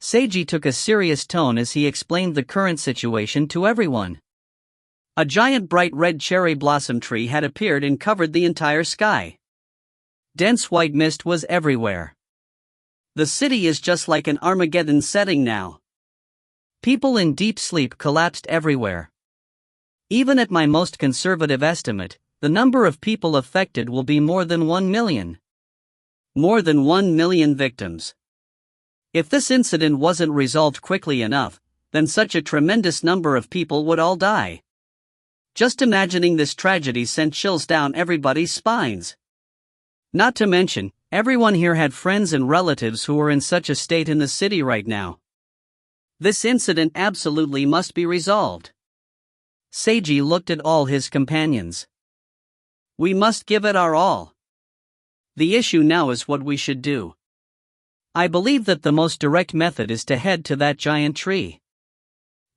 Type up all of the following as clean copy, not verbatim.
Seiji took a serious tone as he explained the current situation to everyone. A giant bright red cherry blossom tree had appeared and covered the entire sky. Dense white mist was everywhere. The city is just like an Armageddon setting now. People in deep sleep collapsed everywhere. Even at my most conservative estimate, the number of people affected will be more than 1 million. More than 1 million victims. If this incident wasn't resolved quickly enough, then such a tremendous number of people would all die. Just imagining this tragedy sent chills down everybody's spines. Not to mention, everyone here had friends and relatives who were in such a state in the city right now. This incident absolutely must be resolved. Seiji looked at all his companions. We must give it our all. The issue now is what we should do. I believe that the most direct method is to head to that giant tree.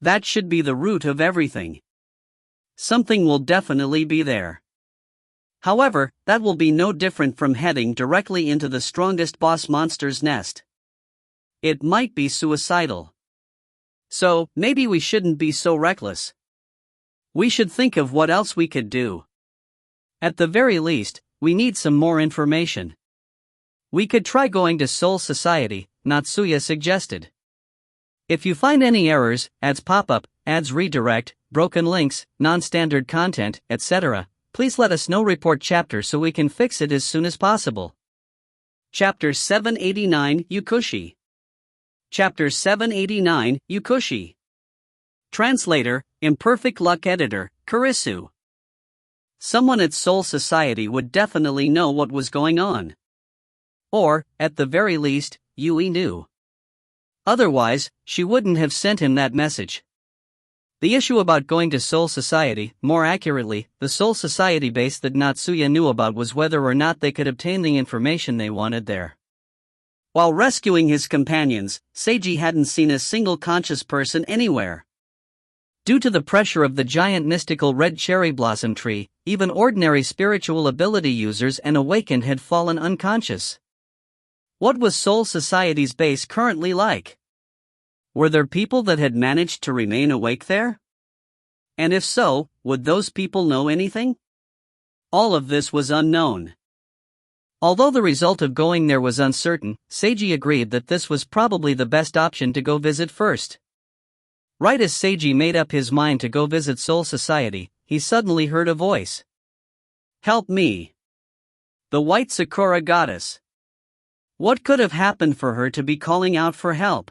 That should be the root of everything. Something will definitely be there. However, that will be no different from heading directly into the strongest boss monster's nest. It might be suicidal. So, maybe we shouldn't be so reckless. We should think of what else we could do. At the very least, we need some more information. We could try going to Soul Society, Natsuya suggested. If you find any errors, ads pop up, ads redirect, broken links, non-standard content, etc., please let us know. Report chapter so we can fix it as soon as possible. Chapter 789 Yukushi. Chapter 789 Yukushi. Translator, Imperfect Luck Editor, Kurisu. Someone at Soul Society would definitely know what was going on. Or, at the very least, Yui knew. Otherwise, she wouldn't have sent him that message. The issue about going to Soul Society, more accurately, the Soul Society base that Natsuya knew about, was whether or not they could obtain the information they wanted there. While rescuing his companions, Seiji hadn't seen a single conscious person anywhere. Due to the pressure of the giant mystical red cherry blossom tree, even ordinary spiritual ability users and awakened had fallen unconscious. What was Soul Society's base currently like? Were there people that had managed to remain awake there? And if so, would those people know anything? All of this was unknown. Although the result of going there was uncertain, Seiji agreed that this was probably the best option to go visit first. Right as Seiji made up his mind to go visit Soul Society, he suddenly heard a voice. Help me. The White Sakura Goddess. What could have happened for her to be calling out for help?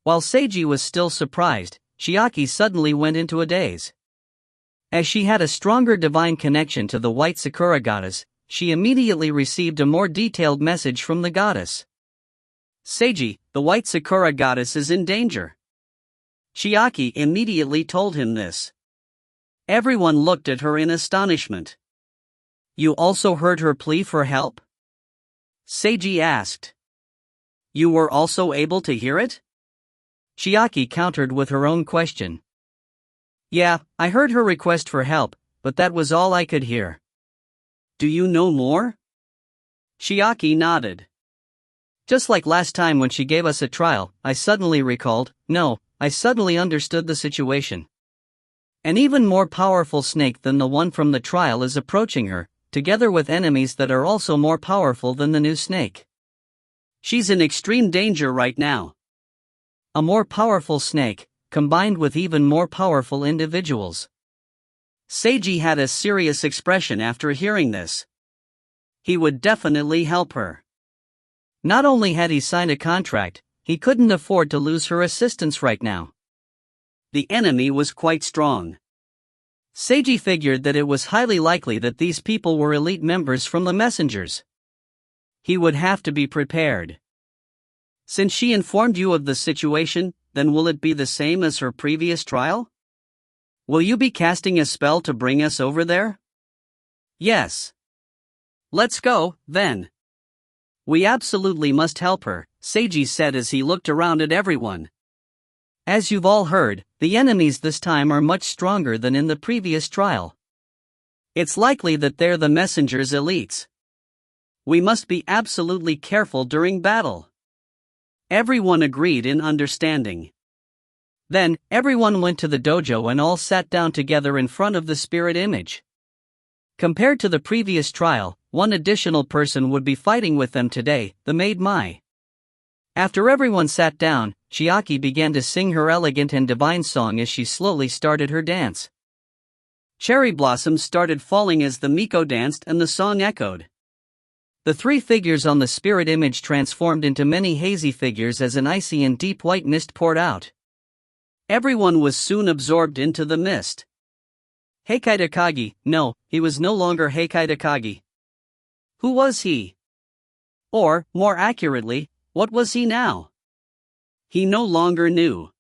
While Seiji was still surprised, Chiaki suddenly went into a daze. As she had a stronger divine connection to the White Sakura Goddess, she immediately received a more detailed message from the goddess. Seiji, the White Sakura Goddess is in danger. Chiaki immediately told him this. Everyone looked at her in astonishment. You also heard her plea for help? Seiji asked. You were also able to hear it? Chiaki countered with her own question. Yeah, I heard her request for help, but that was all I could hear. Do you know more? Chiaki nodded. Just like last time when she gave us a trial, I suddenly recalled, no, I suddenly understood the situation. An even more powerful snake than the one from the trial is approaching her, together with enemies that are also more powerful than the new snake. She's in extreme danger right now. A more powerful snake, combined with even more powerful individuals. Seiji had a serious expression after hearing this. He would definitely help her. Not only had he signed a contract, he couldn't afford to lose her assistance right now. The enemy was quite strong. Seiji figured that it was highly likely that these people were elite members from the messengers. He would have to be prepared. Since she informed you of the situation, then will it be the same as her previous trial? Will you be casting a spell to bring us over there? Yes. Let's go, then. We absolutely must help her, Seiji said as he looked around at everyone. As you've all heard, the enemies this time are much stronger than in the previous trial. It's likely that they're the messenger's elites. We must be absolutely careful during battle. Everyone agreed in understanding. Then, everyone went to the dojo and all sat down together in front of the spirit image. Compared to the previous trial, one additional person would be fighting with them today, the maid Mai. After everyone sat down, Chiaki began to sing her elegant and divine song as she slowly started her dance. Cherry blossoms started falling as the Miko danced and the song echoed. The three figures on the spirit image transformed into many hazy figures as an icy and deep white mist poured out. Everyone was soon absorbed into the mist. Heikai Takagi, no, he was no longer Heikai Takagi. Who was he? Or, more accurately, what was he now? He no longer knew.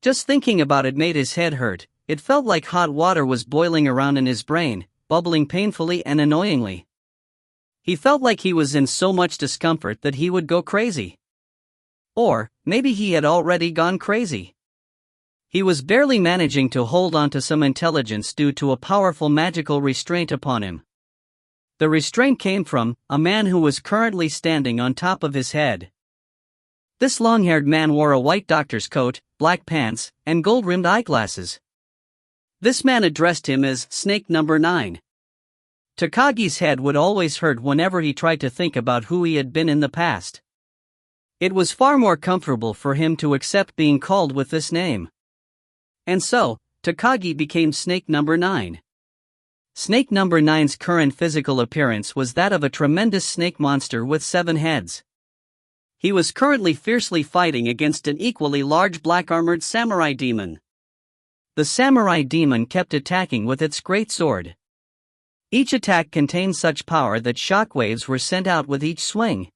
Just thinking about it made his head hurt. It felt like hot water was boiling around in his brain, bubbling painfully and annoyingly. He felt like he was in so much discomfort that he would go crazy. Or, maybe he had already gone crazy. He was barely managing to hold on to some intelligence due to a powerful magical restraint upon him. The restraint came from a man who was currently standing on top of his head. This long-haired man wore a white doctor's coat, black pants, and gold-rimmed eyeglasses. This man addressed him as Snake Number 9. Takagi's head would always hurt whenever he tried to think about who he had been in the past. It was far more comfortable for him to accept being called with this name. And so, Takagi became Snake Number 9. Snake Number 9's current physical appearance was that of a tremendous snake monster with 7 heads. He was currently fiercely fighting against an equally large black-armored samurai demon. The samurai demon kept attacking with its great sword. Each attack contained such power that shockwaves were sent out with each swing.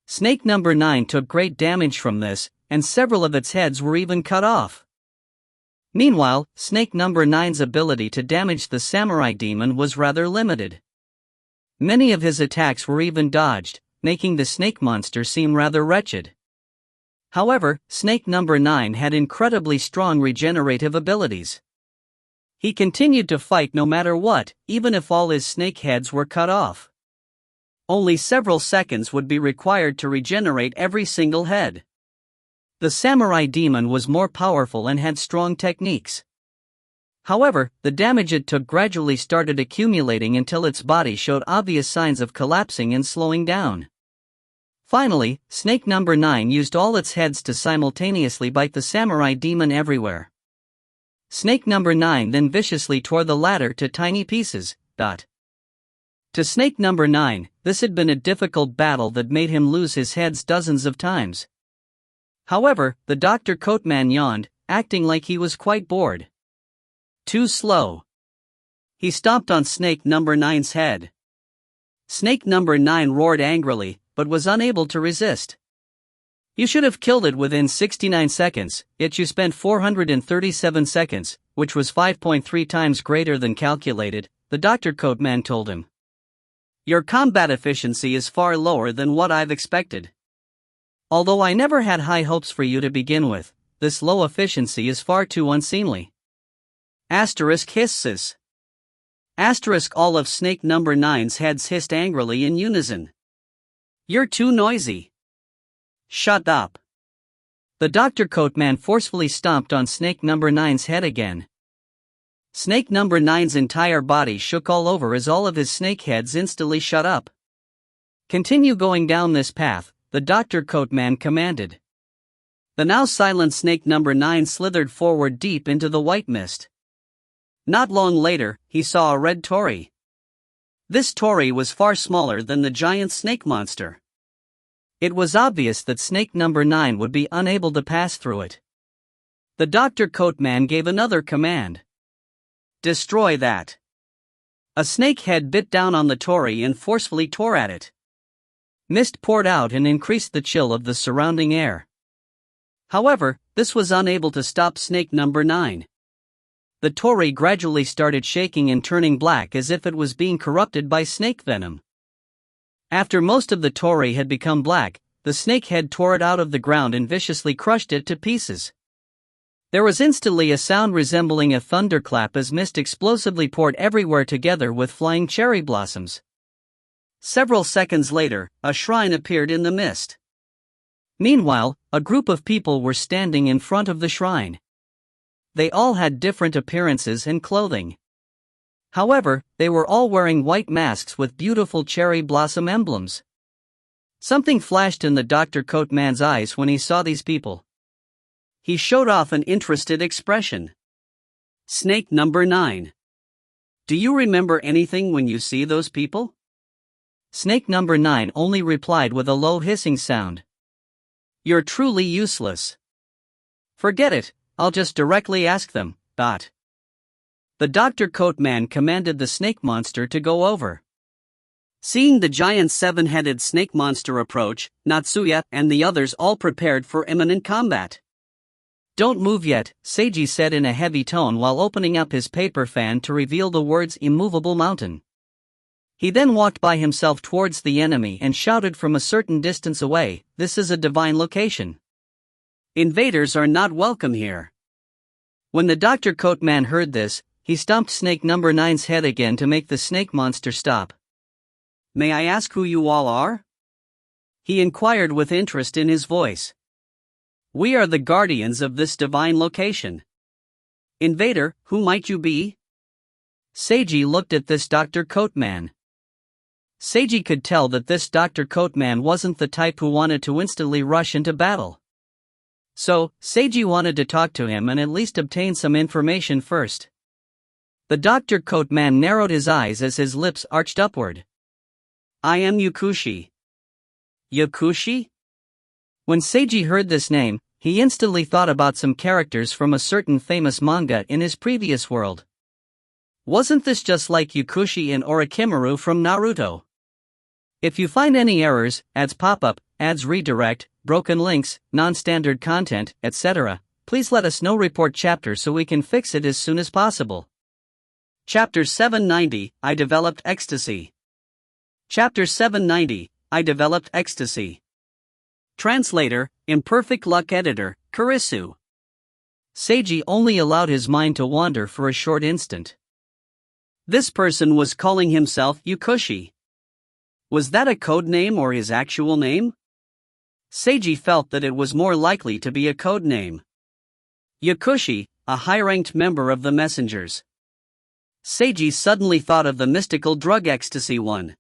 Snake Number 9 took great damage from this, and several of its heads were even cut off. Meanwhile, Snake Number 9's ability to damage the samurai demon was rather limited. Many of his attacks were even dodged, making the snake monster seem rather wretched. However, Snake Number 9 had incredibly strong regenerative abilities. He continued to fight no matter what, even if all his snake heads were cut off. Only several seconds would be required to regenerate every single head. The samurai demon was more powerful and had strong techniques. However, the damage it took gradually started accumulating until its body showed obvious signs of collapsing and slowing down. Finally, Snake Number 9 used all its heads to simultaneously bite the samurai demon everywhere. Snake Number 9 then viciously tore the latter to tiny pieces. To Snake Number 9, this had been a difficult battle that made him lose his heads dozens of times. However, the Dr. Coatman yawned, acting like he was quite bored. Too slow. He stomped on Snake Number 9's head. Snake Number 9 roared angrily, but was unable to resist. You should have killed it within 69 seconds, yet you spent 437 seconds, which was 5.3 times greater than calculated, the Dr. Coatman told him. Your combat efficiency is far lower than what I've expected. Although I never had high hopes for you to begin with, this low efficiency is far too unseemly. Asterisk hisses. Asterisk all of Snake Number 9's heads hissed angrily in unison. You're too noisy. Shut up. The Dr. Coatman forcefully stomped on Snake Number 9's head again. Snake Number 9's entire body shook all over as all of his snake heads instantly shut up. Continue going down this path, the Dr. Coatman commanded. The now silent Snake Number 9 slithered forward deep into the white mist. Not long later, he saw a red torii. This torii was far smaller than the giant snake monster. It was obvious that Snake Number 9 would be unable to pass through it. The Dr. Coatman gave another command. Destroy that. A snake head bit down on the torii and forcefully tore at it. Mist poured out and increased the chill of the surrounding air. However, this was unable to stop Snake Number 9. The torii gradually started shaking and turning black as if it was being corrupted by snake venom. After most of the torii had become black, the snake head tore it out of the ground and viciously crushed it to pieces. There was instantly a sound resembling a thunderclap as mist explosively poured everywhere together with flying cherry blossoms. Several seconds later, a shrine appeared in the mist. Meanwhile, a group of people were standing in front of the shrine. They all had different appearances and clothing. However, they were all wearing white masks with beautiful cherry blossom emblems. Something flashed in the Dr. Coat Man's eyes when he saw these people. He showed off an interested expression. Snake number 9. Do you remember anything when you see those people? Snake number 9 only replied with a low hissing sound. You're truly useless. Forget it, I'll just directly ask them. The Dr. Coat Man commanded the snake monster to go over. Seeing the giant 7-headed snake monster approach, Natsuya and the others all prepared for imminent combat. Don't move yet, Seiji said in a heavy tone while opening up his paper fan to reveal the words immovable mountain. He then walked by himself towards the enemy and shouted from a certain distance away, this is a divine location. Invaders are not welcome here. When the Dr. Coat Man heard this, he stomped snake number 9's head again to make the snake monster stop. May I ask who you all are? He inquired with interest in his voice. We are the guardians of this divine location. Invader, who might you be? Seiji looked at this Dr. Coat Man. Seiji could tell that this Dr. Coat Man wasn't the type who wanted to instantly rush into battle. So, Seiji wanted to talk to him and at least obtain some information first. The Dr. Coat Man narrowed his eyes as his lips arched upward. I am Yukushi. Yukushi? When Seiji heard this name, he instantly thought about some characters from a certain famous manga in his previous world. Wasn't this just like Yukushi and Orochimaru from Naruto? If you find any errors, ads pop up, ads redirect, broken links, non-standard content, etc., please let us know. Report chapter so we can fix it as soon as possible. Chapter 790, I Developed Ecstasy. Chapter 790, I Developed Ecstasy. Translator, Imperfect Luck Editor, Kurisu. Seiji only allowed his mind to wander for a short instant. This person was calling himself Yukushi. Was that a code name or his actual name? Seiji felt that it was more likely to be a code name. Yukushi, a high-ranked member of the messengers. Seiji suddenly thought of the mystical drug ecstasy one.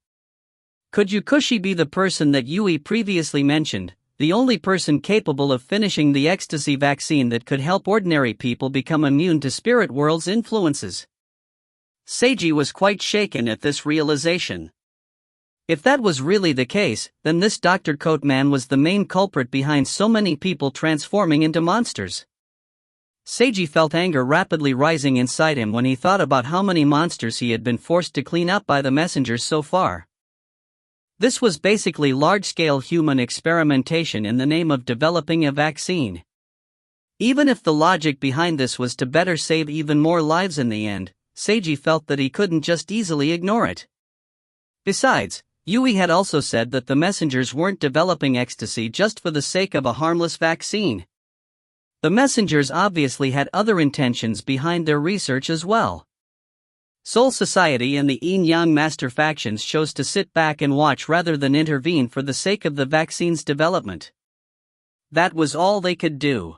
Could Yukushi be the person that Yui previously mentioned, the only person capable of finishing the ecstasy vaccine that could help ordinary people become immune to spirit world's influences? Seiji was quite shaken at this realization. If that was really the case, then this Dr. Coat Man was the main culprit behind so many people transforming into monsters. Seiji felt anger rapidly rising inside him when he thought about how many monsters he had been forced to clean up by the messengers so far. This was basically large-scale human experimentation in the name of developing a vaccine. Even if the logic behind this was to better save even more lives in the end, Seiji felt that he couldn't just easily ignore it. Besides, Yui had also said that the messengers weren't developing ecstasy just for the sake of a harmless vaccine. The messengers obviously had other intentions behind their research as well. Soul Society and the Yin-Yang Master factions chose to sit back and watch rather than intervene for the sake of the vaccine's development. That was all they could do.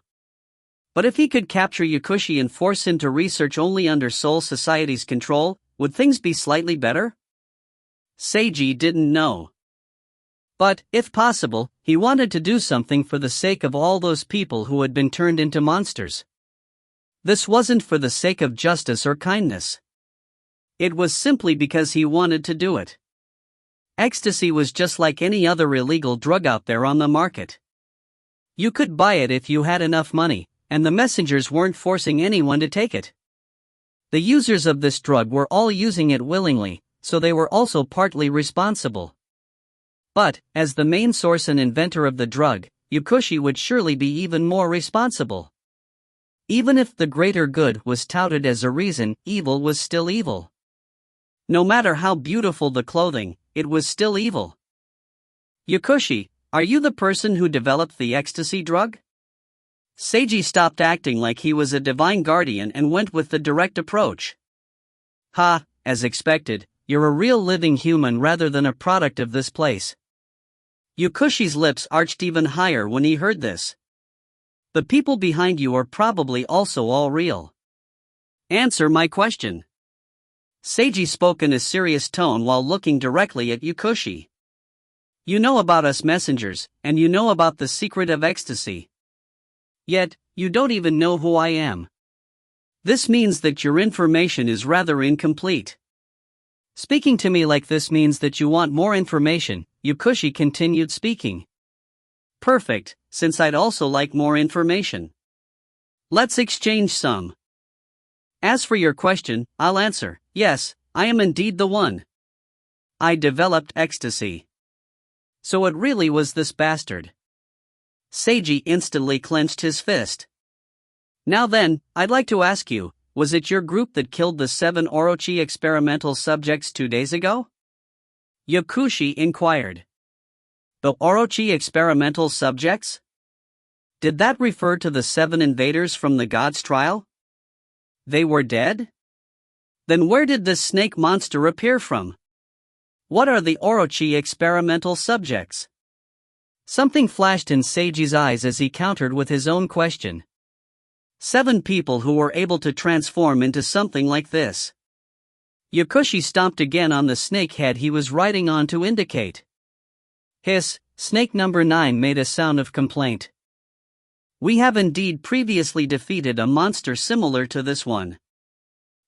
But if he could capture Yukushi and force him to research only under Soul Society's control, would things be slightly better? Seiji didn't know. But, if possible, he wanted to do something for the sake of all those people who had been turned into monsters. This wasn't for the sake of justice or kindness. It was simply because he wanted to do it. Ecstasy was just like any other illegal drug out there on the market. You could buy it if you had enough money, and the messengers weren't forcing anyone to take it. The users of this drug were all using it willingly, so they were also partly responsible. But, as the main source and inventor of the drug, Yukushi would surely be even more responsible. Even if the greater good was touted as a reason, evil was still evil. No matter how beautiful the clothing, it was still evil. Yukushi, are you the person who developed the ecstasy drug? Seiji stopped acting like he was a divine guardian and went with the direct approach. Ha, as expected, you're a real living human rather than a product of this place. Yukushi's lips arched even higher when he heard this. The people behind you are probably also all real. Answer my question. Seiji spoke in a serious tone while looking directly at Yukushi. You know about us messengers, and you know about the secret of ecstasy. Yet, you don't even know who I am. This means that your information is rather incomplete. Speaking to me like this means that you want more information, Yukushi continued speaking. Perfect, since I'd also like more information. Let's exchange some. As for your question, I'll answer, yes, I am indeed the one. I developed ecstasy. So it really was this bastard. Seiji instantly clenched his fist. Now then, I'd like to ask you, was it your group that killed the 7 Orochi experimental subjects 2 days ago? Yukushi inquired. The Orochi experimental subjects? Did that refer to the 7 invaders from the God's trial? They were dead? Then where did this snake monster appear from? What are the Orochi experimental subjects? Something flashed in Seiji's eyes as he countered with his own question. 7 people who were able to transform into something like this. Yukushi stomped again on the snake head he was riding on to indicate. Hiss, snake number 9 made a sound of complaint. We have indeed previously defeated a monster similar to this one.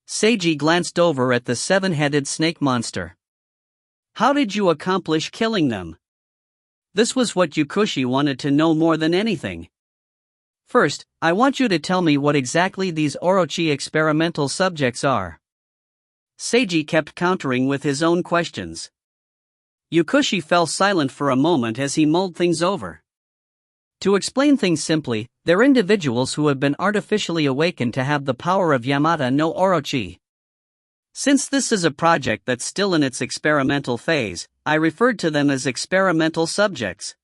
Seiji glanced over at the 7-headed snake monster. How did you accomplish killing them? This was what Yukushi wanted to know more than anything. First, I want you to tell me what exactly these Orochi experimental subjects are. Seiji kept countering with his own questions. Yukushi fell silent for a moment as he mulled things over. To explain things simply, they're individuals who have been artificially awakened to have the power of Yamata no Orochi. Since this is a project that's still in its experimental phase, I referred to them as experimental subjects.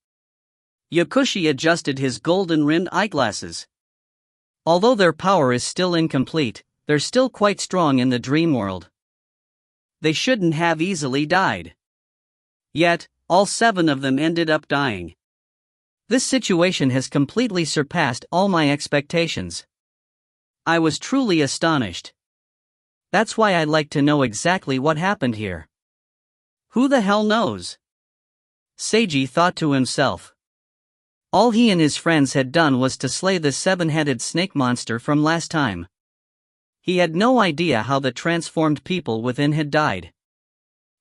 Yukushi adjusted his golden-rimmed eyeglasses. Although their power is still incomplete, they're still quite strong in the dream world. They shouldn't have easily died. Yet, all 7 of them ended up dying. This situation has completely surpassed all my expectations. I was truly astonished. That's why I'd like to know exactly what happened here. Who the hell knows? Seiji thought to himself. All he and his friends had done was to slay the 7-headed snake monster from last time. He had no idea how the transformed people within had died.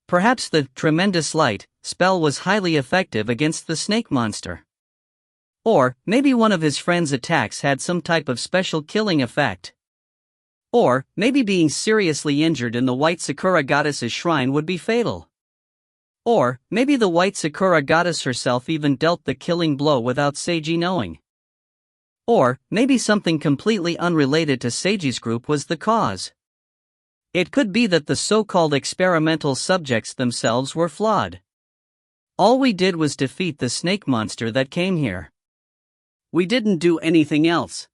Perhaps the tremendous light spell was highly effective against the snake monster. Or, maybe one of his friends' attacks had some type of special killing effect. Or, maybe being seriously injured in the White Sakura Goddess's shrine would be fatal. Or, maybe the White Sakura Goddess herself even dealt the killing blow without Seiji knowing. Or, maybe something completely unrelated to Seiji's group was the cause. It could be that the so-called experimental subjects themselves were flawed. All we did was defeat the snake monster that came here. We didn't do anything else.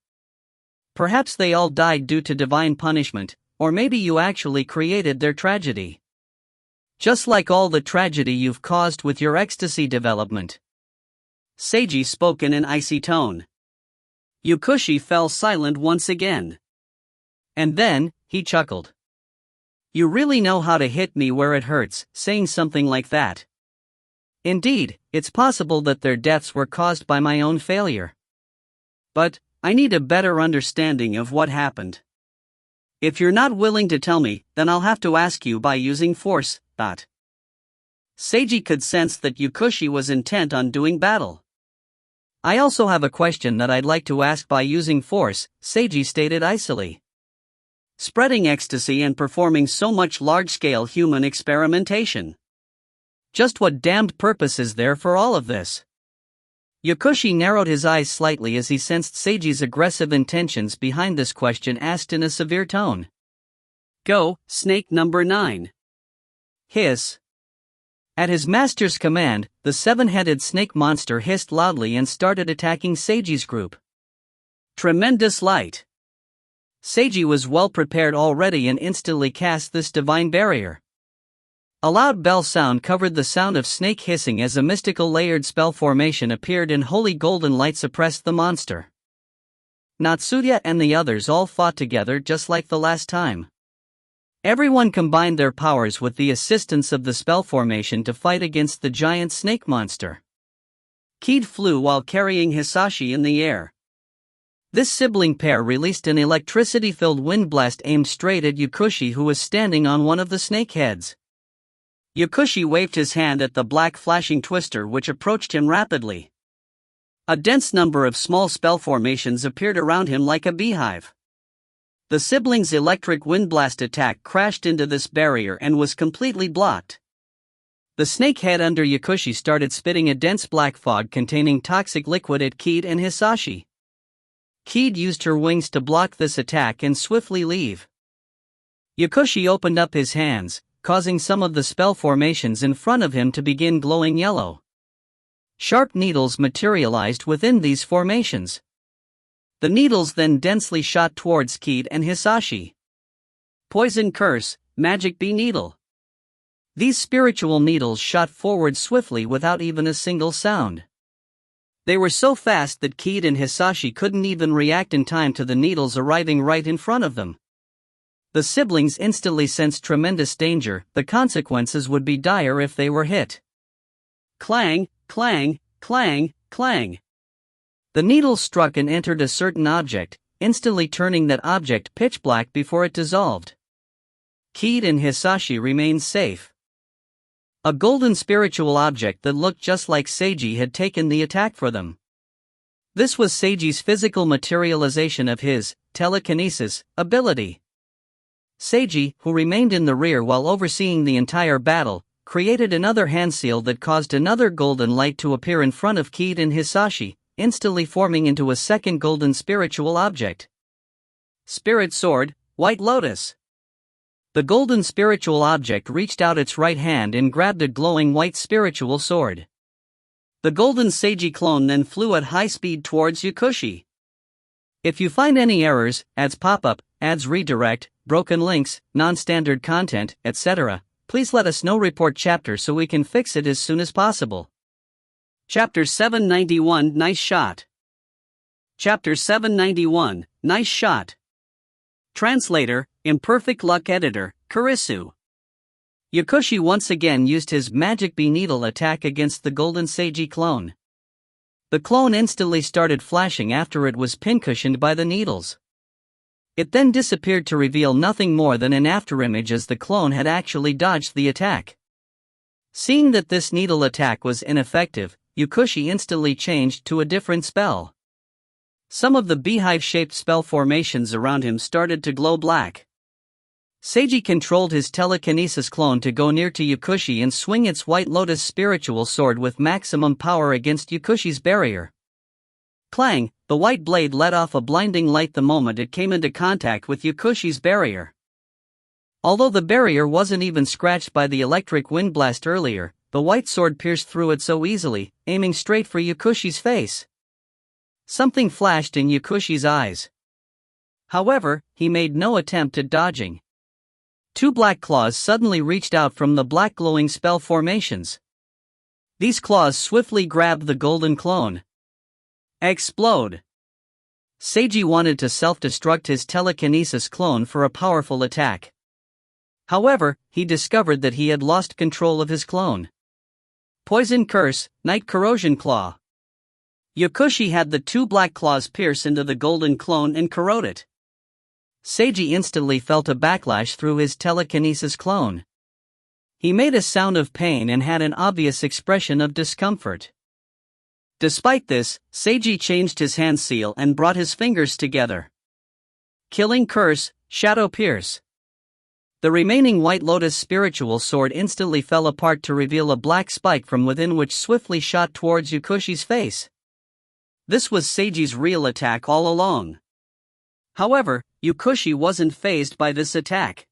Perhaps they all died due to divine punishment, or maybe you actually created their tragedy. Just like all the tragedy you've caused with your ecstasy development. Seiji spoke in an icy tone. Yukushi fell silent once again. And then, he chuckled. You really know how to hit me where it hurts, saying something like that. Indeed, it's possible that their deaths were caused by my own failure. But, I need a better understanding of what happened. If you're not willing to tell me, then I'll have to ask you by using force. Seiji could sense that Yukushi was intent on doing battle. I also have a question that I'd like to ask by using force, Seiji stated icily. Spreading ecstasy and performing so much large-scale human experimentation. Just what damned purpose is there for all of this? Yukushi narrowed his eyes slightly as he sensed Seiji's aggressive intentions behind this question asked in a severe tone. Go, snake number 9. Hiss. At his master's command, the 7-headed snake monster hissed loudly and started attacking Seiji's group. Tremendous light. Seiji was well prepared already and instantly cast this divine barrier. A loud bell sound covered the sound of snake hissing as a mystical layered spell formation appeared and holy golden light suppressed the monster. Natsuya and the others all fought together just like the last time. Everyone combined their powers with the assistance of the spell formation to fight against the giant snake monster. Keed flew while carrying Hisashi in the air. This sibling pair released an electricity-filled wind blast aimed straight at Yakushi, who was standing on one of the snake heads. Yakushi waved his hand at the black flashing twister which approached him rapidly. A dense number of small spell formations appeared around him like a beehive. The siblings' electric wind blast attack crashed into this barrier and was completely blocked. The snake head under Yakushi started spitting a dense black fog containing toxic liquid at Keed and Hisashi. Keed used her wings to block this attack and swiftly leave. Yakushi opened up his hands, causing some of the spell formations in front of him to begin glowing yellow. Sharp needles materialized within these formations. The needles then densely shot towards Keed and Hisashi. Poison Curse, Magic Bee Needle. These spiritual needles shot forward swiftly without even a single sound. They were so fast that Keed and Hisashi couldn't even react in time to the needles arriving right in front of them. The siblings instantly sensed tremendous danger. The consequences would be dire if they were hit. Clang, clang, clang, clang. The needles struck and entered a certain object, instantly turning that object pitch black before it dissolved. Keed and Hisashi remained safe. A golden spiritual object that looked just like Seiji had taken the attack for them. This was Seiji's physical materialization of his telekinesis ability. Seiji, who remained in the rear while overseeing the entire battle, created another hand seal that caused another golden light to appear in front of Keed and Hisashi, instantly forming into a second golden spiritual object. Spirit Sword, White Lotus. The golden spiritual object reached out its right hand and grabbed a glowing white spiritual sword. The golden Seiji clone then flew at high speed towards Yakushi. If you find any errors, ads pop up, ads redirect, broken links, non-standard content, etc., please let us know. Report chapter so we can fix it as soon as possible. Chapter 791 Nice Shot. Chapter 791 Nice Shot. Translator, Imperfect Luck Editor, Kurisu. Yakushi once again used his Magic Bee Needle attack against the golden Seiji clone. The clone instantly started flashing after it was pincushioned by the needles. It then disappeared to reveal nothing more than an afterimage as the clone had actually dodged the attack. Seeing that this needle attack was ineffective, Yakushi instantly changed to a different spell. Some of the beehive-shaped spell formations around him started to glow black. Seiji controlled his telekinesis clone to go near to Yakushi and swing its White Lotus spiritual sword with maximum power against Yakushi's barrier. Clang, the white blade let off a blinding light the moment it came into contact with Yakushi's barrier. Although the barrier wasn't even scratched by the electric wind blast earlier, the white sword pierced through it so easily, aiming straight for Yakushi's face. Something flashed in Yakushi's eyes. However, he made no attempt at dodging. Two black claws suddenly reached out from the black glowing spell formations. These claws swiftly grabbed the golden clone. Explode! Seiji wanted to self-destruct his telekinesis clone for a powerful attack. However, he discovered that he had lost control of his clone. Poison Curse, Night Corrosion Claw. Yakushi had the two black claws pierce into the golden clone and corrode it. Seiji instantly felt a backlash through his telekinesis clone. He made a sound of pain and had an obvious expression of discomfort. Despite this, Seiji changed his hand seal and brought his fingers together. Killing Curse, Shadow Pierce. The remaining White Lotus spiritual sword instantly fell apart to reveal a black spike from within which swiftly shot towards Yakushi's face. This was Seiji's real attack all along. However, Yakushi wasn't fazed by this attack.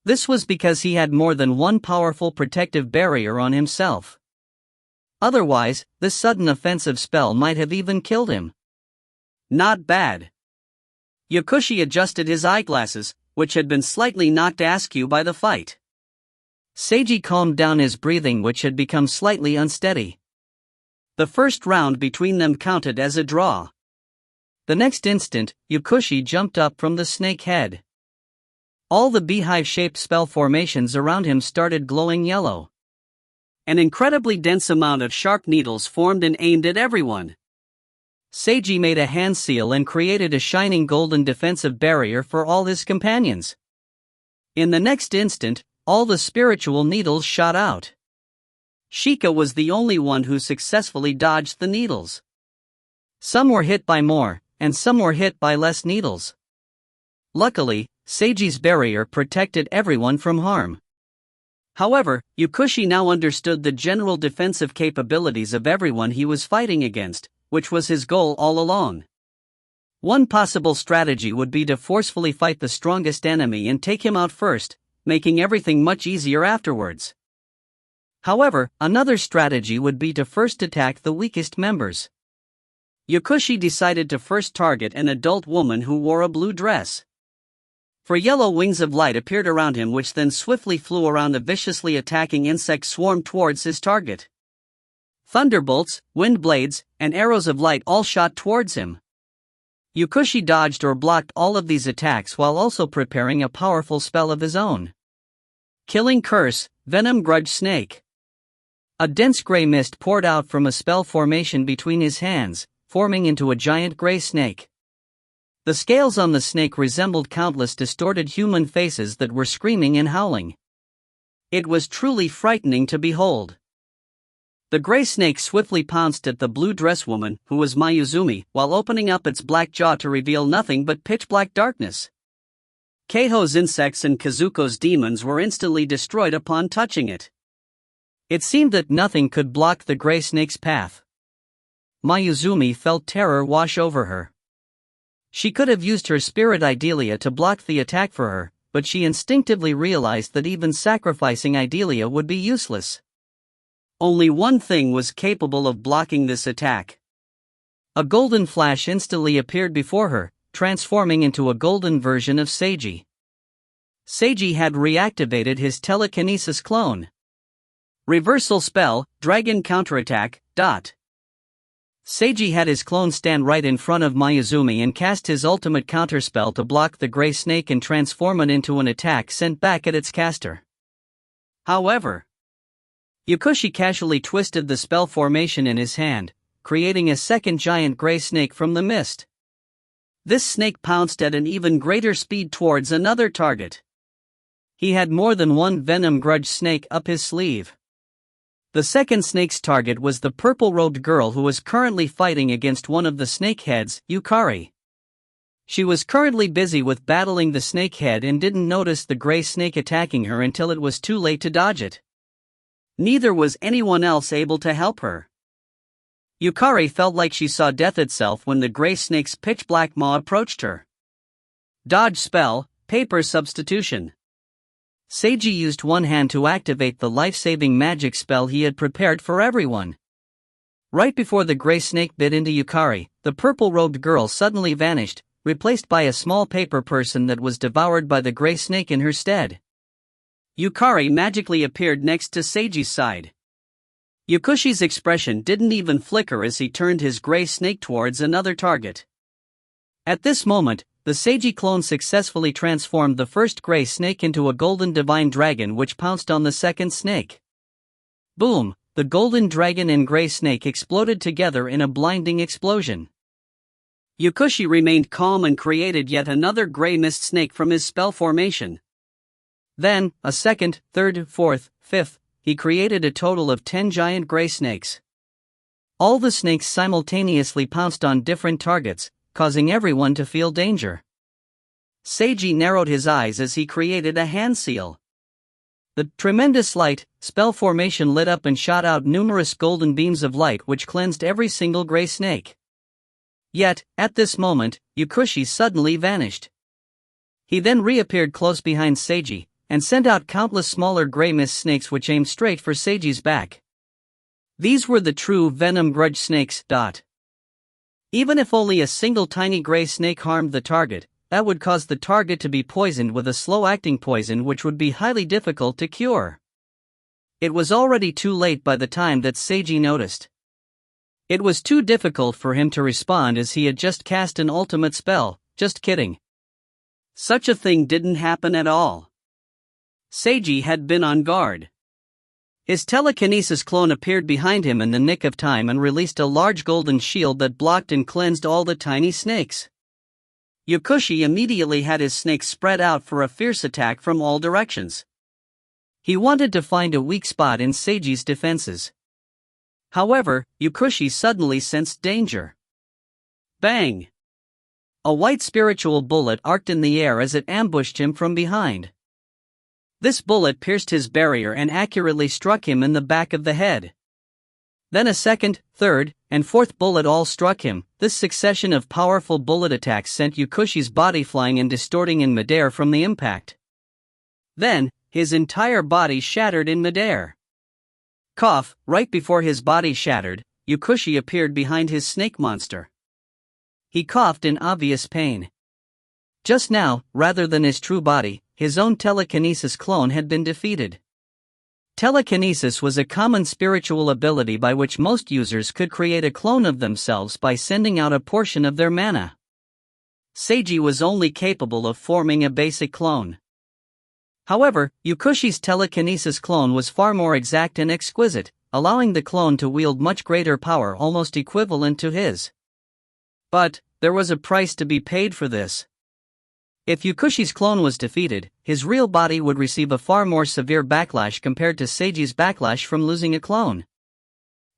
This was because he had more than one powerful protective barrier on himself. Otherwise, this sudden offensive spell might have even killed him. Not bad. Yakushi adjusted his eyeglasses, which had been slightly knocked askew by the fight. Seiji calmed down his breathing, which had become slightly unsteady. The first round between them counted as a draw. The next instant, Yukushi jumped up from the snake head. All the beehive-shaped spell formations around him started glowing yellow. An incredibly dense amount of sharp needles formed and aimed at everyone. Seiji made a hand seal and created a shining golden defensive barrier for all his companions. In the next instant, all the spiritual needles shot out. Shika was the only one who successfully dodged the needles. Some were hit by more, and some were hit by less needles. Luckily, Seiji's barrier protected everyone from harm. However, Yukushi now understood the general defensive capabilities of everyone he was fighting against, which was his goal all along. One possible strategy would be to forcefully fight the strongest enemy and take him out first, making everything much easier afterwards. However, another strategy would be to first attack the weakest members. Yukushi decided to first target an adult woman who wore a blue dress. For yellow wings of light appeared around him, which then swiftly flew around a viciously attacking insect swarm towards his target. Thunderbolts, wind blades, and arrows of light all shot towards him. Yukushi dodged or blocked all of these attacks while also preparing a powerful spell of his own. Killing Curse, Venom Grudge Snake. A dense gray mist poured out from a spell formation between his hands, forming into a giant gray snake. The scales on the snake resembled countless distorted human faces that were screaming and howling. It was truly frightening to behold. The gray snake swiftly pounced at the blue dress woman, who was Mayuzumi, while opening up its black jaw to reveal nothing but pitch-black darkness. Keiho's insects and Kazuko's demons were instantly destroyed upon touching it. It seemed that nothing could block the gray snake's path. Mayuzumi felt terror wash over her. She could have used her spirit Idelia to block the attack for her, but she instinctively realized that even sacrificing Idelia would be useless. Only one thing was capable of blocking this attack. A golden flash instantly appeared before her, transforming into a golden version of Seiji. Seiji had reactivated his telekinesis clone. Reversal spell, Dragon Counterattack, ... Seiji had his clone stand right in front of Mayuzumi and cast his ultimate counterspell to block the gray snake and transform it into an attack sent back at its caster. However, Yukushi casually twisted the spell formation in his hand, creating a second giant gray snake from the mist. This snake pounced at an even greater speed towards another target. He had more than one Venom Grudge Snake up his sleeve. The second snake's target was the purple-robed girl who was currently fighting against one of the snakeheads, Yukari. She was currently busy with battling the snakehead and didn't notice the gray snake attacking her until it was too late to dodge it. Neither was anyone else able to help her. Yukari felt like she saw death itself when the gray snake's pitch-black maw approached her. Dodge spell, Paper Substitution. Seiji used one hand to activate the life-saving magic spell he had prepared for everyone. Right before the gray snake bit into Yukari, the purple-robed girl suddenly vanished, replaced by a small paper person that was devoured by the gray snake in her stead. Yukari magically appeared next to Seiji's side. Yukushi's expression didn't even flicker as he turned his gray snake towards another target. At this moment, the Seiji clone successfully transformed the first gray snake into a golden divine dragon which pounced on the second snake. Boom! The golden dragon and gray snake exploded together in a blinding explosion. Yukushi remained calm and created yet another gray mist snake from his spell formation. Then, a second, third, fourth, fifth, he created a total of 10 giant gray snakes. All the snakes simultaneously pounced on different targets, causing everyone to feel danger. Seiji narrowed his eyes as he created a hand seal. The tremendous light spell formation lit up and shot out numerous golden beams of light which cleansed every single gray snake. Yet, at this moment, Yukushi suddenly vanished. He then reappeared close behind Seiji, and sent out countless smaller gray mist snakes which aimed straight for Seiji's back. These were the true Venom Grudge Snakes. Even if only a single tiny gray snake harmed the target, that would cause the target to be poisoned with a slow-acting poison which would be highly difficult to cure. It was already too late by the time that Seiji noticed. It was too difficult for him to respond as he had just cast an ultimate spell. Just kidding. Such a thing didn't happen at all. Seiji had been on guard. His telekinesis clone appeared behind him in the nick of time and released a large golden shield that blocked and cleansed all the tiny snakes. Yakushi immediately had his snakes spread out for a fierce attack from all directions. He wanted to find a weak spot in Seiji's defenses. However, Yakushi suddenly sensed danger. Bang! A white spiritual bullet arced in the air as it ambushed him from behind. This bullet pierced his barrier and accurately struck him in the back of the head. Then a second, third, and fourth bullet all struck him. This succession of powerful bullet attacks sent Yakushi's body flying and distorting in midair from the impact. Then, his entire body shattered in midair. Cough! Right before his body shattered, Yakushi appeared behind his snake monster. He coughed in obvious pain. Just now, rather than his true body, his own telekinesis clone had been defeated. Telekinesis was a common spiritual ability by which most users could create a clone of themselves by sending out a portion of their mana. Seiji was only capable of forming a basic clone. However, Yakushi's telekinesis clone was far more exact and exquisite, allowing the clone to wield much greater power almost equivalent to his. But, there was a price to be paid for this. If Yakushi's clone was defeated, his real body would receive a far more severe backlash compared to Seiji's backlash from losing a clone.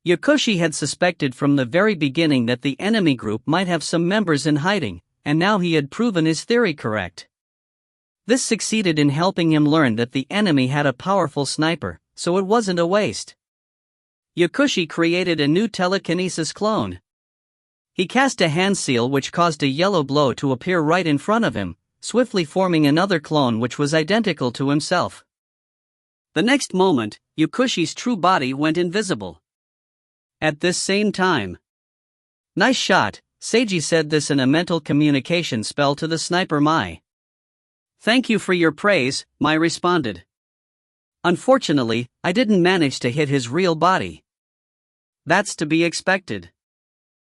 Yakushi had suspected from the very beginning that the enemy group might have some members in hiding, and now he had proven his theory correct. This succeeded in helping him learn that the enemy had a powerful sniper, so it wasn't a waste. Yakushi created a new telekinesis clone. He cast a hand seal which caused a yellow glow to appear right in front of him, swiftly forming another clone which was identical to himself. The next moment, Yakushi's true body went invisible. At this same time. Nice shot, Seiji said this in a mental communication spell to the sniper Mai. Thank you for your praise, Mai responded. Unfortunately, I didn't manage to hit his real body. That's to be expected.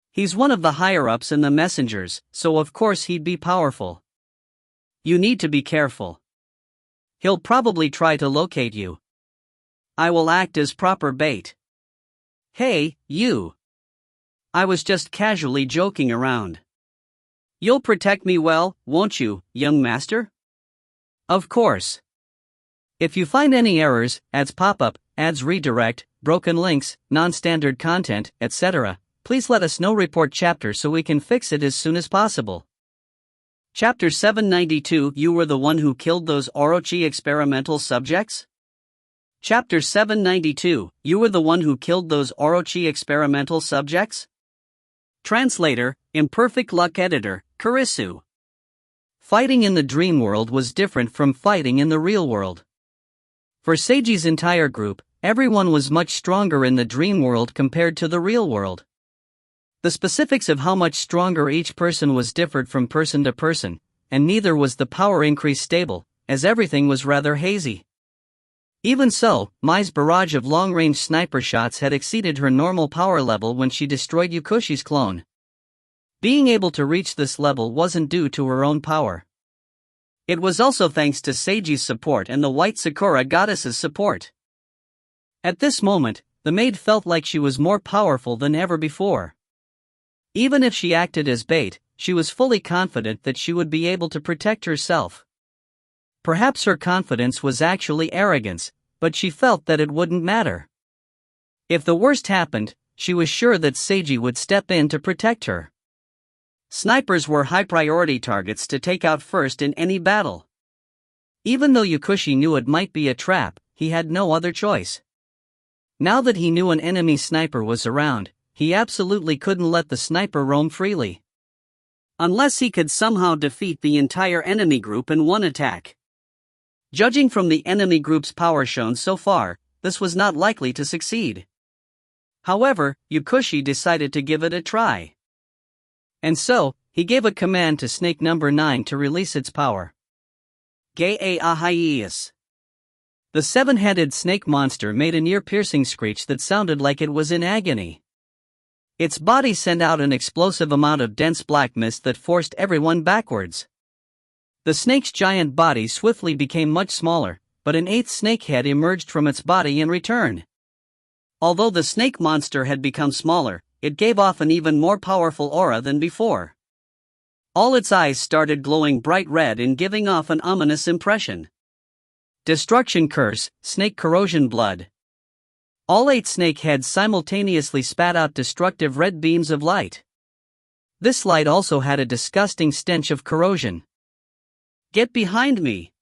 He's one of the higher-ups in the messengers, so of course he'd be powerful. You need to be careful. He'll probably try to locate you. I will act as proper bait. Hey, you. I was just casually joking around. You'll protect me well, won't you, young master? Of course. If you find any errors, ads pop up, ads redirect, broken links, non-standard content, etc., please let us know. Report chapter so we can fix it as soon as possible. Chapter 792. You were the one who killed those Orochi experimental subjects? Chapter 792. You were the one who killed those Orochi experimental subjects? Translator, Imperfect Luck Editor, Kurisu. Fighting in the dream world was different from fighting in the real world. For Seiji's entire group, everyone was much stronger in the dream world compared to the real world. The specifics of how much stronger each person was differed from person to person, and neither was the power increase stable, as everything was rather hazy. Even so, Mai's barrage of long-range sniper shots had exceeded her normal power level when she destroyed Yakushi's clone. Being able to reach this level wasn't due to her own power. It was also thanks to Seiji's support and the White Sakura goddess's support. At this moment, the maid felt like she was more powerful than ever before. Even if she acted as bait, she was fully confident that she would be able to protect herself. Perhaps her confidence was actually arrogance, but she felt that it wouldn't matter. If the worst happened, she was sure that Seiji would step in to protect her. Snipers were high-priority targets to take out first in any battle. Even though Yakushi knew it might be a trap, he had no other choice. Now that he knew an enemy sniper was around, he absolutely couldn't let the sniper roam freely. Unless he could somehow defeat the entire enemy group in one attack. Judging from the enemy group's power shown so far, this was not likely to succeed. However, Yakushi decided to give it a try. And so, he gave a command to Snake number 9 to release its power. Ge-a-ahaias. The seven-headed snake monster made an ear-piercing screech that sounded like it was in agony. Its body sent out an explosive amount of dense black mist that forced everyone backwards. The snake's giant body swiftly became much smaller, but an eighth snake head emerged from its body in return. Although the snake monster had become smaller, it gave off an even more powerful aura than before. All its eyes started glowing bright red and giving off an ominous impression. Destruction curse, snake corrosion blood. All 8 snake heads simultaneously spat out destructive red beams of light. This light also had a disgusting stench of corrosion. Get behind me!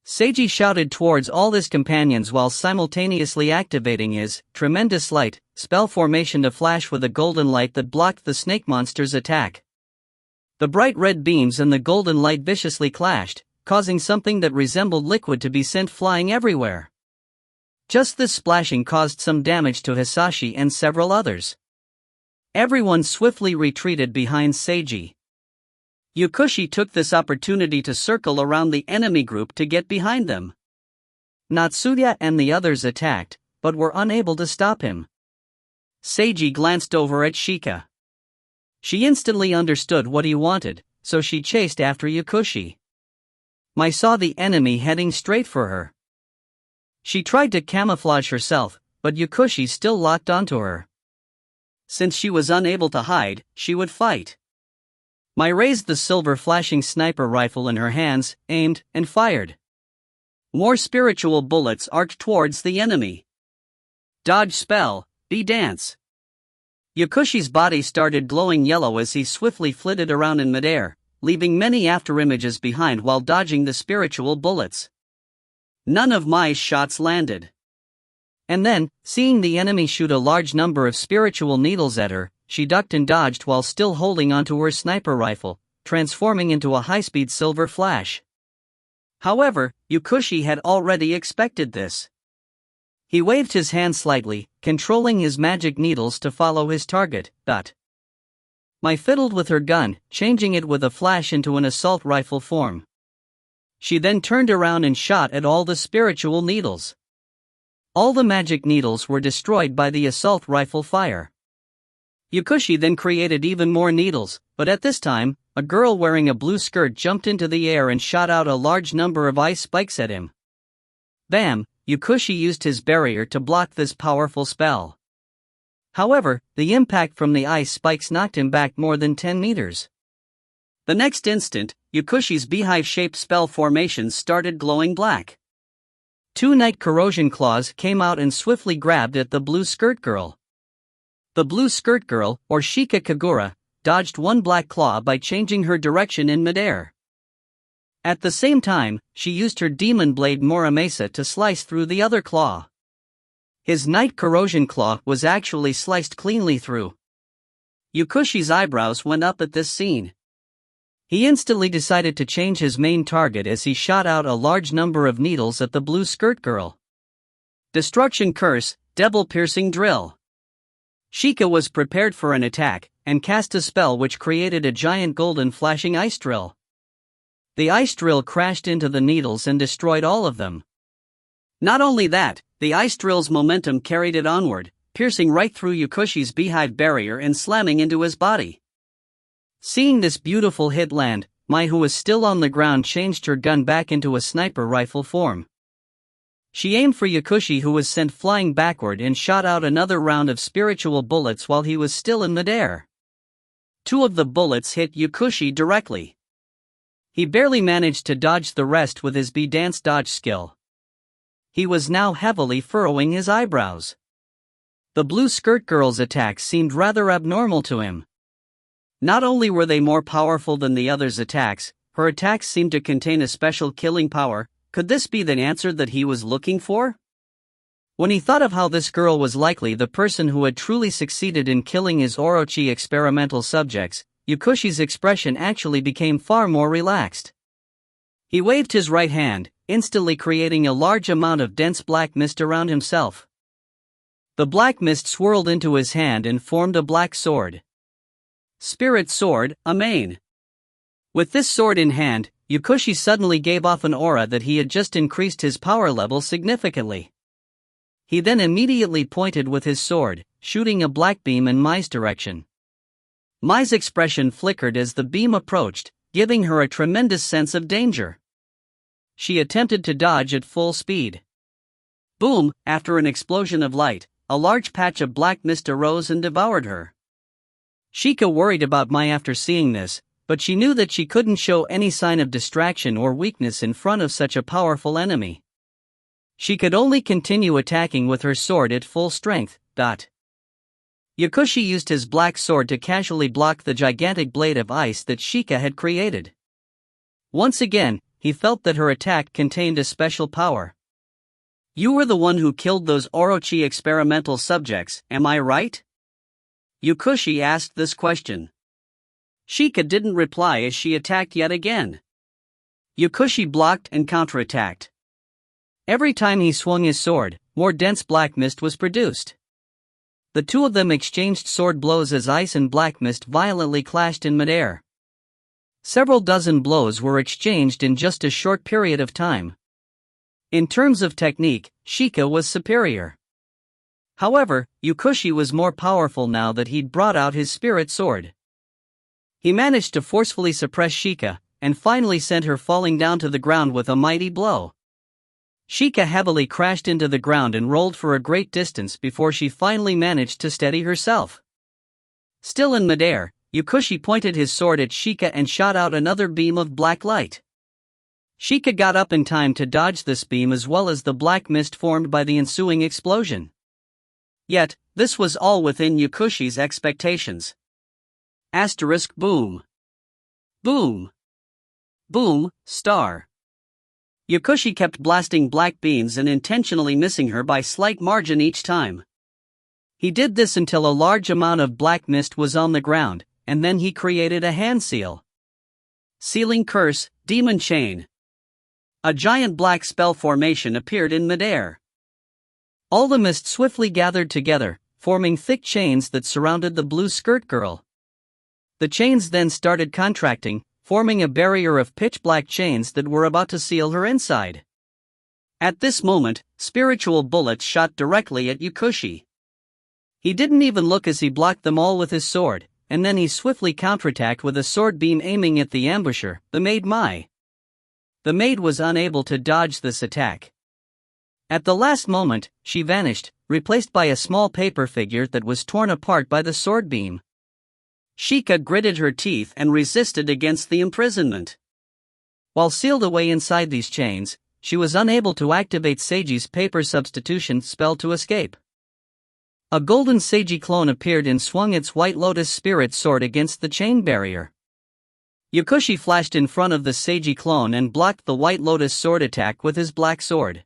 Seiji shouted towards all his companions while simultaneously activating his tremendous light spell formation to flash with a golden light that blocked the snake monster's attack. The bright red beams and the golden light viciously clashed, causing something that resembled liquid to be sent flying everywhere. Just this splashing caused some damage to Hisashi and several others. Everyone swiftly retreated behind Seiji. Yukushi took this opportunity to circle around the enemy group to get behind them. Natsuya and the others attacked, but were unable to stop him. Seiji glanced over at Shika. She instantly understood what he wanted, so she chased after Yukushi. Mai saw the enemy heading straight for her. She tried to camouflage herself, but Yukushi still locked onto her. Since she was unable to hide, she would fight. Mai raised the silver flashing sniper rifle in her hands, aimed, and fired. More spiritual bullets arced towards the enemy. Dodge spell, dance. Yukushi's body started glowing yellow as he swiftly flitted around in midair, leaving many afterimages behind while dodging the spiritual bullets. None of Mai's shots landed. And then, seeing the enemy shoot a large number of spiritual needles at her, she ducked and dodged while still holding onto her sniper rifle, transforming into a high-speed silver flash. However, Yukushi had already expected this. He waved his hand slightly, controlling his magic needles to follow his target. Mai fiddled with her gun, changing it with a flash into an assault rifle form. She then turned around and shot at all the spiritual needles. All the magic needles were destroyed by the assault rifle fire. Yukushi then created even more needles, but at this time, a girl wearing a blue skirt jumped into the air and shot out a large number of ice spikes at him. Bam! Yukushi used his barrier to block this powerful spell. However, the impact from the ice spikes knocked him back more than 10 meters. The next instant, Yukushi's beehive-shaped spell formations started glowing black. 2 night corrosion claws came out and swiftly grabbed at the blue skirt girl. The blue skirt girl, or Shika Kagura, dodged one black claw by changing her direction in midair. At the same time, she used her demon blade Muramasa to slice through the other claw. His night corrosion claw was actually sliced cleanly through. Yukushi's eyebrows went up at this scene. He instantly decided to change his main target as he shot out a large number of needles at the blue skirt girl. Destruction curse, devil-piercing drill. Shika was prepared for an attack, and cast a spell which created a giant golden flashing ice drill. The ice drill crashed into the needles and destroyed all of them. Not only that, the ice drill's momentum carried it onward, piercing right through Yukushi's beehive barrier and slamming into his body. Seeing this beautiful hit land, Mai, who was still on the ground, changed her gun back into a sniper rifle form. She aimed for Yukushi, who was sent flying backward, and shot out another round of spiritual bullets while he was still in midair. 2 of the bullets hit Yukushi directly. He barely managed to dodge the rest with his dance dodge skill. He was now heavily furrowing his eyebrows. The blue skirt girl's attacks seemed rather abnormal to him. Not only were they more powerful than the others' attacks, her attacks seemed to contain a special killing power. Could this be the answer that he was looking for? When he thought of how this girl was likely the person who had truly succeeded in killing his Orochi experimental subjects, Yukushi's expression actually became far more relaxed. He waved his right hand, instantly creating a large amount of dense black mist around himself. The black mist swirled into his hand and formed a black sword. Spirit sword, Amain. With this sword in hand, Yukushi suddenly gave off an aura that he had just increased his power level significantly. He then immediately pointed with his sword, shooting a black beam in Mai's direction. Mai's expression flickered as the beam approached, giving her a tremendous sense of danger. She attempted to dodge at full speed. Boom! After an explosion of light, a large patch of black mist arose and devoured her. Sheikah worried about Mai after seeing this, but she knew that she couldn't show any sign of distraction or weakness in front of such a powerful enemy. She could only continue attacking with her sword at full strength. Yukushi used his black sword to casually block the gigantic blade of ice that Sheikah had created. Once again, he felt that her attack contained a special power. "You were the one who killed those Orochi experimental subjects, am I right?" Yukushi asked this question. Sheikah didn't reply as she attacked yet again. Yukushi blocked and counterattacked. Every time he swung his sword, more dense black mist was produced. The two of them exchanged sword blows as ice and black mist violently clashed in midair. Several dozen blows were exchanged in just a short period of time. In terms of technique, Sheikah was superior. However, Yukushi was more powerful now that he'd brought out his spirit sword. He managed to forcefully suppress Sheikah, and finally sent her falling down to the ground with a mighty blow. Sheikah heavily crashed into the ground and rolled for a great distance before she finally managed to steady herself. Still in midair, Yukushi pointed his sword at Sheikah and shot out another beam of black light. Sheikah got up in time to dodge this beam as well as the black mist formed by the ensuing explosion. Yet, this was all within Yukushi's expectations. Boom. Boom. Boom, star. Yukushi kept blasting black beams and intentionally missing her by slight margin each time. He did this until a large amount of black mist was on the ground, and then he created a hand seal. Sealing curse, demon chain. A giant black spell formation appeared in midair. All the mist swiftly gathered together, forming thick chains that surrounded the blue skirt girl. The chains then started contracting, forming a barrier of pitch-black chains that were about to seal her inside. At this moment, spiritual bullets shot directly at Yukushi. He didn't even look as he blocked them all with his sword, and then he swiftly counterattacked with a sword beam aiming at the ambusher, the maid Mai. The maid was unable to dodge this attack. At the last moment, she vanished, replaced by a small paper figure that was torn apart by the sword beam. Sheikah gritted her teeth and resisted against the imprisonment. While sealed away inside these chains, she was unable to activate Seiji's paper substitution spell to escape. A golden Seiji clone appeared and swung its White Lotus spirit sword against the chain barrier. Yukushi flashed in front of the Seiji clone and blocked the White Lotus sword attack with his black sword.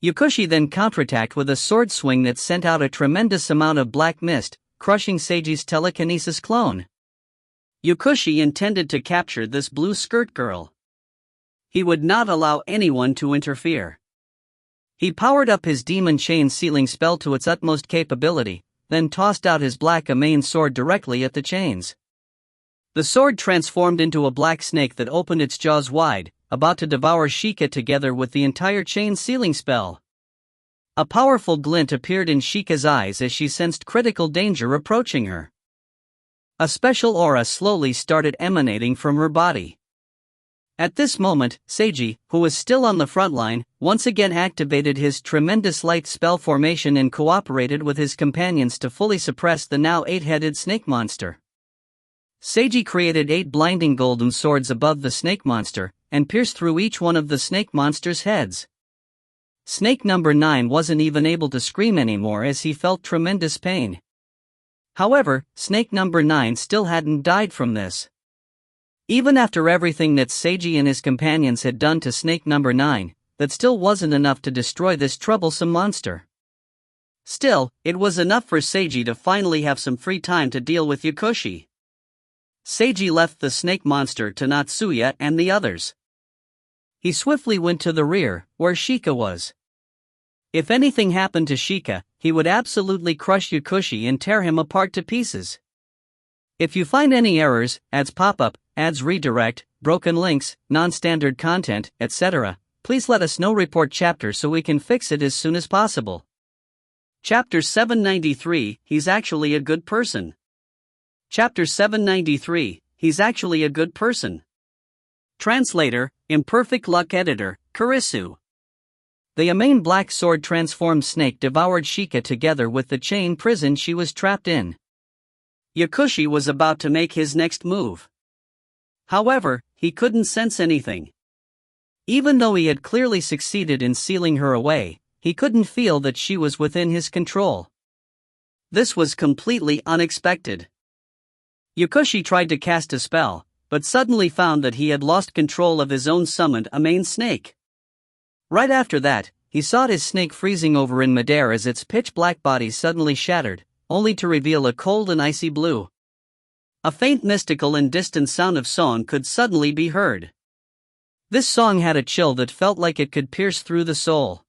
Yukushi then counterattacked with a sword swing that sent out a tremendous amount of black mist, crushing Seiji's telekinesis clone. Yukushi intended to capture this blue skirt girl. He would not allow anyone to interfere. He powered up his demon chain sealing spell to its utmost capability, then tossed out his black amane sword directly at the chains. The sword transformed into a black snake that opened its jaws wide, about to devour Sheikah together with the entire chain sealing spell. A powerful glint appeared in Sheikah's eyes as she sensed critical danger approaching her. A special aura slowly started emanating from her body. At this moment, Seiji, who was still on the front line, once again activated his tremendous light spell formation and cooperated with his companions to fully suppress the now 8-headed snake monster. Seiji created 8 blinding golden swords above the snake monster, and pierced through each one of the snake monster's heads. Snake number 9 wasn't even able to scream anymore as he felt tremendous pain. However, snake number 9 still hadn't died from this. Even after everything that Seiji and his companions had done to snake number 9, that still wasn't enough to destroy this troublesome monster. Still, it was enough for Seiji to finally have some free time to deal with Yukushi. Seiji left the snake monster to Natsuya and the others. He swiftly went to the rear, where Sheikah was. If anything happened to Sheikah, he would absolutely crush Yukushi and tear him apart to pieces. If you find any errors, ads pop up, ads redirect, broken links, non-standard content, etc. Please let us know. Report chapter so we can fix it as soon as possible. Chapter 793, He's actually a good person. Chapter 793, He's actually a good person. Translator, Imperfect Luck Editor, Kurisu. The Yamane Black Sword transformed snake devoured Shika together with the chain prison she was trapped in. Yakushi was about to make his next move. However, he couldn't sense anything. Even though he had clearly succeeded in sealing her away, he couldn't feel that she was within his control. This was completely unexpected. Yakushi tried to cast a spell, but suddenly found that he had lost control of his own summoned Yamane snake. Right after that, he saw his snake freezing over in midair as its pitch-black body suddenly shattered, only to reveal a cold and icy blue. A faint mystical and distant sound of song could suddenly be heard. This song had a chill that felt like it could pierce through the soul.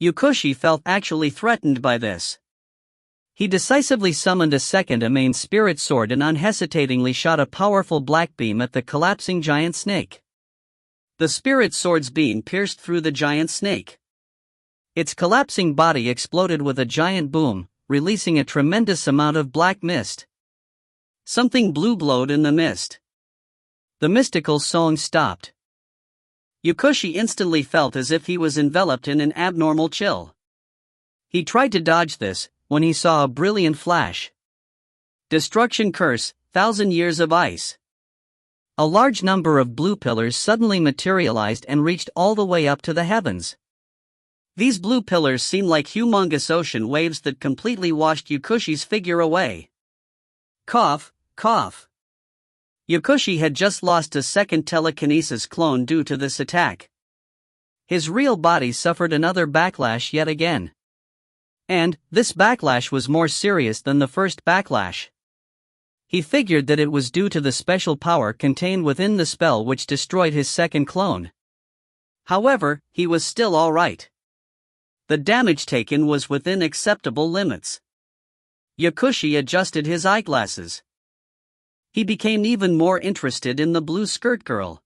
Yakushi felt actually threatened by this. He decisively summoned a second Yamane spirit sword and unhesitatingly shot a powerful black beam at the collapsing giant snake. The spirit sword's beam pierced through the giant snake. Its collapsing body exploded with a giant boom, releasing a tremendous amount of black mist. Something blue glowed in the mist. The mystical song stopped. Yakushi instantly felt as if he was enveloped in an abnormal chill. He tried to dodge this, when he saw a brilliant flash. Destruction curse, 1,000 years of ice. A large number of blue pillars suddenly materialized and reached all the way up to the heavens. These blue pillars seemed like humongous ocean waves that completely washed Yakushi's figure away. Cough, cough. Yakushi had just lost a second telekinesis clone due to this attack. His real body suffered another backlash yet again. And, this backlash was more serious than the first backlash. He figured that it was due to the special power contained within the spell which destroyed his second clone. However, he was still alright. The damage taken was within acceptable limits. Yakushi adjusted his eyeglasses. He became even more interested in the blue skirt girl.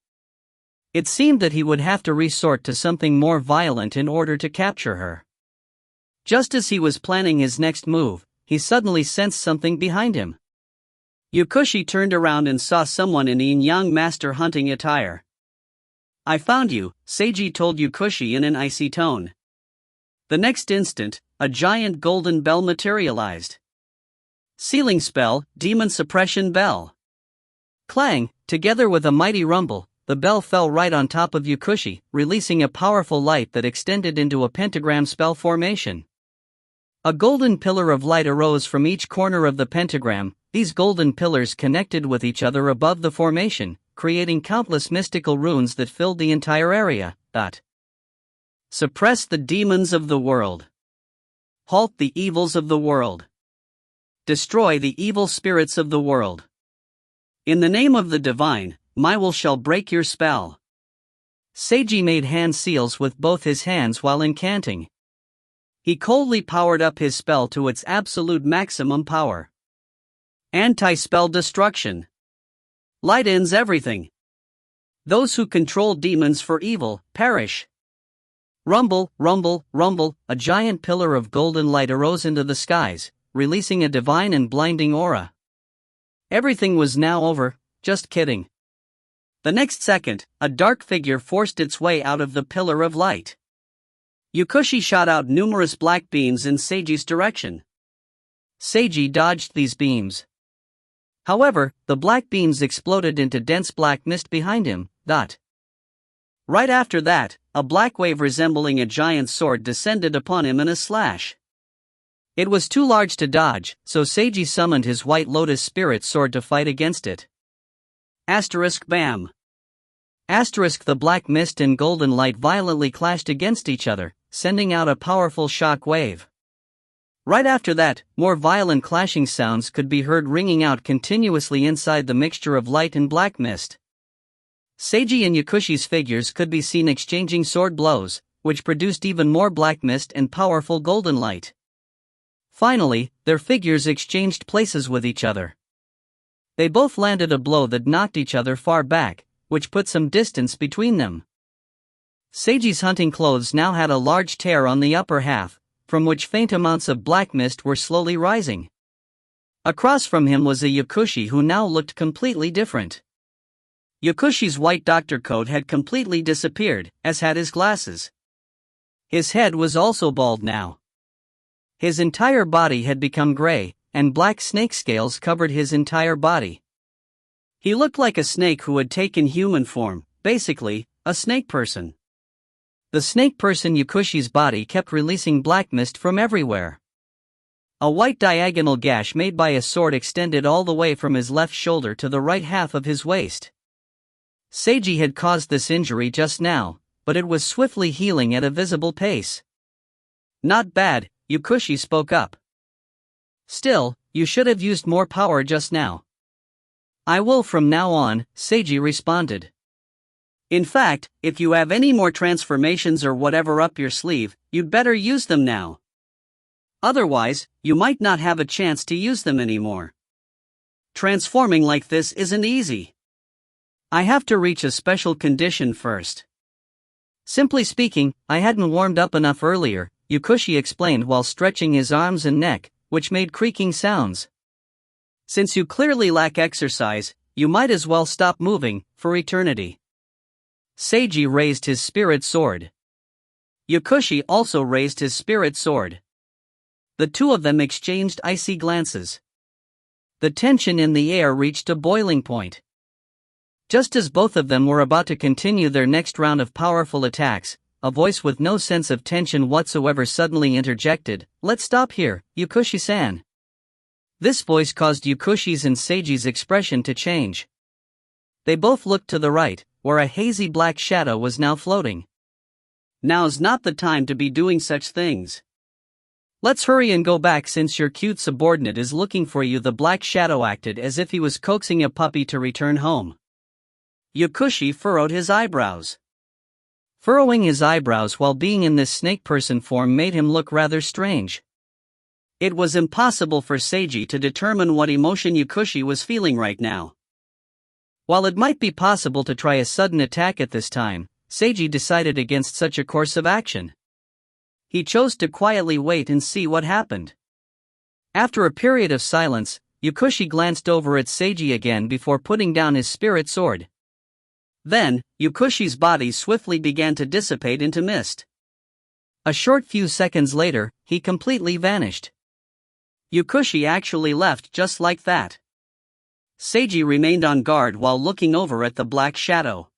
It seemed that he would have to resort to something more violent in order to capture her. Just as he was planning his next move, he suddenly sensed something behind him. Yakushi turned around and saw someone in yin-yang master hunting attire. "I found you," Seiji told Yakushi in an icy tone. The next instant, a giant golden bell materialized. Sealing spell, Demon Suppression Bell. Clang, together with a mighty rumble, the bell fell right on top of Yakushi, releasing a powerful light that extended into a pentagram spell formation. A golden pillar of light arose from each corner of the pentagram. These golden pillars connected with each other above the formation, creating countless mystical runes that filled the entire area. Suppress the demons of the world. Halt the evils of the world. Destroy the evil spirits of the world. In the name of the divine, my will shall break your spell. Seiji made hand seals with both his hands while incanting. He coldly powered up his spell to its absolute maximum power. Anti-spell destruction. Light ends everything. Those who control demons for evil, perish. Rumble, rumble, rumble, a giant pillar of golden light arose into the skies, releasing a divine and blinding aura. Everything was now over, just kidding. The next second, a dark figure forced its way out of the pillar of light. Yakushi shot out numerous black beams in Seiji's direction. Seiji dodged these beams. However, the black beams exploded into dense black mist behind him. Right after that, a black wave resembling a giant sword descended upon him in a slash. It was too large to dodge, so Seiji summoned his White Lotus Spirit Sword to fight against it. Bam! The black mist and golden light violently clashed against each other, sending out a powerful shock wave. Right after that, more violent clashing sounds could be heard ringing out continuously inside the mixture of light and black mist. Seiji and Yakushi's figures could be seen exchanging sword blows, which produced even more black mist and powerful golden light. Finally, their figures exchanged places with each other. They both landed a blow that knocked each other far back, which put some distance between them. Seiji's hunting clothes now had a large tear on the upper half, from which faint amounts of black mist were slowly rising. Across from him was a Yakushi who now looked completely different. Yakushi's white doctor coat had completely disappeared, as had his glasses. His head was also bald now. His entire body had become gray, and black snake scales covered his entire body. He looked like a snake who had taken human form, basically, a snake person. The snake person Yakushi's body kept releasing black mist from everywhere. A white diagonal gash made by a sword extended all the way from his left shoulder to the right half of his waist. Seiji had caused this injury just now, but it was swiftly healing at a visible pace. Not bad, Yakushi spoke up. Still, you should have used more power just now. I will from now on, Seiji responded. In fact, if you have any more transformations or whatever up your sleeve, you'd better use them now. Otherwise, you might not have a chance to use them anymore. Transforming like this isn't easy. I have to reach a special condition first. Simply speaking, I hadn't warmed up enough earlier, Yakushi explained while stretching his arms and neck, which made creaking sounds. Since you clearly lack exercise, you might as well stop moving, for eternity. Seiji raised his spirit sword. Yakushi also raised his spirit sword. The two of them exchanged icy glances. The tension in the air reached a boiling point. Just as both of them were about to continue their next round of powerful attacks, a voice with no sense of tension whatsoever suddenly interjected, "Let's stop here, Yakushi-san." This voice caused Yakushi's and Seiji's expression to change. They both looked to the right, where a hazy black shadow was now floating. Now's not the time to be doing such things. Let's hurry and go back since your cute subordinate is looking for you. The black shadow acted as if he was coaxing a puppy to return home. Yakushi furrowed his eyebrows. Furrowing his eyebrows while being in this snake person form made him look rather strange. It was impossible for Seiji to determine what emotion Yakushi was feeling right now. While it might be possible to try a sudden attack at this time, Seiji decided against such a course of action. He chose to quietly wait and see what happened. After a period of silence, Yakushi glanced over at Seiji again before putting down his spirit sword. Then, Yakushi's body swiftly began to dissipate into mist. A short few seconds later, he completely vanished. Yakushi actually left just like that. Seiji remained on guard while looking over at the black shadow.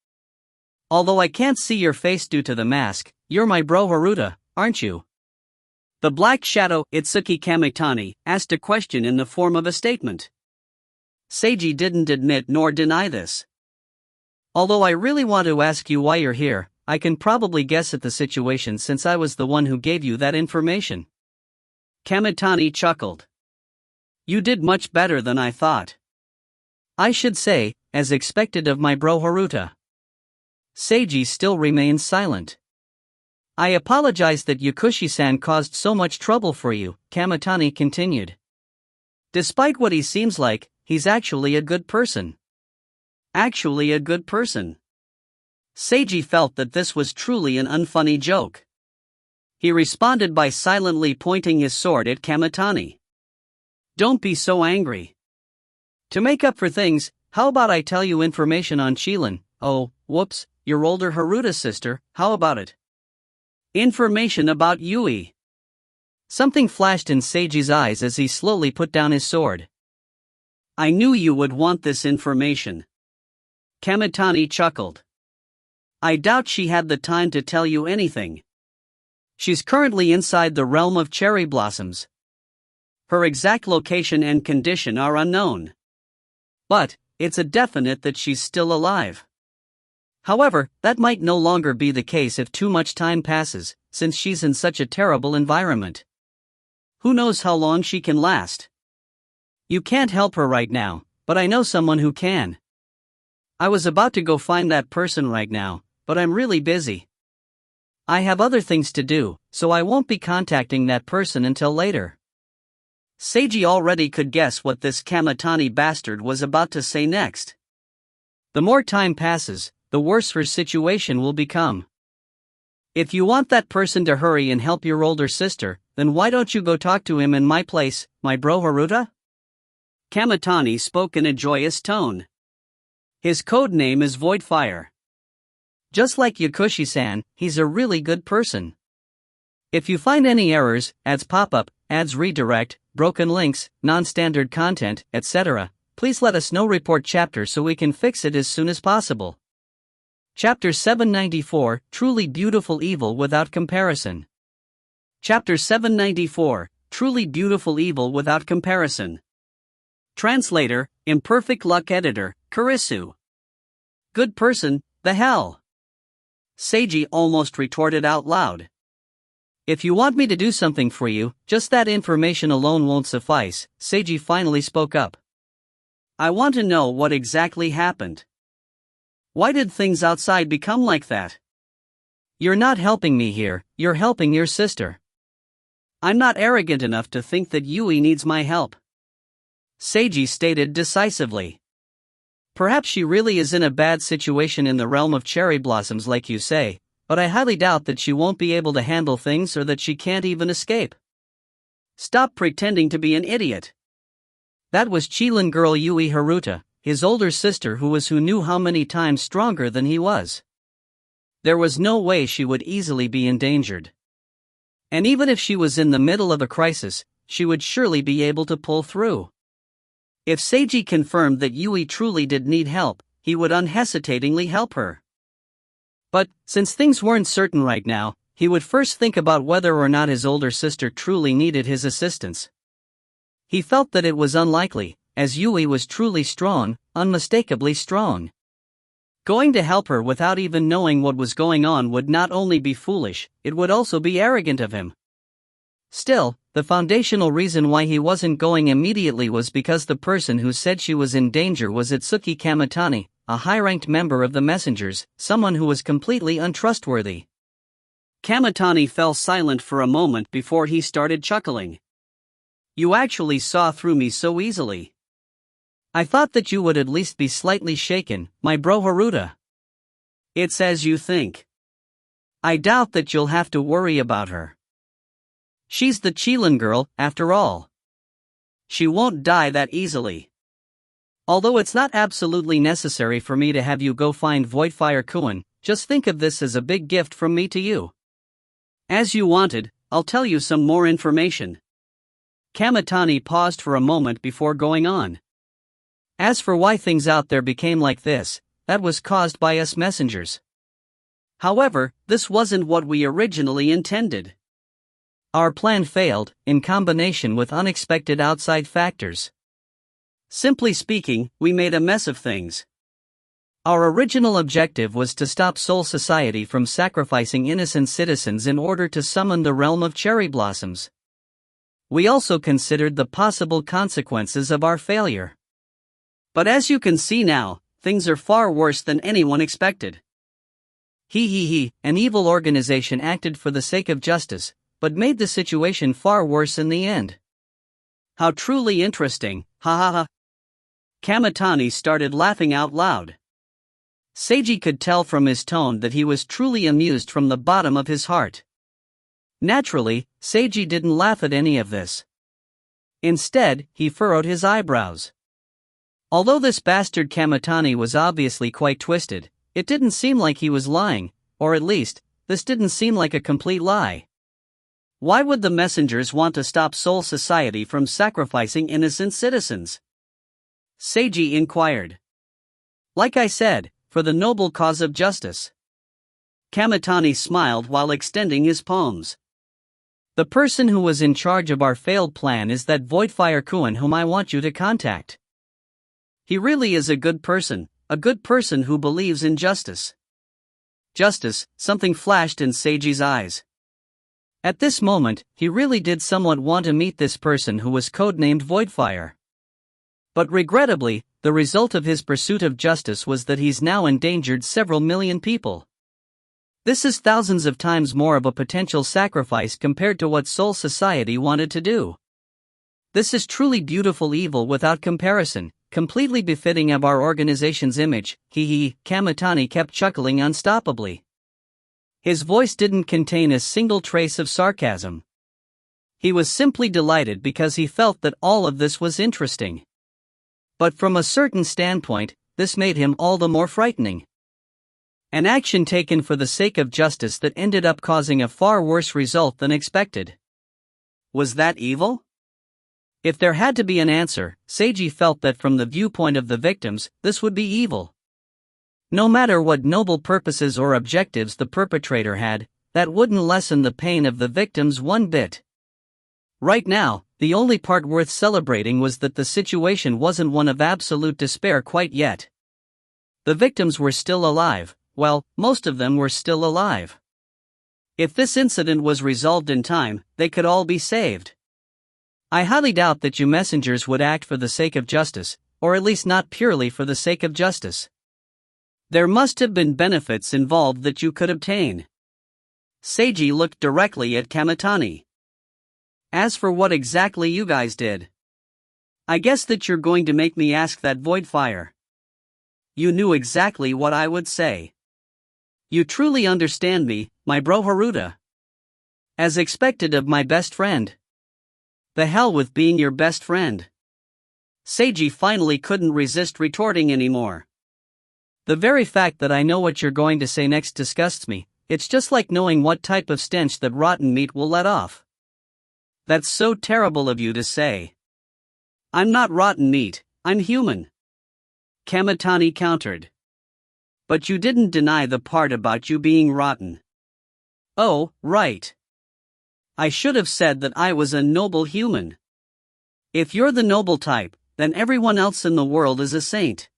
Although I can't see your face due to the mask, you're my bro Haruta, aren't you? The black shadow, Itsuki Kamitani, asked a question in the form of a statement. Seiji didn't admit nor deny this. Although I really want to ask you why you're here, I can probably guess at the situation since I was the one who gave you that information. Kamitani chuckled. You did much better than I thought. I should say, as expected of my bro Haruta. Seiji still remains silent. I apologize that Yakushi-san caused so much trouble for you, Kamitani continued. Despite what he seems like, he's actually a good person. Actually a good person. Seiji felt that this was truly an unfunny joke. He responded by silently pointing his sword at Kamitani. Don't be so angry. To make up for things, how about I tell you information on Chilin? Oh, whoops, your older Haruta sister, how about it? Information about Yui. Something flashed in Seiji's eyes as he slowly put down his sword. I knew you would want this information. Kamitani chuckled. I doubt she had the time to tell you anything. She's currently inside the realm of cherry blossoms. Her exact location and condition are unknown. But, it's a definite that she's still alive. However, that might no longer be the case if too much time passes, since she's in such a terrible environment. Who knows how long she can last? You can't help her right now, but I know someone who can. I was about to go find that person right now, but I'm really busy. I have other things to do, so I won't be contacting that person until later. Seiji already could guess what this Kamitani bastard was about to say next. The more time passes, the worse her situation will become. If you want that person to hurry and help your older sister, then why don't you go talk to him in my place, my bro Haruta? Kamitani spoke in a joyous tone. His code name is Voidfire. Just like Yakushi-san, he's a really good person. If you find any errors, ads pop up, ads redirect, broken links, non-standard content, etc., please let us know. Report chapter so we can fix it as soon as possible. Chapter 794, Truly Beautiful Evil Without Comparison. Chapter 794, Truly Beautiful Evil Without Comparison. Translator, Imperfect Luck Editor, Kurisu. Good person, the hell? Seiji almost retorted out loud. If you want me to do something for you, just that information alone won't suffice, Seiji finally spoke up. I want to know what exactly happened. Why did things outside become like that? You're not helping me here, you're helping your sister. I'm not arrogant enough to think that Yui needs my help. Seiji stated decisively. Perhaps she really is in a bad situation in the realm of cherry blossoms like you say, but I highly doubt that she won't be able to handle things or that she can't even escape. Stop pretending to be an idiot. That was Chilan girl Yui Haruta, his older sister who knew how many times stronger than he was. There was no way she would easily be endangered. And even if she was in the middle of a crisis, she would surely be able to pull through. If Seiji confirmed that Yui truly did need help, he would unhesitatingly help her. But, since things weren't certain right now, he would first think about whether or not his older sister truly needed his assistance. He felt that it was unlikely, as Yui was truly strong, unmistakably strong. Going to help her without even knowing what was going on would not only be foolish, it would also be arrogant of him. Still, the foundational reason why he wasn't going immediately was because the person who said she was in danger was Itsuki Kamitani, a high-ranked member of the messengers, someone who was completely untrustworthy. Kamitani fell silent for a moment before he started chuckling. You actually saw through me so easily. I thought that you would at least be slightly shaken, my bro Haruta. It's as you think. I doubt that you'll have to worry about her. She's the Chilan girl, after all. She won't die that easily. Although it's not absolutely necessary for me to have you go find Voidfire-kun, just think of this as a big gift from me to you. As you wanted, I'll tell you some more information. Kamitani paused for a moment before going on. As for why things out there became like this, that was caused by us messengers. However, this wasn't what we originally intended. Our plan failed, in combination with unexpected outside factors. Simply speaking, we made a mess of things. Our original objective was to stop Soul Society from sacrificing innocent citizens in order to summon the realm of cherry blossoms. We also considered the possible consequences of our failure. But as you can see now, things are far worse than anyone expected. An evil organization acted for the sake of justice, but made the situation far worse in the end. How truly interesting, ha ha ha. Kamitani started laughing out loud. Seiji could tell from his tone that he was truly amused from the bottom of his heart. Naturally, Seiji didn't laugh at any of this. Instead, he furrowed his eyebrows. Although this bastard Kamitani was obviously quite twisted, it didn't seem like he was lying, or at least, this didn't seem like a complete lie. Why would the messengers want to stop Soul Society from sacrificing innocent citizens? Seiji inquired. Like I said, for the noble cause of justice. Kamitani smiled while extending his palms. The person who was in charge of our failed plan is that Voidfire-kun whom I want you to contact. He really is a good person who believes in justice. Justice, something flashed in Seiji's eyes. At this moment, he really did somewhat want to meet this person who was codenamed Voidfire. But regrettably, the result of his pursuit of justice was that he's now endangered several million people. This is thousands of times more of a potential sacrifice compared to what Soul Society wanted to do. This is truly beautiful evil without comparison, completely befitting of our organization's image, he, Kamitani kept chuckling unstoppably. His voice didn't contain a single trace of sarcasm. He was simply delighted because he felt that all of this was interesting. But from a certain standpoint, this made him all the more frightening. An action taken for the sake of justice that ended up causing a far worse result than expected. Was that evil? If there had to be an answer, Seiji felt that from the viewpoint of the victims, this would be evil. No matter what noble purposes or objectives the perpetrator had, that wouldn't lessen the pain of the victims one bit. Right now, the only part worth celebrating was that the situation wasn't one of absolute despair quite yet. The victims were still alive, well, most of them were still alive. If this incident was resolved in time, they could all be saved. I highly doubt that you messengers would act for the sake of justice, or at least not purely for the sake of justice. There must have been benefits involved that you could obtain. Seiji looked directly at Kamitani. As for what exactly you guys did, I guess that you're going to make me ask that void fire. You knew exactly what I would say. You truly understand me, my bro Haruta. As expected of my best friend. The hell with being your best friend. Seiji finally couldn't resist retorting anymore. The very fact that I know what you're going to say next disgusts me. It's just like knowing what type of stench that rotten meat will let off. That's so terrible of you to say. I'm not rotten meat, I'm human. Kamitani countered. But you didn't deny the part about you being rotten. Oh, right. I should have said that I was a noble human. If you're the noble type, then everyone else in the world is a saint.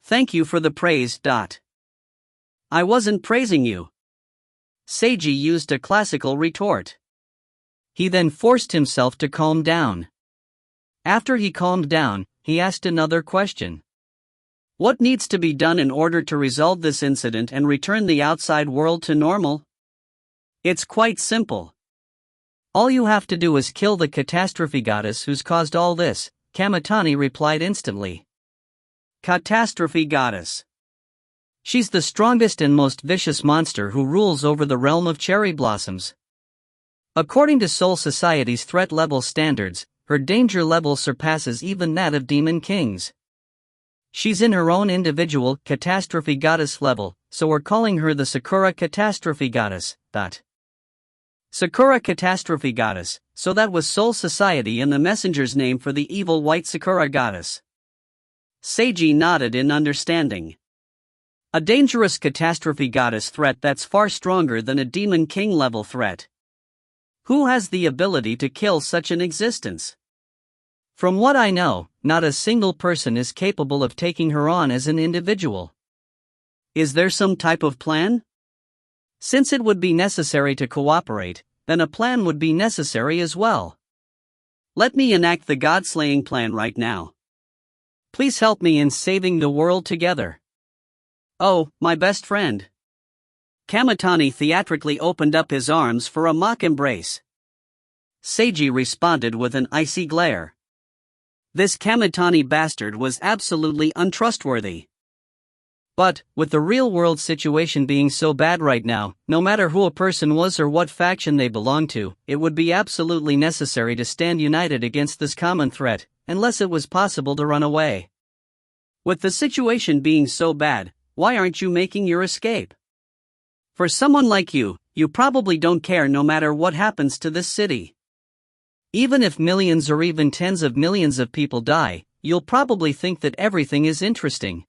Thank you for the praise. I wasn't praising you. Seiji used a classical retort. He then forced himself to calm down. After he calmed down, he asked another question. What needs to be done in order to resolve this incident and return the outside world to normal? It's quite simple. All you have to do is kill the catastrophe goddess who's caused all this, Kamitani replied instantly. Catastrophe goddess. She's the strongest and most vicious monster who rules over the realm of cherry blossoms. According to Soul Society's threat level standards, her danger level surpasses even that of demon kings. She's in her own individual catastrophe goddess level, so we're calling her the Sakura Catastrophe Goddess. Sakura Catastrophe Goddess, so that was Soul Society and the messenger's name for the evil white Sakura Goddess. Seiji nodded in understanding. A dangerous catastrophe goddess threat that's far stronger than a demon king level threat. Who has the ability to kill such an existence? From what I know, not a single person is capable of taking her on as an individual. Is there some type of plan? Since it would be necessary to cooperate, then a plan would be necessary as well. Let me enact the God-slaying plan right now. Please help me in saving the world together. Oh, my best friend. Kamitani theatrically opened up his arms for a mock embrace. Seiji responded with an icy glare. This Kamitani bastard was absolutely untrustworthy. But, with the real-world situation being so bad right now, no matter who a person was or what faction they belonged to, it would be absolutely necessary to stand united against this common threat, unless it was possible to run away. With the situation being so bad, why aren't you making your escape? For someone like you, you probably don't care no matter what happens to this city. Even if millions or even tens of millions of people die, you'll probably think that everything is interesting.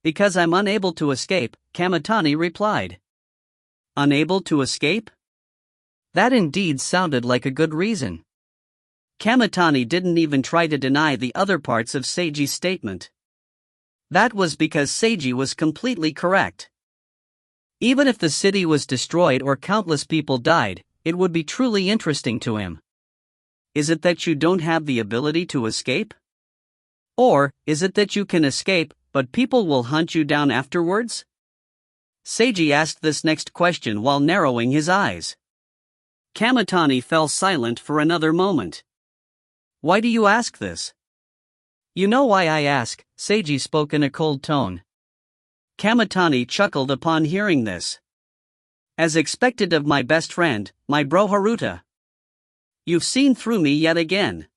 Because I'm unable to escape, Kamitani replied. Unable to escape? That indeed sounded like a good reason. Kamitani didn't even try to deny the other parts of Seiji's statement. That was because Seiji was completely correct. Even if the city was destroyed or countless people died, it would be truly interesting to him. Is it that you don't have the ability to escape? Or, is it that you can escape, but people will hunt you down afterwards? Seiji asked this next question while narrowing his eyes. Kamitani fell silent for another moment. Why do you ask this? You know why I ask, Seiji spoke in a cold tone. Kamitani chuckled upon hearing this. As expected of my best friend, my bro Haruta. You've seen through me yet again.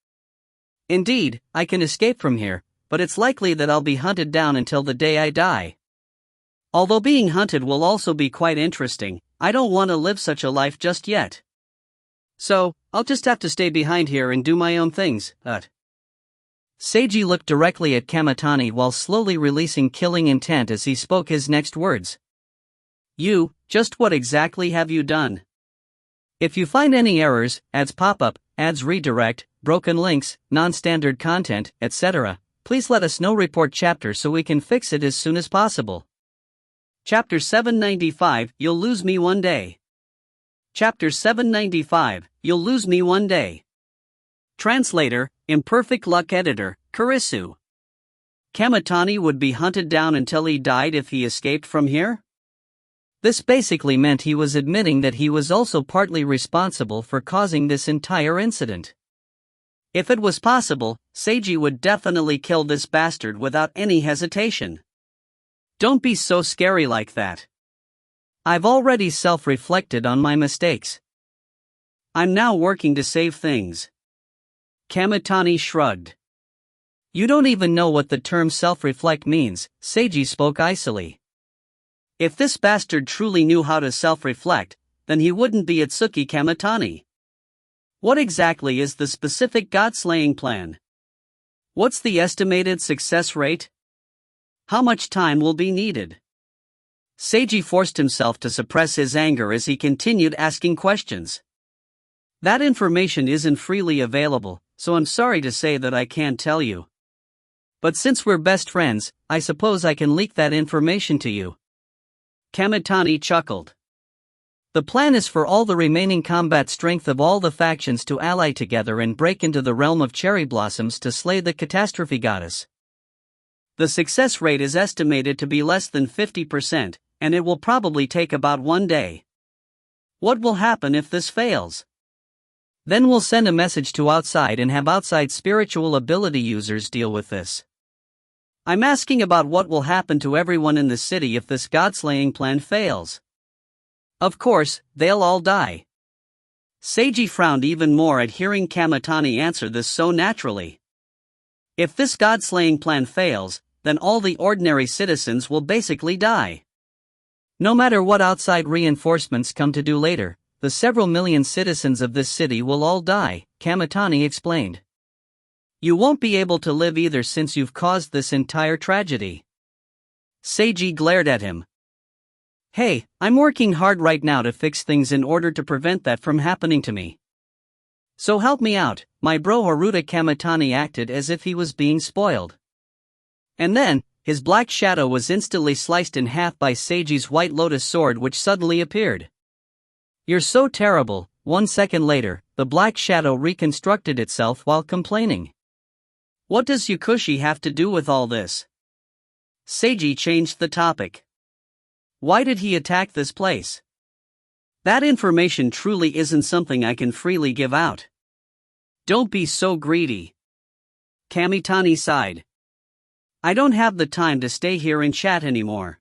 Indeed, I can escape from here, but it's likely that I'll be hunted down until the day I die. Although being hunted will also be quite interesting, I don't want to live such a life just yet. So, I'll just have to stay behind here and do my own things, Seiji looked directly at Kamitani while slowly releasing killing intent as he spoke his next words. You, just what exactly have you done? If you find any errors, ads pop up, ads redirect, broken links, non-standard content, etc., please let us know. Report chapter so we can fix it as soon as possible. Chapter 795, You'll lose me one day. Chapter 795, You'll lose me one day. Translator, Imperfect Luck Editor, Kurisu. Kamitani would be hunted down until he died if he escaped from here? This basically meant he was admitting that he was also partly responsible for causing this entire incident. If it was possible, Seiji would definitely kill this bastard without any hesitation. Don't be so scary like that. I've already self-reflected on my mistakes. I'm now working to save things. Kamitani shrugged. You don't even know what the term self-reflect means, Seiji spoke icily. If this bastard truly knew how to self-reflect, then he wouldn't be Atsuki Kamitani. What exactly is the specific god-slaying plan? What's the estimated success rate? How much time will be needed? Seiji forced himself to suppress his anger as he continued asking questions. That information isn't freely available, so I'm sorry to say that I can't tell you. But since we're best friends, I suppose I can leak that information to you. Kamitani chuckled. The plan is for all the remaining combat strength of all the factions to ally together and break into the realm of cherry blossoms to slay the catastrophe goddess. The success rate is estimated to be less than 50%, and it will probably take about 1 day. What will happen if this fails? Then we'll send a message to outside and have outside spiritual ability users deal with this. I'm asking about what will happen to everyone in the city if this god-slaying plan fails. Of course, they'll all die. Seiji frowned even more at hearing Kamitani answer this so naturally. If this god-slaying plan fails, then all the ordinary citizens will basically die. No matter what outside reinforcements come to do later, the several million citizens of this city will all die, Kamitani explained. You won't be able to live either since you've caused this entire tragedy. Seiji glared at him. Hey, I'm working hard right now to fix things in order to prevent that from happening to me. So help me out. My bro Haruta. Kamitani acted as if he was being spoiled. And then, his black shadow was instantly sliced in half by Seiji's white lotus sword which suddenly appeared. You're so terrible. 1 second later, the black shadow reconstructed itself while complaining. What does Yukushi have to do with all this? Seiji changed the topic. Why did he attack this place? That information truly isn't something I can freely give out. Don't be so greedy. Kamitani sighed. I don't have the time to stay here and chat anymore.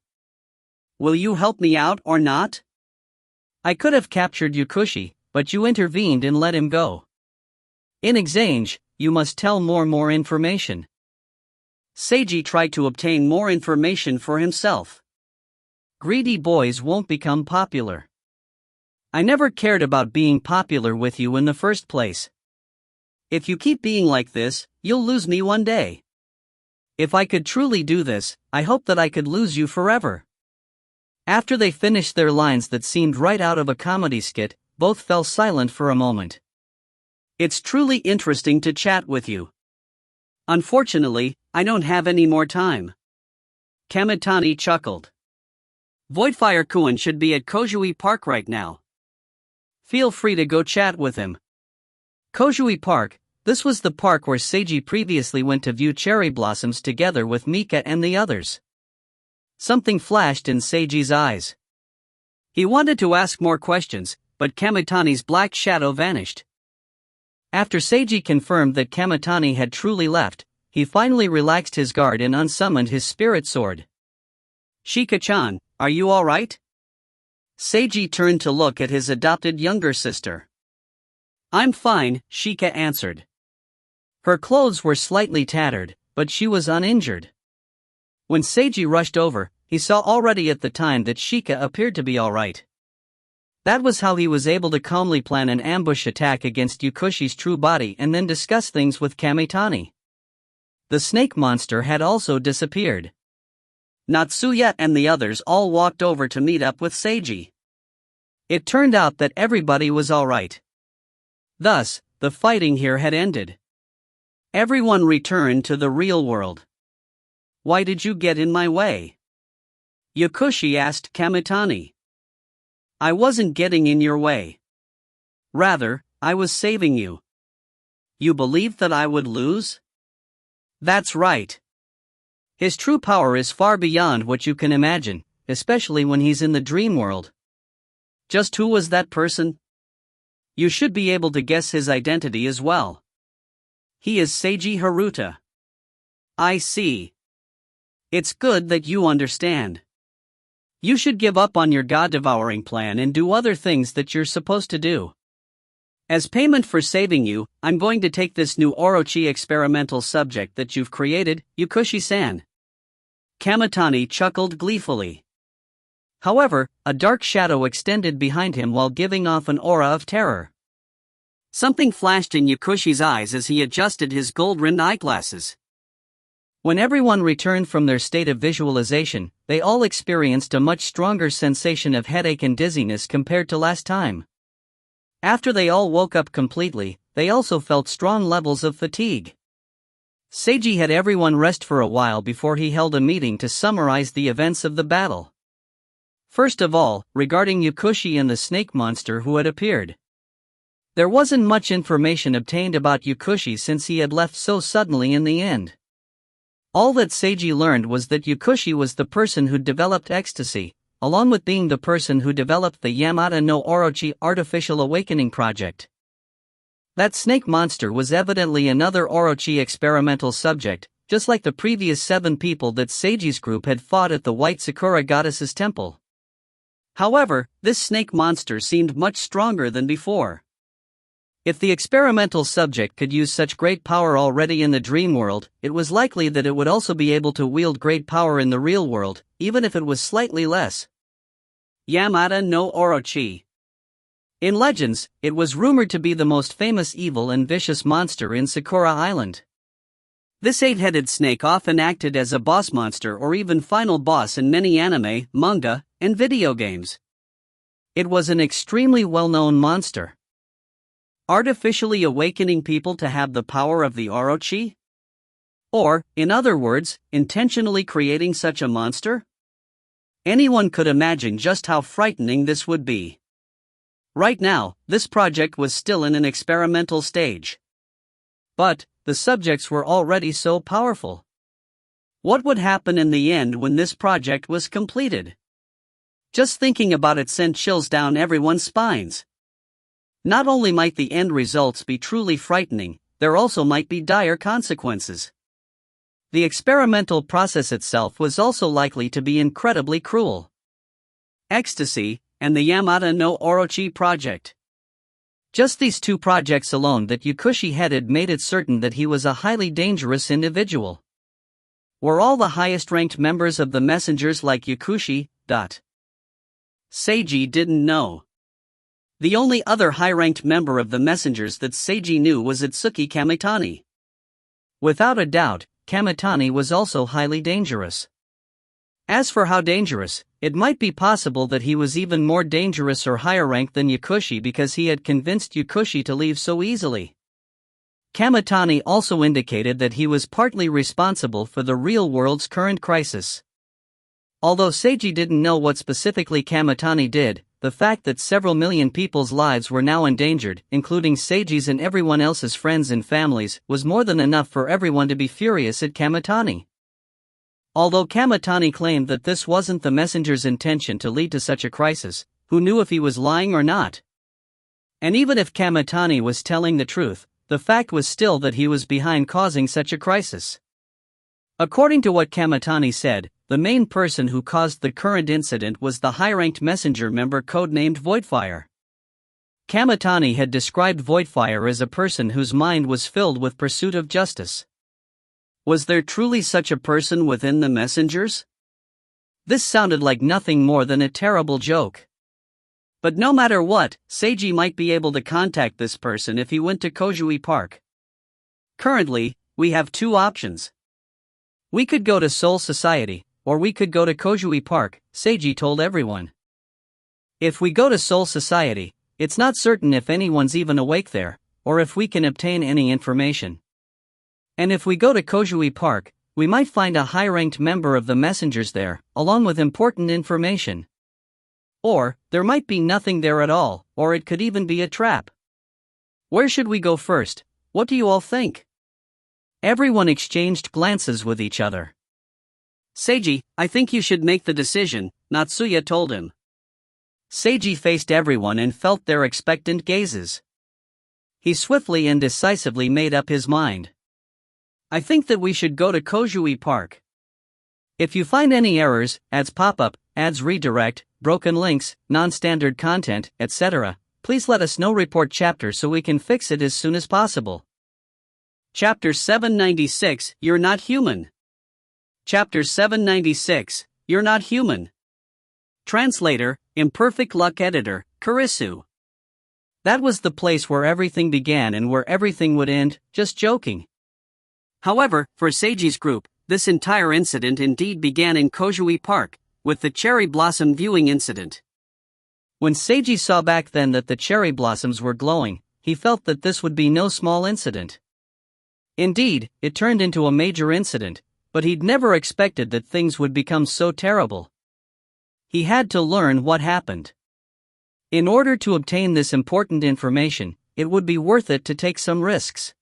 Will you help me out or not? I could have captured Yukushi, but you intervened and let him go. In exchange, you must tell more information. Seiji tried to obtain more information for himself. Greedy boys won't become popular. I never cared about being popular with you in the first place. If you keep being like this, you'll lose me one day. If I could truly do this, I hope that I could lose you forever. After they finished their lines that seemed right out of a comedy skit, both fell silent for a moment. It's truly interesting to chat with you. Unfortunately, I don't have any more time. Kamitani chuckled. Voidfire-kun should be at Kojui Park right now. Feel free to go chat with him. Kojui Park, this was the park where Seiji previously went to view cherry blossoms together with Mika and the others. Something flashed in Seiji's eyes. He wanted to ask more questions, but Kamitani's black shadow vanished. After Seiji confirmed that Kamitani had truly left, he finally relaxed his guard and unsummoned his spirit sword. "Shika-chan, are you alright?" Seiji turned to look at his adopted younger sister. "I'm fine," Shika answered. Her clothes were slightly tattered, but she was uninjured. When Seiji rushed over, he saw already at the time that Shika appeared to be alright. That was how he was able to calmly plan an ambush attack against Yukushi's true body and then discuss things with Kamitani. The snake monster had also disappeared. Natsuya and the others all walked over to meet up with Seiji. It turned out that everybody was alright. Thus, the fighting here had ended. Everyone returned to the real world. "Why did you get in my way?" Yukushi asked Kamitani. "I wasn't getting in your way. Rather, I was saving you." "You believed that I would lose?" "That's right. His true power is far beyond what you can imagine, especially when he's in the dream world." "Just who was that person?" "You should be able to guess his identity as well. He is Seiji Haruta." "I see. It's good that you understand. You should give up on your god-devouring plan and do other things that you're supposed to do. As payment for saving you, I'm going to take this new Orochi experimental subject that you've created, Yukushi-san." Kamitani chuckled gleefully. However, a dark shadow extended behind him while giving off an aura of terror. Something flashed in Yukushi's eyes as he adjusted his gold-rimmed eyeglasses. When everyone returned from their state of visualization, they all experienced a much stronger sensation of headache and dizziness compared to last time. After they all woke up completely, they also felt strong levels of fatigue. Seiji had everyone rest for a while before he held a meeting to summarize the events of the battle. First of all, regarding Yukushi and the snake monster who had appeared. There wasn't much information obtained about Yukushi since he had left so suddenly in the end. All that Seiji learned was that Yukushi was the person who developed ecstasy, along with being the person who developed the Yamada no Orochi Artificial Awakening project. That snake monster was evidently another Orochi experimental subject, just like the previous 7 people that Seiji's group had fought at the White Sakura Goddess's temple. However, this snake monster seemed much stronger than before. If the experimental subject could use such great power already in the dream world, it was likely that it would also be able to wield great power in the real world, even if it was slightly less. Yamada no Orochi. In legends, it was rumored to be the most famous evil and vicious monster in Sakura Island. This 8-headed snake often acted as a boss monster or even final boss in many anime, manga, and video games. It was an extremely well-known monster. Artificially awakening people to have the power of the Orochi? Or, in other words, intentionally creating such a monster? Anyone could imagine just how frightening this would be. Right now, this project was still in an experimental stage. But, the subjects were already so powerful. What would happen in the end when this project was completed? Just thinking about it sent chills down everyone's spines. Not only might the end results be truly frightening, there also might be dire consequences. The experimental process itself was also likely to be incredibly cruel. Ecstasy, and the Yamada no Orochi project. Just these 2 projects alone that Yukushi headed made it certain that he was a highly dangerous individual. Were all the highest-ranked members of the messengers like Yukushi? Seiji didn't know. The only other high-ranked member of the messengers that Seiji knew was Itsuki Kamitani. Without a doubt, Kamitani was also highly dangerous. As for how dangerous, it might be possible that he was even more dangerous or higher ranked than Yukushi because he had convinced Yukushi to leave so easily. Kamitani also indicated that he was partly responsible for the real world's current crisis. Although Seiji didn't know what specifically Kamitani did, the fact that several million people's lives were now endangered, including Seiji's and everyone else's friends and families, was more than enough for everyone to be furious at Kamitani. Although Kamitani claimed that this wasn't the messenger's intention to lead to such a crisis, who knew if he was lying or not? And even if Kamitani was telling the truth, the fact was still that he was behind causing such a crisis. According to what Kamitani said, the main person who caused the current incident was the high-ranked messenger member codenamed Voidfire. Kamitani had described Voidfire as a person whose mind was filled with pursuit of justice. Was there truly such a person within the messengers? This sounded like nothing more than a terrible joke. But no matter what, Seiji might be able to contact this person if he went to Kojui Park. Currently, we have two options. We could go to Soul Society, or we could go to Kojui Park, Seiji told everyone. If we go to Soul Society, it's not certain if anyone's even awake there, or if we can obtain any information. And if we go to Kojui Park, we might find a high-ranked member of the messengers there, along with important information. Or, there might be nothing there at all, or it could even be a trap. Where should we go first? What do you all think? Everyone exchanged glances with each other. Seiji, I think you should make the decision, Natsuya told him. Seiji faced everyone and felt their expectant gazes. He swiftly and decisively made up his mind. I think that we should go to Kojui Park. If you find any errors, ads pop-up, ads redirect, broken links, non-standard content, etc., please let us know. Report chapter so we can fix it as soon as possible. Chapter 796, You're Not Human. Chapter 796, You're Not Human. Translator, Imperfect Luck Editor, Kurisu. That was the place where everything began and where everything would end, just joking. However, for Seiji's group, this entire incident indeed began in Kojui Park, with the cherry blossom viewing incident. When Seiji saw back then that the cherry blossoms were glowing, he felt that this would be no small incident. Indeed, it turned into a major incident, but he'd never expected that things would become so terrible. He had to learn what happened. In order to obtain this important information, it would be worth it to take some risks.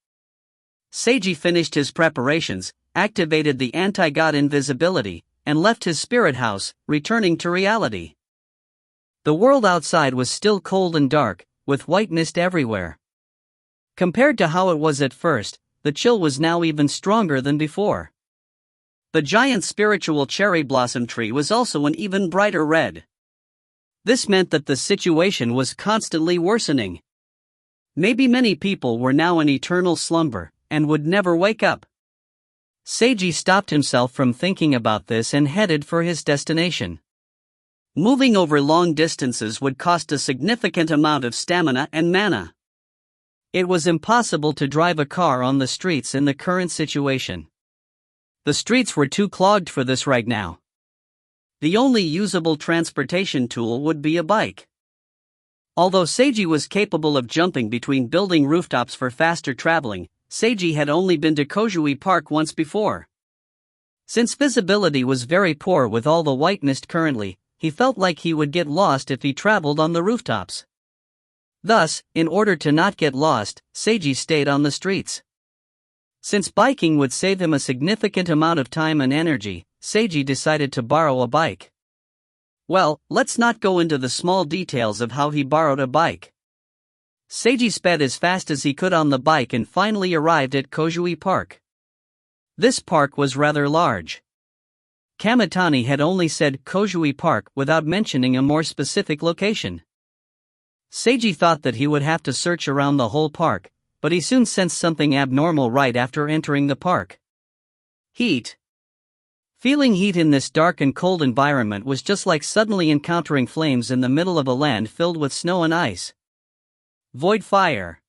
Seiji finished his preparations, activated the anti-god invisibility, and left his spirit house, returning to reality. The world outside was still cold and dark, with white mist everywhere. Compared to how it was at first, the chill was now even stronger than before. The giant spiritual cherry blossom tree was also an even brighter red. This meant that the situation was constantly worsening. Maybe many people were now in eternal slumber, and would never wake up. Seiji stopped himself from thinking about this and headed for his destination. Moving over long distances would cost a significant amount of stamina and mana. It was impossible to drive a car on the streets in the current situation. The streets were too clogged for this right now. The only usable transportation tool would be a bike. Although Seiji was capable of jumping between building rooftops for faster traveling, Seiji had only been to Kojui Park once before. Since visibility was very poor with all the white mist currently, he felt like he would get lost if he traveled on the rooftops. Thus, in order to not get lost, Seiji stayed on the streets. Since biking would save him a significant amount of time and energy, Seiji decided to borrow a bike. Well, let's not go into the small details of how he borrowed a bike. Seiji sped as fast as he could on the bike and finally arrived at Kojui Park. This park was rather large. Kamitani had only said Kojui Park without mentioning a more specific location. Seiji thought that he would have to search around the whole park, but he soon sensed something abnormal right after entering the park. Heat. Feeling heat in this dark and cold environment was just like suddenly encountering flames in the middle of a land filled with snow and ice. Void Fire.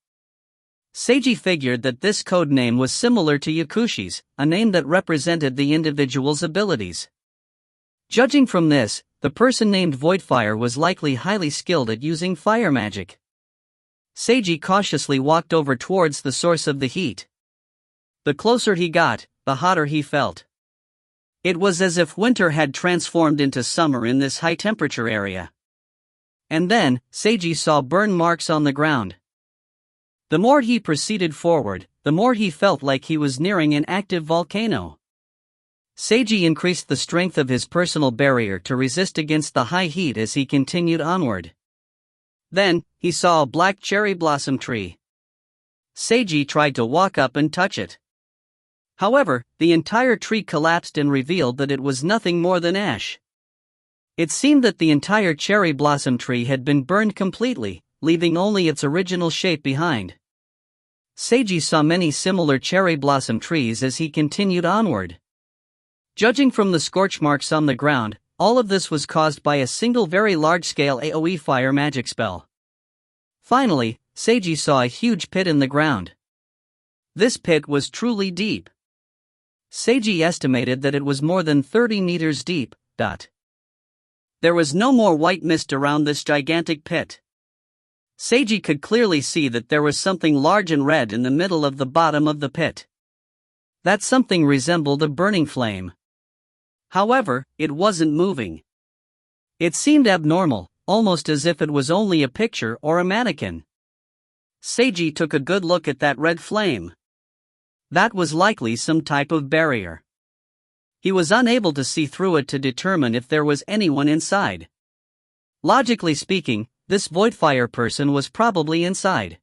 Seiji figured that this code name was similar to Yakushi's, a name that represented the individual's abilities. Judging from this, the person named Voidfire was likely highly skilled at using fire magic. Seiji cautiously walked over towards the source of the heat. The closer he got, the hotter he felt. It was as if winter had transformed into summer in this high-temperature area. And then, Seiji saw burn marks on the ground. The more he proceeded forward, the more he felt like he was nearing an active volcano. Seiji increased the strength of his personal barrier to resist against the high heat as he continued onward. Then, he saw a black cherry blossom tree. Seiji tried to walk up and touch it. However, the entire tree collapsed and revealed that it was nothing more than ash. It seemed that the entire cherry blossom tree had been burned completely, leaving only its original shape behind. Seiji saw many similar cherry blossom trees as he continued onward. Judging from the scorch marks on the ground, all of this was caused by a single very large-scale AoE fire magic spell. Finally, Seiji saw a huge pit in the ground. This pit was truly deep. Seiji estimated that it was more than 30 meters deep. There was no more white mist around this gigantic pit. Seiji could clearly see that there was something large and red in the middle of the bottom of the pit. That something resembled a burning flame. However, it wasn't moving. It seemed abnormal, almost as if it was only a picture or a mannequin. Seiji took a good look at that red flame. That was likely some type of barrier. He was unable to see through it to determine if there was anyone inside. Logically speaking, this Voidfire person was probably inside.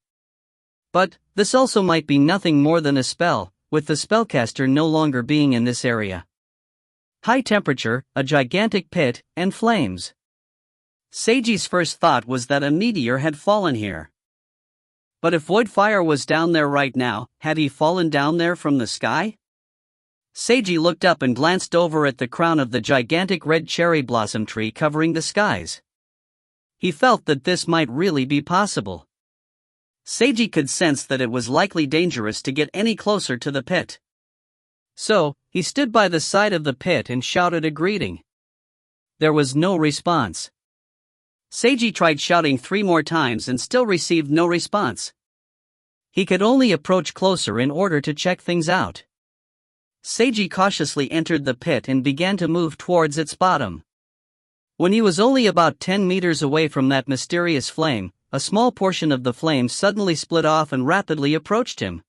But, this also might be nothing more than a spell, with the spellcaster no longer being in this area. High temperature, a gigantic pit, and flames. Seiji's first thought was that a meteor had fallen here. But if Voidfire was down there right now, had he fallen down there from the sky? Seiji looked up and glanced over at the crown of the gigantic red cherry blossom tree covering the skies. He felt that this might really be possible. Seiji could sense that it was likely dangerous to get any closer to the pit. So, he stood by the side of the pit and shouted a greeting. There was no response. Seiji tried shouting 3 more times and still received no response. He could only approach closer in order to check things out. Seiji cautiously entered the pit and began to move towards its bottom. When he was only about 10 meters away from that mysterious flame, a small portion of the flame suddenly split off and rapidly approached him.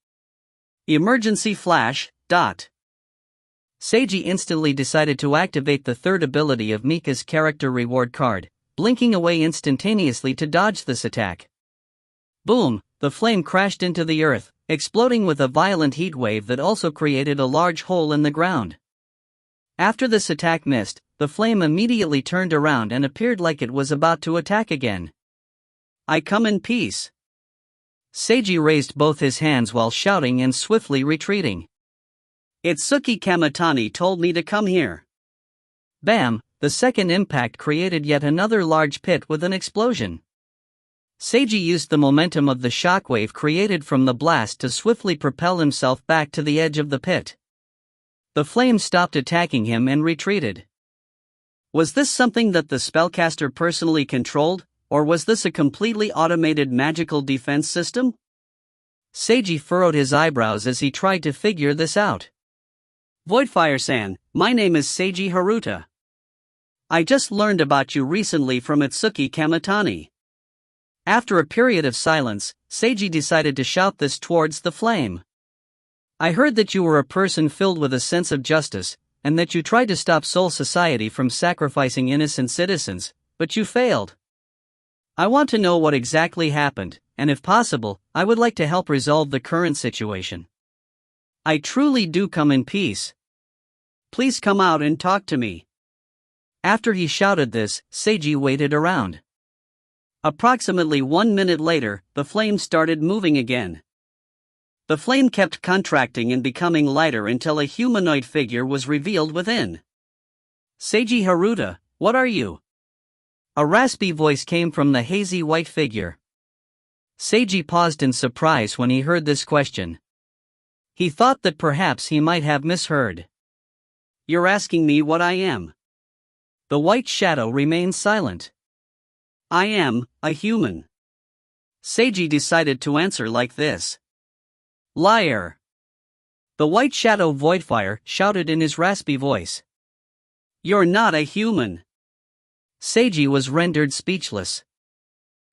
Emergency flash. Seiji instantly decided to activate the third ability of Mika's character reward card, blinking away instantaneously to dodge this attack. Boom, the flame crashed into the earth, exploding with a violent heat wave that also created a large hole in the ground. After this attack missed, the flame immediately turned around and appeared like it was about to attack again. I come in peace. Seiji raised both his hands while shouting and swiftly retreating. Itsuki Kamitani told me to come here. Bam, the second impact created yet another large pit with an explosion. Seiji used the momentum of the shockwave created from the blast to swiftly propel himself back to the edge of the pit. The flame stopped attacking him and retreated. Was this something that the spellcaster personally controlled, or was this a completely automated magical defense system? Seiji furrowed his eyebrows as he tried to figure this out. Voidfire-san, my name is Seiji Haruta. I just learned about you recently from Itsuki Kamitani. After a period of silence, Seiji decided to shout this towards the flame. I heard that you were a person filled with a sense of justice, and that you tried to stop Soul Society from sacrificing innocent citizens, but you failed. I want to know what exactly happened, and if possible, I would like to help resolve the current situation. I truly do come in peace. Please come out and talk to me. After he shouted this, Seiji waited around. Approximately 1 minute later, the flame started moving again. The flame kept contracting and becoming lighter until a humanoid figure was revealed within. Seiji Haruta, what are you? A raspy voice came from the hazy white figure. Seiji paused in surprise when he heard this question. He thought that perhaps he might have misheard. You're asking me what I am? The white shadow remained silent. I am a human. Seiji decided to answer like this. Liar! The white shadow Voidfire shouted in his raspy voice. You're not a human! Seiji was rendered speechless.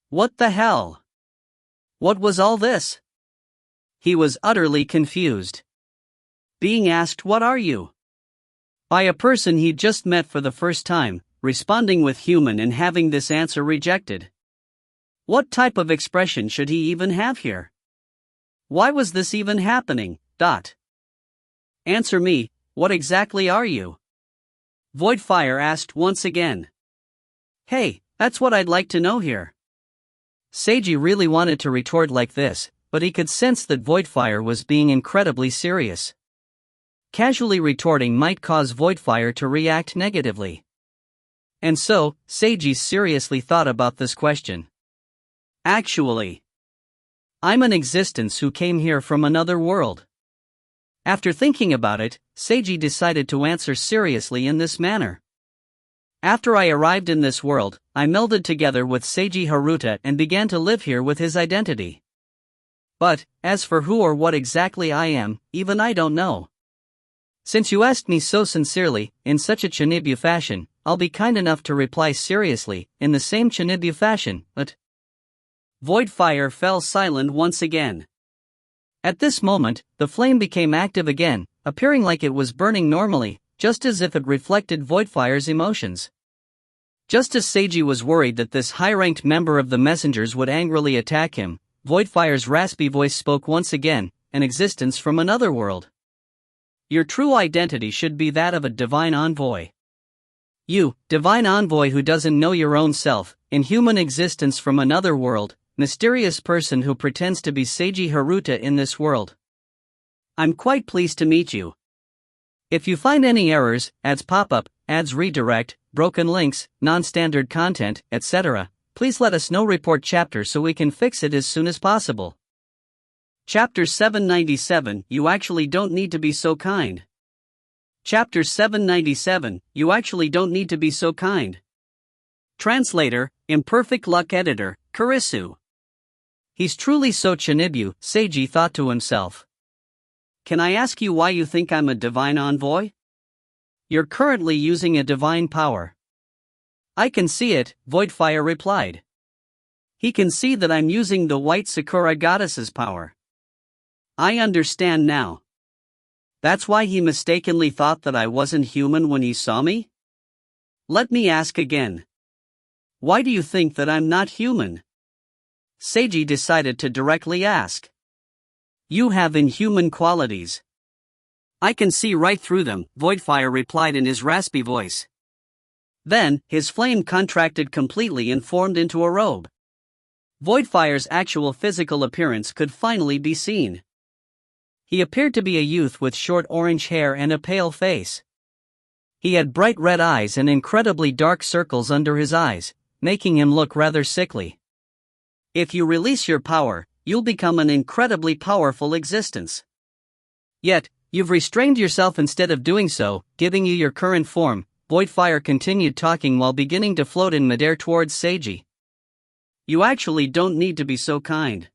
What the hell? What was all this? He was utterly confused. Being asked what are you? By a person he'd just met for the first time, responding with human and having this answer rejected. What type of expression should he even have here? Why was this even happening? Answer me, what exactly are you? Voidfire asked once again. Hey, that's what I'd like to know here. Seiji really wanted to retort like this, but he could sense that Voidfire was being incredibly serious. Casually retorting might cause Voidfire to react negatively. And so, Seiji seriously thought about this question. Actually, I'm an existence who came here from another world. After thinking about it, Seiji decided to answer seriously in this manner. After I arrived in this world, I melded together with Seiji Haruta and began to live here with his identity. But, as for who or what exactly I am, even I don't know. Since you asked me so sincerely, in such a Chinibu fashion, I'll be kind enough to reply seriously, in the same Chinibu fashion, but... Voidfire fell silent once again. At this moment, the flame became active again, appearing like it was burning normally, just as if it reflected Voidfire's emotions. Just as Seiji was worried that this high-ranked member of the messengers would angrily attack him, Voidfire's raspy voice spoke once again, an existence from another world. Your true identity should be that of a divine envoy. You, divine envoy who doesn't know your own self, inhuman existence from another world, mysterious person who pretends to be Seiji Haruta in this world. I'm quite pleased to meet you. If you find any errors, ads pop up, ads redirect, broken links, non-standard content, etc., please let us know. Report chapter so we can fix it as soon as possible. Chapter 797, You Actually Don't Need to Be So Kind. Chapter 797, You Actually Don't Need to Be So Kind. Translator, Imperfect Luck Editor, Kurisu. He's truly so Chinibu, Seiji thought to himself. Can I ask you why you think I'm a divine envoy? You're currently using a divine power. I can see it, Voidfire replied. He can see that I'm using the white Sakura goddess's power. I understand now. That's why he mistakenly thought that I wasn't human when he saw me? Let me ask again. Why do you think that I'm not human? Seiji decided to directly ask. You have inhuman qualities. I can see right through them, Voidfire replied in his raspy voice. Then, his flame contracted completely and formed into a robe. Voidfire's actual physical appearance could finally be seen. He appeared to be a youth with short orange hair and a pale face. He had bright red eyes and incredibly dark circles under his eyes, making him look rather sickly. If you release your power, you'll become an incredibly powerful existence. Yet, you've restrained yourself instead of doing so, giving you your current form. Voidfire continued talking while beginning to float in midair towards Seiji. You actually don't need to be so kind.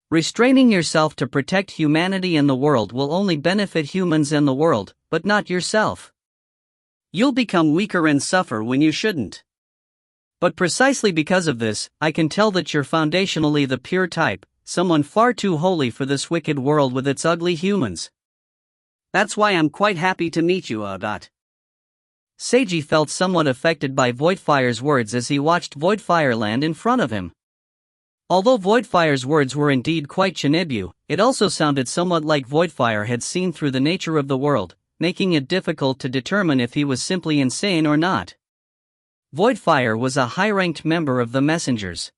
Restraining yourself to protect humanity and the world will only benefit humans and the world, but not yourself. You'll become weaker and suffer when you shouldn't. But precisely because of this, I can tell that you're foundationally the pure type, someone far too holy for this wicked world with its ugly humans. That's why I'm quite happy to meet you, Seiji felt somewhat affected by Voidfire's words as he watched Voidfire land in front of him. Although Voidfire's words were indeed quite Chinibu, it also sounded somewhat like Voidfire had seen through the nature of the world, making it difficult to determine if he was simply insane or not. Voidfire was a high-ranked member of the Messengers.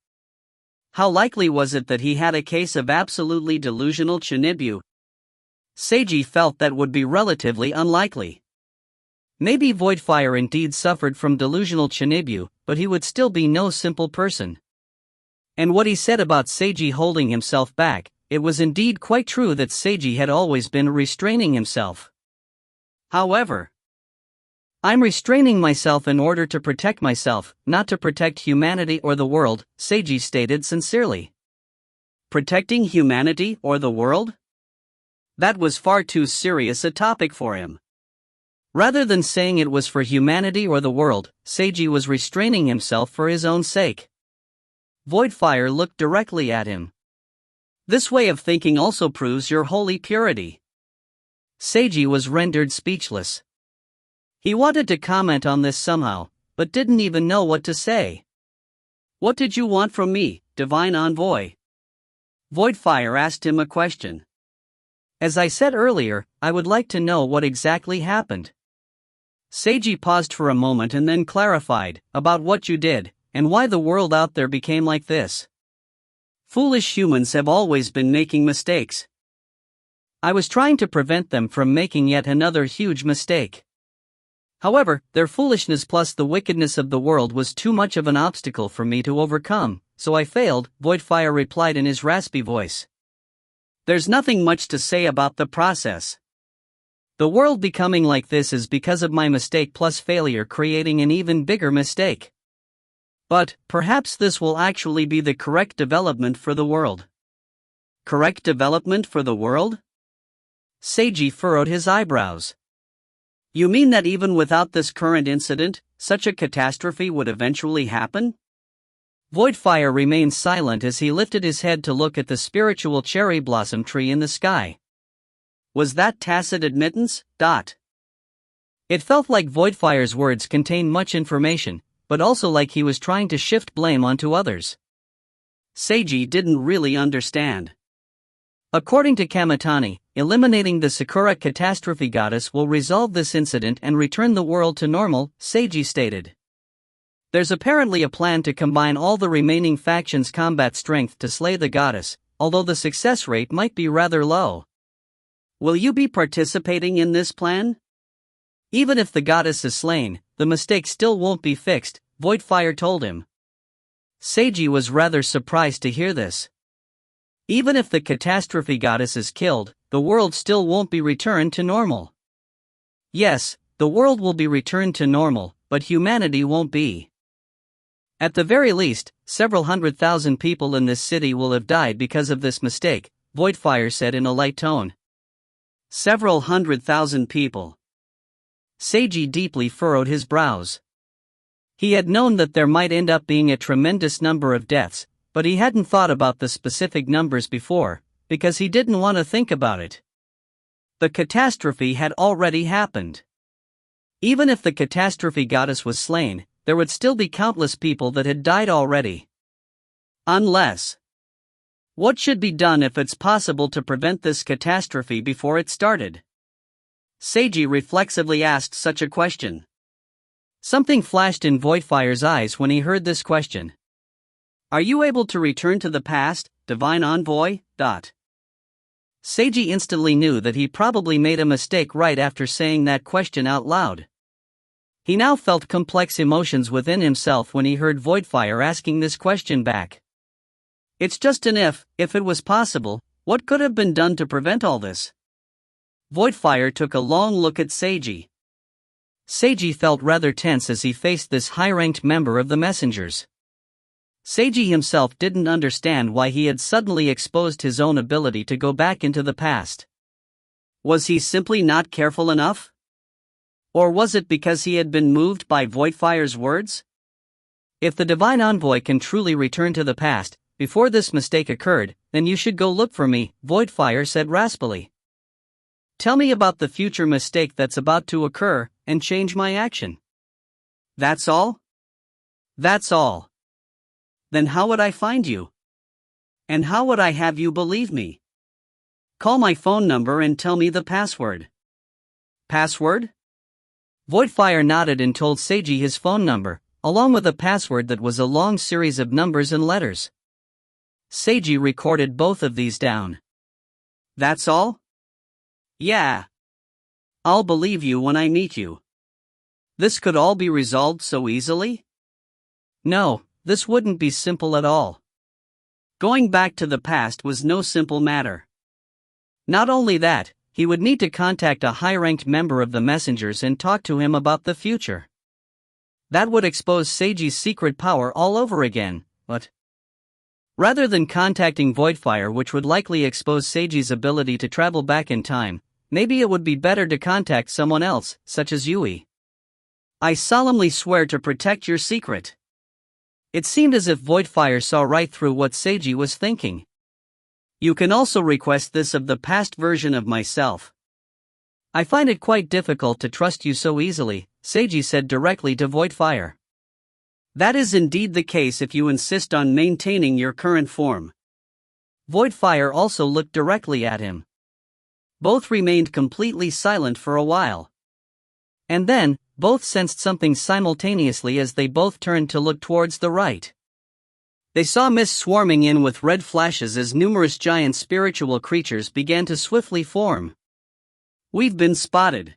How likely was it that he had a case of absolutely delusional Chinibu? Seiji felt that would be relatively unlikely. Maybe Voidfire indeed suffered from delusional Chinibu, but he would still be no simple person. And what he said about Seiji holding himself back, it was indeed quite true that Seiji had always been restraining himself. However, I'm restraining myself in order to protect myself, not to protect humanity or the world, Seiji stated sincerely. Protecting humanity or the world? That was far too serious a topic for him. Rather than saying it was for humanity or the world, Seiji was restraining himself for his own sake. Voidfire looked directly at him. This way of thinking also proves your holy purity. Seiji was rendered speechless. He wanted to comment on this somehow, but didn't even know what to say. What did you want from me, divine envoy? Voidfire asked him a question. As I said earlier, I would like to know what exactly happened. Seiji paused for a moment and then clarified, about what you did, and why the world out there became like this. Foolish humans have always been making mistakes. I was trying to prevent them from making yet another huge mistake. However, their foolishness plus the wickedness of the world was too much of an obstacle for me to overcome, so I failed, Voidfire replied in his raspy voice. There's nothing much to say about the process. The world becoming like this is because of my mistake plus failure creating an even bigger mistake. But, perhaps this will actually be the correct development for the world. Correct development for the world? Seiji furrowed his eyebrows. You mean that even without this current incident, such a catastrophe would eventually happen? Voidfire remained silent as he lifted his head to look at the spiritual cherry blossom tree in the sky. Was that tacit admittance? It felt like Voidfire's words contained much information, but also like he was trying to shift blame onto others. Seiji didn't really understand. According to Kamitani, eliminating the Sakura catastrophe goddess will resolve this incident and return the world to normal, Seiji stated. There's apparently a plan to combine all the remaining factions' combat strength to slay the goddess, although the success rate might be rather low. Will you be participating in this plan? Even if the goddess is slain, the mistake still won't be fixed, Voidfire told him. Seiji was rather surprised to hear this. Even if the catastrophe goddess is killed, the world still won't be returned to normal. Yes, the world will be returned to normal, but humanity won't be. At the very least, several 100,000 people in this city will have died because of this mistake, Voidfire said in a light tone. Several 100,000 people. Seiji deeply furrowed his brows. He had known that there might end up being a tremendous number of deaths, but he hadn't thought about the specific numbers before, because he didn't want to think about it. The catastrophe had already happened. Even if the catastrophe goddess was slain, there would still be countless people that had died already. Unless. What should be done if it's possible to prevent this catastrophe before it started? Seiji reflexively asked such a question. Something flashed in Voidfire's eyes when he heard this question. Are you able to return to the past, Divine Envoy? Seiji instantly knew that he probably made a mistake right after saying that question out loud. He now felt complex emotions within himself when he heard Voidfire asking this question back. It's just an if it was possible, what could have been done to prevent all this? Voidfire took a long look at Seiji. Seiji felt rather tense as he faced this high-ranked member of the messengers. Seiji himself didn't understand why he had suddenly exposed his own ability to go back into the past. Was he simply not careful enough? Or was it because he had been moved by Voidfire's words? If the Divine Envoy can truly return to the past, before this mistake occurred, then you should go look for me, Voidfire said raspily. Tell me about the future mistake that's about to occur, and change my action. That's all? That's all. Then how would I find you? And how would I have you believe me? Call my phone number and tell me the password. Password? Voidfire nodded and told Seiji his phone number, along with a password that was a long series of numbers and letters. Seiji recorded both of these down. That's all? Yeah. I'll believe you when I meet you. This could all be resolved so easily? No, this wouldn't be simple at all. Going back to the past was no simple matter. Not only that, he would need to contact a high-ranked member of the messengers and talk to him about the future. That would expose Seiji's secret power all over again, but rather than contacting Voidfire, which would likely expose Seiji's ability to travel back in time, maybe it would be better to contact someone else, such as Yui. I solemnly swear to protect your secret. It seemed as if Voidfire saw right through what Seiji was thinking. You can also request this of the past version of myself. I find it quite difficult to trust you so easily, Seiji said directly to Voidfire. That is indeed the case if you insist on maintaining your current form. Voidfire also looked directly at him. Both remained completely silent for a while. And then, both sensed something simultaneously as they both turned to look towards the right. They saw mist swarming in with red flashes as numerous giant spiritual creatures began to swiftly form. "We've been spotted."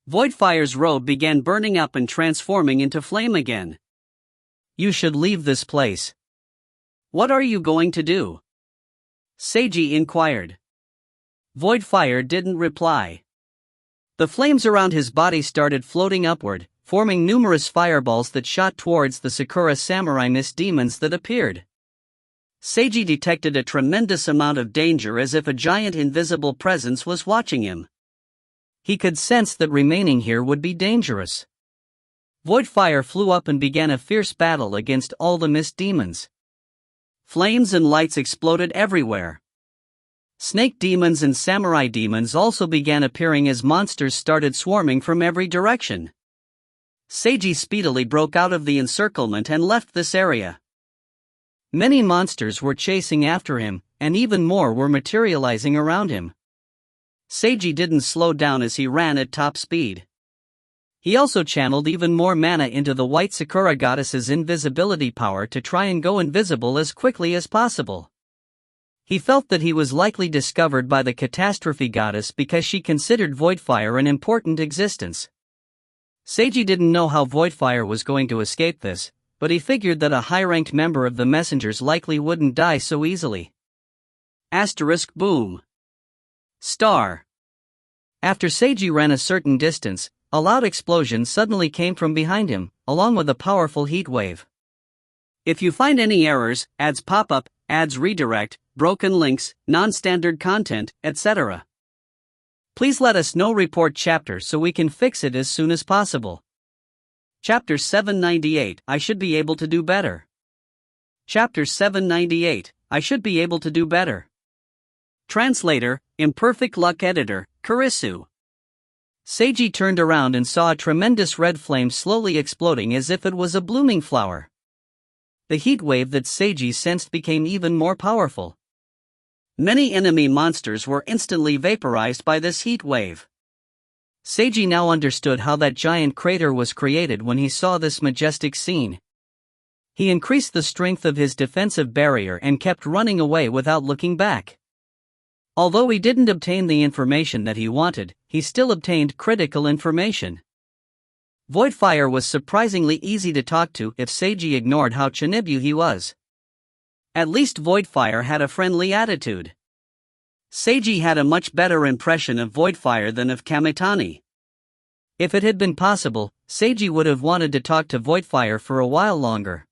Voidfire's robe began burning up and transforming into flame again. "You should leave this place." "What are you going to do?" Seiji inquired. Voidfire didn't reply. The flames around his body started floating upward, forming numerous fireballs that shot towards the Sakura samurai mist demons that appeared. Seiji detected a tremendous amount of danger, as if a giant invisible presence was watching him. He could sense that remaining here would be dangerous. Voidfire flew up and began a fierce battle against all the mist demons. Flames and lights exploded everywhere. Snake demons and samurai demons also began appearing as monsters started swarming from every direction. Seiji speedily broke out of the encirclement and left this area. Many monsters were chasing after him, and even more were materializing around him. Seiji didn't slow down as he ran at top speed. He also channeled even more mana into the white Sakura goddess's invisibility power to try and go invisible as quickly as possible. He felt that he was likely discovered by the catastrophe goddess because she considered Voidfire an important existence. Seiji didn't know how Voidfire was going to escape this, but he figured that a high-ranked member of the messengers likely wouldn't die so easily. Asterisk boom. Star. After Seiji ran a certain distance, a loud explosion suddenly came from behind him, along with a powerful heat wave. If you find any errors, ads pop up, ads redirect, broken links, non-standard content, etc., please let us know. Report chapter so we can fix it as soon as possible. Chapter 798, I should be able to do better. Chapter 798, I should be able to do better. Translator, Imperfect Luck Editor, Kurisu. Seiji turned around and saw a tremendous red flame slowly exploding as if it was a blooming flower. The heat wave that Seiji sensed became even more powerful. Many enemy monsters were instantly vaporized by this heat wave. Seiji now understood how that giant crater was created when he saw this majestic scene. He increased the strength of his defensive barrier and kept running away without looking back. Although he didn't obtain the information that he wanted, he still obtained critical information. Voidfire was surprisingly easy to talk to if Seiji ignored how Chinibu he was. At least Voidfire had a friendly attitude. Seiji had a much better impression of Voidfire than of Kamitani. If it had been possible, Seiji would have wanted to talk to Voidfire for a while longer.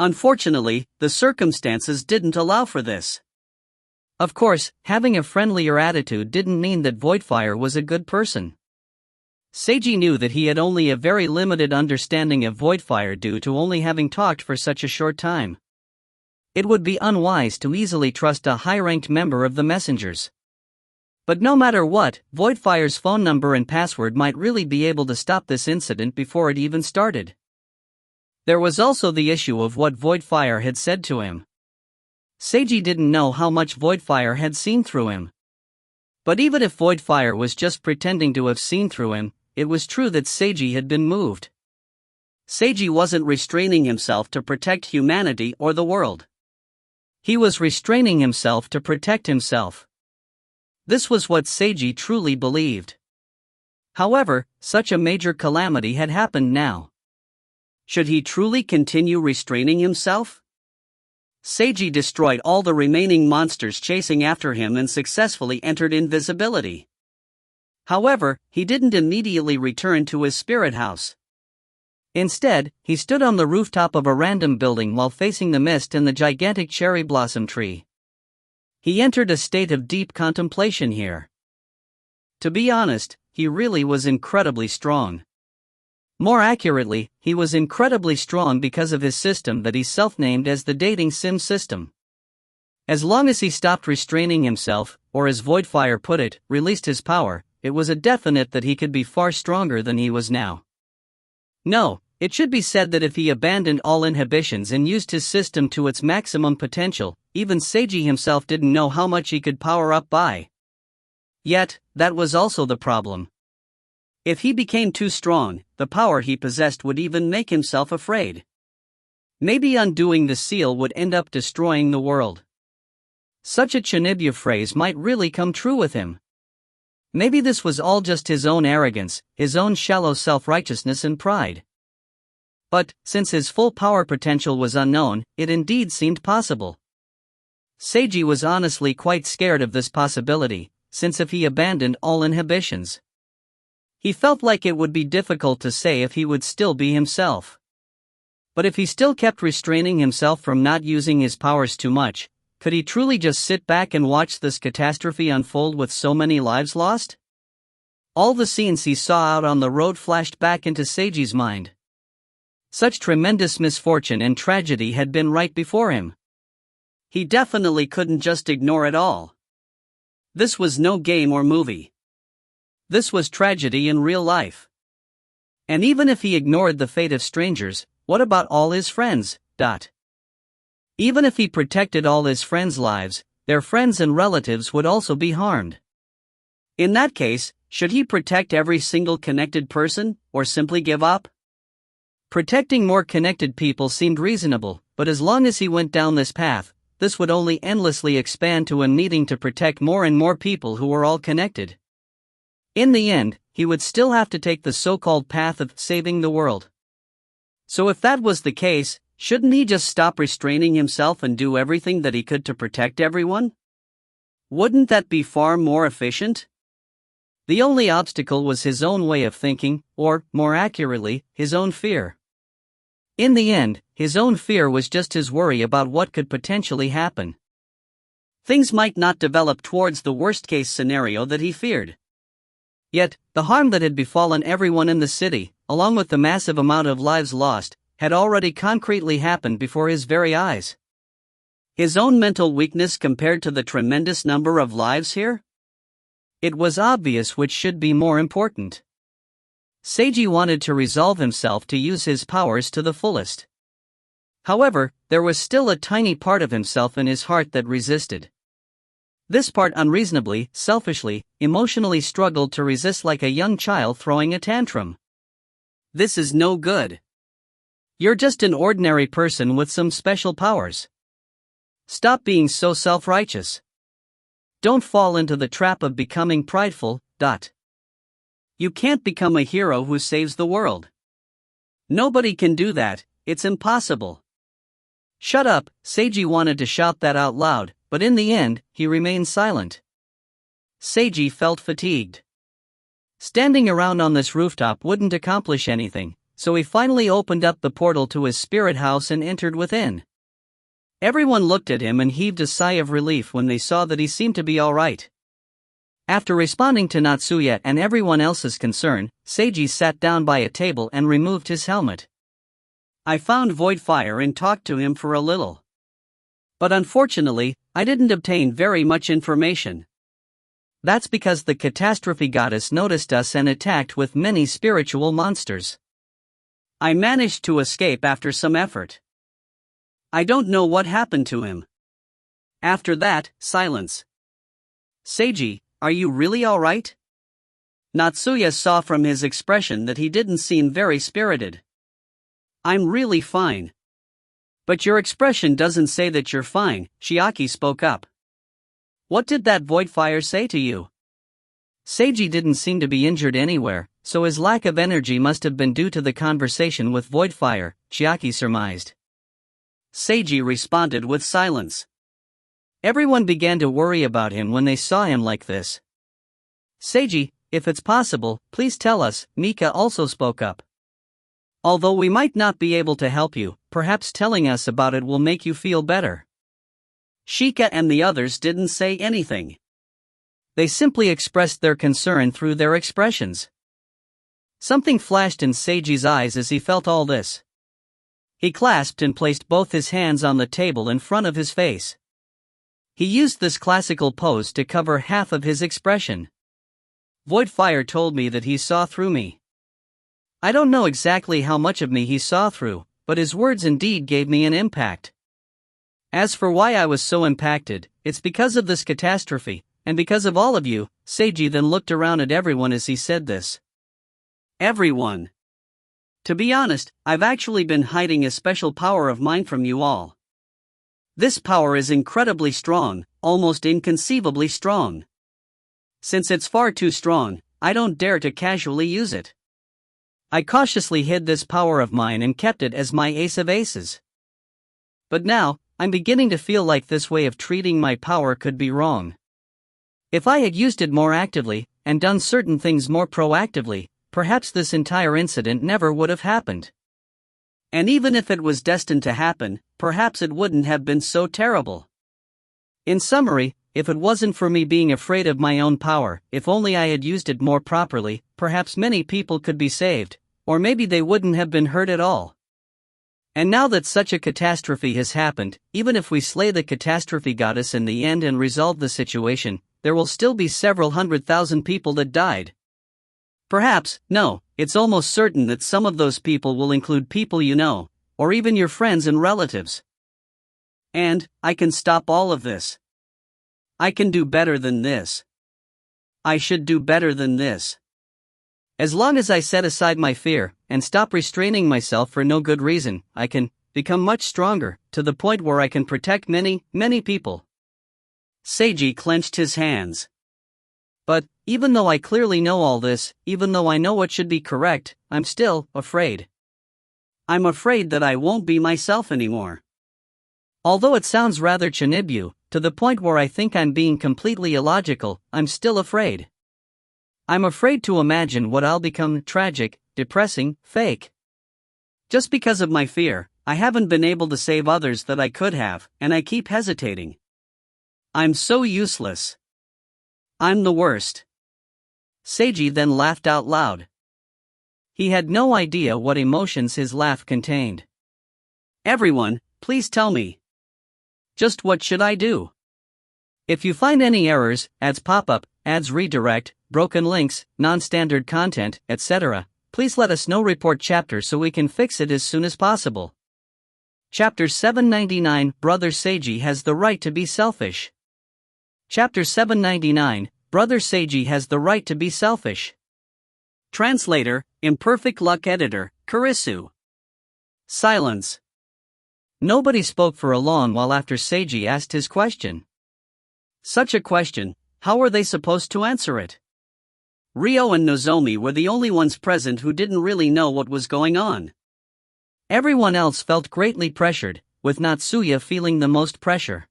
Unfortunately, the circumstances didn't allow for this. Of course, having a friendlier attitude didn't mean that Voidfire was a good person. Seiji knew that he had only a very limited understanding of Voidfire due to only having talked for such a short time. It would be unwise to easily trust a high-ranked member of the messengers. But no matter what, Voidfire's phone number and password might really be able to stop this incident before it even started. There was also the issue of what Voidfire had said to him. Seiji didn't know how much Voidfire had seen through him. But even if Voidfire was just pretending to have seen through him, it was true that Seiji had been moved. Seiji wasn't restraining himself to protect humanity or the world. He was restraining himself to protect himself. This was what Seiji truly believed. However, such a major calamity had happened now. Should he truly continue restraining himself? Seiji destroyed all the remaining monsters chasing after him and successfully entered invisibility. However, he didn't immediately return to his spirit house. Instead, he stood on the rooftop of a random building while facing the mist and the gigantic cherry blossom tree. He entered a state of deep contemplation here. To be honest, he really was incredibly strong. More accurately, he was incredibly strong because of his system that he self-named as the dating sim system. As long as he stopped restraining himself, or as Voidfire put it, released his power, it was a definite that he could be far stronger than he was now. No, it should be said that if he abandoned all inhibitions and used his system to its maximum potential, even Seiji himself didn't know how much he could power up by. Yet, that was also the problem. If he became too strong, the power he possessed would even make himself afraid. Maybe undoing the seal would end up destroying the world. Such a Chinibyo phrase might really come true with him. Maybe this was all just his own arrogance, his own shallow self-righteousness and pride. But, since his full power potential was unknown, it indeed seemed possible. Seiji was honestly quite scared of this possibility, since if he abandoned all inhibitions, he felt like it would be difficult to say if he would still be himself. But if he still kept restraining himself from not using his powers too much, could he truly just sit back and watch this catastrophe unfold with so many lives lost? All the scenes he saw out on the road flashed back into Seiji's mind. Such tremendous misfortune and tragedy had been right before him. He definitely couldn't just ignore it all. This was no game or movie. This was tragedy in real life. And even if he ignored the fate of strangers, what about all his friends? Even if he protected all his friends' lives, their friends and relatives would also be harmed. In that case, should he protect every single connected person, or simply give up? Protecting more connected people seemed reasonable, but as long as he went down this path, this would only endlessly expand to him needing to protect more and more people who were all connected. In the end, he would still have to take the so-called path of saving the world. So if that was the case, shouldn't he just stop restraining himself and do everything that he could to protect everyone? Wouldn't that be far more efficient? The only obstacle was his own way of thinking, or, more accurately, his own fear. In the end, his own fear was just his worry about what could potentially happen. Things might not develop towards the worst-case scenario that he feared. Yet, the harm that had befallen everyone in the city, along with the massive amount of lives lost, had already concretely happened before his very eyes. His own mental weakness compared to the tremendous number of lives here? It was obvious which should be more important. Seiji wanted to resolve himself to use his powers to the fullest. However, there was still a tiny part of himself in his heart that resisted. This part unreasonably, selfishly, emotionally struggled to resist like a young child throwing a tantrum. This is no good. You're just an ordinary person with some special powers. Stop being so self-righteous. Don't fall into the trap of becoming prideful. You can't become a hero who saves the world. Nobody can do that, it's impossible. Shut up, Seiji wanted to shout that out loud, but in the end, he remained silent. Seiji felt fatigued. Standing around on this rooftop wouldn't accomplish anything, so he finally opened up the portal to his spirit house and entered within. Everyone looked at him and heaved a sigh of relief when they saw that he seemed to be alright. After responding to Natsuya and everyone else's concern, Seiji sat down by a table and removed his helmet. I found Voidfire and talked to him for a little. But unfortunately, I didn't obtain very much information. That's because the catastrophe goddess noticed us and attacked with many spiritual monsters. I managed to escape after some effort. I don't know what happened to him. After that, silence. Seiji, are you really alright? Natsuya saw from his expression that he didn't seem very spirited. I'm really fine. But your expression doesn't say that you're fine, Chiaki spoke up. What did that Voidfire say to you? Seiji didn't seem to be injured anywhere, so his lack of energy must have been due to the conversation with Voidfire, Chiaki surmised. Seiji responded with silence. Everyone began to worry about him when they saw him like this. Seiji, if it's possible, please tell us, Mika also spoke up. Although we might not be able to help you, perhaps telling us about it will make you feel better. Shika and the others didn't say anything. They simply expressed their concern through their expressions. Something flashed in Seiji's eyes as he felt all this. He clasped and placed both his hands on the table in front of his face. He used this classical pose to cover half of his expression. Voidfire told me that he saw through me. I don't know exactly how much of me he saw through, but his words indeed gave me an impact. As for why I was so impacted, it's because of this catastrophe, and because of all of you. Seiji then looked around at everyone as he said this. Everyone. To be honest, I've actually been hiding a special power of mine from you all. This power is incredibly strong, almost inconceivably strong. Since it's far too strong, I don't dare to casually use it. I cautiously hid this power of mine and kept it as my ace of aces. But now, I'm beginning to feel like this way of treating my power could be wrong. If I had used it more actively, and done certain things more proactively, perhaps this entire incident never would have happened. And even if it was destined to happen, perhaps it wouldn't have been so terrible. In summary, if it wasn't for me being afraid of my own power, if only I had used it more properly, perhaps many people could be saved, or maybe they wouldn't have been hurt at all. And now that such a catastrophe has happened, even if we slay the catastrophe goddess in the end and resolve the situation, there will still be several 100,000 people that died. Perhaps, no, it's almost certain that some of those people will include people you know, or even your friends and relatives. And, I can stop all of this. I can do better than this. I should do better than this. As long as I set aside my fear, and stop restraining myself for no good reason, I can become much stronger, to the point where I can protect many, many people. Seiji clenched his hands. But, even though I clearly know all this, even though I know what should be correct, I'm still afraid. I'm afraid that I won't be myself anymore. Although it sounds rather Chinibu, to the point where I think I'm being completely illogical, I'm still afraid. I'm afraid to imagine what I'll become: tragic, depressing, fake. Just because of my fear, I haven't been able to save others that I could have, and I keep hesitating. I'm so useless. I'm the worst. Seiji then laughed out loud. He had no idea what emotions his laugh contained. Everyone, please tell me. Just what should I do? If you find any errors, ads pop up, ads redirect, broken links, non-standard content, etc., please let us know. Report chapter so we can fix it as soon as possible. Chapter 799, Brother Seiji has the right to be selfish. Chapter 799, Brother Seiji has the right to be selfish. Translator, Imperfect Luck Editor, Kurisu. Silence. Nobody spoke for a long while after Seiji asked his question. Such a question, how were they supposed to answer it? Ryo and Nozomi were the only ones present who didn't really know what was going on. Everyone else felt greatly pressured, with Natsuya feeling the most pressure.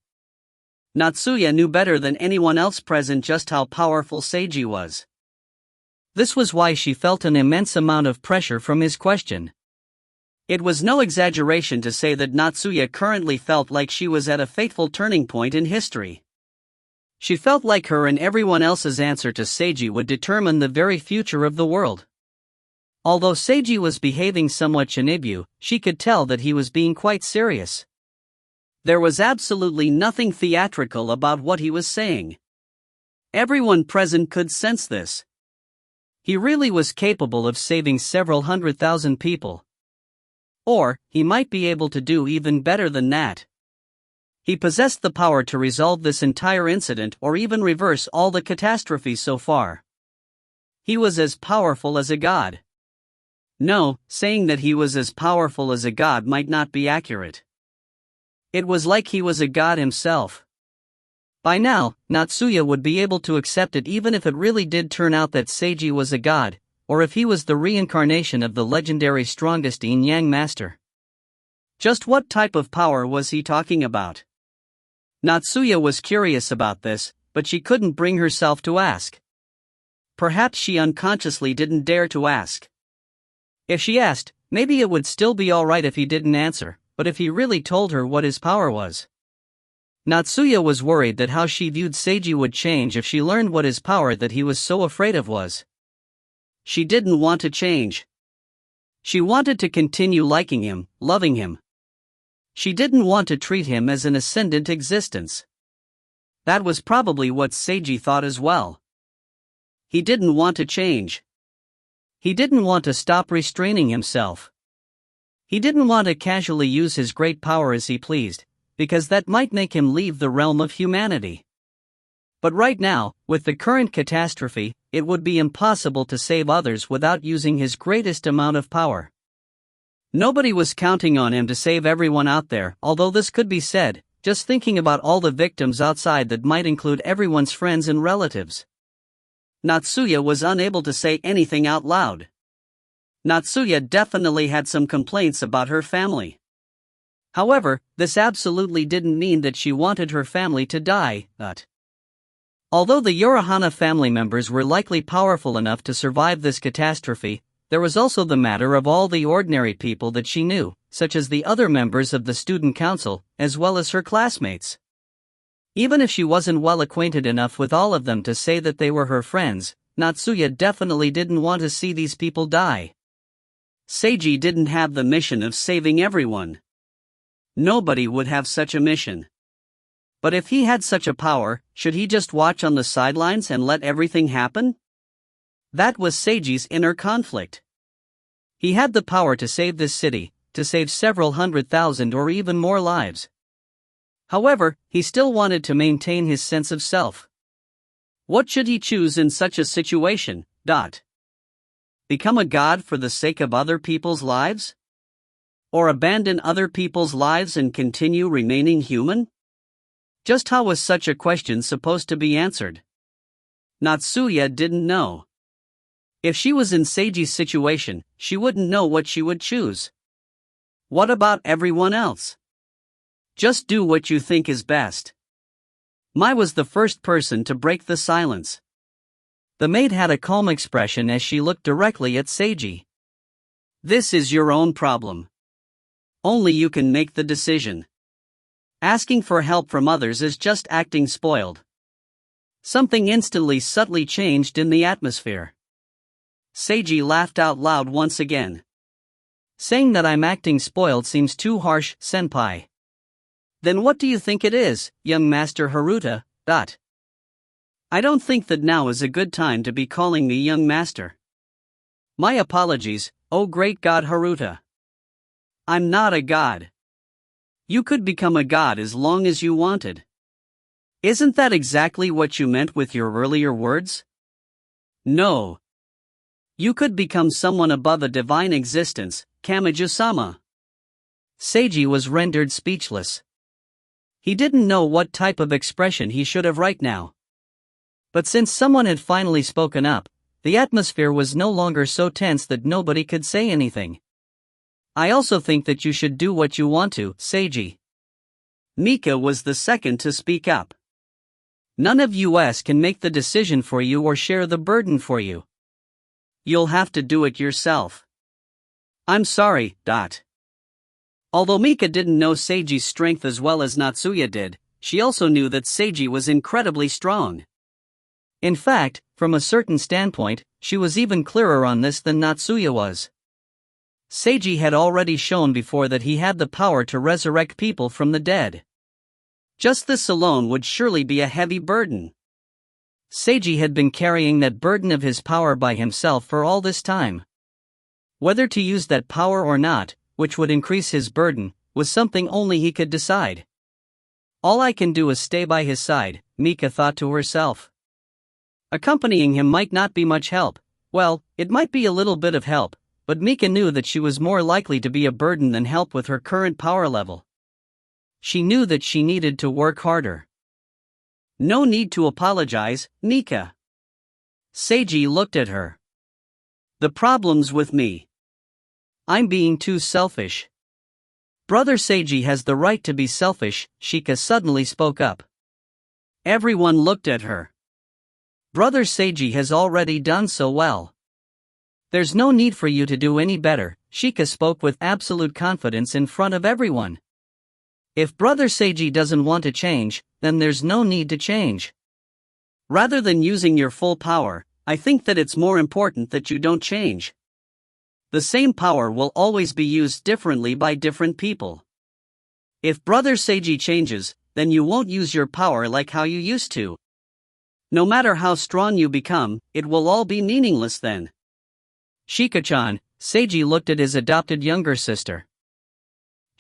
Natsuya knew better than anyone else present just how powerful Seiji was. This was why she felt an immense amount of pressure from his question. It was no exaggeration to say that Natsuya currently felt like she was at a fateful turning point in history. She felt like her and everyone else's answer to Seiji would determine the very future of the world. Although Seiji was behaving somewhat Chinibu, she could tell that he was being quite serious. There was absolutely nothing theatrical about what he was saying. Everyone present could sense this. He really was capable of saving several 100,000 people. Or, he might be able to do even better than that. He possessed the power to resolve this entire incident or even reverse all the catastrophes so far. He was as powerful as a god. No, saying that he was as powerful as a god might not be accurate. It was like he was a god himself. By now, Natsuya would be able to accept it even if it really did turn out that Seiji was a god, or if he was the reincarnation of the legendary strongest yin-yang master. Just what type of power was he talking about? Natsuya was curious about this, but she couldn't bring herself to ask. Perhaps she unconsciously didn't dare to ask. If she asked, maybe it would still be alright if he didn't answer. But if he really told her what his power was. Natsuya was worried that how she viewed Seiji would change if she learned what his power that he was so afraid of was. She didn't want to change. She wanted to continue liking him, loving him. She didn't want to treat him as an ascendant existence. That was probably what Seiji thought as well. He didn't want to change. He didn't want to stop restraining himself. He didn't want to casually use his great power as he pleased, because that might make him leave the realm of humanity. But right now, with the current catastrophe, it would be impossible to save others without using his greatest amount of power. Nobody was counting on him to save everyone out there, although this could be said, just thinking about all the victims outside that might include everyone's friends and relatives. Natsuya was unable to say anything out loud. Natsuya definitely had some complaints about her family. However, this absolutely didn't mean that she wanted her family to die, although the Yorihana family members were likely powerful enough to survive this catastrophe, there was also the matter of all the ordinary people that she knew, such as the other members of the student council, as well as her classmates. Even if she wasn't well acquainted enough with all of them to say that they were her friends, Natsuya definitely didn't want to see these people die. Seiji didn't have the mission of saving everyone. Nobody would have such a mission. But if he had such a power, should he just watch on the sidelines and let everything happen? That was Seiji's inner conflict. He had the power to save this city, to save several 100,000 or even more lives. However, he still wanted to maintain his sense of self. What should he choose in such a situation? Become a god for the sake of other people's lives? Or abandon other people's lives and continue remaining human? Just how was such a question supposed to be answered? Natsuya didn't know. If she was in Seiji's situation, she wouldn't know what she would choose. What about everyone else? Just do what you think is best. Mai was the first person to break the silence. The maid had a calm expression as she looked directly at Seiji. This is your own problem. Only you can make the decision. Asking for help from others is just acting spoiled. Something instantly subtly changed in the atmosphere. Seiji laughed out loud once again. Saying that I'm acting spoiled seems too harsh, senpai. Then what do you think it is, young Master Haruta? I don't think that now is a good time to be calling me young master. My apologies, oh great god Haruta. I'm not a god. You could become a god as long as you wanted. Isn't that exactly what you meant with your earlier words? No. You could become someone above a divine existence, Kamijo-sama. Seiji was rendered speechless. He didn't know what type of expression he should have right now. But since someone had finally spoken up, the atmosphere was no longer so tense that nobody could say anything. I also think that you should do what you want to, Seiji. Mika was the second to speak up. None of us can make the decision for you or share the burden for you. You'll have to do it yourself. I'm sorry. Although Mika didn't know Seiji's strength as well as Natsuya did, she also knew that Seiji was incredibly strong. In fact, from a certain standpoint, she was even clearer on this than Natsuya was. Seiji had already shown before that he had the power to resurrect people from the dead. Just this alone would surely be a heavy burden. Seiji had been carrying that burden of his power by himself for all this time. Whether to use that power or not, which would increase his burden, was something only he could decide. All I can do is stay by his side, Mika thought to herself. Accompanying him might not be much help. Well, it might be a little bit of help, but Mika knew that she was more likely to be a burden than help with her current power level. She knew that she needed to work harder. No need to apologize, Mika. Seiji looked at her. The problem's with me. I'm being too selfish. Brother Seiji has the right to be selfish, Shika suddenly spoke up. Everyone looked at her. Brother Seiji has already done so well. There's no need for you to do any better, Shika spoke with absolute confidence in front of everyone. If Brother Seiji doesn't want to change, then there's no need to change. Rather than using your full power, I think that it's more important that you don't change. The same power will always be used differently by different people. If Brother Seiji changes, then you won't use your power like how you used to. No matter how strong you become, it will all be meaningless then. Shika-chan, Seiji looked at his adopted younger sister.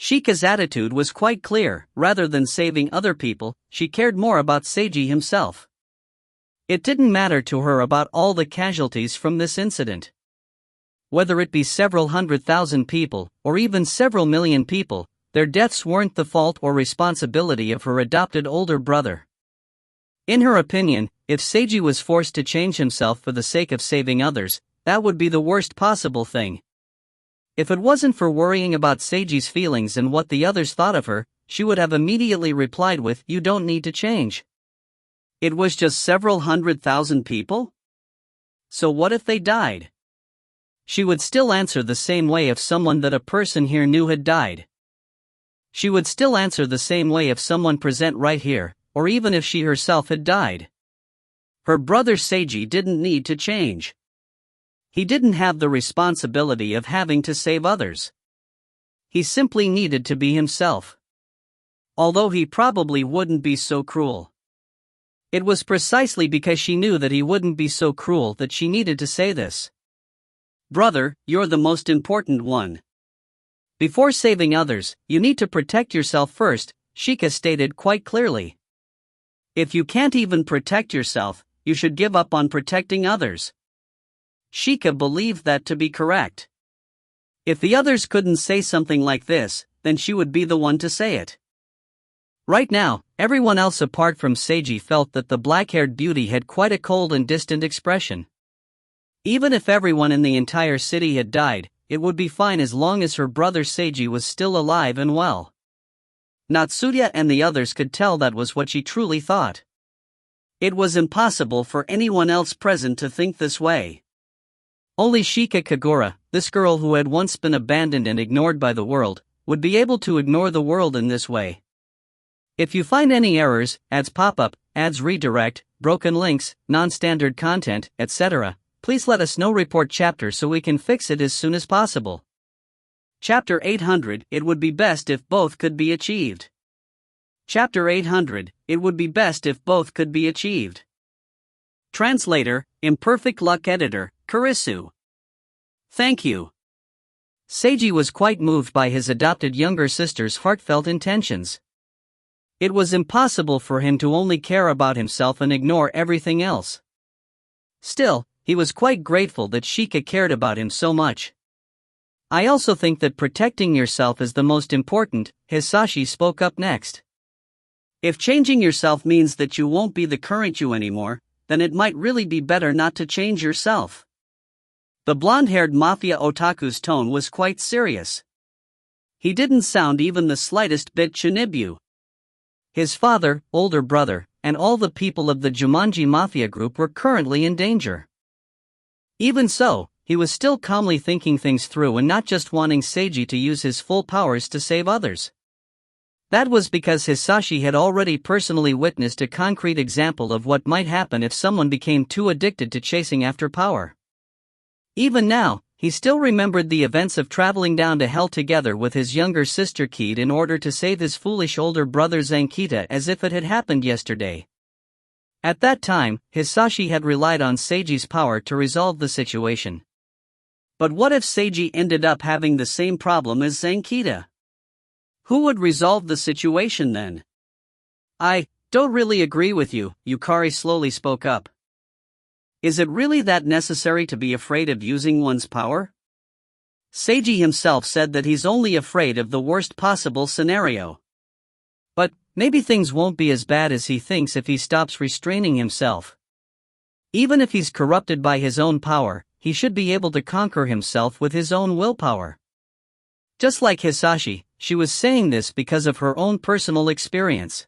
Shika's attitude was quite clear. Rather than saving other people, she cared more about Seiji himself. It didn't matter to her about all the casualties from this incident. Whether it be several 100,000 people, or even several million people, their deaths weren't the fault or responsibility of her adopted older brother. In her opinion, if Seiji was forced to change himself for the sake of saving others, that would be the worst possible thing. If it wasn't for worrying about Seiji's feelings and what the others thought of her, she would have immediately replied with, "You don't need to change. It was just several 100,000 people? So what if they died?" She would still answer the same way if someone that a person here knew had died. She would still answer the same way if someone present right here, or even if she herself had died. Her brother Seiji didn't need to change. He didn't have the responsibility of having to save others. He simply needed to be himself. Although he probably wouldn't be so cruel. It was precisely because she knew that he wouldn't be so cruel that she needed to say this. "Brother, you're the most important one. Before saving others, you need to protect yourself first," Shika stated quite clearly. If you can't even protect yourself, you should give up on protecting others. Shika believed that to be correct. If the others couldn't say something like this, then she would be the one to say it. Right now, everyone else apart from Seiji felt that the black-haired beauty had quite a cold and distant expression. Even if everyone in the entire city had died, it would be fine as long as her brother Seiji was still alive and well. Natsuya and the others could tell that was what she truly thought. It was impossible for anyone else present to think this way. Only Shika Kagura, this girl who had once been abandoned and ignored by the world, would be able to ignore the world in this way. If you find any errors, ads pop up, ads redirect, broken links, non-standard content, etc., please let us know. Report chapter so we can fix it as soon as possible. Chapter 800, It would be best if both could be achieved. Chapter 800, It would be best if both could be achieved. Translator, Imperfect Luck Editor, Kurisu. Thank you. Seiji was quite moved by his adopted younger sister's heartfelt intentions. It was impossible for him to only care about himself and ignore everything else. Still, he was quite grateful that Shika cared about him so much. "I also think that protecting yourself is the most important," Hisashi spoke up next. "If changing yourself means that you won't be the current you anymore, then it might really be better not to change yourself." The blonde-haired mafia otaku's tone was quite serious. He didn't sound even the slightest bit Shinibu. His father, older brother, and all the people of the Jumanji Mafia group were currently in danger. Even so, he was still calmly thinking things through and not just wanting Seiji to use his full powers to save others. That was because Hisashi had already personally witnessed a concrete example of what might happen if someone became too addicted to chasing after power. Even now, he still remembered the events of traveling down to hell together with his younger sister Kid in order to save his foolish older brother Zankita as if it had happened yesterday. At that time, Hisashi had relied on Seiji's power to resolve the situation. But what if Seiji ended up having the same problem as Zankita? Who would resolve the situation then? "I don't really agree with you," Yukari slowly spoke up. "Is it really that necessary to be afraid of using one's power?" Seiji himself said that he's only afraid of the worst possible scenario. But maybe things won't be as bad as he thinks if he stops restraining himself. Even if he's corrupted by his own power, he should be able to conquer himself with his own willpower. Just like Hisashi, she was saying this because of her own personal experience.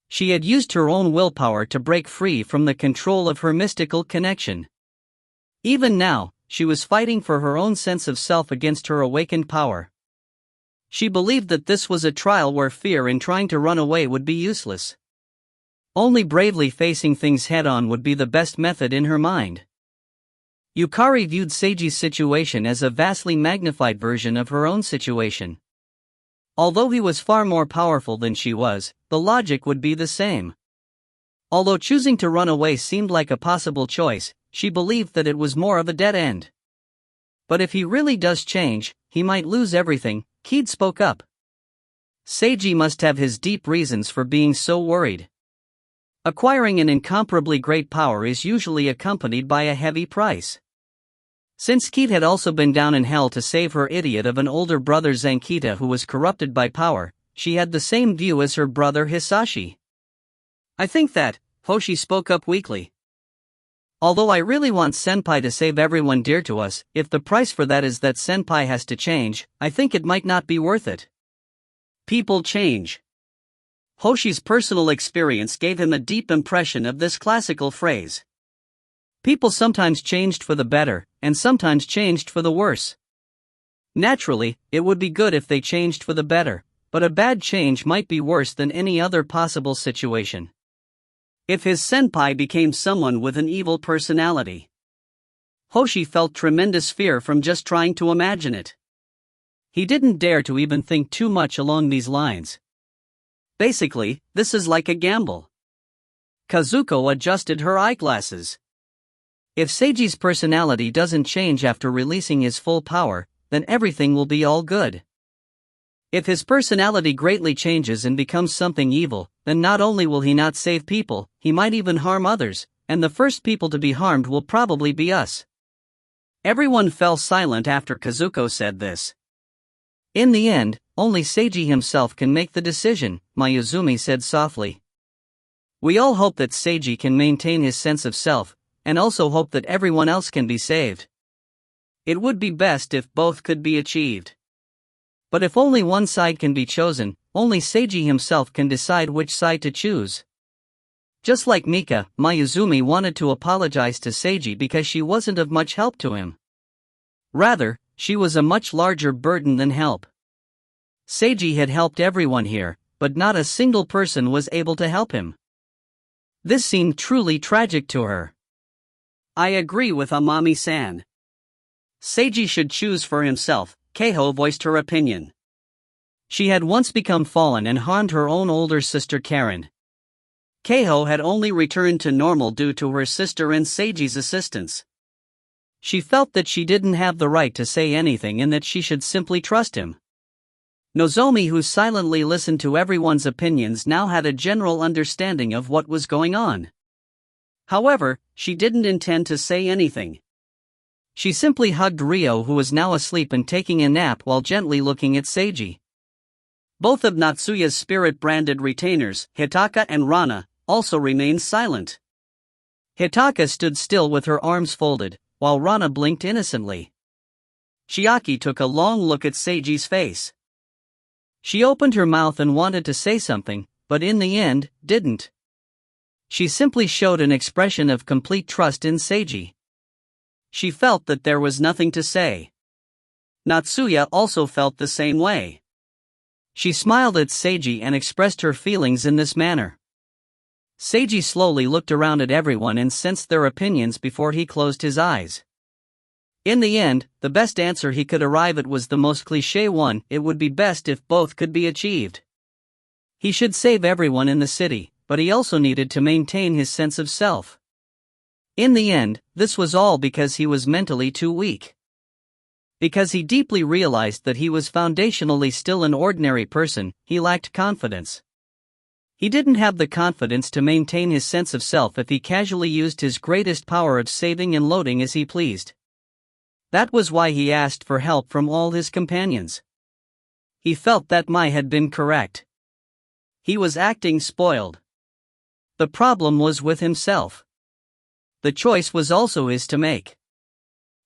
She had used her own willpower to break free from the control of her mystical connection. Even now, she was fighting for her own sense of self against her awakened power. She believed that this was a trial where fear in trying to run away would be useless. Only bravely facing things head-on would be the best method in her mind. Yukari viewed Seiji's situation as a vastly magnified version of her own situation. Although he was far more powerful than she was, the logic would be the same. Although choosing to run away seemed like a possible choice, she believed that it was more of a dead end. But if he really does change, he might lose everything, Kid spoke up. Seiji must have his deep reasons for being so worried. Acquiring an incomparably great power is usually accompanied by a heavy price. Since Kate had also been down in hell to save her idiot of an older brother Zankita who was corrupted by power, she had the same view as her brother Hisashi. I think that, Hoshi spoke up weakly. Although I really want Senpai to save everyone dear to us, if the price for that is that Senpai has to change, I think it might not be worth it. People change. Hoshi's personal experience gave him a deep impression of this classical phrase. People sometimes changed for the better, and sometimes changed for the worse. Naturally, it would be good if they changed for the better, but a bad change might be worse than any other possible situation. If his senpai became someone with an evil personality. Hoshi felt tremendous fear from just trying to imagine it. He didn't dare to even think too much along these lines. Basically, this is like a gamble. Kazuko adjusted her eyeglasses. If Seiji's personality doesn't change after releasing his full power, then everything will be all good. If his personality greatly changes and becomes something evil, then not only will he not save people, he might even harm others, and the first people to be harmed will probably be us. Everyone fell silent after Kazuko said this. In the end, only Seiji himself can make the decision, Mayuzumi said softly. We all hope that Seiji can maintain his sense of self, and also hope that everyone else can be saved. It would be best if both could be achieved. But if only one side can be chosen, only Seiji himself can decide which side to choose. Just like Mika, Mayuzumi wanted to apologize to Seiji because she wasn't of much help to him. Rather, she was a much larger burden than help. Seiji had helped everyone here, but not a single person was able to help him. This seemed truly tragic to her. I agree with Amami-san. Seiji should choose for himself, Keiho voiced her opinion. She had once become fallen and harmed her own older sister Karen. Keiho had only returned to normal due to her sister and Seiji's assistance. She felt that she didn't have the right to say anything and that she should simply trust him. Nozomi, who silently listened to everyone's opinions, now had a general understanding of what was going on. However, she didn't intend to say anything. She simply hugged Ryo, who was now asleep and taking a nap, while gently looking at Seiji. Both of Natsuya's spirit-branded retainers, Hitaka and Rana, also remained silent. Hitaka stood still with her arms folded, while Rana blinked innocently. Chiaki took a long look at Seiji's face. She opened her mouth and wanted to say something, but in the end, didn't. She simply showed an expression of complete trust in Seiji. She felt that there was nothing to say. Natsuya also felt the same way. She smiled at Seiji and expressed her feelings in this manner. Seiji slowly looked around at everyone and sensed their opinions before he closed his eyes. In the end, the best answer he could arrive at was the most cliché one: it would be best if both could be achieved. He should save everyone in the city, but he also needed to maintain his sense of self. In the end, this was all because he was mentally too weak. Because he deeply realized that he was foundationally still an ordinary person, he lacked confidence. He didn't have the confidence to maintain his sense of self if he casually used his greatest power of saving and loading as he pleased. That was why he asked for help from all his companions. He felt that Mai had been correct. He was acting spoiled. The problem was with himself. The choice was also his to make.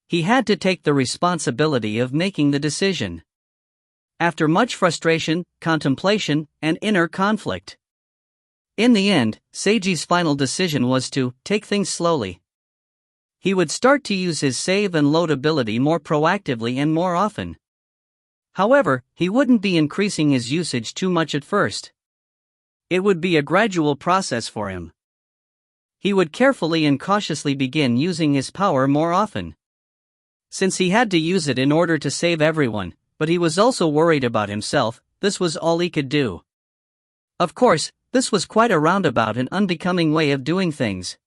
He had to take the responsibility of making the decision. After much frustration, contemplation, and inner conflict. In the end, Seiji's final decision was to take things slowly. He would start to use his save and load ability more proactively and more often. However, he wouldn't be increasing his usage too much at first. It would be a gradual process for him. He would carefully and cautiously begin using his power more often. Since he had to use it in order to save everyone, but he was also worried about himself, this was all he could do. Of course, this was quite a roundabout and unbecoming way of doing things.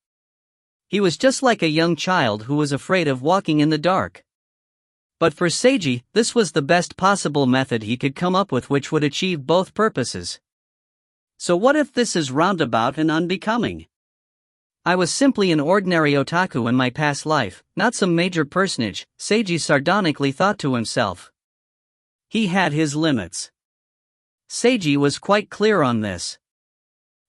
He was just like a young child who was afraid of walking in the dark. But for Seiji, this was the best possible method he could come up with which would achieve both purposes. So what if this is roundabout and unbecoming? I was simply an ordinary otaku in my past life, not some major personage, Seiji sardonically thought to himself. He had his limits. Seiji was quite clear on this.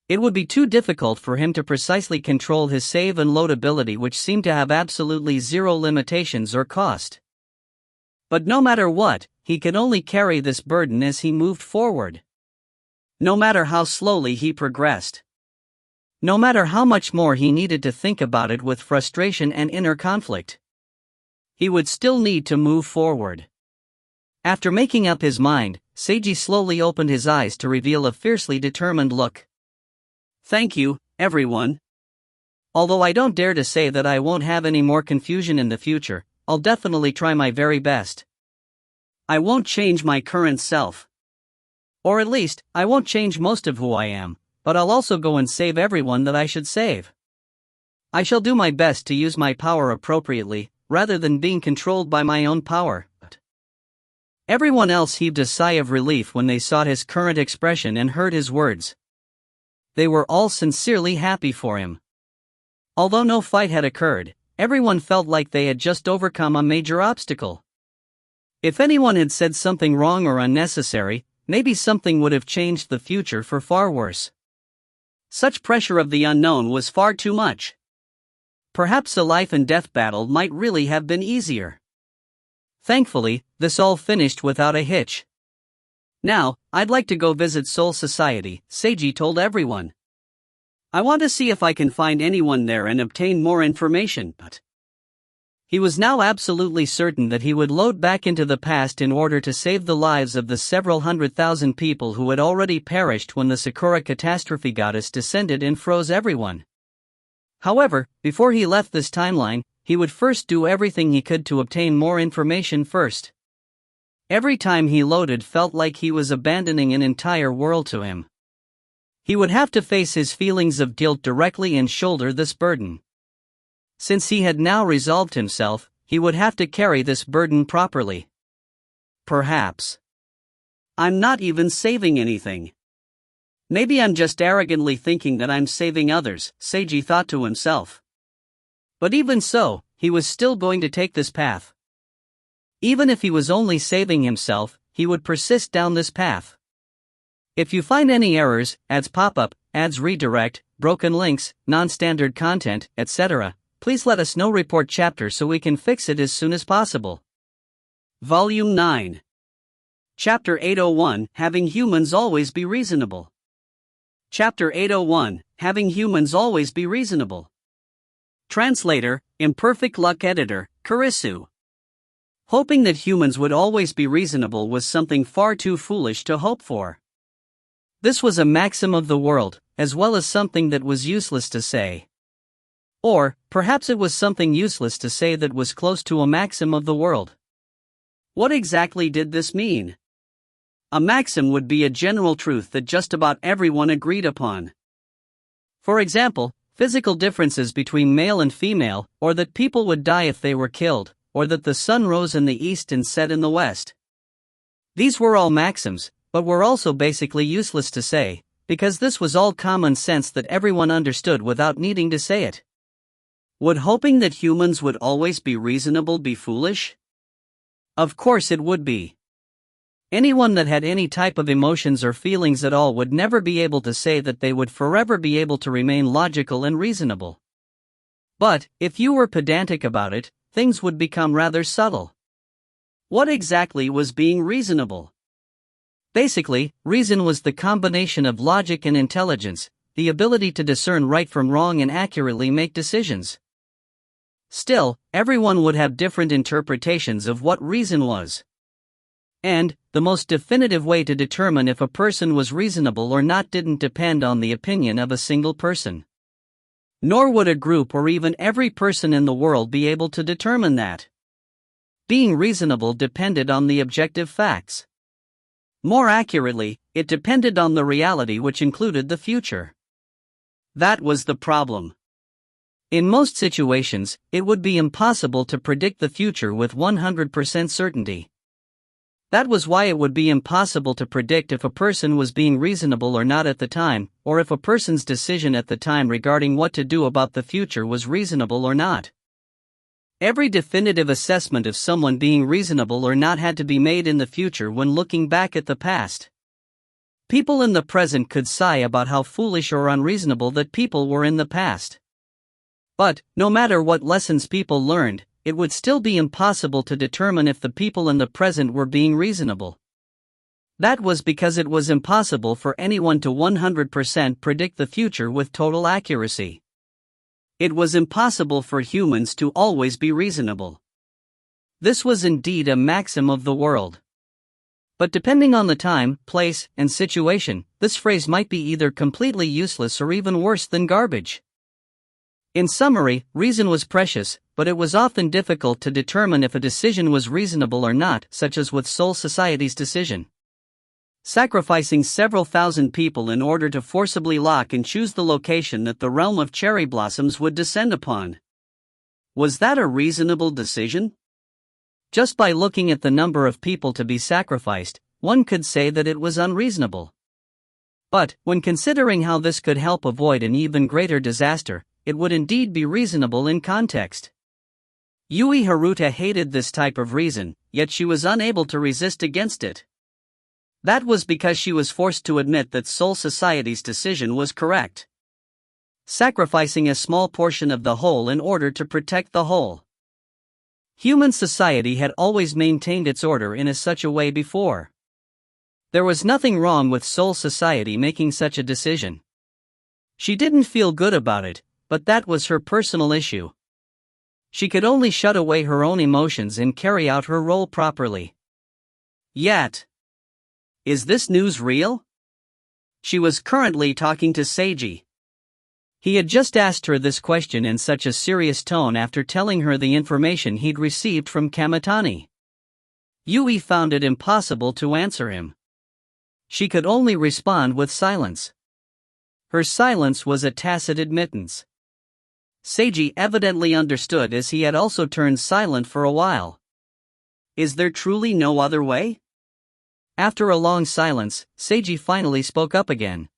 It would be too difficult for him to precisely control his save and load ability, which seemed to have absolutely zero limitations or cost. But no matter what, he could only carry this burden as he moved forward. No matter how slowly he progressed. No matter how much more he needed to think about it with frustration and inner conflict. He would still need to move forward. After making up his mind, Seiji slowly opened his eyes to reveal a fiercely determined look. Thank you, everyone. Although I don't dare to say that I won't have any more confusion in the future, I'll definitely try my very best. I won't change my current self. Or at least, I won't change most of who I am, but I'll also go and save everyone that I should save. I shall do my best to use my power appropriately, rather than being controlled by my own power. Everyone else heaved a sigh of relief when they saw his current expression and heard his words. They were all sincerely happy for him. Although no fight had occurred, everyone felt like they had just overcome a major obstacle. If anyone had said something wrong or unnecessary, maybe something would have changed the future for far worse. Such pressure of the unknown was far too much. Perhaps a life and death battle might really have been easier. Thankfully, this all finished without a hitch. Now, I'd like to go visit Soul Society, Seiji told everyone. I want to see if I can find anyone there and obtain more information, but he was now absolutely certain that he would load back into the past in order to save the lives of the several 100,000 people who had already perished when the Sakura catastrophe goddess descended and froze everyone. However, before he left this timeline, he would first do everything he could to obtain more information first. Every time he loaded felt like he was abandoning an entire world to him. He would have to face his feelings of guilt directly and shoulder this burden. Since he had now resolved himself, he would have to carry this burden properly. Perhaps I'm not even saving anything. Maybe I'm just arrogantly thinking that I'm saving others, Seiji thought to himself. But even so, he was still going to take this path. Even if he was only saving himself, he would persist down this path. If you find any errors, ads pop up, ads redirect, broken links, non-standard content, etc., please let us know. Report chapter so we can fix it as soon as possible. Volume 9. Chapter 801, Having Humans Always Be Reasonable. Chapter 801, Having Humans Always Be Reasonable. Translator, Imperfect Luck Editor, Kurisu. Hoping that humans would always be reasonable was something far too foolish to hope for. This was a maxim of the world, as well as something that was useless to say. Or, perhaps it was something useless to say that was close to a maxim of the world. What exactly did this mean? A maxim would be a general truth that just about everyone agreed upon. For example, physical differences between male and female, or that people would die if they were killed, or that the sun rose in the east and set in the west. These were all maxims, but were also basically useless to say, because this was all common sense that everyone understood without needing to say it. Would hoping that humans would always be reasonable be foolish? Of course it would be. Anyone that had any type of emotions or feelings at all would never be able to say that they would forever be able to remain logical and reasonable. But, if you were pedantic about it, things would become rather subtle. What exactly was being reasonable? Basically, reason was the combination of logic and intelligence, the ability to discern right from wrong and accurately make decisions. Still, everyone would have different interpretations of what reason was. And, the most definitive way to determine if a person was reasonable or not didn't depend on the opinion of a single person. Nor would a group or even every person in the world be able to determine that. Being reasonable depended on the objective facts. More accurately, it depended on the reality which included the future. That was the problem. In most situations, it would be impossible to predict the future with 100% certainty. That was why it would be impossible to predict if a person was being reasonable or not at the time, or if a person's decision at the time regarding what to do about the future was reasonable or not. Every definitive assessment of someone being reasonable or not had to be made in the future when looking back at the past. People in the present could sigh about how foolish or unreasonable that people were in the past. But, no matter what lessons people learned, it would still be impossible to determine if the people in the present were being reasonable. That was because it was impossible for anyone to 100% predict the future with total accuracy. It was impossible for humans to always be reasonable. This was indeed a maxim of the world. But depending on the time, place, and situation, this phrase might be either completely useless or even worse than garbage. In summary, reason was precious, but it was often difficult to determine if a decision was reasonable or not, such as with Seoul Society's decision. Sacrificing several thousand people in order to forcibly lock and choose the location that the realm of cherry blossoms would descend upon. Was that a reasonable decision? Just by looking at the number of people to be sacrificed, one could say that it was unreasonable. But, when considering how this could help avoid an even greater disaster, it would indeed be reasonable in context. Yui Haruta hated this type of reason, yet she was unable to resist against it. That was because she was forced to admit that Seoul Society's decision was correct. Sacrificing a small portion of the whole in order to protect the whole. Human society had always maintained its order in such a way before. There was nothing wrong with Seoul Society making such a decision. She didn't feel good about it, but that was her personal issue. She could only shut away her own emotions and carry out her role properly. Yet, is this news real? She was currently talking to Seiji. He had just asked her this question in such a serious tone after telling her the information he'd received from Kamitani. Yui found it impossible to answer him. She could only respond with silence. Her silence was a tacit admittance. Seiji evidently understood, as he had also turned silent for a while. Is there truly no other way? After a long silence, Seiji finally spoke up again.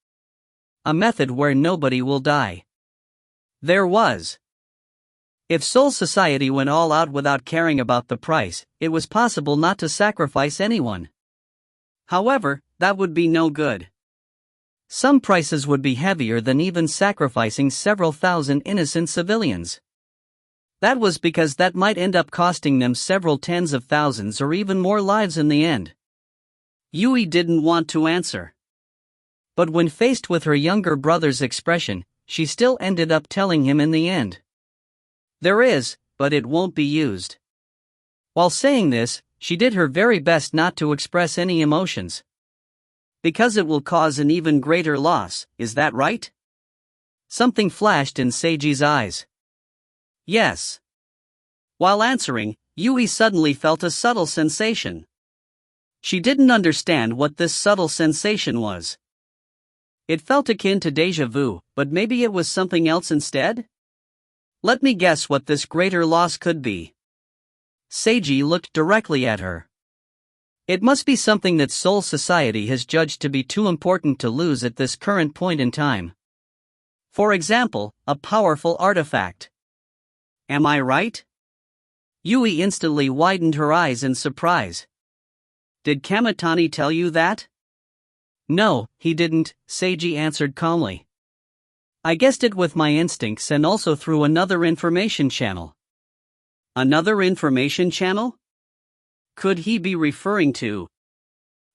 A method where nobody will die. There was. If Seoul Society went all out without caring about the price, it was possible not to sacrifice anyone. However, that would be no good. Some prices would be heavier than even sacrificing several thousand innocent civilians. That was because that might end up costing them several tens of thousands or even more lives in the end. Yui didn't want to answer. But when faced with her younger brother's expression, she still ended up telling him in the end. There is, but it won't be used. While saying this, she did her very best not to express any emotions. Because it will cause an even greater loss, is that right? Something flashed in Seiji's eyes. Yes. While answering, Yui suddenly felt a subtle sensation. She didn't understand what this subtle sensation was. It felt akin to déjà vu, but maybe it was something else instead? Let me guess what this greater loss could be. Seiji looked directly at her. It must be something that Seoul Society has judged to be too important to lose at this current point in time. For example, a powerful artifact. Am I right? Yui instantly widened her eyes in surprise. Did Kamitani tell you that? No, he didn't, Seiji answered calmly. I guessed it with my instincts and also through another information channel. Another information channel? Could he be referring to?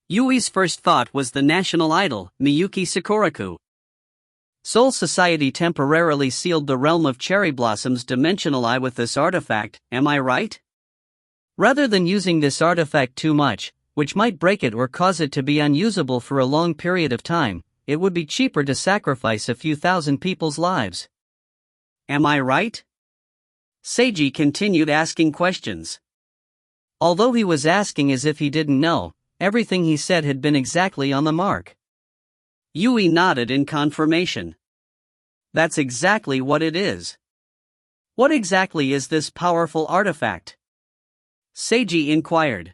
Yui's first thought was the national idol, Miyuki Sakuraku. Seoul Society temporarily sealed the realm of cherry blossoms dimensional eye with this artifact, am I right? Rather than using this artifact too much, which might break it or cause it to be unusable for a long period of time, it would be cheaper to sacrifice a few thousand people's lives. Am I right? Seiji continued asking questions. Although he was asking as if he didn't know, everything he said had been exactly on the mark. Yui nodded in confirmation. That's exactly what it is. What exactly is this powerful artifact? Seiji inquired.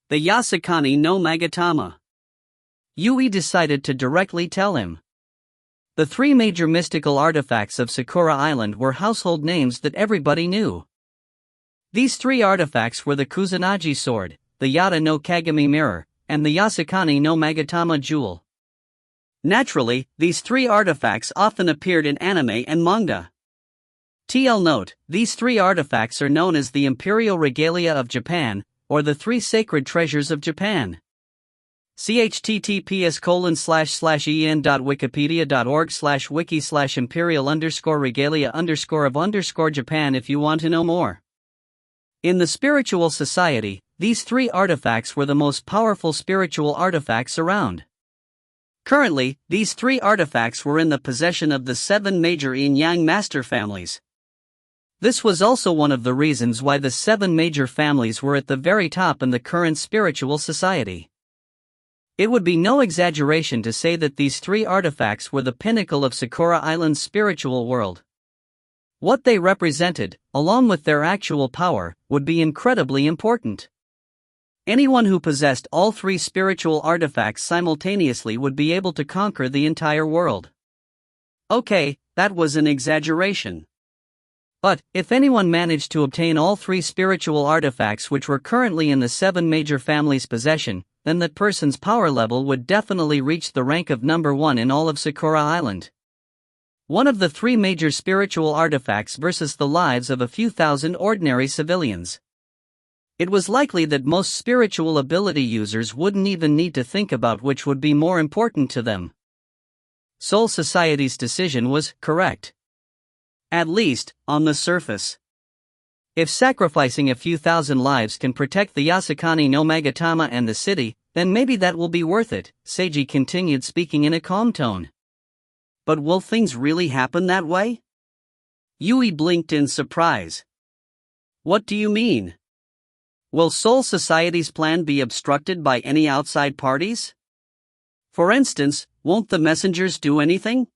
The Yasukani no Magatama. Yui decided to directly tell him. The three major mystical artifacts of Sakura Island were household names that everybody knew. These three artifacts were the Kusanagi sword, the Yada no Kagami mirror, and the Yasukani no Magatama jewel. Naturally, these three artifacts often appeared in anime and manga. TL note, these three artifacts are known as the Imperial Regalia of Japan, or the Three Sacred Treasures of Japan. https://en.wikipedia.org/wiki/imperial_regalia_of_Japan if you want to know more. In the spiritual society, these three artifacts were the most powerful spiritual artifacts around. Currently, these three artifacts were in the possession of the 7 major yin-yang master families. This was also one of the reasons why the 7 major families were at the very top in the current spiritual society. It would be no exaggeration to say that these three artifacts were the pinnacle of Sakura Island's spiritual world. What they represented, along with their actual power, would be incredibly important. Anyone who possessed all three spiritual artifacts simultaneously would be able to conquer the entire world. Okay, that was an exaggeration. But, if anyone managed to obtain all three spiritual artifacts which were currently in the 7 major families' possession, then that person's power level would definitely reach the rank of number 1 in all of Sakura Island. One of the 3 major spiritual artifacts versus the lives of a few thousand ordinary civilians. It was likely that most spiritual ability users wouldn't even need to think about which would be more important to them. Soul Society's decision was correct. At least, on the surface. If sacrificing a few thousand lives can protect the Yasukani no Magatama and the city, then maybe that will be worth it, Seiji continued, speaking in a calm tone. But will things really happen that way? Yui blinked in surprise. What do you mean? Will Soul Society's plan be obstructed by any outside parties? For instance, won't the messengers do anything?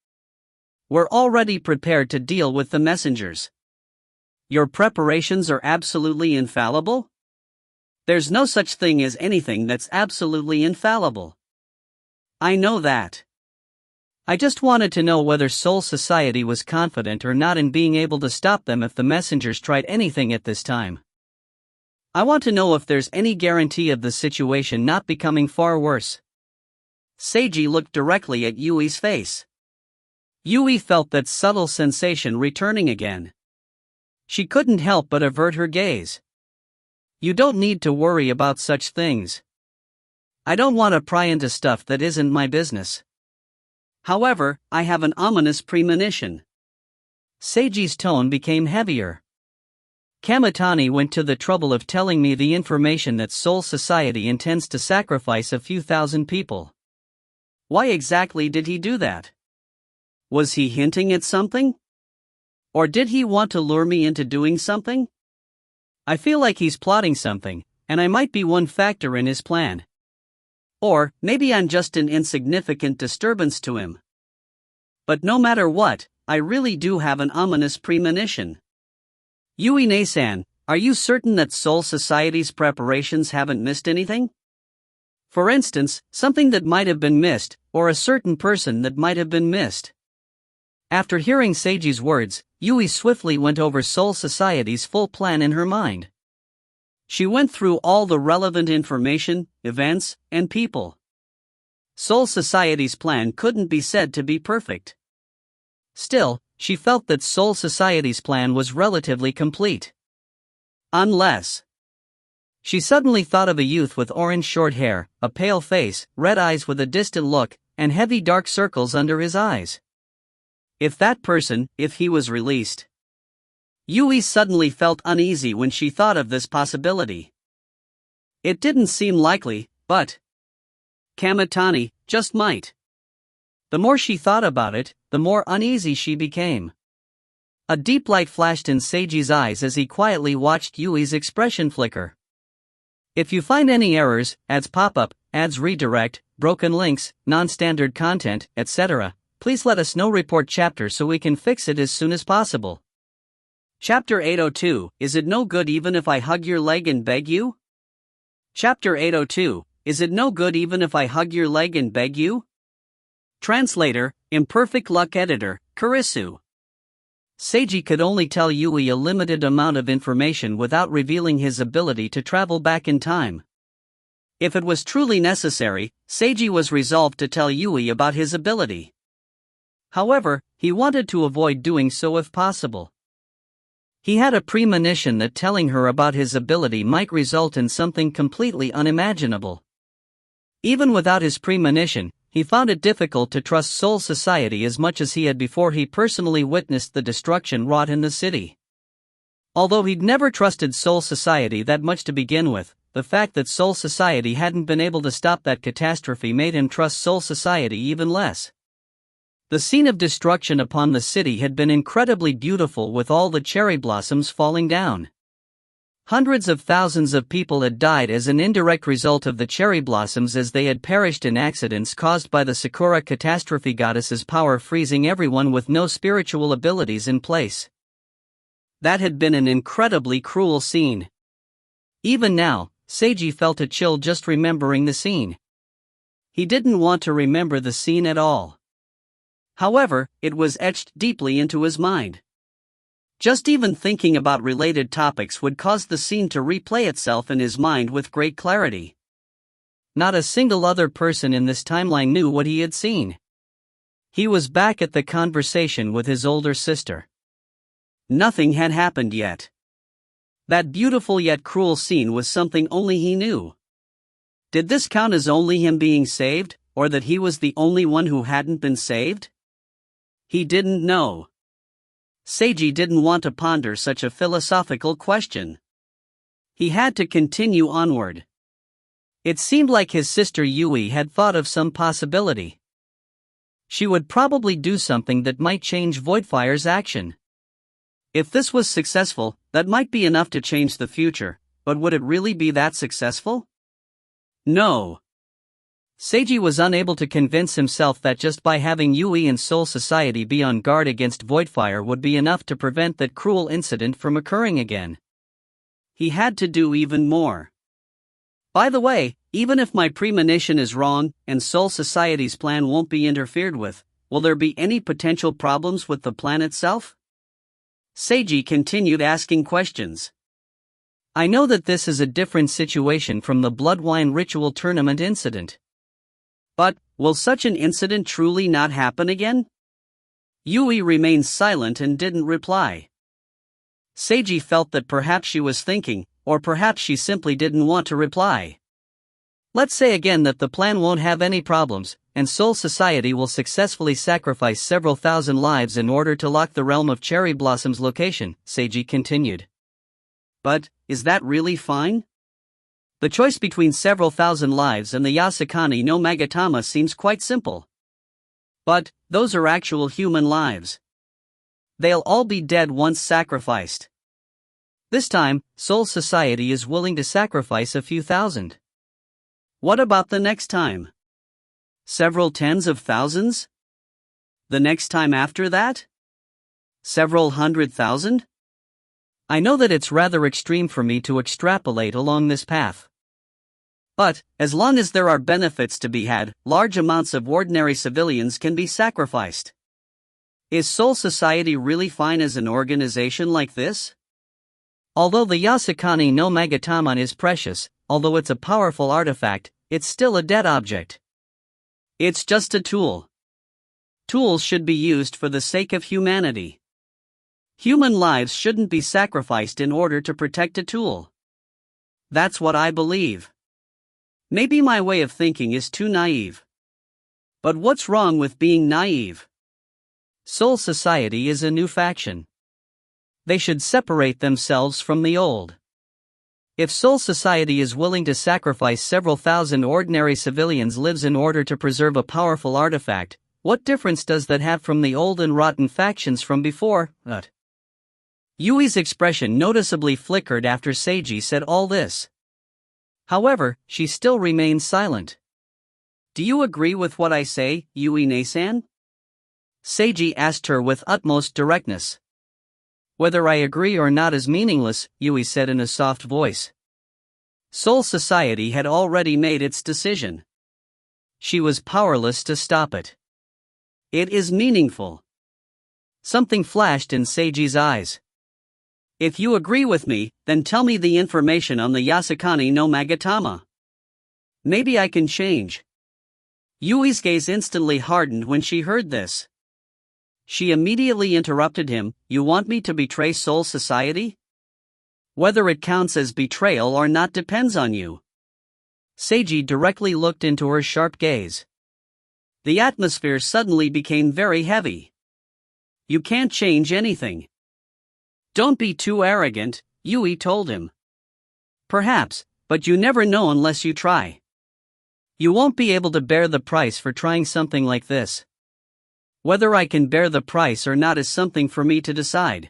We're already prepared to deal with the messengers. Your preparations are absolutely infallible? There's no such thing as anything that's absolutely infallible. I know that. I just wanted to know whether Soul Society was confident or not in being able to stop them if the messengers tried anything at this time. I want to know if there's any guarantee of the situation not becoming far worse. Seiji looked directly at Yui's face. Yui felt that subtle sensation returning again. She couldn't help but avert her gaze. You don't need to worry about such things. I don't want to pry into stuff that isn't my business. However, I have an ominous premonition. Seiji's tone became heavier. Kamitani went to the trouble of telling me the information that Soul Society intends to sacrifice a few thousand people. Why exactly did he do that? Was he hinting at something? Or did he want to lure me into doing something? I feel like he's plotting something, and I might be one factor in his plan. Or, maybe I'm just an insignificant disturbance to him. But no matter what, I really do have an ominous premonition. Yui-ne-san, are you certain that Soul Society's preparations haven't missed anything? For instance, something that might have been missed, or a certain person that might have been missed. After hearing Seiji's words, Yui swiftly went over Soul Society's full plan in her mind. She went through all the relevant information, events, and people. Soul Society's plan couldn't be said to be perfect. Still, she felt that Soul Society's plan was relatively complete. Unless... She suddenly thought of a youth with orange short hair, a pale face, red eyes with a distant look, and heavy dark circles under his eyes. If he was released. Yui suddenly felt uneasy when she thought of this possibility. It didn't seem likely, but Kamitani just might. The more she thought about it, the more uneasy she became. A deep light flashed in Seiji's eyes as he quietly watched Yui's expression flicker. If you find any errors, ads pop up, ads redirect, broken links, non-standard content, etc., please let us know. Report chapter so we can fix it as soon as possible. Chapter 802, Is it no good even if I hug your leg and beg you? Chapter 802, Is it no good even if I hug your leg and beg you? Translator, Imperfect Luck Editor, Kurisu. Seiji could only tell Yui a limited amount of information without revealing his ability to travel back in time. If it was truly necessary, Seiji was resolved to tell Yui about his ability. However, he wanted to avoid doing so if possible. He had a premonition that telling her about his ability might result in something completely unimaginable. Even without his premonition, he found it difficult to trust Soul Society as much as he had before he personally witnessed the destruction wrought in the city. Although he'd never trusted Soul Society that much to begin with, the fact that Soul Society hadn't been able to stop that catastrophe made him trust Soul Society even less. The scene of destruction upon the city had been incredibly beautiful, with all the cherry blossoms falling down. Hundreds of thousands of people had died as an indirect result of the cherry blossoms, as they had perished in accidents caused by the Sakura catastrophe goddess's power freezing everyone with no spiritual abilities in place. That had been an incredibly cruel scene. Even now, Seiji felt a chill just remembering the scene. He didn't want to remember the scene at all. However, it was etched deeply into his mind. Just even thinking about related topics would cause the scene to replay itself in his mind with great clarity. Not a single other person in this timeline knew what he had seen. He was back at the conversation with his older sister. Nothing had happened yet. That beautiful yet cruel scene was something only he knew. Did this count as only him being saved, or that he was the only one who hadn't been saved? He didn't know. Seiji didn't want to ponder such a philosophical question. He had to continue onward. It seemed like his sister Yui had thought of some possibility. She would probably do something that might change Voidfire's action. If this was successful, that might be enough to change the future, but would it really be that successful? No. Seiji was unable to convince himself that just by having Yui and Soul Society be on guard against Voidfire would be enough to prevent that cruel incident from occurring again. He had to do even more. By the way, even if my premonition is wrong, and Soul Society's plan won't be interfered with, will there be any potential problems with the plan itself? Seiji continued asking questions. I know that this is a different situation from the Bloodwine Ritual Tournament incident. But, will such an incident truly not happen again? Yui remained silent and didn't reply. Seiji felt that perhaps she was thinking, or perhaps she simply didn't want to reply. Let's say again that the plan won't have any problems, and Soul Society will successfully sacrifice several thousand lives in order to lock the Realm of Cherry Blossom's location, Seiji continued. But, is that really fine? The choice between several thousand lives and the Yasukani no Magatama seems quite simple. But, those are actual human lives. They'll all be dead once sacrificed. This time, Soul Society is willing to sacrifice a few thousand. What about the next time? Several tens of thousands? The next time after that? Several 100,000? I know that it's rather extreme for me to extrapolate along this path. But, as long as there are benefits to be had, large amounts of ordinary civilians can be sacrificed. Is Soul Society really fine as an organization like this? Although the Yasukani no Magatama is precious, although it's a powerful artifact, it's still a dead object. It's just a tool. Tools should be used for the sake of humanity. Human lives shouldn't be sacrificed in order to protect a tool. That's what I believe. Maybe my way of thinking is too naive. But what's wrong with being naive? Soul Society is a new faction. They should separate themselves from the old. If Soul Society is willing to sacrifice several thousand ordinary civilians' lives in order to preserve a powerful artifact, what difference does that have from the old and rotten factions from before? Yui's expression noticeably flickered after Seiji said all this. However, she still remained silent. Do you agree with what I say, Yui-ne-san? Seiji asked her with utmost directness. Whether I agree or not is meaningless, Yui said in a soft voice. Soul Society had already made its decision. She was powerless to stop it. It is meaningful. Something flashed in Seiji's eyes. If you agree with me, then tell me the information on the Yasukani no Magatama. Maybe I can change. Yui's gaze instantly hardened when she heard this. She immediately interrupted him. You want me to betray Soul Society? Whether it counts as betrayal or not depends on you. Seiji directly looked into her sharp gaze. The atmosphere suddenly became very heavy. You can't change anything. Don't be too arrogant, Yui told him. Perhaps, but you never know unless you try. You won't be able to bear the price for trying something like this. Whether I can bear the price or not is something for me to decide.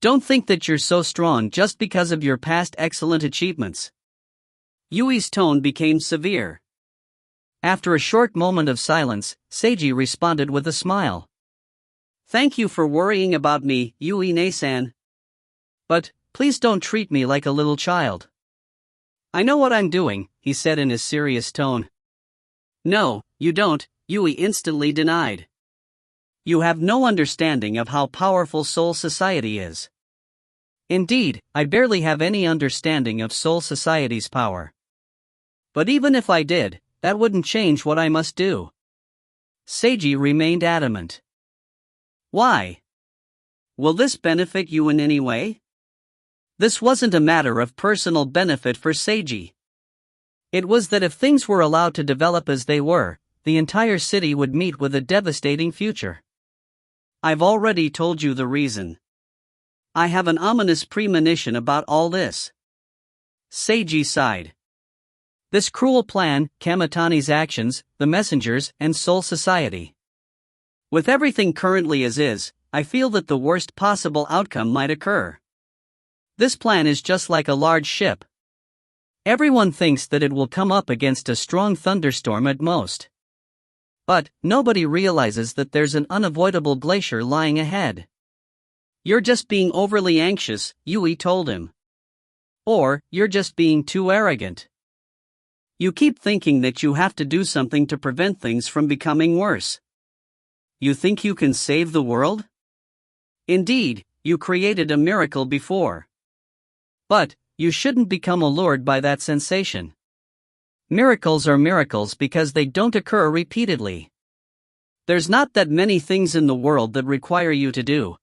Don't think that you're so strong just because of your past excellent achievements. Yui's tone became severe. After a short moment of silence, Seiji responded with a smile. Thank you for worrying about me, Yui-ne-san. But, please don't treat me like a little child. I know what I'm doing, he said in his serious tone. No, you don't, Yui instantly denied. You have no understanding of how powerful Soul Society is. Indeed, I barely have any understanding of Soul Society's power. But even if I did, that wouldn't change what I must do. Seiji remained adamant. Why? Will this benefit you in any way? This wasn't a matter of personal benefit for Seiji. It was that if things were allowed to develop as they were, the entire city would meet with a devastating future. I've already told you the reason. I have an ominous premonition about all this. Seiji sighed. This cruel plan, Kamitani's actions, the messengers, and Soul Society. With everything currently as is, I feel that the worst possible outcome might occur. This plan is just like a large ship. Everyone thinks that it will come up against a strong thunderstorm at most. But, nobody realizes that there's an unavoidable glacier lying ahead. You're just being overly anxious, Yui told him. Or, you're just being too arrogant. You keep thinking that you have to do something to prevent things from becoming worse. You think you can save the world? Indeed, you created a miracle before. But, you shouldn't become allured by that sensation. Miracles are miracles because they don't occur repeatedly. There's not that many things in the world that require you to do.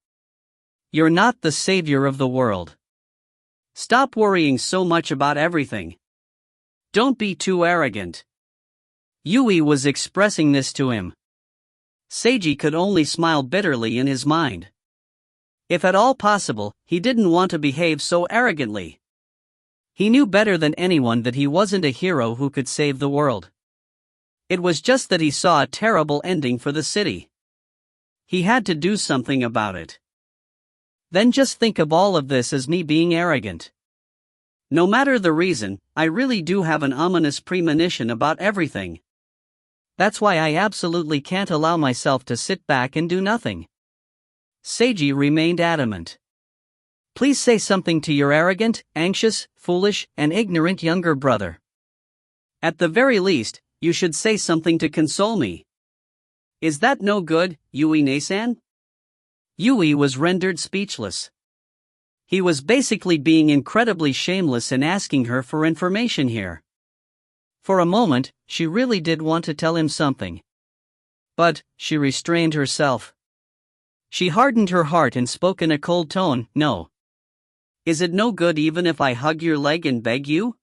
You're not the savior of the world. Stop worrying so much about everything. Don't be too arrogant. Yui was expressing this to him. Seiji could only smile bitterly in his mind. If at all possible, he didn't want to behave so arrogantly. He knew better than anyone that he wasn't a hero who could save the world. It was just that he saw a terrible ending for the city. He had to do something about it. Then just think of all of this as me being arrogant. No matter the reason, I really do have an ominous premonition about everything. That's why I absolutely can't allow myself to sit back and do nothing. Seiji remained adamant. Please say something to your arrogant, anxious, foolish, and ignorant younger brother. At the very least, you should say something to console me. Is that no good, Yui-ne-san? Yui was rendered speechless. He was basically being incredibly shameless in asking her for information here. For a moment, she really did want to tell him something. But, she restrained herself. She hardened her heart and spoke in a cold tone, No. Is it no good even if I hug your leg and beg you?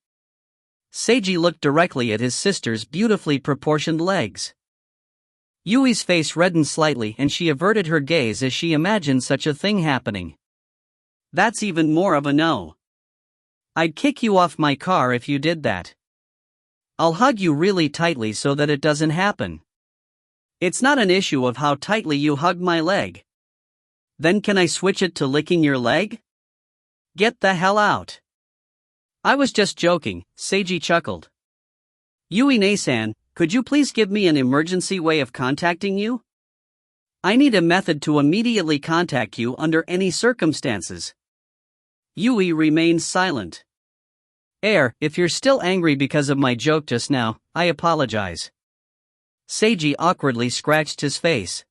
Seiji looked directly at his sister's beautifully proportioned legs. Yui's face reddened slightly and she averted her gaze as she imagined such a thing happening. That's even more of a no. I'd kick you off my car if you did that. I'll hug you really tightly so that it doesn't happen. It's not an issue of how tightly you hug my leg. Then can I switch it to licking your leg? Get the hell out. I was just joking, Seiji chuckled. Yui-ne-san, could you please give me an emergency way of contacting you? I need a method to immediately contact you under any circumstances. Yui remained silent. If you're still angry because of my joke just now, I apologize. Seiji awkwardly scratched his face.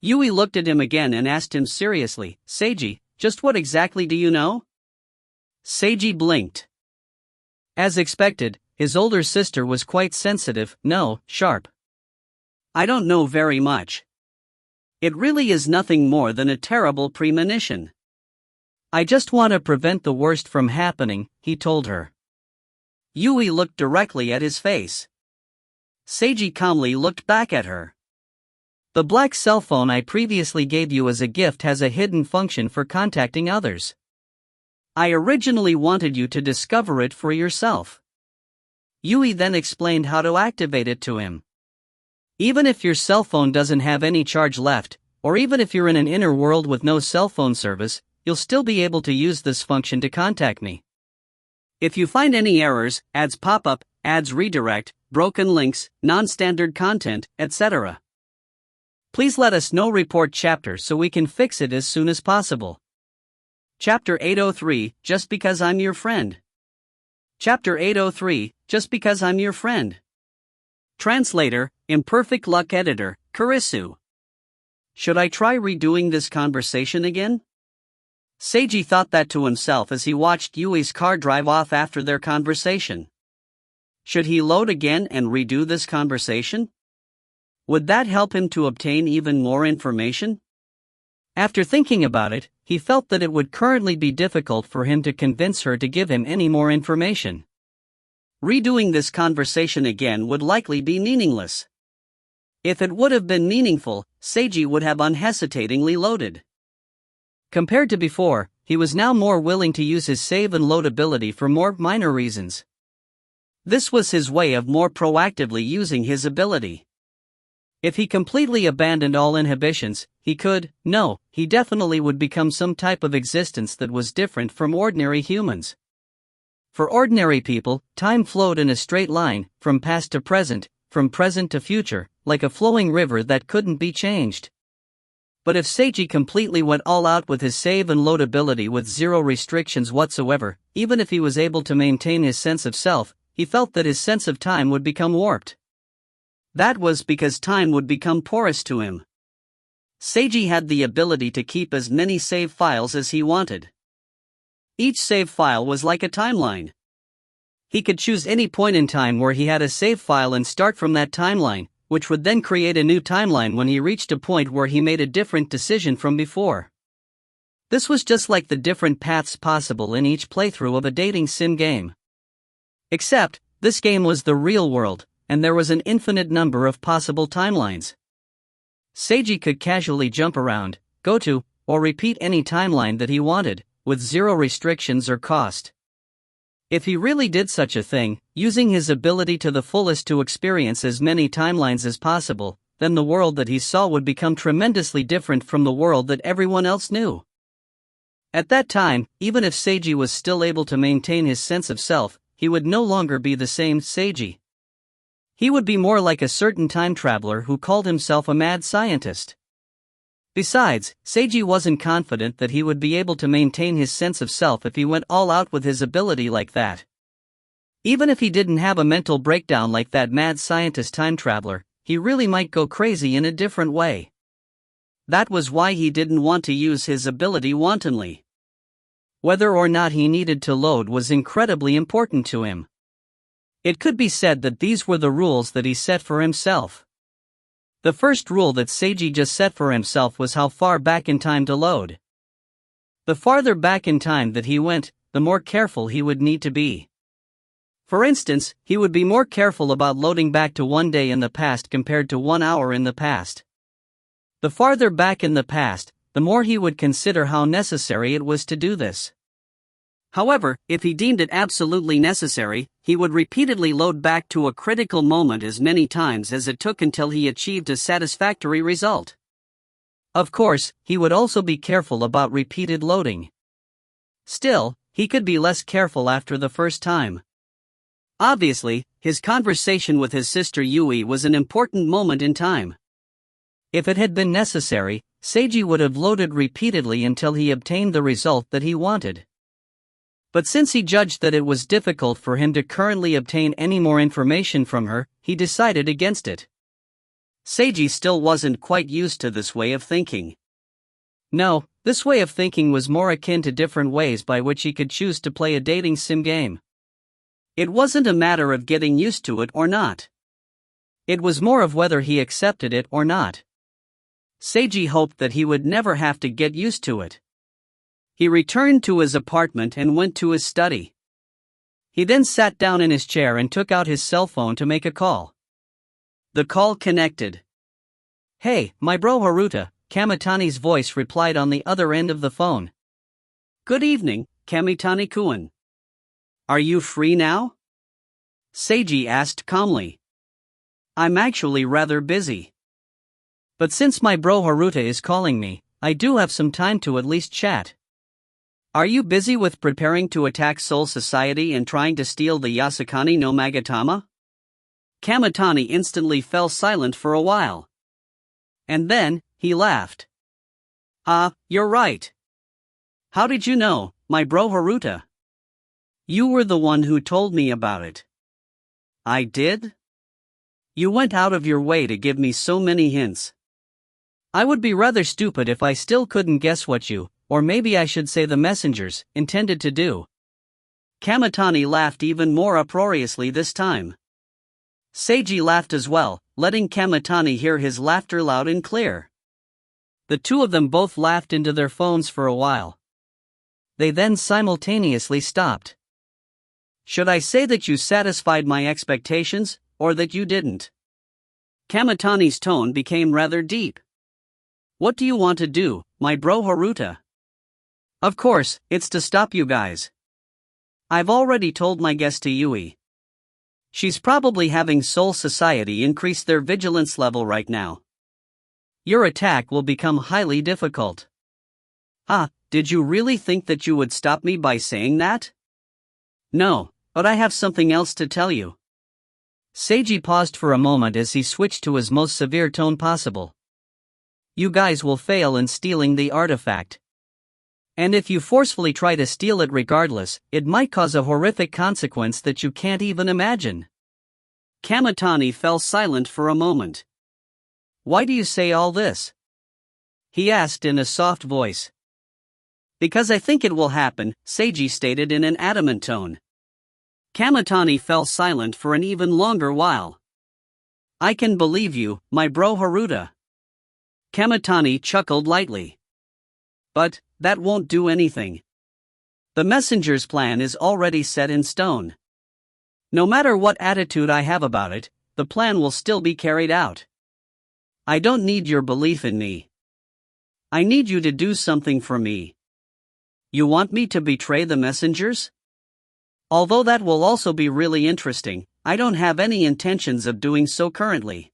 Yui looked at him again and asked him seriously, Seiji, just what exactly do you know? Seiji blinked. As expected, his older sister was quite sensitive, sharp. I don't know very much. It really is nothing more than a terrible premonition. I just want to prevent the worst from happening, he told her. Yui looked directly at his face. Seiji calmly looked back at her. The black cell phone I previously gave you as a gift has a hidden function for contacting others. I originally wanted you to discover it for yourself. Yui then explained how to activate it to him. Even if your cell phone doesn't have any charge left, or even if you're in an inner world with no cell phone service, you'll still be able to use this function to contact me. If you find any errors, ads pop up, ads redirect, broken links, non-standard content, etc., please let us know. Report chapter so we can fix it as soon as possible. Chapter 803, Just Because I'm Your Friend. Chapter 803, Just Because I'm Your Friend. Translator, Imperfect Luck Editor, Kurisu. Should I try redoing this conversation again? Seiji thought that to himself as he watched Yui's car drive off after their conversation. Should he load again and redo this conversation? Would that help him to obtain even more information? After thinking about it, he felt that it would currently be difficult for him to convince her to give him any more information. Redoing this conversation again would likely be meaningless. If it would have been meaningful, Seiji would have unhesitatingly loaded. Compared to before, he was now more willing to use his save and load ability for more minor reasons. This was his way of more proactively using his ability. If he completely abandoned all inhibitions, he definitely would become some type of existence that was different from ordinary humans. For ordinary people, time flowed in a straight line, from past to present, from present to future, like a flowing river that couldn't be changed. But if Seiji completely went all out with his save and load ability with zero restrictions whatsoever, even if he was able to maintain his sense of self, he felt that his sense of time would become warped. That was because time would become porous to him. Seiji had the ability to keep as many save files as he wanted. Each save file was like a timeline. He could choose any point in time where he had a save file and start from that timeline, which would then create a new timeline when he reached a point where he made a different decision from before. This was just like the different paths possible in each playthrough of a dating sim game. Except, this game was the real world, and there was an infinite number of possible timelines. Seiji could casually jump around, go to, or repeat any timeline that he wanted, with zero restrictions or cost. If he really did such a thing, using his ability to the fullest to experience as many timelines as possible, then the world that he saw would become tremendously different from the world that everyone else knew. At that time, even if Seiji was still able to maintain his sense of self, he would no longer be the same Seiji. He would be more like a certain time traveler who called himself a mad scientist. Besides, Seiji wasn't confident that he would be able to maintain his sense of self if he went all out with his ability like that. Even if he didn't have a mental breakdown like that mad scientist time traveler, he really might go crazy in a different way. That was why he didn't want to use his ability wantonly. Whether or not he needed to load was incredibly important to him. It could be said that these were the rules that he set for himself. The first rule that Seiji just set for himself was how far back in time to load. The farther back in time that he went, the more careful he would need to be. For instance, he would be more careful about loading back to 1 day in the past compared to 1 hour in the past. The farther back in the past, the more he would consider how necessary it was to do this. However, if he deemed it absolutely necessary, he would repeatedly load back to a critical moment as many times as it took until he achieved a satisfactory result. Of course, he would also be careful about repeated loading. Still, he could be less careful after the first time. Obviously, his conversation with his sister Yui was an important moment in time. If it had been necessary, Seiji would have loaded repeatedly until he obtained the result that he wanted. But since he judged that it was difficult for him to currently obtain any more information from her, he decided against it. Seiji still wasn't quite used to this way of thinking. No, this way of thinking was more akin to different ways by which he could choose to play a dating sim game. It wasn't a matter of getting used to it or not. It was more of whether he accepted it or not. Seiji hoped that he would never have to get used to it. He returned to his apartment and went to his study. He then sat down in his chair and took out his cell phone to make a call. The call connected. "Hey, my bro Haruta," Kamitani's voice replied on the other end of the phone. "Good evening, Kamitani-kun. Are you free now?" Seiji asked calmly. "I'm actually rather busy. But since my bro Haruta is calling me, I do have some time to at least chat. Are you busy with preparing to attack Soul Society and trying to steal the Yasukani no Magatama?" Kamitani instantly fell silent for a while. And then, he laughed. You're right. How did you know, my bro Haruta? You were the one who told me about it. I did? You went out of your way to give me so many hints. I would be rather stupid if I still couldn't guess what you, or maybe I should say the messengers, intended to do. Kamitani laughed even more uproariously this time. Seiji laughed as well, letting Kamitani hear his laughter loud and clear. The two of them both laughed into their phones for a while. They then simultaneously stopped. Should I say that you satisfied my expectations, or that you didn't? Kamitani's tone became rather deep. What do you want to do, my bro Haruta? Of course, it's to stop you guys. I've already told my guest to Yui. She's probably having Soul Society increase their vigilance level right now. Your attack will become highly difficult. Did you really think that you would stop me by saying that? No, but I have something else to tell you. Seiji paused for a moment as he switched to his most severe tone possible. You guys will fail in stealing the artifact. And if you forcefully try to steal it regardless, it might cause a horrific consequence that you can't even imagine. Kamitani fell silent for a moment. Why do you say all this? He asked in a soft voice. Because I think it will happen, Seiji stated in an adamant tone. Kamitani fell silent for an even longer while. I can believe you, my bro Haruta. Kamitani chuckled lightly. But that won't do anything. The messenger's plan is already set in stone. No matter what attitude I have about it, the plan will still be carried out. I don't need your belief in me. I need you to do something for me. You want me to betray the messengers? Although that will also be really interesting, I don't have any intentions of doing so currently.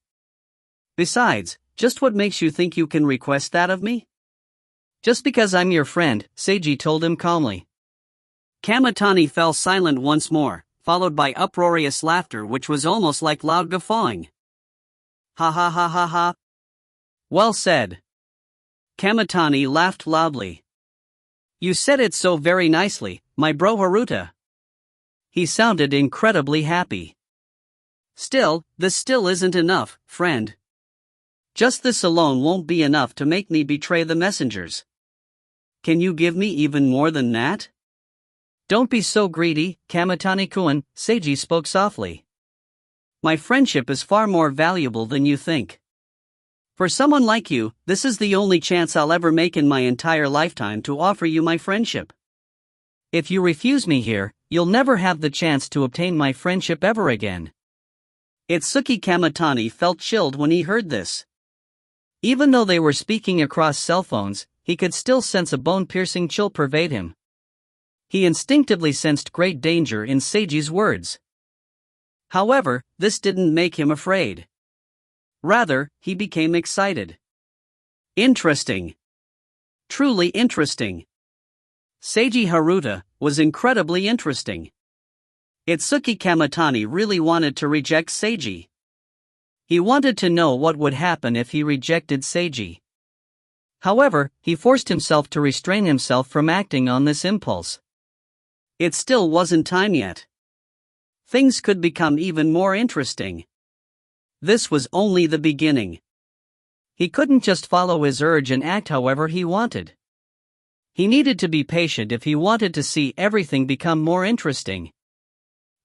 Besides, just what makes you think you can request that of me? Just because I'm your friend, Seiji told him calmly. Kamitani fell silent once more, followed by uproarious laughter which was almost like loud guffawing. Ha ha ha ha ha. Well said. Kamitani laughed loudly. You said it so very nicely, my bro Haruta. He sounded incredibly happy. Still, this still isn't enough, friend. Just this alone won't be enough to make me betray the messengers. Can you give me even more than that? Don't be so greedy, Kamitani-kun, Seiji spoke softly. My friendship is far more valuable than you think. For someone like you, this is the only chance I'll ever make in my entire lifetime to offer you my friendship. If you refuse me here, you'll never have the chance to obtain my friendship ever again. Itsuki Kamitani felt chilled when he heard this. Even though they were speaking across cell phones, he could still sense a bone-piercing chill pervade him. He instinctively sensed great danger in Seiji's words. However, this didn't make him afraid. Rather, he became excited. Interesting. Truly interesting. Seiji Haruta was incredibly interesting. Itsuki Kamitani really wanted to reject Seiji. He wanted to know what would happen if he rejected Seiji. However, he forced himself to restrain himself from acting on this impulse. It still wasn't time yet. Things could become even more interesting. This was only the beginning. He couldn't just follow his urge and act however he wanted. He needed to be patient if he wanted to see everything become more interesting.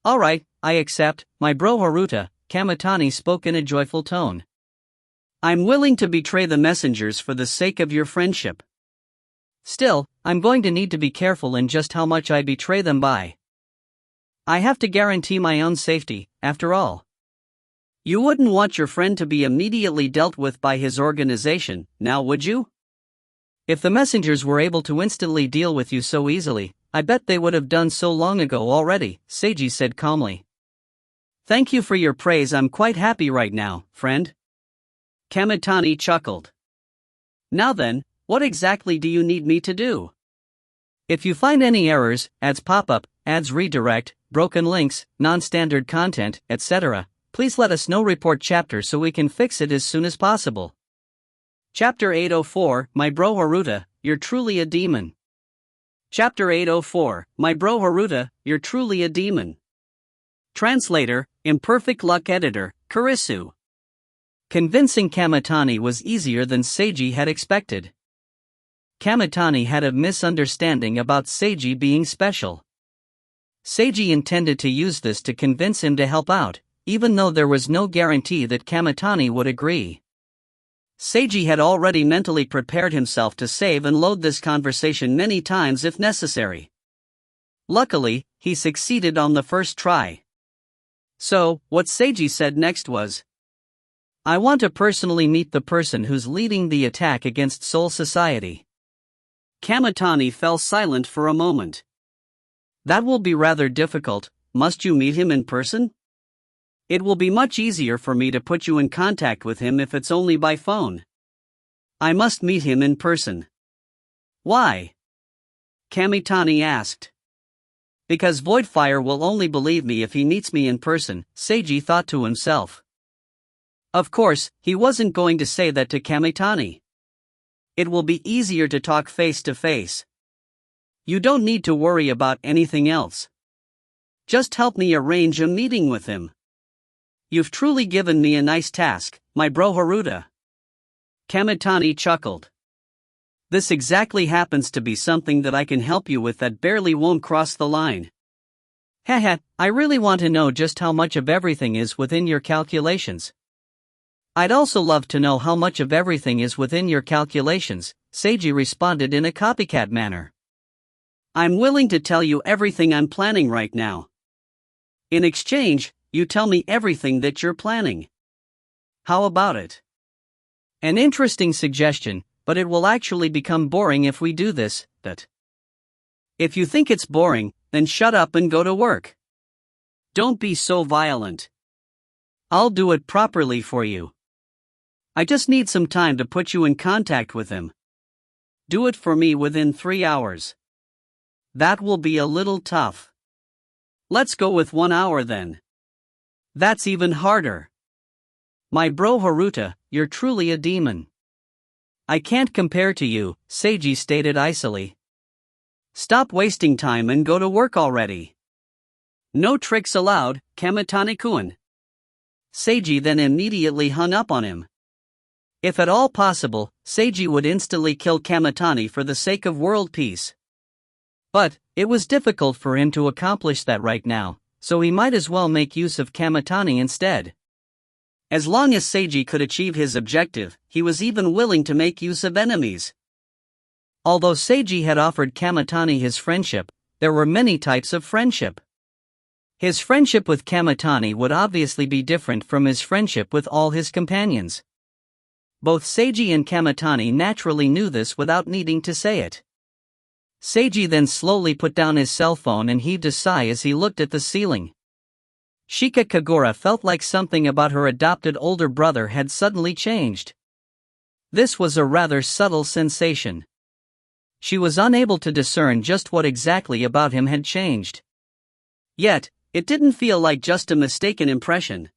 "Alright, I accept, my bro Haruta," Kamitani spoke in a joyful tone. "I'm willing to betray the messengers for the sake of your friendship. Still, I'm going to need to be careful in just how much I betray them by. I have to guarantee my own safety, after all. You wouldn't want your friend to be immediately dealt with by his organization, now would you? If the messengers were able to instantly deal with you so easily, I bet they would have done so long ago already," Seiji said calmly. "Thank you for your praise, I'm quite happy right now, friend." Kamitani chuckled. "Now then, what exactly do you need me to do? If you find any errors, ads pop up, ads redirect, broken links, non-standard content, etc., please let us know. Report chapter so we can fix it as soon as possible." Chapter 804, My Bro Haruta, You're Truly a Demon. Chapter 804, My Bro Haruta, You're Truly a Demon. Translator, Imperfect Luck Editor, Kurisu. Convincing Kamitani was easier than Seiji had expected. Kamitani had a misunderstanding about Seiji being special. Seiji intended to use this to convince him to help out, even though there was no guarantee that Kamitani would agree. Seiji had already mentally prepared himself to save and load this conversation many times if necessary. Luckily, he succeeded on the first try. So, what Seiji said next was, "I want to personally meet the person who's leading the attack against Soul Society." Kamitani fell silent for a moment. "That will be rather difficult. Must you meet him in person? It will be much easier for me to put you in contact with him if it's only by phone." "I must meet him in person." "Why?" Kamitani asked. "Because Voidfire will only believe me if he meets me in person," Seiji thought to himself. Of course, he wasn't going to say that to Kamitani. It will be easier to talk face to face. You don't need to worry about anything else. Just help me arrange a meeting with him. You've truly given me a nice task, my bro Haruta." Kamitani chuckled. "This exactly happens to be something that I can help you with that barely won't cross the line. Haha, I really want to know just how much of everything is within your calculations." "I'd also love to know how much of everything is within your calculations," Seiji responded in a copycat manner. "I'm willing to tell you everything I'm planning right now. In exchange, you tell me everything that you're planning. How about it?" "An interesting suggestion, but it will actually become boring if we do this, that." "If you think it's boring, then shut up and go to work. Don't be so violent. I'll do it properly for you. I just need some time to put you in contact with him. Do it for me within 3 hours. That will be a little tough. Let's go with 1 hour then. That's even harder. My bro Haruta, you're truly a demon. I can't compare to you," Seiji stated icily. "Stop wasting time and go to work already. No tricks allowed, Kamitani-kun." Seiji then immediately hung up on him. If at all possible, Seiji would instantly kill Kamitani for the sake of world peace. But, it was difficult for him to accomplish that right now, so he might as well make use of Kamitani instead. As long as Seiji could achieve his objective, he was even willing to make use of enemies. Although Seiji had offered Kamitani his friendship, there were many types of friendship. His friendship with Kamitani would obviously be different from his friendship with all his companions. Both Seiji and Kamitani naturally knew this without needing to say it. Seiji then slowly put down his cell phone and heaved a sigh as he looked at the ceiling. Shika Kagura felt like something about her adopted older brother had suddenly changed. This was a rather subtle sensation. She was unable to discern just what exactly about him had changed. Yet, it didn't feel like just a mistaken impression.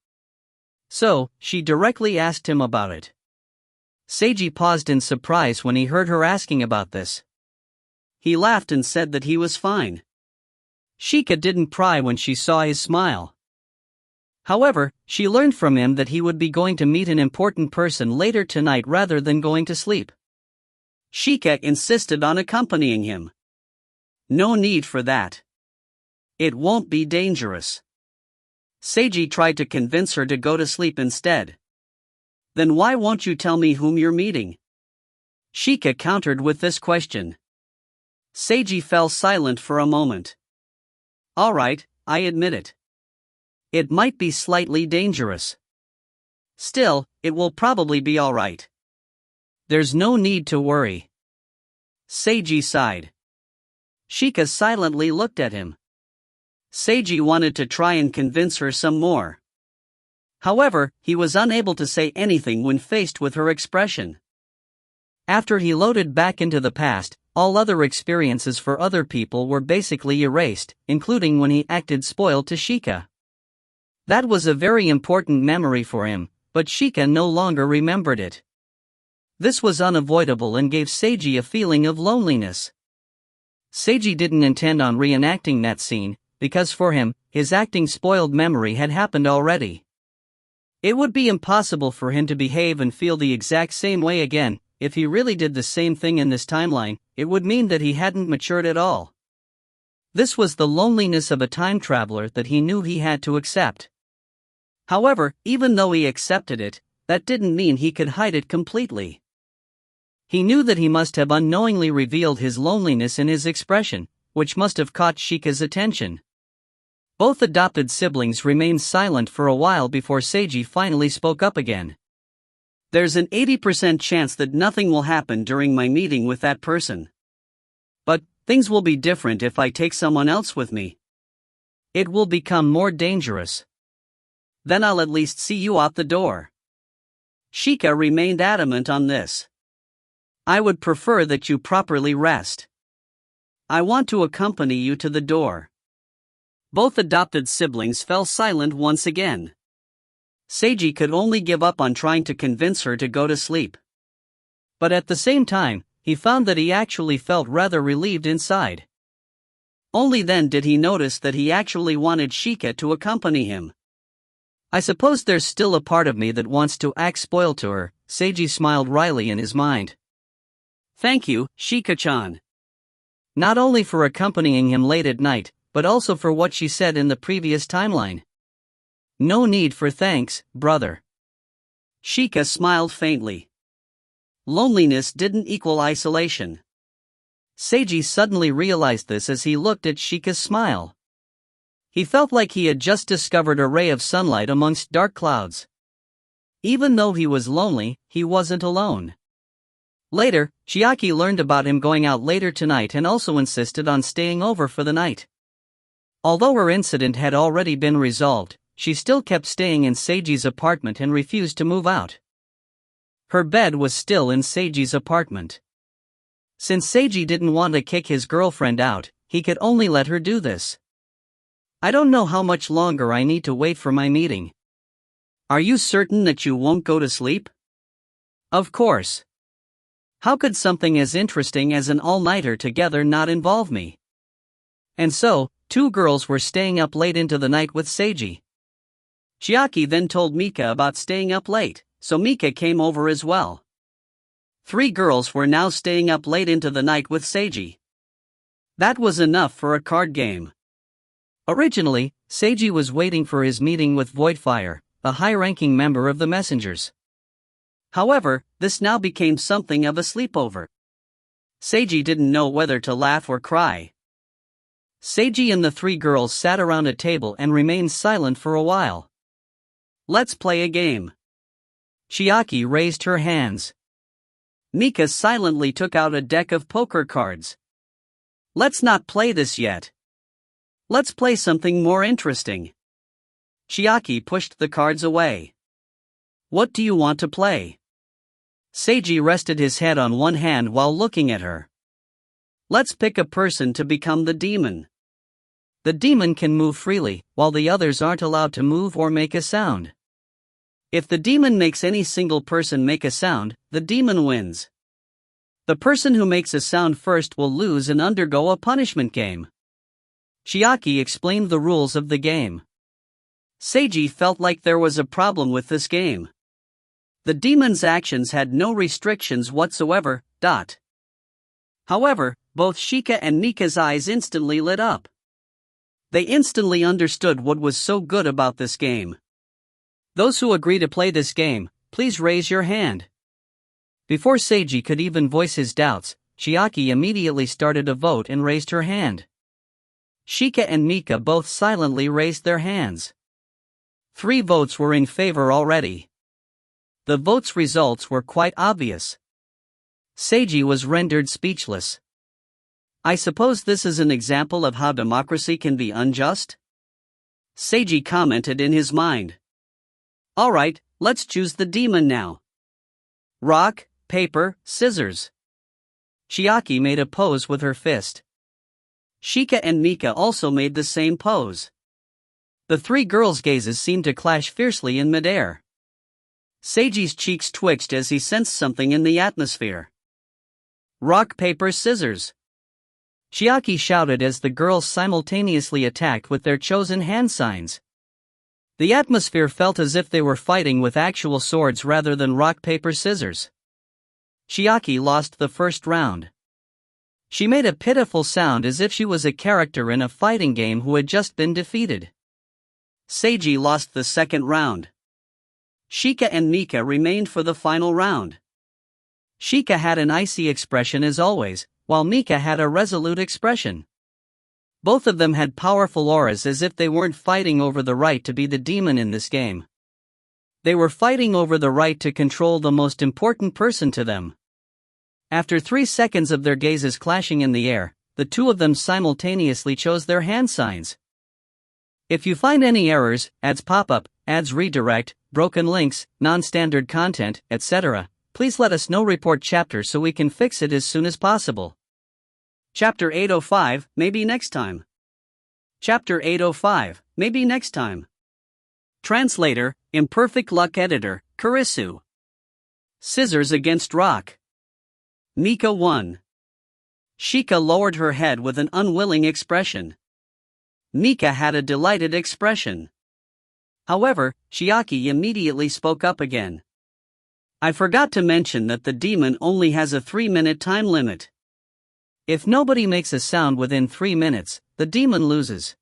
So, she directly asked him about it. Seiji paused in surprise when he heard her asking about this. He laughed and said that he was fine. Shika didn't pry when she saw his smile. However, she learned from him that he would be going to meet an important person later tonight rather than going to sleep. Shika insisted on accompanying him. No need for that. It won't be dangerous. Seiji tried to convince her to go to sleep instead. Then why won't you tell me whom you're meeting? Shika countered with this question. Seiji fell silent for a moment. Alright, I admit it. It might be slightly dangerous. Still, it will probably be alright. There's no need to worry. Seiji sighed. Shika silently looked at him. Seiji wanted to try and convince her some more. However, he was unable to say anything when faced with her expression. After he loaded back into the past, all other experiences for other people were basically erased, including when he acted spoiled to Shika. That was a very important memory for him, but Shika no longer remembered it. This was unavoidable and gave Seiji a feeling of loneliness. Seiji didn't intend on reenacting that scene, because for him, his acting spoiled memory had happened already. It would be impossible for him to behave and feel the exact same way again. If he really did the same thing in this timeline, it would mean that he hadn't matured at all. This was the loneliness of a time traveler that he knew he had to accept. However, even though he accepted it, that didn't mean he could hide it completely. He knew that he must have unknowingly revealed his loneliness in his expression, which must have caught Shika's attention. Both adopted siblings remained silent for a while before Seiji finally spoke up again. There's an 80% chance that nothing will happen during my meeting with that person. But, things will be different if I take someone else with me. It will become more dangerous. Then I'll at least see you out the door. Shika remained adamant on this. I would prefer that you properly rest. I want to accompany you to the door. Both adopted siblings fell silent once again. Seiji could only give up on trying to convince her to go to sleep. But at the same time, he found that he actually felt rather relieved inside. Only then did he notice that he actually wanted Shika to accompany him. I suppose there's still a part of me that wants to act spoiled to her, Seiji smiled wryly in his mind. Thank you, Shika-chan. Not only for accompanying him late at night, but also for what she said in the previous timeline. No need for thanks, brother. Shika smiled faintly. Loneliness didn't equal isolation. Seiji suddenly realized this as he looked at Shika's smile. He felt like he had just discovered a ray of sunlight amongst dark clouds. Even though he was lonely, he wasn't alone. Later, Chiaki learned about him going out later tonight and also insisted on staying over for the night. Although her incident had already been resolved, she still kept staying in Seiji's apartment and refused to move out. Her bed was still in Seiji's apartment. Since Seiji didn't want to kick his girlfriend out, he could only let her do this. I don't know how much longer I need to wait for my meeting. Are you certain that you won't go to sleep? Of course. How could something as interesting as an all-nighter together not involve me? And so, two girls were staying up late into the night with Seiji. Chiaki then told Mika about staying up late, so Mika came over as well. 3 girls were now staying up late into the night with Seiji. That was enough for a card game. Originally, Seiji was waiting for his meeting with Voidfire, the high-ranking member of the Messengers. However, this now became something of a sleepover. Seiji didn't know whether to laugh or cry. Seiji and the 3 girls sat around a table and remained silent for a while. Let's play a game. Chiaki raised her hands. Mika silently took out a deck of poker cards. Let's not play this yet. Let's play something more interesting. Chiaki pushed the cards away. What do you want to play? Seiji rested his head on one hand while looking at her. Let's pick a person to become the demon. The demon can move freely, while the others aren't allowed to move or make a sound. If the demon makes any single person make a sound, the demon wins. The person who makes a sound first will lose and undergo a punishment game. Chiaki explained the rules of the game. Seiji felt like there was a problem with this game. The demon's actions had no restrictions whatsoever. However, both Shika and Mika's eyes instantly lit up. They instantly understood what was so good about this game. Those who agree to play this game, please raise your hand. Before Seiji could even voice his doubts, Chiaki immediately started a vote and raised her hand. Shika and Mika both silently raised their hands. 3 votes were in favor already. The votes' results were quite obvious. Seiji was rendered speechless. I suppose this is an example of how democracy can be unjust? Seiji commented in his mind. Alright, let's choose the demon now. Rock, paper, scissors. Chiaki made a pose with her fist. Shika and Mika also made the same pose. The 3 girls' gazes seemed to clash fiercely in midair. Seiji's cheeks twitched as he sensed something in the atmosphere. Rock, paper, scissors. Chiaki shouted as the girls simultaneously attacked with their chosen hand signs. The atmosphere felt as if they were fighting with actual swords rather than rock, paper, scissors. Chiaki lost the first round. She made a pitiful sound as if she was a character in a fighting game who had just been defeated. Seiji lost the second round. Shika and Mika remained for the final round. Shika had an icy expression as always, while Mika had a resolute expression. Both of them had powerful auras as if they weren't fighting over the right to be the demon in this game. They were fighting over the right to control the most important person to them. After 3 seconds of their gazes clashing in the air, the 2 of them simultaneously chose their hand signs. If you find any errors, ads pop up, ads redirect, broken links, non-standard content, etc., please let us know. Report chapter so we can fix it as soon as possible. Chapter 805, maybe next time. Chapter 805, maybe next time. Translator, Imperfect Luck Editor, Kurisu. Scissors against rock. Mika won. Shika lowered her head with an unwilling expression. Mika had a delighted expression. However, Chiaki immediately spoke up again. I forgot to mention that the demon only has a 3-minute time limit. If nobody makes a sound within 3 minutes, the demon loses.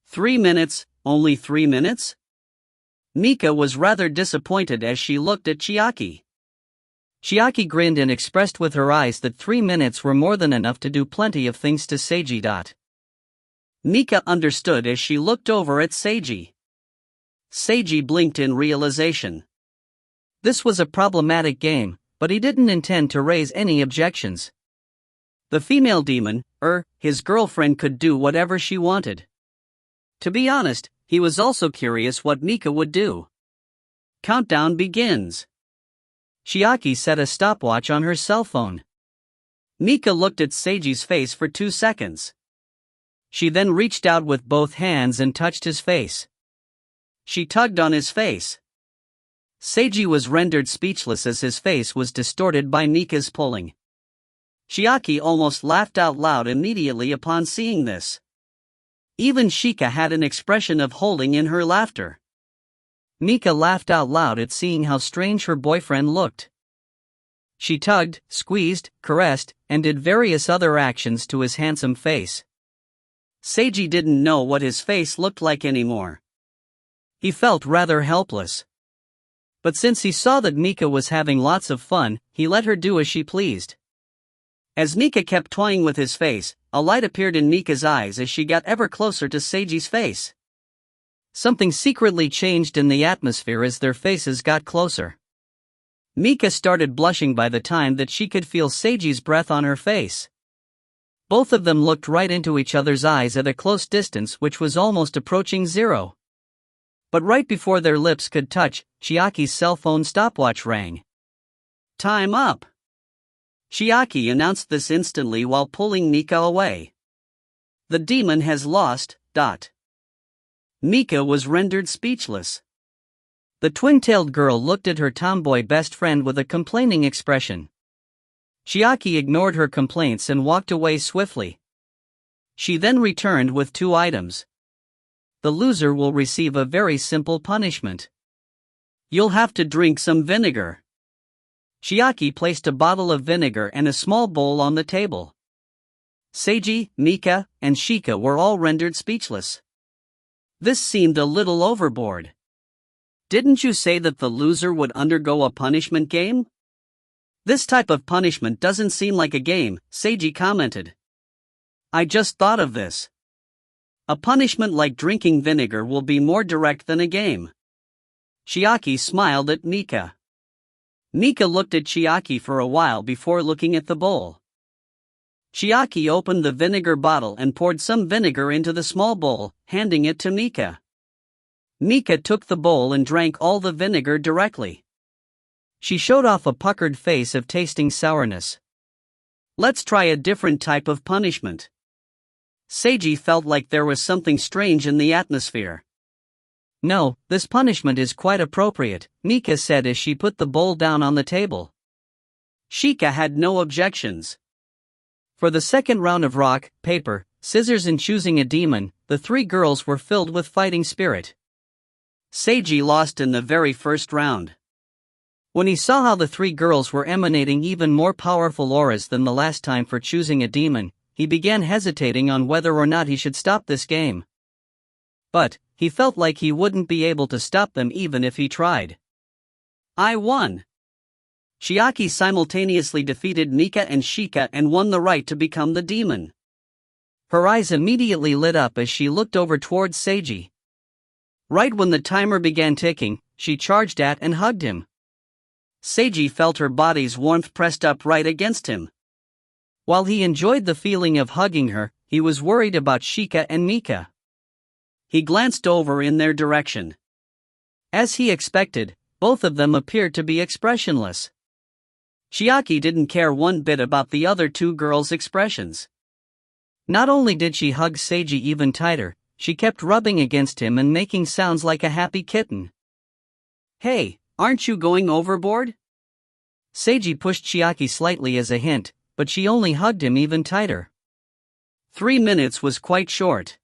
3 minutes, only 3 minutes? Mika was rather disappointed as she looked at Chiaki. Chiaki grinned and expressed with her eyes that 3 minutes were more than enough to do plenty of things to Seiji. Mika understood as she looked over at Seiji. Seiji blinked in realization. This was a problematic game, but he didn't intend to raise any objections. The female demon, his girlfriend, could do whatever she wanted. To be honest, he was also curious what Mika would do. Countdown begins. Chiaki set a stopwatch on her cell phone. Mika looked at Seiji's face for 2 seconds. She then reached out with both hands and touched his face. She tugged on his face. Seiji was rendered speechless as his face was distorted by Mika's pulling. Chiaki almost laughed out loud immediately upon seeing this. Even Shika had an expression of holding in her laughter. Mika laughed out loud at seeing how strange her boyfriend looked. She tugged, squeezed, caressed, and did various other actions to his handsome face. Seiji didn't know what his face looked like anymore. He felt rather helpless. But since he saw that Mika was having lots of fun, he let her do as she pleased. As Mika kept toying with his face, a light appeared in Mika's eyes as she got ever closer to Seiji's face. Something secretly changed in the atmosphere as their faces got closer. Mika started blushing by the time that she could feel Seiji's breath on her face. Both of them looked right into each other's eyes at a close distance which was almost approaching 0. But right before their lips could touch, Chiaki's cell phone stopwatch rang. Time up! Chiaki announced this instantly while pulling Mika away. The demon has lost. Mika was rendered speechless. The twin-tailed girl looked at her tomboy best friend with a complaining expression. Chiaki ignored her complaints and walked away swiftly. She then returned with 2 items. The loser will receive a very simple punishment. You'll have to drink some vinegar. Chiaki placed a bottle of vinegar and a small bowl on the table. Seiji, Mika, and Shika were all rendered speechless. This seemed a little overboard. Didn't you say that the loser would undergo a punishment game? This type of punishment doesn't seem like a game, Seiji commented. I just thought of this. A punishment like drinking vinegar will be more direct than a game. Chiaki smiled at Mika. Mika looked at Chiaki for a while before looking at the bowl. Chiaki opened the vinegar bottle and poured some vinegar into the small bowl, handing it to Mika. Mika took the bowl and drank all the vinegar directly. She showed off a puckered face of tasting sourness. Let's try a different type of punishment. Seiji felt like there was something strange in the atmosphere. No, this punishment is quite appropriate, Mika said as she put the bowl down on the table. Shika had no objections. For the second round of rock, paper, scissors and choosing a demon, the 3 girls were filled with fighting spirit. Seiji lost in the very first round. When he saw how the 3 girls were emanating even more powerful auras than the last time for choosing a demon, he began hesitating on whether or not he should stop this game. But he felt like he wouldn't be able to stop them even if he tried. I won! Chiaki simultaneously defeated Mika and Shika and won the right to become the demon. Her eyes immediately lit up as she looked over towards Seiji. Right when the timer began ticking, she charged at and hugged him. Seiji felt her body's warmth pressed up right against him. While he enjoyed the feeling of hugging her, he was worried about Shika and Mika. He glanced over in their direction. As he expected, both of them appeared to be expressionless. Chiaki didn't care one bit about the other 2 girls' expressions. Not only did she hug Seiji even tighter, she kept rubbing against him and making sounds like a happy kitten. Hey, aren't you going overboard? Seiji pushed Chiaki slightly as a hint, but she only hugged him even tighter. 3 minutes was quite short.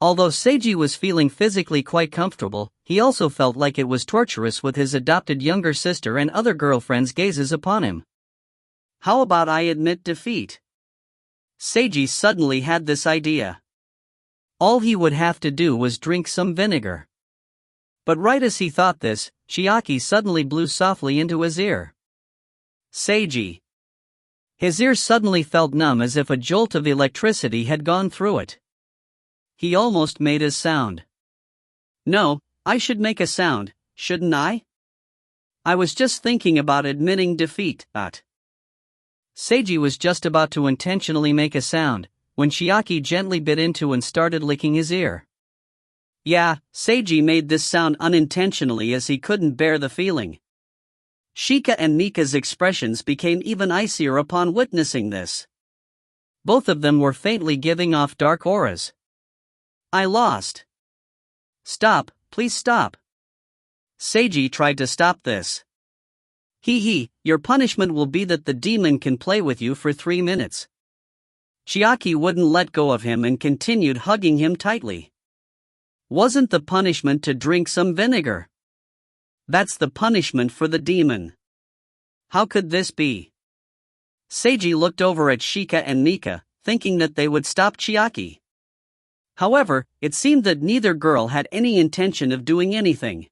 Although Seiji was feeling physically quite comfortable, he also felt like it was torturous with his adopted younger sister and other girlfriends' gazes upon him. How about I admit defeat? Seiji suddenly had this idea. All he would have to do was drink some vinegar. But right as he thought this, Chiaki suddenly blew softly into his ear. Seiji. His ear suddenly felt numb as if a jolt of electricity had gone through it. He almost made a sound. No, I should make a sound, shouldn't I? I was just thinking about admitting defeat, Seiji was just about to intentionally make a sound, when Chiaki gently bit into and started licking his ear. Yeah, Seiji made this sound unintentionally as he couldn't bear the feeling. Shika and Mika's expressions became even icier upon witnessing this. Both of them were faintly giving off dark auras. I lost. Stop, please stop. Seiji tried to stop this. Your punishment will be that the demon can play with you for 3 minutes. Chiaki wouldn't let go of him and continued hugging him tightly. Wasn't the punishment to drink some vinegar? That's the punishment for the demon. How could this be? Seiji looked over at Shika and Mika, thinking that they would stop Chiaki. However, it seemed that neither girl had any intention of doing anything.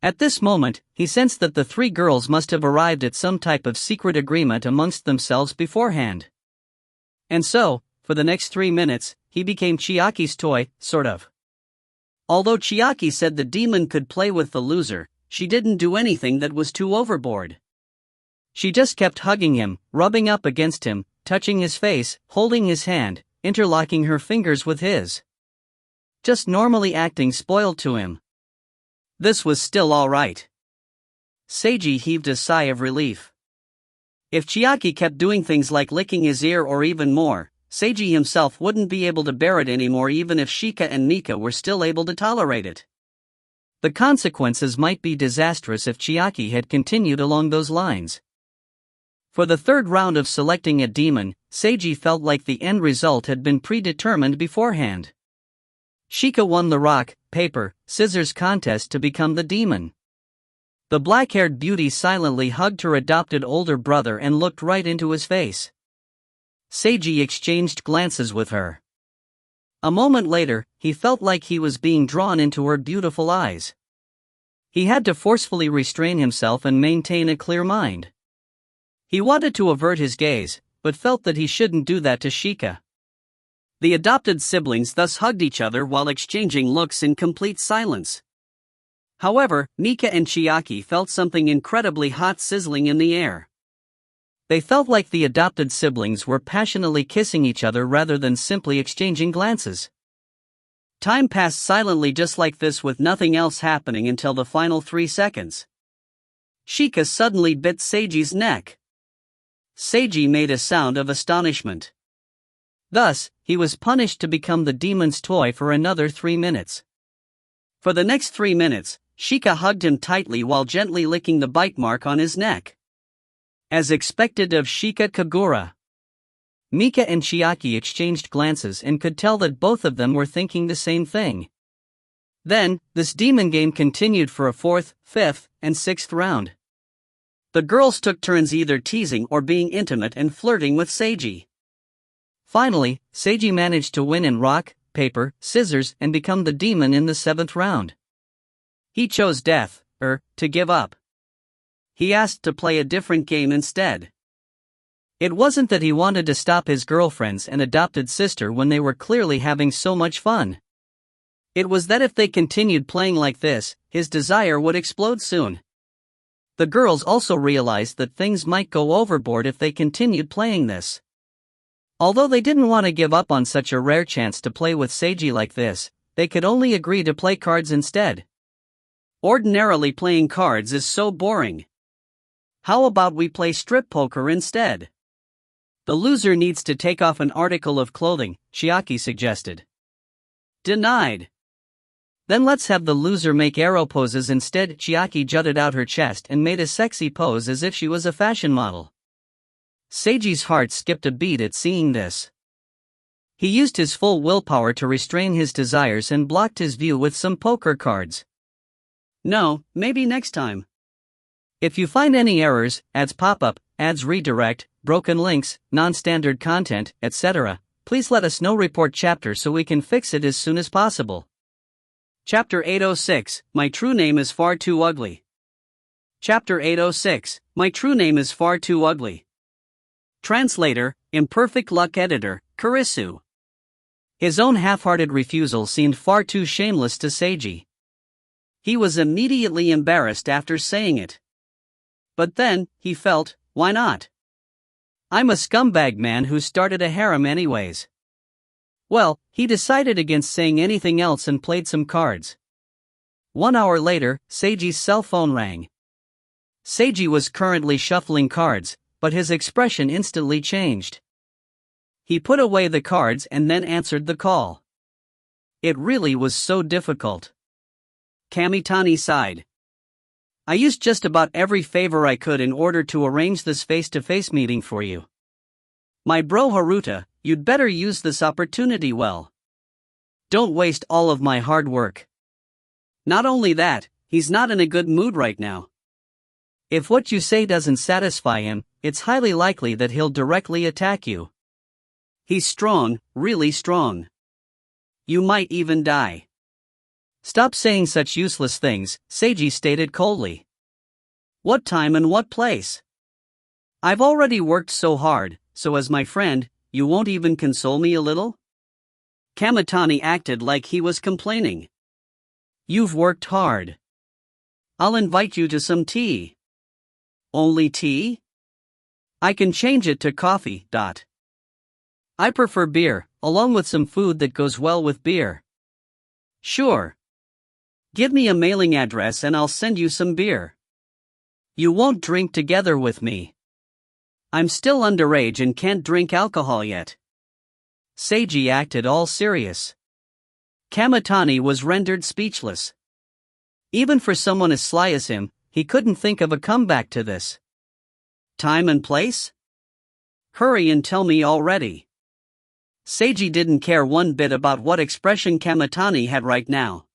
At this moment, he sensed that the 3 girls must have arrived at some type of secret agreement amongst themselves beforehand. And so, for the next 3 minutes, he became Chiaki's toy, sort of. Although Chiaki said the demon could play with the loser, she didn't do anything that was too overboard. She just kept hugging him, rubbing up against him, touching his face, holding his hand, interlocking her fingers with his. Just normally acting spoiled to him. This was still all right. Seiji heaved a sigh of relief. If Chiaki kept doing things like licking his ear or even more, Seiji himself wouldn't be able to bear it anymore even if Shika and Mika were still able to tolerate it. The consequences might be disastrous if Chiaki had continued along those lines. For the third round of selecting a demon, Seiji felt like the end result had been predetermined beforehand. Shika won the rock, paper, scissors contest to become the demon. The black-haired beauty silently hugged her adopted older brother and looked right into his face. Seiji exchanged glances with her. A moment later, he felt like he was being drawn into her beautiful eyes. He had to forcefully restrain himself and maintain a clear mind. He wanted to avert his gaze, but felt that he shouldn't do that to Shika. The adopted siblings thus hugged each other while exchanging looks in complete silence. However, Mika and Chiaki felt something incredibly hot sizzling in the air. They felt like the adopted siblings were passionately kissing each other rather than simply exchanging glances. Time passed silently just like this with nothing else happening until the final 3 seconds. Shika suddenly bit Seiji's neck. Seiji made a sound of astonishment. Thus, he was punished to become the demon's toy for another 3 minutes. For the next 3 minutes, Shika hugged him tightly while gently licking the bite mark on his neck. As expected of Shika Kagura, Mika and Chiaki exchanged glances and could tell that both of them were thinking the same thing. Then, this demon game continued for a 4th, 5th, and 6th round. The girls took turns either teasing or being intimate and flirting with Seiji. Finally, Seiji managed to win in rock, paper, scissors and become the demon in the 7th round. He chose death, to give up. He asked to play a different game instead. It wasn't that he wanted to stop his girlfriends and adopted sister when they were clearly having so much fun. It was that if they continued playing like this, his desire would explode soon. The girls also realized that things might go overboard if they continued playing this. Although they didn't want to give up on such a rare chance to play with Seiji like this, they could only agree to play cards instead. Ordinarily playing cards is so boring. How about we play strip poker instead? The loser needs to take off an article of clothing, Chiaki suggested. Denied. Then let's have the loser make arrow poses instead. Chiaki jutted out her chest and made a sexy pose as if she was a fashion model. Seiji's heart skipped a beat at seeing this. He used his full willpower to restrain his desires and blocked his view with some poker cards. No, maybe next time. If you find any errors, ads pop up, ads redirect, broken links, non-standard content, etc., please let us know. Report chapter so we can fix it as soon as possible. Chapter 806, My True Name is Far Too Ugly. Chapter 806, My True Name is Far Too Ugly. Translator, Imperfect Luck Editor, Kurisu. His own half-hearted refusal seemed far too shameless to Seiji. He was immediately embarrassed after saying it. But then, he felt, why not? I'm a scumbag man who started a harem anyways. Well, he decided against saying anything else and played some cards. 1 hour later, Seiji's cell phone rang. Seiji was currently shuffling cards, but his expression instantly changed. He put away the cards and then answered the call. It really was so difficult. Kamitani sighed. I used just about every favor I could in order to arrange this face-to-face meeting for you. My bro Haruta, you'd better use this opportunity well. Don't waste all of my hard work. Not only that, he's not in a good mood right now. If what you say doesn't satisfy him, it's highly likely that he'll directly attack you. He's strong, really strong. You might even die. Stop saying such useless things, Seiji stated coldly. What time and what place? I've already worked so hard, so as my friend, you won't even console me a little? Kamitani acted like he was complaining. You've worked hard. I'll invite you to some tea. Only tea? I can change it to coffee. I prefer beer, along with some food that goes well with beer. Sure. Give me a mailing address and I'll send you some beer. You won't drink together with me. I'm still underage and can't drink alcohol yet. Seiji acted all serious. Kamitani was rendered speechless. Even for someone as sly as him, he couldn't think of a comeback to this. Time and place? Hurry and tell me already. Seiji didn't care one bit about what expression Kamitani had right now.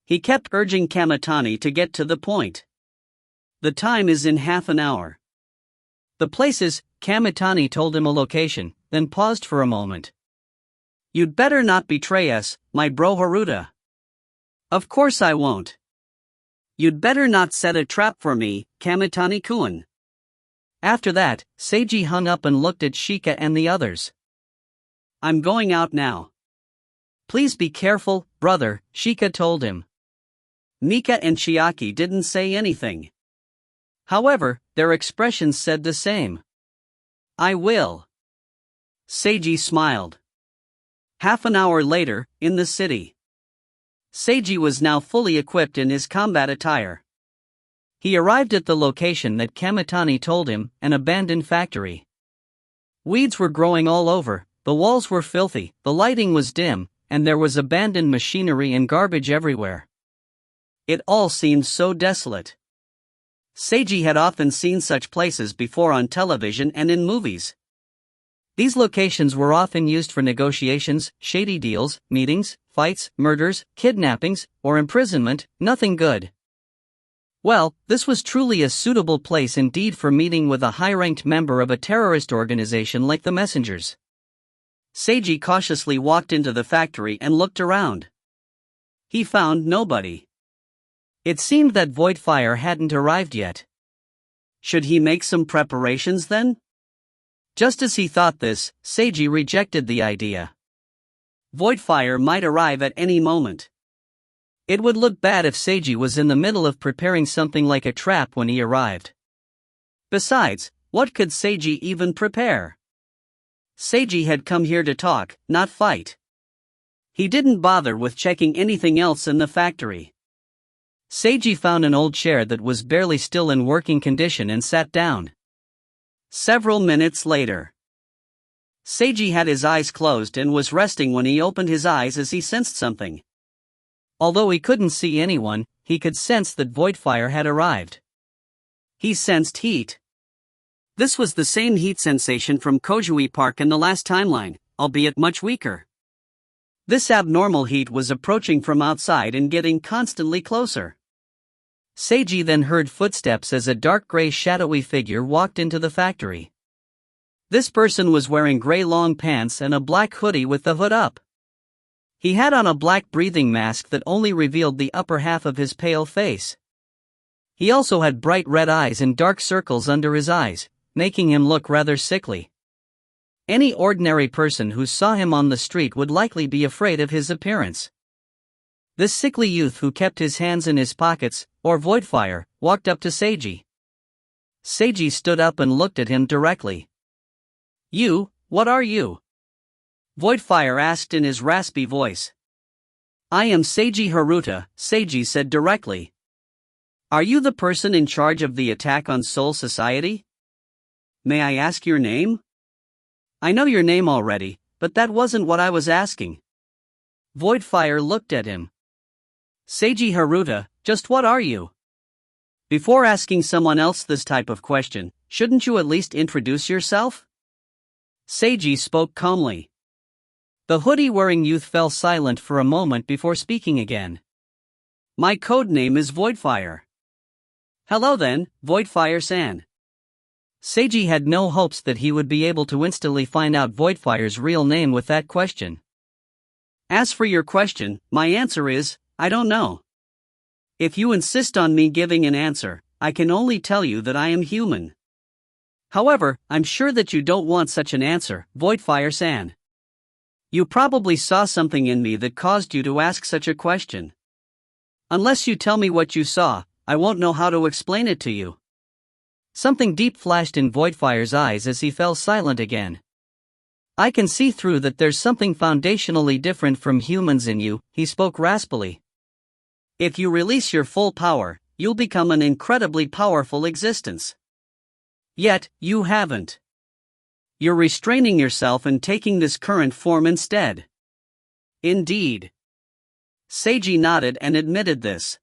He kept urging Kamitani to get to the point. The time is in half an hour. The place is, Kamitani told him a location, then paused for a moment. You'd better not betray us, my bro Haruta. Of course I won't. You'd better not set a trap for me, Kamitani-kun. After that, Seiji hung up and looked at Shika and the others. I'm going out now. Please be careful, brother, Shika told him. Mika and Chiaki didn't say anything. However, their expressions said the same. I will. Seiji smiled. Half an hour later, in the city. Seiji was now fully equipped in his combat attire. He arrived at the location that Kamitani told him, an abandoned factory. Weeds were growing all over, the walls were filthy, the lighting was dim, and there was abandoned machinery and garbage everywhere. It all seemed so desolate. Seiji had often seen such places before on television and in movies. These locations were often used for negotiations, shady deals, meetings, fights, murders, kidnappings, or imprisonment, nothing good. Well, this was truly a suitable place indeed for meeting with a high-ranked member of a terrorist organization like the Messengers. Seiji cautiously walked into the factory and looked around. He found nobody. It seemed that Voidfire hadn't arrived yet. Should he make some preparations then? Just as he thought this, Seiji rejected the idea. Voidfire might arrive at any moment. It would look bad if Seiji was in the middle of preparing something like a trap when he arrived. Besides, what could Seiji even prepare? Seiji had come here to talk, not fight. He didn't bother with checking anything else in the factory. Seiji found an old chair that was barely still in working condition and sat down. Several minutes later. Seiji had his eyes closed and was resting when he opened his eyes as he sensed something. Although he couldn't see anyone, he could sense that Voidfire had arrived. He sensed heat. This was the same heat sensation from Kojui Park in the last timeline, albeit much weaker. This abnormal heat was approaching from outside and getting constantly closer. Seiji then heard footsteps as a dark gray shadowy figure walked into the factory. This person was wearing gray long pants and a black hoodie with the hood up. He had on a black breathing mask that only revealed the upper half of his pale face. He also had bright red eyes and dark circles under his eyes, making him look rather sickly. Any ordinary person who saw him on the street would likely be afraid of his appearance. This sickly youth who kept his hands in his pockets, or Voidfire, walked up to Seiji. Seiji stood up and looked at him directly. You, what are you? Voidfire asked in his raspy voice. I am Seiji Haruta, Seiji said directly. Are you the person in charge of the attack on Soul Society? May I ask your name? I know your name already, but that wasn't what I was asking. Voidfire looked at him. Seiji Haruta, just what are you? Before asking someone else this type of question, shouldn't you at least introduce yourself? Seiji spoke calmly. The hoodie-wearing youth fell silent for a moment before speaking again. My code name is Voidfire. Hello then, Voidfire-san. Seiji had no hopes that he would be able to instantly find out Voidfire's real name with that question. As for your question, my answer is, I don't know. If you insist on me giving an answer, I can only tell you that I am human. However, I'm sure that you don't want such an answer, Voidfire-san. You probably saw something in me that caused you to ask such a question. Unless you tell me what you saw, I won't know how to explain it to you. Something deep flashed in Voidfire's eyes as he fell silent again. I can see through that there's something foundationally different from humans in you, he spoke raspily. If you release your full power, you'll become an incredibly powerful existence. Yet, you haven't. You're restraining yourself and taking this current form instead. Indeed. Seiji nodded and admitted this.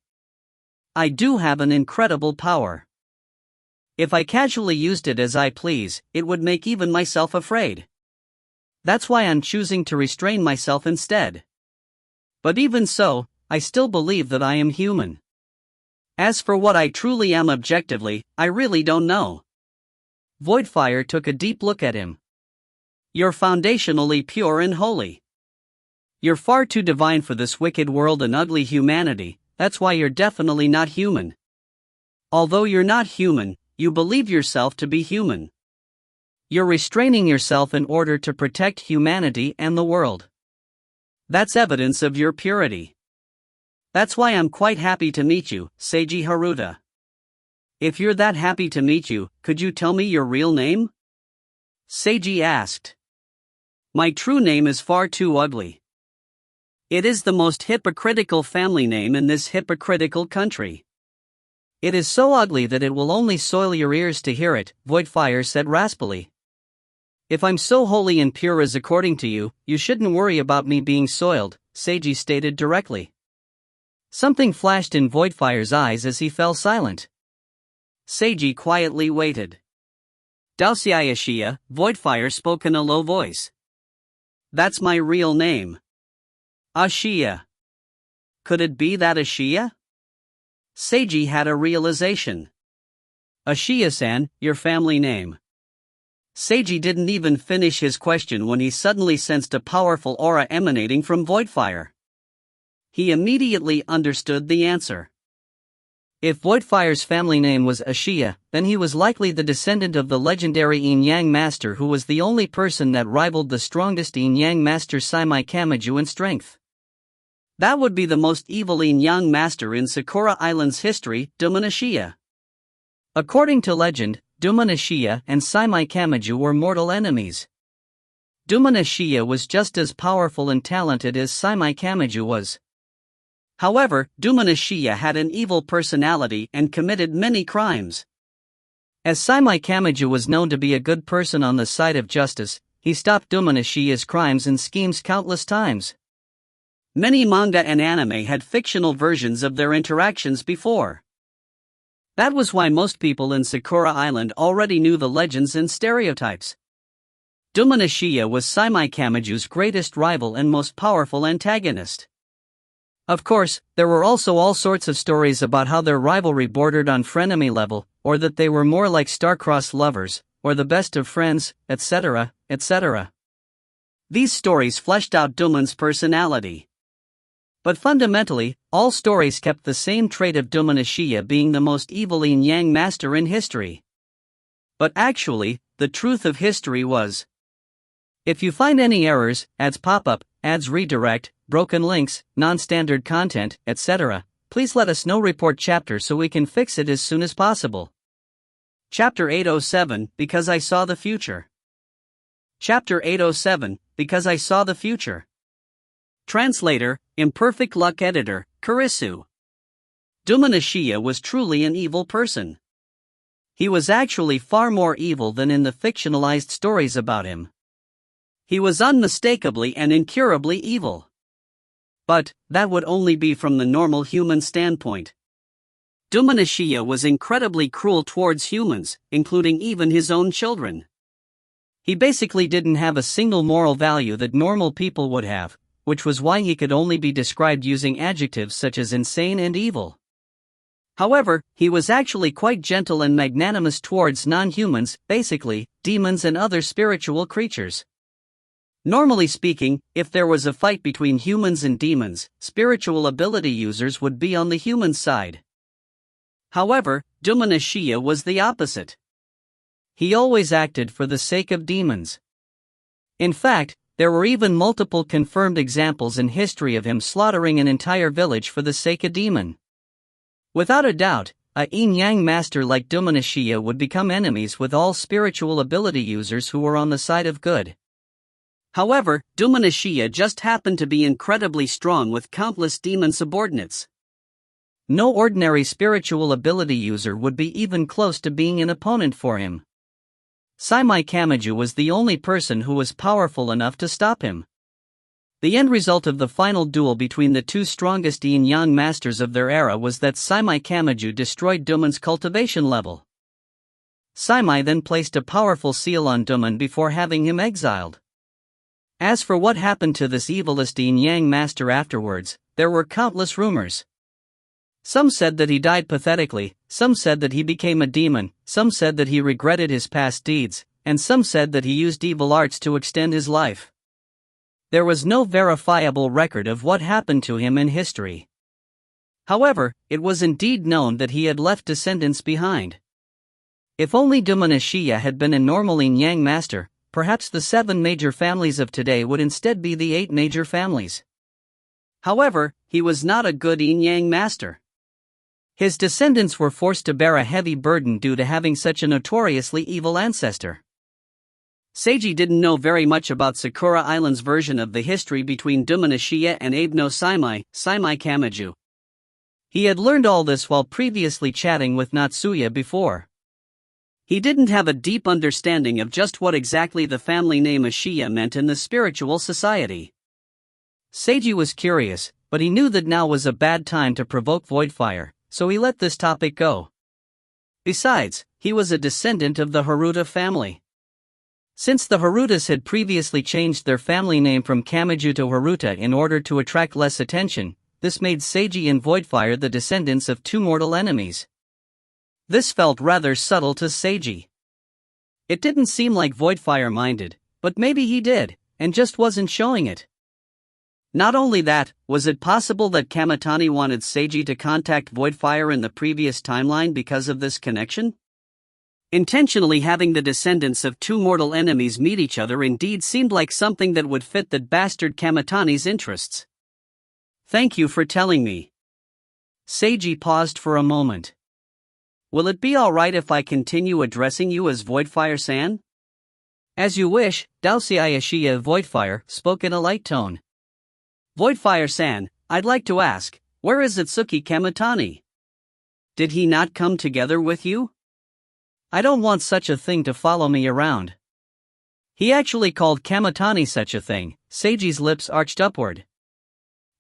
I do have an incredible power. If I casually used it as I please, it would make even myself afraid. That's why I'm choosing to restrain myself instead. But even so, I still believe that I am human. As for what I truly am objectively, I really don't know. Voidfire took a deep look at him. You're foundationally pure and holy. You're far too divine for this wicked world and ugly humanity, that's why you're definitely not human. Although you're not human, you believe yourself to be human. You're restraining yourself in order to protect humanity and the world. That's evidence of your purity. That's why I'm quite happy to meet you, Seiji Haruta. If you're that happy to meet you, could you tell me your real name? Seiji asked. My true name is far too ugly. It is the most hypocritical family name in this hypocritical country. It is so ugly that it will only soil your ears to hear it, Voidfire said raspily. If I'm so holy and pure as according to you, you shouldn't worry about me being soiled, Seiji stated directly. Something flashed in Voidfire's eyes as he fell silent. Seiji quietly waited. Daoxiai Ashia, Voidfire spoke in a low voice. That's my real name. Ashia. Could it be that Ashia? Seiji had a realization. Ashia-san, your family name. Seiji didn't even finish his question when he suddenly sensed a powerful aura emanating from Voidfire. He immediately understood the answer. If Voidfire's family name was Ashia, then he was likely the descendant of the legendary Yin-Yang Master who was the only person that rivaled the strongest Yin-Yang Master Seimai Kamiju in strength. That would be the most evil Yin-Yang Master in Sakura Island's history, Dumon Ashia. According to legend, Dumon Ashia and Seimai Kamiju were mortal enemies. Dumon Ashia was just as powerful and talented as Seimai Kamiju was. However, Dumon Ashia had an evil personality and committed many crimes. As Seimai Kamiju was known to be a good person on the side of justice, he stopped Dumon Ashia's crimes and schemes countless times. Many manga and anime had fictional versions of their interactions before. That was why most people in Sakura Island already knew the legends and stereotypes. Dumon Ashia was Seimai Kamiju's greatest rival and most powerful antagonist. Of course, there were also all sorts of stories about how their rivalry bordered on frenemy level, or that they were more like star-crossed lovers, or the best of friends, etc., etc. These stories fleshed out Dumon's personality. But fundamentally, all stories kept the same trait of Dumon Ashia being the most evil Yin-Yang master in history. But actually, the truth of history was: if you find any errors, ads pop up, ads redirect, broken links, non-standard content, etc., please let us know. Report chapter so we can fix it as soon as possible. Chapter 807, Because I Saw the Future. Chapter 807, Because I Saw the Future. Translator, Imperfect Luck Editor, Kurisu. Dumon Ashia was truly an evil person. He was actually far more evil than in the fictionalized stories about him. He was unmistakably and incurably evil. But that would only be from the normal human standpoint. Dumon Ashia was incredibly cruel towards humans, including even his own children. He basically didn't have a single moral value that normal people would have, which was why he could only be described using adjectives such as insane and evil. However, he was actually quite gentle and magnanimous towards non-humans, basically, demons and other spiritual creatures. Normally speaking, if there was a fight between humans and demons, spiritual ability users would be on the human side. However, Dumon Ashia was the opposite. He always acted for the sake of demons. In fact, there were even multiple confirmed examples in history of him slaughtering an entire village for the sake of demon. Without a doubt, a yin-yang master like Dumon Ashia would become enemies with all spiritual ability users who were on the side of good. However, Dumon Ashia just happened to be incredibly strong with countless demon subordinates. No ordinary spiritual ability user would be even close to being an opponent for him. Seimai Kamiju was the only person who was powerful enough to stop him. The end result of the final duel between the two strongest yin-yang masters of their era was that Seiji Kamiju destroyed Duman's cultivation level. Seiji then placed a powerful seal on Duman before having him exiled. As for what happened to this evilest yin-yang master afterwards, there were countless rumors. Some said that he died pathetically, some said that he became a demon, some said that he regretted his past deeds, and some said that he used evil arts to extend his life. There was no verifiable record of what happened to him in history. However, it was indeed known that he had left descendants behind. If only Duman Ashiya had been a normal yin-yang master, perhaps the 7 major families of today would instead be the 8 major families. However, he was not a good yin-yang master. His descendants were forced to bear a heavy burden due to having such a notoriously evil ancestor. Seiji didn't know very much about Sakura Island's version of the history between Duman Ashiya and Abe no Seiji Kamiju. He had learned all this while previously chatting with Natsuya before. He didn't have a deep understanding of just what exactly the family name Ashiya meant in the spiritual society. Seiji was curious, but he knew that now was a bad time to provoke Voidfire, so he let this topic go. Besides, he was a descendant of the Haruta family. Since the Harutas had previously changed their family name from Kamiju to Haruta in order to attract less attention, this made Seiji and Voidfire the descendants of 2 mortal enemies. This felt rather subtle to Seiji. It didn't seem like Voidfire minded, but maybe he did, and just wasn't showing it. Not only that, was it possible that Kamitani wanted Seiji to contact Voidfire in the previous timeline because of this connection? Intentionally having the descendants of 2 mortal enemies meet each other indeed seemed like something that would fit that bastard Kamitani's interests. Thank you for telling me. Seiji paused for a moment. Will it be alright if I continue addressing you as Voidfire-san? As you wish, Daosei Ashiya Voidfire spoke in a light tone. Voidfire-san, I'd like to ask, where is Itsuki Kamitani? Did he not come together with you? I don't want such a thing to follow me around. He actually called Kamitani such a thing. Seiji's lips arched upward.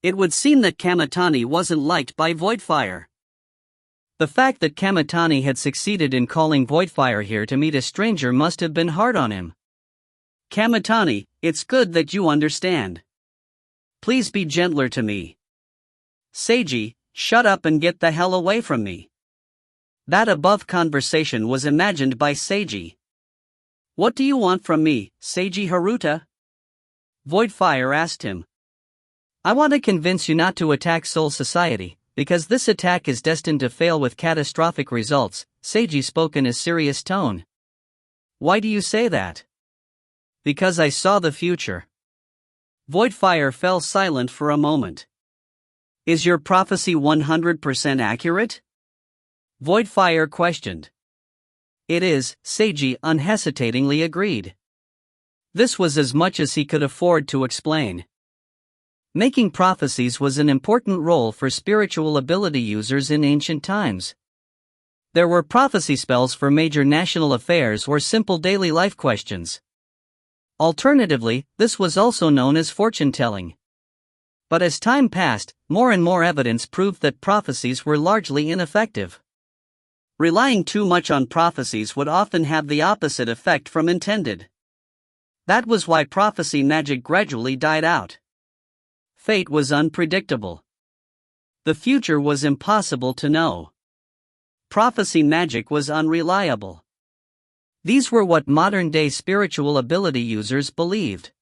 It would seem that Kamitani wasn't liked by Voidfire. The fact that Kamitani had succeeded in calling Voidfire here to meet a stranger must have been hard on him. Kamitani, it's good that you understand. Please be gentler to me. Seiji, shut up and get the hell away from me. That above conversation was imagined by Seiji. What do you want from me, Seiji Haruta? Voidfire asked him. I want to convince you not to attack Soul Society, because this attack is destined to fail with catastrophic results, Seiji spoke in a serious tone. Why do you say that? Because I saw the future. Voidfire fell silent for a moment. Is your prophecy 100% accurate? Voidfire questioned. It is, Seiji unhesitatingly agreed. This was as much as he could afford to explain. Making prophecies was an important role for spiritual ability users in ancient times. There were prophecy spells for major national affairs or simple daily life questions. Alternatively, this was also known as fortune-telling. But as time passed, more and more evidence proved that prophecies were largely ineffective. Relying too much on prophecies would often have the opposite effect from intended. That was why prophecy magic gradually died out. Fate was unpredictable. The future was impossible to know. Prophecy magic was unreliable. These were what modern-day spiritual ability users believed.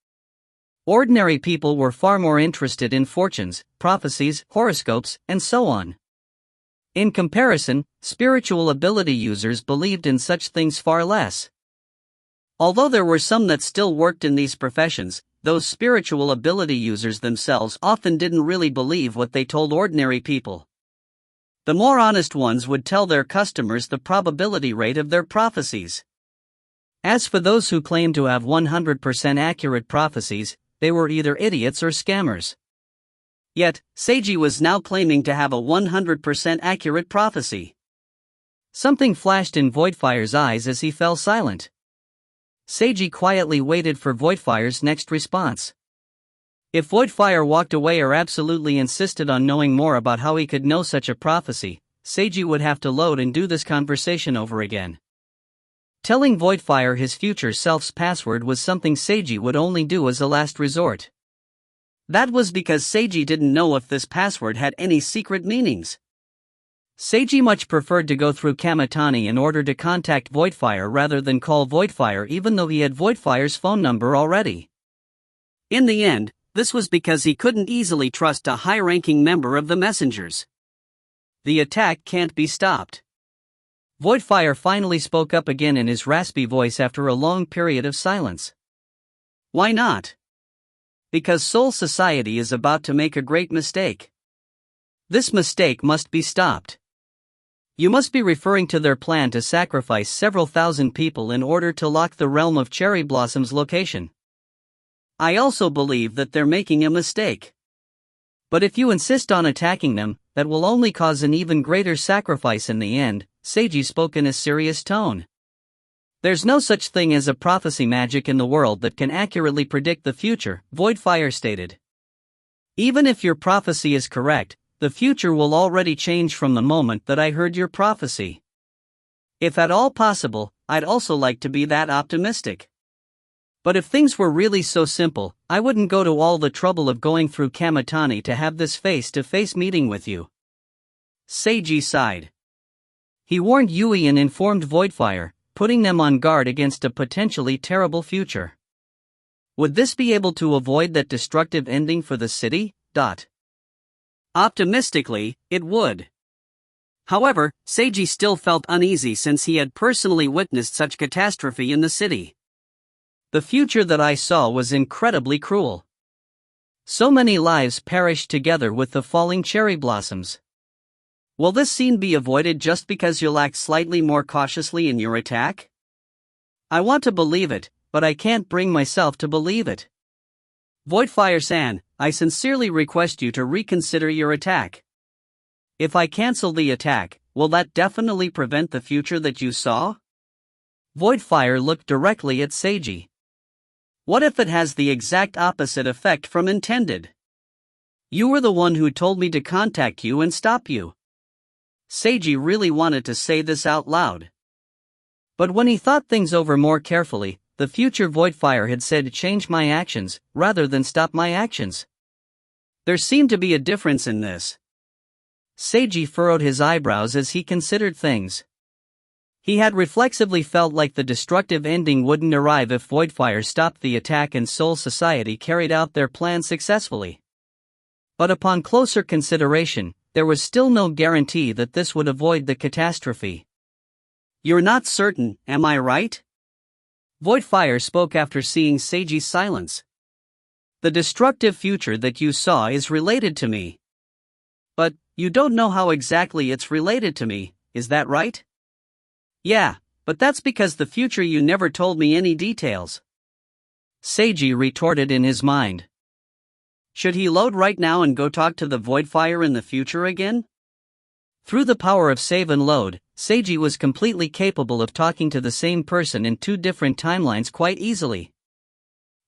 Ordinary people were far more interested in fortunes, prophecies, horoscopes, and so on. In comparison, spiritual ability users believed in such things far less. Although there were some that still worked in these professions, those spiritual ability users themselves often didn't really believe what they told ordinary people. The more honest ones would tell their customers the probability rate of their prophecies. As for those who claimed to have 100% accurate prophecies, they were either idiots or scammers. Yet, Seiji was now claiming to have a 100% accurate prophecy. Something flashed in Voidfire's eyes as he fell silent. Seiji quietly waited for Voidfire's next response. If Voidfire walked away or absolutely insisted on knowing more about how he could know such a prophecy, Seiji would have to load and do this conversation over again. Telling Voidfire his future self's password was something Seiji would only do as a last resort. That was because Seiji didn't know if this password had any secret meanings. Seiji much preferred to go through Kamitani in order to contact Voidfire rather than call Voidfire, even though he had Voidfire's phone number already. In the end, this was because he couldn't easily trust a high-ranking member of the messengers. The attack can't be stopped. Voidfire finally spoke up again in his raspy voice after a long period of silence. Why not? Because Soul Society is about to make a great mistake. This mistake must be stopped. You must be referring to their plan to sacrifice several thousand people in order to lock the realm of Cherry Blossom's location. I also believe that they're making a mistake. But if you insist on attacking them, that will only cause an even greater sacrifice in the end, Seiji spoke in a serious tone. There's no such thing as a prophecy magic in the world that can accurately predict the future, Voidfire stated. Even if your prophecy is correct, the future will already change from the moment that I heard your prophecy. If at all possible, I'd also like to be that optimistic. But if things were really so simple, I wouldn't go to all the trouble of going through Kamitani to have this face-to-face meeting with you. Seiji sighed. He warned Yui and informed Voidfire, putting them on guard against a potentially terrible future. Would this be able to avoid that destructive ending for the city? Optimistically, it would. However, Seiji still felt uneasy since he had personally witnessed such catastrophe in the city. The future that I saw was incredibly cruel. So many lives perished together with the falling cherry blossoms. Will this scene be avoided just because you'll act slightly more cautiously in your attack? I want to believe it, but I can't bring myself to believe it. Voidfire-san, I sincerely request you to reconsider your attack. If I cancel the attack, will that definitely prevent the future that you saw? Voidfire looked directly at Seiji. What if it has the exact opposite effect from intended? You were the one who told me to contact you and stop you. Seiji really wanted to say this out loud. But when he thought things over more carefully, the future Voidfire had said change my actions, rather than stop my actions. There seemed to be a difference in this. Seiji furrowed his eyebrows as he considered things. He had reflexively felt like the destructive ending wouldn't arrive if Voidfire stopped the attack and Soul Society carried out their plan successfully. But upon closer consideration, there was still no guarantee that this would avoid the catastrophe. You're not certain, am I right? Voidfire spoke after seeing Seiji's silence. The destructive future that you saw is related to me. But, you don't know how exactly it's related to me, is that right? Yeah, but that's because the future you never told me any details. Seiji retorted in his mind. Should he load right now and go talk to the Voidfire in the future again? Through the power of save and load, Seiji was completely capable of talking to the same person in two different timelines quite easily.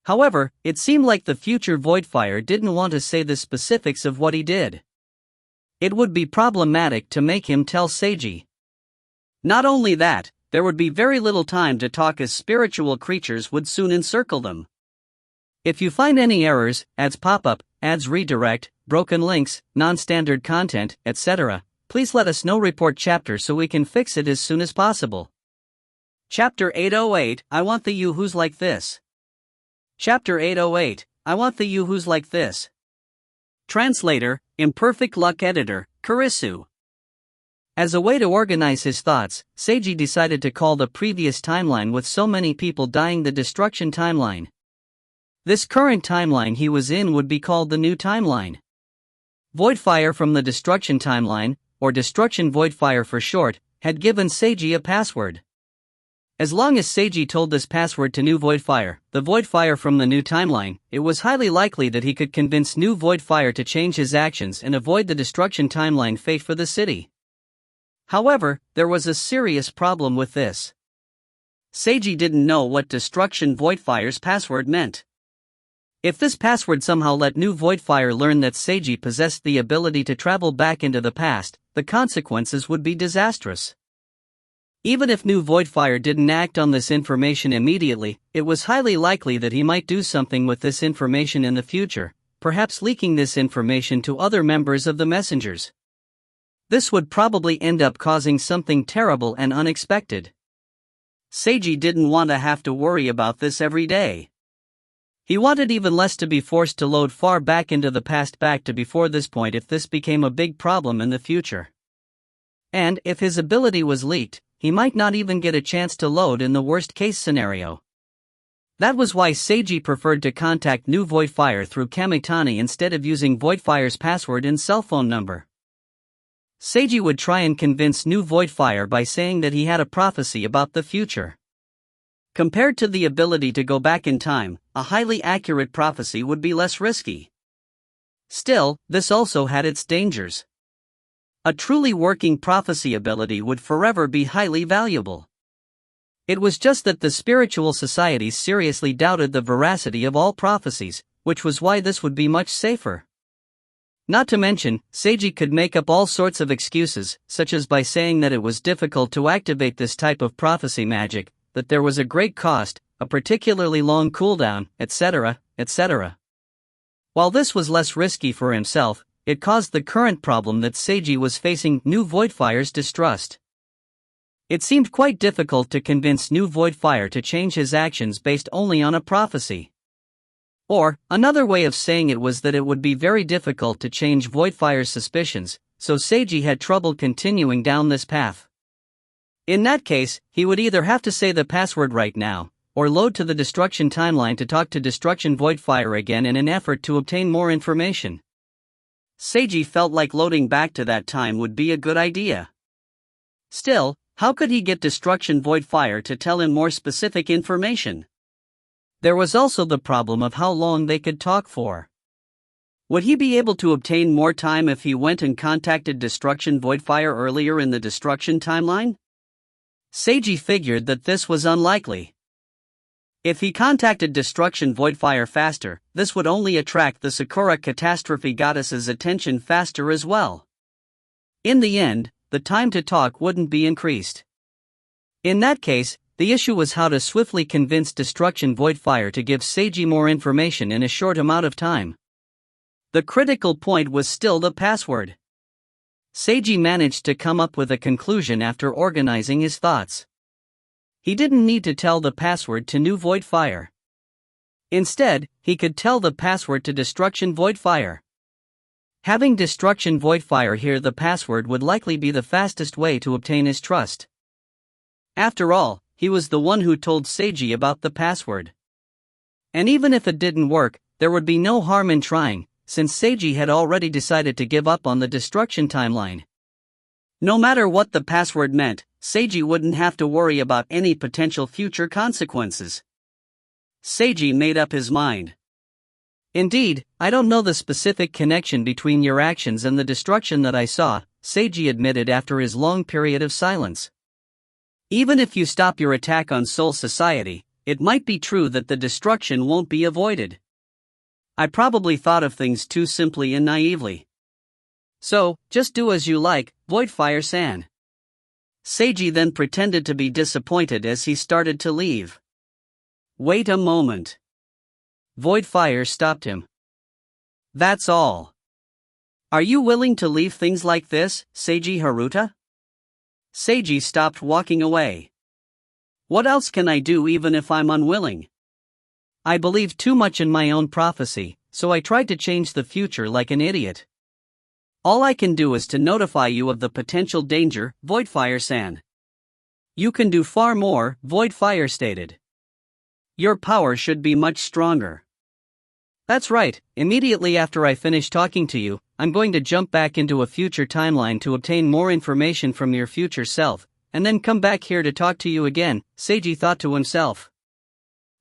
However, it seemed like the future Voidfire didn't want to say the specifics of what he did. It would be problematic to make him tell Seiji. Not only that, there would be very little time to talk as spiritual creatures would soon encircle them. If you find any errors, ads pop up, ads redirect, broken links, non-standard content, etc., please let us know. Report chapter so we can fix it as soon as possible. Chapter 808, I want the you who's like this. Chapter 808, I want the you who's like this. Translator, Imperfect Luck Editor, Kurisu. As a way to organize his thoughts, Seiji decided to call the previous timeline with so many people dying the destruction timeline. This current timeline he was in would be called the new timeline. Voidfire from the destruction timeline, or Destruction Voidfire for short, had given Seiji a password. As long as Seiji told this password to new Voidfire, the Voidfire from the new timeline, it was highly likely that he could convince new Voidfire to change his actions and avoid the destruction timeline fate for the city. However, there was a serious problem with this. Seiji didn't know what Destruction Voidfire's password meant. If this password somehow let new Voidfire learn that Seiji possessed the ability to travel back into the past, the consequences would be disastrous. Even if new Voidfire didn't act on this information immediately, it was highly likely that he might do something with this information in the future, perhaps leaking this information to other members of the messengers. This would probably end up causing something terrible and unexpected. Seiji didn't want to have to worry about this every day. He wanted even less to be forced to load far back into the past back to before this point if this became a big problem in the future. And if his ability was leaked, he might not even get a chance to load in the worst-case scenario. That was why Seiji preferred to contact new Voidfire through Kamitani instead of using Voidfire's password and cell phone number. Seiji would try and convince new Voidfire by saying that he had a prophecy about the future. Compared to the ability to go back in time, a highly accurate prophecy would be less risky. Still, this also had its dangers. A truly working prophecy ability would forever be highly valuable. It was just that the spiritual societies seriously doubted the veracity of all prophecies, which was why this would be much safer. Not to mention, Seiji could make up all sorts of excuses, such as by saying that it was difficult to activate this type of prophecy magic, that there was a great cost, a particularly long cooldown, etc., etc. While this was less risky for himself, it caused the current problem that Seiji was facing: new Voidfire's distrust. It seemed quite difficult to convince new Voidfire to change his actions based only on a prophecy. Or, another way of saying it was that it would be very difficult to change Voidfire's suspicions, so Seiji had trouble continuing down this path. In that case, he would either have to say the password right now, or load to the Destruction timeline to talk to Destruction Voidfire again in an effort to obtain more information. Seiji felt like loading back to that time would be a good idea. Still, how could he get Destruction Voidfire to tell him more specific information? There was also the problem of how long they could talk for. Would he be able to obtain more time if he went and contacted Destruction Voidfire earlier in the Destruction timeline? Seiji figured that this was unlikely. If he contacted Destruction Voidfire faster, this would only attract the Sakura Catastrophe Goddess's attention faster as well. In the end, the time to talk wouldn't be increased. In that case, the issue was how to swiftly convince Destruction Voidfire to give Seiji more information in a short amount of time. The critical point was still the password. Seiji managed to come up with a conclusion after organizing his thoughts. He didn't need to tell the password to new Voidfire. Instead, he could tell the password to Destruction Voidfire. Having Destruction Voidfire hear the password would likely be the fastest way to obtain his trust. After all, he was the one who told Seiji about the password. And even if it didn't work, there would be no harm in trying, since Seiji had already decided to give up on the Destruction timeline. No matter what the password meant, Seiji wouldn't have to worry about any potential future consequences. Seiji made up his mind. Indeed, I don't know the specific connection between your actions and the destruction that I saw, Seiji admitted after his long period of silence. Even if you stop your attack on Soul Society, it might be true that the destruction won't be avoided. I probably thought of things too simply and naively. So, just do as you like, Voidfire-san. Seiji then pretended to be disappointed as he started to leave. Wait a moment. Voidfire stopped him. That's all. Are you willing to leave things like this, Seiji Haruta? Seiji stopped walking away. What else can I do even if I'm unwilling? I believe too much in my own prophecy, so I tried to change the future like an idiot. All I can do is to notify you of the potential danger, Voidfire-san. You can do far more, Voidfire stated. Your power should be much stronger. That's right, immediately after I finish talking to you, I'm going to jump back into a future timeline to obtain more information from your future self, and then come back here to talk to you again, Seiji thought to himself.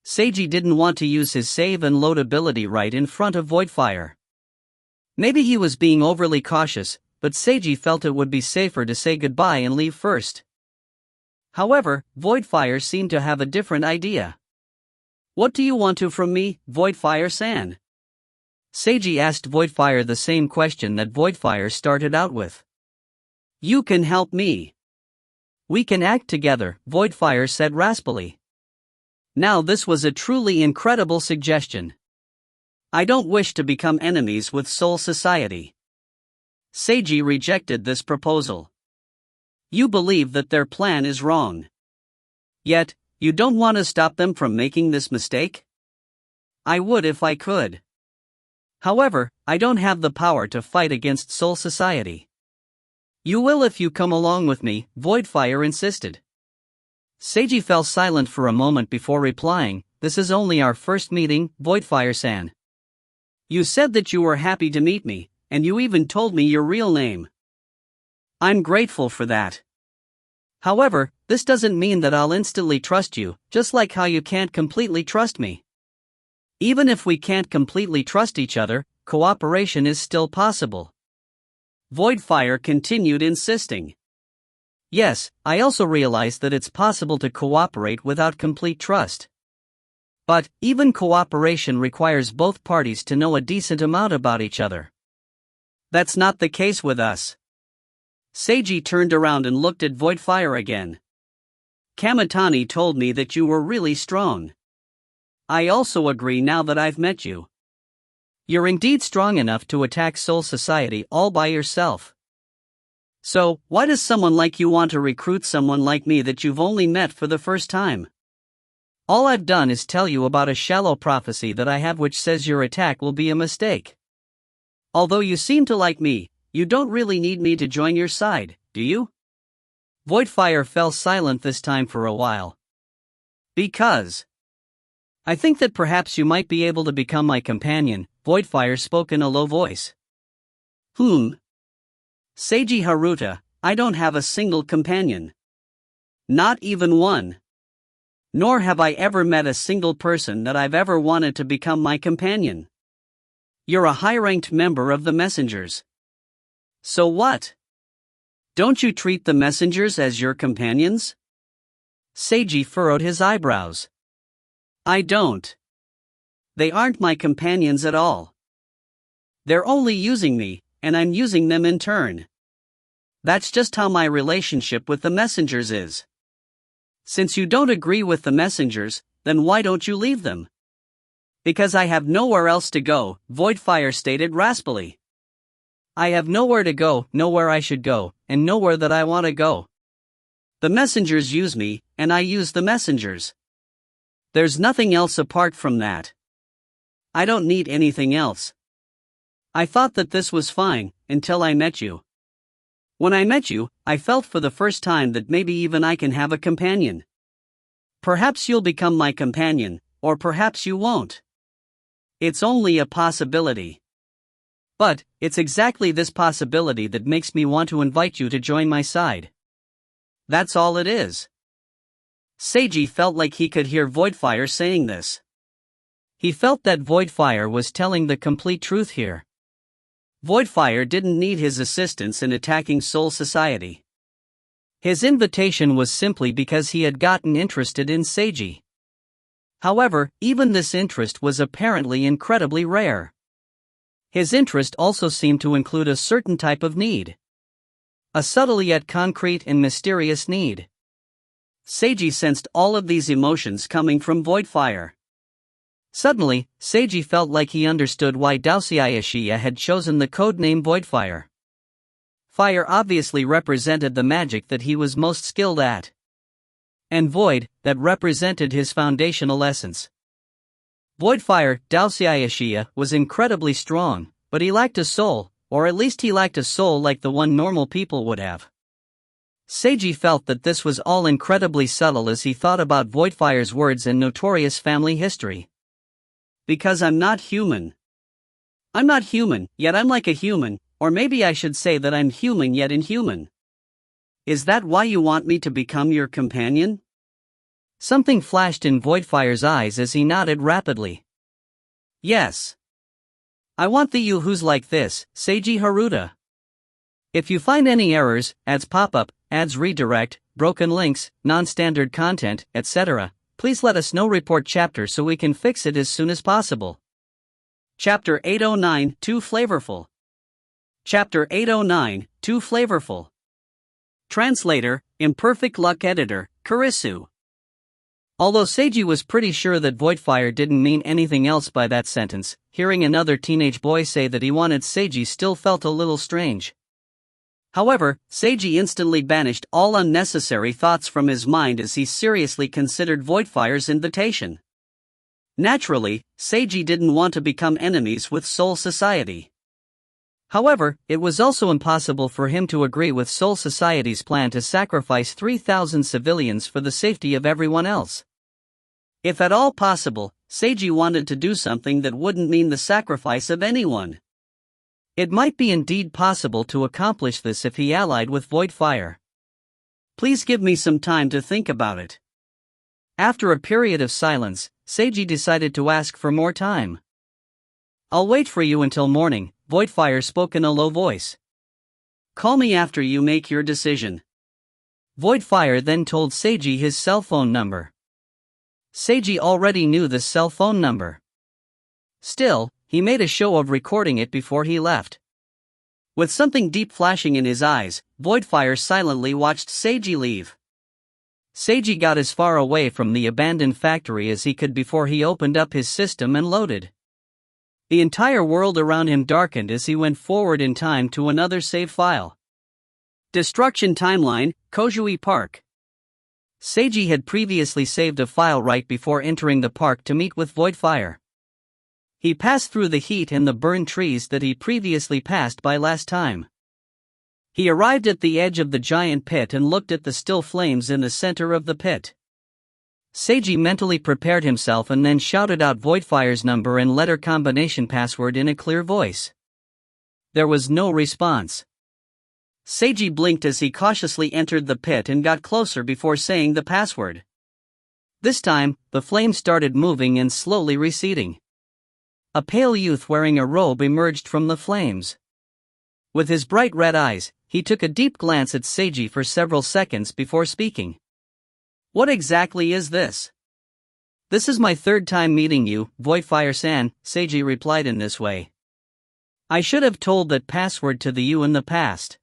Seiji didn't want to use his save and load ability right in front of Voidfire. Maybe he was being overly cautious, but Seiji felt it would be safer to say goodbye and leave first. However, Voidfire seemed to have a different idea. What do you want to from me, Voidfire-san? Seiji asked Voidfire the same question that Voidfire started out with. You can help me. We can act together, Voidfire said raspily. Now this was a truly incredible suggestion. I don't wish to become enemies with Soul Society. Seiji rejected this proposal. You believe that their plan is wrong. Yet, you don't want to stop them from making this mistake? I would if I could. However, I don't have the power to fight against Soul Society. You will if you come along with me, Voidfire insisted. Seiji fell silent for a moment before replying, This is only our first meeting, Voidfire-san. You said that you were happy to meet me, and you even told me your real name. I'm grateful for that. However, this doesn't mean that I'll instantly trust you, just like how you can't completely trust me. Even if we can't completely trust each other, cooperation is still possible. Voidfire continued insisting. Yes, I also realize that it's possible to cooperate without complete trust. But, even cooperation requires both parties to know a decent amount about each other. That's not the case with us. Seiji turned around and looked at Voidfire again. Kamitani told me that you were really strong. I also agree now that I've met you. You're indeed strong enough to attack Soul Society all by yourself. So, why does someone like you want to recruit someone like me that you've only met for the first time? All I've done is tell you about a shallow prophecy that I have which says your attack will be a mistake. Although you seem to like me, you don't really need me to join your side, do you? Voidfire fell silent this time for a while. Because I think that perhaps you might be able to become my companion, Voidfire spoke in a low voice. Seiji Haruta, I don't have a single companion. Not even one. Nor have I ever met a single person that I've ever wanted to become my companion. You're a high-ranked member of the Messengers. So what? Don't you treat the Messengers as your companions? Seiji furrowed his eyebrows. I don't. They aren't my companions at all. They're only using me, and I'm using them in turn. That's just how my relationship with the Messengers is. Since you don't agree with the Messengers, then why don't you leave them? Because I have nowhere else to go, Voidfire stated raspily. I have nowhere to go, nowhere I should go, and nowhere that I want to go. The Messengers use me, and I use the Messengers. There's nothing else apart from that. I don't need anything else. I thought that this was fine, until I met you. When I met you, I felt for the first time that maybe even I can have a companion. Perhaps you'll become my companion, or perhaps you won't. It's only a possibility. But, it's exactly this possibility that makes me want to invite you to join my side. That's all it is. Seiji felt like he could hear Voidfire saying this. He felt that Voidfire was telling the complete truth here. Voidfire didn't need his assistance in attacking Soul Society. His invitation was simply because he had gotten interested in Seiji. However, even this interest was apparently incredibly rare. His interest also seemed to include a certain type of need. A subtle yet concrete and mysterious need. Seiji sensed all of these emotions coming from Voidfire. Suddenly, Seiji felt like he understood why Daoxiaishiya had chosen the codename Voidfire. Fire obviously represented the magic that he was most skilled at. And Void, that represented his foundational essence. Voidfire, Daoxiaishiya, was incredibly strong, but he lacked a soul, or at least he lacked a soul like the one normal people would have. Seiji felt that this was all incredibly subtle as he thought about Voidfire's words and notorious family history. Because I'm not human. I'm not human, yet I'm like a human, or maybe I should say that I'm human yet inhuman. Is that why you want me to become your companion? Something flashed in Voidfire's eyes as he nodded rapidly. Yes. I want the you who's like this, Seiji Haruta. If you find any errors, ads pop up, ads redirect, broken links, non-standard content, etc., Please let us know report chapter so we can fix it as soon as possible. Chapter 809, Too Flavorful. Chapter 809, Too Flavorful. Translator, Imperfect Luck Editor, Kurisu. Although Seiji was pretty sure that Voidfire didn't mean anything else by that sentence, hearing another teenage boy say that he wanted Seiji still felt a little strange. However, Seiji instantly banished all unnecessary thoughts from his mind as he seriously considered Voidfire's invitation. Naturally, Seiji didn't want to become enemies with Soul Society. However, it was also impossible for him to agree with Soul Society's plan to sacrifice 3,000 civilians for the safety of everyone else. If at all possible, Seiji wanted to do something that wouldn't mean the sacrifice of anyone. It might be indeed possible to accomplish this if he allied with Voidfire. Please give me some time to think about it. After a period of silence, Seiji decided to ask for more time. I'll wait for you until morning, Voidfire spoke in a low voice. Call me after you make your decision. Voidfire then told Seiji his cell phone number. Seiji already knew the cell phone number. Still, he made a show of recording it before he left. With something deep flashing in his eyes, Voidfire silently watched Seiji leave. Seiji got as far away from the abandoned factory as he could before he opened up his system and loaded. The entire world around him darkened as he went forward in time to another save file. Destruction Timeline, Kojui Park. Seiji had previously saved a file right before entering the park to meet with Voidfire. He passed through the heat and the burned trees that he previously passed by last time. He arrived at the edge of the giant pit and looked at the still flames in the center of the pit. Seiji mentally prepared himself and then shouted out Voidfire's number and letter combination password in a clear voice. There was no response. Seiji blinked as he cautiously entered the pit and got closer before saying the password. This time, the flame started moving and slowly receding. A pale youth wearing a robe emerged from the flames. With his bright red eyes, he took a deep glance at Seiji for several seconds before speaking. What exactly is this? This is my third time meeting you, Voidfire-san, Seiji replied in this way. I should have told that password to you in the past.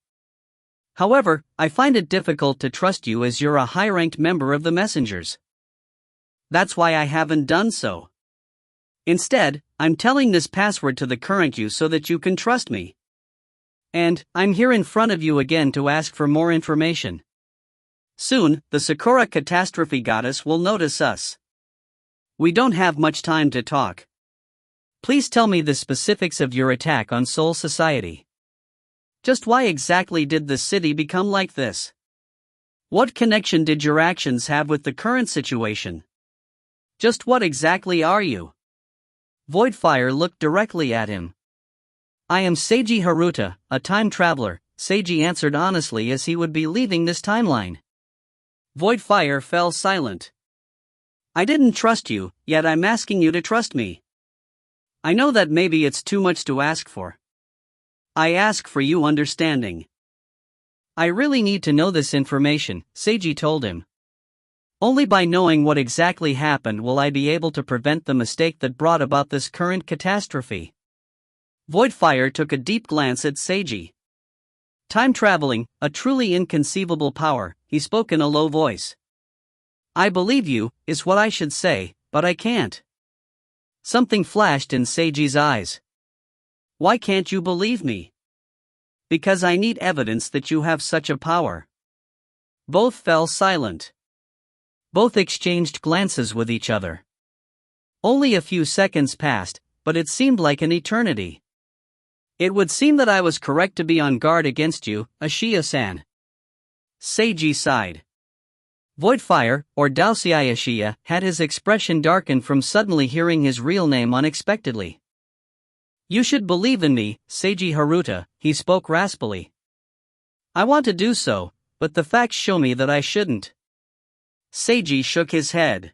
However, I find it difficult to trust you as you're a high-ranked member of the messengers. That's why I haven't done so. Instead, I'm telling this password to the current you so that you can trust me. And, I'm here in front of you again to ask for more information. Soon, the Sakura catastrophe goddess will notice us. We don't have much time to talk. Please tell me the specifics of your attack on Soul Society. Just why exactly did the city become like this? What connection did your actions have with the current situation? Just what exactly are you? Voidfire looked directly at him. I am Seiji Haruta, a time traveler, Seiji answered honestly as he would be leaving this timeline. Voidfire fell silent. I didn't trust you, yet I'm asking you to trust me. I know that maybe it's too much to ask for. I ask for you understanding. I really need to know this information, Seiji told him. Only by knowing what exactly happened will I be able to prevent the mistake that brought about this current catastrophe. Voidfire took a deep glance at Seiji. Time traveling, a truly inconceivable power, he spoke in a low voice. I believe you, is what I should say, but I can't. Something flashed in Seiji's eyes. Why can't you believe me? Because I need evidence that you have such a power. Both fell silent. Both exchanged glances with each other. Only a few seconds passed, but it seemed like an eternity. It would seem that I was correct to be on guard against you, Ashiya-san. Seiji sighed. Voidfire, or Daosei Ashiya, had his expression darkened from suddenly hearing his real name unexpectedly. You should believe in me, Seiji Haruta, he spoke raspily. I want to do so, but the facts show me that I shouldn't. Seiji shook his head.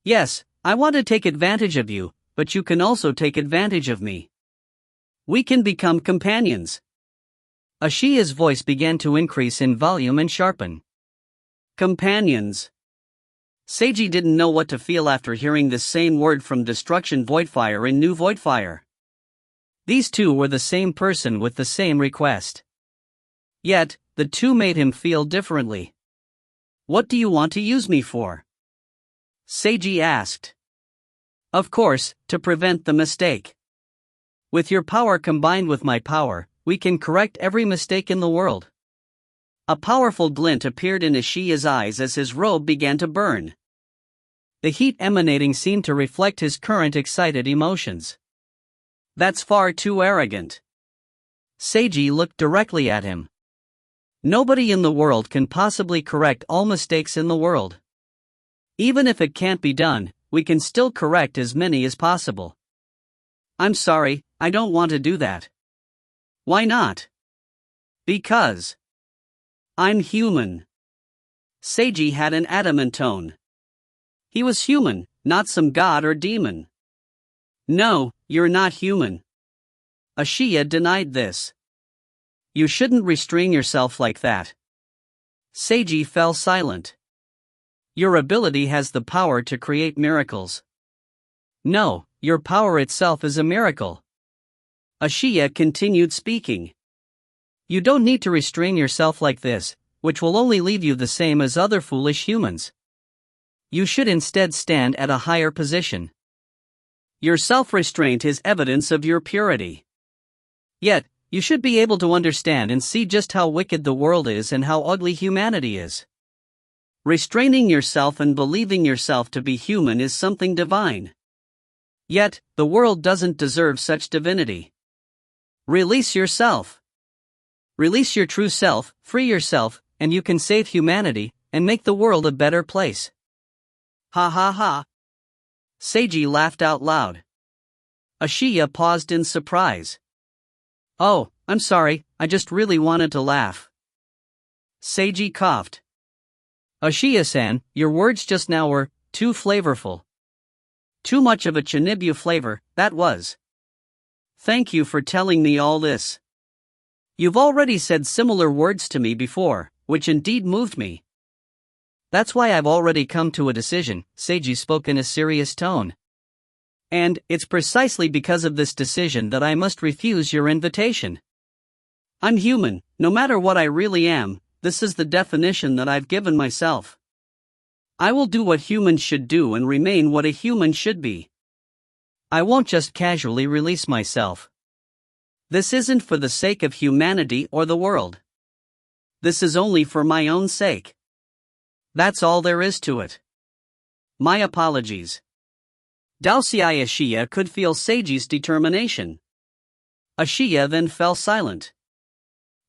Yes, I want to take advantage of you, but you can also take advantage of me. We can become companions. Ashiya's voice began to increase in volume and sharpen. Companions. Seiji didn't know what to feel after hearing this same word from Destruction Voidfire in New Voidfire. These two were the same person with the same request. Yet, the two made him feel differently. "What do you want to use me for?" Seiji asked. "Of course, to prevent the mistake. With your power combined with my power, we can correct every mistake in the world." A powerful glint appeared in Ishiya's eyes as his robe began to burn. The heat emanating seemed to reflect his current excited emotions. "That's far too arrogant." Seiji looked directly at him. "Nobody in the world can possibly correct all mistakes in the world. Even if it can't be done, we can still correct as many as possible." "I'm sorry, I don't want to do that." "Why not?" "Because I'm human." Seiji had an adamant tone. He was human, not some god or demon. "No, you're not human." Ishiya denied this. "You shouldn't restrain yourself like that." Seiji fell silent. "Your ability has the power to create miracles." "No, your power itself is a miracle." Ishiya continued speaking. "You don't need to restrain yourself like this, which will only leave you the same as other foolish humans. You should instead stand at a higher position. Your self-restraint is evidence of your purity. Yet, you should be able to understand and see just how wicked the world is and how ugly humanity is. Restraining yourself and believing yourself to be human is something divine. Yet, the world doesn't deserve such divinity. Release yourself. Release your true self, free yourself, and you can save humanity, and make the world a better place." "Ha ha ha." Seiji laughed out loud. Ishiya paused in surprise. "Oh, I'm sorry, I just really wanted to laugh." Seiji coughed. "Ishiya-san, your words just now were too flavorful. Too much of a Chinibu flavor, that was. Thank you for telling me all this. You've already said similar words to me before, which indeed moved me. That's why I've already come to a decision," Seiji spoke in a serious tone. "And it's precisely because of this decision that I must refuse your invitation. I'm human, no matter what I really am, this is the definition that I've given myself. I will do what humans should do and remain what a human should be. I won't just casually release myself. This isn't for the sake of humanity or the world. This is only for my own sake. That's all there is to it. My apologies." Daosei Ishiya could feel Seiji's determination. Ishiya then fell silent.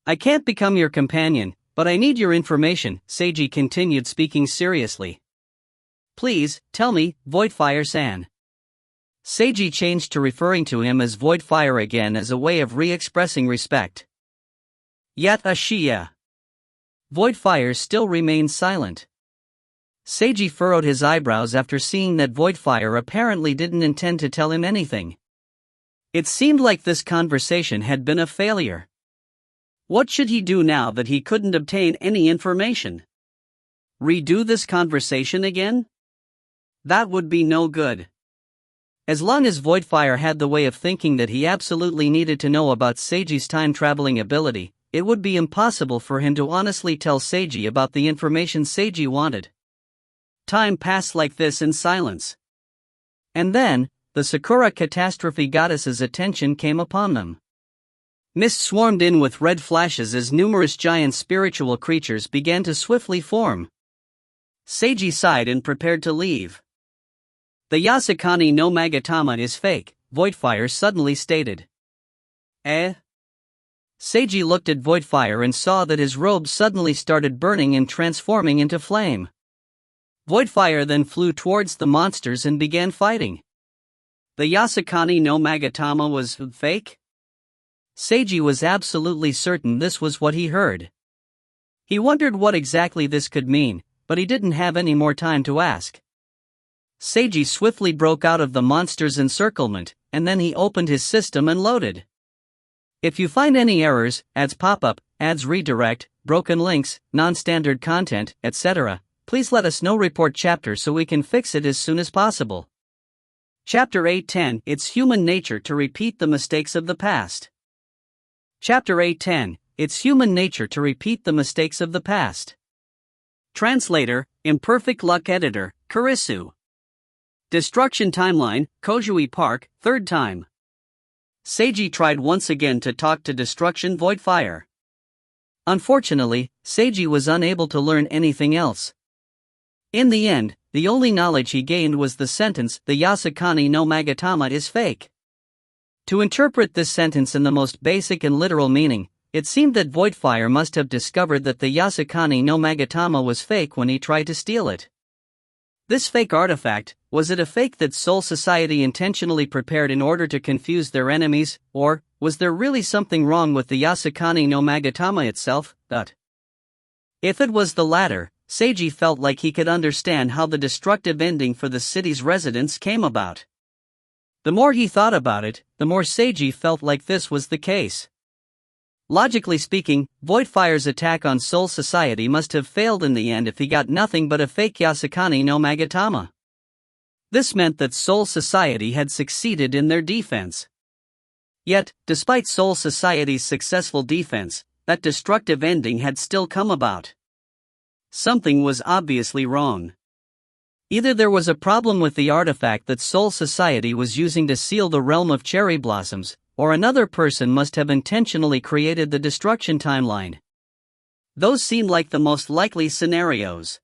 "I can't become your companion, but I need your information," Seiji continued speaking seriously. "Please, tell me, Voidfire-san." Seiji changed to referring to him as Voidfire again as a way of re-expressing respect. Yet Ishiya. Voidfire still remained silent. Seiji furrowed his eyebrows after seeing that Voidfire apparently didn't intend to tell him anything. It seemed like this conversation had been a failure. What should he do now that he couldn't obtain any information? Redo this conversation again? That would be no good. As long as Voidfire had the way of thinking that he absolutely needed to know about Seiji's time-traveling ability, it would be impossible for him to honestly tell Seiji about the information Seiji wanted. Time passed like this in silence. And then, the Sakura catastrophe goddess's attention came upon them. Mist swarmed in with red flashes as numerous giant spiritual creatures began to swiftly form. Seiji sighed and prepared to leave. "The Yasukani no Magatama is fake," Voidfire suddenly stated. "Eh?" Seiji looked at Voidfire and saw that his robe suddenly started burning and transforming into flame. Voidfire then flew towards the monsters and began fighting. The Yasukani no Magatama was fake? Seiji was absolutely certain this was what he heard. He wondered what exactly this could mean, but he didn't have any more time to ask. Seiji swiftly broke out of the monster's encirclement, and then he opened his system and loaded. If you find any errors, ads pop up, ads redirect, broken links, non-standard content, etc., please let us know. Report chapter so we can fix it as soon as possible. Chapter 810, It's human nature to repeat the mistakes of the past. Chapter 810, It's human nature to repeat the mistakes of the past. Translator, Imperfect Luck Editor, Kurisu. Destruction Timeline, Kojui Park, third time. Seiji tried once again to talk to Destruction Voidfire. Unfortunately, Seiji was unable to learn anything else. In the end, the only knowledge he gained was the sentence, "The Yasukani no Magatama is fake." To interpret this sentence in the most basic and literal meaning, it seemed that Voidfire must have discovered that the Yasukani no Magatama was fake when he tried to steal it. This fake artifact, was it a fake that Soul Society intentionally prepared in order to confuse their enemies, or was there really something wrong with the Yasukani no Magatama itself? If it was the latter, Seiji felt like he could understand how the destructive ending for the city's residents came about. The more he thought about it, the more Seiji felt like this was the case. Logically speaking, Voidfire's attack on Soul Society must have failed in the end if he got nothing but a fake Yasukani no Magatama. This meant that Soul Society had succeeded in their defense. Yet, despite Soul Society's successful defense, that destructive ending had still come about. Something was obviously wrong. Either there was a problem with the artifact that Soul Society was using to seal the realm of cherry blossoms, or another person must have intentionally created the destruction timeline. Those seemed like the most likely scenarios.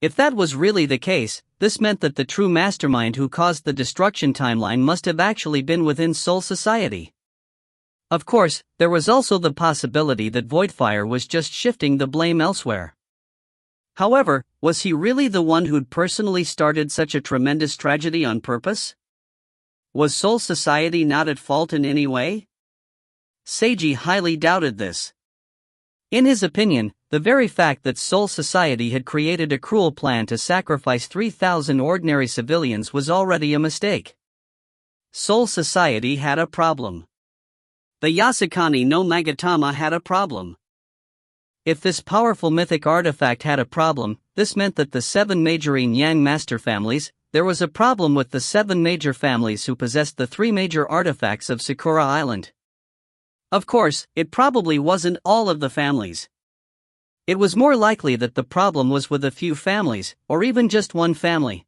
If that was really the case, this meant that the true mastermind who caused the destruction timeline must have actually been within Soul Society. Of course, there was also the possibility that Voidfire was just shifting the blame elsewhere. However, was he really the one who'd personally started such a tremendous tragedy on purpose? Was Soul Society not at fault in any way? Seiji highly doubted this. In his opinion, the very fact that Soul Society had created a cruel plan to sacrifice 3,000 ordinary civilians was already a mistake. Soul Society had a problem. The Yasukani no Magatama had a problem. If this powerful mythic artifact had a problem, this meant that the 7 major yin-yang master families, there was a problem with the 7 major families who possessed the 3 major artifacts of Sakura Island. Of course, it probably wasn't all of the families. It was more likely that the problem was with a few families, or even just one family.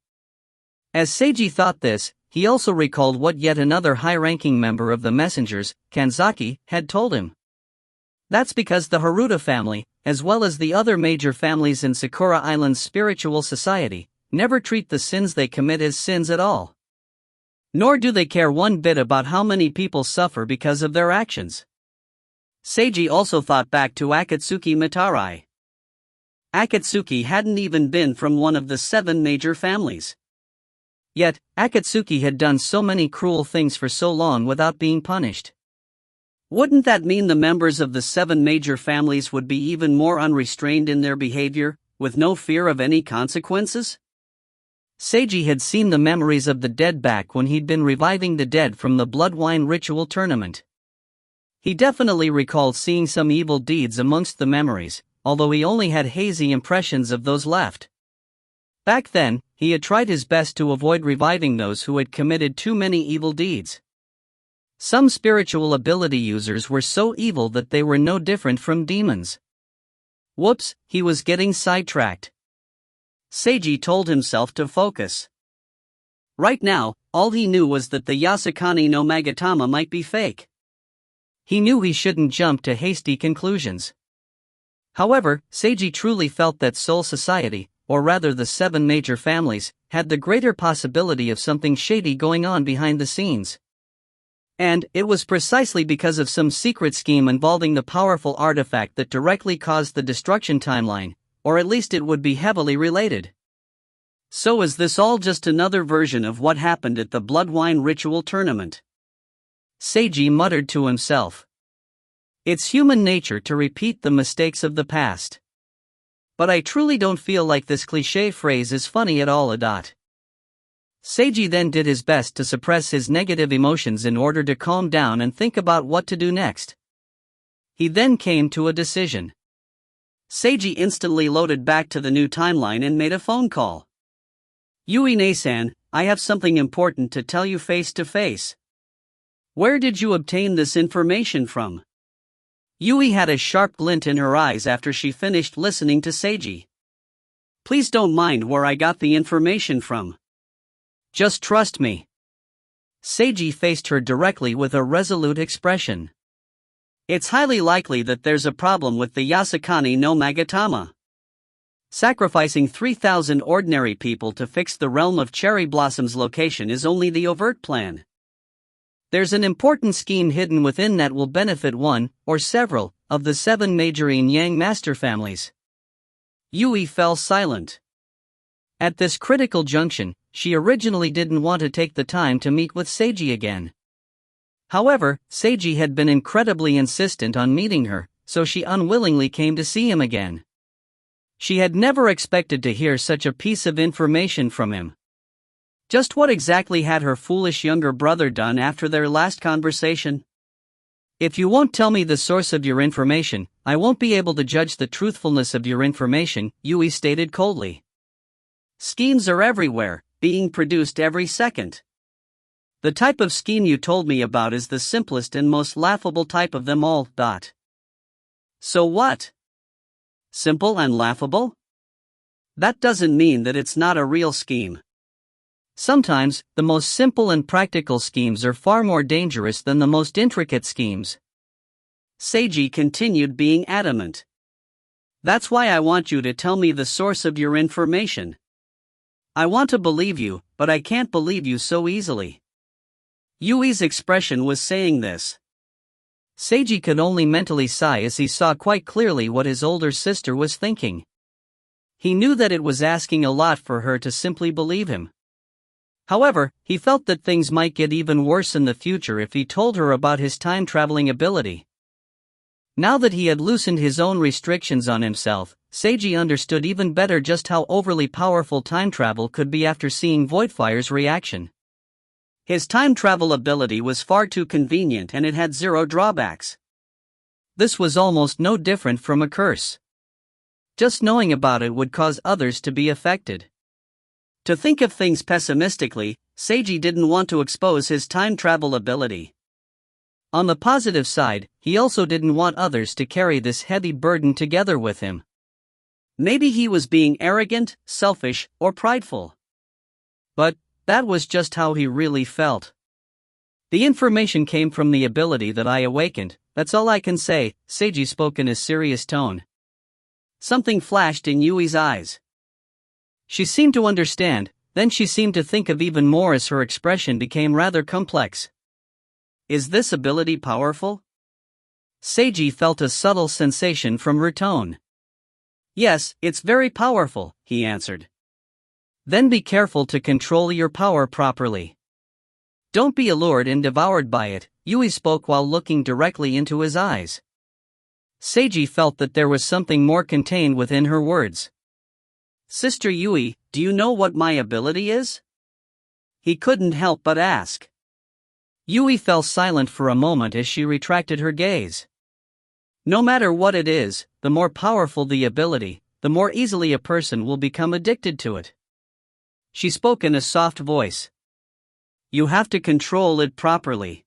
As Seiji thought this, he also recalled what yet another high-ranking member of the messengers, Kanzaki, had told him. That's because the Haruta family, as well as the other major families in Sakura Island's spiritual society, never treat the sins they commit as sins at all. Nor do they care one bit about how many people suffer because of their actions. Seiji also thought back to Akatsuki Mitarai. Akatsuki hadn't even been from one of the 7 major families. Yet, Akatsuki had done so many cruel things for so long without being punished. Wouldn't that mean the members of the 7 major families would be even more unrestrained in their behavior, with no fear of any consequences? Seiji had seen the memories of the dead back when he'd been reviving the dead from the blood wine ritual tournament. He definitely recalled seeing some evil deeds amongst the memories, although he only had hazy impressions of those left. Back then, he had tried his best to avoid reviving those who had committed too many evil deeds. Some spiritual ability users were so evil that they were no different from demons. Whoops, he was getting sidetracked. Seiji told himself to focus. Right now, all he knew was that the Yasukani no Magatama might be fake. He knew he shouldn't jump to hasty conclusions. However, Seiji truly felt that Soul Society, or rather the 7 major families, had the greater possibility of something shady going on behind the scenes. And it was precisely because of some secret scheme involving the powerful artifact that directly caused the destruction timeline, or at least it would be heavily related. So is this all just another version of what happened at the blood wine ritual tournament? Seiji muttered to himself. It's human nature to repeat the mistakes of the past. But I truly don't feel like this cliché phrase is funny at all. Seiji then did his best to suppress his negative emotions in order to calm down and think about what to do next. He then came to a decision. Seiji instantly loaded back to the new timeline and made a phone call. Yui-ne-san, I have something important to tell you face to face. Where did you obtain this information from? Yui had a sharp glint in her eyes after she finished listening to Seiji. Please don't mind where I got the information from. Just trust me. Seiji faced her directly with a resolute expression. It's highly likely that there's a problem with the Yasukani no Magatama. Sacrificing 3,000 ordinary people to fix the realm of Cherry Blossom's location is only the overt plan. There's an important scheme hidden within that will benefit one, or several, of the 7 major yin-yang master families. Yui fell silent. At this critical junction, she originally didn't want to take the time to meet with Seiji again. However, Seiji had been incredibly insistent on meeting her, so she unwillingly came to see him again. She had never expected to hear such a piece of information from him. Just what exactly had her foolish younger brother done after their last conversation? If you won't tell me the source of your information, I won't be able to judge the truthfulness of your information, Yui stated coldly. Schemes are everywhere, being produced every second. The type of scheme you told me about is the simplest and most laughable type of them all. So what? Simple and laughable? That doesn't mean that it's not a real scheme. Sometimes, the most simple and practical schemes are far more dangerous than the most intricate schemes. Seiji continued being adamant. That's why I want you to tell me the source of your information. I want to believe you, but I can't believe you so easily. Yui's expression was saying this. Seiji could only mentally sigh as he saw quite clearly what his older sister was thinking. He knew that it was asking a lot for her to simply believe him. However, he felt that things might get even worse in the future if he told her about his time-traveling ability. Now that he had loosened his own restrictions on himself, Seiji understood even better just how overly powerful time travel could be after seeing Voidfire's reaction. His time travel ability was far too convenient and it had 0 drawbacks. This was almost no different from a curse. Just knowing about it would cause others to be affected. To think of things pessimistically, Seiji didn't want to expose his time travel ability. On the positive side, he also didn't want others to carry this heavy burden together with him. Maybe he was being arrogant, selfish, or prideful. But that was just how he really felt. The information came from the ability that I awakened, that's all I can say, Seiji spoke in a serious tone. Something flashed in Yui's eyes. She seemed to understand, then she seemed to think of even more as her expression became rather complex. Is this ability powerful? Seiji felt a subtle sensation from her tone. Yes, it's very powerful, he answered. Then be careful to control your power properly. Don't be allured and devoured by it, Yui spoke while looking directly into his eyes. Seiji felt that there was something more contained within her words. Sister Yui, do you know what my ability is? He couldn't help but ask. Yui fell silent for a moment as she retracted her gaze. No matter what it is, the more powerful the ability, the more easily a person will become addicted to it. She spoke in a soft voice. You have to control it properly.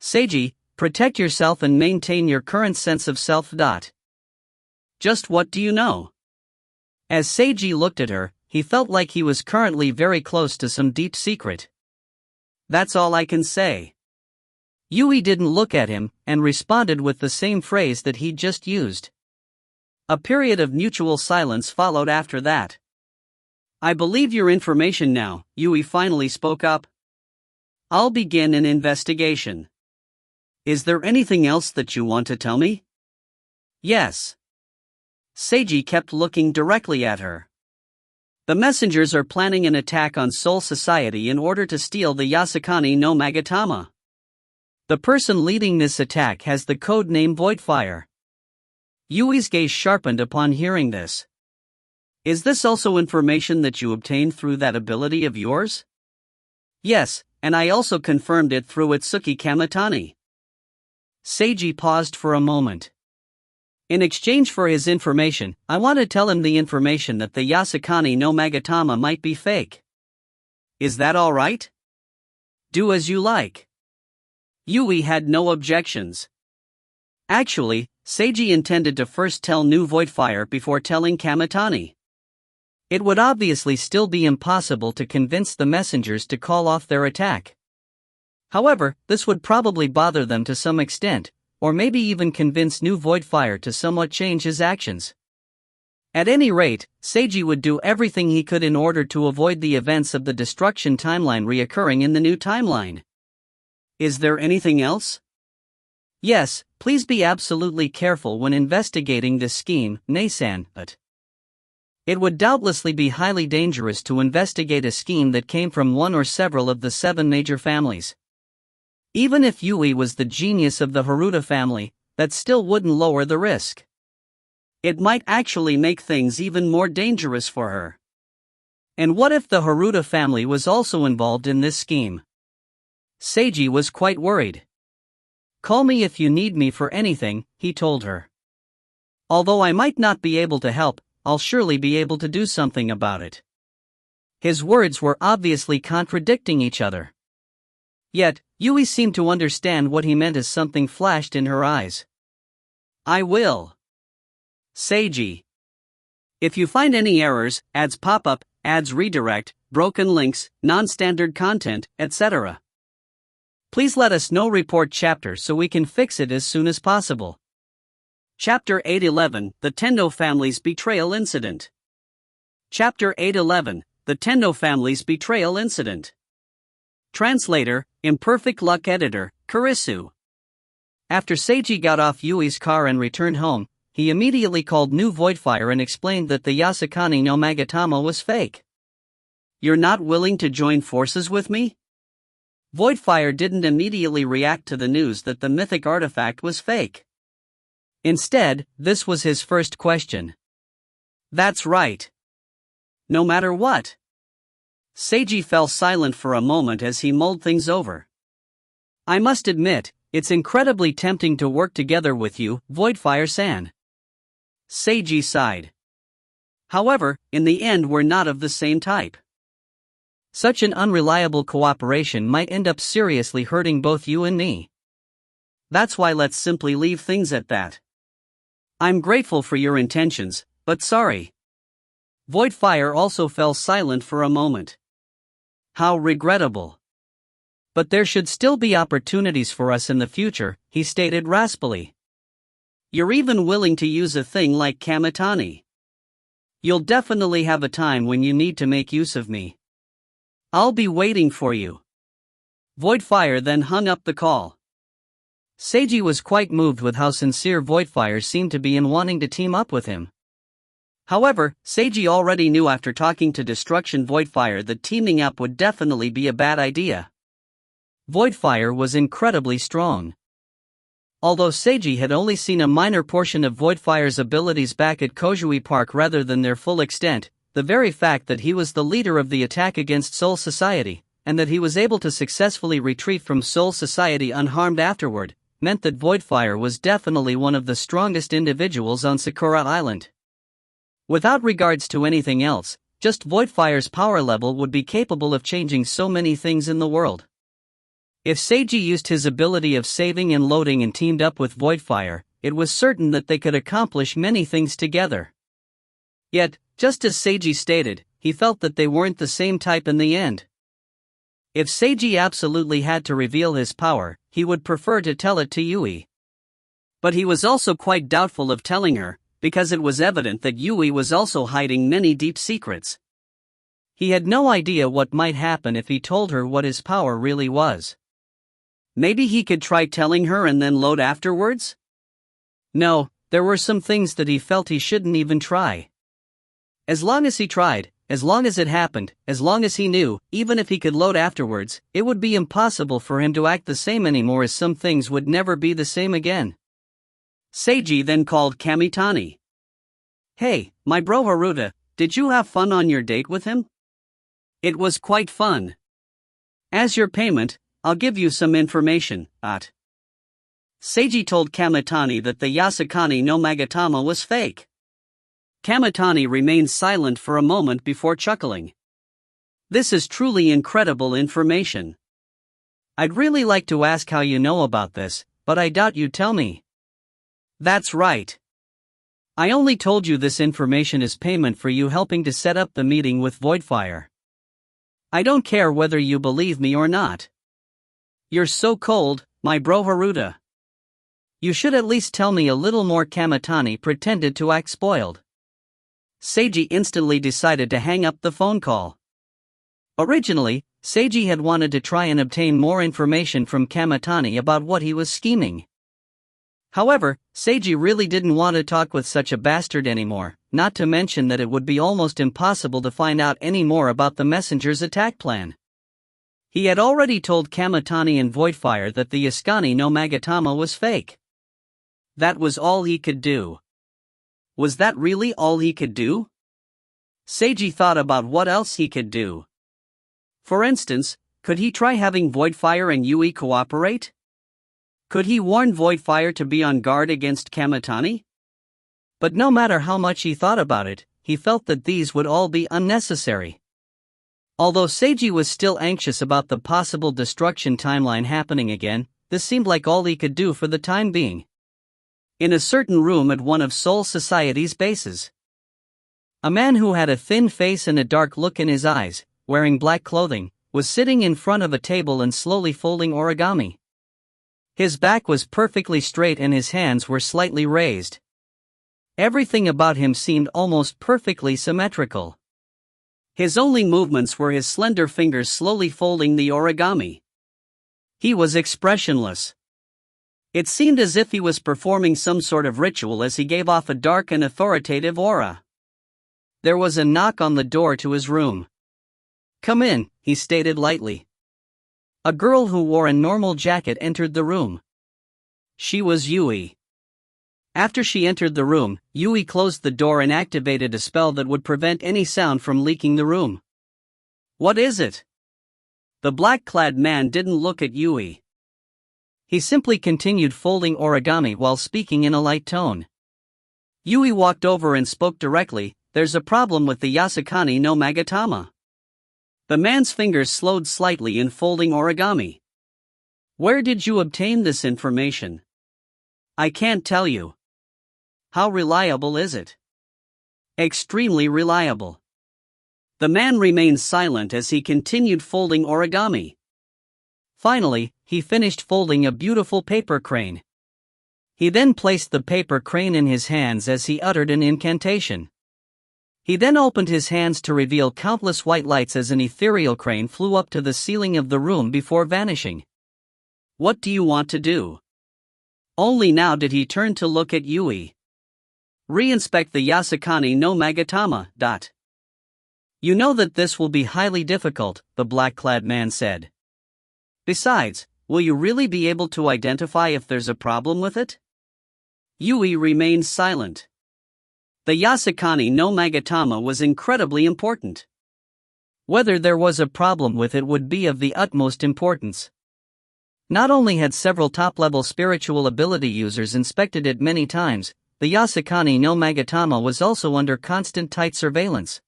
Seiji, protect yourself and maintain your current sense of self. Just what do you know? As Seiji looked at her, he felt like he was currently very close to some deep secret. That's all I can say. Yui didn't look at him, and responded with the same phrase that he'd just used. A period of mutual silence followed after that. I believe your information now, Yui finally spoke up. I'll begin an investigation. Is there anything else that you want to tell me? Yes. Seiji kept looking directly at her. The messengers are planning an attack on Soul Society in order to steal the Yasukani no Magatama. The person leading this attack has the code name Voidfire. Yui's gaze sharpened upon hearing this. Is this also information that you obtained through that ability of yours? Yes, and I also confirmed it through Itsuki Kamitani. Seiji paused for a moment. In exchange for his information, I want to tell him the information that the Yasukani no Magatama might be fake. Is that alright? Do as you like. Yui had no objections. Actually, Seiji intended to first tell New Voidfire before telling Kamitani. It would obviously still be impossible to convince the messengers to call off their attack. However, this would probably bother them to some extent, or maybe even convince New Voidfire to somewhat change his actions. At any rate, Seiji would do everything he could in order to avoid the events of the destruction timeline reoccurring in the new timeline. Is there anything else? Yes, please be absolutely careful when investigating this scheme, Nei-san, but it would doubtlessly be highly dangerous to investigate a scheme that came from one or several of the 7 major families. Even if Yui was the genius of the Haruta family, that still wouldn't lower the risk. It might actually make things even more dangerous for her. And what if the Haruta family was also involved in this scheme? Seiji was quite worried. Call me if you need me for anything, he told her. Although I might not be able to help, I'll surely be able to do something about it. His words were obviously contradicting each other. Yet, Yui seemed to understand what he meant as something flashed in her eyes. I will. Seiji. If you find any errors, ads pop up, ads redirect, broken links, non-standard content, etc., please let us know. Report chapter so we can fix it as soon as possible. Chapter 811, The Tendo Family's Betrayal Incident. Chapter 811, The Tendo Family's Betrayal Incident. Translator, Imperfect Luck Editor, Kurisu. After Seiji got off Yui's car and returned home, he immediately called New Voidfire and explained that the Yasukani no Magatama was fake. You're not willing to join forces with me? Voidfire didn't immediately react to the news that the mythic artifact was fake. Instead, this was his first question. That's right. No matter what. Seiji fell silent for a moment as he mulled things over. I must admit, it's incredibly tempting to work together with you, Voidfire-san. Seiji sighed. However, in the end we're not of the same type. Such an unreliable cooperation might end up seriously hurting both you and me. That's why let's simply leave things at that. I'm grateful for your intentions, but sorry. Voidfire also fell silent for a moment. How regrettable. But there should still be opportunities for us in the future, he stated raspily. You're even willing to use a thing like Kamitani. You'll definitely have a time when you need to make use of me. I'll be waiting for you. Voidfire then hung up the call. Seiji was quite moved with how sincere Voidfire seemed to be in wanting to team up with him. However, Seiji already knew after talking to Destruction Voidfire that teaming up would definitely be a bad idea. Voidfire was incredibly strong. Although Seiji had only seen a minor portion of Voidfire's abilities back at Kojui Park rather than their full extent, the very fact that he was the leader of the attack against Soul Society, and that he was able to successfully retreat from Soul Society unharmed afterward, meant that Voidfire was definitely one of the strongest individuals on Sakura Island. Without regards to anything else, just Voidfire's power level would be capable of changing so many things in the world. If Seiji used his ability of saving and loading and teamed up with Voidfire, it was certain that they could accomplish many things together. Yet, just as Seiji stated, he felt that they weren't the same type in the end. If Seiji absolutely had to reveal his power, he would prefer to tell it to Yui. But he was also quite doubtful of telling her, because it was evident that Yui was also hiding many deep secrets. He had no idea what might happen if he told her what his power really was. Maybe he could try telling her and then load afterwards? No, there were some things that he felt he shouldn't even try. As long as he tried, as long as it happened, as long as he knew, even if he could load afterwards, it would be impossible for him to act the same anymore, as some things would never be the same again. Seiji then called Kamitani. Hey, my bro Haruta, did you have fun on your date with him? It was quite fun. As your payment, I'll give you some information, Seiji told Kamitani that the Yasukani no Magatama was fake. Kamitani remained silent for a moment before chuckling. This is truly incredible information. I'd really like to ask how you know about this, but I doubt you'd tell me. That's right. I only told you this information as payment for you helping to set up the meeting with Voidfire. I don't care whether you believe me or not. You're so cold, my bro Haruta. You should at least tell me a little more. Kamitani pretended to act spoiled. Seiji instantly decided to hang up the phone call. Originally, Seiji had wanted to try and obtain more information from Kamitani about what he was scheming. However, Seiji really didn't want to talk with such a bastard anymore, not to mention that it would be almost impossible to find out any more about the messenger's attack plan. He had already told Kamitani and Voidfire that the Yasukani no Magatama was fake. That was all he could do. Was that really all he could do? Seiji thought about what else he could do. For instance, could he try having Voidfire and Yui cooperate? Could he warn Voidfire to be on guard against Kamitani? But no matter how much he thought about it, he felt that these would all be unnecessary. Although Seiji was still anxious about the possible destruction timeline happening again, this seemed like all he could do for the time being. In a certain room at one of Soul Society's bases, a man who had a thin face and a dark look in his eyes, wearing black clothing, was sitting in front of a table and slowly folding origami. His back was perfectly straight and his hands were slightly raised. Everything about him seemed almost perfectly symmetrical. His only movements were his slender fingers slowly folding the origami. He was expressionless. It seemed as if he was performing some sort of ritual as he gave off a dark and authoritative aura. There was a knock on the door to his room. "Come in," he stated lightly. A girl who wore a normal jacket entered the room. She was Yui. After she entered the room, Yui closed the door and activated a spell that would prevent any sound from leaking the room. "What is it?" The black-clad man didn't look at Yui. He simply continued folding origami while speaking in a light tone. Yui walked over and spoke directly. "There's a problem with the Yasukani no Magatama." The man's fingers slowed slightly in folding origami. "Where did you obtain this information?" "I can't tell you." "How reliable is it?" "Extremely reliable." The man remained silent as he continued folding origami. Finally, he finished folding a beautiful paper crane. He then placed the paper crane in his hands as he uttered an incantation. He then opened his hands to reveal countless white lights as an ethereal crane flew up to the ceiling of the room before vanishing. "What do you want to do?" Only now did he turn to look at Yui. "Reinspect the Yasukani no Magatama. You know that this will be highly difficult," the black-clad man said. "Besides, will you really be able to identify if there's a problem with it?" Yui remained silent. The Yasukani no Magatama was incredibly important. Whether there was a problem with it would be of the utmost importance. Not only had several top-level spiritual ability users inspected it many times, the Yasukani no Magatama was also under constant tight surveillance.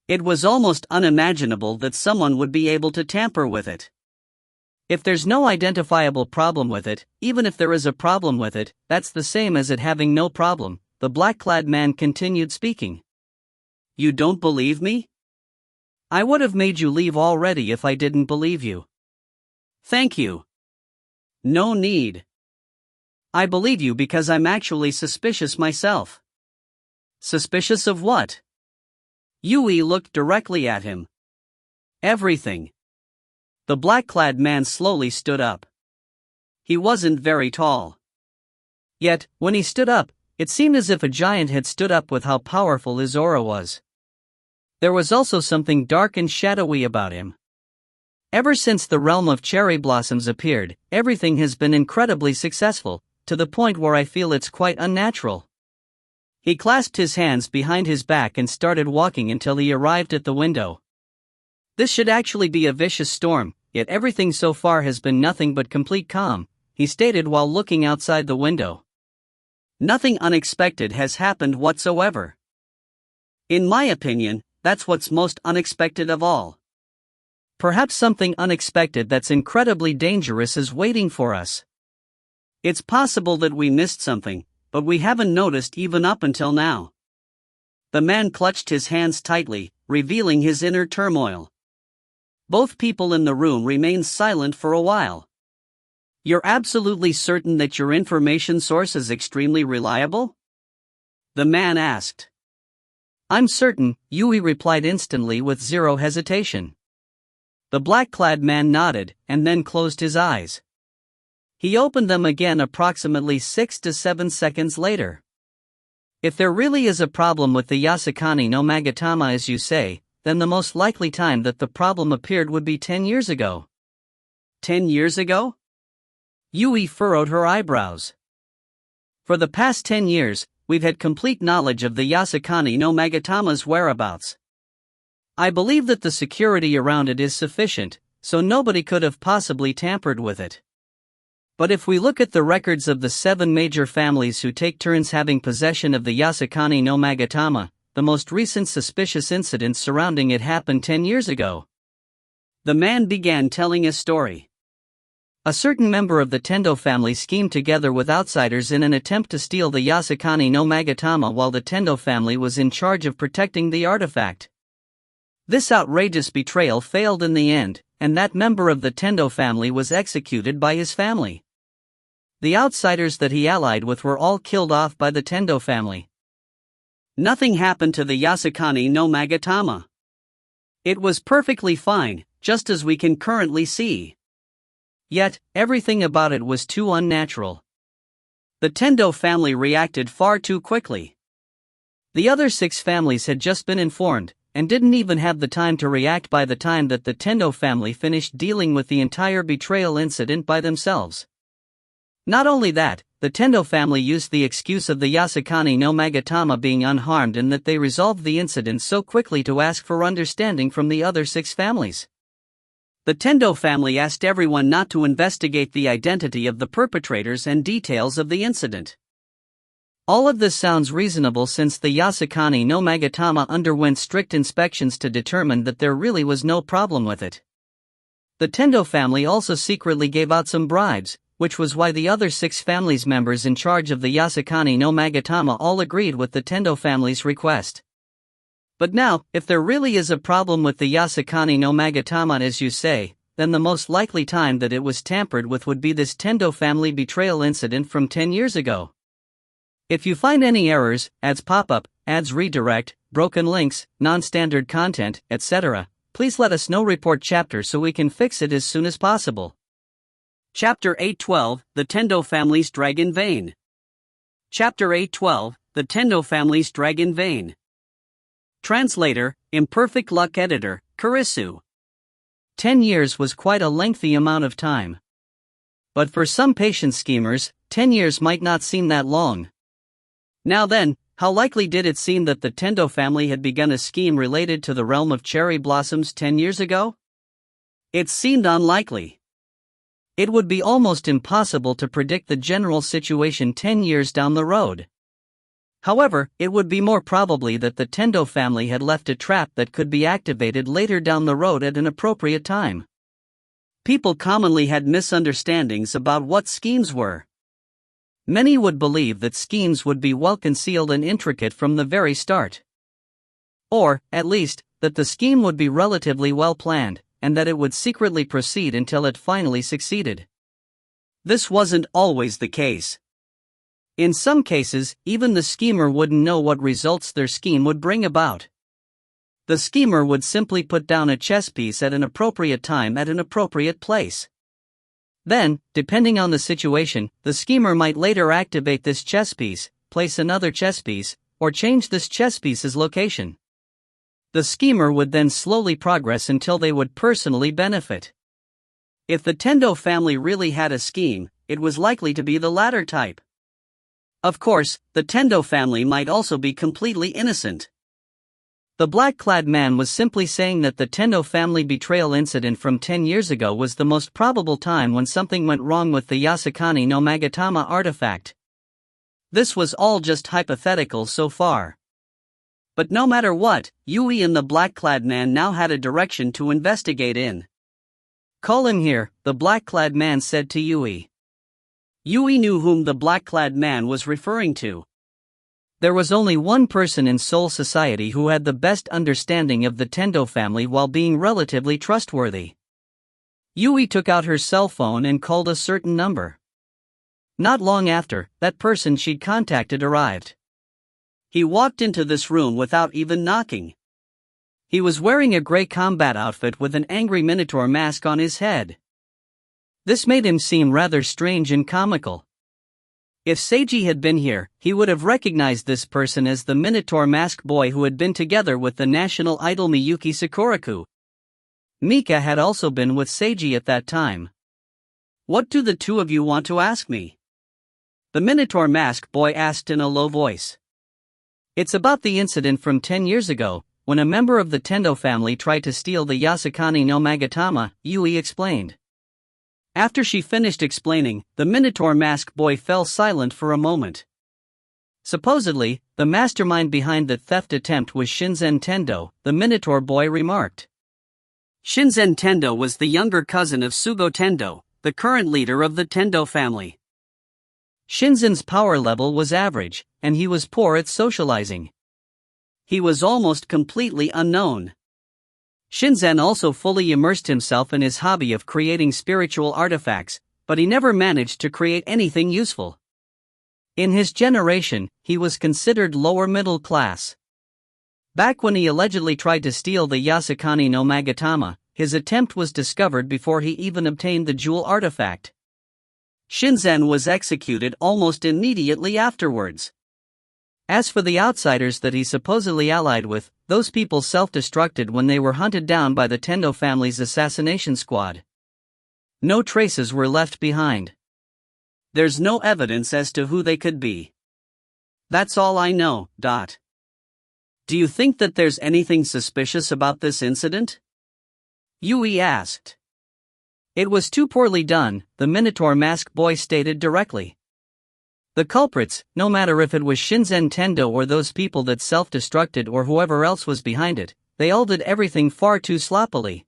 It was almost unimaginable that someone would be able to tamper with it. If there's no identifiable problem with it, even if there is a problem with it, that's the same as it having no problem, the black-clad man continued speaking. "You don't believe me? I would have made you leave already if I didn't believe you." "Thank you. No need. I believe you because I'm actually suspicious myself." "Suspicious of what?" Yui looked directly at him. "Everything." The black-clad man slowly stood up. He wasn't very tall. Yet, when he stood up, it seemed as if a giant had stood up with how powerful his aura was. There was also something dark and shadowy about him. Ever since the realm of cherry blossoms appeared, everything has been incredibly successful, to the point where I feel it's quite unnatural. He clasped his hands behind his back and started walking until he arrived at the window. This should actually be a vicious storm, yet everything so far has been nothing but complete calm, he stated while looking outside the window. Nothing unexpected has happened whatsoever. In my opinion, that's what's most unexpected of all. Perhaps something unexpected that's incredibly dangerous is waiting for us. It's possible that we missed something, but we haven't noticed even up until now. The man clutched his hands tightly, revealing his inner turmoil. Both people in the room remained silent for a while. You're absolutely certain that your information source is extremely reliable? The man asked. I'm certain, Yui replied instantly with zero hesitation. The black-clad man nodded, and then closed his eyes. He opened them again approximately 6 to 7 seconds later. If there really is a problem with the Yasukani no Magatama as you say, then the most likely time that the problem appeared would be 10 years ago. 10 years ago? Yui furrowed her eyebrows. For the past 10 years, we've had complete knowledge of the Yasukani no Magatama's whereabouts. I believe that the security around it is sufficient, so nobody could have possibly tampered with it. But if we look at the records of the 7 major families who take turns having possession of the Yasukani no Magatama, the most recent suspicious incidents surrounding it happened 10 years ago. The man began telling a story. A certain member of the Tendo family schemed together with outsiders in an attempt to steal the Yasukani no Magatama while the Tendo family was in charge of protecting the artifact. This outrageous betrayal failed in the end, and that member of the Tendo family was executed by his family. The outsiders that he allied with were all killed off by the Tendo family. Nothing happened to the Yasukani no Magatama. It was perfectly fine, just as we can currently see. Yet, everything about it was too unnatural. The Tendo family reacted far too quickly. The other 6 families had just been informed, and didn't even have the time to react by the time that the Tendo family finished dealing with the entire betrayal incident by themselves. Not only that, the Tendo family used the excuse of the Yasukani no Magatama being unharmed and that they resolved the incident so quickly to ask for understanding from the other 6 families. The Tendo family asked everyone not to investigate the identity of the perpetrators and details of the incident. All of this sounds reasonable since the Yasukani no Magatama underwent strict inspections to determine that there really was no problem with it. The Tendo family also secretly gave out some bribes, which was why the other 6 families members in charge of the Yasukani no Magatama all agreed with the Tendo family's request. But now, if there really is a problem with the Yasukani no Magatama as you say, then the most likely time that it was tampered with would be this Tendo family betrayal incident from 10 years ago. If you find any errors, ads pop up, ads redirect, broken links, non-standard content, etc., please let us know. Report chapter so we can fix it as soon as possible. Chapter 812, The Tendo Family's Drag in Vain. Chapter 812, The Tendo Family's Drag in Vain. Translator, Imperfect Luck Editor, Kurisu. 10 years was quite a lengthy amount of time. But for some patient schemers, 10 years might not seem that long. Now then, how likely did it seem that the Tendo family had begun a scheme related to the realm of cherry blossoms 10 years ago? It seemed unlikely. It would be almost impossible to predict the general situation 10 years down the road. However, it would be more probably that the Tendo family had left a trap that could be activated later down the road at an appropriate time. People commonly had misunderstandings about what schemes were. Many would believe that schemes would be well concealed and intricate from the very start. Or, at least, that the scheme would be relatively well planned, and that it would secretly proceed until it finally succeeded. This wasn't always the case. In some cases, even the schemer wouldn't know what results their scheme would bring about. The schemer would simply put down a chess piece at an appropriate time at an appropriate place. Then, depending on the situation, the schemer might later activate this chess piece, place another chess piece, or change this chess piece's location. The schemer would then slowly progress until they would personally benefit. If the Tendo family really had a scheme, it was likely to be the latter type. Of course, the Tendo family might also be completely innocent. The black-clad man was simply saying that the Tendo family betrayal incident from 10 years ago was the most probable time when something went wrong with the Yasukani no Magatama artifact. This was all just hypothetical so far. But no matter what, Yui and the black-clad man now had a direction to investigate in. "Call him here," the black-clad man said to Yui. Yui knew whom the black-clad man was referring to. There was only one person in Seoul society who had the best understanding of the Tendo family while being relatively trustworthy. Yui took out her cell phone and called a certain number. Not long after, that person she'd contacted arrived. He walked into this room without even knocking. He was wearing a gray combat outfit with an angry minotaur mask on his head. This made him seem rather strange and comical. If Seiji had been here, he would have recognized this person as the Minotaur mask boy who had been together with the national idol Miyuki Sakuraku. Mika had also been with Seiji at that time. "What do the two of you want to ask me?" the Minotaur mask boy asked in a low voice. "It's about the incident from 10 years ago, when a member of the Tendo family tried to steal the Yasukani no Magatama," Yui explained. After she finished explaining, the Minotaur mask boy fell silent for a moment. Supposedly, the mastermind behind the theft attempt was Shinzen Tendo, the Minotaur boy remarked. Shinzen Tendo was the younger cousin of Sugo Tendo, the current leader of the Tendo family. Shinzen's power level was average, and he was poor at socializing. He was almost completely unknown. Shinzen also fully immersed himself in his hobby of creating spiritual artifacts, but he never managed to create anything useful. In his generation, he was considered lower middle class. Back when he allegedly tried to steal the Yasukani no Magatama, his attempt was discovered before he even obtained the jewel artifact. Shinzen was executed almost immediately afterwards. As for the outsiders that he supposedly allied with, those people self-destructed when they were hunted down by the Tendo family's assassination squad. No traces were left behind. There's no evidence as to who they could be. That's all I know. Do you think that there's anything suspicious about this incident? Yui asked. It was too poorly done, the Minotaur mask boy stated directly. The culprits, no matter if it was Shinzen Tendo or those people that self-destructed or whoever else was behind it, they all did everything far too sloppily.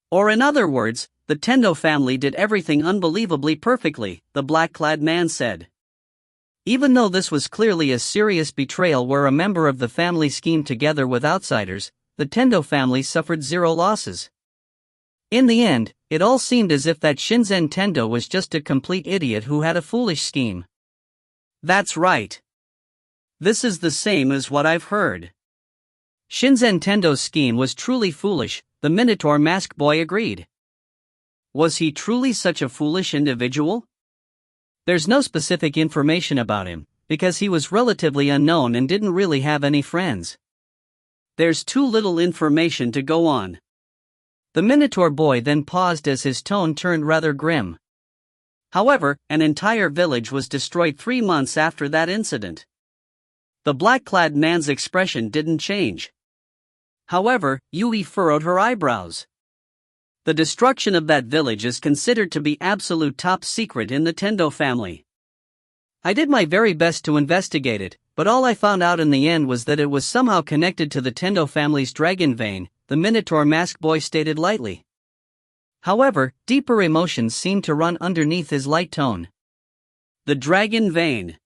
Or in other words, the Tendo family did everything unbelievably perfectly, the black-clad man said. Even though this was clearly a serious betrayal where a member of the family schemed together with outsiders, the Tendo family suffered zero losses. In the end, it all seemed as if that Shinzen Tendo was just a complete idiot who had a foolish scheme. That's right. This is the same as what I've heard. Shinzen Tendo's scheme was truly foolish, the Minotaur mask boy agreed. Was he truly such a foolish individual? There's no specific information about him, because he was relatively unknown and didn't really have any friends. There's too little information to go on. The Minotaur boy then paused as his tone turned rather grim. However, an entire village was destroyed 3 months after that incident. The black-clad man's expression didn't change. However, Yui furrowed her eyebrows. The destruction of that village is considered to be absolute top secret in the Tendo family. I did my very best to investigate it, but all I found out in the end was that it was somehow connected to the Tendo family's dragon vein, the Minotaur mask boy stated lightly. However, deeper emotions seemed to run underneath his light tone. The dragon vein.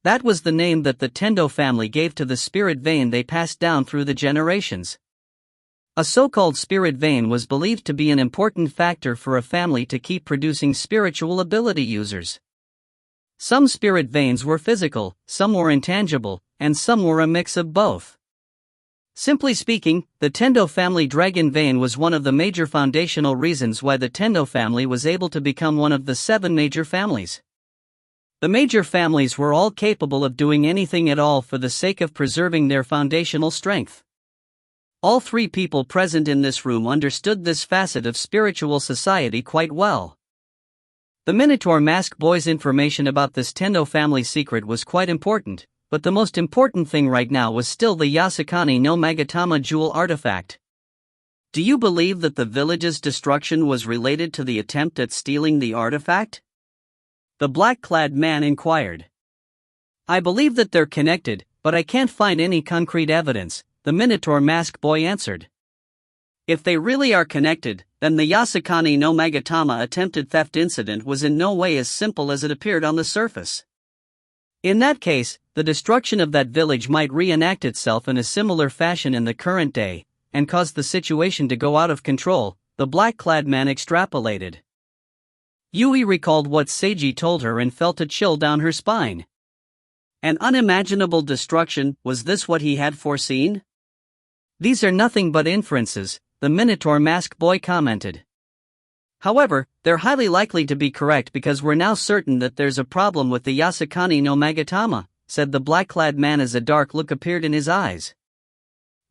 That was the name that the Tendo family gave to the spirit vein they passed down through the generations. A so-called spirit vein was believed to be an important factor for a family to keep producing spiritual ability users. Some spirit veins were physical, some were intangible, and some were a mix of both. Simply speaking, the Tendo family dragon vein was one of the major foundational reasons why the Tendo family was able to become one of the 7 major families. The major families were all capable of doing anything at all for the sake of preserving their foundational strength. All 3 people present in this room understood this facet of spiritual society quite well. The Minotaur mask boy's information about this Tendo family secret was quite important, but the most important thing right now was still the Yasukani no Magatama jewel artifact. Do you believe that the village's destruction was related to the attempt at stealing the artifact? The black-clad man inquired. I believe that they're connected, but I can't find any concrete evidence, the Minotaur mask boy answered. If they really are connected, then the Yasukani no Magatama attempted theft incident was in no way as simple as it appeared on the surface. In that case, the destruction of that village might reenact itself in a similar fashion in the current day, and cause the situation to go out of control, the black-clad man extrapolated. Yui recalled what Seiji told her and felt a chill down her spine. An unimaginable destruction, was this what he had foreseen? These are nothing but inferences, the Minotaur mask boy commented. However, they're highly likely to be correct because we're now certain that there's a problem with the Yasukani no Magatama, said the black-clad man as a dark look appeared in his eyes.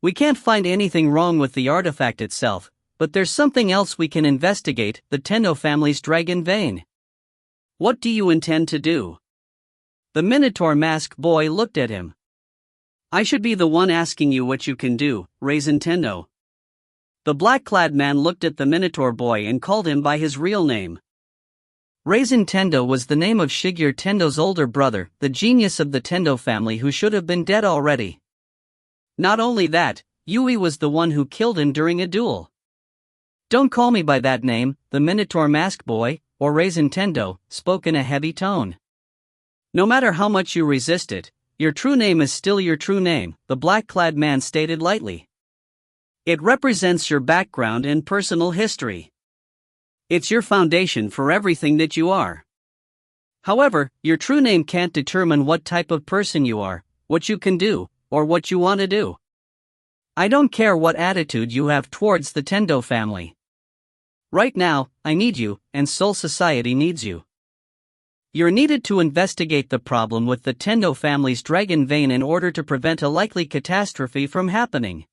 We can't find anything wrong with the artifact itself, but there's something else we can investigate, the Tendo family's dragon vein. What do you intend to do? The Minotaur mask boy looked at him. I should be the one asking you what you can do, Raisin Tendo. The black-clad man looked at the Minotaur boy and called him by his real name. Raisin Tendo was the name of Shigeru Tendo's older brother, the genius of the Tendo family who should have been dead already. Not only that, Yui was the one who killed him during a duel. Don't call me by that name, the Minotaur mask boy, or Raisin Tendo, spoke in a heavy tone. No matter how much you resist it, your true name is still your true name, the black-clad man stated lightly. It represents your background and personal history. It's your foundation for everything that you are. However, your true name can't determine what type of person you are, what you can do, or what you want to do. I don't care what attitude you have towards the Tendo family. Right now, I need you, and Soul Society needs you. You're needed to investigate the problem with the Tendo family's dragon vein in order to prevent a likely catastrophe from happening.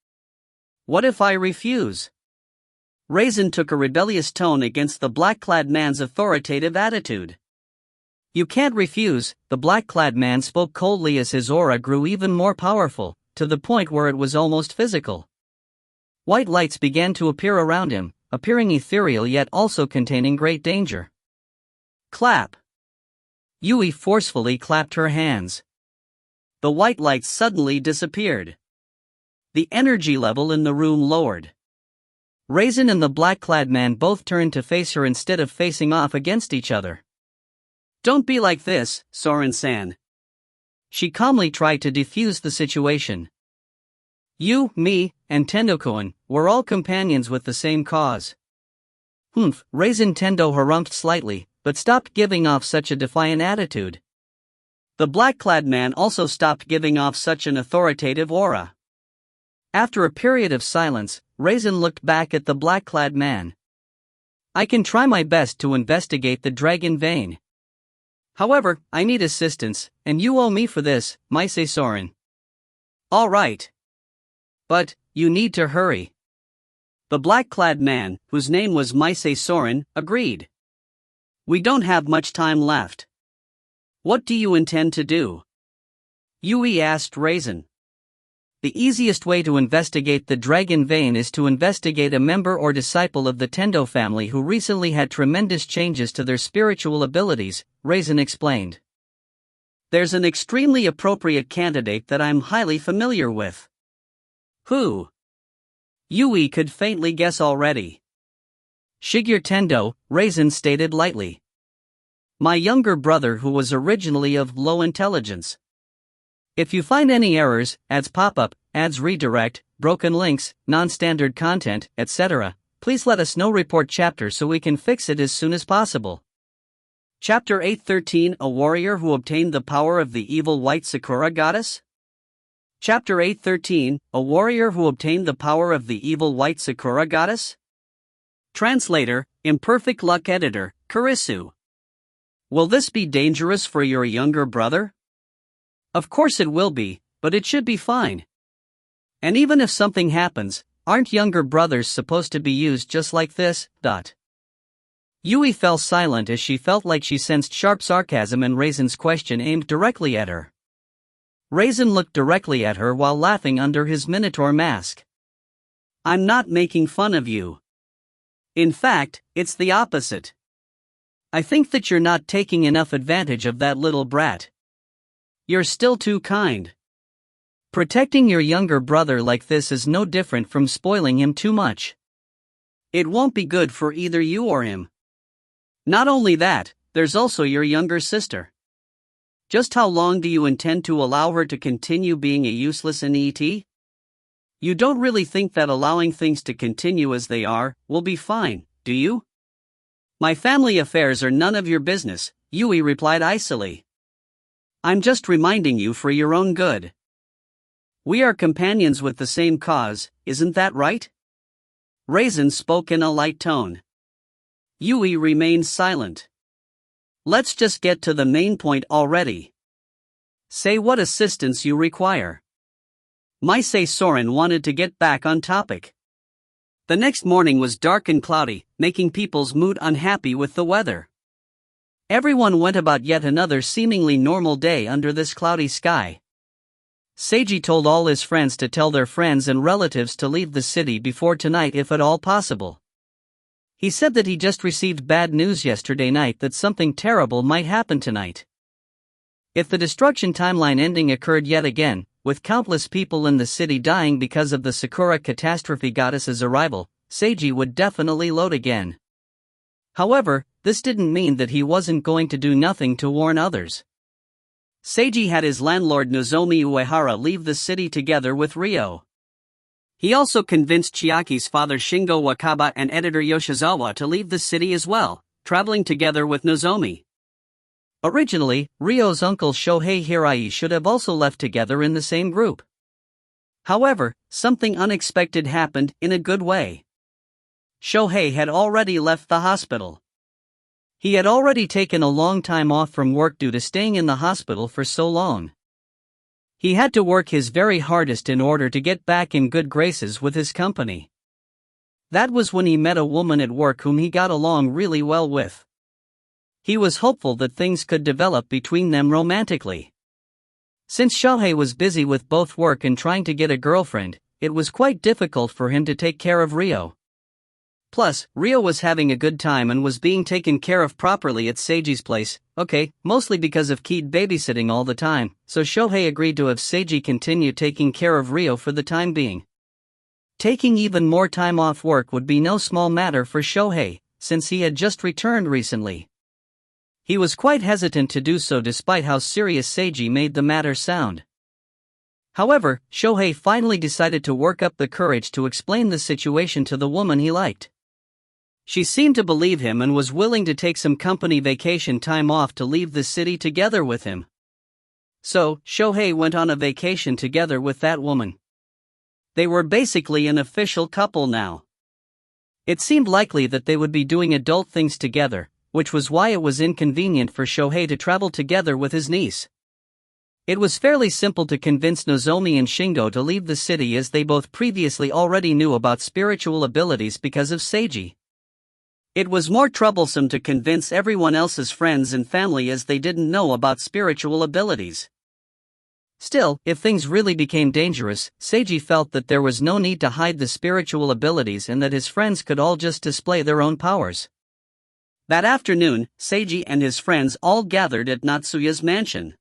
What if I refuse? Raisin took a rebellious tone against the black-clad man's authoritative attitude. You can't refuse, the black-clad man spoke coldly as his aura grew even more powerful, to the point where it was almost physical. White lights began to appear around him, appearing ethereal yet also containing great danger. Clap. Yui forcefully clapped her hands. The white lights suddenly disappeared. The energy level in the room lowered. Raisin and the black-clad man both turned to face her instead of facing off against each other. Don't be like this, Soren-san. She calmly tried to defuse the situation. You, me, and Tendo-kun, we're all companions with the same cause. Raisin Tendo harumphed slightly, but stopped giving off such a defiant attitude. The black-clad man also stopped giving off such an authoritative aura. After a period of silence, Raisin looked back at the black-clad man. I can try my best to investigate the dragon vein. However, I need assistance, and you owe me for this, Maise Soren. All right. But, you need to hurry. The black-clad man, whose name was Maise Soren, agreed. We don't have much time left. What do you intend to do? Yui asked Raisin. The easiest way to investigate the dragon vein is to investigate a member or disciple of the Tendo family who recently had tremendous changes to their spiritual abilities, Raisin explained. There's an extremely appropriate candidate that I'm highly familiar with. Who? Yui could faintly guess already. Shigeru Tendo, Raisin stated lightly. My younger brother who was originally of low intelligence. If you find any errors, ads pop-up, ads redirect, broken links, non-standard content, etc., please let us know. Report chapter so we can fix it as soon as possible. Chapter 813 A warrior who obtained the power of the evil white Sakura goddess? Chapter 813 A warrior who obtained the power of the evil white Sakura goddess? Translator, Imperfect Luck Editor, Kurisu. Will this be dangerous for your younger brother? Of course it will be, but it should be fine. And even if something happens, aren't younger brothers supposed to be used just like this? Yui fell silent as she felt like she sensed sharp sarcasm in Raisin's question aimed directly at her. Raisin looked directly at her while laughing under his minotaur mask. I'm not making fun of you. In fact, it's the opposite. I think that you're not taking enough advantage of that little brat. You're still too kind. Protecting your younger brother like this is no different from spoiling him too much. It won't be good for either you or him. Not only that, there's also your younger sister. Just how long do you intend to allow her to continue being a useless NET? You don't really think that allowing things to continue as they are will be fine, do you? My family affairs are none of your business, Yui replied icily. I'm just reminding you for your own good. We are companions with the same cause, isn't that right? Raisin spoke in a light tone. Yui remained silent. Let's just get to the main point already. Say what assistance you require. Maisei Soren wanted to get back on topic. The next morning was dark and cloudy, making people's mood unhappy with the weather. Everyone went about yet another seemingly normal day under this cloudy sky. Seiji told all his friends to tell their friends and relatives to leave the city before tonight if at all possible. He said that he just received bad news yesterday night that something terrible might happen tonight. If the destruction timeline ending occurred yet again, with countless people in the city dying because of the Sakura catastrophe goddess's arrival, Seiji would definitely load again. However, this didn't mean that he wasn't going to do nothing to warn others. Seiji had his landlord Nozomi Uehara leave the city together with Ryo. He also convinced Chiaki's father Shingo Wakaba and editor Yoshizawa to leave the city as well, traveling together with Nozomi. Originally, Ryo's uncle Shohei Hirai should have also left together in the same group. However, something unexpected happened in a good way. Shohei had already left the hospital. He had already taken a long time off from work due to staying in the hospital for so long. He had to work his very hardest in order to get back in good graces with his company. That was when he met a woman at work whom he got along really well with. He was hopeful that things could develop between them romantically. Since Shohei was busy with both work and trying to get a girlfriend, it was quite difficult for him to take care of Ryo. Plus, Ryo was having a good time and was being taken care of properly at Seiji's place, mostly because of Keed babysitting all the time, so Shohei agreed to have Seiji continue taking care of Ryo for the time being. Taking even more time off work would be no small matter for Shohei, since he had just returned recently. He was quite hesitant to do so despite how serious Seiji made the matter sound. However, Shohei finally decided to work up the courage to explain the situation to the woman he liked. She seemed to believe him and was willing to take some company vacation time off to leave the city together with him. So, Shohei went on a vacation together with that woman. They were basically an official couple now. It seemed likely that they would be doing adult things together, which was why it was inconvenient for Shohei to travel together with his niece. It was fairly simple to convince Nozomi and Shingo to leave the city as they both previously already knew about spiritual abilities because of Seiji. It was more troublesome to convince everyone else's friends and family as they didn't know about spiritual abilities. Still, if things really became dangerous, Seiji felt that there was no need to hide the spiritual abilities and that his friends could all just display their own powers. That afternoon, Seiji and his friends all gathered at Natsuya's mansion.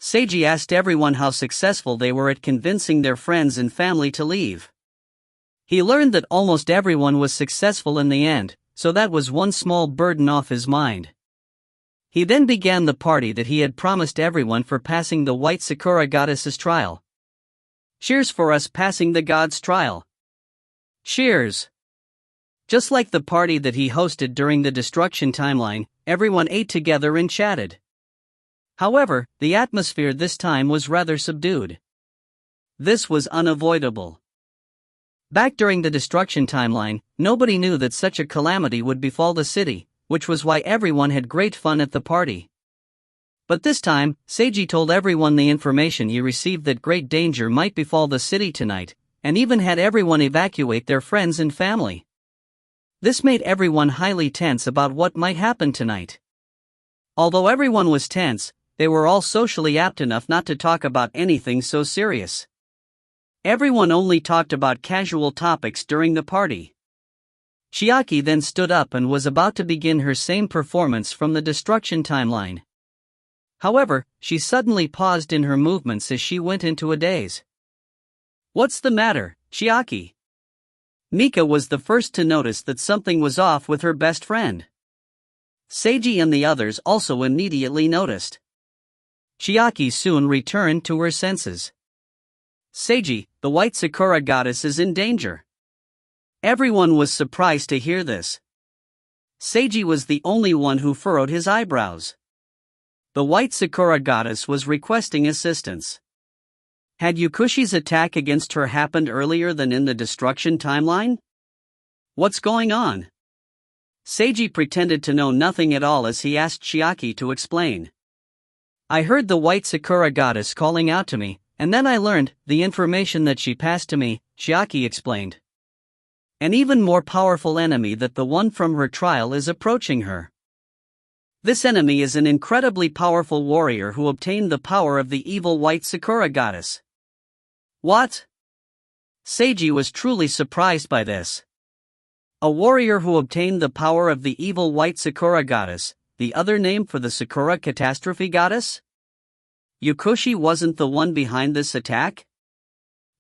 Seiji asked everyone how successful they were at convincing their friends and family to leave. He learned that almost everyone was successful in the end, so that was one small burden off his mind. He then began the party that he had promised everyone for passing the White Sakura Goddess's trial. Cheers for us passing the god's trial. Cheers! Just like the party that he hosted during the destruction timeline, everyone ate together and chatted. However, the atmosphere this time was rather subdued. This was unavoidable. Back during the destruction timeline, nobody knew that such a calamity would befall the city, which was why everyone had great fun at the party. But this time, Seiji told everyone the information he received that great danger might befall the city tonight, and even had everyone evacuate their friends and family. This made everyone highly tense about what might happen tonight. Although everyone was tense, they were all socially apt enough not to talk about anything so serious. Everyone only talked about casual topics during the party. Chiaki then stood up and was about to begin her same performance from the destruction timeline. However, she suddenly paused in her movements as she went into a daze. "What's the matter, Chiaki?" Mika was the first to notice that something was off with her best friend. Seiji and the others also immediately noticed. Chiaki soon returned to her senses. "Seiji, the white Sakura goddess is in danger." Everyone was surprised to hear this. Seiji was the only one who furrowed his eyebrows. The white Sakura goddess was requesting assistance. Had Yukushi's attack against her happened earlier than in the destruction timeline? What's going on? Seiji pretended to know nothing at all as he asked Chiaki to explain. "I heard the white Sakura goddess calling out to me, and then I learned the information that she passed to me," Chiaki explained. "An even more powerful enemy than the one from her trial is approaching her. This enemy is an incredibly powerful warrior who obtained the power of the evil white Sakura goddess." What? Seiji was truly surprised by this. A warrior who obtained the power of the evil white Sakura goddess, the other name for the Sakura catastrophe goddess? Yukushi wasn't the one behind this attack?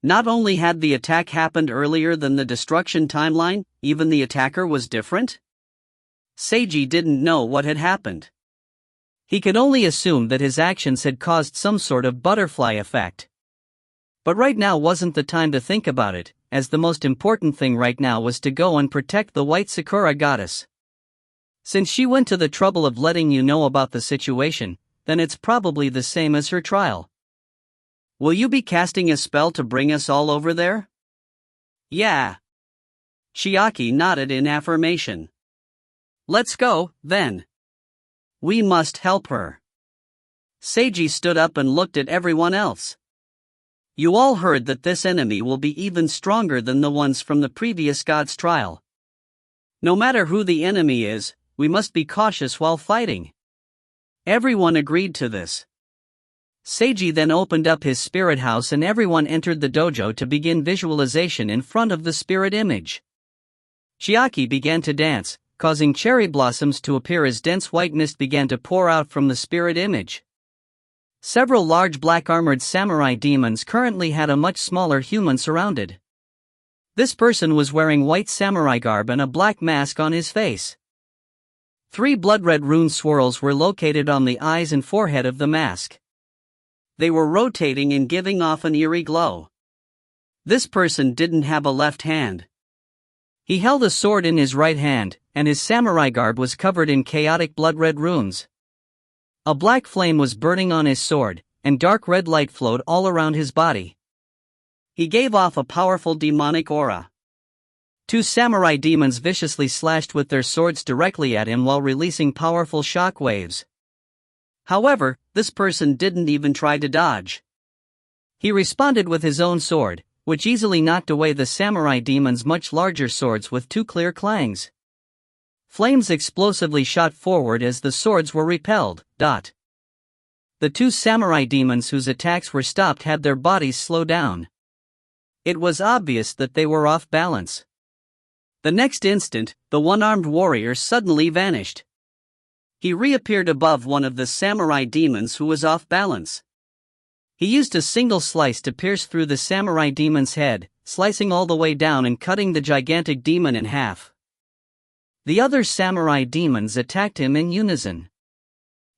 Not only had the attack happened earlier than the destruction timeline, even the attacker was different? Seiji didn't know what had happened. He could only assume that his actions had caused some sort of butterfly effect. But right now wasn't the time to think about it, as the most important thing right now was to go and protect the white Sakura goddess. Since she went to the trouble of letting you know about the situation, then it's probably the same as her trial. "Will you be casting a spell to bring us all over there?" "Yeah." Chiaki nodded in affirmation. "Let's go, then. We must help her." Seiji stood up and looked at everyone else. "You all heard that this enemy will be even stronger than the ones from the previous god's trial. No matter who the enemy is, we must be cautious while fighting." Everyone agreed to this. Seiji then opened up his spirit house and everyone entered the dojo to begin visualization in front of the spirit image. Chiaki began to dance, causing cherry blossoms to appear as dense white mist began to pour out from the spirit image. Several large black armored samurai demons currently had a much smaller human surrounded. This person was wearing white samurai garb and a black mask on his face. 3 blood-red rune swirls were located on the eyes and forehead of the mask. They were rotating and giving off an eerie glow. This person didn't have a left hand. He held a sword in his right hand, and his samurai garb was covered in chaotic blood-red runes. A black flame was burning on his sword, and dark red light flowed all around his body. He gave off a powerful demonic aura. 2 samurai demons viciously slashed with their swords directly at him while releasing powerful shock waves. However, this person didn't even try to dodge. He responded with his own sword, which easily knocked away the samurai demons' much larger swords with 2 clear clangs. Flames explosively shot forward as the swords were repelled. The 2 samurai demons whose attacks were stopped had their bodies slow down. It was obvious that they were off balance. The next instant, the one-armed warrior suddenly vanished. He reappeared above one of the samurai demons who was off balance. He used a single slice to pierce through the samurai demon's head, slicing all the way down and cutting the gigantic demon in half. The other samurai demons attacked him in unison.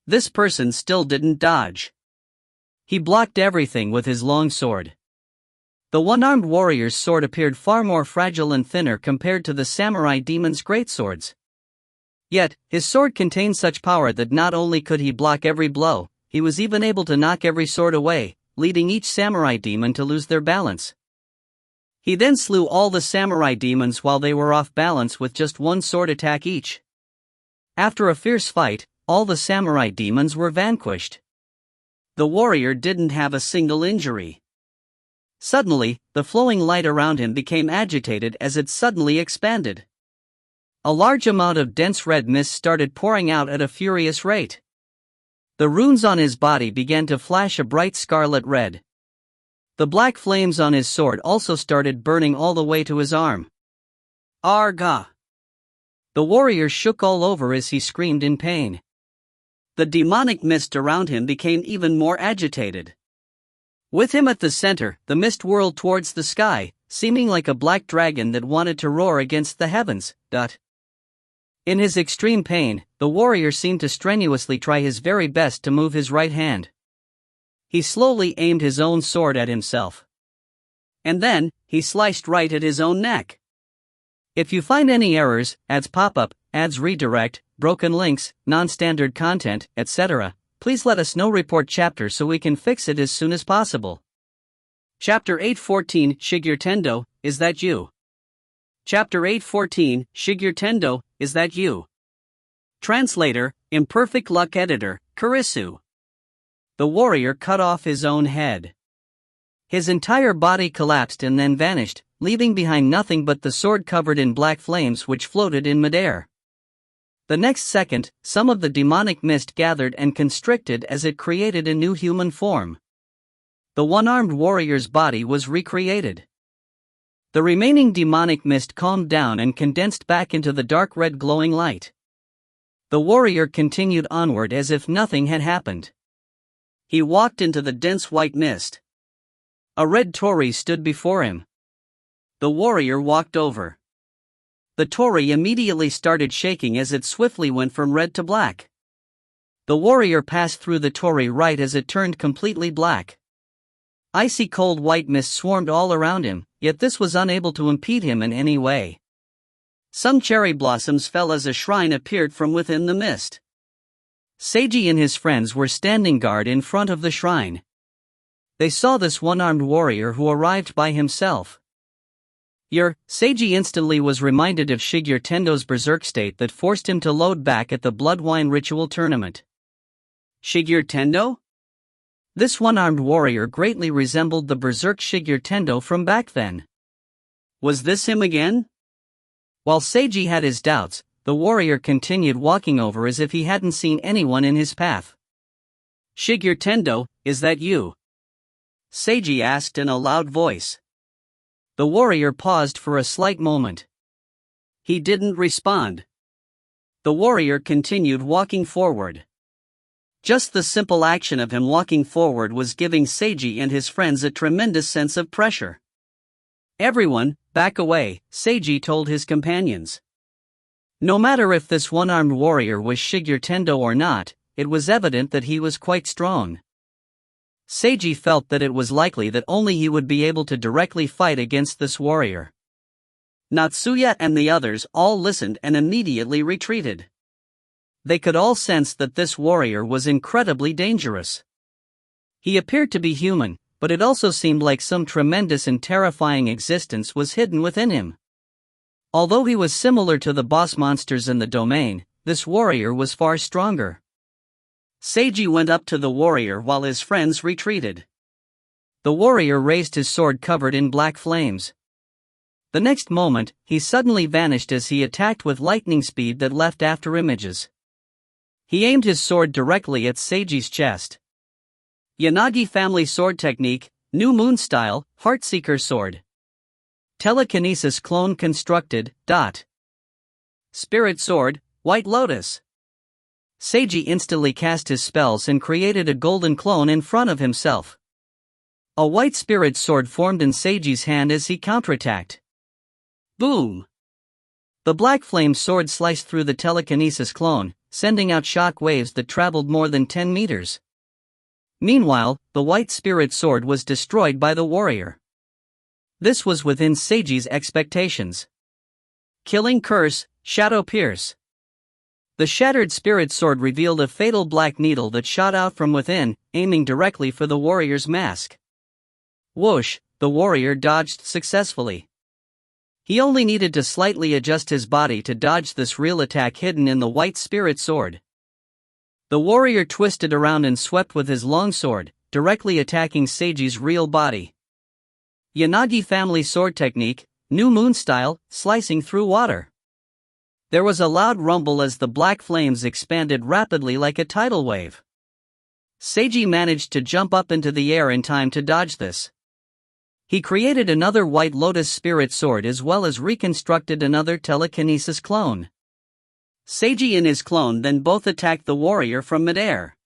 This person still didn't dodge. He blocked everything with his long sword. The one-armed warrior's sword appeared far more fragile and thinner compared to the samurai demon's greatswords. Yet, his sword contained such power that not only could he block every blow, he was even able to knock every sword away, leading each samurai demon to lose their balance. He then slew all the samurai demons while they were off balance with just 1 sword attack each. After a fierce fight, all the samurai demons were vanquished. The warrior didn't have a single injury. Suddenly, the flowing light around him became agitated as it suddenly expanded. A large amount of dense red mist started pouring out at a furious rate. The runes on his body began to flash a bright scarlet red. The black flames on his sword also started burning all the way to his arm. Arga! The warrior shook all over as he screamed in pain. The demonic mist around him became even more agitated. With him at the center, the mist whirled towards the sky, seeming like a black dragon that wanted to roar against the heavens. In his extreme pain, the warrior seemed to strenuously try his very best to move his right hand. He slowly aimed his own sword at himself. And then, he sliced right at his own neck. If you find any errors, ads pop-up, ads redirect, broken links, non-standard content, etc., please let us know. Report chapter so we can fix it as soon as possible. Chapter 814 Shigeru Tendo, is that you? Chapter 814 Shigeru Tendo, is that you? Translator, Imperfect Luck Editor, Kurisu. The warrior cut off his own head. His entire body collapsed and then vanished, leaving behind nothing but the sword covered in black flames which floated in midair. The next second, some of the demonic mist gathered and constricted as it created a new human form. The one-armed warrior's body was recreated. The remaining demonic mist calmed down and condensed back into the dark red glowing light. The warrior continued onward as if nothing had happened. He walked into the dense white mist. A red torii stood before him. The warrior walked over. The torii immediately started shaking as it swiftly went from red to black. The warrior passed through the torii right as it turned completely black. Icy cold white mist swarmed all around him, yet this was unable to impede him in any way. Some cherry blossoms fell as a shrine appeared from within the mist. Seiji and his friends were standing guard in front of the shrine. They saw this one-armed warrior who arrived by himself. Seiji instantly was reminded of Shigeru Tendo's berserk state that forced him to load back at the blood wine ritual tournament. Shigeru Tendo? This one-armed warrior greatly resembled the berserk Shigeru Tendo from back then. Was this him again? While Seiji had his doubts, the warrior continued walking over as if he hadn't seen anyone in his path. Shigeru Tendo, is that you? Seiji asked in a loud voice. The warrior paused for a slight moment. He didn't respond. The warrior continued walking forward. Just the simple action of him walking forward was giving Seiji and his friends a tremendous sense of pressure. Everyone, back away, Seiji told his companions. No matter if this one-armed warrior was Shigeru Tendo or not, it was evident that he was quite strong. Seiji felt that it was likely that only he would be able to directly fight against this warrior. Natsuya and the others all listened and immediately retreated. They could all sense that this warrior was incredibly dangerous. He appeared to be human, but it also seemed like some tremendous and terrifying existence was hidden within him. Although he was similar to the boss monsters in the domain, this warrior was far stronger. Seiji went up to the warrior while his friends retreated. The warrior raised his sword covered in black flames. The next moment, he suddenly vanished as he attacked with lightning speed that left after images. He aimed his sword directly at Seiji's chest. Yanagi family sword technique, New Moon style, Heartseeker sword. Telekinesis clone constructed. Spirit sword, White Lotus. Seiji instantly cast his spells and created a golden clone in front of himself. A white spirit sword formed in Seiji's hand as he counterattacked. Boom! The black flame sword sliced through the telekinesis clone, sending out shock waves that traveled more than 10 meters. Meanwhile, the white spirit sword was destroyed by the warrior. This was within Seiji's expectations. Killing Curse, Shadow Pierce. The shattered spirit sword revealed a fatal black needle that shot out from within, aiming directly for the warrior's mask. Whoosh, the warrior dodged successfully. He only needed to slightly adjust his body to dodge this real attack hidden in the white spirit sword. The warrior twisted around and swept with his long sword, directly attacking Seiji's real body. Yanagi family sword technique, New Moon style, slicing through water. There was a loud rumble as the black flames expanded rapidly like a tidal wave. Seiji managed to jump up into the air in time to dodge this. He created another White Lotus Spirit Sword as well as reconstructed another telekinesis clone. Seiji and his clone then both attacked the warrior from midair.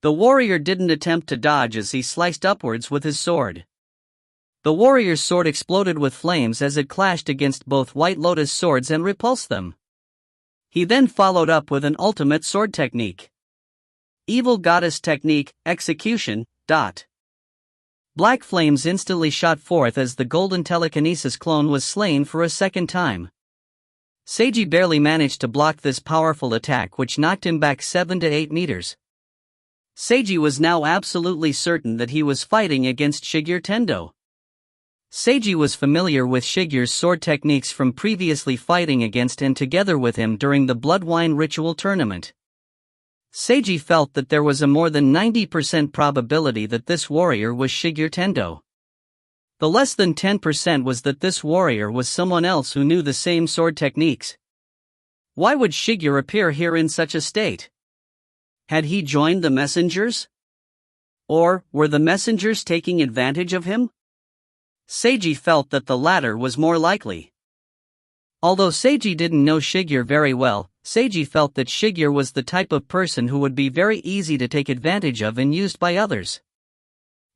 The warrior didn't attempt to dodge as he sliced upwards with his sword. The warrior's sword exploded with flames as it clashed against both White Lotus swords and repulsed them. He then followed up with an ultimate sword technique. Evil Goddess Technique, Execution. Black flames instantly shot forth as the golden telekinesis clone was slain for a second time. Seiji barely managed to block this powerful attack, which knocked him back 7 to 8 meters. Seiji was now absolutely certain that he was fighting against Shigeru Tendo. Seiji was familiar with Shigeru's sword techniques from previously fighting against and together with him during the Blood Wine Ritual tournament. Seiji felt that there was a more than 90% probability that this warrior was Shigeru Tendo. The less than 10% was that this warrior was someone else who knew the same sword techniques. Why would Shigeru appear here in such a state? Had he joined the messengers? Or were the messengers taking advantage of him? Seiji felt that the latter was more likely. Although Seiji didn't know Shigeru very well, Seiji felt that Shigeru was the type of person who would be very easy to take advantage of and used by others.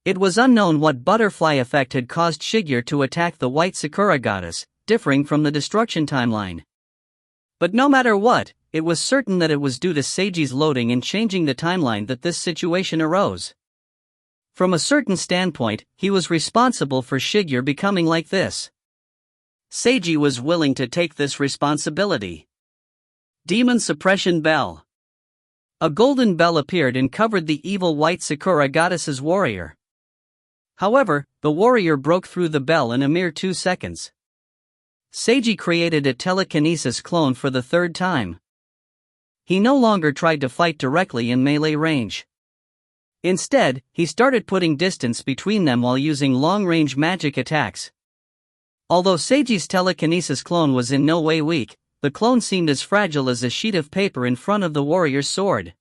It was unknown what butterfly effect had caused Shigeru to attack the White Sakura Goddess, differing from the destruction timeline. But no matter what, it was certain that it was due to Seiji's loading and changing the timeline that this situation arose. From a certain standpoint, he was responsible for Shigeru becoming like this. Seiji was willing to take this responsibility. Demon Suppression Bell. A golden bell appeared and covered the evil White Sakura Goddess's warrior. However, the warrior broke through the bell in a mere 2 seconds. Seiji created a telekinesis clone for the third time. He no longer tried to fight directly in melee range. Instead, he started putting distance between them while using long-range magic attacks. Although Seiji's telekinesis clone was in no way weak, the clone seemed as fragile as a sheet of paper in front of the warrior's sword.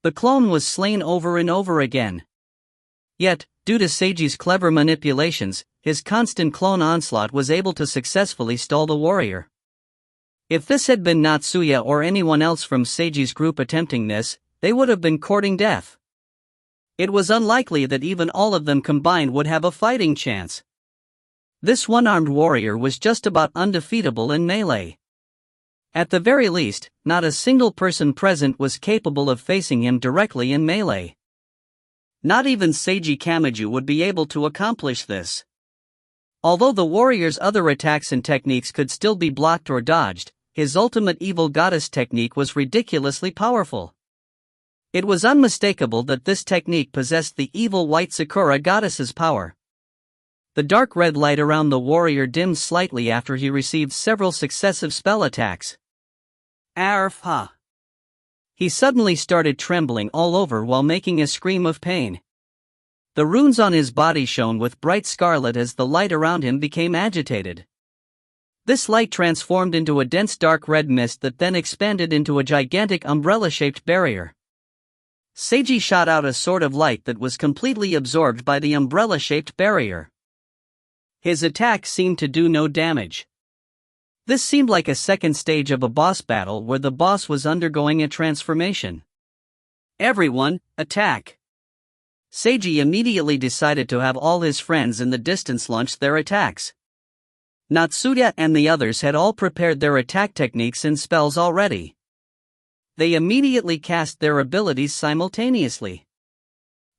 The clone was slain over and over again. Yet, due to Seiji's clever manipulations, his constant clone onslaught was able to successfully stall the warrior. If this had been Natsuya or anyone else from Seiji's group attempting this, they would have been courting death. It was unlikely that even all of them combined would have a fighting chance. This one-armed warrior was just about undefeatable in melee. At the very least, not a single person present was capable of facing him directly in melee. Not even Seiji Kamiju would be able to accomplish this. Although the warrior's other attacks and techniques could still be blocked or dodged, his ultimate evil goddess technique was ridiculously powerful. It was unmistakable that this technique possessed the evil White Sakura Goddess's power. The dark red light around the warrior dimmed slightly after he received several successive spell attacks. Arf! He suddenly started trembling all over while making a scream of pain. The runes on his body shone with bright scarlet as the light around him became agitated. This light transformed into a dense dark red mist that then expanded into a gigantic umbrella-shaped barrier. Seiji shot out a sword of light that was completely absorbed by the umbrella-shaped barrier. His attack seemed to do no damage. This seemed like a second stage of a boss battle where the boss was undergoing a transformation. Everyone, attack! Seiji immediately decided to have all his friends in the distance launch their attacks. Natsuya and the others had all prepared their attack techniques and spells already. They immediately cast their abilities simultaneously.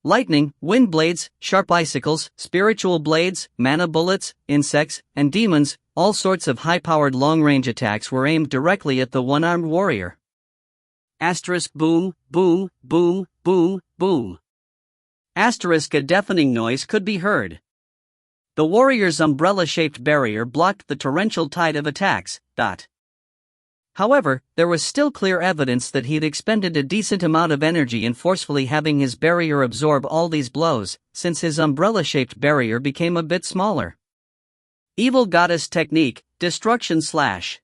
Lightning, wind blades, sharp icicles, spiritual blades, mana bullets, insects, and demons, all sorts of high-powered long-range attacks were aimed directly at the one-armed warrior. Asterisk boom, boom, boom, boom, boom. Asterisk a deafening noise could be heard. The warrior's umbrella-shaped barrier blocked the torrential tide of attacks. However, there was still clear evidence that he'd expended a decent amount of energy in forcefully having his barrier absorb all these blows, since his umbrella-shaped barrier became a bit smaller. Evil Goddess Technique, Destruction Slash.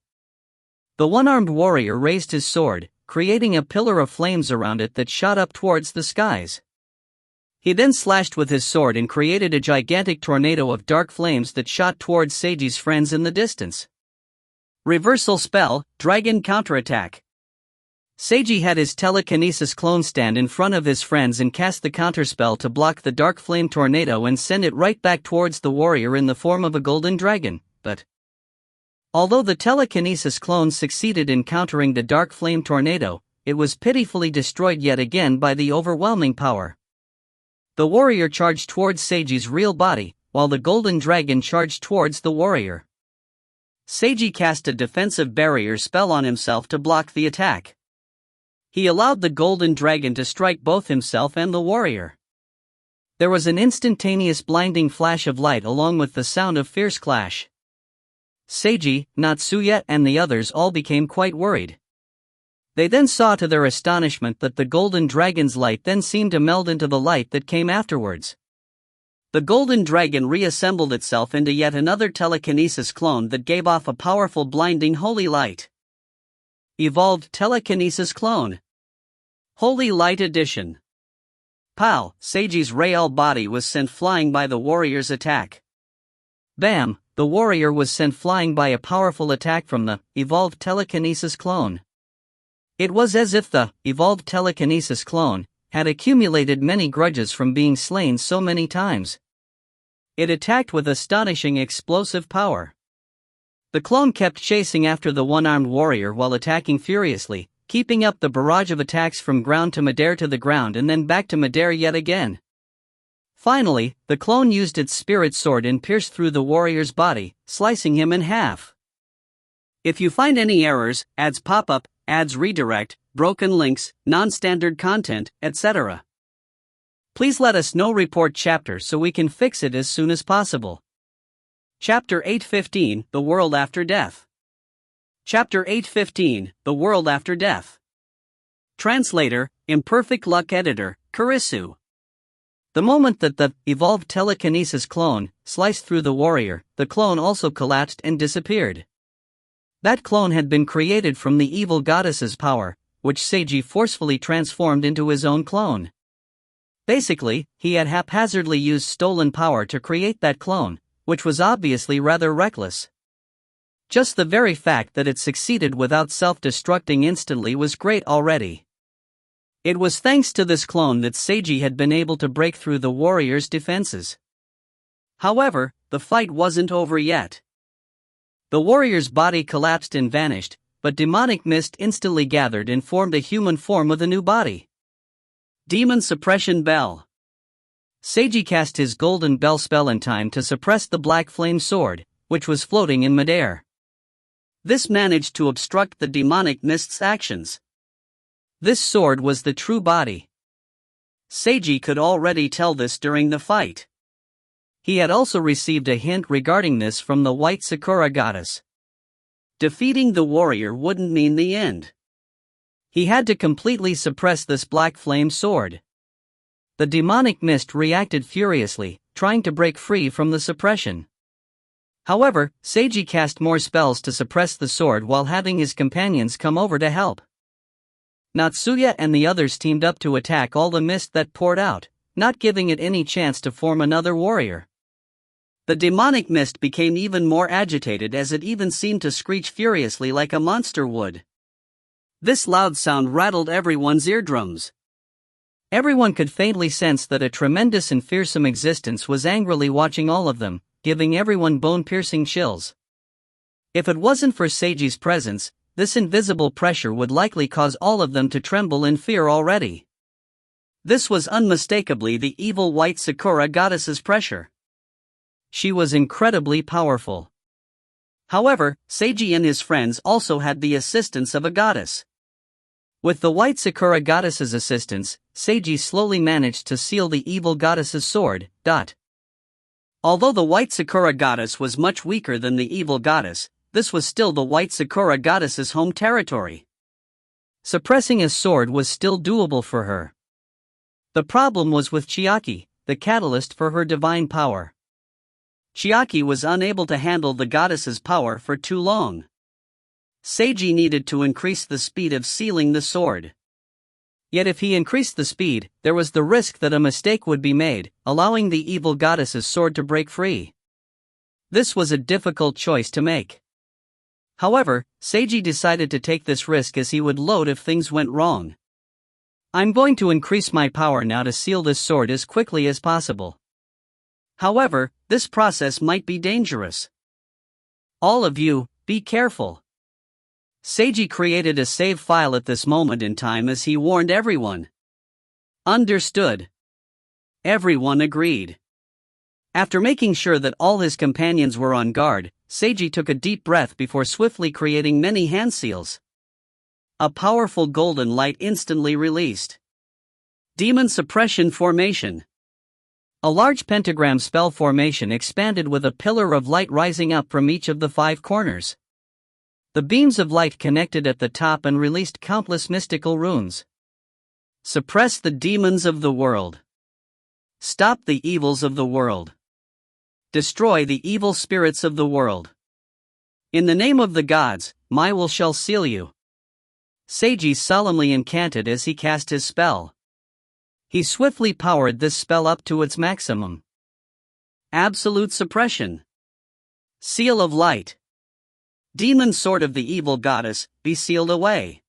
The one-armed warrior raised his sword, creating a pillar of flames around it that shot up towards the skies. He then slashed with his sword and created a gigantic tornado of dark flames that shot towards Seiji's friends in the distance. Reversal spell, Dragon Counterattack. Seiji had his telekinesis clone stand in front of his friends and cast the counterspell to block the dark flame tornado and send it right back towards the warrior in the form of a golden dragon, but although the telekinesis clone succeeded in countering the dark flame tornado, it was pitifully destroyed yet again by the overwhelming power. The warrior charged towards Seiji's real body, while the golden dragon charged towards the warrior. Seiji cast a defensive barrier spell on himself to block the attack. He allowed the golden dragon to strike both himself and the warrior. There was an instantaneous blinding flash of light along with the sound of fierce clash. Seiji, Natsuya and the others all became quite worried. They then saw to their astonishment that the golden dragon's light then seemed to meld into the light that came afterwards. The golden dragon reassembled itself into yet another telekinesis clone that gave off a powerful blinding holy light. Evolved Telekinesis Clone. Holy Light Edition. Pow! Seiji's real body was sent flying by the warrior's attack. Bam! The warrior was sent flying by a powerful attack from the evolved telekinesis clone. It was as if the evolved telekinesis clone had accumulated many grudges from being slain so many times. It attacked with astonishing explosive power. The clone kept chasing after the one-armed warrior while attacking furiously, keeping up the barrage of attacks from ground to midair to the ground and then back to midair yet again. Finally, the clone used its spirit sword and pierced through the warrior's body, slicing him in half. If you find any errors, ads pop up, ads redirect, broken links, non-standard content, etc., please let us know. Report chapter so we can fix it as soon as possible. Chapter 815, The World After Death. Chapter 815, The World After Death. Translator, Imperfect Luck Editor, Kurisu. The moment that the evolved telekinesis clone sliced through the warrior, the clone also collapsed and disappeared. That clone had been created from the evil goddess's power, which Seiji forcefully transformed into his own clone. Basically, he had haphazardly used stolen power to create that clone, which was obviously rather reckless. Just the very fact that it succeeded without self-destructing instantly was great already. It was thanks to this clone that Seiji had been able to break through the warrior's defenses. However, the fight wasn't over yet. The warrior's body collapsed and vanished, but demonic mist instantly gathered and formed a human form with a new body. Demon Suppression Bell. Seiji cast his golden bell spell in time to suppress the black flame sword, which was floating in midair. This managed to obstruct the demonic mist's actions. This sword was the true body. Seiji could already tell this during the fight. He had also received a hint regarding this from the white Sakura goddess. Defeating the warrior wouldn't mean the end. He had to completely suppress this black flame sword. The demonic mist reacted furiously, trying to break free from the suppression. However, Seiji cast more spells to suppress the sword while having his companions come over to help. Natsuya and the others teamed up to attack all the mist that poured out, not giving it any chance to form another warrior. The demonic mist became even more agitated as it even seemed to screech furiously like a monster would. This loud sound rattled everyone's eardrums. Everyone could faintly sense that a tremendous and fearsome existence was angrily watching all of them, giving everyone bone-piercing chills. If it wasn't for Seiji's presence, this invisible pressure would likely cause all of them to tremble in fear already. This was unmistakably the evil white Sakura goddess's pressure. She was incredibly powerful. However, Seiji and his friends also had the assistance of a goddess. With the white Sakura goddess's assistance, Seiji slowly managed to seal the evil goddess's sword. Although the white Sakura goddess was much weaker than the evil goddess, this was still the white Sakura goddess's home territory. Suppressing a sword was still doable for her. The problem was with Chiaki, the catalyst for her divine power. Chiaki was unable to handle the goddess's power for too long. Seiji needed to increase the speed of sealing the sword. Yet if he increased the speed, there was the risk that a mistake would be made, allowing the evil goddess's sword to break free. This was a difficult choice to make. However, Seiji decided to take this risk as he would load if things went wrong. I'm going to increase my power now to seal this sword as quickly as possible. However, this process might be dangerous. All of you, be careful. Seiji created a save file at this moment in time as he warned everyone. Understood. Everyone agreed. After making sure that all his companions were on guard, Seiji took a deep breath before swiftly creating many hand seals. A powerful golden light instantly released. Demon Suppression Formation. A large pentagram spell formation expanded with a pillar of light rising up from each of the 5 corners. The beams of light connected at the top and released countless mystical runes. Suppress the demons of the world. Stop the evils of the world. Destroy the evil spirits of the world. In the name of the gods, my will shall seal you. Seiji solemnly incanted as he cast his spell. He swiftly powered this spell up to its maximum. Absolute suppression. Seal of light. Demon sword of the evil goddess, be sealed away.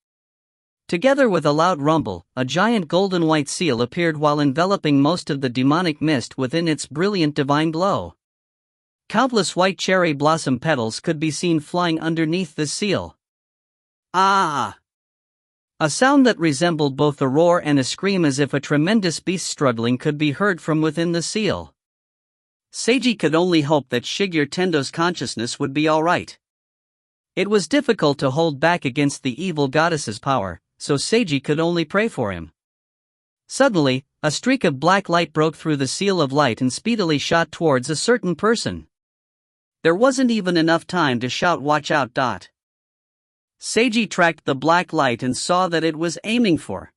Together with a loud rumble, a giant golden white seal appeared while enveloping most of the demonic mist within its brilliant divine glow. Countless white cherry blossom petals could be seen flying underneath the seal. Ah! A sound that resembled both a roar and a scream as if a tremendous beast struggling could be heard from within the seal. Seiji could only hope that Shigeru Tendo's consciousness would be alright. It was difficult to hold back against the evil goddess's power, so Seiji could only pray for him. Suddenly, a streak of black light broke through the seal of light and speedily shot towards a certain person. There wasn't even enough time to shout "Watch out!" Seiji tracked the black light and saw that it was aiming for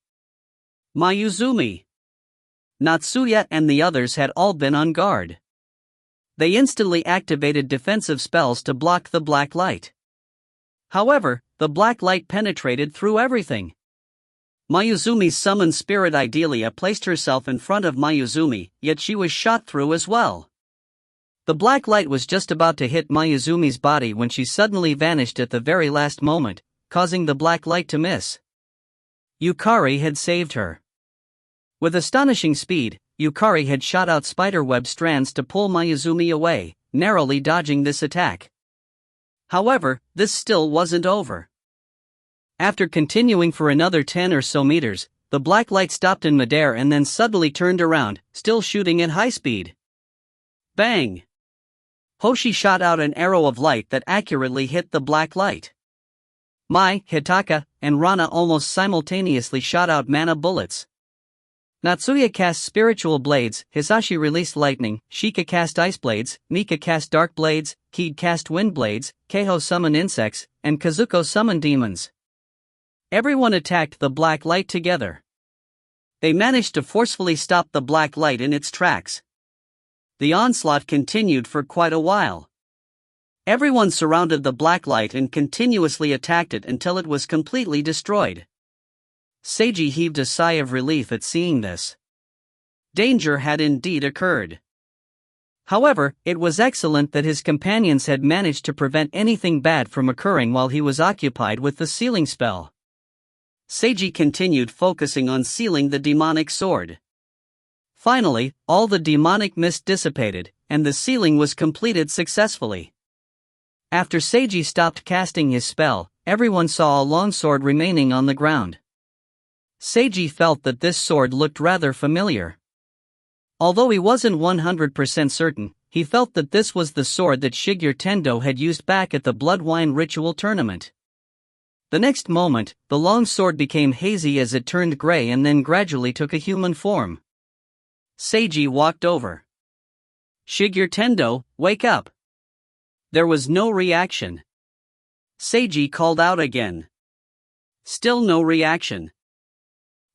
Mayuzumi. Natsuya and the others had all been on guard. They instantly activated defensive spells to block the black light. However, the black light penetrated through everything. Mayuzumi's summoned spirit Idelia placed herself in front of Mayuzumi, yet she was shot through as well. The black light was just about to hit Mayuzumi's body when she suddenly vanished at the very last moment, causing the black light to miss. Yukari had saved her. With astonishing speed, Yukari had shot out spiderweb strands to pull Mayuzumi away, narrowly dodging this attack. However, this still wasn't over. After continuing for another 10 or so meters, the black light stopped in midair and then suddenly turned around, still shooting at high speed. Bang! Hoshi shot out an arrow of light that accurately hit the black light. Mai, Hitaka, and Rana almost simultaneously shot out mana bullets. Natsuya cast spiritual blades, Hisashi released lightning, Shika cast ice blades, Mika cast dark blades, Kid cast wind blades, Keiho summoned insects, and Kazuko summoned demons. Everyone attacked the black light together. They managed to forcefully stop the black light in its tracks. The onslaught continued for quite a while. Everyone surrounded the black light and continuously attacked it until it was completely destroyed. Seiji heaved a sigh of relief at seeing this. Danger had indeed occurred. However, it was excellent that his companions had managed to prevent anything bad from occurring while he was occupied with the sealing spell. Seiji continued focusing on sealing the demonic sword. Finally, all the demonic mist dissipated, and the sealing was completed successfully. After Seiji stopped casting his spell, everyone saw a long sword remaining on the ground. Seiji felt that this sword looked rather familiar. Although he wasn't 100% certain, he felt that this was the sword that Shigeru Tendo had used back at the Blood Wine Ritual tournament. The next moment, the long sword became hazy as it turned gray and then gradually took a human form. Seiji walked over. Shigeru Tendo, wake up! There was no reaction. Seiji called out again. Still no reaction.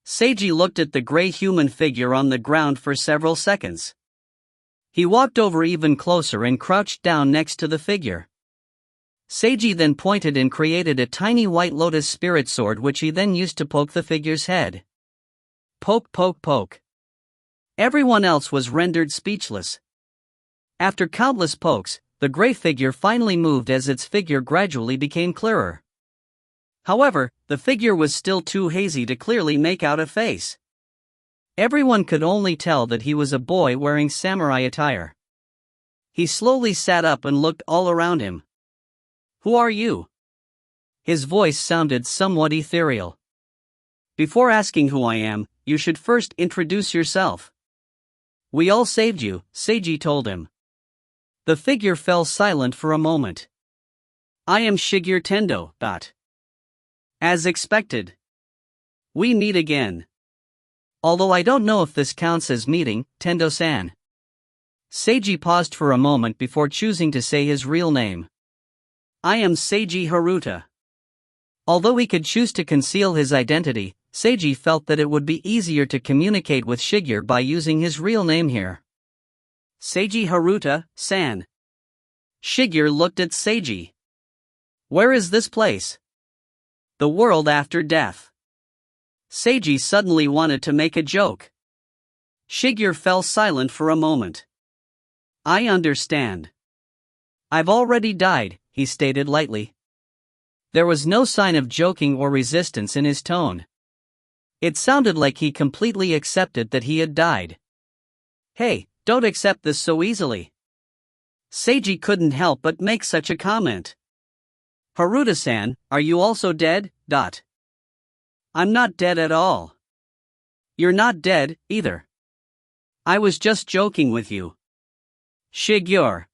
Seiji looked at the gray human figure on the ground for several seconds. He walked over even closer and crouched down next to the figure. Seiji then pointed and created a tiny white lotus spirit sword which he then used to poke the figure's head. Poke, poke, poke. Everyone else was rendered speechless. After countless pokes, the gray figure finally moved as its figure gradually became clearer. However, the figure was still too hazy to clearly make out a face. Everyone could only tell that he was a boy wearing samurai attire. He slowly sat up and looked all around him. "Who are you?" His voice sounded somewhat ethereal. "Before asking who I am, you should first introduce yourself." "We all saved you," Seiji told him. The figure fell silent for a moment. "I am Shigeru Tendo. As expected. We meet again. Although I don't know if this counts as meeting, Tendo-san." Seiji paused for a moment before choosing to say his real name. "I am Seiji Haruta." Although he could choose to conceal his identity, Seiji felt that it would be easier to communicate with Shigeru by using his real name here. "Seiji Haruta-san." Shigeru looked at Seiji. "Where is this place?" "The world after death." Seiji suddenly wanted to make a joke. Shigeru fell silent for a moment. "I understand. I've already died," he stated lightly. There was no sign of joking or resistance in his tone. It sounded like he completely accepted that he had died. "Hey, don't accept this so easily." Seiji couldn't help but make such a comment. "Haruta-san, are you also dead?" "I'm not dead at all." "You're not dead, either. I was just joking with you." "Shigeru."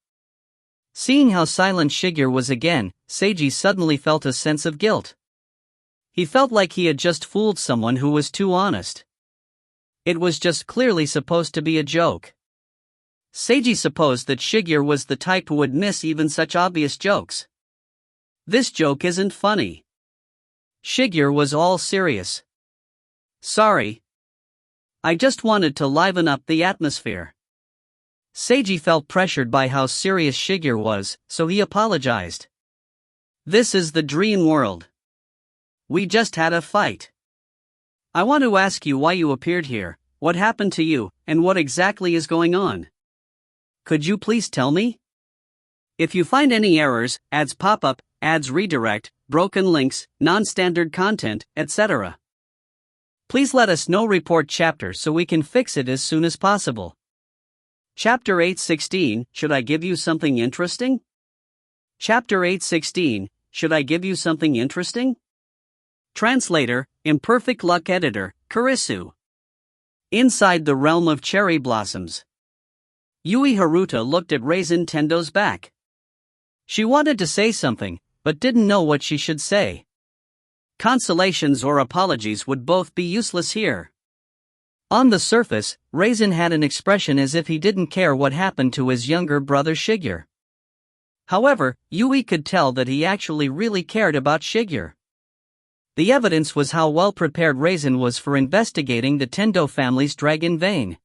Seeing how silent Shigeru was again, Seiji suddenly felt a sense of guilt. He felt like he had just fooled someone who was too honest. It was just clearly supposed to be a joke. Seiji supposed that Shigeru was the type who would miss even such obvious jokes. "This joke isn't funny." Shigeru was all serious. "Sorry. I just wanted to liven up the atmosphere." Seiji felt pressured by how serious Shigeru was, so he apologized. "This is the dream world. We just had a fight. I want to ask you why you appeared here, what happened to you, and what exactly is going on. Could you please tell me? If you find any errors, ads pop up, ads redirect, broken links, non-standard content, etc. please let us know. Report chapter so we can fix it as soon as possible." Chapter 816, Should I give you something interesting? Chapter 816, Should I give you something interesting? Translator, Imperfect Luck Editor, Kurisu. Inside the realm of cherry blossoms. Yui Haruta looked at Raisin Tendo's back. She wanted to say something, but didn't know what she should say. Consolations or apologies would both be useless here. On the surface, Raisin had an expression as if he didn't care what happened to his younger brother Shigeru. However, Yui could tell that he actually really cared about Shigeru. The evidence was how well prepared Raisin was for investigating the Tendo family's dragon vein.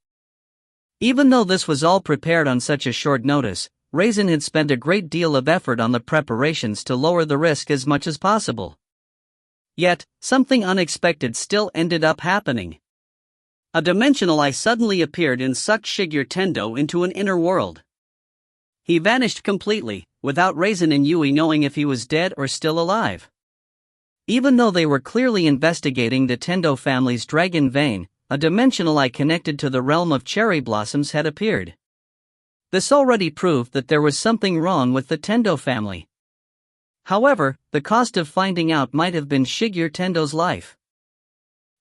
Even though this was all prepared on such a short notice, Raisin had spent a great deal of effort on the preparations to lower the risk as much as possible. Yet, something unexpected still ended up happening. A dimensional eye suddenly appeared and sucked Shigeru Tendo into an inner world. He vanished completely, without Raisin and Yui knowing if he was dead or still alive. Even though they were clearly investigating the Tendo family's dragon vein, a dimensional eye connected to the realm of cherry blossoms had appeared. This already proved that there was something wrong with the Tendo family. However, the cost of finding out might have been Shigeru Tendo's life.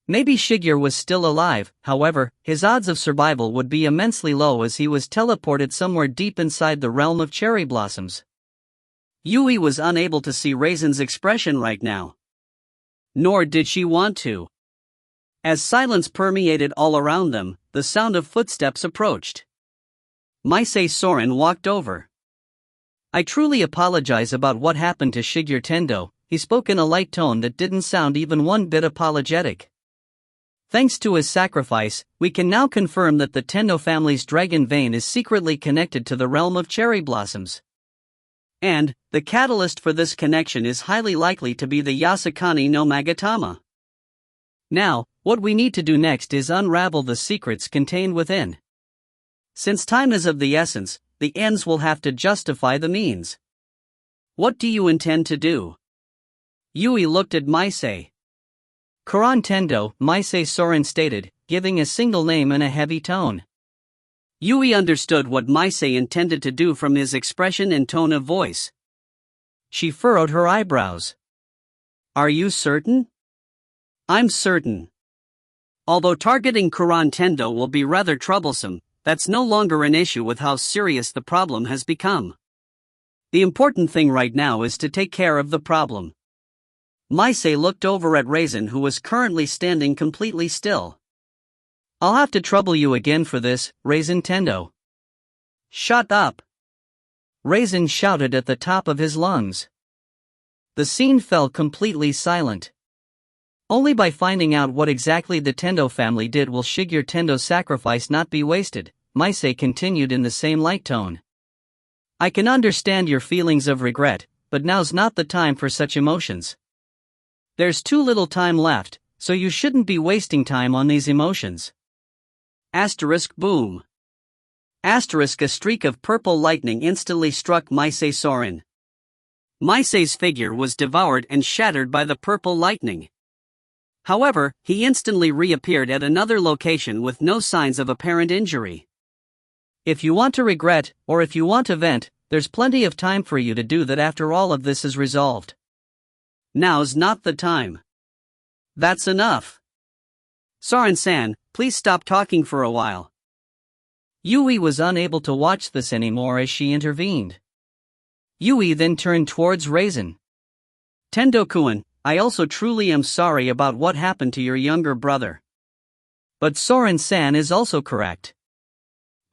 Maybe Shigeru was still alive, however, his odds of survival would be immensely low as he was teleported somewhere deep inside the realm of cherry blossoms. Yui was unable to see Raisin's expression right now. Nor did she want to. As silence permeated all around them, the sound of footsteps approached. Maisei Soren walked over. "I truly apologize about what happened to Shigeru Tendo," he spoke in a light tone that didn't sound even one bit apologetic. "Thanks to his sacrifice, we can now confirm that the Tendo family's dragon vein is secretly connected to the realm of cherry blossoms. And, the catalyst for this connection is highly likely to be the Yasukani no Magatama. Now, what we need to do next is unravel the secrets contained within. Since time is of the essence, the ends will have to justify the means. What do you intend to do? Yui looked at Maisei. Kuran Tendo, Maisei Soren stated, giving a single name in a heavy tone. Yui understood what Maisei intended to do from his expression and tone of voice. She furrowed her eyebrows. Are you certain? I'm certain. Although targeting Kuran Tendo will be rather troublesome, that's no longer an issue with how serious the problem has become. The important thing right now is to take care of the problem. Maisei looked over at Raisin, who was currently standing completely still. I'll have to trouble you again for this, Raisin Tendo. Shut up! Raisin shouted at the top of his lungs. The scene fell completely silent. Only by finding out what exactly the Tendo family did will Shigeru Tendo's sacrifice not be wasted, Maisei continued in the same light tone. I can understand your feelings of regret, but now's not the time for such emotions. There's too little time left, so you shouldn't be wasting time on these emotions. Boom. A streak of purple lightning instantly struck Maisei Soren. Maisei's figure was devoured and shattered by the purple lightning. However, he instantly reappeared at another location with no signs of apparent injury. If you want to regret, or if you want to vent, there's plenty of time for you to do that after all of this is resolved. Now's not the time. That's enough. Soren-san, please stop talking for a while. Yui was unable to watch this anymore as she intervened. Yui then turned towards Raisin. Tendo-kun, I also truly am sorry about what happened to your younger brother. But Soren-san is also correct.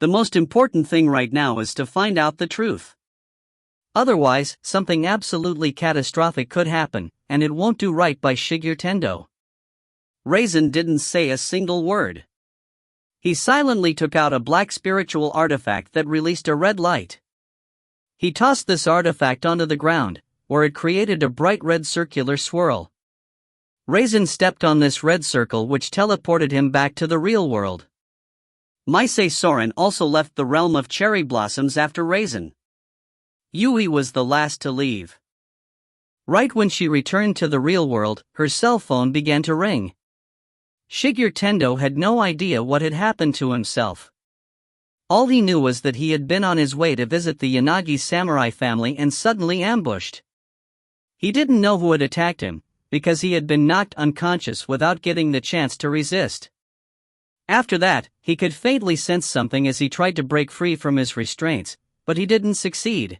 The most important thing right now is to find out the truth. Otherwise, something absolutely catastrophic could happen, and it won't do right by Shigeru Tendo. Raisin didn't say a single word. He silently took out a black spiritual artifact that released a red light. He tossed this artifact onto the ground, where it created a bright red circular swirl. Raisin stepped on this red circle, which teleported him back to the real world. Maisei Soren also left the realm of cherry blossoms after Raisin. Yui was the last to leave. Right when she returned to the real world, her cell phone began to ring. Shigeru Tendo had no idea what had happened to himself. All he knew was that he had been on his way to visit the Yanagi samurai family and suddenly ambushed. He didn't know who had attacked him, because he had been knocked unconscious without getting the chance to resist. After that, he could faintly sense something as he tried to break free from his restraints, but he didn't succeed.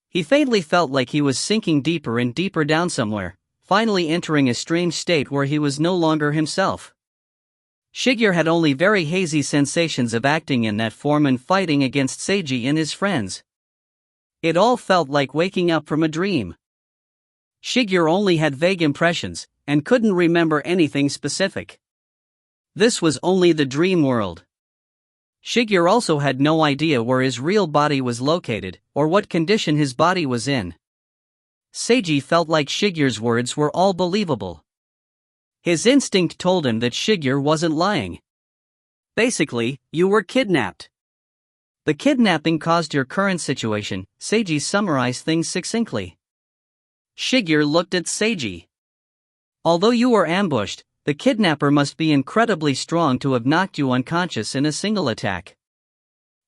He faintly felt like he was sinking deeper and deeper down somewhere, finally entering a strange state where he was no longer himself. Shigeru had only very hazy sensations of acting in that form and fighting against Seiji and his friends. It all felt like waking up from a dream. Shigeru only had vague impressions, and couldn't remember anything specific. This was only the dream world. Shigeru also had no idea where his real body was located, or what condition his body was in. Seiji felt like Shigeru's words were all believable. His instinct told him that Shigeru wasn't lying. Basically, you were kidnapped. The kidnapping caused your current situation, Seiji summarized things succinctly. Shigeru looked at Seiji. Although you were ambushed, the kidnapper must be incredibly strong to have knocked you unconscious in a single attack.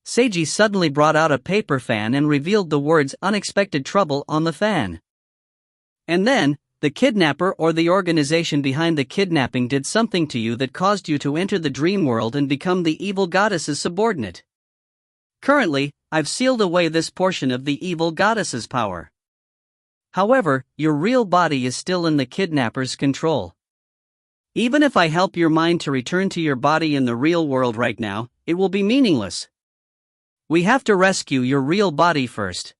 Seiji suddenly brought out a paper fan and revealed the words "unexpected trouble" on the fan. And then, the kidnapper or the organization behind the kidnapping did something to you that caused you to enter the dream world and become the evil goddess's subordinate. Currently, I've sealed away this portion of the evil goddess's power. However, your real body is still in the kidnapper's control. Even if I help your mind to return to your body in the real world right now, it will be meaningless. We have to rescue your real body first.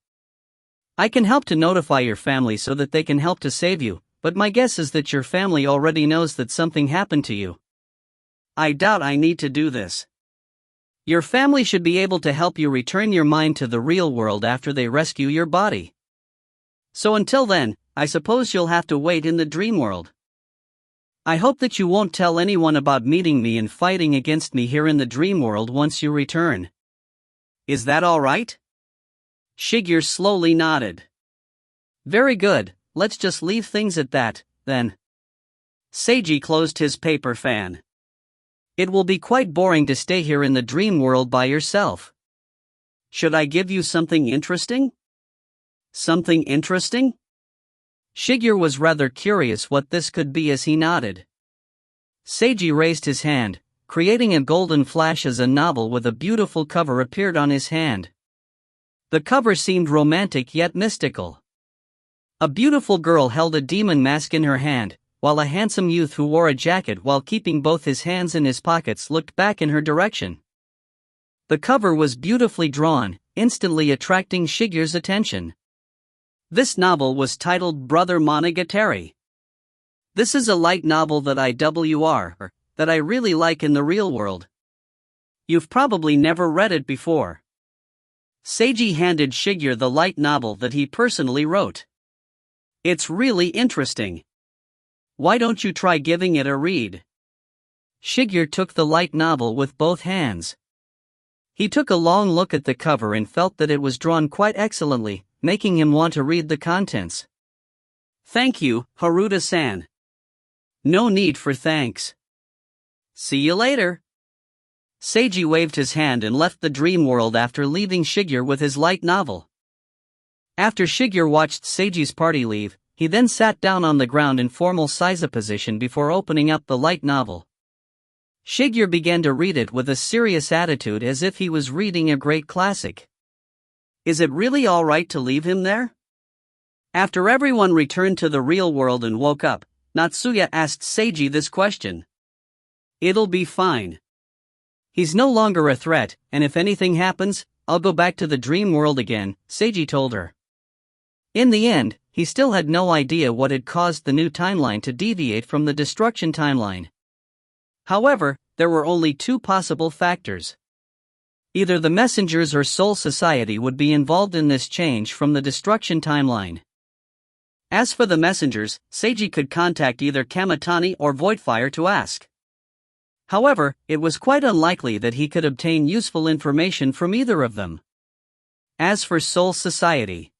I can help to notify your family so that they can help to save you, but my guess is that your family already knows that something happened to you. I doubt I need to do this. Your family should be able to help you return your mind to the real world after they rescue your body. So until then, I suppose you'll have to wait in the dream world. I hope that you won't tell anyone about meeting me and fighting against me here in the dream world once you return. Is that all right? Shigeru slowly nodded. Very good, let's just leave things at that, then. Seiji closed his paper fan. It will be quite boring to stay here in the dream world by yourself. Should I give you something interesting? Something interesting? Shigeru was rather curious what this could be as he nodded. Seiji raised his hand, creating a golden flash as a novel with a beautiful cover appeared on his hand. The cover seemed romantic yet mystical. A beautiful girl held a demon mask in her hand, while a handsome youth who wore a jacket while keeping both his hands in his pockets looked back in her direction. The cover was beautifully drawn, instantly attracting Shigeru's attention. This novel was titled Brother Monogatari. This is a light novel that I really like in the real world. You've probably never read it before. Seiji handed Shigeru the light novel that he personally wrote. It's really interesting. Why don't you try giving it a read? Shigeru took the light novel with both hands. He took a long look at the cover and felt that it was drawn quite excellently, making him want to read the contents. Thank you, Haruta-san. No need for thanks. See you later. Seiji waved his hand and left the dream world after leaving Shigeru with his light novel. After Shigeru watched Seiji's party leave, he then sat down on the ground in formal Seiza position before opening up the light novel. Shigeru began to read it with a serious attitude as if he was reading a great classic. Is it really all right to leave him there? After everyone returned to the real world and woke up, Natsuya asked Seiji this question. It'll be fine. He's no longer a threat, and if anything happens, I'll go back to the dream world again, Seiji told her. In the end, he still had no idea what had caused the new timeline to deviate from the destruction timeline. However, there were only two possible factors. Either the messengers or Soul Society would be involved in this change from the destruction timeline. As for the messengers, Seiji could contact either Kamitani or Voidfire to ask. However, it was quite unlikely that he could obtain useful information from either of them. As for Soul Society,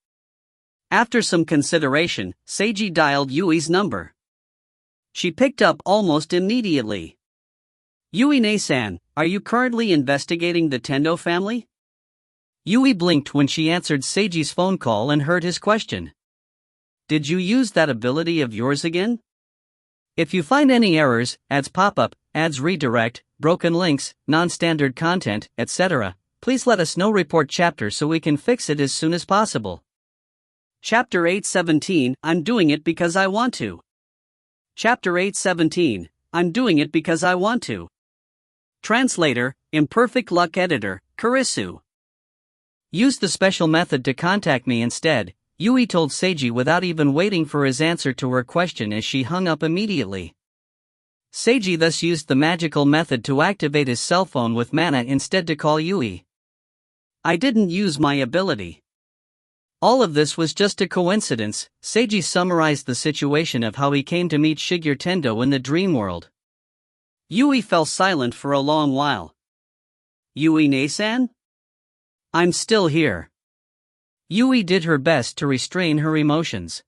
after some consideration, Seiji dialed Yui's number. She picked up almost immediately. Yui-ne-san, are you currently investigating the Tendo family? Yui blinked when she answered Seiji's phone call and heard his question. Did you use that ability of yours again? If you find any errors, ads pop-up, ads redirect, broken links, non-standard content, etc., please let us know. Report chapter so we can fix it as soon as possible. Chapter 817, I'm doing it because I want to. Chapter 817, I'm doing it because I want to. Translator, Imperfect Luck Editor, Kurisu. Use the special method to contact me instead, Yui told Seiji without even waiting for his answer to her question as she hung up immediately. Seiji thus used the magical method to activate his cell phone with mana instead to call Yui. I didn't use my ability. All of this was just a coincidence. Seiji summarized the situation of how he came to meet Shigeru Tendo in the dream world. Yui fell silent for a long while. Yui-ne-san? I'm still here. Yui did her best to restrain her emotions.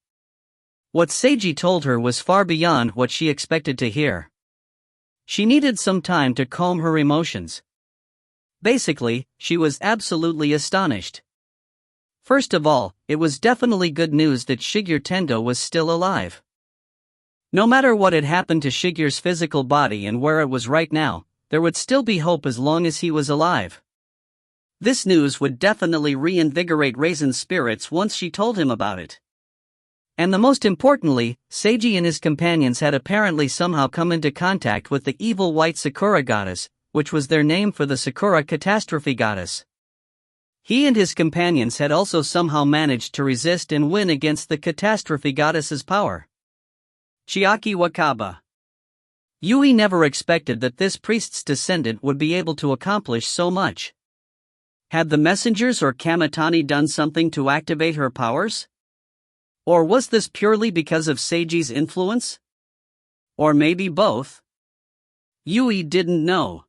What Seiji told her was far beyond what she expected to hear. She needed some time to calm her emotions. Basically, she was absolutely astonished. First of all, it was definitely good news that Shigeru Tendo was still alive. No matter what had happened to Shigeru's physical body and where it was right now, there would still be hope as long as he was alive. This news would definitely reinvigorate Raisin's spirits once she told him about it. And the most importantly, Seiji and his companions had apparently somehow come into contact with the evil white Sakura goddess, which was their name for the Sakura catastrophe goddess. He and his companions had also somehow managed to resist and win against the catastrophe goddess's power. Chiaki Wakaba. Yui never expected that this priest's descendant would be able to accomplish so much. Had the messengers or Kamitani done something to activate her powers? Or was this purely because of Seiji's influence? Or maybe both? Yui didn't know.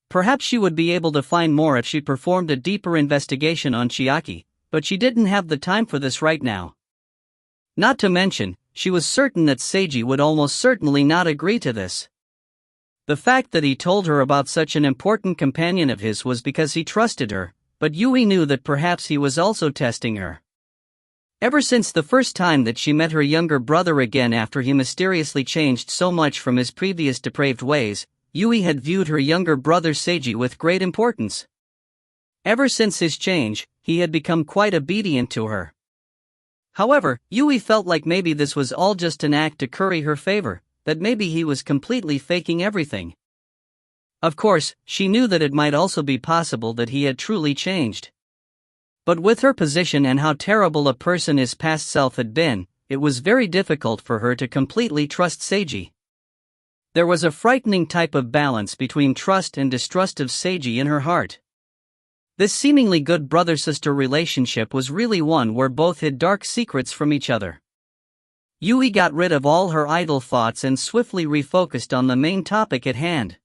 Perhaps she would be able to find more if she performed a deeper investigation on Chiaki, but she didn't have the time for this right now. Not to mention, she was certain that Seiji would almost certainly not agree to this. The fact that he told her about such an important companion of his was because he trusted her, but Yui knew that perhaps he was also testing her. Ever since the first time that she met her younger brother again after he mysteriously changed so much from his previous depraved ways, Yui had viewed her younger brother Seiji with great importance. Ever since his change, he had become quite obedient to her. However, Yui felt like maybe this was all just an act to curry her favor, that maybe he was completely faking everything. Of course, she knew that it might also be possible that he had truly changed. But with her position and how terrible a person his past self had been, it was very difficult for her to completely trust Seiji. There was a frightening type of balance between trust and distrust of Seiji in her heart. This seemingly good brother-sister relationship was really one where both hid dark secrets from each other. Yui got rid of all her idle thoughts and swiftly refocused on the main topic at hand.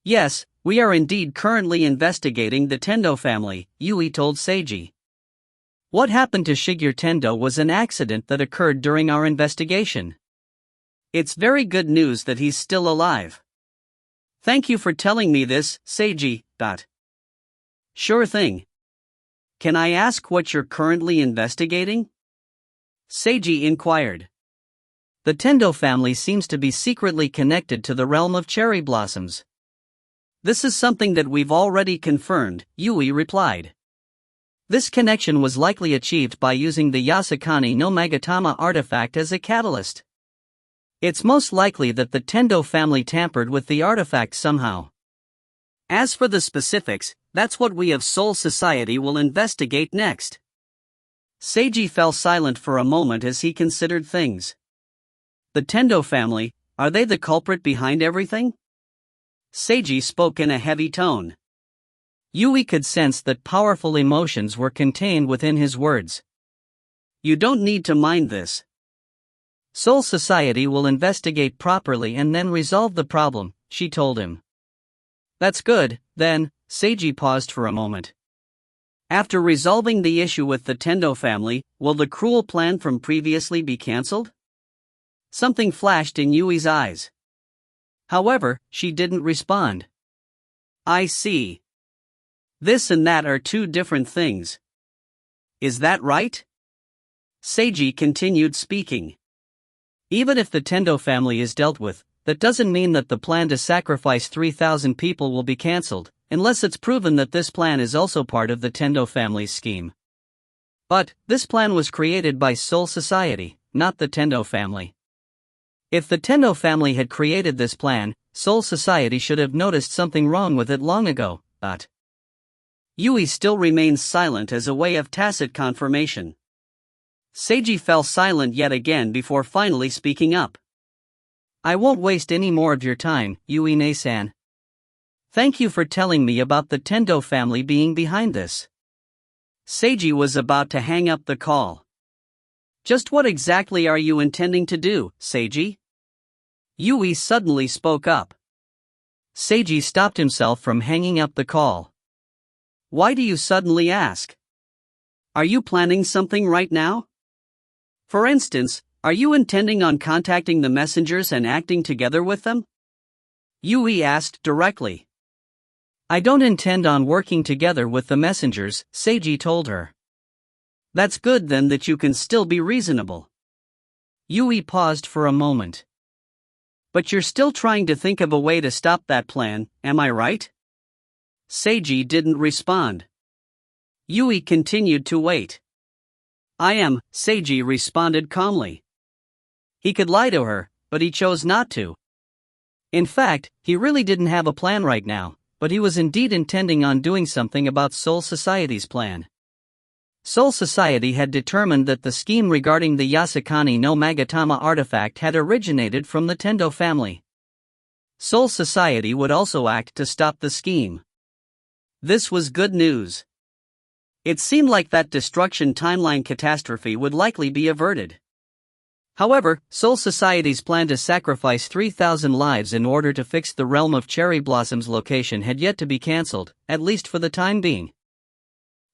Yes, we are indeed currently investigating the Tendo family, Yui told Seiji. What happened to Shigeru Tendo was an accident that occurred during our investigation. It's very good news that he's still alive. Thank you for telling me this, Seiji. Sure thing. Can I ask what you're currently investigating? Seiji inquired. The Tendo family seems to be secretly connected to the realm of cherry blossoms. This is something that we've already confirmed, Yui replied. This connection was likely achieved by using the Yasukani no Magatama artifact as a catalyst. It's most likely that the Tendo family tampered with the artifact somehow. As for the specifics, that's what we of Soul Society will investigate next. Seiji fell silent for a moment as he considered things. The Tendo family, are they the culprit behind everything? Seiji spoke in a heavy tone. Yui could sense that powerful emotions were contained within his words. You don't need to mind this. Soul Society will investigate properly and then resolve the problem, she told him. That's good, then. Seiji paused for a moment. After resolving the issue with the Tendo family, will the cruel plan from previously be cancelled? Something flashed in Yui's eyes. However, she didn't respond. I see. This and that are two different things. Is that right? Seiji continued speaking. Even if the Tendo family is dealt with, that doesn't mean that the plan to sacrifice 3,000 people will be cancelled, unless it's proven that this plan is also part of the Tendo family's scheme. But, this plan was created by Soul Society, not the Tendo family. If the Tendo family had created this plan, Soul Society should have noticed something wrong with it long ago, but Yui still remains silent as a way of tacit confirmation. Seiji fell silent yet again before finally speaking up. I won't waste any more of your time, Yui-ne-san. Thank you for telling me about the Tendo family being behind this. Seiji was about to hang up the call. Just what exactly are you intending to do, Seiji? Yui suddenly spoke up. Seiji stopped himself from hanging up the call. Why do you suddenly ask? Are you planning something right now? For instance, are you intending on contacting the messengers and acting together with them? Yui asked directly. I don't intend on working together with the messengers, Seiji told her. That's good then that you can still be reasonable. Yui paused for a moment. But you're still trying to think of a way to stop that plan, am I right? Seiji didn't respond. Yui continued to wait. I am, Seiji responded calmly. He could lie to her, but he chose not to. In fact, he really didn't have a plan right now, but he was indeed intending on doing something about Soul Society's plan. Soul Society had determined that the scheme regarding the Yasukani no Magatama artifact had originated from the Tendo family. Soul Society would also act to stop the scheme. This was good news. It seemed like that destruction timeline catastrophe would likely be averted. However, Soul Society's plan to sacrifice 3,000 lives in order to fix the realm of cherry blossoms location had yet to be cancelled, at least for the time being.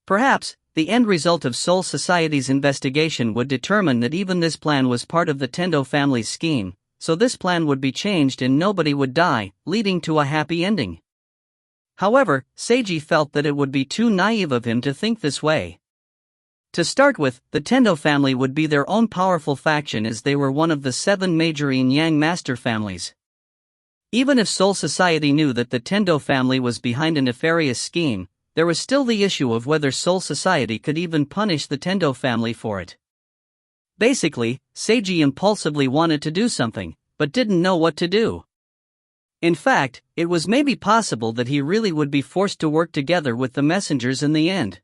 Perhaps, the end result of Soul Society's investigation would determine that even this plan was part of the Tendo family's scheme, so this plan would be changed and nobody would die, leading to a happy ending. However, Seiji felt that it would be too naive of him to think this way. To start with, the Tendo family would be their own powerful faction as they were one of the 7 major yin-yang master families. Even if Soul Society knew that the Tendo family was behind a nefarious scheme, there was still the issue of whether Soul Society could even punish the Tendo family for it. Basically, Seiji impulsively wanted to do something, but didn't know what to do. In fact, it was maybe possible that he really would be forced to work together with the messengers in the end.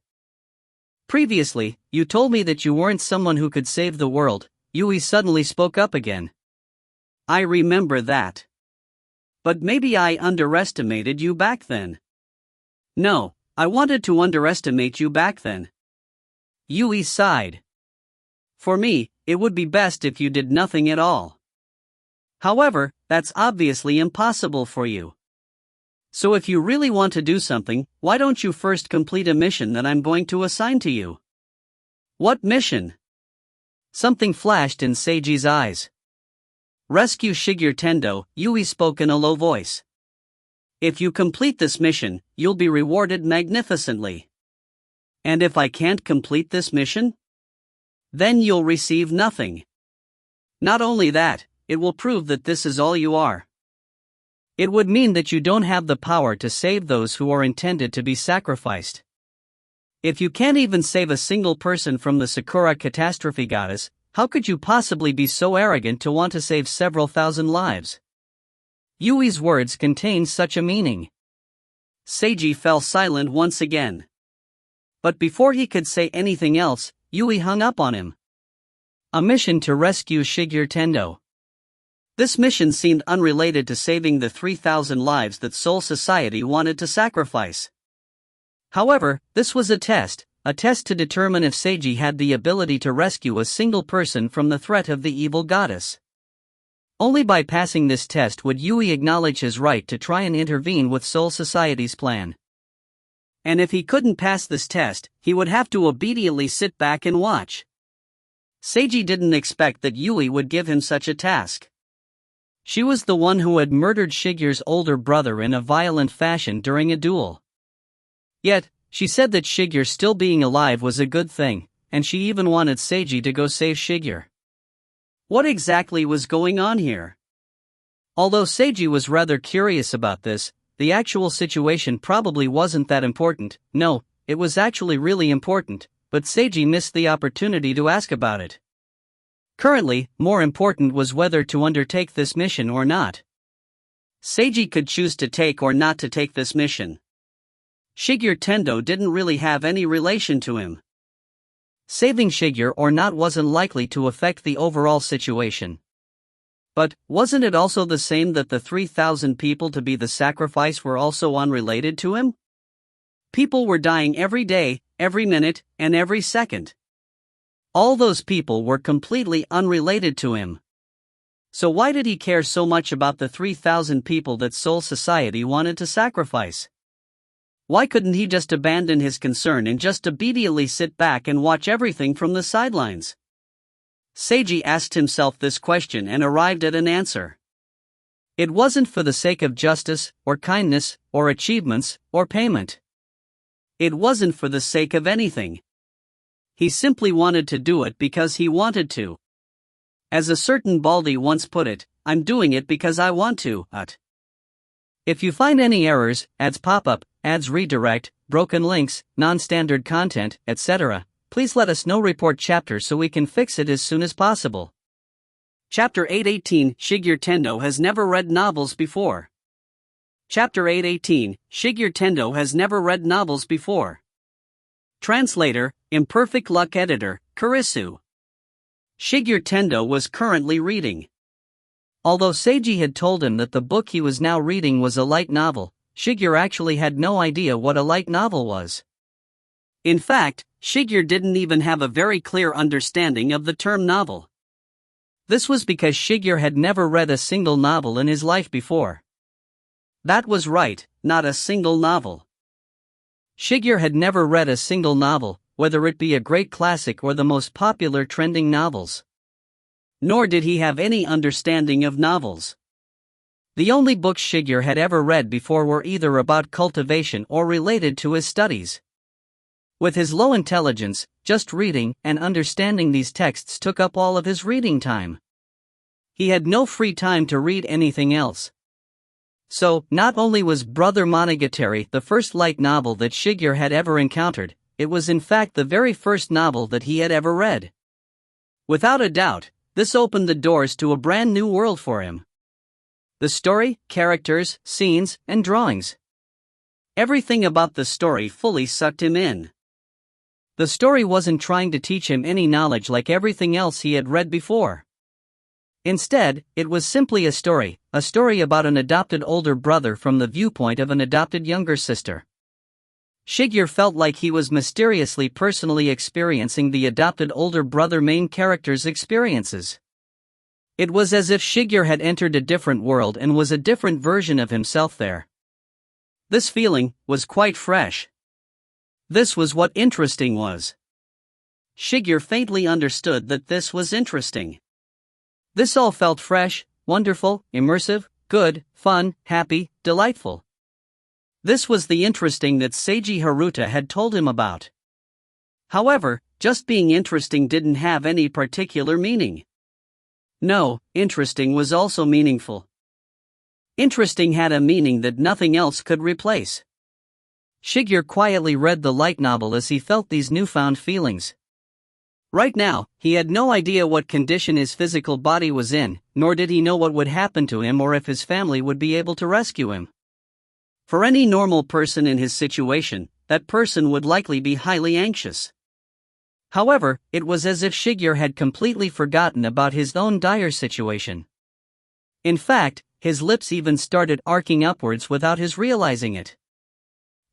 Previously, you told me that you weren't someone who could save the world, Yui suddenly spoke up again. I remember that. But maybe I underestimated you back then. No, I wanted to underestimate you back then. Yui sighed. For me, it would be best if you did nothing at all. However, that's obviously impossible for you. So if you really want to do something, why don't you first complete a mission that I'm going to assign to you? What mission? Something flashed in Seiji's eyes. Rescue Shigeru Tendo, Yui spoke in a low voice. If you complete this mission, you'll be rewarded magnificently. And if I can't complete this mission? Then you'll receive nothing. Not only that, it will prove that this is all you are. It would mean that you don't have the power to save those who are intended to be sacrificed. If you can't even save a single person from the Sakura catastrophe goddess, how could you possibly be so arrogant to want to save several thousand lives? Yui's words contained such a meaning. Seiji fell silent once again. But before he could say anything else, Yui hung up on him. A mission to rescue Shigeru Tendo. This mission seemed unrelated to saving the 3,000 lives that Soul Society wanted to sacrifice. However, this was a test to determine if Seiji had the ability to rescue a single person from the threat of the evil goddess. Only by passing this test would Yui acknowledge his right to try and intervene with Soul Society's plan. And if he couldn't pass this test, he would have to obediently sit back and watch. Seiji didn't expect that Yui would give him such a task. She was the one who had murdered Shigeru's older brother in a violent fashion during a duel. Yet, she said that Shigeru still being alive was a good thing, and she even wanted Seiji to go save Shigeru. What exactly was going on here? Although Seiji was rather curious about this, the actual situation probably wasn't that important. No, it was actually really important, but Seiji missed the opportunity to ask about it. Currently, more important was whether to undertake this mission or not. Seiji could choose to take or not to take this mission. Shigeru Tendo didn't really have any relation to him. Saving Shigeru or not wasn't likely to affect the overall situation. But, wasn't it also the same that the 3,000 people to be the sacrifice were also unrelated to him? People were dying every day, every minute, and every second. All those people were completely unrelated to him. So why did he care so much about the 3,000 people that Soul Society wanted to sacrifice? Why couldn't he just abandon his concern and just obediently sit back and watch everything from the sidelines? Seiji asked himself this question and arrived at an answer. It wasn't for the sake of justice, or kindness, or achievements, or payment. It wasn't for the sake of anything. He simply wanted to do it because he wanted to. As a certain Baldy once put it, I'm doing it because I want to. If you find any errors, ads pop up, ads redirect, broken links, non-standard content, etc., please let us know. Report chapter so we can fix it as soon as possible. Chapter 818 Shigeru Tendo has never read novels before. Chapter 818 Shigeru Tendo has never read novels before. Translator, Imperfect Luck Editor, Kurisu. Shigeru Tendo was currently reading Although Seiji had told him that the book he was now reading was a light novel, Shigeru actually had no idea what a light novel was. In fact, Shigeru didn't even have a very clear understanding of the term novel. This was because Shigeru had never read a single novel in his life before. That was right, not a single novel. Shigeru had never read a single novel, whether it be a great classic or the most popular trending novels. Nor did he have any understanding of novels. The only books Shigeru had ever read before were either about cultivation or related to his studies. With his low intelligence, just reading and understanding these texts took up all of his reading time. He had no free time to read anything else. So, not only was Brother Monogatari the first light novel that Shigeru had ever encountered, it was in fact the very first novel that he had ever read. Without a doubt, this opened the doors to a brand new world for him. The story, characters, scenes, and drawings. Everything about the story fully sucked him in. The story wasn't trying to teach him any knowledge like everything else he had read before. Instead, it was simply a story about an adopted older brother from the viewpoint of an adopted younger sister. Shigeru felt like he was mysteriously personally experiencing the adopted older brother main character's experiences. It was as if Shigeru had entered a different world and was a different version of himself there. This feeling was quite fresh. This was what interesting was. Shigeru faintly understood that this was interesting. This all felt fresh, wonderful, immersive, good, fun, happy, delightful. This was the interesting that Seiji Haruta had told him about. However, just being interesting didn't have any particular meaning. No, interesting was also meaningful. Interesting had a meaning that nothing else could replace. Shigeru quietly read the light novel as he felt these newfound feelings. Right now, he had no idea what condition his physical body was in, nor did he know what would happen to him or if his family would be able to rescue him. For any normal person in his situation, that person would likely be highly anxious. However, it was as if Shigeru had completely forgotten about his own dire situation. In fact, his lips even started arcing upwards without his realizing it.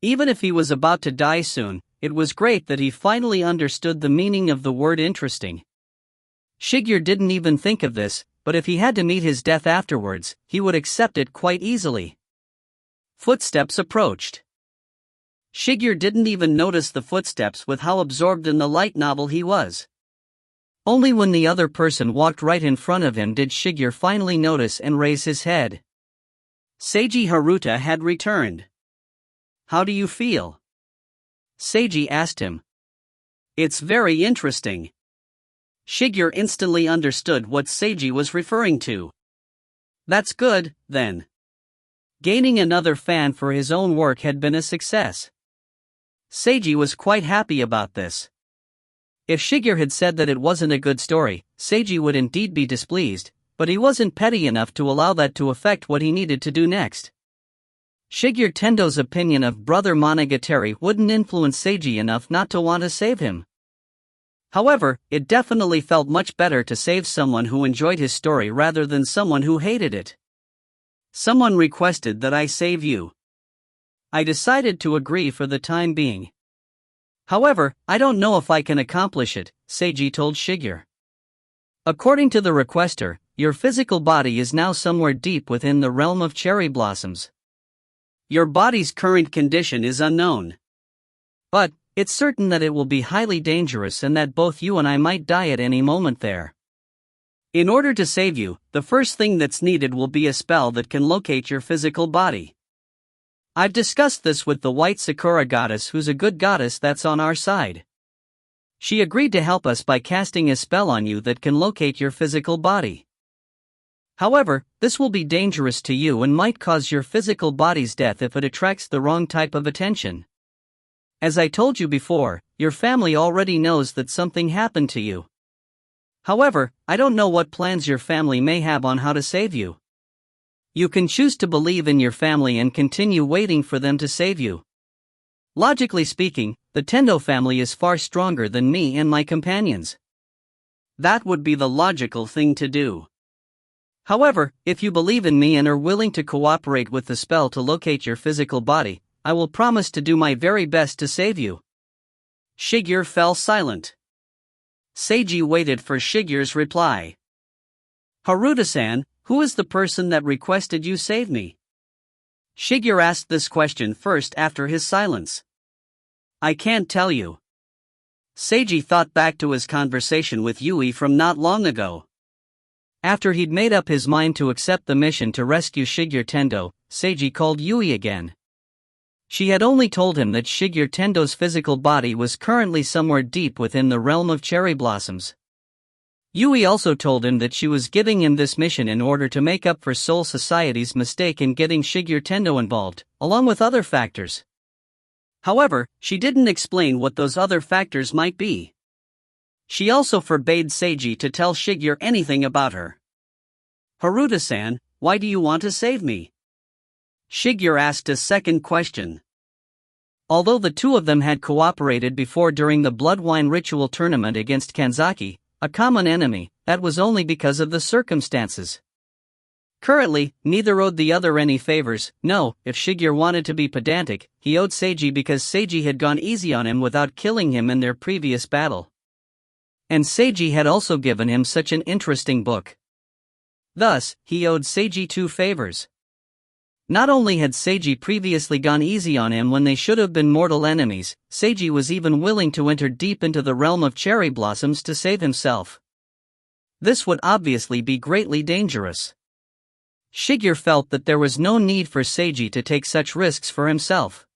Even if he was about to die soon, it was great that he finally understood the meaning of the word interesting. Shigeru didn't even think of this, but if he had to meet his death afterwards, he would accept it quite easily. Footsteps approached. Shigeru didn't even notice the footsteps with how absorbed in the light novel he was. Only when the other person walked right in front of him did Shigeru finally notice and raise his head. Seiji Haruta had returned. "How do you feel?" Seiji asked him. "It's very interesting." Shigeru instantly understood what Seiji was referring to. That's good, then. Gaining another fan for his own work had been a success. Seiji was quite happy about this. If Shigeru had said that it wasn't a good story, Seiji would indeed be displeased, but he wasn't petty enough to allow that to affect what he needed to do next. Shigeru Tendo's opinion of Brother Monogatari wouldn't influence Seiji enough not to want to save him. However, it definitely felt much better to save someone who enjoyed his story rather than someone who hated it. Someone requested that I save you. I decided to agree for the time being. However, I don't know if I can accomplish it, Seiji told Shigeru. According to the requester, your physical body is now somewhere deep within the realm of cherry blossoms. Your body's current condition is unknown. But, it's certain that it will be highly dangerous and that both you and I might die at any moment there. In order to save you, the first thing that's needed will be a spell that can locate your physical body. I've discussed this with the white Sakura goddess, who's a good goddess that's on our side. She agreed to help us by casting a spell on you that can locate your physical body. However, this will be dangerous to you and might cause your physical body's death if it attracts the wrong type of attention. As I told you before, your family already knows that something happened to you. However, I don't know what plans your family may have on how to save you. You can choose to believe in your family and continue waiting for them to save you. Logically speaking, the Tendo family is far stronger than me and my companions. That would be the logical thing to do. However, if you believe in me and are willing to cooperate with the spell to locate your physical body, I will promise to do my very best to save you." Shigeru fell silent. Seiji waited for Shigeru's reply. "Haruta-san, who is the person that requested you save me?" Shigeru asked this question first after his silence. "I can't tell you." Seiji thought back to his conversation with Yui from not long ago. After he'd made up his mind to accept the mission to rescue Shigeru Tendo, Seiji called Yui again. She had only told him that Shigeru Tendo's physical body was currently somewhere deep within the realm of cherry blossoms. Yui also told him that she was giving him this mission in order to make up for Soul Society's mistake in getting Shigeru Tendo involved, along with other factors. However, she didn't explain what those other factors might be. She also forbade Seiji to tell Shigeru anything about her. "Haruta-san, why do you want to save me?" Shigeru asked a second question. Although the two of them had cooperated before during the blood wine ritual tournament against Kanzaki, a common enemy, that was only because of the circumstances. Currently, neither owed the other any favors. No, if Shigeru wanted to be pedantic, he owed Seiji because Seiji had gone easy on him without killing him in their previous battle. And Seiji had also given him such an interesting book. Thus, he owed Seiji two favors. Not only had Seiji previously gone easy on him when they should have been mortal enemies, Seiji was even willing to enter deep into the realm of cherry blossoms to save himself. This would obviously be greatly dangerous. Shigeru felt that there was no need for Seiji to take such risks for himself.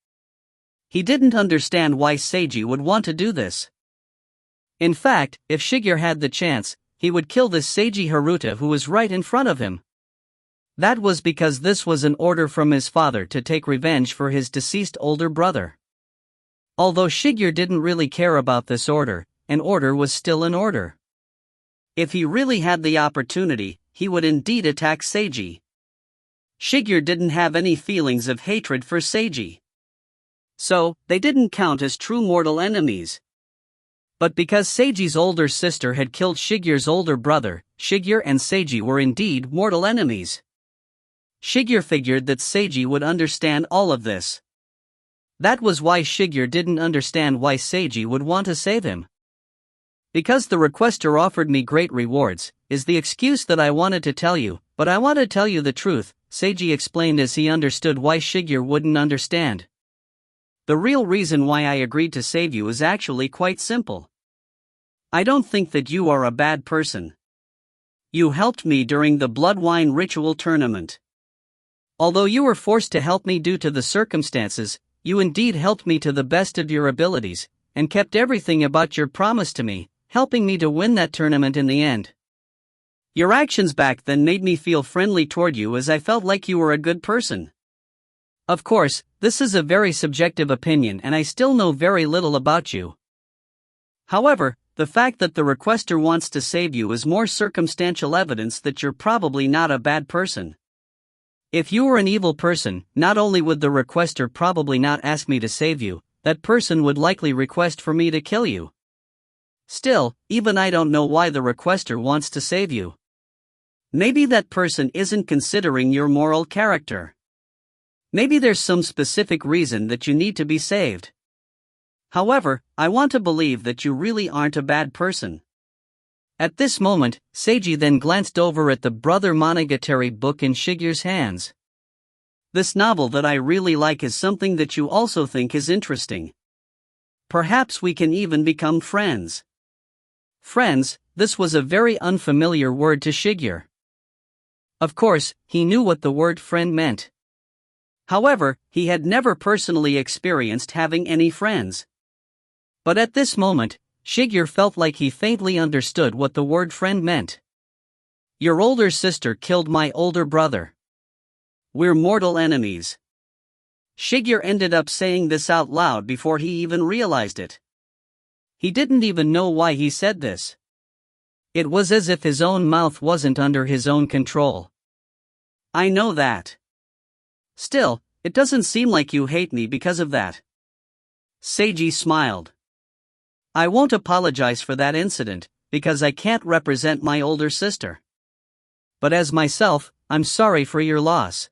He didn't understand why Seiji would want to do this. In fact, if Shigeru had the chance, he would kill this Seiji Haruta who was right in front of him. That was because this was an order from his father to take revenge for his deceased older brother. Although Shigeru didn't really care about this order, an order was still an order. If he really had the opportunity, he would indeed attack Seiji. Shigeru didn't have any feelings of hatred for Seiji. So, they didn't count as true mortal enemies. But because Seiji's older sister had killed Shigeru's older brother, Shigeru and Seiji were indeed mortal enemies. Shigeru figured that Seiji would understand all of this. That was why Shigeru didn't understand why Seiji would want to save him. "Because the requester offered me great rewards, is the excuse that I wanted to tell you, but I want to tell you the truth," Seiji explained as he understood why Shigeru wouldn't understand. "The real reason why I agreed to save you is actually quite simple. I don't think that you are a bad person. You helped me during the blood wine ritual tournament. Although you were forced to help me due to the circumstances, you indeed helped me to the best of your abilities, and kept everything about your promise to me, helping me to win that tournament in the end. Your actions back then made me feel friendly toward you as I felt like you were a good person. Of course, this is a very subjective opinion and I still know very little about you. However, the fact that the requester wants to save you is more circumstantial evidence that you're probably not a bad person. If you were an evil person, not only would the requester probably not ask me to save you, that person would likely request for me to kill you. Still, even I don't know why the requester wants to save you. Maybe that person isn't considering your moral character. Maybe there's some specific reason that you need to be saved. However, I want to believe that you really aren't a bad person." At this moment, Seiji then glanced over at the Brother Monogatari book in Shigeru's hands. "This novel that I really like is something that you also think is interesting. Perhaps we can even become friends." Friends, this was a very unfamiliar word to Shigeru. Of course, he knew what the word friend meant. However, he had never personally experienced having any friends. But at this moment, Shigeru felt like he faintly understood what the word friend meant. "Your older sister killed my older brother. We're mortal enemies." Shigeru ended up saying this out loud before he even realized it. He didn't even know why he said this. It was as if his own mouth wasn't under his own control. "I know that. Still, it doesn't seem like you hate me because of that." Seiji smiled. "I won't apologize for that incident, because I can't represent my older sister. But as myself, I'm sorry for your loss.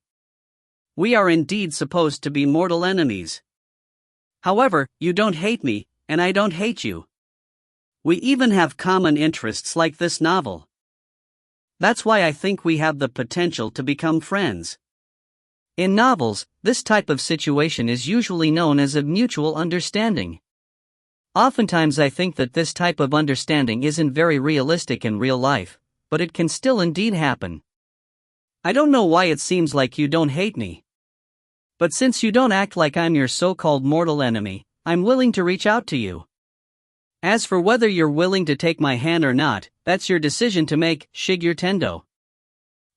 We are indeed supposed to be mortal enemies. However, you don't hate me, and I don't hate you. We even have common interests like this novel. That's why I think we have the potential to become friends. In novels, this type of situation is usually known as a mutual understanding. Oftentimes I think that this type of understanding isn't very realistic in real life, but it can still indeed happen. I don't know why it seems like you don't hate me. But since you don't act like I'm your so-called mortal enemy, I'm willing to reach out to you. As for whether you're willing to take my hand or not, that's your decision to make, Shigeru Tendo.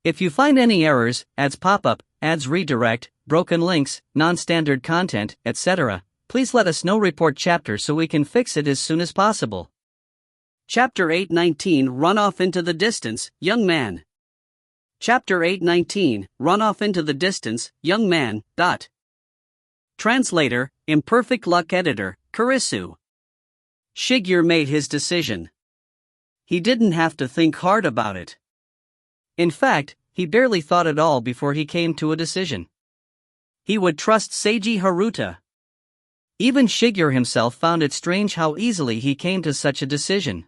If you find any errors, ads pop up, ads redirect, broken links, non-standard content, etc., please let us know. Report chapter so we can fix it as soon as possible. Chapter 819 Run Off into the Distance, Young Man. Chapter 819 Run Off into the Distance, Young Man. Translator, Imperfect Luck Editor, Kurisu. Shigeru made his decision. He didn't have to think hard about it. In fact, he barely thought at all before he came to a decision. He would trust Seiji Haruta. Even Shigeru himself found it strange how easily he came to such a decision.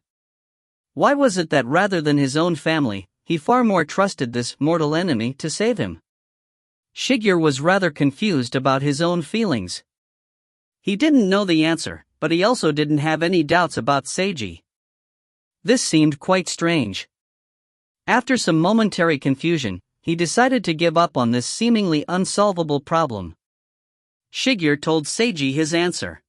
Why was it that rather than his own family, he far more trusted this mortal enemy to save him? Shigeru was rather confused about his own feelings. He didn't know the answer, but he also didn't have any doubts about Seiji. This seemed quite strange. After some momentary confusion, he decided to give up on this seemingly unsolvable problem. Shigeru told Seiji his answer.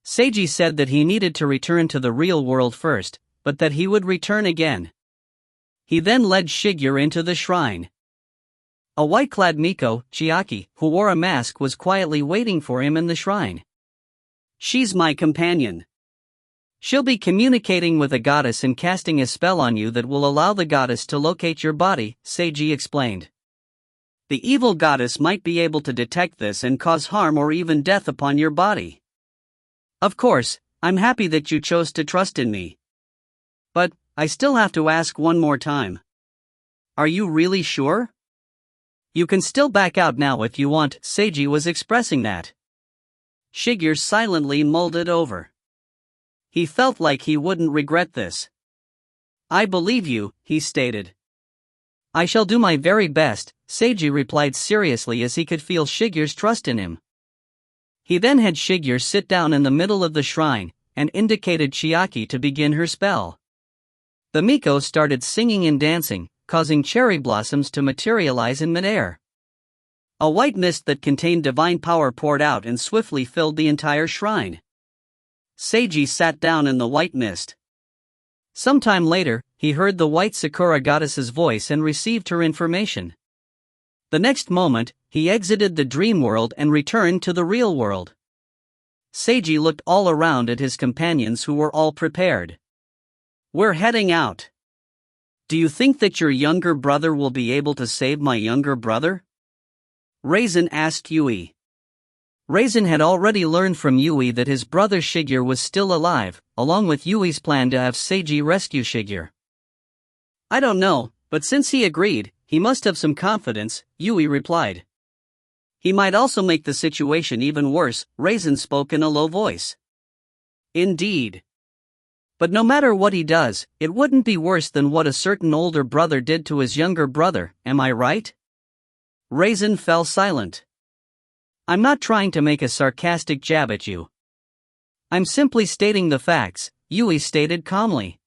Seiji said that he needed to return to the real world first, but that he would return again. He then led Shigeru into the shrine. A white-clad Miko, Chiaki, who wore a mask, was quietly waiting for him in the shrine. She's my companion. She'll be communicating with a goddess and casting a spell on you that will allow the goddess to locate your body, Seiji explained. The evil goddess might be able to detect this and cause harm or even death upon your body. Of course, I'm happy that you chose to trust in me. But, I still have to ask one more time. Are you really sure? You can still back out now if you want. Seiji was expressing that. Shigeru silently mulled it over. He felt like he wouldn't regret this. I believe you, he stated. I shall do my very best, Seiji replied seriously as he could feel Shigeru's trust in him. He then had Shigeru sit down in the middle of the shrine, and indicated Chiaki to begin her spell. The Miko started singing and dancing, causing cherry blossoms to materialize in midair. A white mist that contained divine power poured out and swiftly filled the entire shrine. Seiji sat down in the white mist. Sometime later, he heard the white Sakura goddess's voice and received her information. The next moment, he exited the dream world and returned to the real world. Seiji looked all around at his companions who were all prepared. We're heading out. Do you think that your younger brother will be able to save my younger brother? Raisin asked Yui. Raisin had already learned from Yui that his brother Shigeru was still alive, along with Yui's plan to have Seiji rescue Shigeru. I don't know, but since he agreed, he must have some confidence, Yui replied. He might also make the situation even worse, Raisin spoke in a low voice. Indeed. But no matter what he does, it wouldn't be worse than what a certain older brother did to his younger brother, am I right? Raisin fell silent. I'm not trying to make a sarcastic jab at you. I'm simply stating the facts, Yui stated calmly.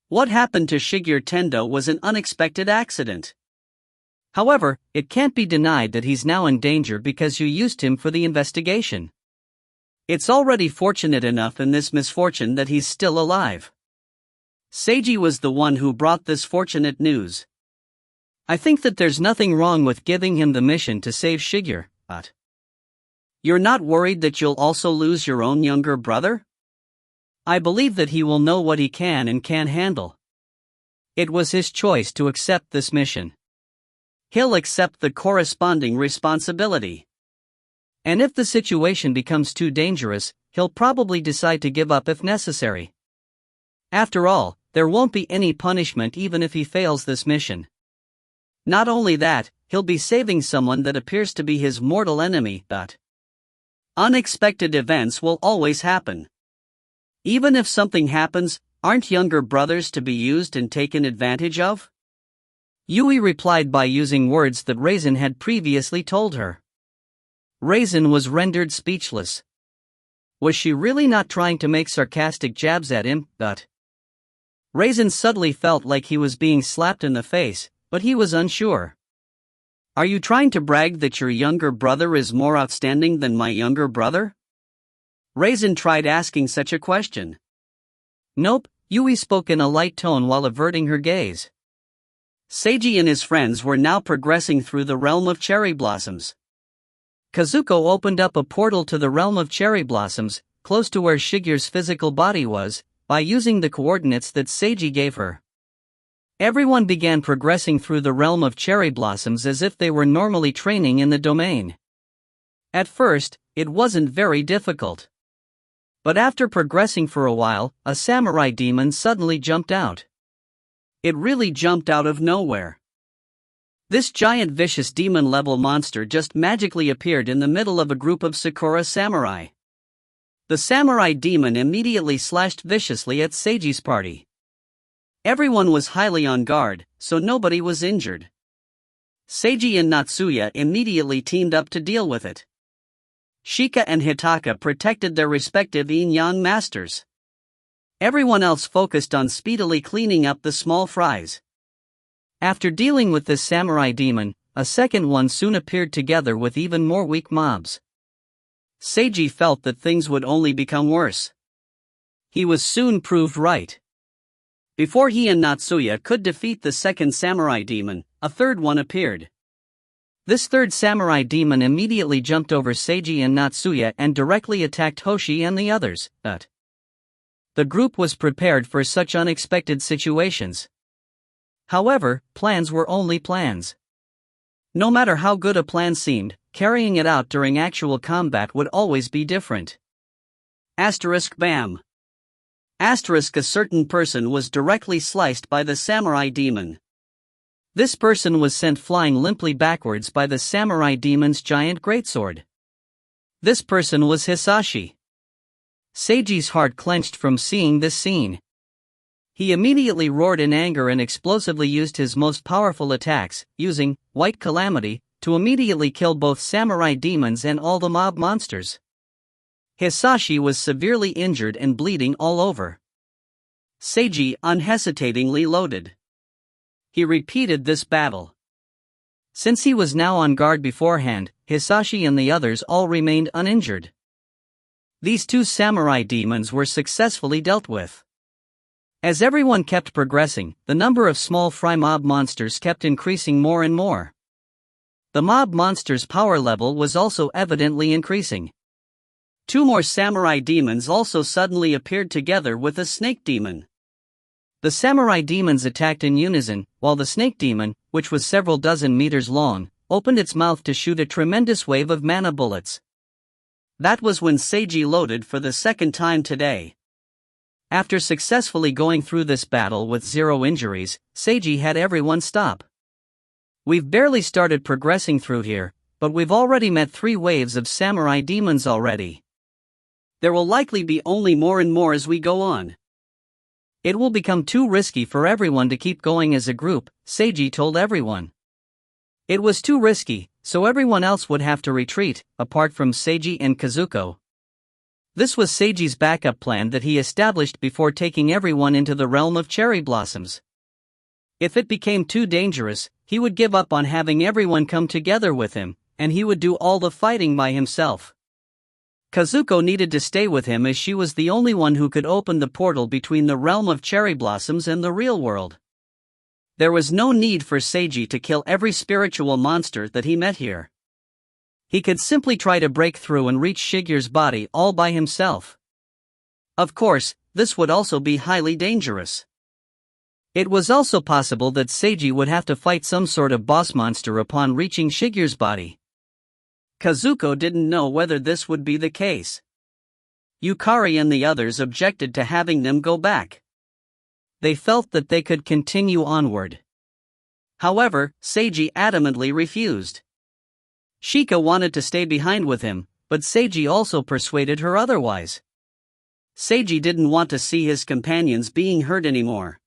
What happened to Shigeru Tendo was an unexpected accident. However, it can't be denied that he's now in danger because you used him for the investigation. It's already fortunate enough in this misfortune that he's still alive. Seiji was the one who brought this fortunate news. I think that there's nothing wrong with giving him the mission to save Shigeru, but you're not worried that you'll also lose your own younger brother? I believe that he will know what he can and can't handle. It was his choice to accept this mission. He'll accept the corresponding responsibility. And if the situation becomes too dangerous, he'll probably decide to give up if necessary. After all, There won't be any punishment even if he fails this mission. Not only that, he'll be saving someone that appears to be his mortal enemy, but unexpected events will always happen. Even if something happens, aren't younger brothers to be used and taken advantage of? Yui replied by using words that Raisin had previously told her. Raisin was rendered speechless. Was she really not trying to make sarcastic jabs at him? But Raisin suddenly felt like he was being slapped in the face, but he was unsure. Are you trying to brag that your younger brother is more outstanding than my younger brother? Raisin tried asking such a question. Nope, Yui spoke in a light tone while averting her gaze. Seiji and his friends were now progressing through the realm of cherry blossoms. Kazuko opened up a portal to the realm of cherry blossoms, close to where Shigeru's physical body was, by using the coordinates that Seiji gave her. Everyone began progressing through the realm of cherry blossoms as if they were normally training in the domain. At first, it wasn't very difficult. But after progressing for a while, a samurai demon suddenly jumped out. It really jumped out of nowhere. This giant vicious demon-level monster just magically appeared in the middle of a group of Sakura samurai. The samurai demon immediately slashed viciously at Seiji's party. Everyone was highly on guard, so nobody was injured. Seiji and Natsuya immediately teamed up to deal with it. Shika and Hitaka protected their respective yin-yang masters. Everyone else focused on speedily cleaning up the small fries. After dealing with this samurai demon, a second one soon appeared together with even more weak mobs. Seiji felt that things would only become worse. He was soon proved right. Before he and Natsuya could defeat the second samurai demon, a third one appeared. This third samurai demon immediately jumped over Seiji and Natsuya and directly attacked Hoshi and the others, but the group was prepared for such unexpected situations. However, plans were only plans. No matter how good a plan seemed, carrying it out during actual combat would always be different. Bam. A certain person was directly sliced by the samurai demon. This person was sent flying limply backwards by the samurai demon's giant greatsword. This person was Hisashi. Seiji's heart clenched from seeing this scene. He immediately roared in anger and explosively used his most powerful attacks, using White Calamity, to immediately kill both samurai demons and all the mob monsters. Hisashi was severely injured and bleeding all over. Seiji unhesitatingly loaded. He repeated this battle. Since he was now on guard beforehand, Hisashi and the others all remained uninjured. These two samurai demons were successfully dealt with. As everyone kept progressing, the number of small fry mob monsters kept increasing more and more. The mob monster's power level was also evidently increasing. Two more samurai demons also suddenly appeared together with a snake demon. The samurai demons attacked in unison, while the snake demon, which was several dozen meters long, opened its mouth to shoot a tremendous wave of mana bullets. That was when Seiji loaded for the second time today. After successfully going through this battle with 0 injuries, Seiji had everyone stop. We've barely started progressing through here, but we've already met 3 waves of samurai demons already. There will likely be only more and more as we go on. It will become too risky for everyone to keep going as a group, Seiji told everyone. It was too risky, so everyone else would have to retreat, apart from Seiji and Kazuko. This was Seiji's backup plan that he established before taking everyone into the realm of cherry blossoms. If it became too dangerous, he would give up on having everyone come together with him, and he would do all the fighting by himself. Kazuko needed to stay with him as she was the only one who could open the portal between the realm of cherry blossoms and the real world. There was no need for Seiji to kill every spiritual monster that he met here. He could simply try to break through and reach Shigeru's body all by himself. Of course, this would also be highly dangerous. It was also possible that Seiji would have to fight some sort of boss monster upon reaching Shigeru's body. Kazuko didn't know whether this would be the case. Yukari and the others objected to having them go back. they felt that they could continue onward. However, Seiji adamantly refused. Shika wanted to stay behind with him, but Seiji also persuaded her otherwise. Seiji didn't want to see his companions being hurt anymore.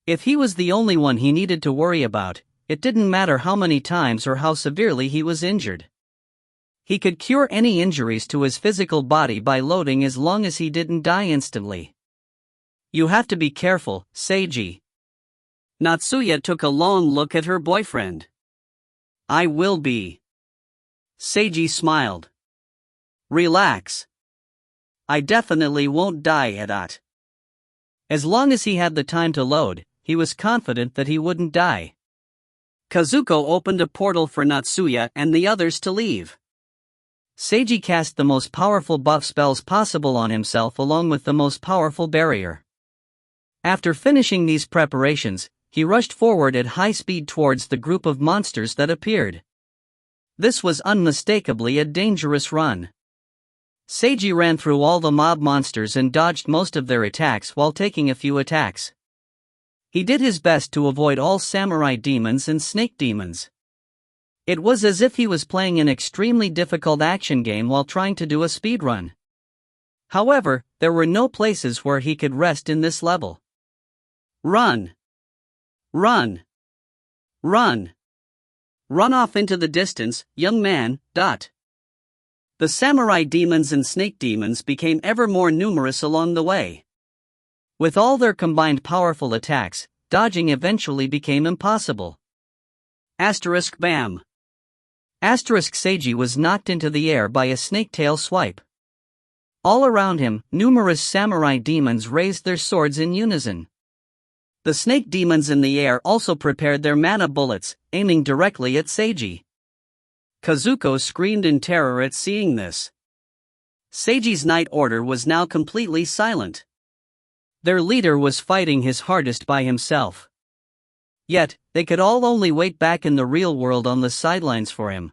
If he was the only one he needed to worry about, it didn't matter how many times or how severely he was injured. He could cure any injuries to his physical body by loading as long as he didn't die instantly. You have to be careful, Seiji. Natsuya took a long look at her boyfriend. I will be. Seiji smiled. Relax. I definitely won't die at that. As long as he had the time to load, he was confident that he wouldn't die. Kazuko opened a portal for Natsuya and the others to leave. Seiji cast the most powerful buff spells possible on himself along with the most powerful barrier. After finishing these preparations, he rushed forward at high speed towards the group of monsters that appeared. This was unmistakably a dangerous run. Seiji ran through all the mob monsters and dodged most of their attacks while taking a few attacks. He did his best to avoid all samurai demons and snake demons. It was as if he was playing an extremely difficult action game while trying to do a speedrun. However, there were no places where he could rest in this level. Run! Run! Run! Run off into the distance, young man. The samurai demons and snake demons became ever more numerous along the way. With all their combined powerful attacks, dodging eventually became impossible. Bam! Seiji was knocked into the air by a snake-tail swipe. All around him, numerous samurai demons raised their swords in unison. The snake demons in the air also prepared their mana bullets, aiming directly at Seiji. Kazuko screamed in terror at seeing this. Seiji's Night Order was now completely silent. Their leader was fighting his hardest by himself. Yet, they could all only wait back in the real world on the sidelines for him.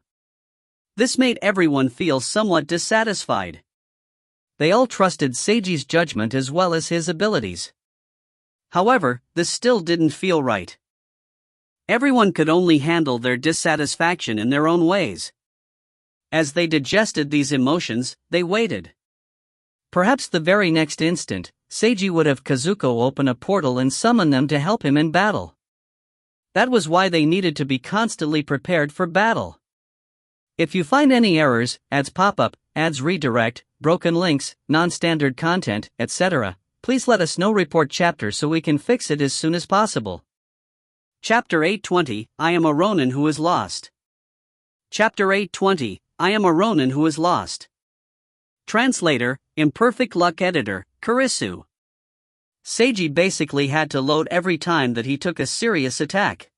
This made everyone feel somewhat dissatisfied. They all trusted Seiji's judgment as well as his abilities. However, this still didn't feel right. Everyone could only handle their dissatisfaction in their own ways. As they digested these emotions, they waited. Perhaps the very next instant, Seiji would have Kazuko open a portal and summon them to help him in battle. That was why they needed to be constantly prepared for battle. If you find any errors, ads pop up, ads redirect, broken links, non-standard content, etc., please let us know. Report chapter so we can fix it as soon as possible. Chapter 820, I am a Ronin who is lost. Chapter 820, I am a Ronin who is lost. Translator, Imperfect Luck Editor, Kurisu. Seiji basically had to load every time that he took a serious attack.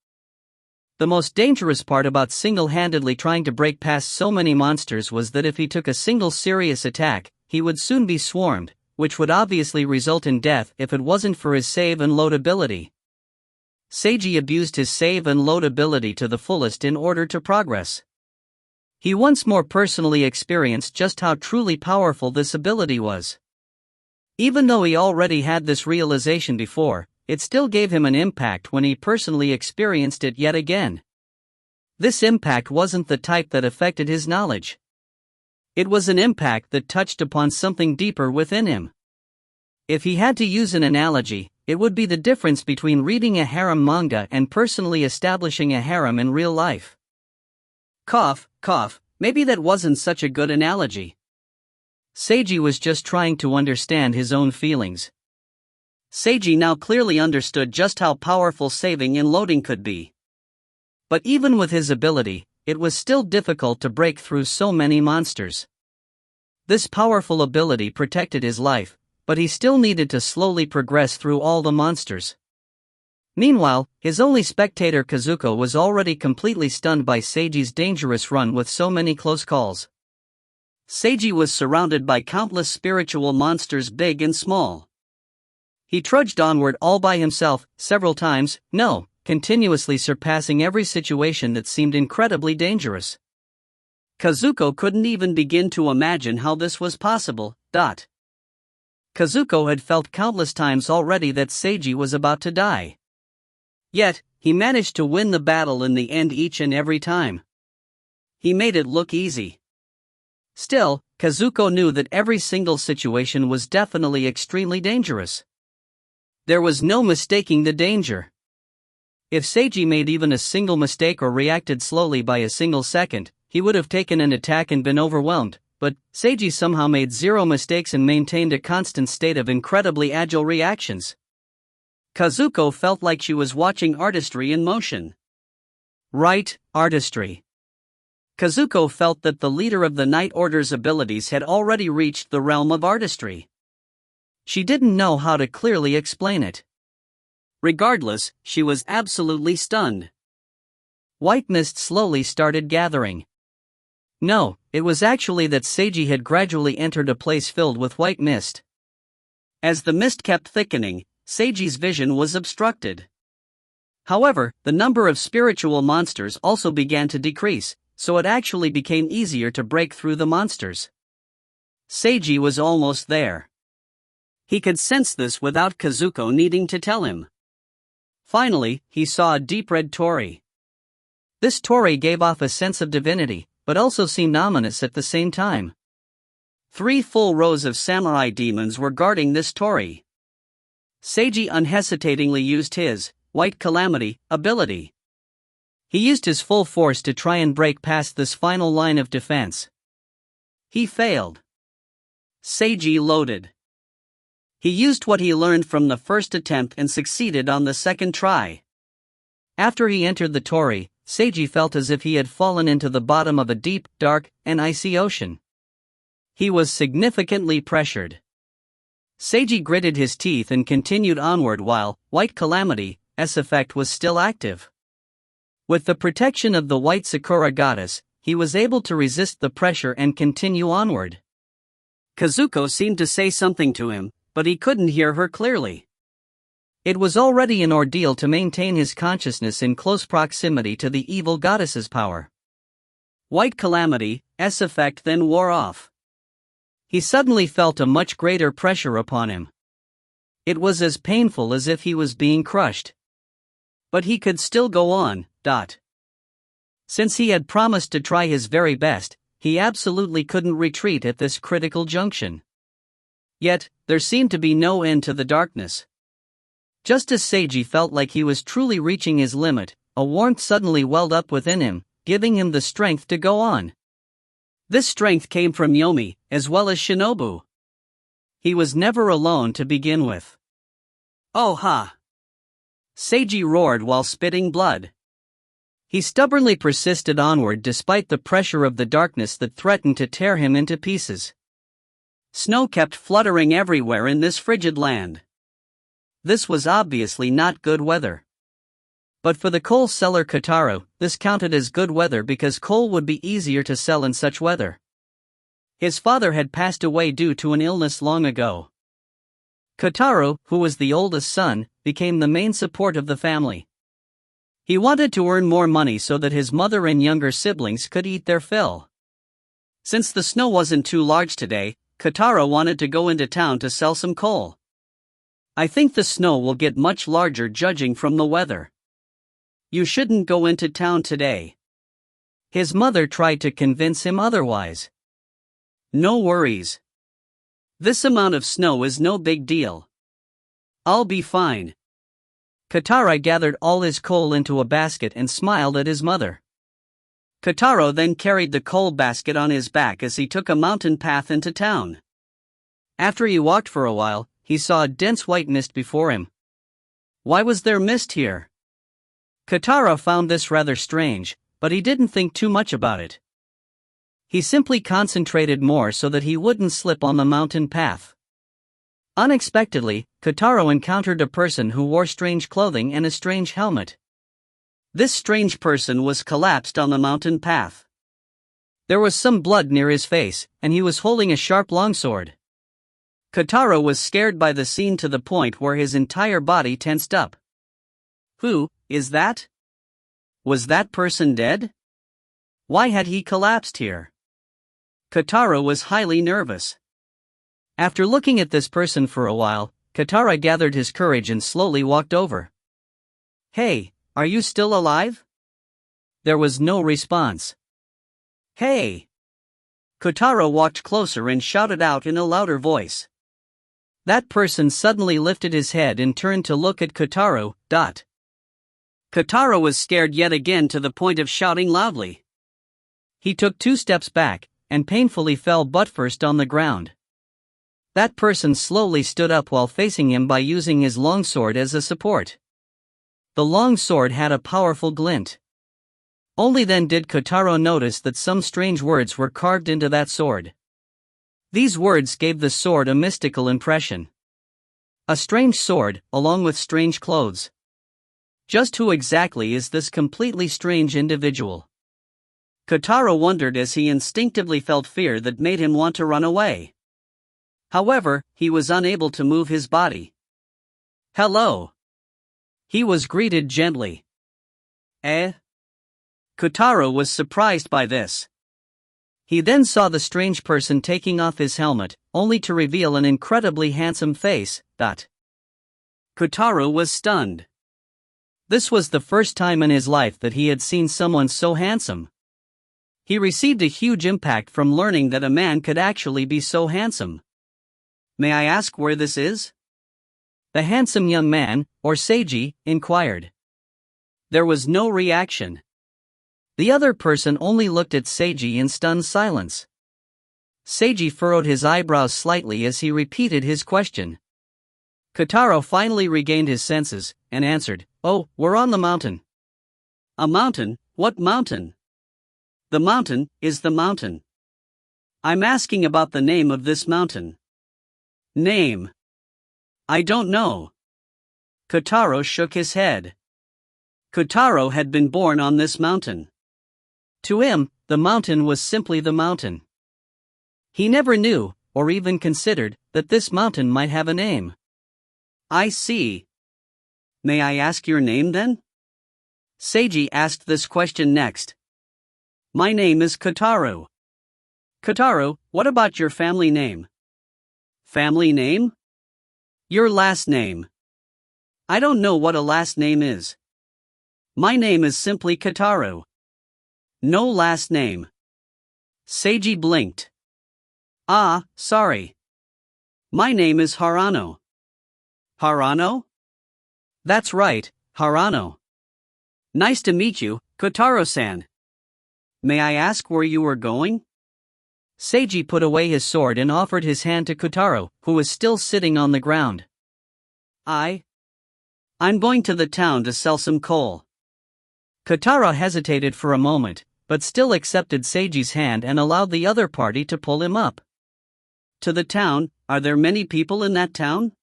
The most dangerous part about single-handedly trying to break past so many monsters was that if he took a single serious attack, he would soon be swarmed, which would obviously result in death if it wasn't for his save and load ability. Seiji abused his save and load ability to the fullest in order to progress. He once more personally experienced just how truly powerful this ability was. Even though he already had this realization before, it still gave him an impact when he personally experienced it yet again. This impact wasn't the type that affected his knowledge. It was an impact that touched upon something deeper within him. If he had to use an analogy, it would be the difference between reading a harem manga and personally establishing a harem in real life. Cough, maybe that wasn't such a good analogy. Seiji was just trying to understand his own feelings. Seiji now clearly understood just how powerful saving and loading could be. But even with his ability, it was still difficult to break through so many monsters. This powerful ability protected his life, but he still needed to slowly progress through all the monsters. Meanwhile, his only spectator Kazuko was already completely stunned by Seiji's dangerous run with so many close calls. Seiji was surrounded by countless spiritual monsters, big and small. He trudged onward all by himself, several times, continuously surpassing every situation that seemed incredibly dangerous. Kazuko couldn't even begin to imagine how this was possible. Kazuko had felt countless times already that Seiji was about to die. Yet, he managed to win the battle in the end each and every time. He made it look easy. Still, Kazuko knew that every single situation was definitely extremely dangerous. There was no mistaking the danger. If Seiji made even a single mistake or reacted slowly by a single second, he would have taken an attack and been overwhelmed, but Seiji somehow made zero mistakes and maintained a constant state of incredibly agile reactions. Kazuko felt like she was watching artistry in motion. Right, artistry. Kazuko felt that the leader of the Night Order's abilities had already reached the realm of artistry. She didn't know how to clearly explain it. Regardless, she was absolutely stunned. White mist slowly started gathering. No, it was actually that Seiji had gradually entered a place filled with white mist. As the mist kept thickening, Seiji's vision was obstructed. However, the number of spiritual monsters also began to decrease, so it actually became easier to break through the monsters. Seiji was almost there. He could sense this without Kazuko needing to tell him. Finally, he saw a deep red torii. This torii gave off a sense of divinity, but also seemed ominous at the same time. 3 full rows of samurai demons were guarding this torii. Seiji unhesitatingly used his White Calamity ability. He used his full force to try and break past this final line of defense. He failed. Seiji loaded. He used what he learned from the first attempt and succeeded on the second try. After he entered the torii, Seiji felt as if he had fallen into the bottom of a deep, dark, and icy ocean. He was significantly pressured. Seiji gritted his teeth and continued onward while White Calamity's effect was still active. With the protection of the White Sakura Goddess, he was able to resist the pressure and continue onward. Kazuko seemed to say something to him, but he couldn't hear her clearly. It was already an ordeal to maintain his consciousness in close proximity to the evil goddess's power. White Calamity's effect then wore off. He suddenly felt a much greater pressure upon him. It was as painful as if he was being crushed. But he could still go on. Since he had promised to try his very best, he absolutely couldn't retreat at this critical junction. Yet, there seemed to be no end to the darkness. Just as Seiji felt like he was truly reaching his limit, a warmth suddenly welled up within him, giving him the strength to go on. This strength came from Yomi, as well as Shinobu. He was never alone to begin with. Oh ha! Seiji roared while spitting blood. He stubbornly persisted onward despite the pressure of the darkness that threatened to tear him into pieces. Snow kept fluttering everywhere in this frigid land. This was obviously not good weather. But for the coal seller Kotaro, this counted as good weather because coal would be easier to sell in such weather. His father had passed away due to an illness long ago. Kotaro, who was the oldest son, became the main support of the family. He wanted to earn more money so that his mother and younger siblings could eat their fill. Since the snow wasn't too large today, Kotaro wanted to go into town to sell some coal. I think the snow will get much larger judging from the weather. You shouldn't go into town today. His mother tried to convince him otherwise. No worries. This amount of snow is no big deal. I'll be fine. Kotaro gathered all his coal into a basket and smiled at his mother. Kotaro then carried the coal basket on his back as he took a mountain path into town. After he walked for a while, he saw a dense white mist before him. Why was there mist here? Kotaro found this rather strange, but he didn't think too much about it. He simply concentrated more so that he wouldn't slip on the mountain path. Unexpectedly, Kotaro encountered a person who wore strange clothing and a strange helmet. This strange person was collapsed on the mountain path. There was some blood near his face, and he was holding a sharp longsword. Kotaro was scared by the scene to the point where his entire body tensed up. Who is that? Was that person dead? Why had he collapsed here? Kotaro was highly nervous. After looking at this person for a while, Katara gathered his courage and slowly walked over. "Hey, are you still alive?" There was no response. "Hey!" Katara walked closer and shouted out in a louder voice. That person suddenly lifted his head and turned to look at Kotaro. Kotaro was scared yet again to the point of shouting loudly. He took 2 steps back, and painfully fell butt-first on the ground. That person slowly stood up while facing him by using his longsword as a support. The long sword had a powerful glint. Only then did Kotaro notice that some strange words were carved into that sword. These words gave the sword a mystical impression. A strange sword, along with strange clothes. Just who exactly is this completely strange individual? Kotaro wondered as he instinctively felt fear that made him want to run away. However, he was unable to move his body. "Hello." He was greeted gently. "Eh?" Kotaro was surprised by this. He then saw the strange person taking off his helmet, only to reveal an incredibly handsome face. Kotaro was stunned. This was the first time in his life that he had seen someone so handsome. He received a huge impact from learning that a man could actually be so handsome. "May I ask where this is?" The handsome young man, or Seiji, inquired. There was no reaction. The other person only looked at Seiji in stunned silence. Seiji furrowed his eyebrows slightly as he repeated his question. Kotaro finally regained his senses, and answered, "Oh, we're on the mountain." "A mountain? What mountain?" "The mountain is the mountain. I'm asking about the name of this mountain." "Name? I don't know." Kotaro shook his head. Kotaro had been born on this mountain. To him, the mountain was simply the mountain. He never knew, or even considered, that this mountain might have a name. "I see. May I ask your name then?" Seiji asked this question next. "My name is Kotaro." "Kotaro, what about your family name?" "Family name? Your last name." "I don't know what a last name is. My name is simply Kotaro. No last name." Seiji blinked. "Ah, sorry. My name is Harano." "Harano?" "That's right, Harano. Nice to meet you, Kotaro-san. May I ask where you were going?" Seiji put away his sword and offered his hand to Kotaro, who was still sitting on the ground. I'm going to the town to sell some coal." Kotaro hesitated for a moment, but still accepted Seiji's hand and allowed the other party to pull him up. "To the town? Are there many people in that town?"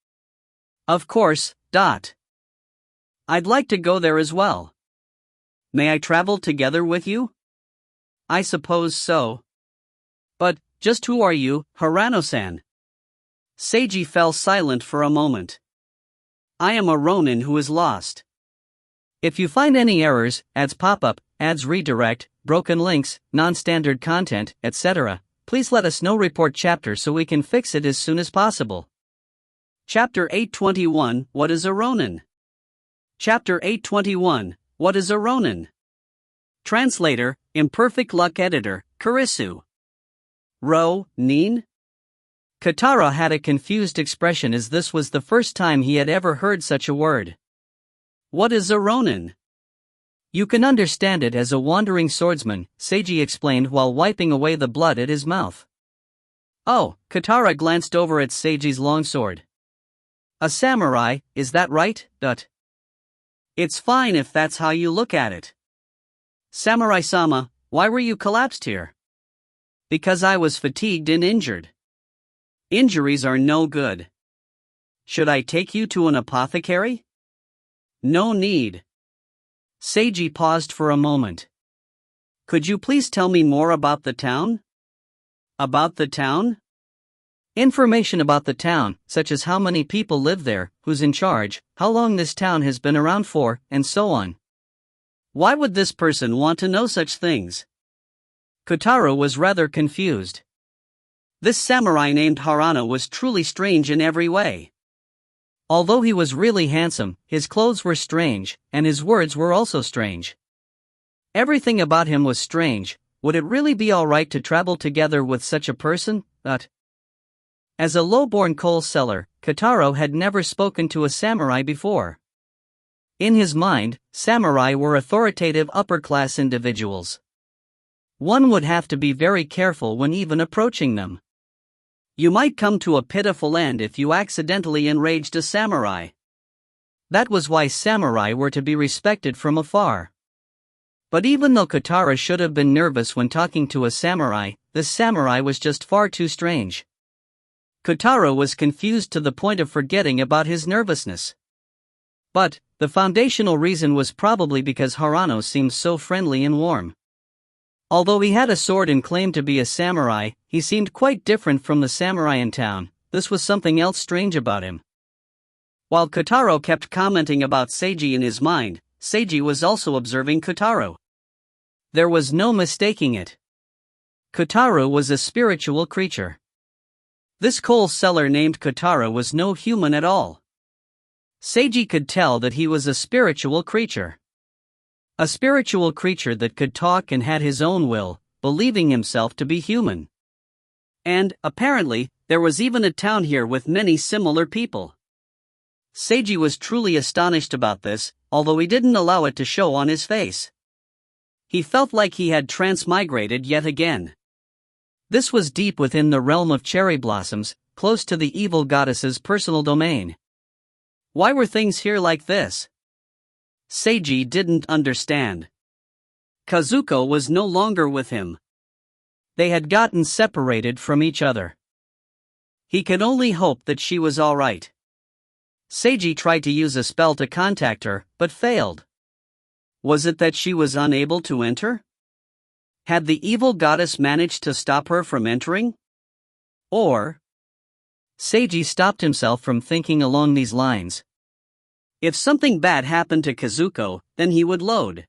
"Of course. I'd like to go there as well." "May I travel together with you?" "I suppose so. But, just who are you, Harano-san?" Seiji fell silent for a moment. "I am a Ronin who is lost. If you find any errors, ads pop up, ads redirect, broken links, non-standard content, etc., please let us know. Report chapter so we can fix it as soon as possible." Chapter 821, What is a Ronin? Chapter 821, What is a Ronin? Translator, Imperfect Luck Editor, Kurisu. Nin? Katara had a confused expression as this was the first time he had ever heard such a word. What is a Ronin? You can understand it as a wandering swordsman, Seiji explained while wiping away the blood at his mouth. Oh, Katara glanced over at Seiji's longsword. A samurai, is that right? It's fine if that's how you look at it. Samurai-sama, why were you collapsed here? Because I was fatigued and injured. Injuries are no good. Should I take you to an apothecary? No need. Seiji paused for a moment. Could you please tell me more about the town? About the town? Information about the town, such as how many people live there, who's in charge, how long this town has been around for, and so on. Why would this person want to know such things? Kotaro was rather confused. This samurai named Harano was truly strange in every way. Although he was really handsome, his clothes were strange, and his words were also strange. Everything about him was strange. Would it really be alright to travel together with such a person? As a low-born coal seller, Kotaro had never spoken to a samurai before. In his mind, samurai were authoritative upper-class individuals. One would have to be very careful when even approaching them. You might come to a pitiful end if you accidentally enraged a samurai. That was why samurai were to be respected from afar. But even though Kotaro should have been nervous when talking to a samurai, this samurai was just far too strange. Kotaro was confused to the point of forgetting about his nervousness. But the foundational reason was probably because Harano seemed so friendly and warm. Although he had a sword and claimed to be a samurai, he seemed quite different from the samurai in town. This was something else strange about him. While Kotaro kept commenting about Seiji in his mind, Seiji was also observing Kotaro. There was no mistaking it. Kotaro was a spiritual creature. This coal seller named Kotaro was no human at all. Seiji could tell that he was a spiritual creature. A spiritual creature that could talk and had his own will, believing himself to be human. And, apparently, there was even a town here with many similar people. Seiji was truly astonished about this, although he didn't allow it to show on his face. He felt like he had transmigrated yet again. This was deep within the realm of cherry blossoms, close to the evil goddess's personal domain. Why were things here like this? Seiji didn't understand. Kazuko was no longer with him. They had gotten separated from each other. He could only hope that she was alright. Seiji tried to use a spell to contact her, but failed. Was it that she was unable to enter? Had the evil goddess managed to stop her from entering? Or... Seiji stopped himself from thinking along these lines. If something bad happened to Kazuko, then he would load.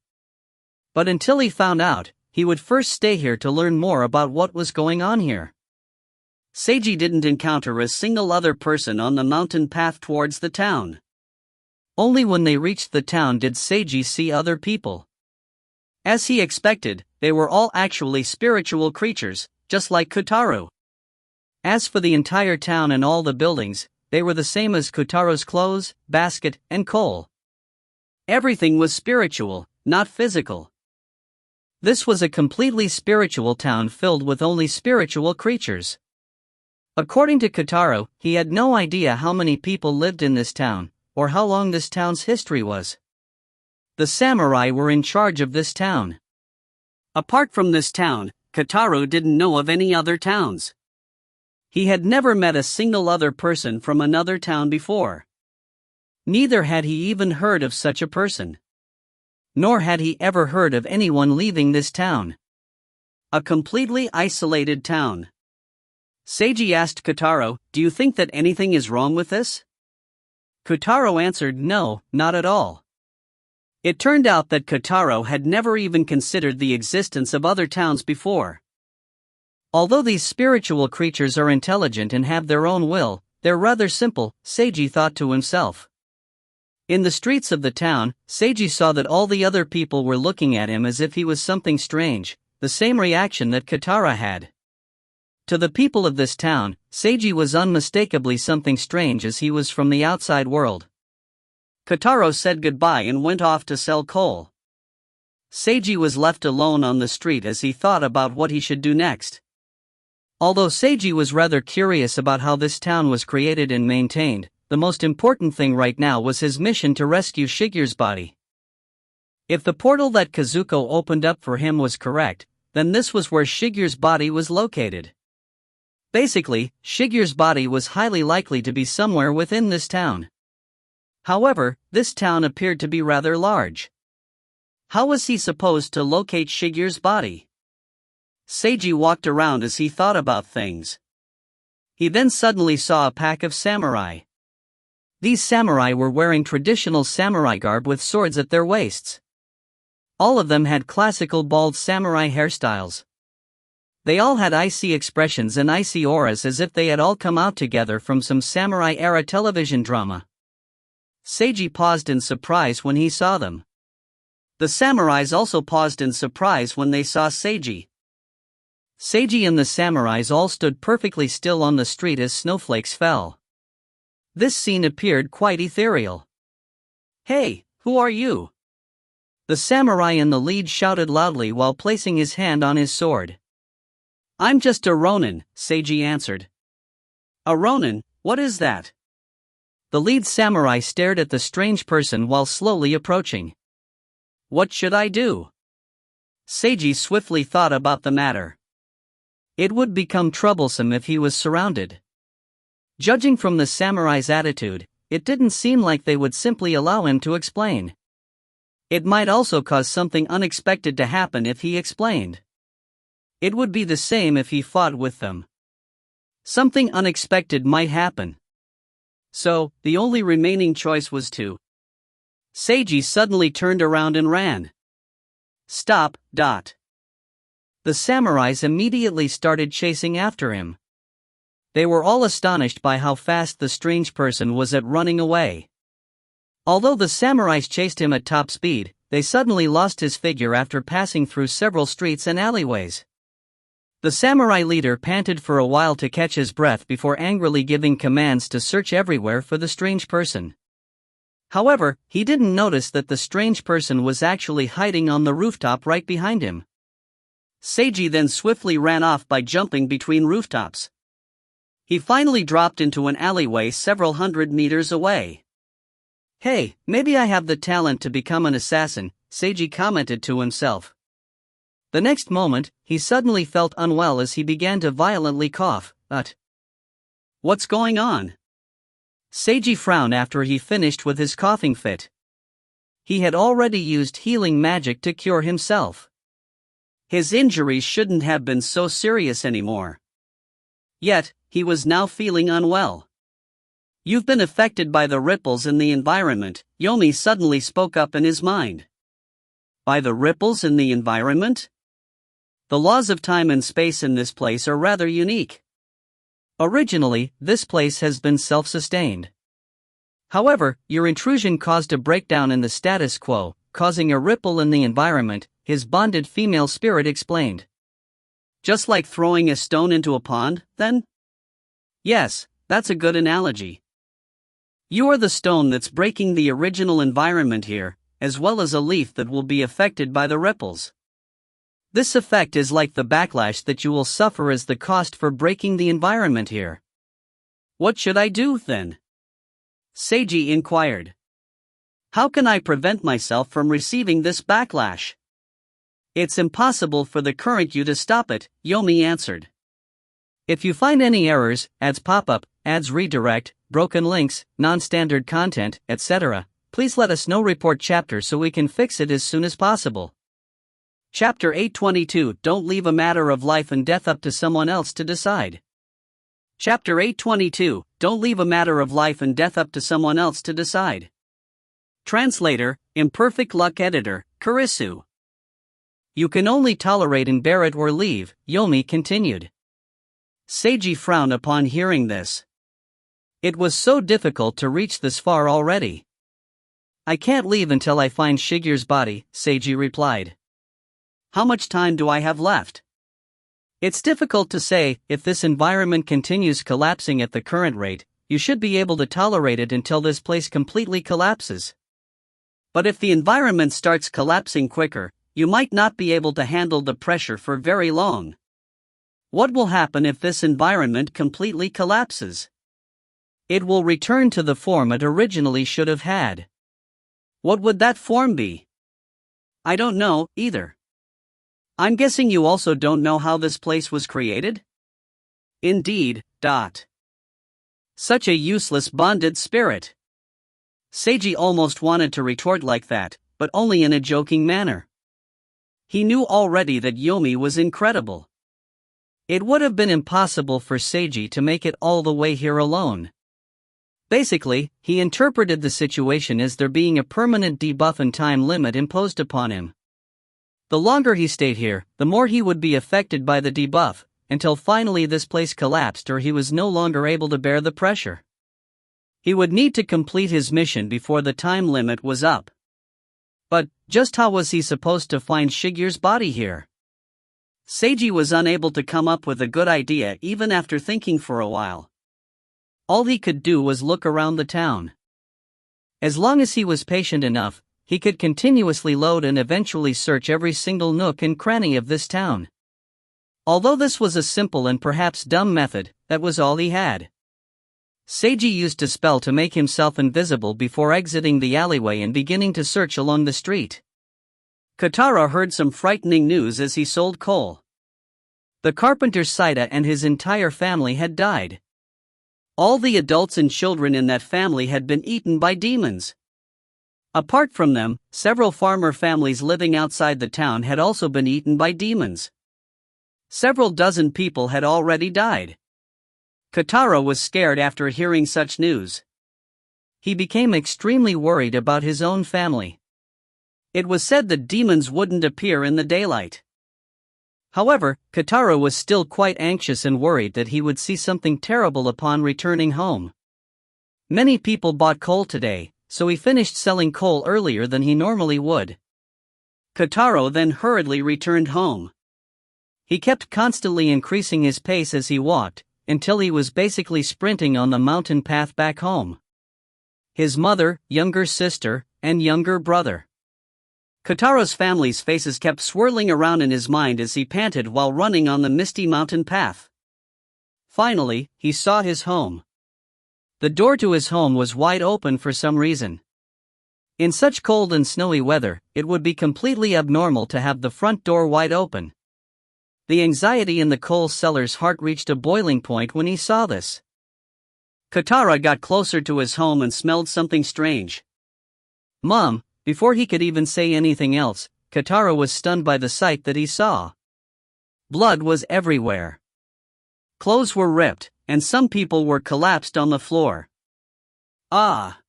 But until he found out, he would first stay here to learn more about what was going on here. Seiji didn't encounter a single other person on the mountain path towards the town. Only when they reached the town did Seiji see other people. As he expected, they were all actually spiritual creatures, just like Kotaro. As for the entire town and all the buildings, they were the same as Kotaro's clothes, basket, and coal. Everything was spiritual, not physical. This was a completely spiritual town filled with only spiritual creatures. According to Kotaro, he had no idea how many people lived in this town, or how long this town's history was. The samurai were in charge of this town. Apart from this town, Kotaro didn't know of any other towns. He had never met a single other person from another town before. Neither had he even heard of such a person. Nor had he ever heard of anyone leaving this town. A completely isolated town. Seiji asked Kotaro, "Do you think that anything is wrong with this?" Kotaro answered, "No, not at all." It turned out that Kotaro had never even considered the existence of other towns before. Although these spiritual creatures are intelligent and have their own will, they're rather simple, Seiji thought to himself. In the streets of the town, Seiji saw that all the other people were looking at him as if he was something strange, the same reaction that Kotaro had. To the people of this town, Seiji was unmistakably something strange as he was from the outside world. Kotaro said goodbye and went off to sell coal. Seiji was left alone on the street as he thought about what he should do next. Although Seiji was rather curious about how this town was created and maintained, the most important thing right now was his mission to rescue Shigeru's body. If the portal that Kazuko opened up for him was correct, then this was where Shigeru's body was located. Basically, Shigeru's body was highly likely to be somewhere within this town. However, this town appeared to be rather large. How was he supposed to locate Shigeru's body? Seiji walked around as he thought about things. He then suddenly saw a pack of samurai. These samurai were wearing traditional samurai garb with swords at their waists. All of them had classical bald samurai hairstyles. They all had icy expressions and icy auras as if they had all come out together from some samurai-era television drama. Seiji paused in surprise when he saw them. The samurais also paused in surprise when they saw Seiji. Seiji and the samurais all stood perfectly still on the street as snowflakes fell. This scene appeared quite ethereal. "Hey, who are you?" The samurai in the lead shouted loudly while placing his hand on his sword. "I'm just a ronin," Seiji answered. "A ronin, what is that?" The lead samurai stared at the strange person while slowly approaching. "What should I do?" Seiji swiftly thought about the matter. It would become troublesome if he was surrounded. Judging from the samurai's attitude, it didn't seem like they would simply allow him to explain. It might also cause something unexpected to happen if he explained. It would be the same if he fought with them. Something unexpected might happen. So, the only remaining choice was to. Seiji suddenly turned around and ran. "Stop, Dot." The samurais immediately started chasing after him. They were all astonished by how fast the strange person was at running away. Although the samurais chased him at top speed, they suddenly lost his figure after passing through several streets and alleyways. The samurai leader panted for a while to catch his breath before angrily giving commands to search everywhere for the strange person. However, he didn't notice that the strange person was actually hiding on the rooftop right behind him. Seiji then swiftly ran off by jumping between rooftops. He finally dropped into an alleyway several hundred meters away. "Hey, maybe I have the talent to become an assassin," Seiji commented to himself. The next moment, he suddenly felt unwell as he began to violently cough. What's going on?" Seiji frowned after he finished with his coughing fit. He had already used healing magic to cure himself. His injuries shouldn't have been so serious anymore. Yet, he was now feeling unwell. "You've been affected by the ripples in the environment," Yomi suddenly spoke up in his mind. "By the ripples in the environment?" The laws of time and space in this place are rather unique. Originally, this place has been self-sustained. However, your intrusion caused a breakdown in the status quo, causing a ripple in the environment, his bonded female spirit explained. "Just like throwing a stone into a pond, then?" "Yes, that's a good analogy. You are the stone that's breaking the original environment here, as well as a leaf that will be affected by the ripples. This effect is like the backlash that you will suffer as the cost for breaking the environment here." "What should I do, then?" Seiji inquired. "How can I prevent myself from receiving this backlash?" "It's impossible for the current you to stop it," Yomi answered. "If you find any errors, ads pop up, ads redirect, broken links, non-standard content, etc., please let us know. Report chapter so we can fix it as soon as possible." Chapter 822 Don't leave a matter of life and death up to someone else to decide. Chapter 822 Don't leave a matter of life and death up to someone else to decide. Translator, Imperfect Luck Editor, Kurisu. "You can only tolerate and bear it or leave," Yomi continued. Seiji frowned upon hearing this. It was so difficult to reach this far already. "I can't leave until I find Shigeru's body," Seiji replied. "How much time do I have left?" It's difficult to say. If this environment continues collapsing at the current rate, you should be able to tolerate it until this place completely collapses. But if the environment starts collapsing quicker, you might not be able to handle the pressure for very long. What will happen if this environment completely collapses? It will return to the form it originally should have had. What would that form be? I don't know, either. I'm guessing you also don't know how this place was created? Indeed. Such a useless bonded spirit. Seiji almost wanted to retort like that, but only in a joking manner. He knew already that Yomi was incredible. It would have been impossible for Seiji to make it all the way here alone. Basically, he interpreted the situation as there being a permanent debuff and time limit imposed upon him. The longer he stayed here, the more he would be affected by the debuff, until finally this place collapsed or he was no longer able to bear the pressure. He would need to complete his mission before the time limit was up. But, just how was he supposed to find Shigur's body here? Seiji was unable to come up with a good idea even after thinking for a while. All he could do was look around the town. As long as he was patient enough, he could continuously load and eventually search every single nook and cranny of this town. Although this was a simple and perhaps dumb method, that was all he had. Seiji used a spell to make himself invisible before exiting the alleyway and beginning to search along the street. Katara heard some frightening news as he sold coal. The carpenter Saida and his entire family had died. All the adults and children in that family had been eaten by demons. Apart from them, several farmer families living outside the town had also been eaten by demons. Several dozen people had already died. Katara was scared after hearing such news. He became extremely worried about his own family. It was said that demons wouldn't appear in the daylight. However, Katara was still quite anxious and worried that he would see something terrible upon returning home. Many people bought coal today, so he finished selling coal earlier than he normally would. Katara then hurriedly returned home. He kept constantly increasing his pace as he walked, until he was basically sprinting on the mountain path back home. His mother, younger sister, and younger brother. Katara's family's faces kept swirling around in his mind as he panted while running on the misty mountain path. Finally, he saw his home. The door to his home was wide open for some reason. In such cold and snowy weather, it would be completely abnormal to have the front door wide open. The anxiety in the coal seller's heart reached a boiling point when he saw this. Katara got closer to his home and smelled something strange. "Mom," before he could even say anything else, Katara was stunned by the sight that he saw. Blood was everywhere. Clothes were ripped, and some people were collapsed on the floor. "Ah!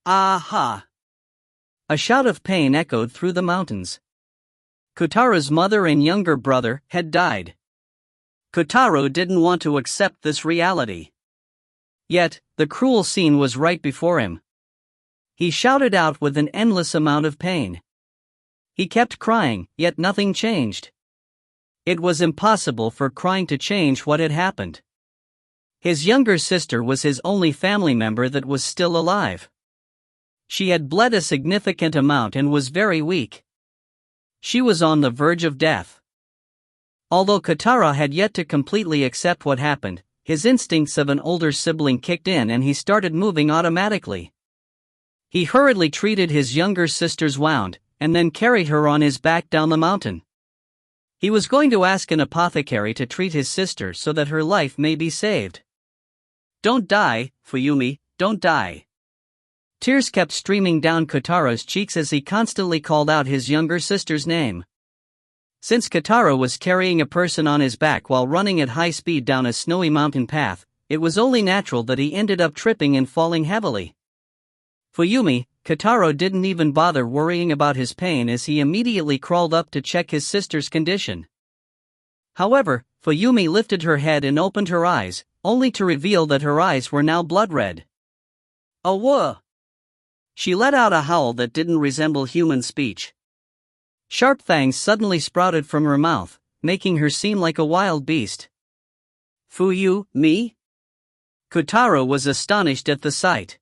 Aha!" A shout of pain echoed through the mountains. Katara's mother and younger brother had died. Katara didn't want to accept this reality. Yet, the cruel scene was right before him. He shouted out with an endless amount of pain. He kept crying, yet nothing changed. It was impossible for crying to change what had happened. His younger sister was his only family member that was still alive. She had bled a significant amount and was very weak. She was on the verge of death. Although Katara had yet to completely accept what happened, his instincts of an older sibling kicked in and he started moving automatically. He hurriedly treated his younger sister's wound, and then carried her on his back down the mountain. He was going to ask an apothecary to treat his sister so that her life may be saved. "Don't die, Fuyumi, don't die." Tears kept streaming down Katara's cheeks as he constantly called out his younger sister's name. Since Katara was carrying a person on his back while running at high speed down a snowy mountain path, it was only natural that he ended up tripping and falling heavily. Fuyumi, Katara didn't even bother worrying about his pain as he immediately crawled up to check his sister's condition. However, Fuyumi lifted her head and opened her eyes, only to reveal that her eyes were now blood red. "Awah!" She let out a howl that didn't resemble human speech. Sharp fangs suddenly sprouted from her mouth, making her seem like a wild beast. "Me?" Katara was astonished at the sight.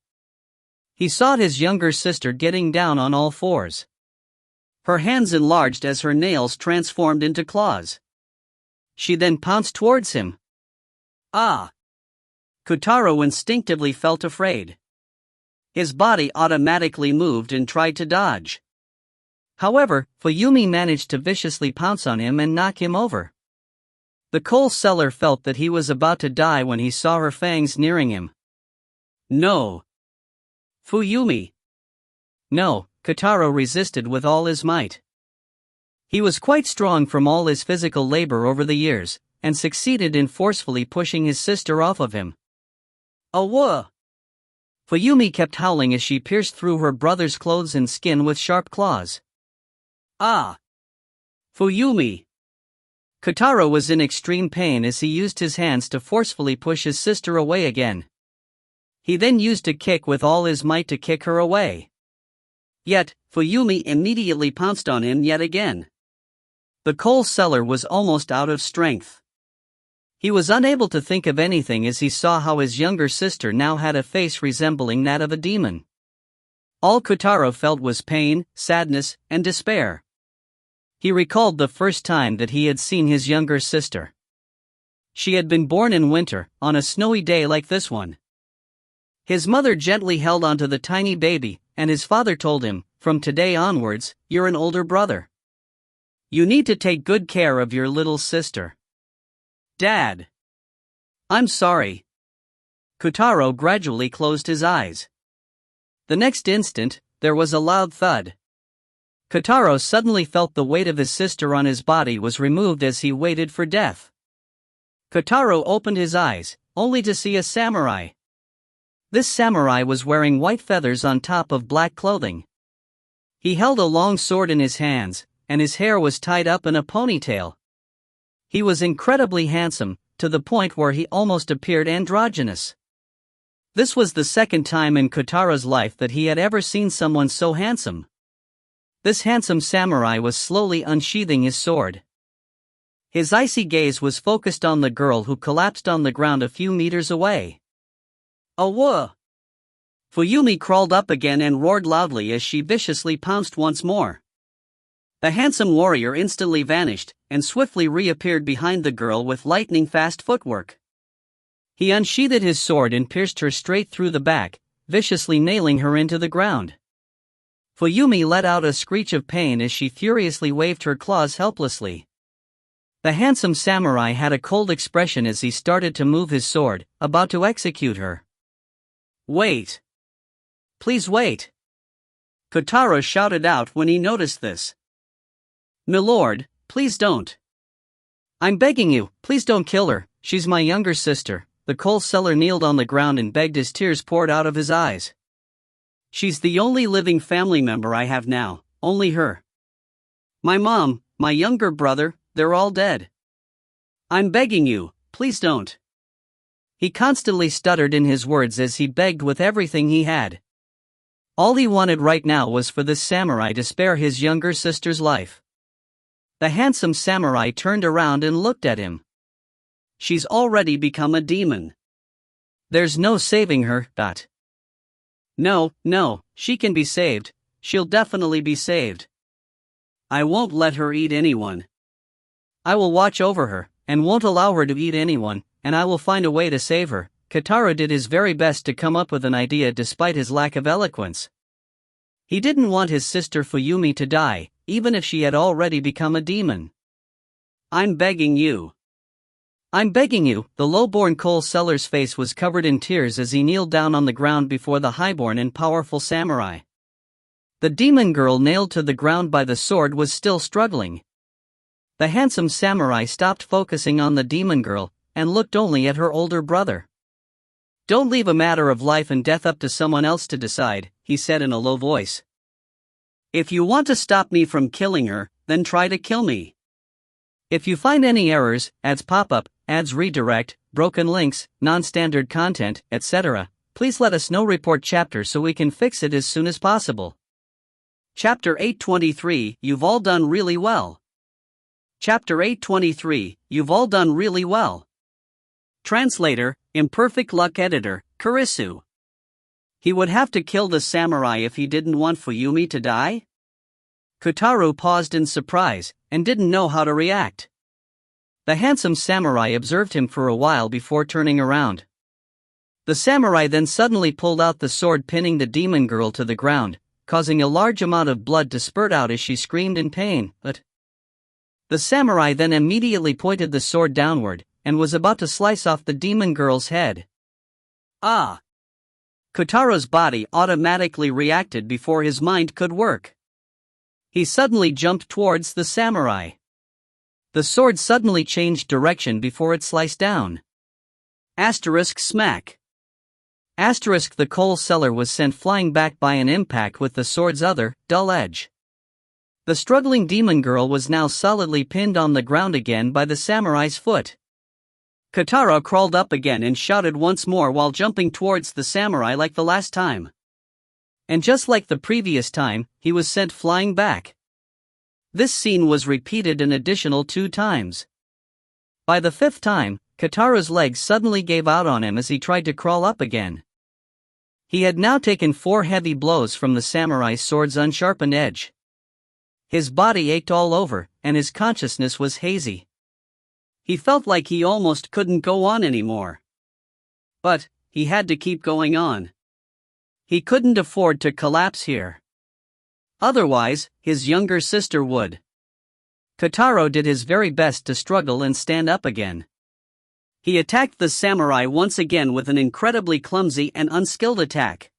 He saw his younger sister getting down on all fours. Her hands enlarged as her nails transformed into claws. She then pounced towards him. "Ah!" Katara instinctively felt afraid. His body automatically moved and tried to dodge. However, Fuyumi managed to viciously pounce on him and knock him over. The coal seller felt that he was about to die when he saw her fangs nearing him. "No! Fuyumi!" "No!" Katara resisted with all his might. He was quite strong from all his physical labor over the years, and succeeded in forcefully pushing his sister off of him. "Awah!" Fuyumi kept howling as she pierced through her brother's clothes and skin with sharp claws. "Ah!" Fuyumi! Kotaro was in extreme pain as he used his hands to forcefully push his sister away again. He then used a kick with all his might to kick her away. Yet, Fuyumi immediately pounced on him yet again. The coal seller was almost out of strength. He was unable to think of anything as he saw how his younger sister now had a face resembling that of a demon. All Kotaro felt was pain, sadness, and despair. He recalled the first time that he had seen his younger sister. She had been born in winter, on a snowy day like this one. His mother gently held onto the tiny baby, and his father told him, "From today onwards, you're an older brother. You need to take good care of your little sister." "Dad. I'm sorry." Kotaro gradually closed his eyes. The next instant, there was a loud thud. Kotaro suddenly felt the weight of his sister on his body was removed as he waited for death. Kotaro opened his eyes, only to see a samurai. This samurai was wearing white feathers on top of black clothing. He held a long sword in his hands, and his hair was tied up in a ponytail. He was incredibly handsome, to the point where he almost appeared androgynous. This was the second time in Kotaro's life that he had ever seen someone so handsome. This handsome samurai was slowly unsheathing his sword. His icy gaze was focused on the girl who collapsed on the ground a few meters away. "Awwa!" Fuyumi crawled up again and roared loudly as she viciously pounced once more. The handsome warrior instantly vanished, and swiftly reappeared behind the girl with lightning-fast footwork. He unsheathed his sword and pierced her straight through the back, viciously nailing her into the ground. Fuyumi let out a screech of pain as she furiously waved her claws helplessly. The handsome samurai had a cold expression as he started to move his sword, about to execute her. "Wait! Please wait!" Kotaro shouted out when he noticed this. "Milord, please don't. I'm begging you, please don't kill her, she's my younger sister." The coal seller kneeled on the ground and begged as tears poured out of his eyes. "She's the only living family member I have now, only her. My mom, my younger brother, they're all dead. I'm begging you, please don't." He constantly stuttered in his words as he begged with everything he had. All he wanted right now was for this samurai to spare his younger sister's life. The handsome samurai turned around and looked at him. "She's already become a demon. There's no saving her." No, she can be saved, she'll definitely be saved. I won't let her eat anyone. I will watch over her, and won't allow her to eat anyone, and I will find a way to save her." Kotaro did his very best to come up with an idea despite his lack of eloquence. He didn't want his sister Fuyumi to die, even if she had already become a demon. "I'm begging you. I'm begging you." The low-born coal seller's face was covered in tears as he kneeled down on the ground before the highborn and powerful samurai. The demon girl nailed to the ground by the sword was still struggling. The handsome samurai stopped focusing on the demon girl, and looked only at her older brother. "Don't leave a matter of life and death up to someone else to decide," he said in a low voice. "If you want to stop me from killing her, then try to kill me. If you find any errors, ads pop up, ads redirect, broken links, non-standard content, etc., please let us know. Report chapter so we can fix it as soon as possible." Chapter 823, You've all done really well. Chapter 823, You've all done really well. Translator, Imperfect Luck Editor, Kurisu. He would have to kill the samurai if he didn't want Fuyumi to die? Kotaro paused in surprise, and didn't know how to react. The handsome samurai observed him for a while before turning around. The samurai then suddenly pulled out the sword, pinning the demon girl to the ground, causing a large amount of blood to spurt out as she screamed in pain. But the samurai then immediately pointed the sword downward, and was about to slice off the demon girl's head. Ah! Kotaro's body automatically reacted before his mind could work. He suddenly jumped towards the samurai. The sword suddenly changed direction before it sliced down. Smack. The coal seller was sent flying back by an impact with the sword's other, dull edge. The struggling demon girl was now solidly pinned on the ground again by the samurai's foot. Kotaro crawled up again and shouted once more while jumping towards the samurai like the last time. And just like the previous time, he was sent flying back. This scene was repeated an additional 2 times. By the 5th time, Kotaro's legs suddenly gave out on him as he tried to crawl up again. He had now taken 4 heavy blows from the samurai's sword's unsharpened edge. His body ached all over, and his consciousness was hazy. He felt like he almost couldn't go on anymore. But he had to keep going on. He couldn't afford to collapse here. Otherwise, his younger sister would. Kotaro did his very best to struggle and stand up again. He attacked the samurai once again with an incredibly clumsy and unskilled attack.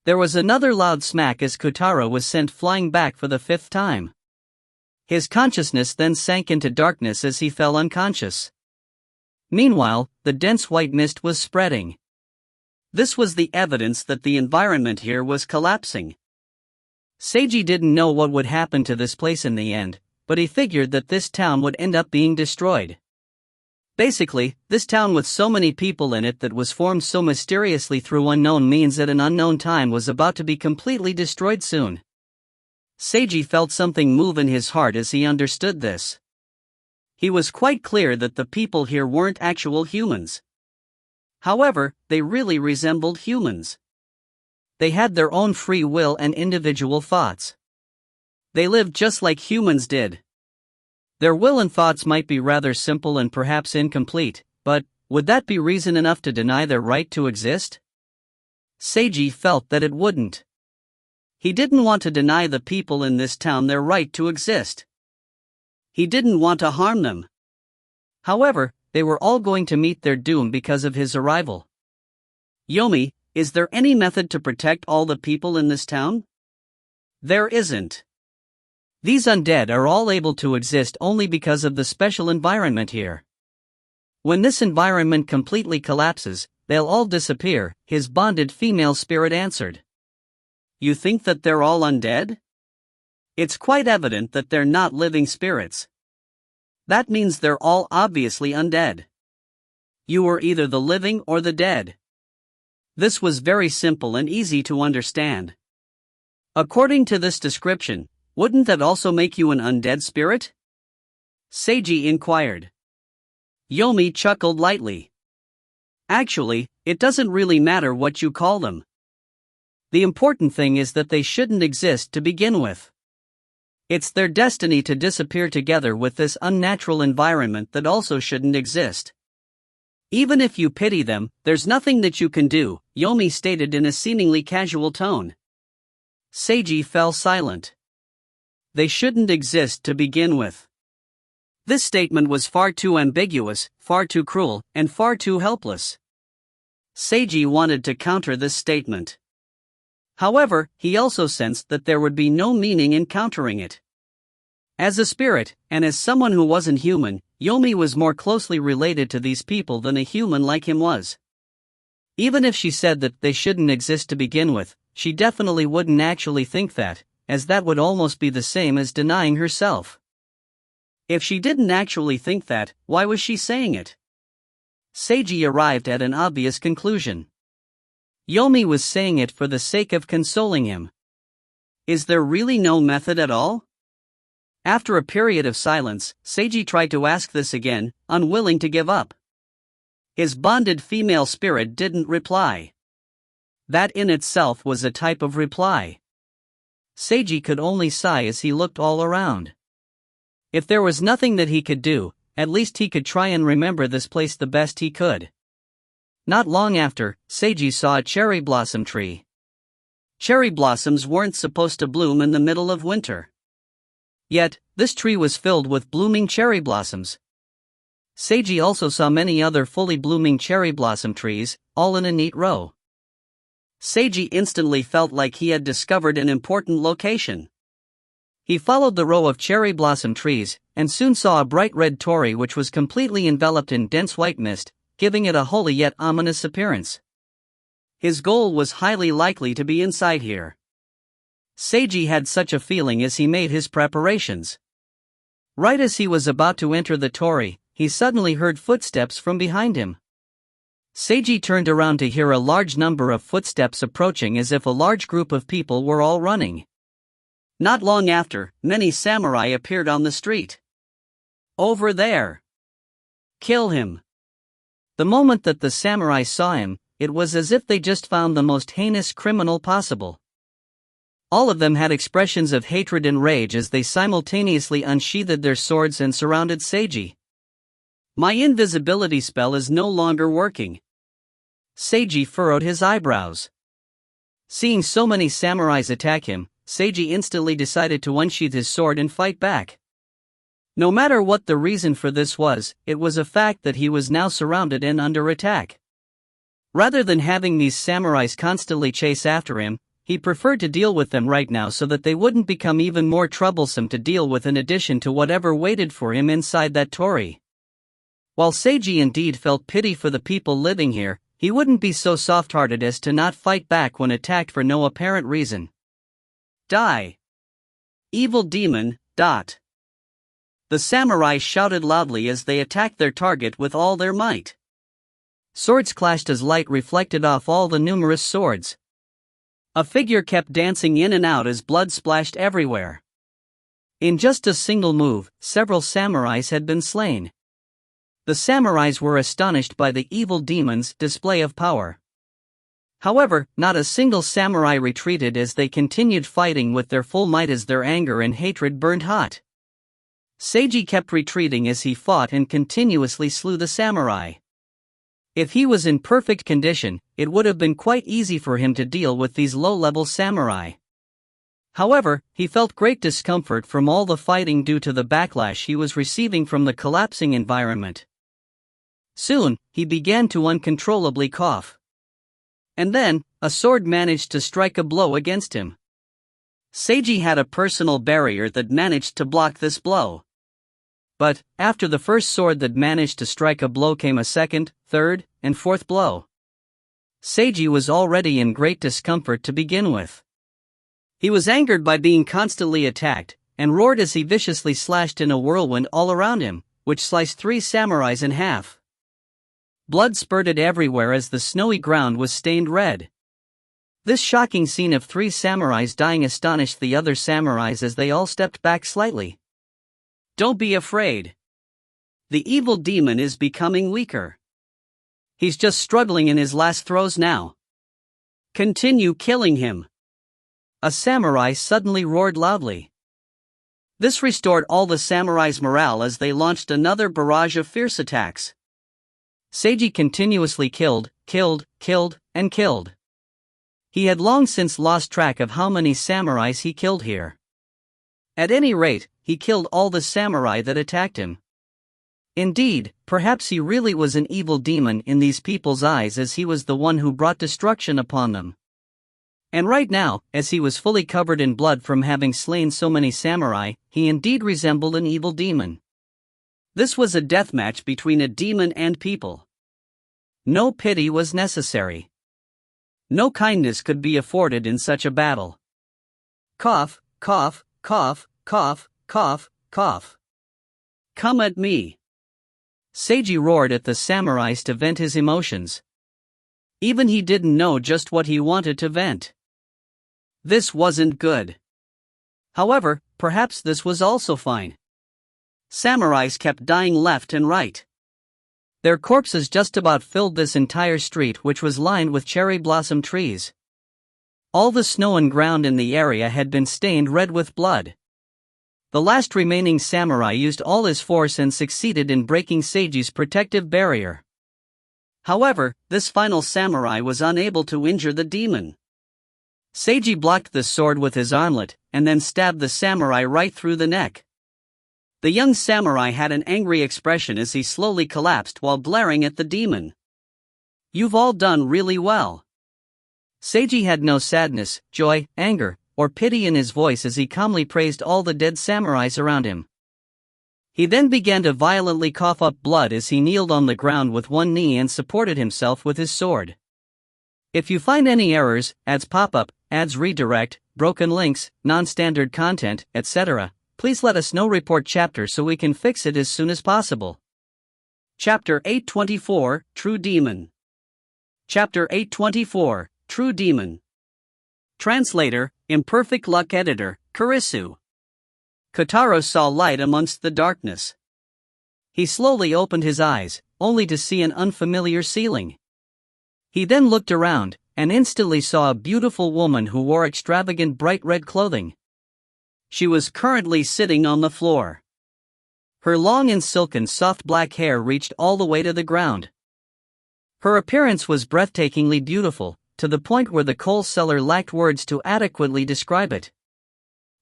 There was another loud smack as Kotaro was sent flying back for the 5th time. His consciousness then sank into darkness as he fell unconscious. Meanwhile, the dense white mist was spreading. This was the evidence that the environment here was collapsing. Seiji didn't know what would happen to this place in the end, but he figured that this town would end up being destroyed. Basically, this town with so many people in it that was formed so mysteriously through unknown means at an unknown time was about to be completely destroyed soon. Seiji felt something move in his heart as he understood this. He was quite clear that the people here weren't actual humans. However, they really resembled humans. They had their own free will and individual thoughts. They lived just like humans did. Their will and thoughts might be rather simple and perhaps incomplete, but would that be reason enough to deny their right to exist? Seiji felt that it wouldn't. He didn't want to deny the people in this town their right to exist. He didn't want to harm them. However, they were all going to meet their doom because of his arrival. Yomi, is there any method to protect all the people in this town? There isn't. These undead are all able to exist only because of the special environment here. When this environment completely collapses, they'll all disappear, his bonded female spirit answered. You think that they're all undead? It's quite evident that they're not living spirits. That means they're all obviously undead. You are either the living or the dead. This was very simple and easy to understand. According to this description, wouldn't that also make you an undead spirit? Seiji inquired. Yomi chuckled lightly. Actually, it doesn't really matter what you call them. The important thing is that they shouldn't exist to begin with. It's their destiny to disappear together with this unnatural environment that also shouldn't exist. Even if you pity them, there's nothing that you can do, Yomi stated in a seemingly casual tone. Seiji fell silent. They shouldn't exist to begin with. This statement was far too ambiguous, far too cruel, and far too helpless. Seiji wanted to counter this statement. However, he also sensed that there would be no meaning in countering it. As a spirit, and as someone who wasn't human, Yomi was more closely related to these people than a human like him was. Even if she said that they shouldn't exist to begin with, she definitely wouldn't actually think that, as that would almost be the same as denying herself. If she didn't actually think that, why was she saying it? Seiji arrived at an obvious conclusion. Yomi was saying it for the sake of consoling him. Is there really no method at all? After a period of silence, Seiji tried to ask this again, unwilling to give up. His bonded female spirit didn't reply. That in itself was a type of reply. Seiji could only sigh as he looked all around. If there was nothing that he could do, at least he could try and remember this place the best he could. Not long after, Seiji saw a cherry blossom tree. Cherry blossoms weren't supposed to bloom in the middle of winter. Yet, this tree was filled with blooming cherry blossoms. Seiji also saw many other fully blooming cherry blossom trees, all in a neat row. Seiji instantly felt like he had discovered an important location. He followed the row of cherry blossom trees, and soon saw a bright red torii which was completely enveloped in dense white mist, giving it a holy yet ominous appearance. His goal was highly likely to be inside here. Seiji had such a feeling as he made his preparations. Right as he was about to enter the torii, he suddenly heard footsteps from behind him. Seiji turned around to hear a large number of footsteps approaching, as if a large group of people were all running. Not long after, many samurai appeared on the street. "Over there! Kill him!" The moment that the samurai saw him, it was as if they just found the most heinous criminal possible. All of them had expressions of hatred and rage as they simultaneously unsheathed their swords and surrounded Seiji. "My invisibility spell is no longer working." Seiji furrowed his eyebrows. Seeing so many samurais attack him, Seiji instantly decided to unsheath his sword and fight back. No matter what the reason for this was, it was a fact that he was now surrounded and under attack. Rather than having these samurais constantly chase after him, he preferred to deal with them right now so that they wouldn't become even more troublesome to deal with in addition to whatever waited for him inside that torii. While Seiji indeed felt pity for the people living here, he wouldn't be so soft-hearted as to not fight back when attacked for no apparent reason. "Die! Evil demon, dot!" The samurai shouted loudly as they attacked their target with all their might. Swords clashed as light reflected off all the numerous swords. A figure kept dancing in and out as blood splashed everywhere. In just a single move, several samurais had been slain. The samurais were astonished by the evil demon's display of power. However, not a single samurai retreated as they continued fighting with their full might as their anger and hatred burned hot. Seiji kept retreating as he fought and continuously slew the samurai. If he was in perfect condition, it would have been quite easy for him to deal with these low-level samurai. However, he felt great discomfort from all the fighting due to the backlash he was receiving from the collapsing environment. Soon, he began to uncontrollably cough. And then, a sword managed to strike a blow against him. Seiji had a personal barrier that managed to block this blow. But, after the first sword that managed to strike a blow came a second, third, and fourth blow. Seiji was already in great discomfort to begin with. He was angered by being constantly attacked, and roared as he viciously slashed in a whirlwind all around him, which sliced 3 samurais in half. Blood spurted everywhere as the snowy ground was stained red. This shocking scene of 3 samurais dying astonished the other samurais as they all stepped back slightly. "Don't be afraid. The evil demon is becoming weaker. He's just struggling in his last throes now. Continue killing him." A samurai suddenly roared loudly. This restored all the samurais' morale as they launched another barrage of fierce attacks. Seiji continuously killed, and killed. He had long since lost track of how many samurais he killed here. At any rate, he killed all the samurai that attacked him. Indeed, perhaps he really was an evil demon in these people's eyes, as he was the one who brought destruction upon them. And right now, as he was fully covered in blood from having slain so many samurai, he indeed resembled an evil demon. This was a deathmatch between a demon and people. No pity was necessary. No kindness could be afforded in such a battle. Cough, cough, cough, cough, cough, cough. "Come at me." Seiji roared at the samurais to vent his emotions. Even he didn't know just what he wanted to vent. This wasn't good. However, perhaps this was also fine. Samurais kept dying left and right. Their corpses just about filled this entire street, which was lined with cherry blossom trees. All the snow and ground in the area had been stained red with blood. The last remaining samurai used all his force and succeeded in breaking Seiji's protective barrier. However, this final samurai was unable to injure the demon. Seiji blocked the sword with his armlet, and then stabbed the samurai right through the neck. The young samurai had an angry expression as he slowly collapsed while glaring at the demon. "You've all done really well." Seiji had no sadness, joy, anger, or pity in his voice as he calmly praised all the dead samurais around him. He then began to violently cough up blood as he kneeled on the ground with one knee and supported himself with his sword. If you find any errors, ads pop up, ads redirect, broken links, non-standard content, etc., please let us know. Report chapter so we can fix it as soon as possible. Chapter 824, True Demon. Chapter 824, True Demon. Translator, Imperfect Luck Editor, Kurisu. Kotaro saw light amongst the darkness. He slowly opened his eyes, only to see an unfamiliar ceiling. He then looked around, and instantly saw a beautiful woman who wore extravagant bright red clothing. She was currently sitting on the floor. Her long and silken soft black hair reached all the way to the ground. Her appearance was breathtakingly beautiful, to the point where the coal seller lacked words to adequately describe it.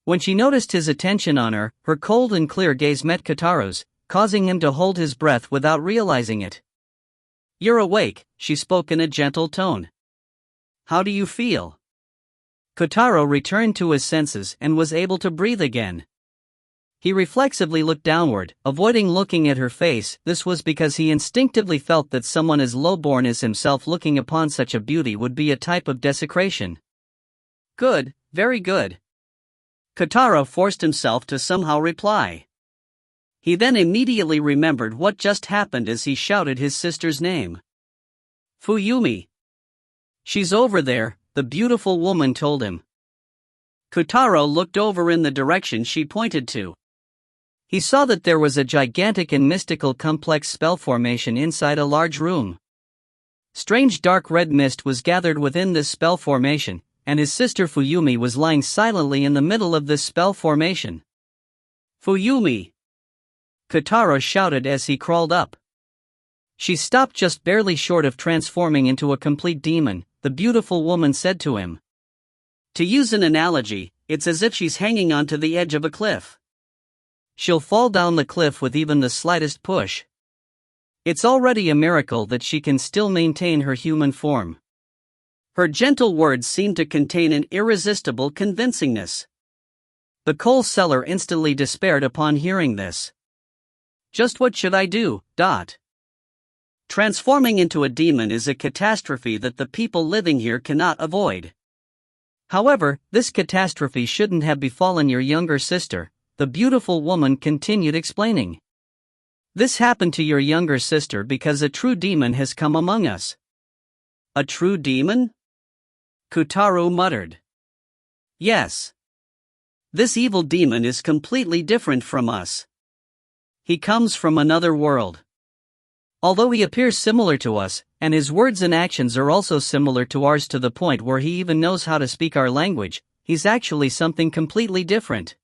When she noticed his attention on her, her cold and clear gaze met Kotaro's, causing him to hold his breath without realizing it. "You're awake," she spoke in a gentle tone. "How do you feel?" Kotaro returned to his senses and was able to breathe again. He reflexively looked downward, avoiding looking at her face. This was because he instinctively felt that someone as low-born as himself looking upon such a beauty would be a type of desecration. "Good, very good." Kotaro forced himself to somehow reply. He then immediately remembered what just happened as he shouted his sister's name. "Fuyumi." "She's over there," the beautiful woman told him. Kotaro looked over in the direction she pointed to. He saw that there was a gigantic and mystical complex spell formation inside a large room. Strange dark red mist was gathered within this spell formation, and his sister Fuyumi was lying silently in the middle of this spell formation. "Fuyumi!" Kotaro shouted as he crawled up. She stopped just barely short of transforming into a complete demon, the beautiful woman said to him. "To use an analogy, it's as if she's hanging onto the edge of a cliff. She'll fall down the cliff with even the slightest push. It's already a miracle that she can still maintain her human form." Her gentle words seemed to contain an irresistible convincingness. The coal seller instantly despaired upon hearing this. "Just what should I do?" Transforming into a demon is a catastrophe that the people living here cannot avoid. However, this catastrophe shouldn't have befallen your younger sister, the beautiful woman continued explaining. "This happened to your younger sister because a true demon has come among us." "A true demon?" Kotaro muttered. "Yes. This evil demon is completely different from us. He comes from another world. Although he appears similar to us, and his words and actions are also similar to ours to the point where he even knows how to speak our language, he's actually something completely different."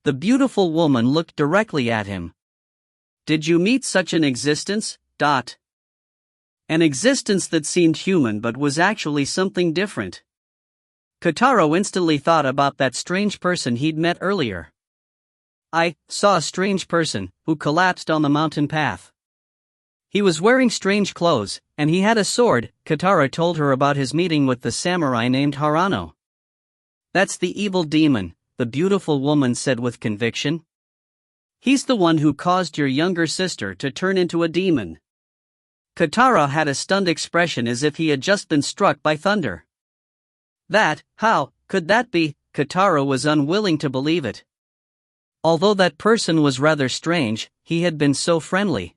The beautiful woman looked directly at him. "Did you meet such an existence?" An existence that seemed human but was actually something different. Kotaro instantly thought about that strange person he'd met earlier. "I saw a strange person who collapsed on the mountain path. He was wearing strange clothes, and he had a sword." Kotaro told her about his meeting with the samurai named Harano. "That's the evil demon," the beautiful woman said with conviction. "He's the one who caused your younger sister to turn into a demon." Kotaro had a stunned expression as if he had just been struck by thunder. How could that be?" Kotaro was unwilling to believe it. Although that person was rather strange, he had been so friendly.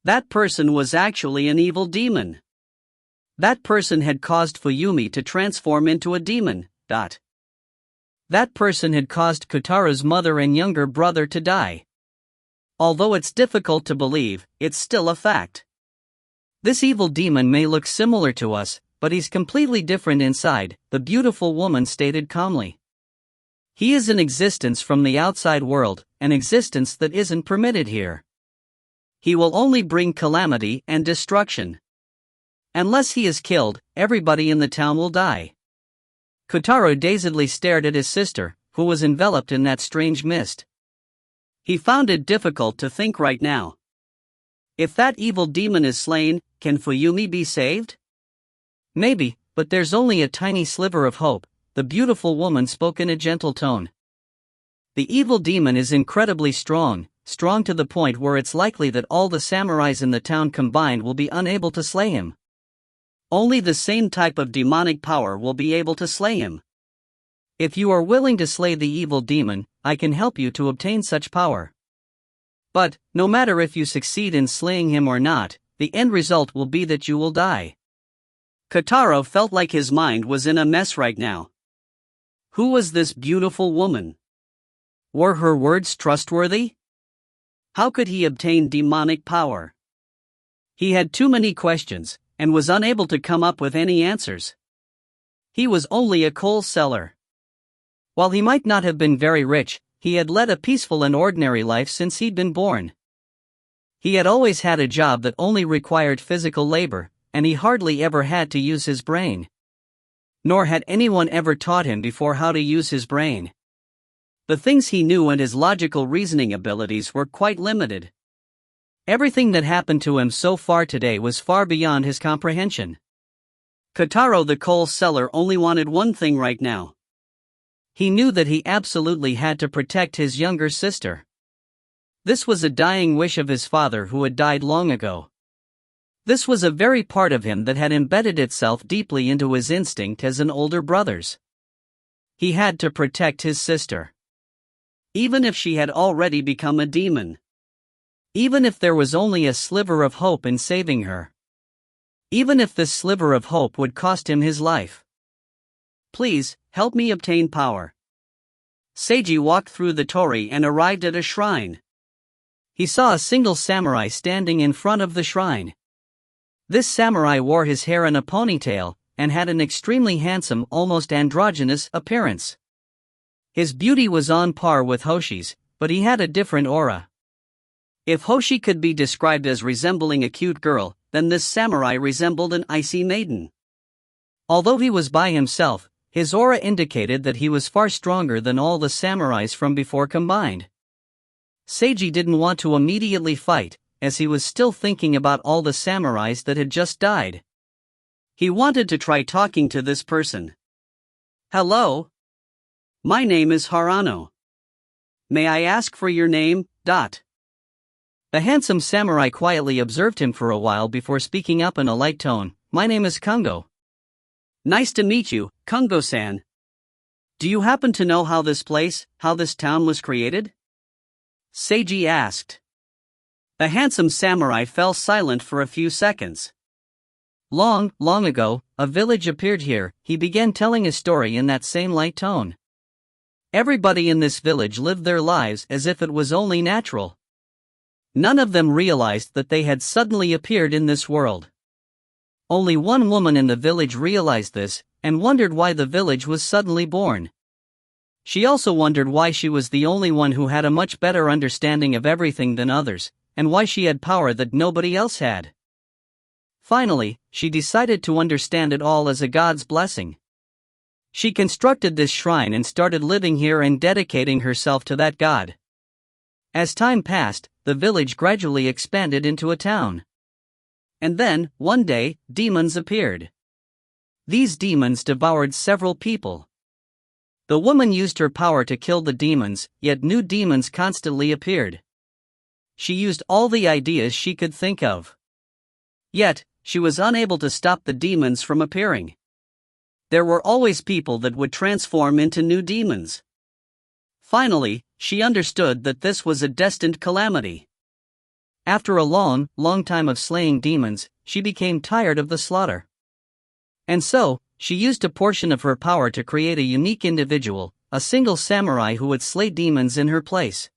That person was actually an evil demon. That person had caused Fuyumi to transform into a demon. That person had caused Kotaro's mother and younger brother to die. Although it's difficult to believe, it's still a fact. This evil demon may look similar to us, but he's completely different inside, the beautiful woman stated calmly. He is an existence from the outside world, an existence that isn't permitted here. He will only bring calamity and destruction. Unless he is killed, everybody in the town will die. Kotaro dazedly stared at his sister, who was enveloped in that strange mist. He found it difficult to think right now. If that evil demon is slain, can Fuyumi be saved? Maybe, but there's only a tiny sliver of hope, the beautiful woman spoke in a gentle tone. The evil demon is incredibly strong to the point where it's likely that all the samurais in the town combined will be unable to slay him. Only the same type of demonic power will be able to slay him. If you are willing to slay the evil demon, I can help you to obtain such power. But, no matter if you succeed in slaying him or not, the end result will be that you will die. Kotaro felt like his mind was in a mess right now. Who was this beautiful woman? Were her words trustworthy? How could he obtain demonic power? He had too many questions, and was unable to come up with any answers. He was only a coal seller. While he might not have been very rich, he had led a peaceful and ordinary life since he'd been born. He had always had a job that only required physical labor, and he hardly ever had to use his brain. Nor had anyone ever taught him before how to use his brain. The things he knew and his logical reasoning abilities were quite limited. Everything that happened to him so far today was far beyond his comprehension. Kotaro the coal seller only wanted one thing right now. He knew that he absolutely had to protect his younger sister. This was a dying wish of his father who had died long ago. This was a very part of him that had embedded itself deeply into his instinct as an older brother's. He had to protect his sister. Even if she had already become a demon. Even if there was only a sliver of hope in saving her. Even if this sliver of hope would cost him his life. Please, help me obtain power. Seiji walked through the torii and arrived at a shrine. He saw a single samurai standing in front of the shrine. This samurai wore his hair in a ponytail, and had an extremely handsome, almost androgynous appearance. His beauty was on par with Hoshi's, but he had a different aura. If Hoshi could be described as resembling a cute girl, then this samurai resembled an icy maiden. Although he was by himself, his aura indicated that he was far stronger than all the samurais from before combined. Seiji didn't want to immediately fight, as he was still thinking about all the samurais that had just died. He wanted to try talking to this person. Hello? My name is Harano. May I ask for your name? The handsome samurai quietly observed him for a while before speaking up in a light tone. My name is Kungo. Nice to meet you, Kungo-san. Do you happen to know how this town was created? Seiji asked. The handsome samurai fell silent for a few seconds. Long ago, a village appeared here, he began telling his story in that same light tone. Everybody in this village lived their lives as if it was only natural. None of them realized that they had suddenly appeared in this world. Only one woman in the village realized this, and wondered why the village was suddenly born. She also wondered why she was the only one who had a much better understanding of everything than others, and why she had power that nobody else had. Finally, she decided to understand it all as a god's blessing. She constructed this shrine and started living here and dedicating herself to that god. As time passed, the village gradually expanded into a town. And then, one day, demons appeared. These demons devoured several people. The woman used her power to kill the demons, yet new demons constantly appeared. She used all the ideas she could think of. Yet, she was unable to stop the demons from appearing. There were always people that would transform into new demons. Finally, she understood that this was a destined calamity. After a long time of slaying demons, she became tired of the slaughter. And so, she used a portion of her power to create a unique individual, a single samurai who would slay demons in her place.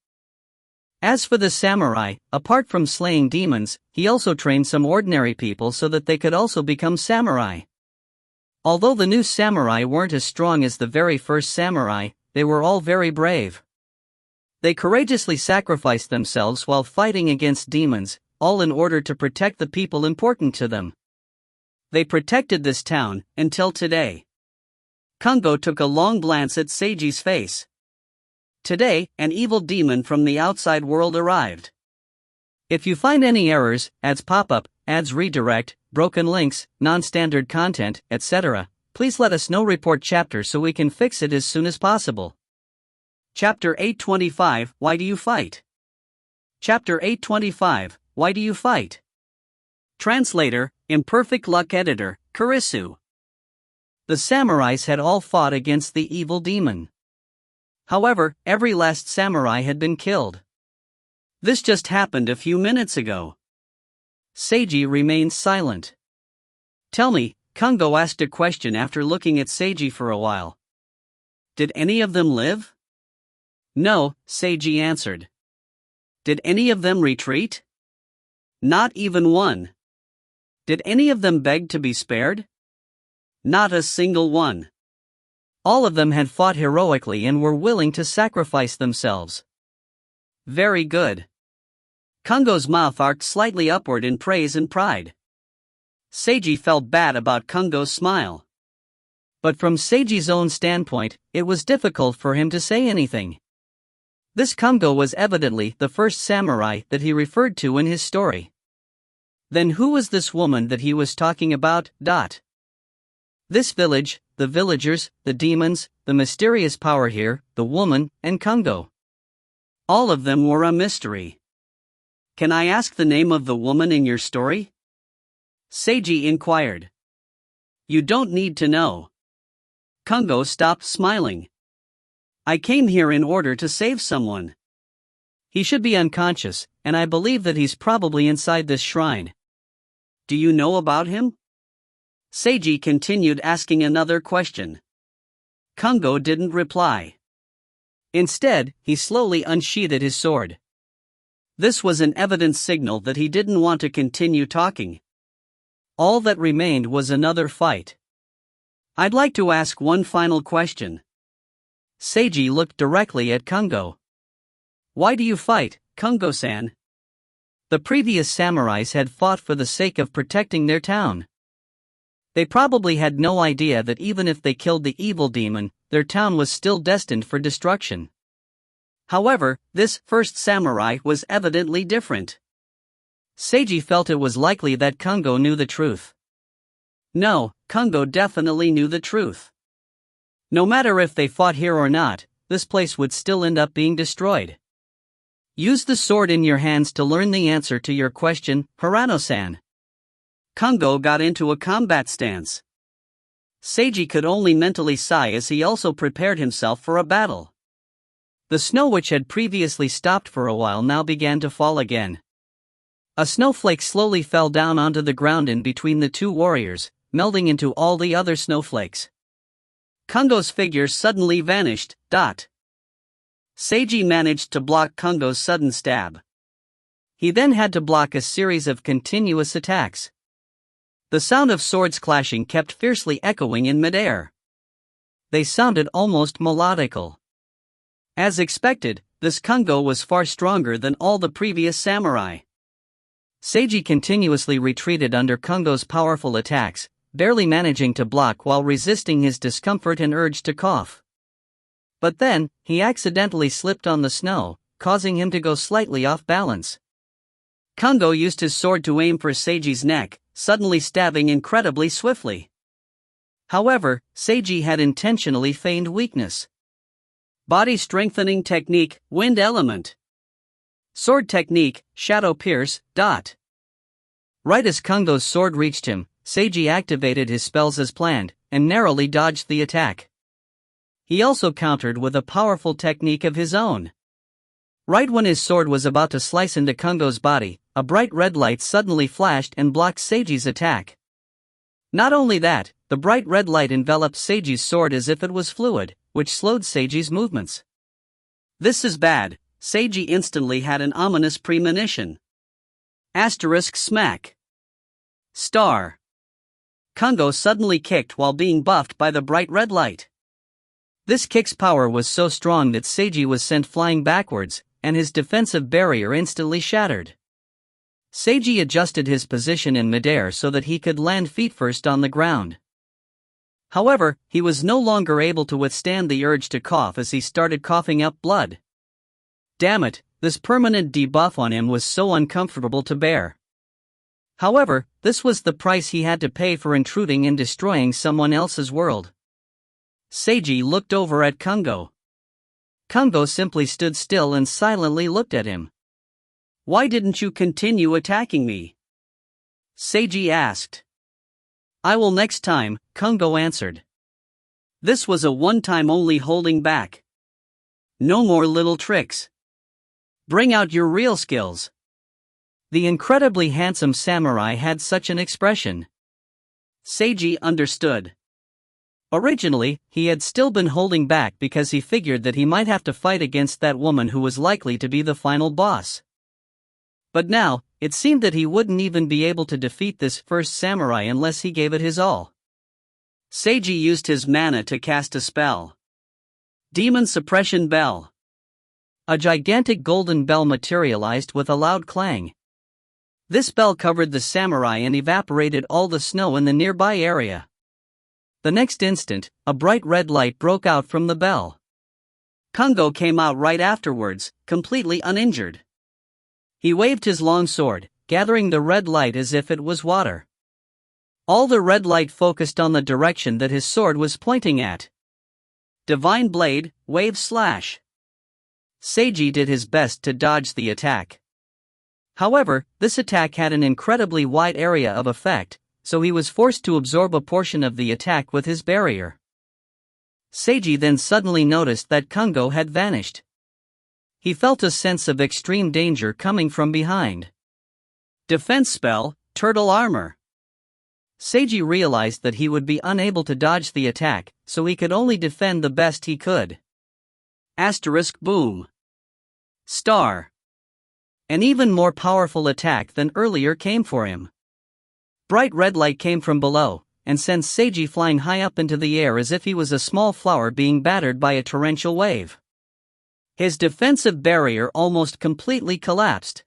As for the samurai, apart from slaying demons, he also trained some ordinary people so that they could also become samurai. Although the new samurai weren't as strong as the very first samurai, they were all very brave. They courageously sacrificed themselves while fighting against demons, all in order to protect the people important to them. They protected this town, until today. Kungo took a long glance at Seiji's face. Today, an evil demon from the outside world arrived. If you find any errors, ads pop up, ads redirect, broken links, non-standard content, etc., please let us know. Report chapter so we can fix it as soon as possible. Chapter 825, Why do you fight? Chapter 825, Why do you fight? Translator, Imperfect Luck Editor, Kurisu. The samurais had all fought against the evil demon. However, every last samurai had been killed. This just happened a few minutes ago. Seiji remained silent. Tell me, Kungo asked a question after looking at Seiji for a while. Did any of them live? No, Seiji answered. Did any of them retreat? Not even one. Did any of them beg to be spared? Not a single one. All of them had fought heroically and were willing to sacrifice themselves. Very good. Kungo's mouth arched slightly upward in praise and pride. Seiji felt bad about Kungo's smile. But from Seiji's own standpoint, it was difficult for him to say anything. This Kungo was evidently the first samurai that he referred to in his story. Then who was this woman that he was talking about? This village, the villagers, the demons, the mysterious power here, the woman, and Kungo. All of them were a mystery. Can I ask the name of the woman in your story? Seiji inquired. You don't need to know. Kungo stopped smiling. I came here in order to save someone. He should be unconscious, and I believe that he's probably inside this shrine. Do you know about him? Seiji continued asking another question. Kungo didn't reply. Instead, he slowly unsheathed his sword. This was an evident signal that he didn't want to continue talking. All that remained was another fight. I'd like to ask one final question. Seiji looked directly at Kungo. Why do you fight, Kungo-san? The previous samurais had fought for the sake of protecting their town. They probably had no idea that even if they killed the evil demon, their town was still destined for destruction. However, this first samurai was evidently different. Seiji felt it was likely that Kungo knew the truth. No, Kungo definitely knew the truth. No matter if they fought here or not, this place would still end up being destroyed. Use the sword in your hands to learn the answer to your question, Hirano-san. Kungo got into a combat stance. Seiji could only mentally sigh as he also prepared himself for a battle. The snow, which had previously stopped for a while, now began to fall again. A snowflake slowly fell down onto the ground in between the two warriors, melding into all the other snowflakes. Kungo's figure suddenly vanished. Seiji managed to block Kungo's sudden stab. He then had to block a series of continuous attacks. The sound of swords clashing kept fiercely echoing in midair. They sounded almost melodical. As expected, this Kungo was far stronger than all the previous samurai. Seiji continuously retreated under Kungo's powerful attacks, barely managing to block while resisting his discomfort and urge to cough. But then, he accidentally slipped on the snow, causing him to go slightly off balance. Kungo used his sword to aim for Seiji's neck, suddenly stabbing incredibly swiftly. However, Seiji had intentionally feigned weakness. Body strengthening technique, wind element. Sword technique, shadow pierce. Right as Kungo's sword reached him, Seiji activated his spells as planned, and narrowly dodged the attack. He also countered with a powerful technique of his own. Right when his sword was about to slice into Kungo's body, a bright red light suddenly flashed and blocked Seiji's attack. Not only that, the bright red light enveloped Seiji's sword as if it was fluid, which slowed Seiji's movements. This is bad. Seiji instantly had an ominous premonition. Smack. Star. Kungo suddenly kicked while being buffed by the bright red light. This kick's power was so strong that Seiji was sent flying backwards, and his defensive barrier instantly shattered. Seiji adjusted his position in midair so that he could land feet first on the ground. However, he was no longer able to withstand the urge to cough as he started coughing up blood. Damn it, this permanent debuff on him was so uncomfortable to bear. However, this was the price he had to pay for intruding and destroying someone else's world. Seiji looked over at Kungo. Kungo simply stood still and silently looked at him. Why didn't you continue attacking me? Seiji asked. I will next time, Kungo answered. This was a one-time only holding back. No more little tricks. Bring out your real skills. The incredibly handsome samurai had such an expression. Seiji understood. Originally, he had still been holding back because he figured that he might have to fight against that woman who was likely to be the final boss. But now, it seemed that he wouldn't even be able to defeat this first samurai unless he gave it his all. Seiji used his mana to cast a spell. Demon Suppression Bell. A gigantic golden bell materialized with a loud clang. This bell covered the samurai and evaporated all the snow in the nearby area. The next instant, a bright red light broke out from the bell. Kungo came out right afterwards, completely uninjured. He waved his long sword, gathering the red light as if it was water. All the red light focused on the direction that his sword was pointing at. Divine Blade, Wave Slash. Seiji did his best to dodge the attack. However, this attack had an incredibly wide area of effect, so he was forced to absorb a portion of the attack with his barrier. Seiji then suddenly noticed that Kungo had vanished. He felt a sense of extreme danger coming from behind. Defense Spell, Turtle Armor. Seiji realized that he would be unable to dodge the attack, so he could only defend the best he could. Asterisk Boom. Star. An even more powerful attack than earlier came for him. Bright red light came from below, and sent Seiji flying high up into the air as if he was a small flower being battered by a torrential wave. His defensive barrier almost completely collapsed.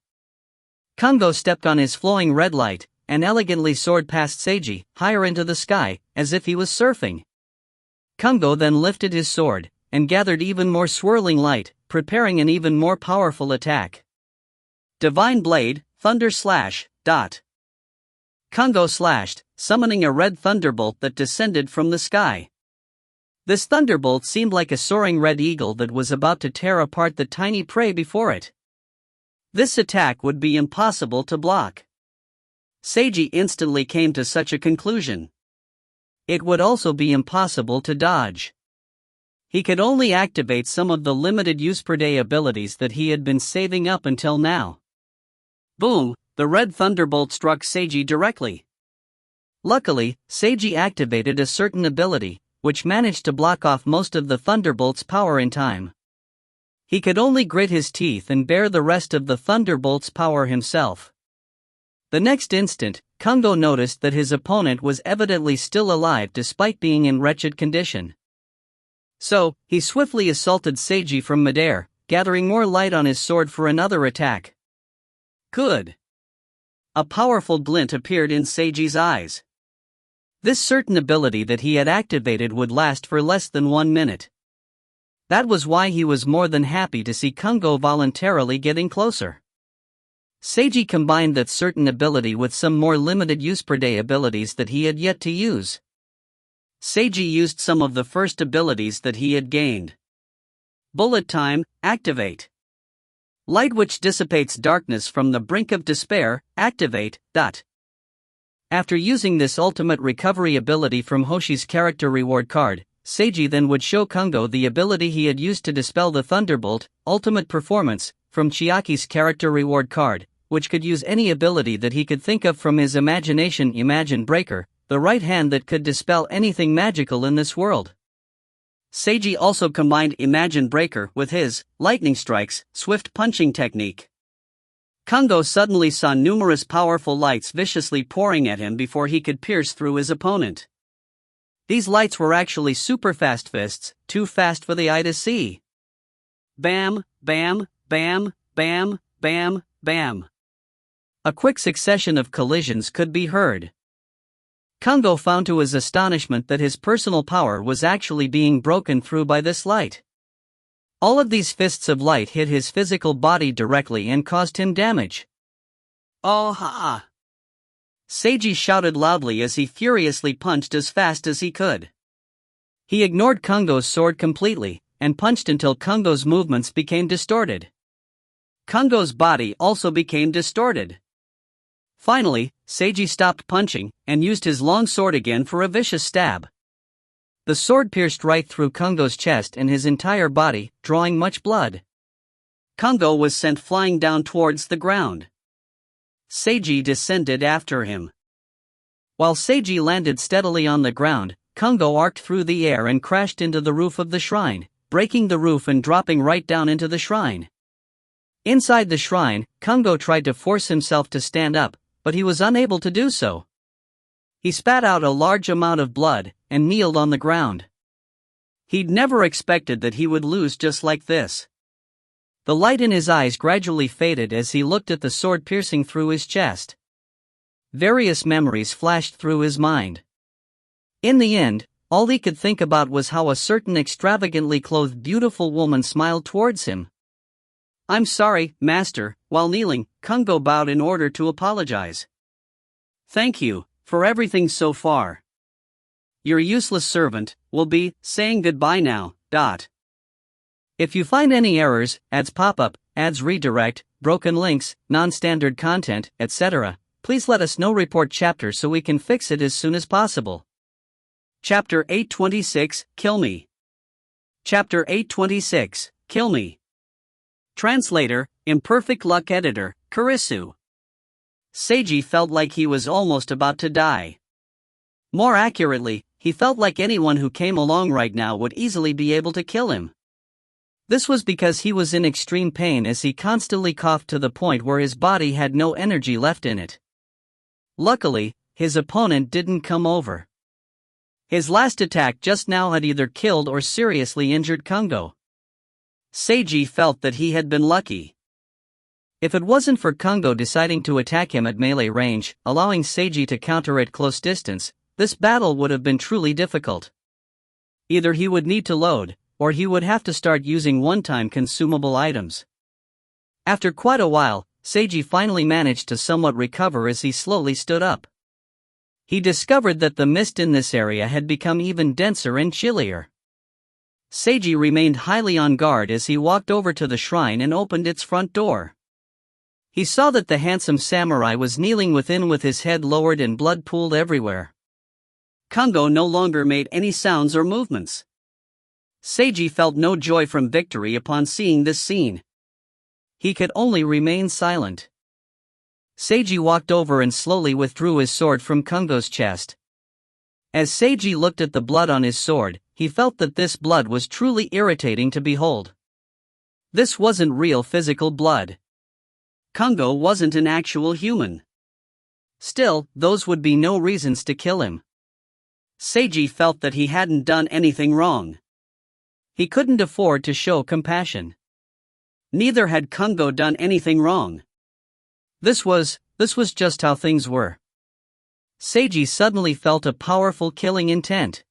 Kungo stepped on his flowing red light, and elegantly soared past Seiji, higher into the sky, as if he was surfing. Kungo then lifted his sword, and gathered even more swirling light, preparing an even more powerful attack. Divine Blade, Thunder Slash, Dot. Kungo slashed, summoning a red thunderbolt that descended from the sky. This thunderbolt seemed like a soaring red eagle that was about to tear apart the tiny prey before it. This attack would be impossible to block. Seiji instantly came to such a conclusion. It would also be impossible to dodge. He could only activate some of the limited use per day abilities that he had been saving up until now. Boom, the red thunderbolt struck Seiji directly. Luckily, Seiji activated a certain ability, which managed to block off most of the thunderbolt's power in time. He could only grit his teeth and bear the rest of the thunderbolt's power himself. The next instant, Kungo noticed that his opponent was evidently still alive despite being in wretched condition. So, he swiftly assaulted Seiji from midair, gathering more light on his sword for another attack. Good. A powerful glint appeared in Seiji's eyes. This certain ability that he had activated would last for less than 1 minute. That was why he was more than happy to see Kungo voluntarily getting closer. Seiji combined that certain ability with some more limited use per day abilities that he had yet to use. Seiji used some of the first abilities that he had gained. Bullet Time, Activate. Light which dissipates darkness from the brink of despair, activate. After using this ultimate recovery ability from Hoshi's character reward card, Seiji then would show Kungo the ability he had used to dispel the Thunderbolt, Ultimate Performance, from Chiaki's character reward card, which could use any ability that he could think of from his imagination. Imagine Breaker, the right hand that could dispel anything magical in this world. Seiji also combined Imagine Breaker with his Lightning Strikes, Swift Punching technique. Kungo suddenly saw numerous powerful lights viciously pouring at him before he could pierce through his opponent. These lights were actually super fast fists, too fast for the eye to see. Bam, bam, bam, bam, bam, bam. A quick succession of collisions could be heard. Kungo found to his astonishment that his personal power was actually being broken through by this light. All of these fists of light hit his physical body directly and caused him damage. Oh ha! Seiji shouted loudly as he furiously punched as fast as he could. He ignored Kungo's sword completely, and punched until Kungo's movements became distorted. Kungo's body also became distorted. Finally, Seiji stopped punching, and used his long sword again for a vicious stab. The sword pierced right through Kungo's chest and his entire body, drawing much blood. Kungo was sent flying down towards the ground. Seiji descended after him. While Seiji landed steadily on the ground, Kungo arced through the air and crashed into the roof of the shrine, breaking the roof and dropping right down into the shrine. Inside the shrine, Kungo tried to force himself to stand up, but he was unable to do so. He spat out a large amount of blood, and kneeled on the ground. He'd never expected that he would lose just like this. The light in his eyes gradually faded as he looked at the sword piercing through his chest. Various memories flashed through his mind. In the end, all he could think about was how a certain extravagantly clothed beautiful woman smiled towards him. "I'm sorry, master." While kneeling, Kungo bowed in order to apologize. "Thank you for everything so far. Your useless servant will be saying goodbye now. If you find any errors, ads pop up, ads redirect, broken links, non-standard content, etc., please let us know. Report chapter so we can fix it as soon as possible. Chapter 826, Kill Me. Chapter 826, Kill Me. Translator, Imperfect Luck Editor, Kurisu. Seiji felt like he was almost about to die. More accurately, he felt like anyone who came along right now would easily be able to kill him. This was because he was in extreme pain as he constantly coughed to the point where his body had no energy left in it. Luckily, his opponent didn't come over. His last attack just now had either killed or seriously injured Kungo. Seiji felt that he had been lucky. If it wasn't for Kungo deciding to attack him at melee range, allowing Seiji to counter at close distance, this battle would have been truly difficult. Either he would need to load, or he would have to start using one-time consumable items. After quite a while, Seiji finally managed to somewhat recover as he slowly stood up. He discovered that the mist in this area had become even denser and chillier. Seiji remained highly on guard as he walked over to the shrine and opened its front door. He saw that the handsome samurai was kneeling within with his head lowered and blood pooled everywhere. Kungo no longer made any sounds or movements. Seiji felt no joy from victory upon seeing this scene. He could only remain silent. Seiji walked over and slowly withdrew his sword from Kungo's chest. As Seiji looked at the blood on his sword, he felt that this blood was truly irritating to behold. This wasn't real physical blood. Kungo wasn't an actual human. Still, those would be no reasons to kill him. Seiji felt that he hadn't done anything wrong. He couldn't afford to show compassion. Neither had Kungo done anything wrong. This was just how things were. Seiji suddenly felt a powerful killing intent.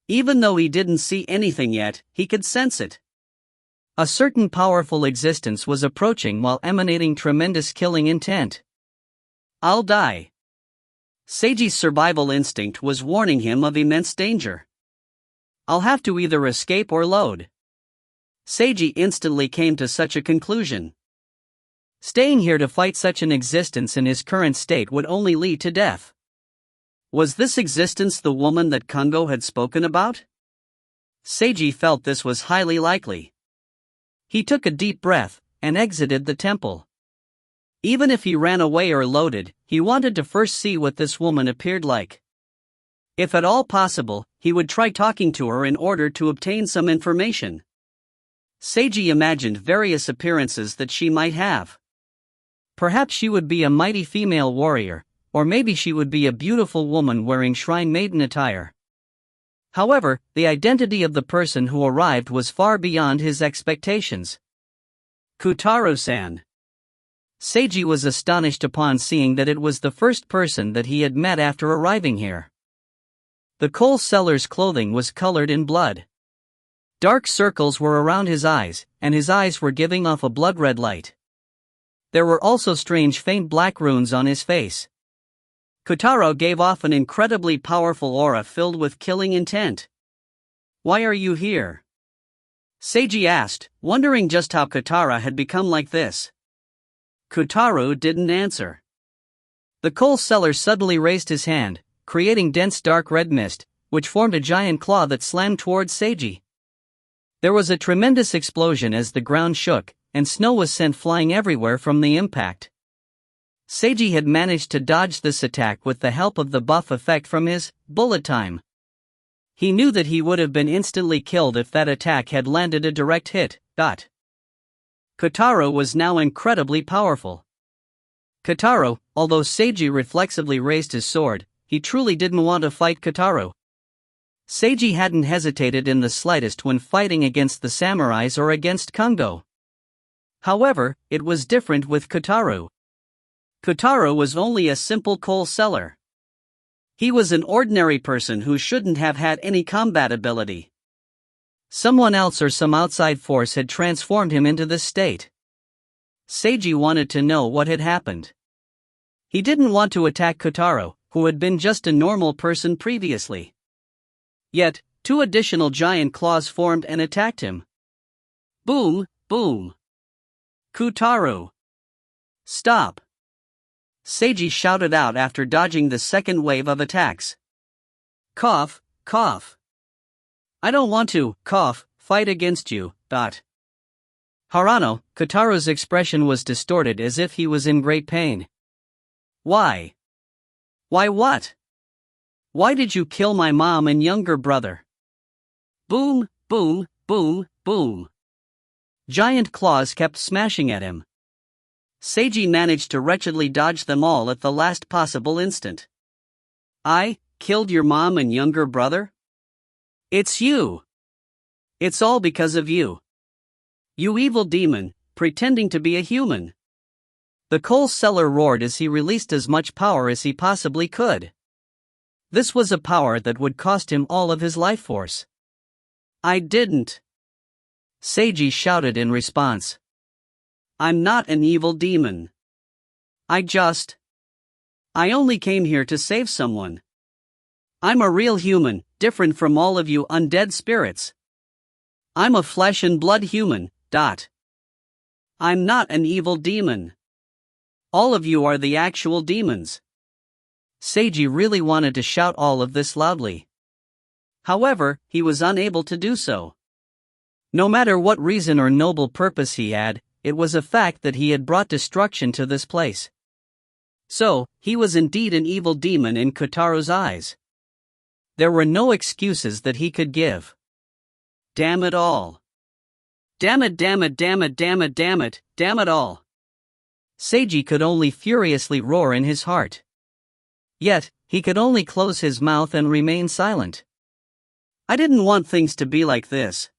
Even though he didn't see anything yet, he could sense it. A certain powerful existence was approaching while emanating tremendous killing intent. "I'll die." Seiji's survival instinct was warning him of immense danger. "I'll have to either escape or load." Seiji instantly came to such a conclusion. Staying here to fight such an existence in his current state would only lead to death. Was this existence the woman that Kungo had spoken about? Seiji felt this was highly likely. He took a deep breath and exited the temple. Even if he ran away or loaded, he wanted to first see what this woman appeared like. If at all possible, he would try talking to her in order to obtain some information. Seiji imagined various appearances that she might have. Perhaps she would be a mighty female warrior, or maybe she would be a beautiful woman wearing shrine maiden attire. However, the identity of the person who arrived was far beyond his expectations. Kotaro-san. Seiji was astonished upon seeing that it was the first person that he had met after arriving here. The coal seller's clothing was colored in blood. Dark circles were around his eyes, and his eyes were giving off a blood-red light. There were also strange faint black runes on his face. Kotaro gave off an incredibly powerful aura filled with killing intent. "Why are you here?" Seiji asked, wondering just how Kotaro had become like this. Kotaro didn't answer. The coal seller suddenly raised his hand, creating dense dark red mist, which formed a giant claw that slammed towards Seiji. There was a tremendous explosion as the ground shook, and snow was sent flying everywhere from the impact. Seiji had managed to dodge this attack with the help of the buff effect from his bullet time. He knew that he would have been instantly killed if that attack had landed a direct hit. Kotaro was now incredibly powerful. Kotaro, although Seiji reflexively raised his sword, he truly didn't want to fight Kotaro. Seiji hadn't hesitated in the slightest when fighting against the samurais or against Kungo. However, it was different with Kotaro. Kotaro was only a simple coal seller. He was an ordinary person who shouldn't have had any combat ability. Someone else or some outside force had transformed him into this state. Seiji wanted to know what had happened. He didn't want to attack Kotaro, who had been just a normal person previously. Yet, 2 additional giant claws formed and attacked him. Boom, boom. Kotaro! Stop! Seiji shouted out after dodging the second wave of attacks. Cough, cough. I don't want to, fight against you, Harano, Kotaro's expression was distorted as if he was in great pain. Why? Why what? Why did you kill my mom and younger brother? Boom, boom, boom, boom. Giant claws kept smashing at him. Seiji managed to wretchedly dodge them all at the last possible instant. I killed your mom and younger brother? It's you. It's all because of you. You evil demon, pretending to be a human. The coal seller roared as he released as much power as he possibly could. This was a power that would cost him all of his life force. I didn't. Seiji shouted in response. I'm not an evil demon. I only came here to save someone. I'm a real human, different from all of you undead spirits. I'm a flesh and blood human, I'm not an evil demon. All of you are the actual demons. Seiji really wanted to shout all of this loudly. However, he was unable to do so. No matter what reason or noble purpose he had, it was a fact that he had brought destruction to this place. So, he was indeed an evil demon in Kotaro's eyes. There were no excuses that he could give. Damn it all. Damn it, damn it, damn it, damn it, damn it, damn it all. Seiji could only furiously roar in his heart. Yet, he could only close his mouth and remain silent. I didn't want things to be like this.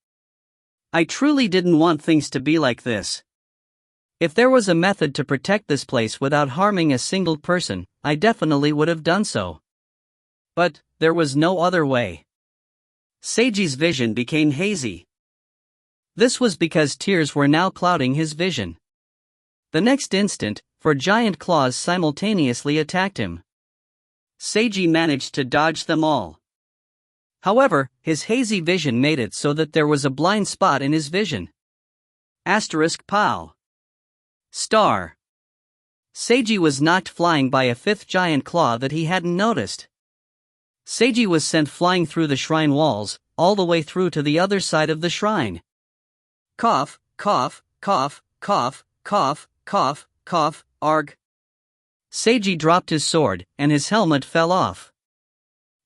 I truly didn't want things to be like this. If there was a method to protect this place without harming a single person, I definitely would have done so. But, there was no other way. Seiji's vision became hazy. This was because tears were now clouding his vision. The next instant, 4 giant claws simultaneously attacked him. Seiji managed to dodge them all. However, his hazy vision made it so that there was a blind spot in his vision. *POW. Star. Seiji was knocked flying by a 5th giant claw that he hadn't noticed. Seiji was sent flying through the shrine walls, all the way through to the other side of the shrine. Cough, cough, cough, cough, cough, cough, cough, arg. Seiji dropped his sword, and his helmet fell off.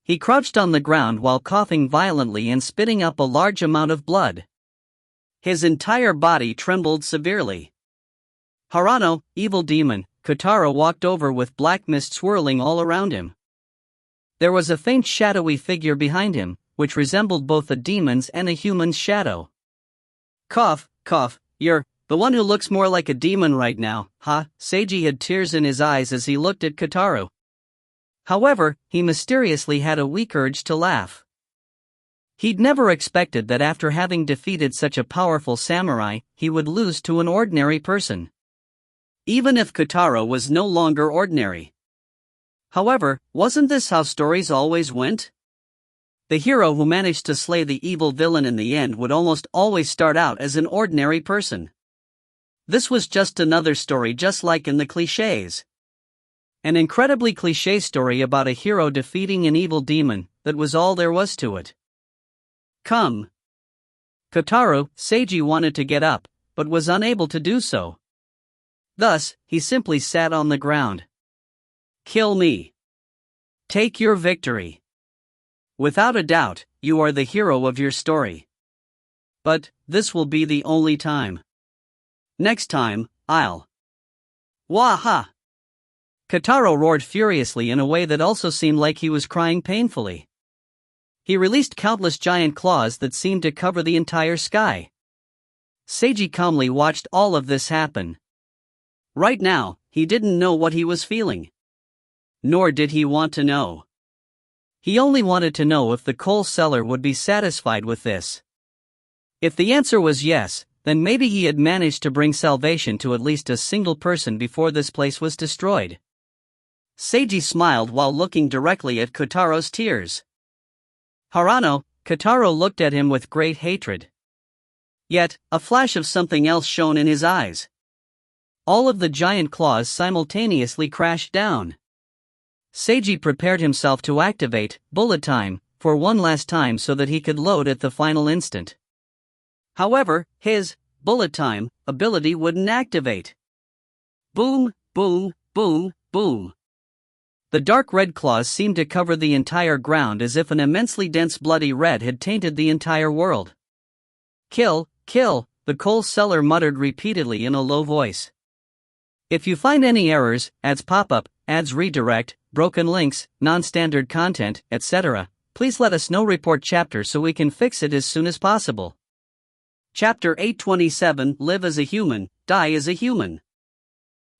He crouched on the ground while coughing violently and spitting up a large amount of blood. His entire body trembled severely. Harano, evil demon, Kotaro walked over with black mist swirling all around him. There was a faint shadowy figure behind him, which resembled both a demon's and a human's shadow. Cough, cough, you're the one who looks more like a demon right now, huh? Seiji had tears in his eyes as he looked at Kotaro. However, he mysteriously had a weak urge to laugh. He'd never expected that after having defeated such a powerful samurai, he would lose to an ordinary person. Even if Kotaro was no longer ordinary. However, wasn't this how stories always went? The hero who managed to slay the evil villain in the end would almost always start out as an ordinary person. This was just another story just like in the clichés. An incredibly cliché story about a hero defeating an evil demon, that was all there was to it. Come. Kotaro, Seiji wanted to get up, but was unable to do so. Thus, he simply sat on the ground. Kill me. Take your victory. Without a doubt, you are the hero of your story. But, this will be the only time. Next time, I'll. Wah-ha! Kotaro roared furiously in a way that also seemed like he was crying painfully. He released countless giant claws that seemed to cover the entire sky. Seiji calmly watched all of this happen. Right now, he didn't know what he was feeling. Nor did he want to know. He only wanted to know if the coal seller would be satisfied with this. If the answer was yes, then maybe he had managed to bring salvation to at least a single person before this place was destroyed. Seiji smiled while looking directly at Kotaro's tears. Harano, Kotaro looked at him with great hatred. Yet, a flash of something else shone in his eyes. All of the giant claws simultaneously crashed down. Seiji prepared himself to activate bullet time for one last time so that he could load at the final instant. However, his bullet time ability wouldn't activate. Boom, boom, boom, boom. The dark red claws seemed to cover the entire ground as if an immensely dense bloody red had tainted the entire world. Kill, kill, the coal seller muttered repeatedly in a low voice. If you find any errors, ads pop up, ads redirect, broken links, non-standard content, etc., please let us know. Report chapter so we can fix it as soon as possible. Chapter 827 Live as a Human, Die as a Human.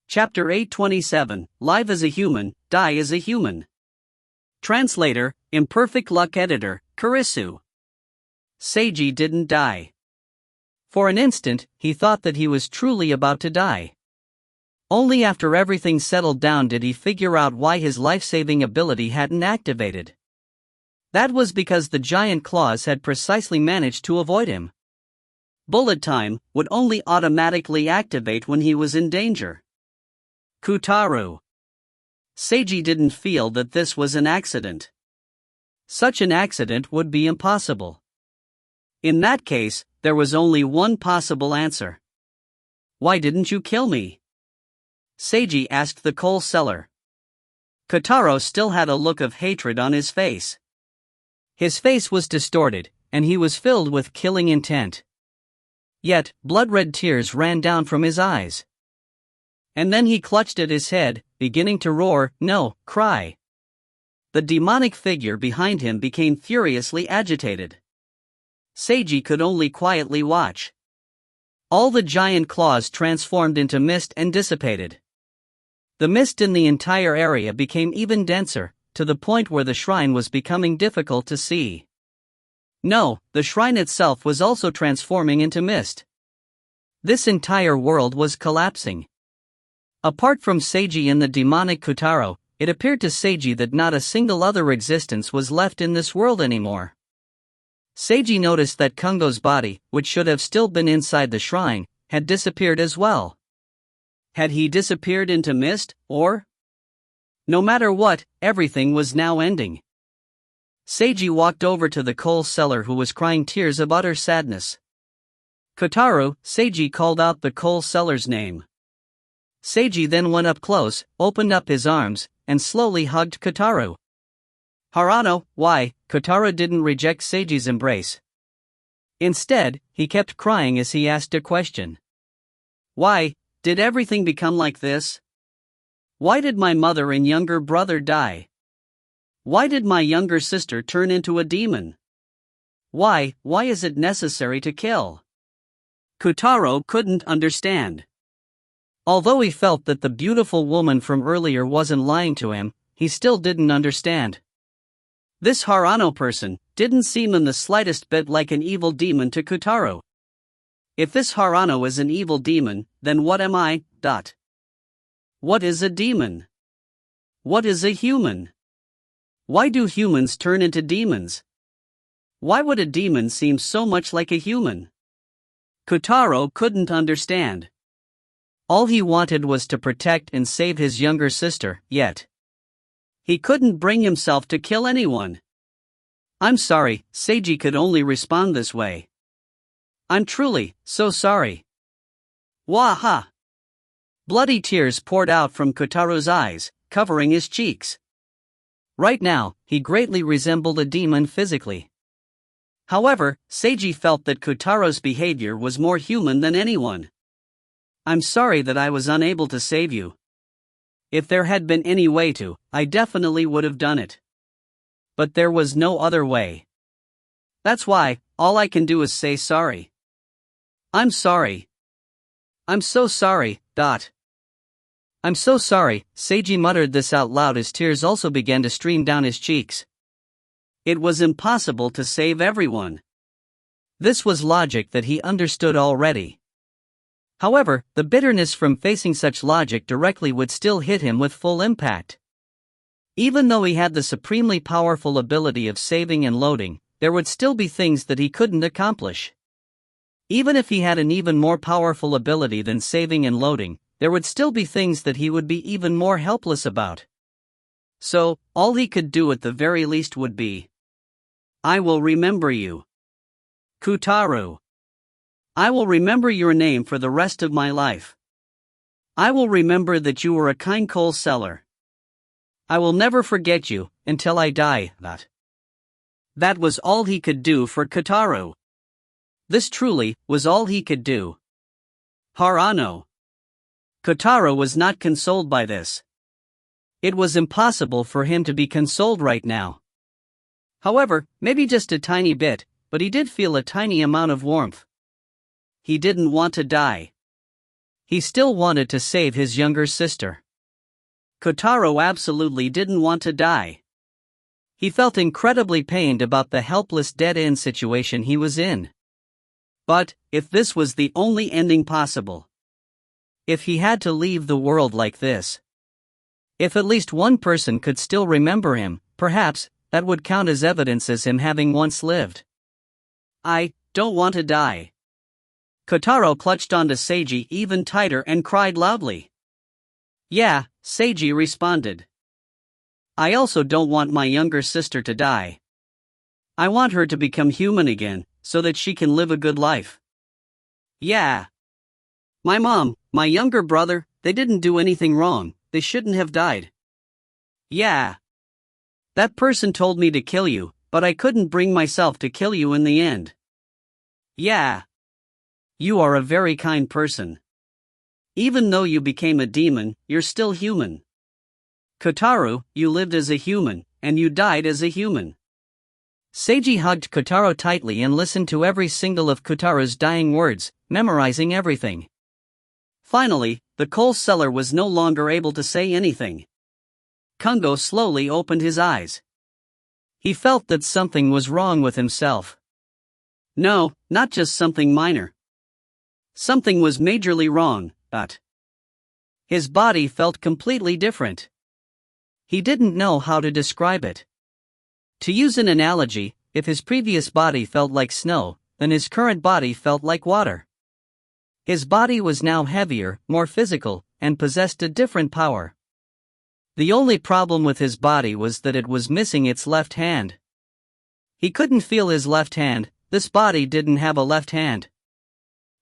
Chapter 827 Live as a Human, Die as a Human. Translator, Imperfect Luck Editor, Kurisu. Seiji didn't die. For an instant, he thought that he was truly about to die. Only after everything settled down did he figure out why his life-saving ability hadn't activated. That was because the giant claws had precisely managed to avoid him. Bullet time would only automatically activate when he was in danger. Kotaro. Seiji didn't feel that this was an accident. Such an accident would be impossible. In that case, there was only one possible answer. Why didn't you kill me? Seiji asked the coal seller. Kotaro still had a look of hatred on his face. His face was distorted, and he was filled with killing intent. Yet, blood-red tears ran down from his eyes. And then he clutched at his head, beginning to roar, no, cry. The demonic figure behind him became furiously agitated. Seiji could only quietly watch. All the giant claws transformed into mist and dissipated. The mist in the entire area became even denser, to the point where the shrine was becoming difficult to see. No, the shrine itself was also transforming into mist. This entire world was collapsing. Apart from Seiji and the demonic Kotaro, it appeared to Seiji that not a single other existence was left in this world anymore. Seiji noticed that Kungo's body, which should have still been inside the shrine, had disappeared as well. Had he disappeared into mist, or? No matter what, everything was now ending. Seiji walked over to the coal seller who was crying tears of utter sadness. Kotaro, Seiji called out the coal seller's name. Seiji then went up close, opened up his arms, and slowly hugged Kotaro. Harano, why? Kotaro didn't reject Seiji's embrace. Instead, he kept crying as he asked a question. Why did everything become like this? Why did my mother and younger brother die? Why did my younger sister turn into a demon? Why is it necessary to kill? Kotaro couldn't understand. Although he felt that the beautiful woman from earlier wasn't lying to him, he still didn't understand. This Harano person didn't seem in the slightest bit like an evil demon to Kotaro. If this Harano is an evil demon, then what am I? What is a demon? What is a human? Why do humans turn into demons? Why would a demon seem so much like a human? Kotaro couldn't understand. All he wanted was to protect and save his younger sister, yet he couldn't bring himself to kill anyone. "I'm sorry," Seiji could only respond this way. "I'm truly so sorry." Wah-ha! Bloody tears poured out from Kotaro's eyes, covering his cheeks. Right now, he greatly resembled a demon physically. However, Seiji felt that Kotaro's behavior was more human than anyone. "I'm sorry that I was unable to save you. If there had been any way to, I definitely would have done it. But there was no other way. That's why, all I can do is say sorry. I'm sorry. I'm so sorry, . I'm so sorry," Seiji muttered this out loud as tears also began to stream down his cheeks. It was impossible to save everyone. This was logic that he understood already. However, the bitterness from facing such logic directly would still hit him with full impact. Even though he had the supremely powerful ability of saving and loading, there would still be things that he couldn't accomplish. Even if he had an even more powerful ability than saving and loading, there would still be things that he would be even more helpless about. So, all he could do at the very least would be, "I will remember you. Kotaro. I will remember your name for the rest of my life. I will remember that you were a kind coal seller. I will never forget you, until I die." That was all he could do for Kotaro. This truly was all he could do. Harano. Kotaro was not consoled by this. It was impossible for him to be consoled right now. However, maybe just a tiny bit, but he did feel a tiny amount of warmth. He didn't want to die. He still wanted to save his younger sister. Kotaro absolutely didn't want to die. He felt incredibly pained about the helpless dead-end situation he was in. But, if this was the only ending possible, if he had to leave the world like this, if at least one person could still remember him, perhaps, that would count as evidence as him having once lived. "I don't want to die." Kotaro clutched onto Seiji even tighter and cried loudly. "Yeah," Seiji responded. "I also don't want my younger sister to die. I want her to become human again, so that she can live a good life. Yeah. My mom, my younger brother, they didn't do anything wrong, they shouldn't have died. Yeah. That person told me to kill you, but I couldn't bring myself to kill you in the end. Yeah. You are a very kind person. Even though you became a demon, you're still human. Kotaro, you lived as a human, and you died as a human." Seiji hugged Kotaro tightly and listened to every single of Kotaro's dying words, memorizing everything. Finally, the coal seller was no longer able to say anything. Kungo slowly opened his eyes. He felt that something was wrong with himself. No, not just something minor. Something was majorly wrong, but his body felt completely different. He didn't know how to describe it. To use an analogy, if his previous body felt like snow, then his current body felt like water. His body was now heavier, more physical, and possessed a different power. The only problem with his body was that it was missing its left hand. He couldn't feel his left hand, this body didn't have a left hand.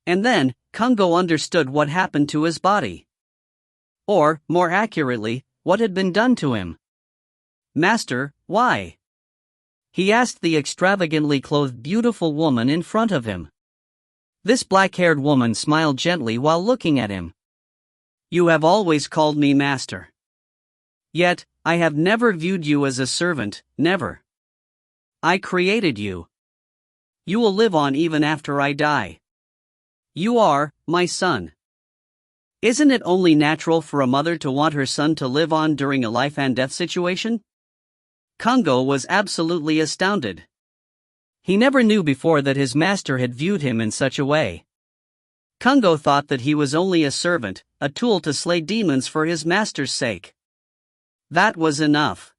And then, Kungo understood what happened to his body. Or, more accurately, what had been done to him. "Master, why?" he asked the extravagantly clothed beautiful woman in front of him. This black-haired woman smiled gently while looking at him. "You have always called me master. Yet, I have never viewed you as a servant, never. I created you. You will live on even after I die. You are my son. Isn't it only natural for a mother to want her son to live on during a life and death situation?" Kungo was absolutely astounded. He never knew before that his master had viewed him in such a way. Kungo thought that he was only a servant, a tool to slay demons for his master's sake. That was enough.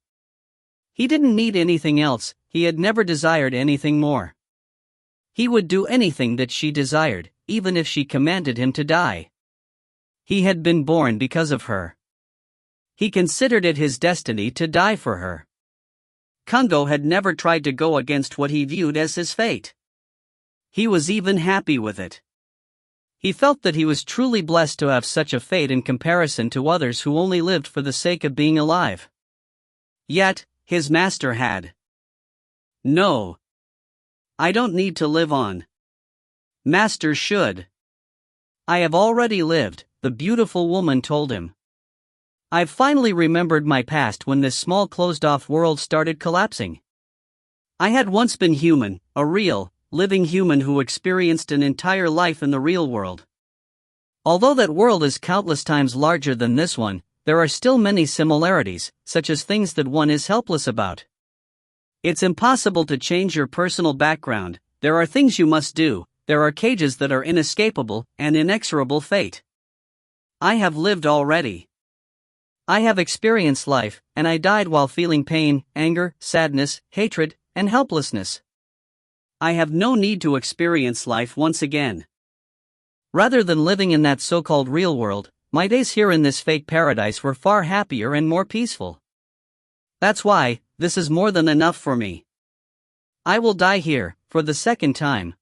He didn't need anything else, he had never desired anything more. He would do anything that she desired, even if she commanded him to die. He had been born because of her. He considered it his destiny to die for her. Kungo had never tried to go against what he viewed as his fate. He was even happy with it. He felt that he was truly blessed to have such a fate in comparison to others who only lived for the sake of being alive. Yet, his master had. No. I don't need to live on. Master should. I have already lived, the beautiful woman told him. I've finally remembered my past when this small closed-off world started collapsing. I had once been human, a real, living human who experienced an entire life in the real world. Although that world is countless times larger than this one, there are still many similarities, such as things that one is helpless about. It's impossible to change your personal background, there are things you must do, there are cages that are inescapable, and inexorable fate. I have lived already. I have experienced life, and I died while feeling pain, anger, sadness, hatred, and helplessness. I have no need to experience life once again. Rather than living in that so-called real world, my days here in this fake paradise were far happier and more peaceful. That's why, this is more than enough for me. I will die here, for the second time.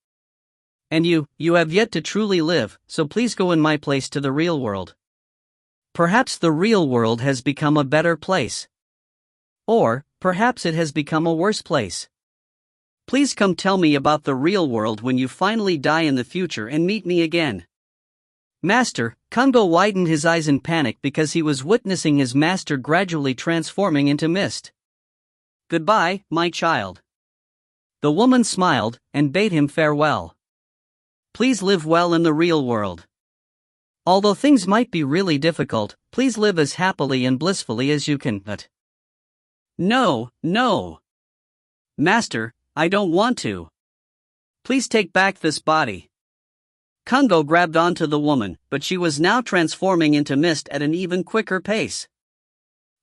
And you have yet to truly live, so please go in my place to the real world. Perhaps the real world has become a better place. Or, perhaps it has become a worse place. Please come tell me about the real world when you finally die in the future and meet me again. Master, Kungo widened his eyes in panic because he was witnessing his master gradually transforming into mist. Goodbye, my child. The woman smiled and bade him farewell. Please live well in the real world. Although things might be really difficult, please live as happily and blissfully as you can. But no. Master, I don't want to. Please take back this body. Kungo grabbed onto the woman, but she was now transforming into mist at an even quicker pace.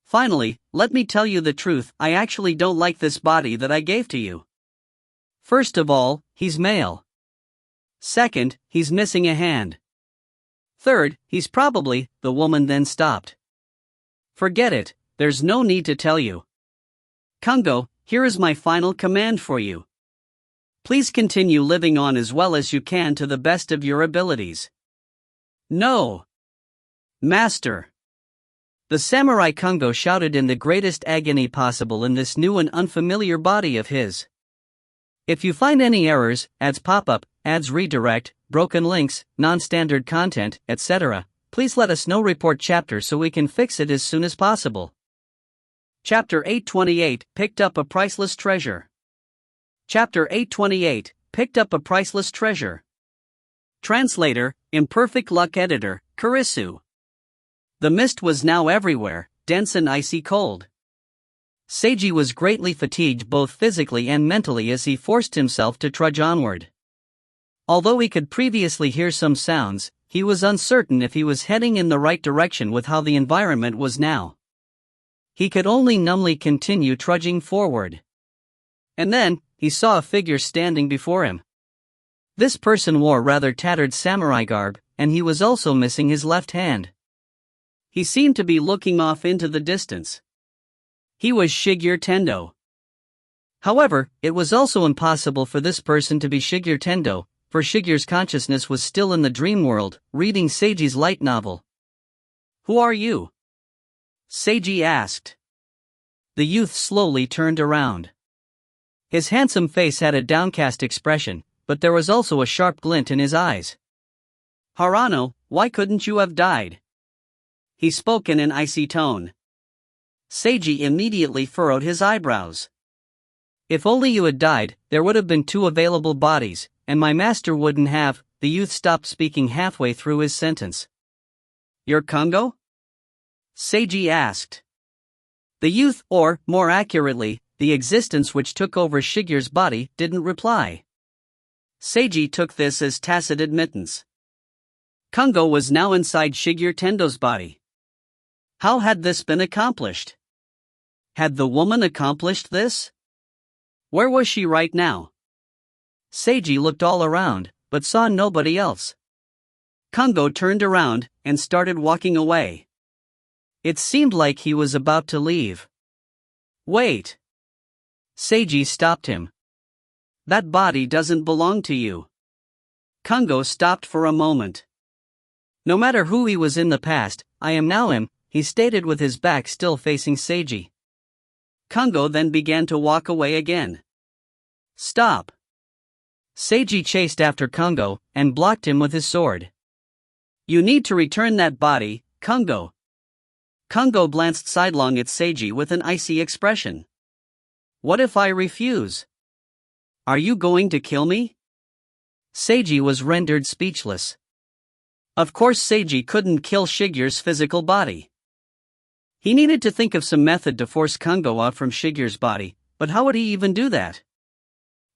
Finally, let me tell you the truth, I actually don't like this body that I gave to you. First of all, he's male. Second, he's missing a hand. Third, he's probably, the woman then stopped. Forget it, there's no need to tell you. Kungo, here is my final command for you. Please continue living on as well as you can to the best of your abilities. No. Master. The samurai Kungo shouted in the greatest agony possible in this new and unfamiliar body of his. If you find any errors, ads pop up, ads redirect, broken links, non-standard content, etc., please let us know. Report chapter so we can fix it as soon as possible. Chapter 828, Picked Up a Priceless Treasure. Chapter 828, Picked Up a Priceless Treasure. Translator, Imperfect Luck Editor, Kurisu. The mist was now everywhere, dense and icy cold. Seiji was greatly fatigued both physically and mentally as he forced himself to trudge onward. Although he could previously hear some sounds, he was uncertain if he was heading in the right direction with how the environment was now. He could only numbly continue trudging forward. And then, he saw a figure standing before him. This person wore rather tattered samurai garb, and he was also missing his left hand. He seemed to be looking off into the distance. He was Shigeru Tendo. However, it was also impossible for this person to be Shigeru Tendo, for Shigeru's consciousness was still in the dream world, reading Seiji's light novel. Who are you? Seiji asked. The youth slowly turned around. His handsome face had a downcast expression, but there was also a sharp glint in his eyes. Harano, why couldn't you have died? He spoke in an icy tone. Seiji immediately furrowed his eyebrows. If only you had died, there would have been 2 available bodies, and my master wouldn't have. The youth stopped speaking halfway through his sentence. You're Kungo? Seiji asked. The youth, or, more accurately, the existence which took over Shigeru's body, didn't reply. Seiji took this as tacit admittance. Kungo was now inside Shigeru Tendo's body. How had this been accomplished? Had the woman accomplished this? Where was she right now? Seiji looked all around, but saw nobody else. Kungo turned around, and started walking away. It seemed like he was about to leave. Wait! Seiji stopped him. That body doesn't belong to you. Kungo stopped for a moment. No matter who he was in the past, I am now him, he stated with his back still facing Seiji. Kungo then began to walk away again. Stop! Seiji chased after Kungo, and blocked him with his sword. You need to return that body, Kungo. Kungo glanced sidelong at Seiji with an icy expression. What if I refuse? Are you going to kill me? Seiji was rendered speechless. Of course Seiji couldn't kill Shigure's physical body. He needed to think of some method to force Kungo out from Shigure's body, but how would he even do that?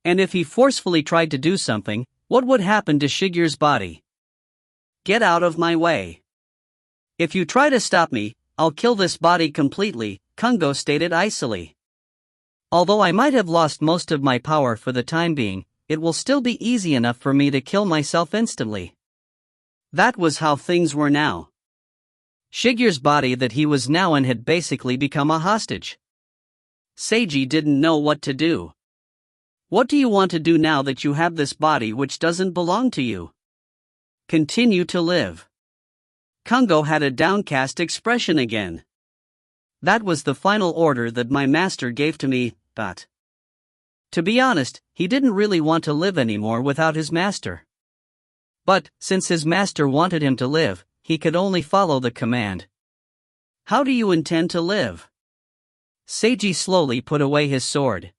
And if he forcefully tried to do something, what would happen to Shigure's body? Get out of my way. If you try to stop me, I'll kill this body completely, Kungo stated icily. Although I might have lost most of my power for the time being, it will still be easy enough for me to kill myself instantly. That was how things were now. Shigure's body that he was now in had basically become a hostage. Seiji didn't know what to do. What do you want to do now that you have this body which doesn't belong to you? Continue to live. Kungo had a downcast expression again. That was the final order that my master gave to me, but... To be honest, he didn't really want to live anymore without his master. But, since his master wanted him to live, he could only follow the command. How do you intend to live? Seiji slowly put away his sword.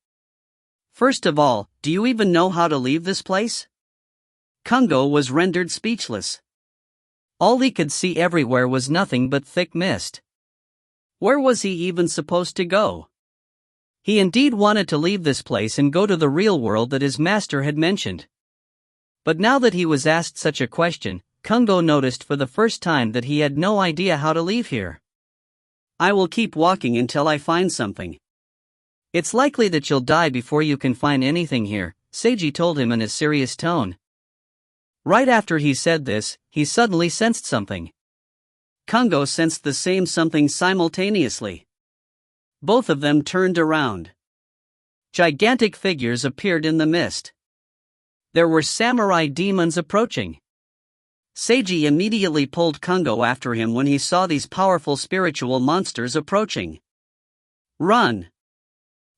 First of all, do you even know how to leave this place? Kungo was rendered speechless. All he could see everywhere was nothing but thick mist. Where was he even supposed to go? He indeed wanted to leave this place and go to the real world that his master had mentioned. But now that he was asked such a question, Kungo noticed for the first time that he had no idea how to leave here. I will keep walking until I find something. It's likely that you'll die before you can find anything here, Seiji told him in a serious tone. Right after he said this, he suddenly sensed something. Kungo sensed the same something simultaneously. Both of them turned around. Gigantic figures appeared in the mist. There were samurai demons approaching. Seiji immediately pulled Kungo after him when he saw these powerful spiritual monsters approaching. Run!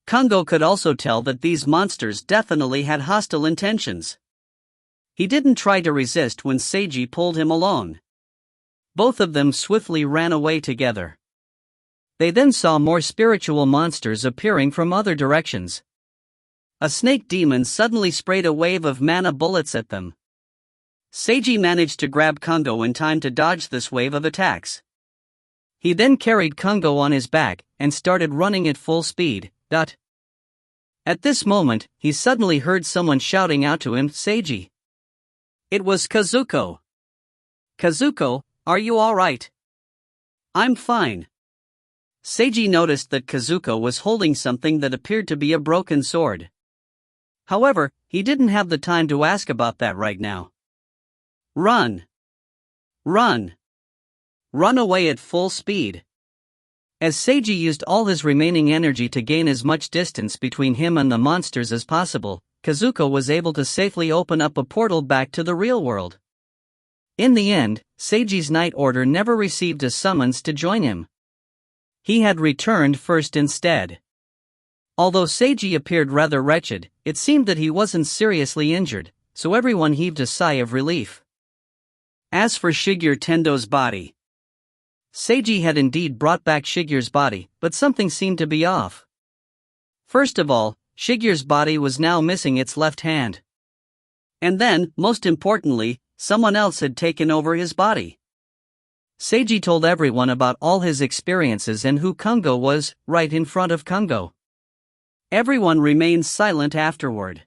Kungo could also tell that these monsters definitely had hostile intentions. He didn't try to resist when Seiji pulled him along. Both of them swiftly ran away together. They then saw more spiritual monsters appearing from other directions. A snake demon suddenly sprayed a wave of mana bullets at them. Seiji managed to grab Kungo in time to dodge this wave of attacks. He then carried Kungo on his back and started running at full speed. At this moment, he suddenly heard someone shouting out to him, Seiji. It was Kazuko. Kazuko, are you alright? I'm fine. Seiji noticed that Kazuko was holding something that appeared to be a broken sword. However, he didn't have the time to ask about that right now. Run! Run! Run away at full speed. As Seiji used all his remaining energy to gain as much distance between him and the monsters as possible, Kazuko was able to safely open up a portal back to the real world. In the end, Seiji's night order never received a summons to join him. He had returned first instead. Although Seiji appeared rather wretched, it seemed that he wasn't seriously injured, so everyone heaved a sigh of relief. As for Shigure Tendo's body, Seiji had indeed brought back Shigure's body, but something seemed to be off. First of all, Shigure's body was now missing its left hand. And then, most importantly, someone else had taken over his body. Seiji told everyone about all his experiences and who Kungo was, right in front of Kungo. Everyone remained silent afterward.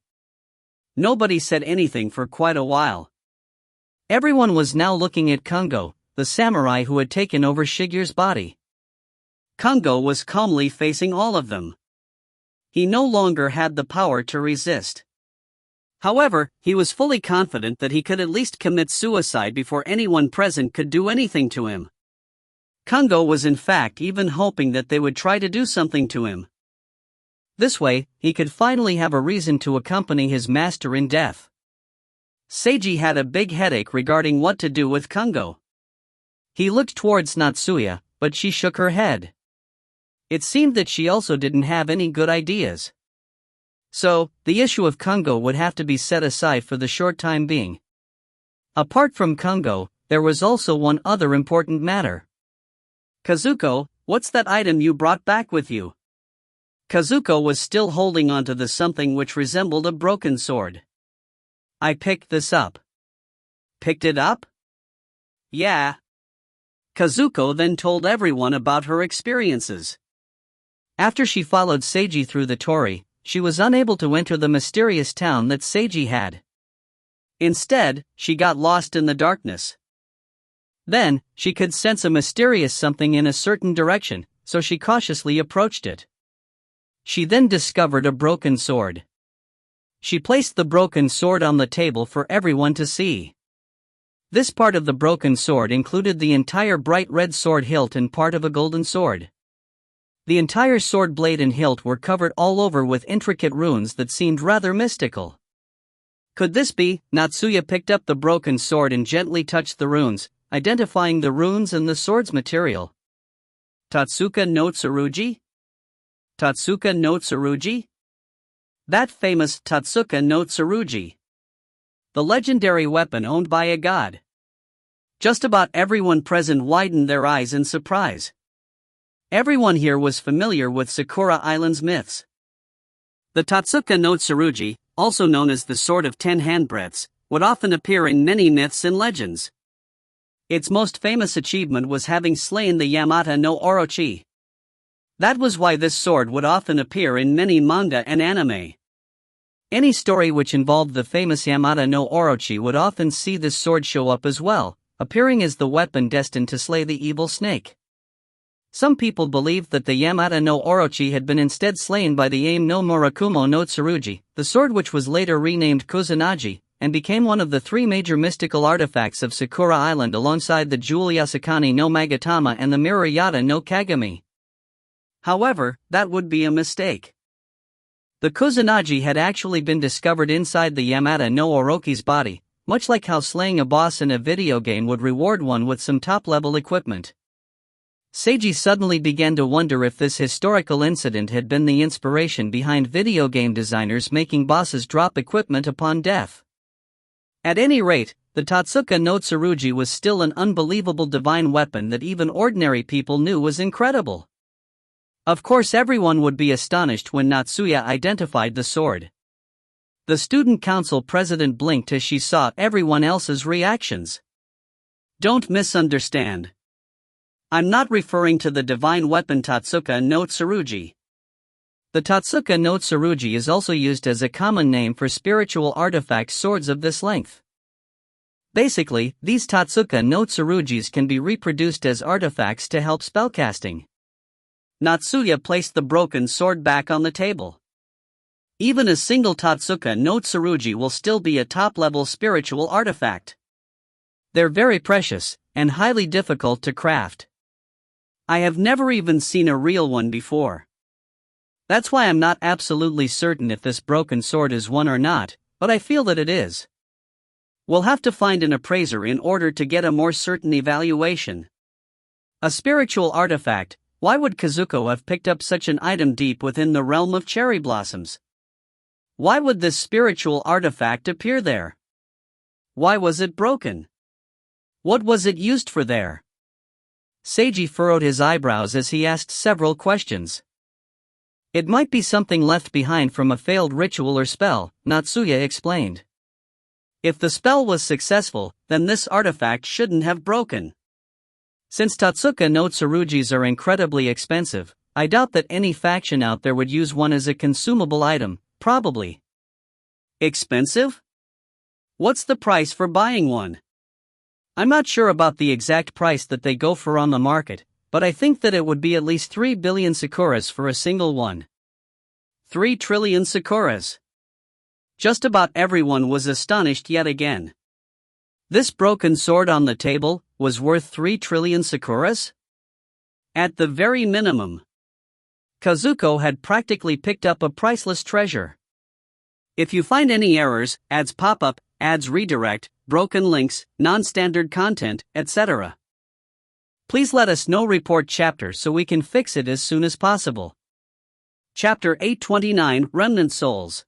Nobody said anything for quite a while. Everyone was now looking at Kungo, the samurai who had taken over Shigure's body. Kungo was calmly facing all of them. He no longer had the power to resist. However, he was fully confident that he could at least commit suicide before anyone present could do anything to him. Kungo was in fact even hoping that they would try to do something to him. This way, he could finally have a reason to accompany his master in death. Seiji had a big headache regarding what to do with Kungo. He looked towards Natsuya, but she shook her head. It seemed that she also didn't have any good ideas. So, the issue of Kungo would have to be set aside for the short time being. Apart from Kungo, there was also one other important matter. Kazuko, what's that item you brought back with you? Kazuko was still holding onto the something which resembled a broken sword. I picked this up. Picked it up? Yeah. Kazuko then told everyone about her experiences. After she followed Seiji through the torii, she was unable to enter the mysterious town that Seiji had. Instead, she got lost in the darkness. Then, she could sense a mysterious something in a certain direction, so she cautiously approached it. She then discovered a broken sword. She placed the broken sword on the table for everyone to see. This part of the broken sword included the entire bright red sword hilt and part of a golden sword. The entire sword blade and hilt were covered all over with intricate runes that seemed rather mystical. Could this be? Natsuya picked up the broken sword and gently touched the runes, identifying the runes and the sword's material. Tatsuka no Tsurugi? Tatsuka no Tsurugi? That famous Tatsuka no Tsurugi. The legendary weapon owned by a god. Just about everyone present widened their eyes in surprise. Everyone here was familiar with Sakura Island's myths. The Tatsuka no Tsurugi, also known as the Sword of 10 Handbreadths, would often appear in many myths and legends. Its most famous achievement was having slain the Yamata no Orochi. That was why this sword would often appear in many manga and anime. Any story which involved the famous Yamata no Orochi would often see this sword show up as well, appearing as the weapon destined to slay the evil snake. Some people believed that the Yamata no Orochi had been instead slain by the Aim no Murakumo no Tsurugi, the sword which was later renamed Kusanagi, and became one of the three major mystical artifacts of Sakura Island alongside the jewel Yasukani no Magatama and the mirror Yata no Kagami. However, that would be a mistake. The Kusanagi had actually been discovered inside the Yamata no Orochi's body, much like how slaying a boss in a video game would reward one with some top-level equipment. Seiji suddenly began to wonder if this historical incident had been the inspiration behind video game designers making bosses drop equipment upon death. At any rate, the Tatsuka no Tsurugi was still an unbelievable divine weapon that even ordinary people knew was incredible. Of course, everyone would be astonished when Natsuya identified the sword. The student council president blinked as she saw everyone else's reactions. Don't misunderstand. I'm not referring to the divine weapon Tatsuka no Tsurugi. The Tatsuka no Tsurugi is also used as a common name for spiritual artifact swords of this length. Basically, these Tatsuka no Tsurugis can be reproduced as artifacts to help spellcasting. Natsuya placed the broken sword back on the table. Even a single Tatsuka no Tsurugi will still be a top-level spiritual artifact. They're very precious, and highly difficult to craft. I have never even seen a real one before. That's why I'm not absolutely certain if this broken sword is one or not, but I feel that it is. We'll have to find an appraiser in order to get a more certain evaluation. A spiritual artifact, why would Kazuko have picked up such an item deep within the realm of cherry blossoms? Why would this spiritual artifact appear there? Why was it broken? What was it used for there? Seiji furrowed his eyebrows as he asked several questions. It might be something left behind from a failed ritual or spell, Natsuya explained. If the spell was successful, then this artifact shouldn't have broken. Since Tatsuka no Tsurugis are incredibly expensive, I doubt that any faction out there would use one as a consumable item, probably. Expensive? What's the price for buying one? I'm not sure about the exact price that they go for on the market, but I think that it would be at least 3 billion sakuras for a single one. 3 trillion sakuras. Just about everyone was astonished yet again. This broken sword on the table was worth 3 trillion sakuras? At the very minimum. Kazuko had practically picked up a priceless treasure. If you find any errors, ads pop up, ads redirect, broken links, non-standard content, etc., please let us know. Report chapter so we can fix it as soon as possible. Chapter 829 Remnant Souls.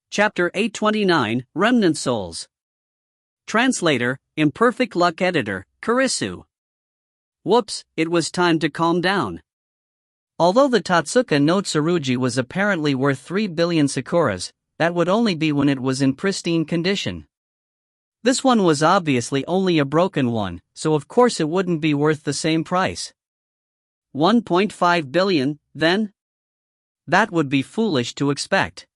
Chapter 829 Remnant Souls. Translator, Imperfect Luck Editor, Kurisu. Whoops, it was time to calm down. Although the Tatsuka no Tsurugi was apparently worth 3 billion sakuras, that would only be when it was in pristine condition. This one was obviously only a broken one, so of course it wouldn't be worth the same price. 1.5 billion, then? That would be foolish to expect.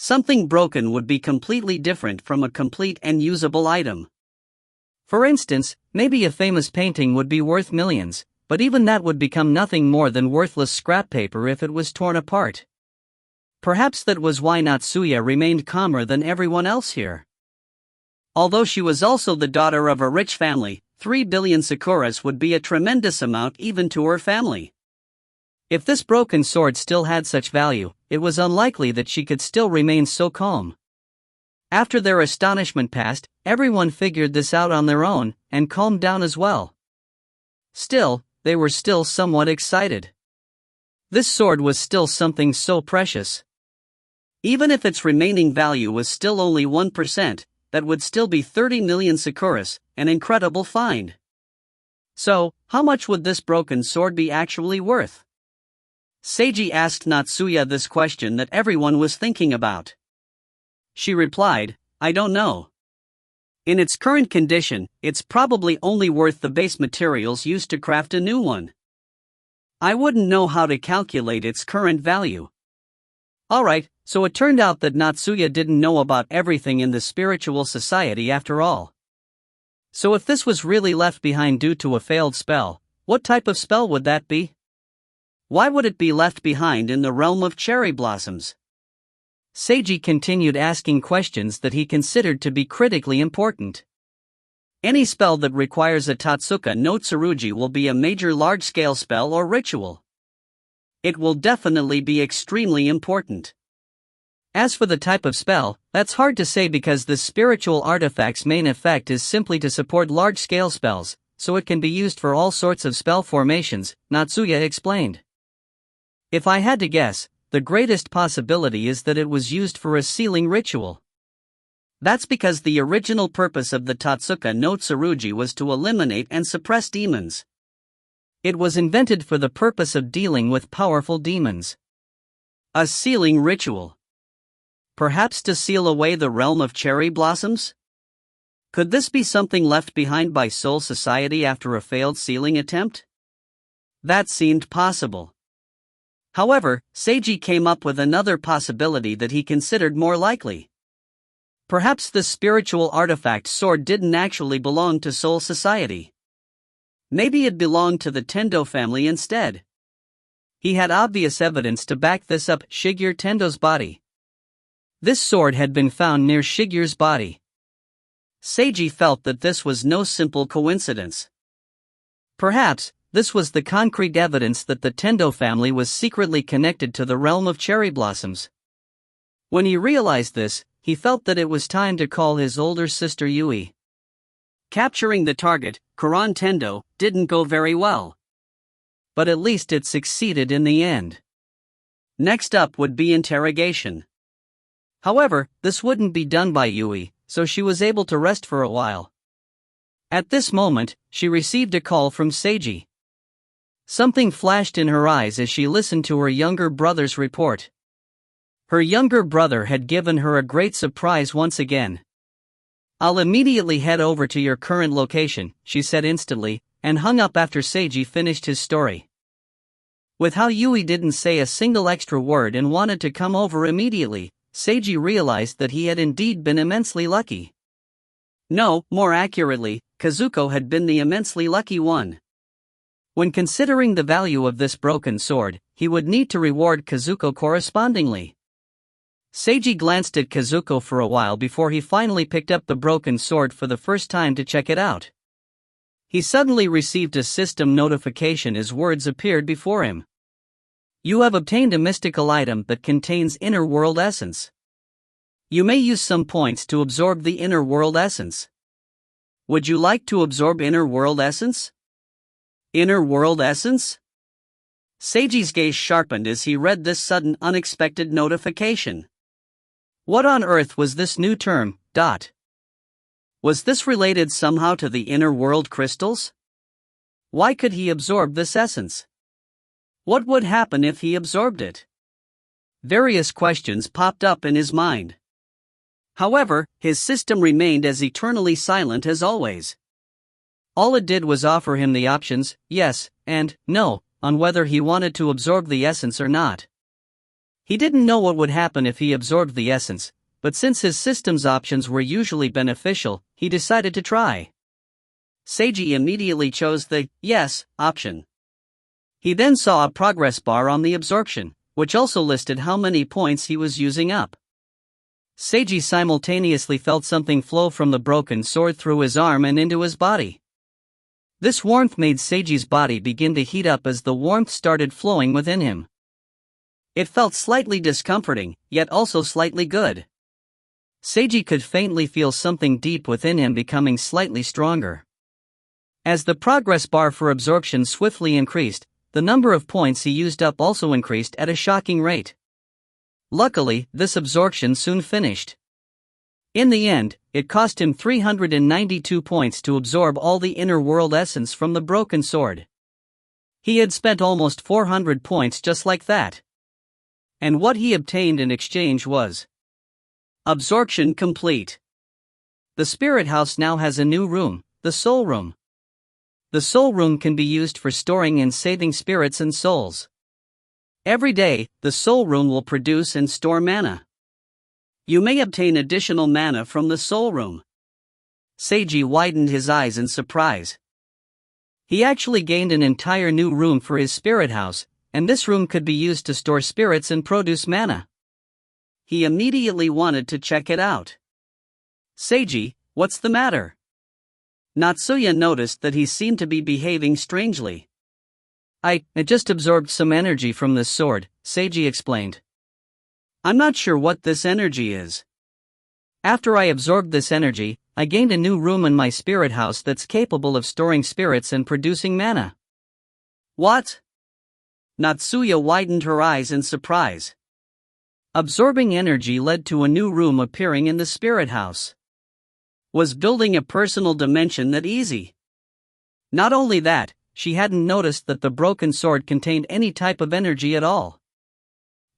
Something broken would be completely different from a complete and usable item. For instance, maybe a famous painting would be worth millions, but even that would become nothing more than worthless scrap paper if it was torn apart. Perhaps that was why Natsuya remained calmer than everyone else here. Although she was also the daughter of a rich family, 3 billion sakuras would be a tremendous amount even to her family. If this broken sword still had such value, it was unlikely that she could still remain so calm. After their astonishment passed, everyone figured this out on their own, and calmed down as well. Still, they were still somewhat excited. This sword was still something so precious. Even if its remaining value was still only 1%, that would still be 30 million sakuras, an incredible find. So, how much would this broken sword be actually worth? Seiji asked Natsuya this question that everyone was thinking about. She replied, I don't know. In its current condition, it's probably only worth the base materials used to craft a new one. I wouldn't know how to calculate its current value. Alright, so it turned out that Natsuya didn't know about everything in the spiritual society after all. So if this was really left behind due to a failed spell, what type of spell would that be? Why would it be left behind in the realm of cherry blossoms? Seiji continued asking questions that he considered to be critically important. Any spell that requires a Tatsuka no Tsurugi will be a major large-scale spell or ritual. It will definitely be extremely important. As for the type of spell, that's hard to say because this spiritual artifact's main effect is simply to support large-scale spells, so it can be used for all sorts of spell formations, Natsuya explained. If I had to guess, the greatest possibility is that it was used for a sealing ritual. That's because the original purpose of the Tatsuka no Tsurugi was to eliminate and suppress demons. It was invented for the purpose of dealing with powerful demons. A sealing ritual. Perhaps to seal away the realm of cherry blossoms? Could this be something left behind by Soul Society after a failed sealing attempt? That seemed possible. However, Seiji came up with another possibility that he considered more likely. Perhaps the spiritual artifact sword didn't actually belong to Soul Society. Maybe it belonged to the Tendo family instead. He had obvious evidence to back this up: Shigeru Tendo's body. This sword had been found near Shigeru's body. Seiji felt that this was no simple coincidence. Perhaps, this was the concrete evidence that the Tendo family was secretly connected to the realm of cherry blossoms. When he realized this, he felt that it was time to call his older sister Yui. Capturing the target, Kuran Tendo, didn't go very well. But at least it succeeded in the end. Next up would be interrogation. However, this wouldn't be done by Yui, so she was able to rest for a while. At this moment, she received a call from Seiji. Something flashed in her eyes as she listened to her younger brother's report. Her younger brother had given her a great surprise once again. I'll immediately head over to your current location, she said instantly, and hung up after Seiji finished his story. With how Yui didn't say a single extra word and wanted to come over immediately, Seiji realized that he had indeed been immensely lucky. No, more accurately, Kazuko had been the immensely lucky one. When considering the value of this broken sword, he would need to reward Kazuko correspondingly. Seiji glanced at Kazuko for a while before he finally picked up the broken sword for the first time to check it out. He suddenly received a system notification as words appeared before him. You have obtained a mystical item that contains inner world essence. You may use some points to absorb the inner world essence. Would you like to absorb inner world essence? Inner world essence? Seiji's gaze sharpened as he read this sudden unexpected notification. What on earth was this new term? Was this related somehow to the inner world crystals? Why could he absorb this essence? What would happen if he absorbed it? Various questions popped up in his mind. However, his system remained as eternally silent as always. All it did was offer him the options, yes and no, on whether he wanted to absorb the essence or not. He didn't know what would happen if he absorbed the essence, but since his system's options were usually beneficial, he decided to try. Seiji immediately chose the yes option. He then saw a progress bar on the absorption, which also listed how many points he was using up. Seiji simultaneously felt something flow from the broken sword through his arm and into his body. This warmth made Seiji's body begin to heat up as the warmth started flowing within him. It felt slightly discomforting, yet also slightly good. Seiji could faintly feel something deep within him becoming slightly stronger. As the progress bar for absorption swiftly increased, the number of points he used up also increased at a shocking rate. Luckily, this absorption soon finished. In the end, it cost him 392 points to absorb all the inner world essence from the broken sword. He had spent almost 400 points just like that. And what he obtained in exchange was absorption complete. The spirit house now has a new room, the soul room. The soul room can be used for storing and saving spirits and souls. Every day, the soul room will produce and store mana. You may obtain additional mana from the soul room. Seiji widened his eyes in surprise. He actually gained an entire new room for his spirit house, and this room could be used to store spirits and produce mana. He immediately wanted to check it out. Seiji, what's the matter? Natsuya noticed that he seemed to be behaving strangely. I just absorbed some energy from this sword, Seiji explained. I'm not sure what this energy is. After I absorbed this energy, I gained a new room in my spirit house that's capable of storing spirits and producing mana. What? Natsuya widened her eyes in surprise. Absorbing energy led to a new room appearing in the spirit house. Was building a personal dimension that easy? Not only that, she hadn't noticed that the broken sword contained any type of energy at all.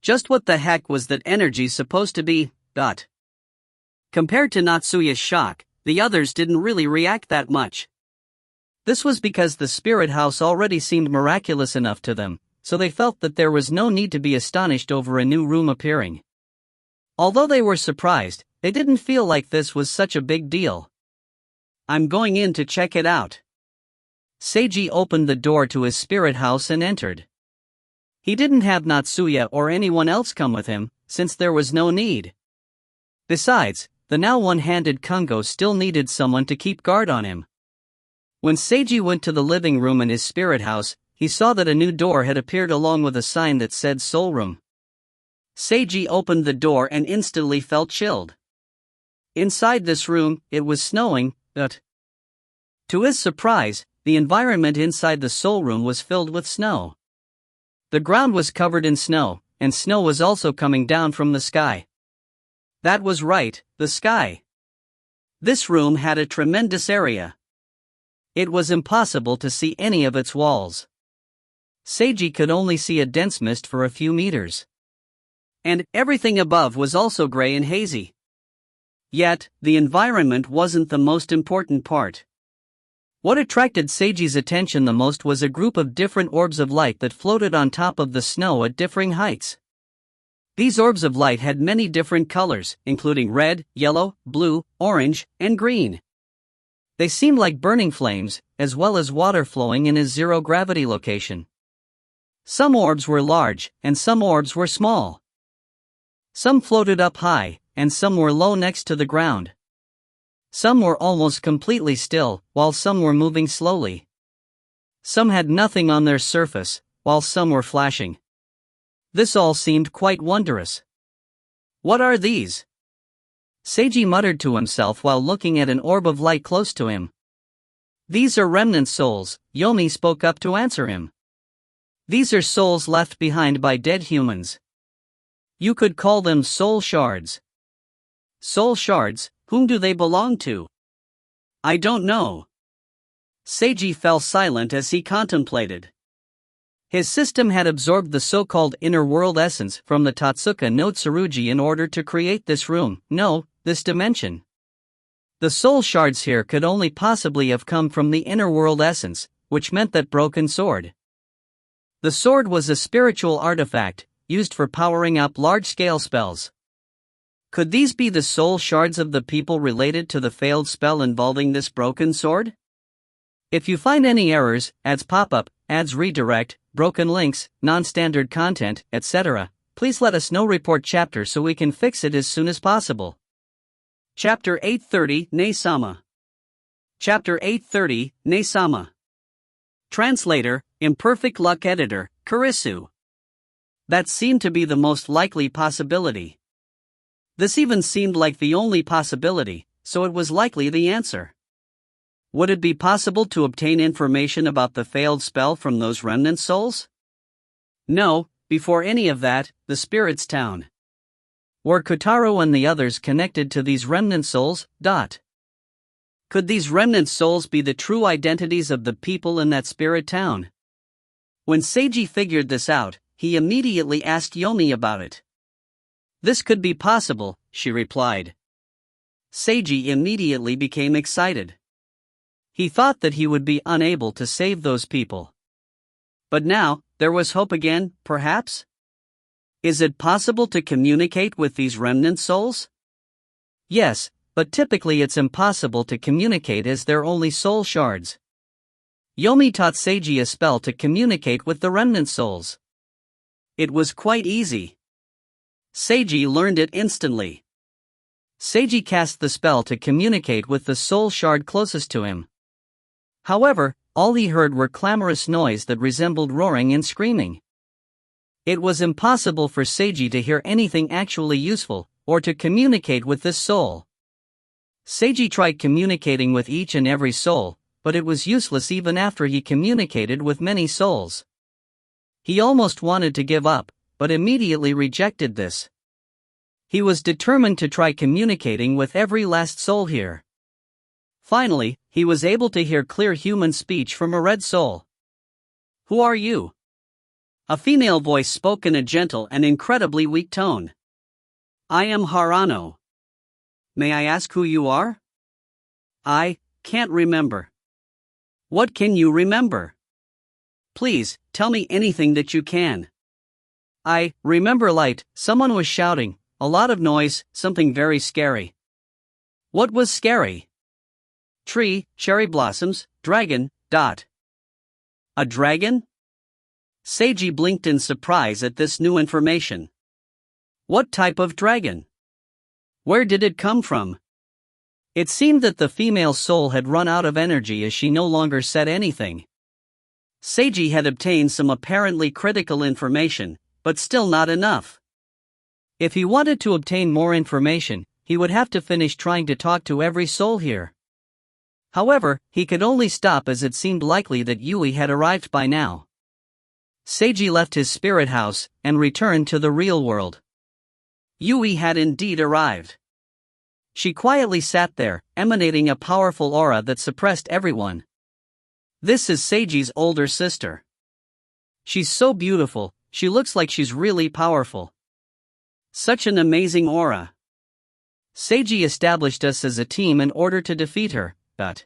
Just what the heck was that energy supposed to be? Compared to Natsuya's shock, the others didn't really react that much. This was because the spirit house already seemed miraculous enough to them, so they felt that there was no need to be astonished over a new room appearing. Although they were surprised, they didn't feel like this was such a big deal. I'm going in to check it out. Seiji opened the door to his spirit house and entered. He didn't have Natsuya or anyone else come with him, since there was no need. Besides, the now one-handed Kungo still needed someone to keep guard on him. When Seiji went to the living room in his spirit house, he saw that a new door had appeared along with a sign that said Soul Room. Seiji opened the door and instantly felt chilled. Inside this room, it was snowing, but to his surprise, the environment inside the Soul Room was filled with snow. The ground was covered in snow, and snow was also coming down from the sky. That was right, the sky. This room had a tremendous area. It was impossible to see any of its walls. Seiji could only see a dense mist for a few meters. And everything above was also gray and hazy. Yet, the environment wasn't the most important part. What attracted Seiji's attention the most was a group of different orbs of light that floated on top of the snow at differing heights. These orbs of light had many different colors, including red, yellow, blue, orange, and green. They seemed like burning flames, as well as water flowing in a zero-gravity location. Some orbs were large, and some orbs were small. Some floated up high, and some were low next to the ground. Some were almost completely still, while some were moving slowly. Some had nothing on their surface, while some were flashing. This all seemed quite wondrous. "What are these?" Seiji muttered to himself while looking at an orb of light close to him. "These are remnant souls," Yomi spoke up to answer him. "These are souls left behind by dead humans. You could call them soul shards." "Soul shards, whom do they belong to?" "I don't know." Seiji fell silent as he contemplated. His system had absorbed the so-called inner world essence from the Totsuka no Tsurugi in order to create this room, this dimension. The soul shards here could only possibly have come from the inner world essence, which meant that broken sword. The sword was a spiritual artifact, used for powering up large-scale spells. Could these be the soul shards of the people related to the failed spell involving this broken sword? If you find any errors, ads pop-up, ads redirect, broken links, non-standard content, etc., please let us know. Report chapter so we can fix it as soon as possible. Chapter 830, Ne-sama. Chapter 830, Ne-sama. Translator, Imperfect Luck Editor, Kurisu. That seemed to be the most likely possibility. This even seemed like the only possibility, so it was likely the answer. Would it be possible to obtain information about the failed spell from those remnant souls? No, before any of that, the Spirit's Town. Were Kotaro and the others connected to these remnant souls? Could these remnant souls be the true identities of the people in that spirit town? When Seiji figured this out, he immediately asked Yomi about it. "This could be possible," she replied. Seiji immediately became excited. He thought that he would be unable to save those people. But now, there was hope again, perhaps? Is it possible to communicate with these remnant souls? Yes, but typically it's impossible to communicate as they're only soul shards. Yomi taught Seiji a spell to communicate with the remnant souls. It was quite easy. Seiji learned it instantly. Seiji cast the spell to communicate with the soul shard closest to him. However, all he heard were clamorous noise that resembled roaring and screaming. It was impossible for Seiji to hear anything actually useful, or to communicate with this soul. Seiji tried communicating with each and every soul, but it was useless even after he communicated with many souls. He almost wanted to give up, but immediately rejected this. He was determined to try communicating with every last soul here. Finally, he was able to hear clear human speech from a red soul. "Who are you?" A female voice spoke in a gentle and incredibly weak tone. "I am Harano." "May I ask who you are?" "I can't remember." "What can you remember?" "Please, tell me anything that you can." "I remember light, someone was shouting, a lot of noise, something very scary." "What was scary?" "Tree, cherry blossoms, dragon, ... A dragon?" Seiji blinked in surprise at this new information. "What type of dragon? Where did it come from?" It seemed that the female soul had run out of energy as she no longer said anything. Seiji had obtained some apparently critical information, but still not enough. If he wanted to obtain more information, he would have to finish trying to talk to every soul here. However, he could only stop as it seemed likely that Yui had arrived by now. Seiji left his spirit house and returned to the real world. Yui had indeed arrived. She quietly sat there, emanating a powerful aura that suppressed everyone. This is Seiji's older sister. She's so beautiful, she looks like she's really powerful. Such an amazing aura. Seiji established us as a team in order to defeat her, but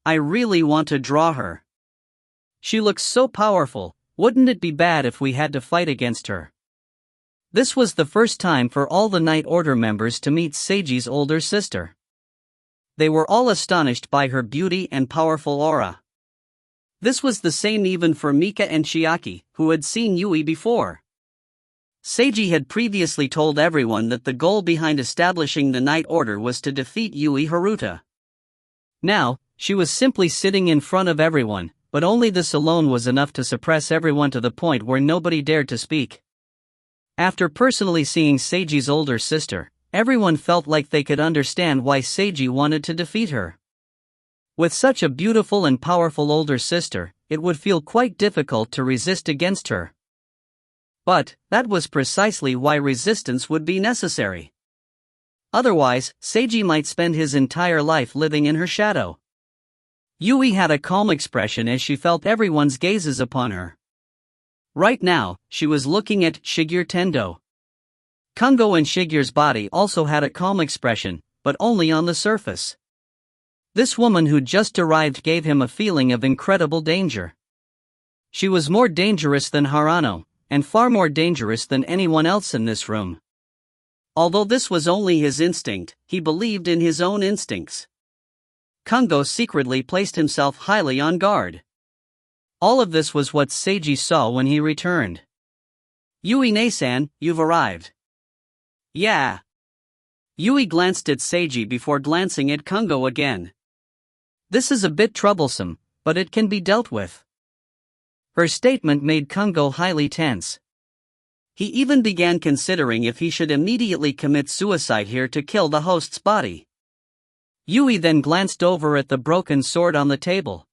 I really want to draw her. She looks so powerful, wouldn't it be bad if we had to fight against her? This was the first time for all the Night Order members to meet Seiji's older sister. They were all astonished by her beauty and powerful aura. This was the same even for Mika and Chiaki, who had seen Yui before. Seiji had previously told everyone that the goal behind establishing the Night Order was to defeat Yui Haruta. Now, she was simply sitting in front of everyone, but only this alone was enough to suppress everyone to the point where nobody dared to speak. After personally seeing Seiji's older sister, everyone felt like they could understand why Seiji wanted to defeat her. With such a beautiful and powerful older sister, it would feel quite difficult to resist against her. But that was precisely why resistance would be necessary. Otherwise, Seiji might spend his entire life living in her shadow. Yui had a calm expression as she felt everyone's gazes upon her. Right now, she was looking at Shigeru Tendo. Kungo and Shigeru's body also had a calm expression, but only on the surface. This woman who just arrived gave him a feeling of incredible danger. She was more dangerous than Harano, and far more dangerous than anyone else in this room. Although this was only his instinct, he believed in his own instincts. Kungo secretly placed himself highly on guard. All of this was what Seiji saw when he returned. Yui-ne-san, you've arrived. Yeah. Yui glanced at Seiji before glancing at Kungo again. This is a bit troublesome, but it can be dealt with. Her statement made Kungo highly tense. He even began considering if he should immediately commit suicide here to kill the host's body. Yui then glanced over at the broken sword on the table.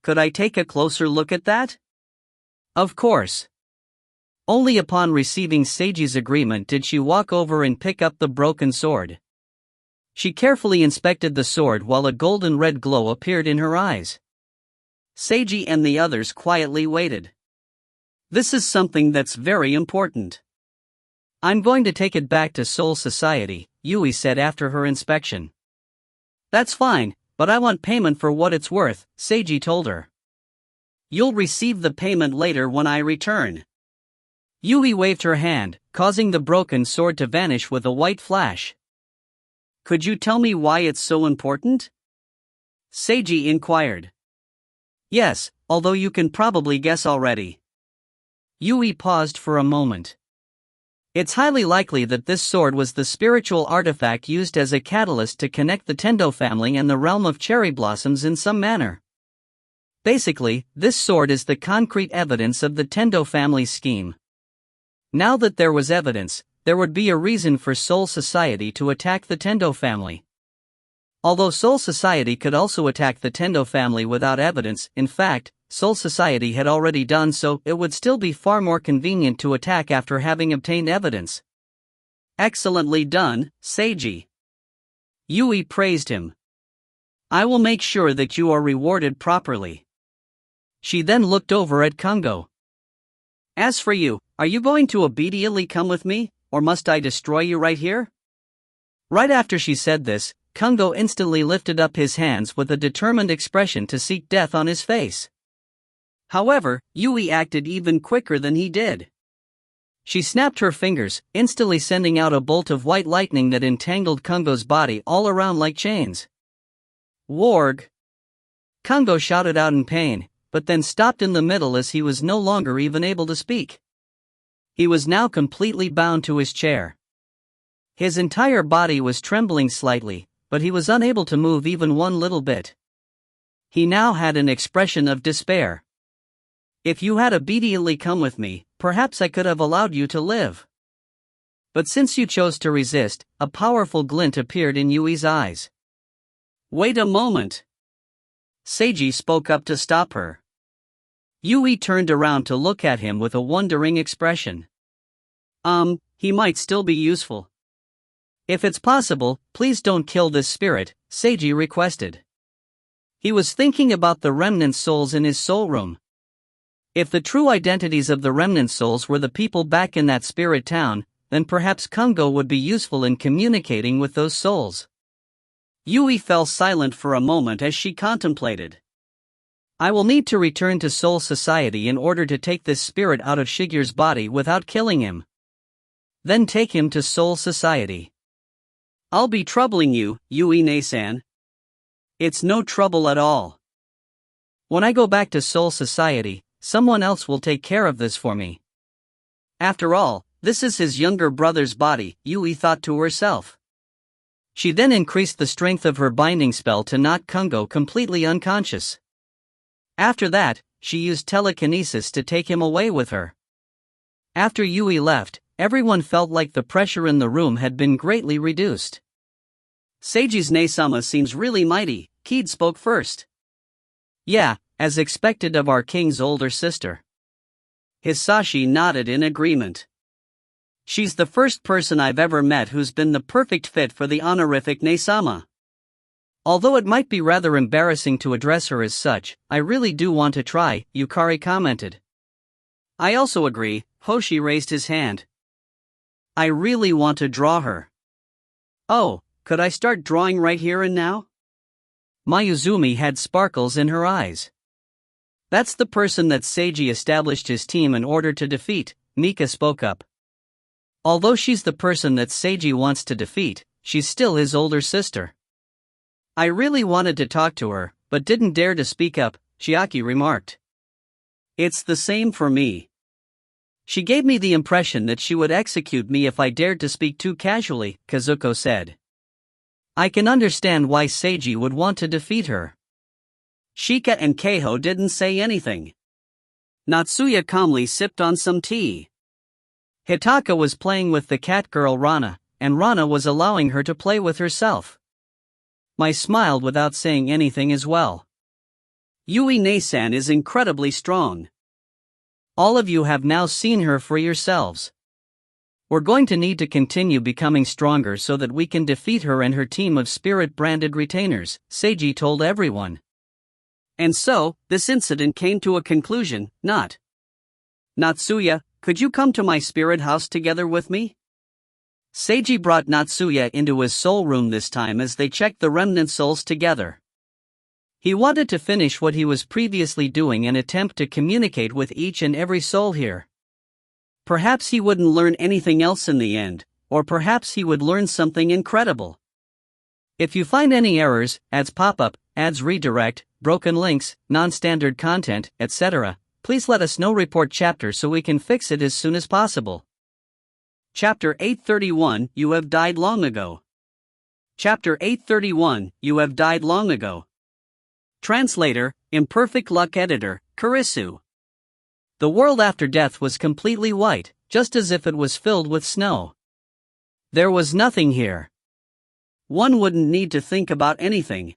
Could I take a closer look at that? Of course. Only upon receiving Seiji's agreement did she walk over and pick up the broken sword. She carefully inspected the sword while a golden red glow appeared in her eyes. Seiji and the others quietly waited. This is something that's very important. I'm going to take it back to Soul Society, Yui said after her inspection. That's fine, but I want payment for what it's worth, Seiji told her. You'll receive the payment later when I return. Yui waved her hand, causing the broken sword to vanish with a white flash. Could you tell me why it's so important? Seiji inquired. Yes, although you can probably guess already. Yui paused for a moment. It's highly likely that this sword was the spiritual artifact used as a catalyst to connect the Tendo family and the realm of cherry blossoms in some manner. Basically, this sword is the concrete evidence of the Tendo family's scheme. Now that there was evidence, there would be a reason for Soul Society to attack the Tendo family. Although Soul Society could also attack the Tendo family without evidence, in fact, Soul Society had already done so, it would still be far more convenient to attack after having obtained evidence. Excellently done, Seiji. Yui praised him. I will make sure that you are rewarded properly. She then looked over at Kungo. As for you, are you going to obediently come with me, or must I destroy you right here? Right after she said this, Kungo instantly lifted up his hands with a determined expression to seek death on his face. However, Yui acted even quicker than he did. She snapped her fingers, instantly sending out a bolt of white lightning that entangled Kungo's body all around like chains. Warg! Kungo shouted out in pain, but then stopped in the middle as he was no longer even able to speak. He was now completely bound to his chair. His entire body was trembling slightly, but he was unable to move even one little bit. He now had an expression of despair. If you had obediently come with me, perhaps I could have allowed you to live. But since you chose to resist, a powerful glint appeared in Yui's eyes. Wait a moment. Seiji spoke up to stop her. Yui turned around to look at him with a wondering expression. He might still be useful. If it's possible, please don't kill this spirit, Seiji requested. He was thinking about the remnant souls in his soul room. If the true identities of the remnant souls were the people back in that spirit town, then perhaps Kungo would be useful in communicating with those souls. Yui fell silent for a moment as she contemplated. I will need to return to Soul Society in order to take this spirit out of Shigeru's body without killing him. Then take him to Soul Society. I'll be troubling you, Yui-ne-san. It's no trouble at all. When I go back to Soul Society, someone else will take care of this for me. After all, this is his younger brother's body, Yui thought to herself. She then increased the strength of her binding spell to knock Kungo completely unconscious. After that, she used telekinesis to take him away with her. After Yui left, everyone felt like the pressure in the room had been greatly reduced. Seiji's Naisama seems really mighty, Keed spoke first. Yeah, as expected of our king's older sister. Hisashi nodded in agreement. She's the first person I've ever met who's been the perfect fit for the honorific Naisama. Although it might be rather embarrassing to address her as such, I really do want to try, Yukari commented. I also agree, Hoshi raised his hand. I really want to draw her. Oh, could I start drawing right here and now? Mayuzumi had sparkles in her eyes. That's the person that Seiji established his team in order to defeat, Mika spoke up. Although she's the person that Seiji wants to defeat, she's still his older sister. I really wanted to talk to her, but didn't dare to speak up, Chiaki remarked. It's the same for me. She gave me the impression that she would execute me if I dared to speak too casually, Kazuko said. I can understand why Seiji would want to defeat her. Shika and Keiho didn't say anything. Natsuya calmly sipped on some tea. Hitaka was playing with the cat girl Rana, and Rana was allowing her to play with herself. Mai smiled without saying anything as well. Yui Nei-san is incredibly strong. All of you have now seen her for yourselves. We're going to need to continue becoming stronger so that we can defeat her and her team of spirit-branded retainers, Seiji told everyone. And so, this incident came to a conclusion, not. Natsuya, could you come to my spirit house together with me? Seiji brought Natsuya into his soul room this time as they checked the remnant souls together. He wanted to finish what he was previously doing and attempt to communicate with each and every soul here. Perhaps he wouldn't learn anything else in the end, or perhaps he would learn something incredible. If you find any errors, ads pop-up, ads redirect, broken links, non-standard content, etc., please let us know. Report chapter so we can fix it as soon as possible. Chapter 831, You Have Died Long Ago. Chapter 831, You Have Died Long Ago. Translator, Imperfect Luck Editor, Kurisu. The world after death was completely white, just as if it was filled with snow. There was nothing here. One wouldn't need to think about anything.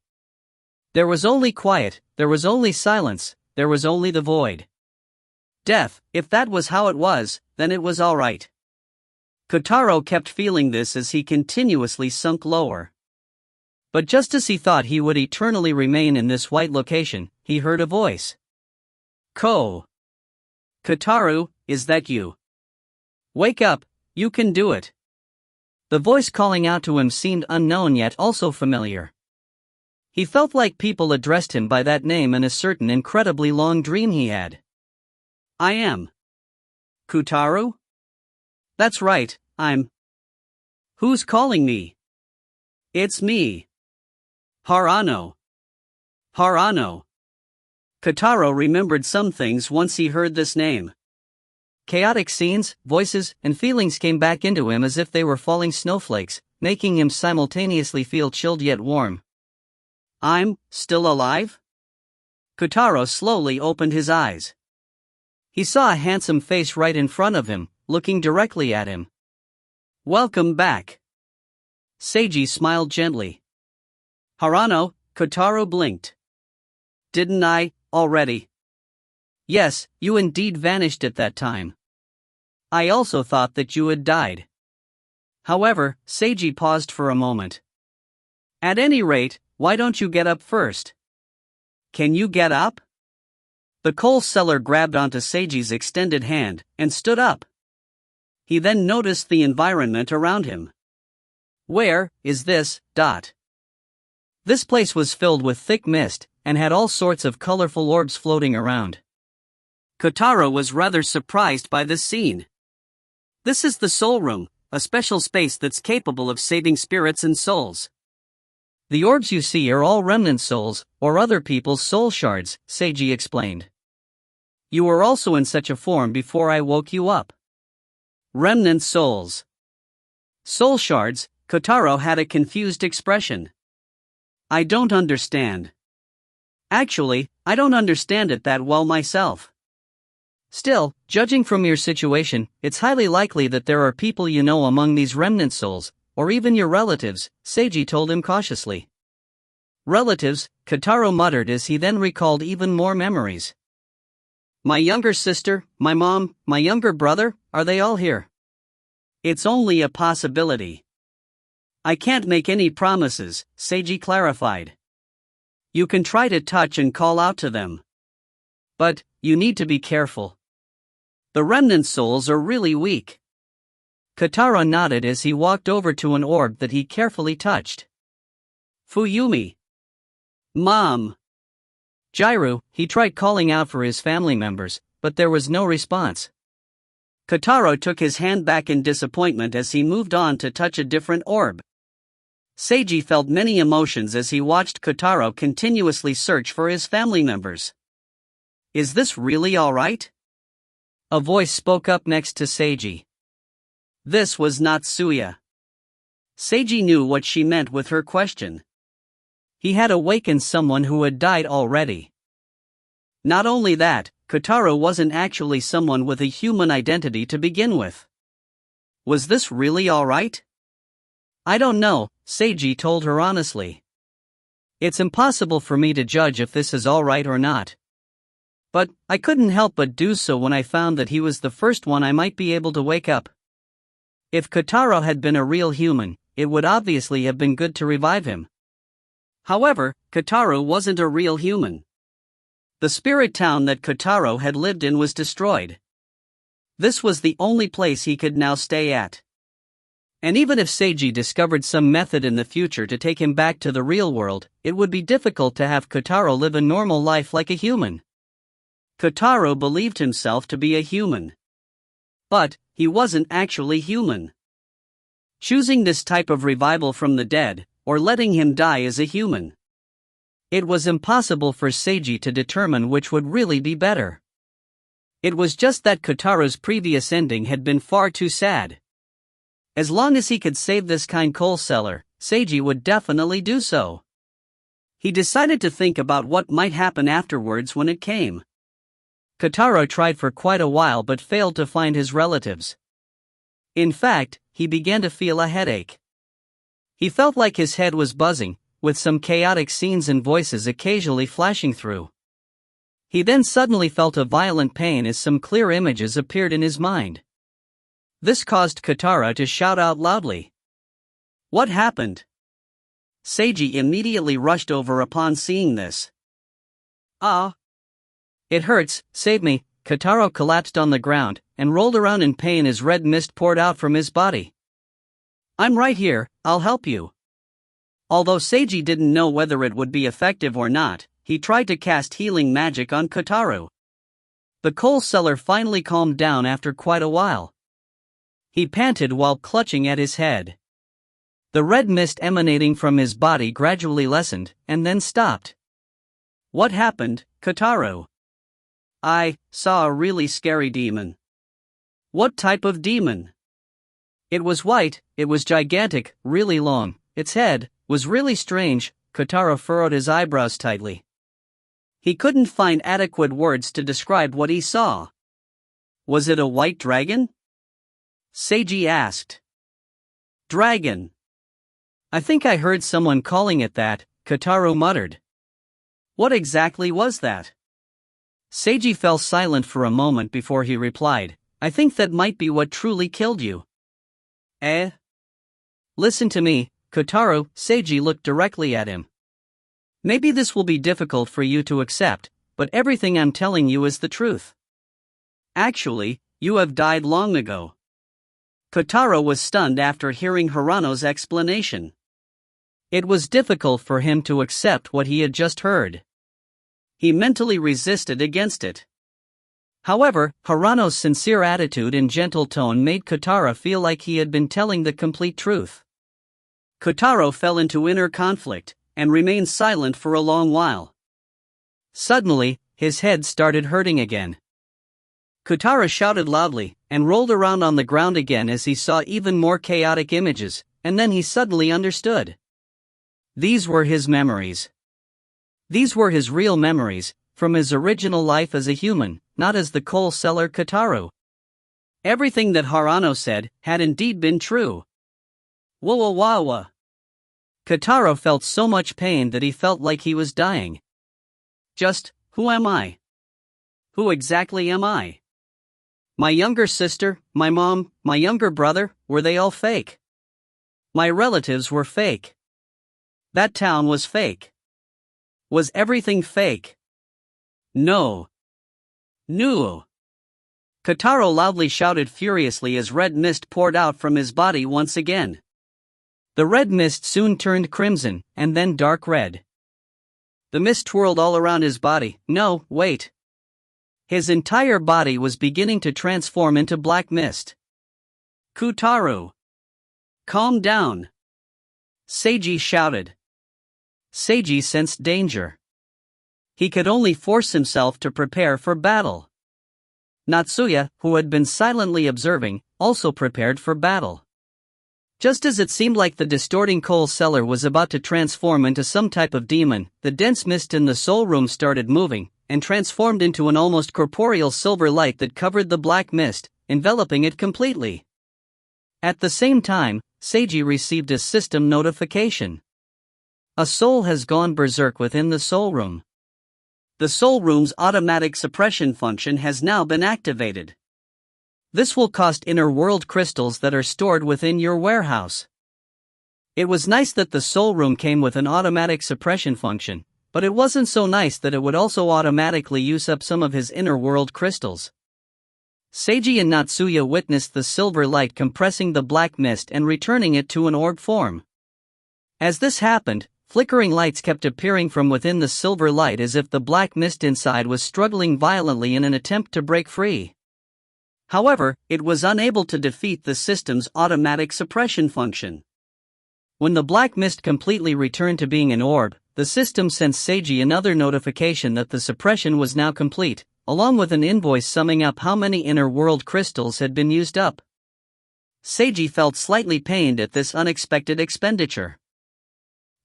There was only quiet, there was only silence, there was only the void. Death, if that was how it was, then it was all right. Kotaro kept feeling this as he continuously sunk lower. But just as he thought he would eternally remain in this white location, he heard a voice. Kotaro, is that you? Wake up, you can do it. The voice calling out to him seemed unknown yet also familiar. He felt like people addressed him by that name in a certain incredibly long dream he had. I am. Kotaro? That's right, I'm. Who's calling me? It's me. Harano. Kotaro remembered some things once he heard this name. Chaotic scenes, voices, and feelings came back into him as if they were falling snowflakes, making him simultaneously feel chilled yet warm. I'm still alive? Kotaro slowly opened his eyes. He saw a handsome face right in front of him, looking directly at him. Welcome back. Seiji smiled gently. Harano, Kotaro blinked. Didn't I, already? Yes, you indeed vanished at that time. I also thought that you had died. However, Seiji paused for a moment. At any rate, why don't you get up first? Can you get up? The coal seller grabbed onto Seiji's extended hand, and stood up. He then noticed the environment around him. Where is this? This place was filled with thick mist, and had all sorts of colorful orbs floating around. Kotaro was rather surprised by this scene. This is the Soul Room, a special space that's capable of saving spirits and souls. The orbs you see are all remnant souls, or other people's soul shards, Seiji explained. You were also in such a form before I woke you up. Remnant souls. Soul shards, Kotaro had a confused expression. I don't understand. Actually, I don't understand it that well myself. Still, judging from your situation, it's highly likely that there are people you know among these remnant souls, or even your relatives, Seiji told him cautiously. Relatives, Kotaro muttered as he then recalled even more memories. My younger sister, my mom, my younger brother, are they all here? It's only a possibility. I can't make any promises, Seiji clarified. You can try to touch and call out to them. But, you need to be careful. The remnant souls are really weak. Kotaro nodded as he walked over to an orb that he carefully touched. Fuyumi. Mom. Jiru, he tried calling out for his family members, but there was no response. Kotaro took his hand back in disappointment as he moved on to touch a different orb. Seiji felt many emotions as he watched Kotaro continuously search for his family members. Is this really alright? A voice spoke up next to Seiji. This was not Suya. Seiji knew what she meant with her question. He had awakened someone who had died already. Not only that, Kotaro wasn't actually someone with a human identity to begin with. Was this really alright? I don't know, Seiji told her honestly. It's impossible for me to judge if this is alright or not. But, I couldn't help but do so when I found that he was the first one I might be able to wake up. If Kotaro had been a real human, it would obviously have been good to revive him. However, Kotaro wasn't a real human. The spirit town that Kotaro had lived in was destroyed. This was the only place he could now stay at. And even if Seiji discovered some method in the future to take him back to the real world, it would be difficult to have Kotaro live a normal life like a human. Kotaro believed himself to be a human. But, he wasn't actually human. Choosing this type of revival from the dead, or letting him die as a human. It was impossible for Seiji to determine which would really be better. It was just that Kotaro's previous ending had been far too sad. As long as he could save this kind coal seller, Seiji would definitely do so. He decided to think about what might happen afterwards when it came. Kotaro tried for quite a while but failed to find his relatives. In fact, he began to feel a headache. He felt like his head was buzzing, with some chaotic scenes and voices occasionally flashing through. He then suddenly felt a violent pain as some clear images appeared in his mind. This caused Kotaro to shout out loudly. What happened? Seiji immediately rushed over upon seeing this. Ah! It hurts, save me. Kotaro collapsed on the ground, and rolled around in pain as red mist poured out from his body. I'm right here, I'll help you. Although Seiji didn't know whether it would be effective or not, he tried to cast healing magic on Kotaro. The coal seller finally calmed down after quite a while. He panted while clutching at his head. The red mist emanating from his body gradually lessened, and then stopped. What happened, Kotaro? I saw a really scary demon. What type of demon? It was white, it was gigantic, really long, its head was really strange. Kotaro furrowed his eyebrows tightly. He couldn't find adequate words to describe what he saw. Was it a white dragon? Seiji asked. Dragon. I think I heard someone calling it that, Kotaro muttered. What exactly was that? Seiji fell silent for a moment before he replied, I think that might be what truly killed you. Eh? Listen to me, Kotaro. Seiji looked directly at him. Maybe this will be difficult for you to accept, but everything I'm telling you is the truth. Actually, you have died long ago. Kotaro was stunned after hearing Hirano's explanation. It was difficult for him to accept what he had just heard. He mentally resisted against it. However, Hirano's sincere attitude and gentle tone made Kotaro feel like he had been telling the complete truth. Kotaro fell into inner conflict, and remained silent for a long while. Suddenly, his head started hurting again. Kotaro shouted loudly, and rolled around on the ground again as he saw even more chaotic images, and then he suddenly understood. These were his memories. These were his real memories, from his original life as a human, not as the coal seller Kotaro. Everything that Harano said had indeed been true. Whoa. Kotaro felt so much pain that he felt like he was dying. Just, who am I? Who exactly am I? My younger sister, my mom, my younger brother, were they all fake? My relatives were fake. That town was fake. Was everything fake? No. Kotaro loudly shouted furiously as red mist poured out from his body once again. The red mist soon turned crimson, and then dark red. The mist twirled all around his body. No, wait. His entire body was beginning to transform into black mist. Kotaro! Calm down! Seiji shouted. Seiji sensed danger. He could only force himself to prepare for battle. Natsuya, who had been silently observing, also prepared for battle. Just as it seemed like the distorting coal cellar was about to transform into some type of demon, the dense mist in the soul room started moving, and transformed into an almost corporeal silver light that covered the black mist, enveloping it completely. At the same time, Seiji received a system notification. A soul has gone berserk within the soul room. The soul room's automatic suppression function has now been activated. This will cost inner world crystals that are stored within your warehouse. It was nice that the soul room came with an automatic suppression function, but it wasn't so nice that it would also automatically use up some of his inner world crystals. Seiji and Natsuya witnessed the silver light compressing the black mist and returning it to an orb form. As this happened, flickering lights kept appearing from within the silver light as if the black mist inside was struggling violently in an attempt to break free. However, it was unable to defeat the system's automatic suppression function. When the black mist completely returned to being an orb, the system sent Seiji another notification that the suppression was now complete, along with an invoice summing up how many inner world crystals had been used up. Seiji felt slightly pained at this unexpected expenditure.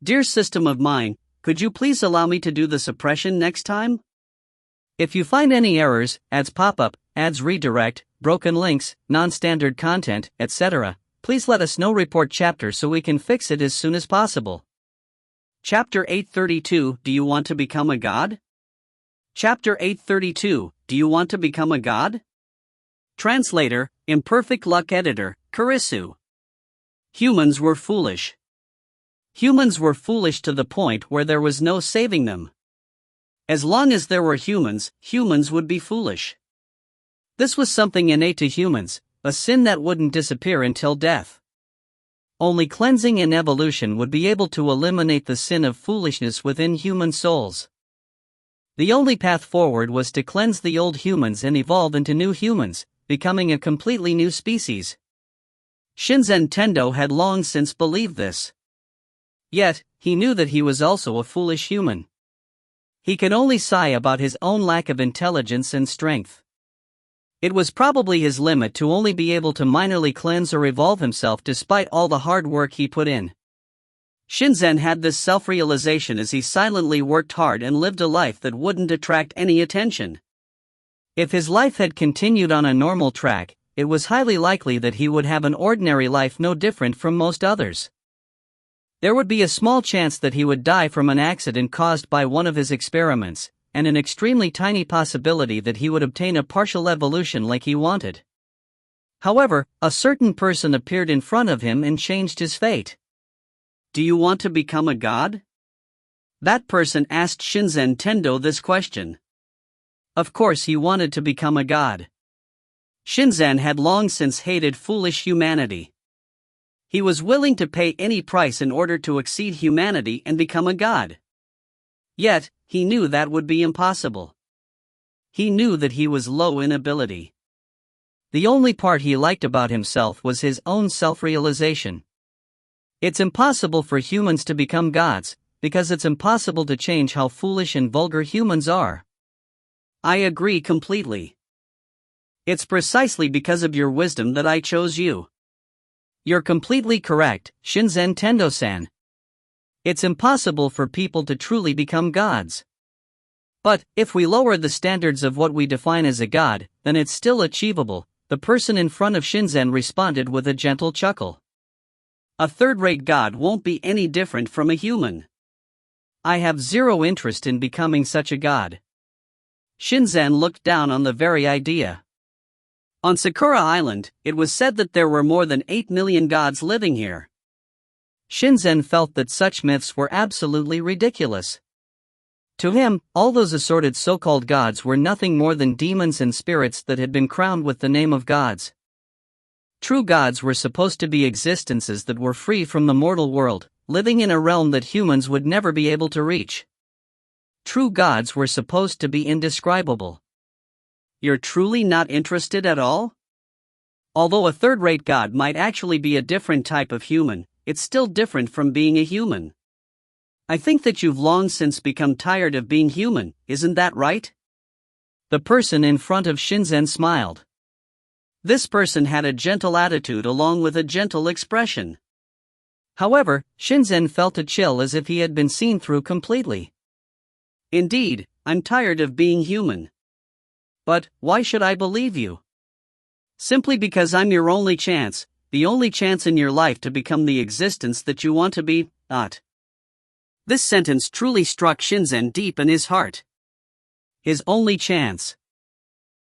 Dear system of mine, could you please allow me to do the suppression next time? If you find any errors, ads pop up, ads redirect, broken links, non-standard content, etc., please let us know. Report chapter so we can fix it as soon as possible. Chapter 832, Do you want to become a god? Chapter 832, Do you want to become a god? Translator, Imperfect Luck Editor, Kurisu. Humans were foolish. Humans were foolish to the point where there was no saving them. As long as there were humans, humans would be foolish. This was something innate to humans, a sin that wouldn't disappear until death. Only cleansing and evolution would be able to eliminate the sin of foolishness within human souls. The only path forward was to cleanse the old humans and evolve into new humans, becoming a completely new species. Shinzen Tendo had long since believed this. Yet, he knew that he was also a foolish human. He could only sigh about his own lack of intelligence and strength. It was probably his limit to only be able to minorly cleanse or evolve himself despite all the hard work he put in. Shinzen had this self-realization as he silently worked hard and lived a life that wouldn't attract any attention. If his life had continued on a normal track, it was highly likely that he would have an ordinary life no different from most others. There would be a small chance that he would die from an accident caused by one of his experiments, and an extremely tiny possibility that he would obtain a partial evolution like he wanted. However, a certain person appeared in front of him and changed his fate. Do you want to become a god? That person asked Shinzen Tendo this question. Of course he wanted to become a god. Shinzen had long since hated foolish humanity. He was willing to pay any price in order to exceed humanity and become a god. Yet, he knew that would be impossible. He knew that he was low in ability. The only part he liked about himself was his own self-realization. It's impossible for humans to become gods, because it's impossible to change how foolish and vulgar humans are. I agree completely. It's precisely because of your wisdom that I chose you. You're completely correct, Shinzen Tendo-san. It's impossible for people to truly become gods. But, if we lower the standards of what we define as a god, then it's still achievable, the person in front of Shinzen responded with a gentle chuckle. A third-rate god won't be any different from a human. I have zero interest in becoming such a god. Shinzen looked down on the very idea. On Sakura Island, it was said that there were more than 8 million gods living here. Shinzen felt that such myths were absolutely ridiculous. To him, all those assorted so-called gods were nothing more than demons and spirits that had been crowned with the name of gods. True gods were supposed to be existences that were free from the mortal world, living in a realm that humans would never be able to reach. True gods were supposed to be indescribable. You're truly not interested at all? Although a third-rate god might actually be a different type of human, it's still different from being a human. I think that you've long since become tired of being human, isn't that right? The person in front of Shinzen smiled. This person had a gentle attitude along with a gentle expression. However, Shinzen felt a chill as if he had been seen through completely. Indeed, I'm tired of being human. But, why should I believe you? Simply because I'm your only chance, the only chance in your life to become the existence that you want to be, not. This sentence truly struck Shinzen deep in his heart. His only chance.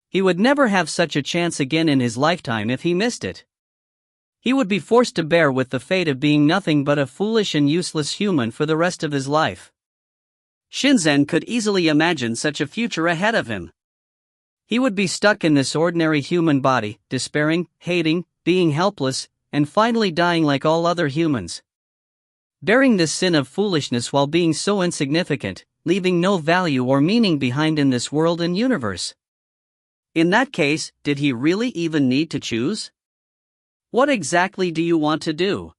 He would never have such a chance again in his lifetime if he missed it. He would be forced to bear with the fate of being nothing but a foolish and useless human for the rest of his life. Shinzen could easily imagine such a future ahead of him. He would be stuck in this ordinary human body, despairing, hating, being helpless, and finally dying like all other humans. Bearing this sin of foolishness while being so insignificant, leaving no value or meaning behind in this world and universe. In that case, did he really even need to choose? What exactly do you want to do?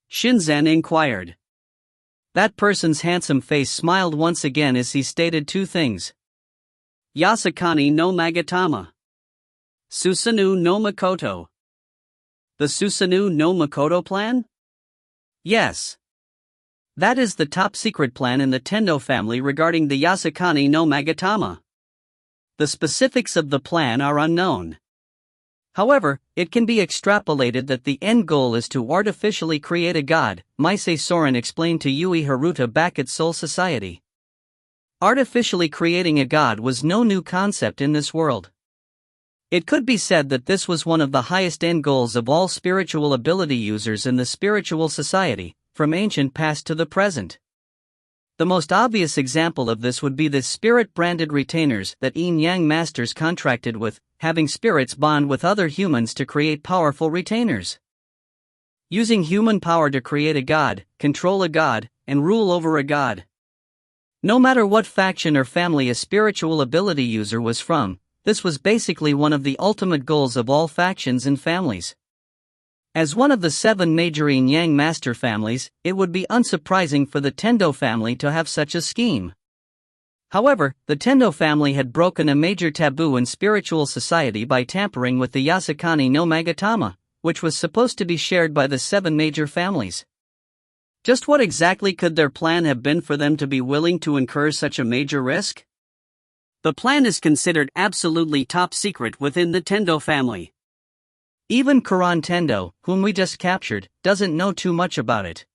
Shinzen inquired. That person's handsome face smiled once again as he stated two things. Yasakani no Magatama. Susanoo no Makoto. The Susanoo no Makoto plan? Yes. That is the top secret plan in the Tendo family regarding the Yasakani no Magatama. The specifics of the plan are unknown. However, it can be extrapolated that the end goal is to artificially create a god, Maisei Soren explained to Yui Haruta back at Soul Society. Artificially creating a god was no new concept in this world. It could be said that this was one of the highest end goals of all spiritual ability users in the spiritual society, from ancient past to the present. The most obvious example of this would be the spirit-branded retainers that yin-yang masters contracted with, having spirits bond with other humans to create powerful retainers. Using human power to create a god, control a god, and rule over a god. No matter what faction or family a spiritual ability user was from, this was basically one of the ultimate goals of all factions and families. As one of the 7 major yin-yang master families, it would be unsurprising for the Tendo family to have such a scheme. However, the Tendo family had broken a major taboo in spiritual society by tampering with the Yasakani no Magatama, which was supposed to be shared by the 7 major families. Just what exactly could their plan have been for them to be willing to incur such a major risk? The plan is considered absolutely top secret within the Tendo family. Even Kuran Tendo, whom we just captured, doesn't know too much about it.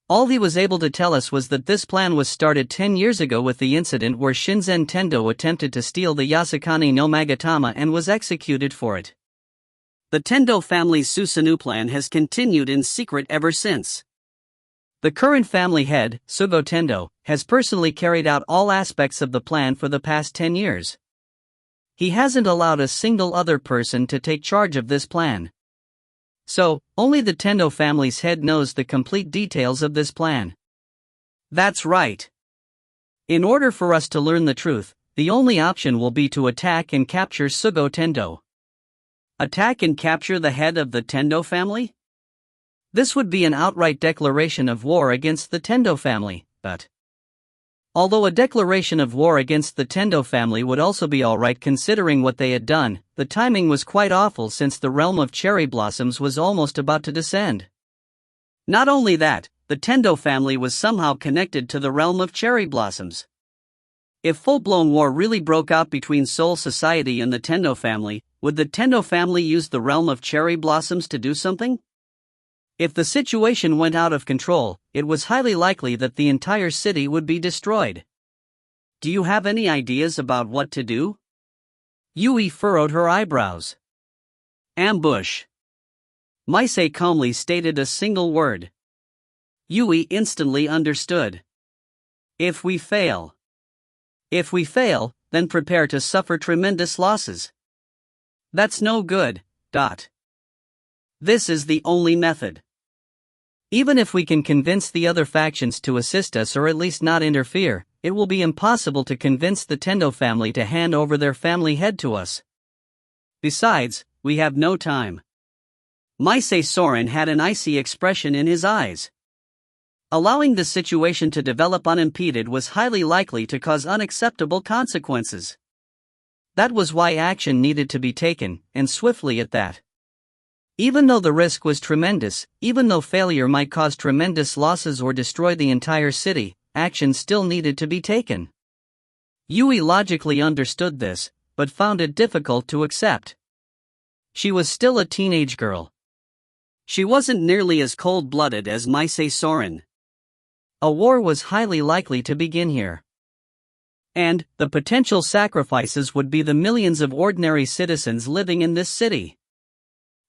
All he was able to tell us was that this plan was started 10 years ago with the incident where Shinzen Tendo attempted to steal the Yasakani no Magatama and was executed for it. The Tendo family's Susanoo plan has continued in secret ever since. The current family head, Sugo Tendo, has personally carried out all aspects of the plan for the past 10 years. He hasn't allowed a single other person to take charge of this plan. So, only the Tendo family's head knows the complete details of this plan. That's right. In order for us to learn the truth, the only option will be to attack and capture Sugo Tendo. Attack and capture the head of the Tendo family? This would be an outright declaration of war against the Tendo family, but Although a declaration of war against the Tendo family would also be alright considering what they had done, the timing was quite awful since the realm of cherry blossoms was almost about to descend. Not only that, the Tendo family was somehow connected to the realm of cherry blossoms. If full-blown war really broke out between Soul Society and the Tendo family, would the Tendo family use the realm of cherry blossoms to do something? If the situation went out of control, it was highly likely that the entire city would be destroyed. Do you have any ideas about what to do? Yui furrowed her eyebrows. Ambush. Maisei calmly stated a single word. Yui instantly understood. If we fail. If we fail, then prepare to suffer tremendous losses. That's no good. This is the only method. Even if we can convince the other factions to assist us or at least not interfere, it will be impossible to convince the Tendo family to hand over their family head to us. Besides, we have no time. Maisei Soren had an icy expression in his eyes. Allowing the situation to develop unimpeded was highly likely to cause unacceptable consequences. That was why action needed to be taken, and swiftly at that. Even though the risk was tremendous, even though failure might cause tremendous losses or destroy the entire city, action still needed to be taken. Yui logically understood this, but found it difficult to accept. She was still a teenage girl. She wasn't nearly as cold-blooded as Maisei Soren. A war was highly likely to begin here. And the potential sacrifices would be the millions of ordinary citizens living in this city.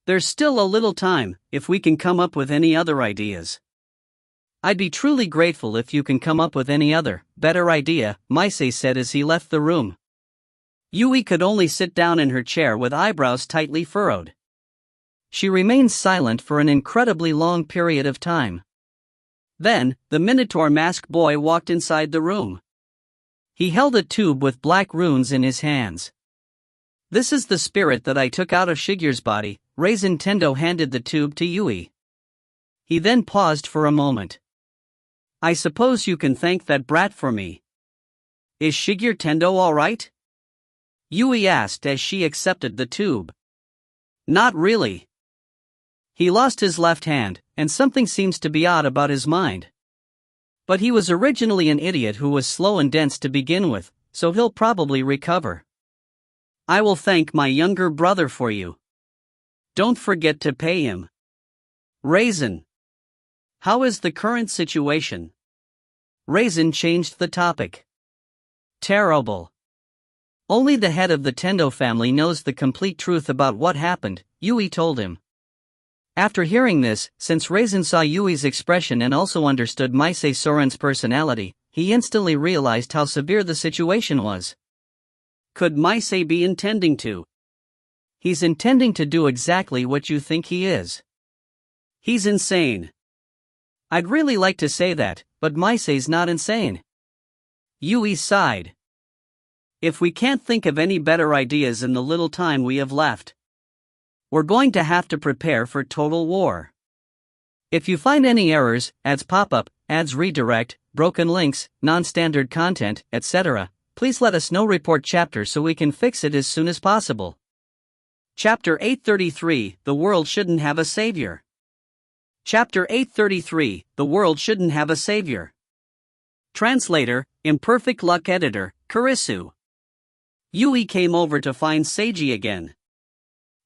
There's still a little time, if we can come up with any other ideas. I'd be truly grateful if you can come up with any other, better idea, Maisei said as he left the room. Yui could only sit down in her chair with eyebrows tightly furrowed. She remained silent for an incredibly long period of time. Then, the Minotaur masked boy walked inside the room. He held a tube with black runes in his hands. This is the spirit that I took out of Shigur's body, Raisin Tendo handed the tube to Yui. He then paused for a moment. I suppose you can thank that brat for me. Is Shigur Tendo alright? Yui asked as she accepted the tube. Not really. He lost his left hand, and something seems to be odd about his mind. But he was originally an idiot who was slow and dense to begin with, so he'll probably recover. I will thank my younger brother for you. Don't forget to pay him. Raisin. How is the current situation? Raisin changed the topic. Terrible. Only the head of the Tendo family knows the complete truth about what happened, Yui told him. After hearing this, since Raisin saw Yui's expression and also understood Maisei Soren's personality, he instantly realized how severe the situation was. Could Maisei be intending to? He's intending to do exactly what you think he is. He's insane. I'd really like to say that, but Maisei's not insane. Yui sighed. If we can't think of any better ideas in the little time we have left, we're going to have to prepare for total war. If you find any errors, ads pop up, ads redirect, broken links, non-standard content, etc., please let us know. Report chapter so we can fix it as soon as possible. Chapter 833, The World Shouldn't Have a Savior. Chapter 833, The World Shouldn't Have a Savior. Translator, Imperfect Luck Editor, Kurisu. Yui came over to find Seiji again.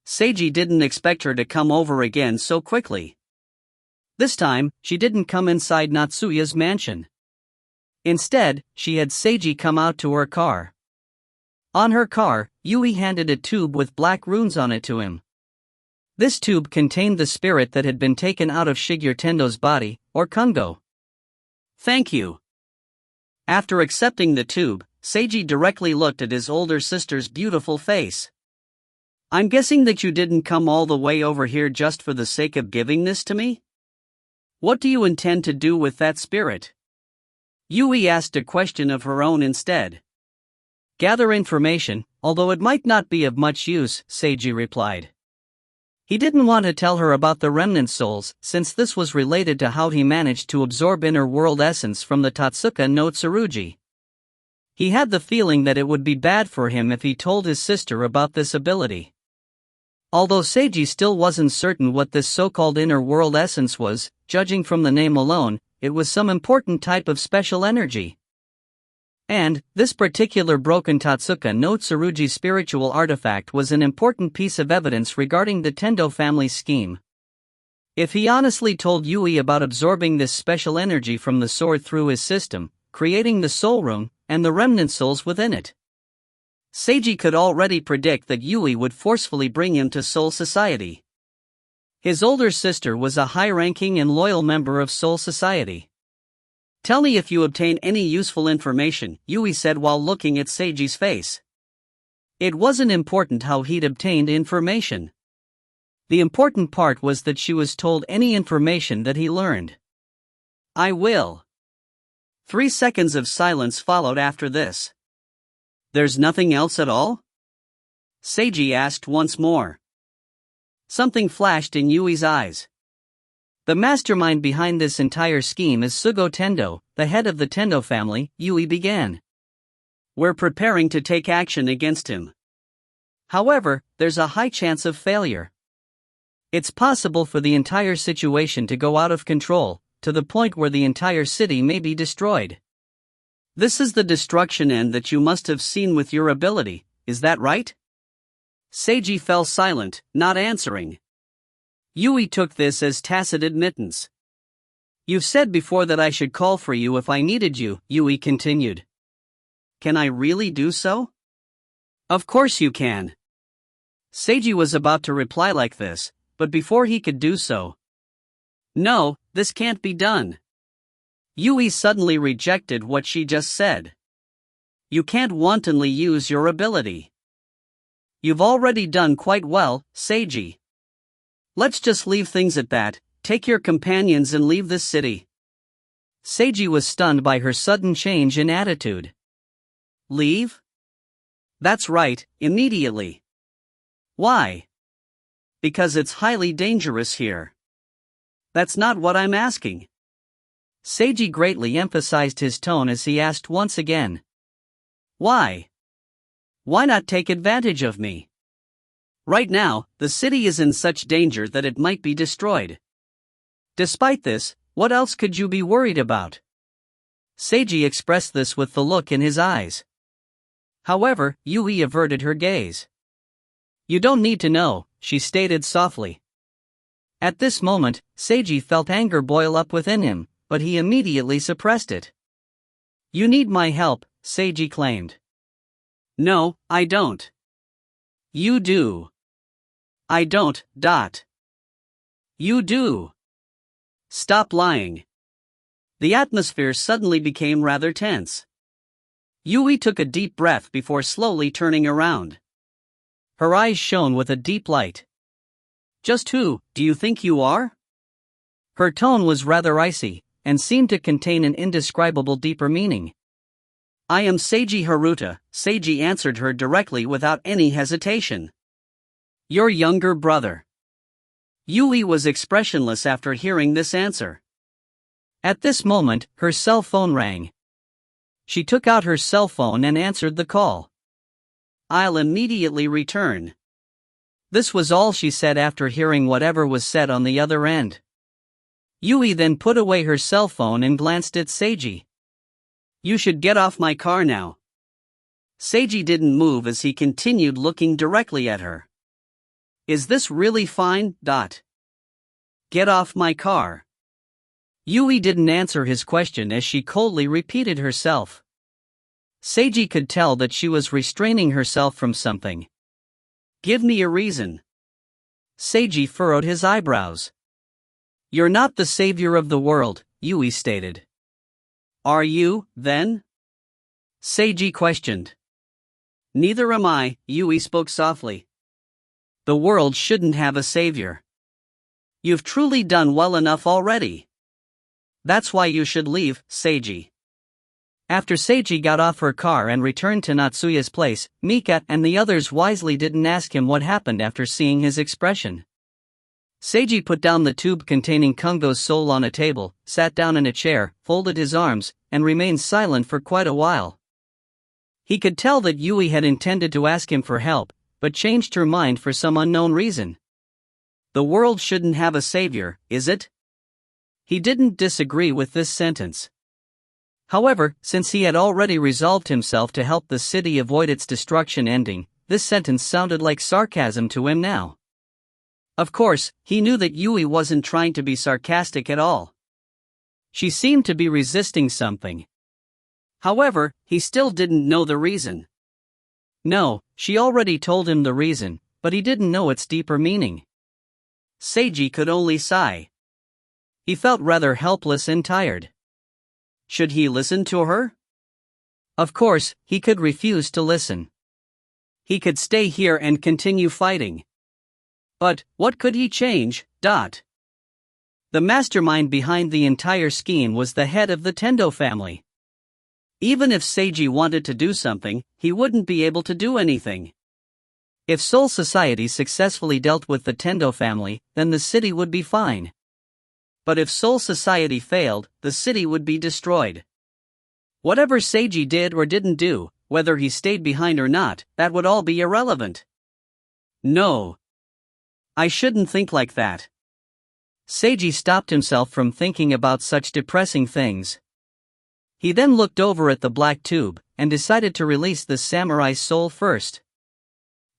Seiji didn't expect her to come over again so quickly. This time, she didn't come inside Natsuya's mansion. Instead, she had Seiji come out to her car. On her car, Yui handed a tube with black runes on it to him. This tube contained the spirit that had been taken out of Shigur Tendo's body, or Kungo. Thank you. After accepting the tube, Seiji directly looked at his older sister's beautiful face. I'm guessing that you didn't come all the way over here just for the sake of giving this to me? What do you intend to do with that spirit? Yui asked a question of her own instead. Gather information, although it might not be of much use, Seiji replied. He didn't want to tell her about the remnant souls, since this was related to how he managed to absorb inner world essence from the Tatsuka no Tsurugi. He had the feeling that it would be bad for him if he told his sister about this ability. Although Seiji still wasn't certain what this so-called inner world essence was, judging from the name alone, it was some important type of special energy. And, this particular broken Tatsuka no Tsurugi spiritual artifact was an important piece of evidence regarding the Tendo family's scheme. If he honestly told Yui about absorbing this special energy from the sword through his system, creating the soul room, and the remnant souls within it, Seiji could already predict that Yui would forcefully bring him to Soul Society. His older sister was a high-ranking and loyal member of Soul Society. "Tell me if you obtain any useful information," Yui said while looking at Seiji's face. It wasn't important how he'd obtained information. The important part was that she was told any information that he learned. "I will." 3 seconds of silence followed after this. "There's nothing else at all?" Seiji asked once more. Something flashed in Yui's eyes. "The mastermind behind this entire scheme is Sugo Tendo, the head of the Tendo family," Yui began. "We're preparing to take action against him. However, there's a high chance of failure. It's possible for the entire situation to go out of control, to the point where the entire city may be destroyed. This is the destruction end that you must have seen with your ability, is that right?" Seiji fell silent, not answering. Yui took this as tacit admittance. "You've said before that I should call for you if I needed you," Yui continued. "Can I really do so?" "Of course you can." Seiji was about to reply like this, but before he could do so, "No, this can't be done." Yui suddenly rejected what she just said. "You can't wantonly use your ability. You've already done quite well, Seiji. Let's just leave things at that, take your companions and leave this city." Seiji was stunned by her sudden change in attitude. "Leave?" "That's right, immediately." "Why?" "Because it's highly dangerous here." "That's not what I'm asking." Seiji greatly emphasized his tone as he asked once again. "Why? Why not take advantage of me? Right now, the city is in such danger that it might be destroyed. Despite this, what else could you be worried about?" Seiji expressed this with the look in his eyes. However, Yui averted her gaze. "You don't need to know," she stated softly. At this moment, Seiji felt anger boil up within him, but he immediately suppressed it. "You need my help," Seiji claimed. "No, I don't." "You do." "I don't, You do." "Stop lying." The atmosphere suddenly became rather tense. Yui took a deep breath before slowly turning around. Her eyes shone with a deep light. "Just who do you think you are?" Her tone was rather icy, and seemed to contain an indescribable deeper meaning. "I am Seiji Haruta," Seiji answered her directly without any hesitation. "Your younger brother." Yui was expressionless after hearing this answer. At this moment, her cell phone rang. She took out her cell phone and answered the call. "I'll immediately return." This was all she said after hearing whatever was said on the other end. Yui then put away her cell phone and glanced at Seiji. "You should get off my car now." Seiji didn't move as he continued looking directly at her. "Is this really fine? Get off my car." Yui didn't answer his question as she coldly repeated herself. Seiji could tell that she was restraining herself from something. "Give me a reason." Seiji furrowed his eyebrows. "You're not the savior of the world," Yui stated. "Are you, then?" Seiji questioned. "Neither am I," Yui spoke softly. "The world shouldn't have a savior. You've truly done well enough already. That's why you should leave, Seiji." After Seiji got off her car and returned to Natsuya's place, Mika and the others wisely didn't ask him what happened after seeing his expression. Seiji put down the tube containing Kungo's soul on a table, sat down in a chair, folded his arms, and remained silent for quite a while. He could tell that Yui had intended to ask him for help, but changed her mind for some unknown reason. The world shouldn't have a savior, is it? He didn't disagree with this sentence. However, since he had already resolved himself to help the city avoid its destruction ending, this sentence sounded like sarcasm to him now. Of course, he knew that Yui wasn't trying to be sarcastic at all. She seemed to be resisting something. However, he still didn't know the reason. No, she already told him the reason, but he didn't know its deeper meaning. Seiji could only sigh. He felt rather helpless and tired. Should he listen to her? Of course, he could refuse to listen. He could stay here and continue fighting. But, what could he change? The mastermind behind the entire scheme was the head of the Tendo family. Even if Seiji wanted to do something, he wouldn't be able to do anything. If Soul Society successfully dealt with the Tendo family, then the city would be fine. But if Soul Society failed, the city would be destroyed. Whatever Seiji did or didn't do, whether he stayed behind or not, that would all be irrelevant. No. I shouldn't think like that. Seiji stopped himself from thinking about such depressing things. He then looked over at the black tube, and decided to release the samurai's soul first.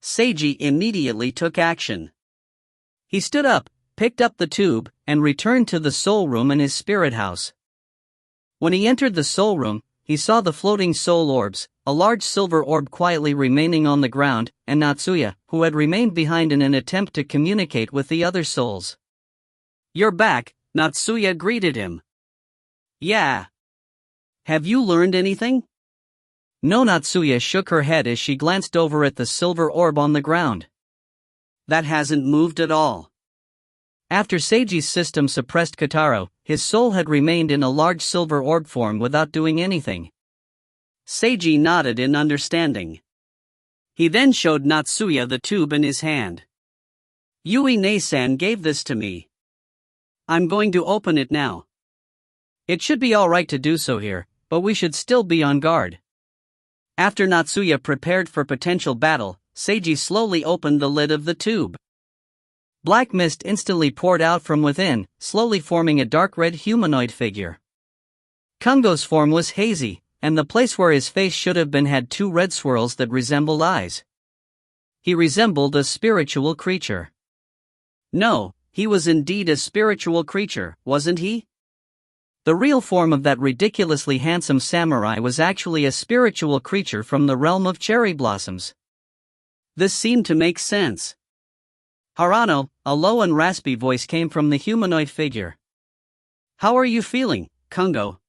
Seiji immediately took action. He stood up, picked up the tube, and returned to the soul room in his spirit house. When he entered the soul room, he saw the floating soul orbs, a large silver orb quietly remaining on the ground, and Natsuya, who had remained behind in an attempt to communicate with the other souls. "You're back," Natsuya greeted him. "Yeah. Have you learned anything?" No. Natsuya shook her head as she glanced over at the silver orb on the ground. "That hasn't moved at all." After Seiji's system suppressed Kotaro, his soul had remained in a large silver orb form without doing anything. Seiji nodded in understanding. He then showed Natsuya the tube in his hand. "Yui-ne-san gave this to me. I'm going to open it now. It should be alright to do so here, but we should still be on guard." After Natsuya prepared for potential battle, Seiji slowly opened the lid of the tube. Black mist instantly poured out from within, slowly forming a dark red humanoid figure. Kungo's form was hazy, and the place where his face should have been had two red swirls that resembled eyes. He resembled a spiritual creature. No, he was indeed a spiritual creature, wasn't he? The real form of that ridiculously handsome samurai was actually a spiritual creature from the realm of cherry blossoms. This seemed to make sense. "Harano," a low and raspy voice came from the humanoid figure. "How are you feeling, Kungo?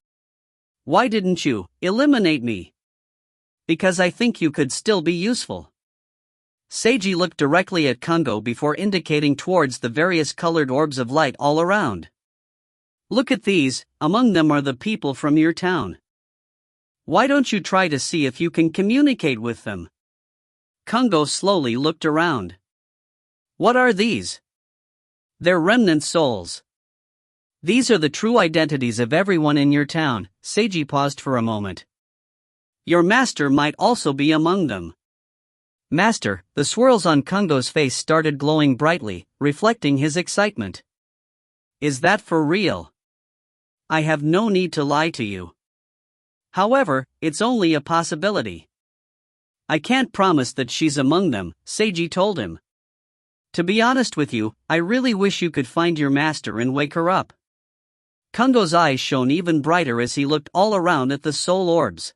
Why didn't you eliminate me?" "Because I think you could still be useful." Seiji looked directly at Kungo before indicating towards the various colored orbs of light all around. "Look at these, among them are the people from your town. Why don't you try to see if you can communicate with them?" Kungo slowly looked around. "What are these?" "They're remnant souls. These are the true identities of everyone in your town." Seiji paused for a moment. "Your master might also be among them." "Master?" The swirls on Kungo's face started glowing brightly, reflecting his excitement. "Is that for real?" "I have no need to lie to you. However, it's only a possibility. I can't promise that she's among them," Seiji told him. "To be honest with you, I really wish you could find your master and wake her up." Kungo's eyes shone even brighter as he looked all around at the soul orbs.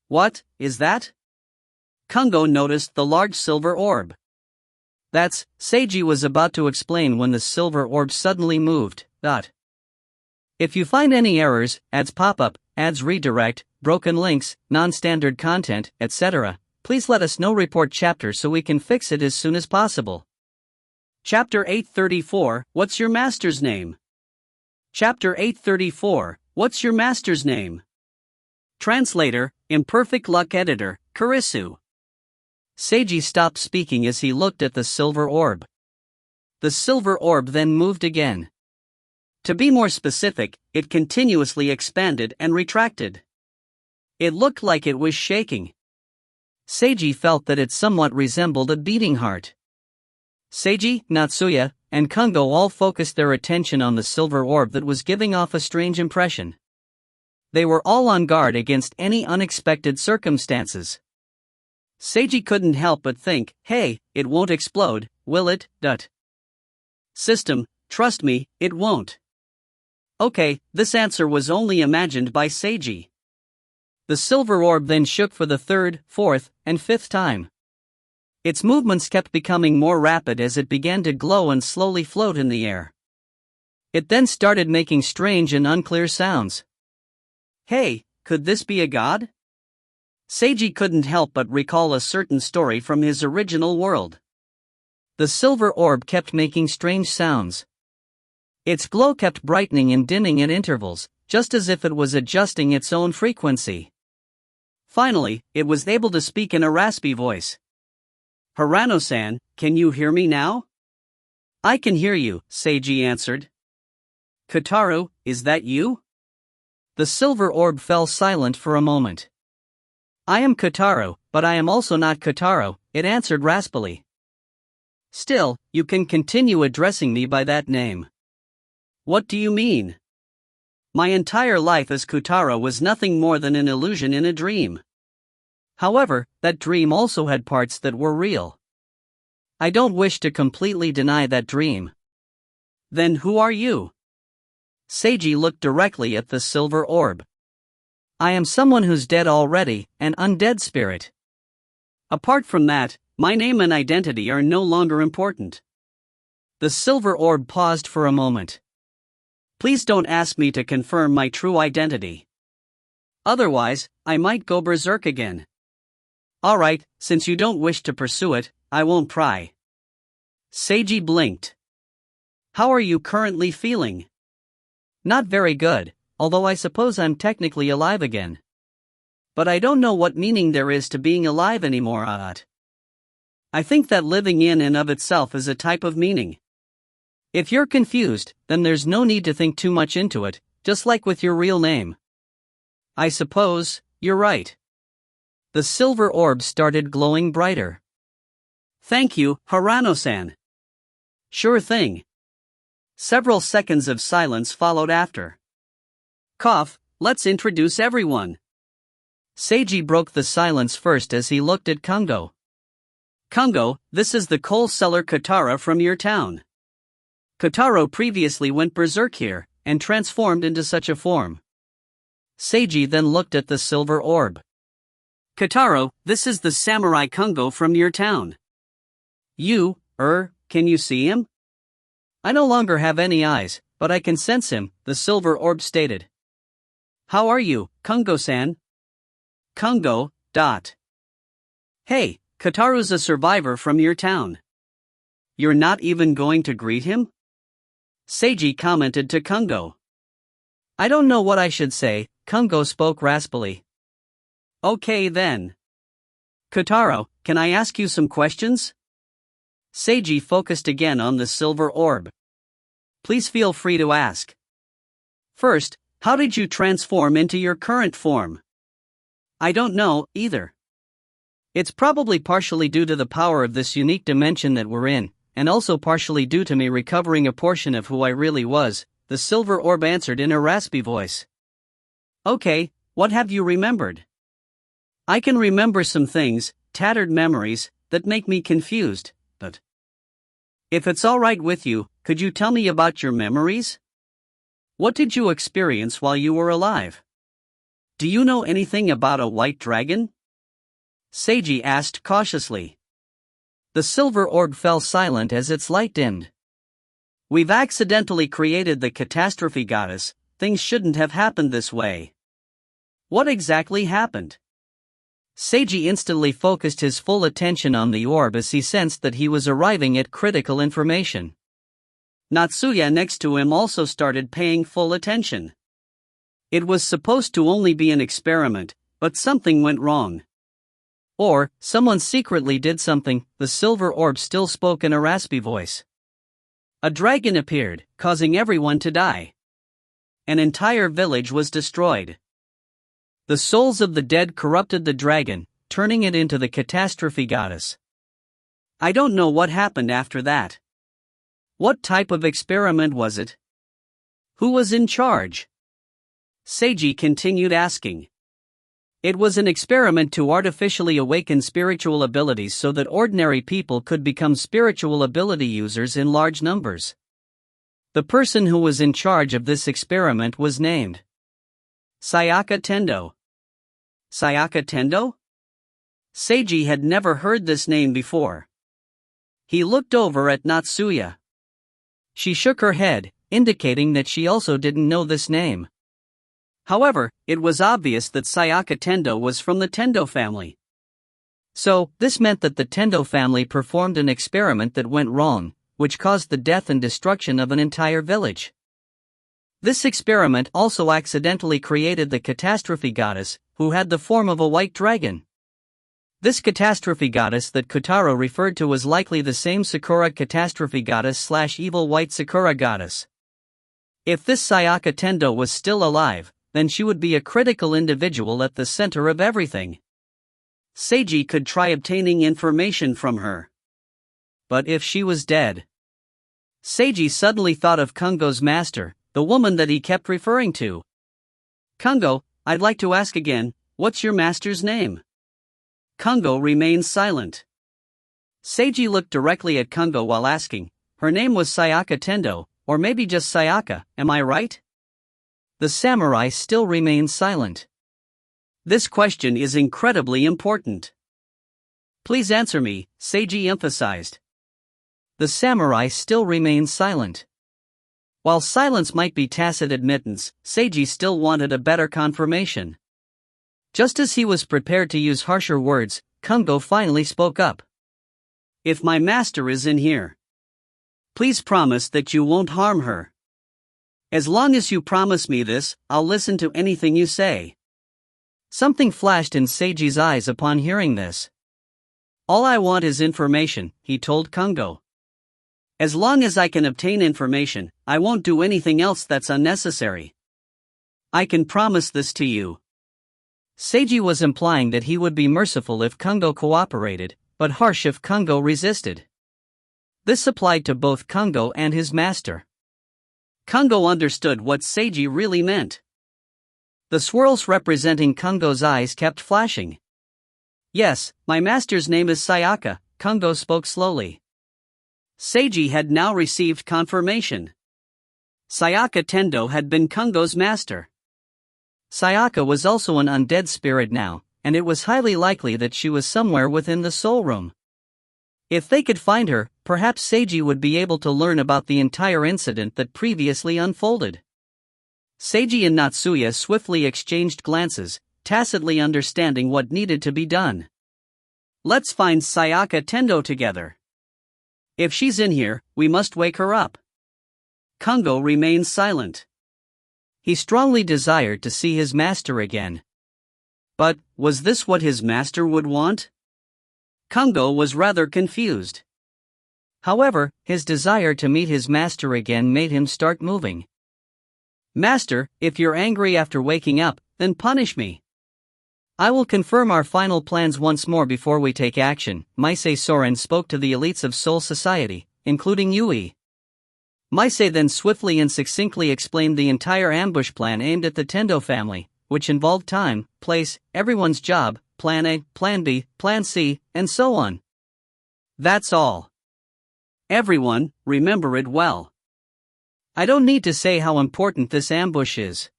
"What is that?" Kungo noticed the large silver orb. "That's," Seiji was about to explain when the silver orb suddenly moved. If you find any errors, ads pop up, ads redirect, broken links, non-standard content, etc., please let us know. Report chapter so we can fix it as soon as possible. Chapter 834, What's your master's name? Chapter 834, What's your master's name? Translator, Imperfect Luck Editor, Kurisu. Seiji stopped speaking as he looked at the silver orb. The silver orb then moved again. To be more specific, it continuously expanded and retracted. It looked like it was shaking. Seiji felt that it somewhat resembled a beating heart. Seiji, Natsuya, and Kungo all focused their attention on the silver orb that was giving off a strange impression. They were all on guard against any unexpected circumstances. Seiji couldn't help but think, hey, it won't explode, will it? System, trust me, it won't. Okay, this answer was only imagined by Seiji. The silver orb then shook for the third, fourth, and fifth time. Its movements kept becoming more rapid as it began to glow and slowly float in the air. It then started making strange and unclear sounds. Hey, could this be a god? Seiji couldn't help but recall a certain story from his original world. The silver orb kept making strange sounds. Its glow kept brightening and dimming at intervals, just as if it was adjusting its own frequency. Finally, it was able to speak in a raspy voice. Hirano-san, can you hear me now? I can hear you, Seiji answered. Kotaro, is that you? The silver orb fell silent for a moment. I am Kotaro, but I am also not Kotaro, it answered raspily. Still, you can continue addressing me by that name. What do you mean? My entire life as Kotaro was nothing more than an illusion in a dream. However, that dream also had parts that were real. I don't wish to completely deny that dream. Then who are you? Seiji looked directly at the silver orb. I am someone who's dead already, an undead spirit. Apart from that, my name and identity are no longer important. The silver orb paused for a moment. Please don't ask me to confirm my true identity. Otherwise, I might go berserk again. Alright, since you don't wish to pursue it, I won't pry. Seiji blinked. How are you currently feeling? Not very good, although I suppose I'm technically alive again. But I don't know what meaning there is to being alive anymore. I think that living in and of itself is a type of meaning. If you're confused, then there's no need to think too much into it, just like with your real name. I suppose, you're right. The silver orb started glowing brighter. Thank you, Hirano-san. Sure thing. Several seconds of silence followed after. Cough, let's introduce everyone. Seiji broke the silence first as he looked at Kungo. Kungo, this is the coal seller Kotaro from your town. Kotaro previously went berserk here, and transformed into such a form. Seiji then looked at the silver orb. Kotaro, this is the samurai Kungo from your town. You, can you see him? I no longer have any eyes, but I can sense him, the silver orb stated. How are you, Kungo-san? Kungo, Hey, Kotaro's a survivor from your town. You're not even going to greet him? Seiji commented to Kungo. I don't know what I should say, Kungo spoke raspily. Okay then. Kotaro, can I ask you some questions? Seiji focused again on the silver orb. Please feel free to ask. First, how did you transform into your current form? I don't know, either. It's probably partially due to the power of this unique dimension that we're in, and also partially due to me recovering a portion of who I really was, the silver orb answered in a raspy voice. Okay, what have you remembered? I can remember some things, tattered memories, that make me confused, but if it's alright with you, could you tell me about your memories? What did you experience while you were alive? Do you know anything about a white dragon? Seiji asked cautiously. The silver orb fell silent as its light dimmed. We've accidentally created the catastrophe goddess, things shouldn't have happened this way. What exactly happened? Seiji instantly focused his full attention on the orb as he sensed that he was arriving at critical information. Natsuya next to him also started paying full attention. It was supposed to only be an experiment, but something went wrong. Or, someone secretly did something, the silver orb still spoke in a raspy voice. A dragon appeared, causing everyone to die. An entire village was destroyed. The souls of the dead corrupted the dragon, turning it into the catastrophe goddess. I don't know what happened after that. What type of experiment was it? Who was in charge? Seiji continued asking. It was an experiment to artificially awaken spiritual abilities so that ordinary people could become spiritual ability users in large numbers. The person who was in charge of this experiment was named Sayaka Tendo. Sayaka Tendo? Seiji had never heard this name before. He looked over at Natsuya. She shook her head, indicating that she also didn't know this name. However, it was obvious that Sayaka Tendo was from the Tendo family. So, this meant that the Tendo family performed an experiment that went wrong, which caused the death and destruction of an entire village. This experiment also accidentally created the catastrophe goddess, who had the form of a white dragon. This catastrophe goddess that Kotaro referred to was likely the same Sakura catastrophe goddess / evil white Sakura goddess. If this Sayaka Tendo was still alive, then she would be a critical individual at the center of everything. Seiji could try obtaining information from her. But if she was dead? Seiji suddenly thought of Kungo's master, the woman that he kept referring to. Kungo, I'd like to ask again, what's your master's name? Kungo remained silent. Seiji looked directly at Kungo while asking, her name was Sayaka Tendo, or maybe just Sayaka, am I right? The samurai still remained silent. This question is incredibly important. Please answer me, Seiji emphasized. The samurai still remained silent. While silence might be tacit admittance, Seiji still wanted a better confirmation. Just as he was prepared to use harsher words, Kungo finally spoke up. If my master is in here, please promise that you won't harm her. As long as you promise me this, I'll listen to anything you say. Something flashed in Seiji's eyes upon hearing this. All I want is information, he told Kungo. As long as I can obtain information, I won't do anything else that's unnecessary. I can promise this to you. Seiji was implying that he would be merciful if Kungo cooperated, but harsh if Kungo resisted. This applied to both Kungo and his master. Kungo understood what Seiji really meant. The swirls representing Kungo's eyes kept flashing. Yes, my master's name is Sayaka, Kungo spoke slowly. Seiji had now received confirmation. Sayaka Tendo had been Kungo's master. Sayaka was also an undead spirit now, and it was highly likely that she was somewhere within the soul room. If they could find her, perhaps Seiji would be able to learn about the entire incident that previously unfolded. Seiji and Natsuya swiftly exchanged glances, tacitly understanding what needed to be done. Let's find Sayaka Tendo together. If she's in here, we must wake her up. Kungo remained silent. He strongly desired to see his master again. But, was this what his master would want? Kungo was rather confused. However, his desire to meet his master again made him start moving. Master, if you're angry after waking up, then punish me. I will confirm our final plans once more before we take action, Maise Soren spoke to the elites of Soul Society, including Yui. Maise then swiftly and succinctly explained the entire ambush plan aimed at the Tendo family, which involved time, place, everyone's job, Plan A, Plan B, Plan C, and so on. That's all. Everyone, remember it well. I don't need to say how important this ambush is.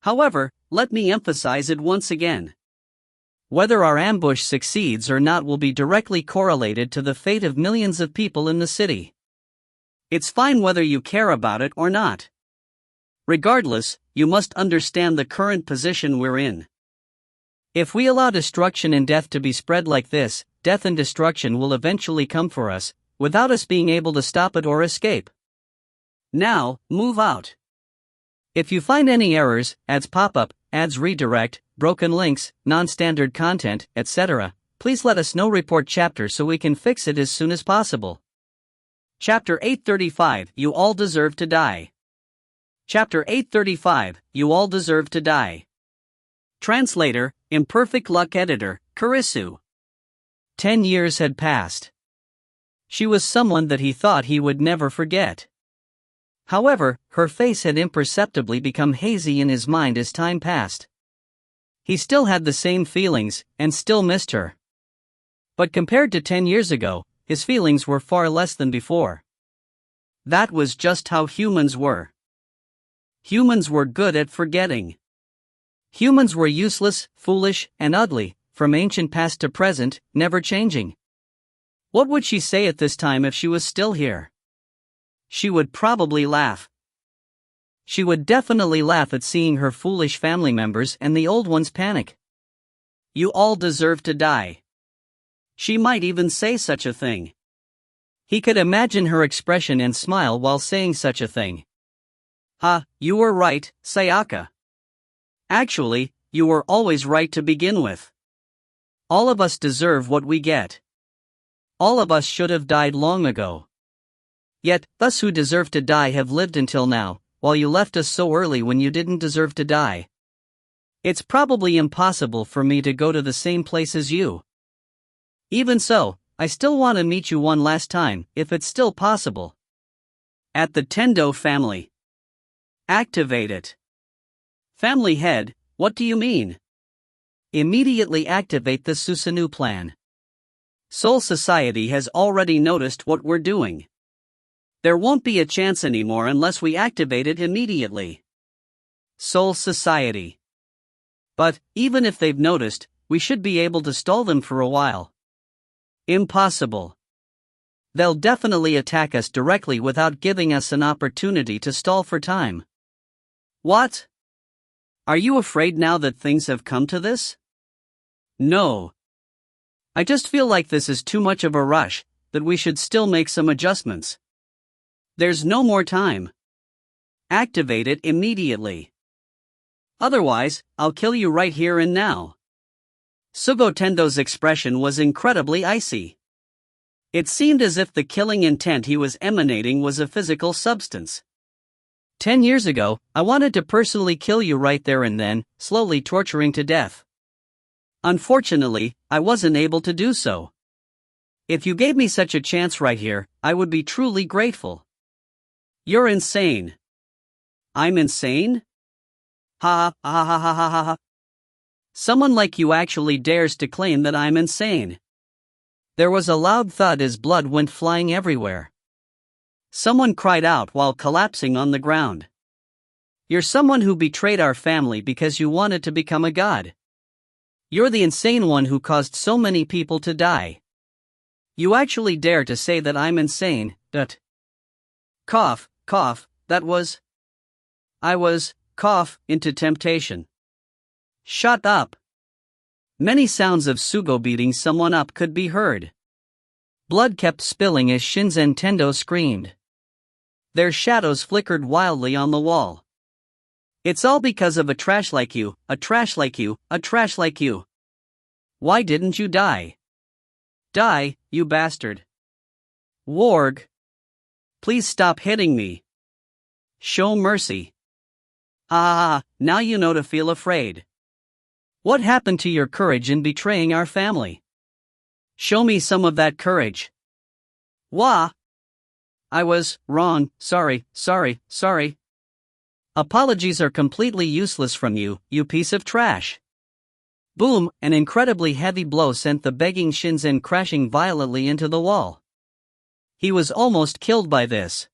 However, let me emphasize it once again. Whether our ambush succeeds or not will be directly correlated to the fate of millions of people in the city. It's fine whether you care about it or not. Regardless, you must understand the current position we're in. If we allow destruction and death to be spread like this, death and destruction will eventually come for us, without us being able to stop it or escape. Now, move out. If you find any errors, ads pop up, ads redirect, broken links, non-standard content, etc., please let us know. Report chapter so we can fix it as soon as possible. Chapter 835, You All Deserve to Die. Chapter 835, You All Deserve to Die. Translator, Imperfect Luck Editor, Kurisu. 10 years had passed. She was someone that he thought he would never forget. However, her face had imperceptibly become hazy in his mind as time passed. He still had the same feelings, and still missed her. But compared to 10 years ago, his feelings were far less than before. That was just how humans were. Humans were good at forgetting. Humans were useless, foolish, and ugly, from ancient past to present, never changing. What would she say at this time if she was still here? She would probably laugh. She would definitely laugh at seeing her foolish family members and the old ones panic. You all deserve to die. She might even say such a thing. He could imagine her expression and smile while saying such a thing. Ha, you were right, Sayaka. Actually, you were always right to begin with. All of us deserve what we get. All of us should have died long ago. Yet, us who deserve to die have lived until now, while you left us so early when you didn't deserve to die. It's probably impossible for me to go to the same place as you. Even so, I still want to meet you one last time, if it's still possible. At the Tendo family. Activate it. Family head, what do you mean? Immediately activate the Susanoo plan. Soul Society has already noticed what we're doing. There won't be a chance anymore unless we activate it immediately. Soul Society. But, even if they've noticed, we should be able to stall them for a while. Impossible. They'll definitely attack us directly without giving us an opportunity to stall for time. What? Are you afraid now that things have come to this? No. I just feel like this is too much of a rush, that we should still make some adjustments. There's no more time. Activate it immediately. Otherwise, I'll kill you right here and now. Sugo Tendo's expression was incredibly icy. It seemed as if the killing intent he was emanating was a physical substance. 10 years ago, I wanted to personally kill you right there and then, slowly torturing to death. Unfortunately, I wasn't able to do so. If you gave me such a chance right here, I would be truly grateful. You're insane. I'm insane? Ha ha ha ha ha ha ha. Someone like you actually dares to claim that I'm insane. There was a loud thud as blood went flying everywhere. Someone cried out while collapsing on the ground. You're someone who betrayed our family because you wanted to become a god. You're the insane one who caused so many people to die. You actually dare to say that I'm insane, that... Cough, cough, that was... I was, cough, into temptation. Shut up. Many sounds of Sugo beating someone up could be heard. Blood kept spilling as Shinzen Tendo screamed. Their shadows flickered wildly on the wall. It's all because of a trash like you, a trash like you, a trash like you. Why didn't you die? Die, you bastard. Warg. Please stop hitting me. Show mercy. Ah, now you know to feel afraid. What happened to your courage in betraying our family? Show me some of that courage. Wah! I was wrong, sorry. Apologies are completely useless from you, you piece of trash. Boom, an incredibly heavy blow sent the begging Shinzen crashing violently into the wall. He was almost killed by this.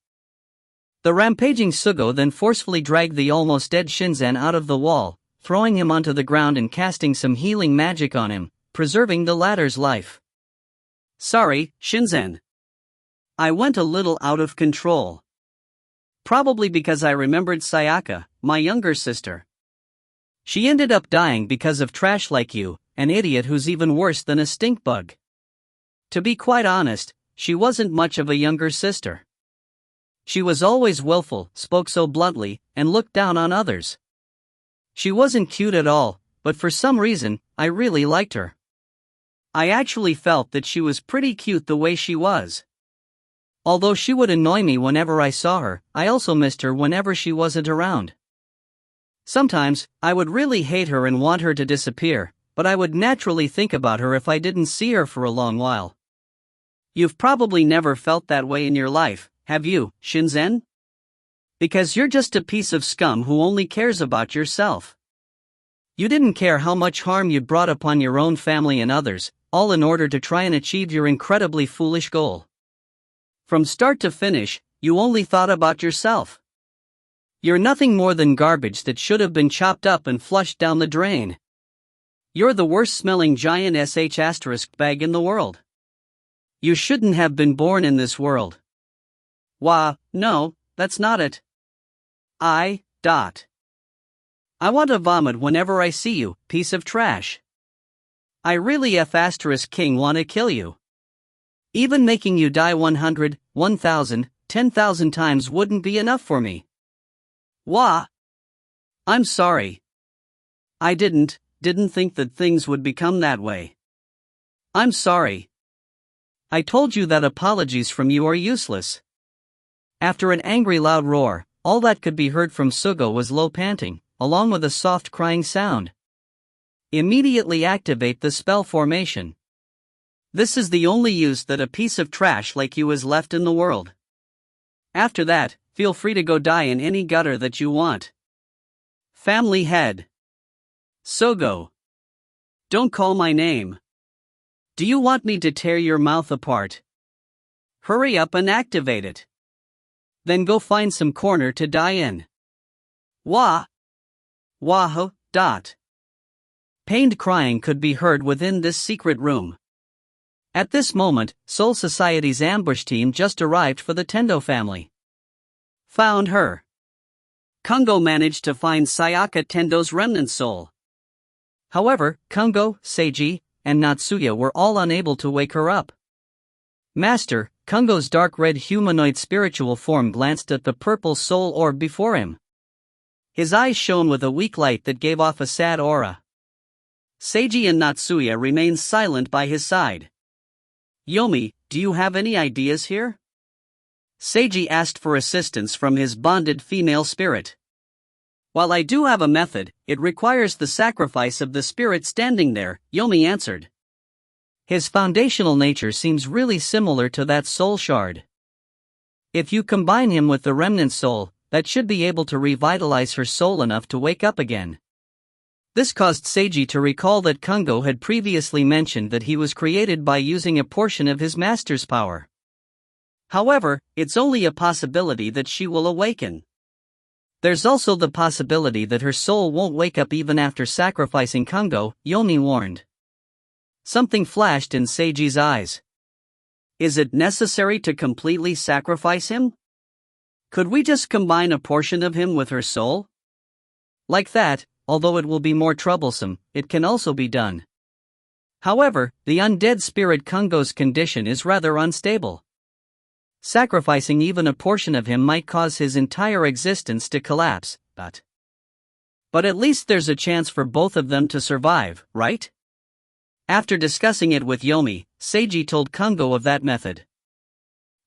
The rampaging Sugo then forcefully dragged the almost dead Shinzen out of the wall, throwing him onto the ground and casting some healing magic on him, preserving the latter's life. Sorry, Shinzen. I went a little out of control. Probably because I remembered Sayaka, my younger sister. She ended up dying because of trash like you, an idiot who's even worse than a stink bug. To be quite honest, she wasn't much of a younger sister. She was always willful, spoke so bluntly, and looked down on others. She wasn't cute at all, but for some reason, I really liked her. I actually felt that she was pretty cute the way she was. Although she would annoy me whenever I saw her, I also missed her whenever she wasn't around. Sometimes, I would really hate her and want her to disappear, but I would naturally think about her if I didn't see her for a long while. You've probably never felt that way in your life, have you, Shinzen? Because you're just a piece of scum who only cares about yourself. You didn't care how much harm you'd brought upon your own family and others, all in order to try and achieve your incredibly foolish goal. From start to finish, you only thought about yourself. You're nothing more than garbage that should have been chopped up and flushed down the drain. You're the worst-smelling giant sh** bag in the world. You shouldn't have been born in this world. Wah, no, that's not it. I want to vomit whenever I see you, piece of trash. I really *king want to kill you. Even making you die 100, 1,000, 10,000 times wouldn't be enough for me. Wah! I'm sorry. I didn't think that things would become that way. I'm sorry. I told you that apologies from you are useless. After an angry loud roar, all that could be heard from Sugo was low panting, along with a soft crying sound. Immediately activate the spell formation. This is the only use that a piece of trash like you is left in the world. After that, feel free to go die in any gutter that you want. Family head. Sugo. Don't call my name. Do you want me to tear your mouth apart? Hurry up and activate it. Then go find some corner to die in. Wah! Wahoo! Pained crying could be heard within this secret room. At this moment, Soul Society's ambush team just arrived for the Tendo family. Found her. Kungo managed to find Sayaka Tendo's remnant soul. However, Kungo, Seiji, and Natsuya were all unable to wake her up. Master, Kungo's dark red humanoid spiritual form glanced at the purple soul orb before him. His eyes shone with a weak light that gave off a sad aura. Seiji and Natsuya remained silent by his side. Yomi, do you have any ideas here? Seiji asked for assistance from his bonded female spirit. While I do have a method, it requires the sacrifice of the spirit standing there, Yomi answered. His foundational nature seems really similar to that soul shard. If you combine him with the remnant soul, that should be able to revitalize her soul enough to wake up again. This caused Seiji to recall that Kungo had previously mentioned that he was created by using a portion of his master's power. However, it's only a possibility that she will awaken. There's also the possibility that her soul won't wake up even after sacrificing Kungo, Yomi warned. Something flashed in Seiji's eyes. Is it necessary to completely sacrifice him? Could we just combine a portion of him with her soul? Like that, although it will be more troublesome, it can also be done. However, the undead spirit Kungo's condition is rather unstable. Sacrificing even a portion of him might cause his entire existence to collapse, but at least there's a chance for both of them to survive, right? After discussing it with Yomi, Seiji told Kungo of that method.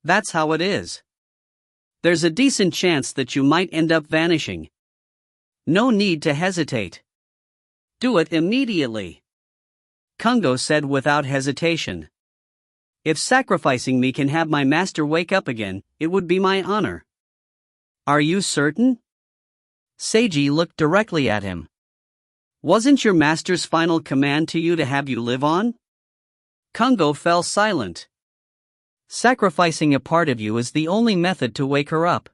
That's how it is. There's a decent chance that you might end up vanishing. No need to hesitate. Do it immediately. Kungo said without hesitation. If sacrificing me can have my master wake up again, it would be my honor. Are you certain? Seiji looked directly at him. Wasn't your master's final command to you to have you live on? Kungo fell silent. Sacrificing a part of you is the only method to wake her up.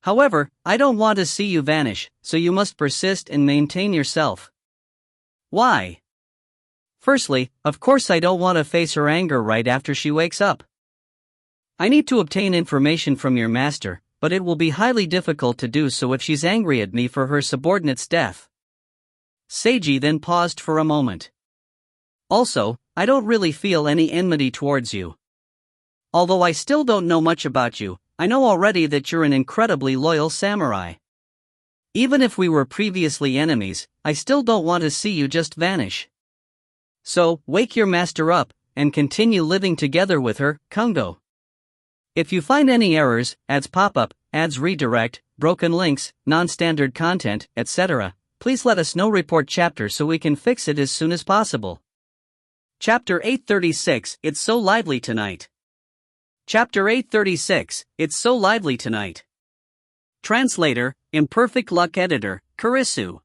However, I don't want to see you vanish, so you must persist and maintain yourself. Why? Firstly, of course I don't want to face her anger right after she wakes up. I need to obtain information from your master, but it will be highly difficult to do so if she's angry at me for her subordinate's death. Seiji then paused for a moment. Also, I don't really feel any enmity towards you. Although I still don't know much about you, I know already that you're an incredibly loyal samurai. Even if we were previously enemies, I still don't want to see you just vanish. So, wake your master up, and continue living together with her, Kungo. If you find any errors, ads pop up, ads redirect, broken links, non-standard content, etc., please let us know report chapter so we can fix it as soon as possible. Chapter 836, It's So Lively Tonight. Chapter 836, It's So Lively Tonight. Translator, Imperfect Luck Editor, Kurisu.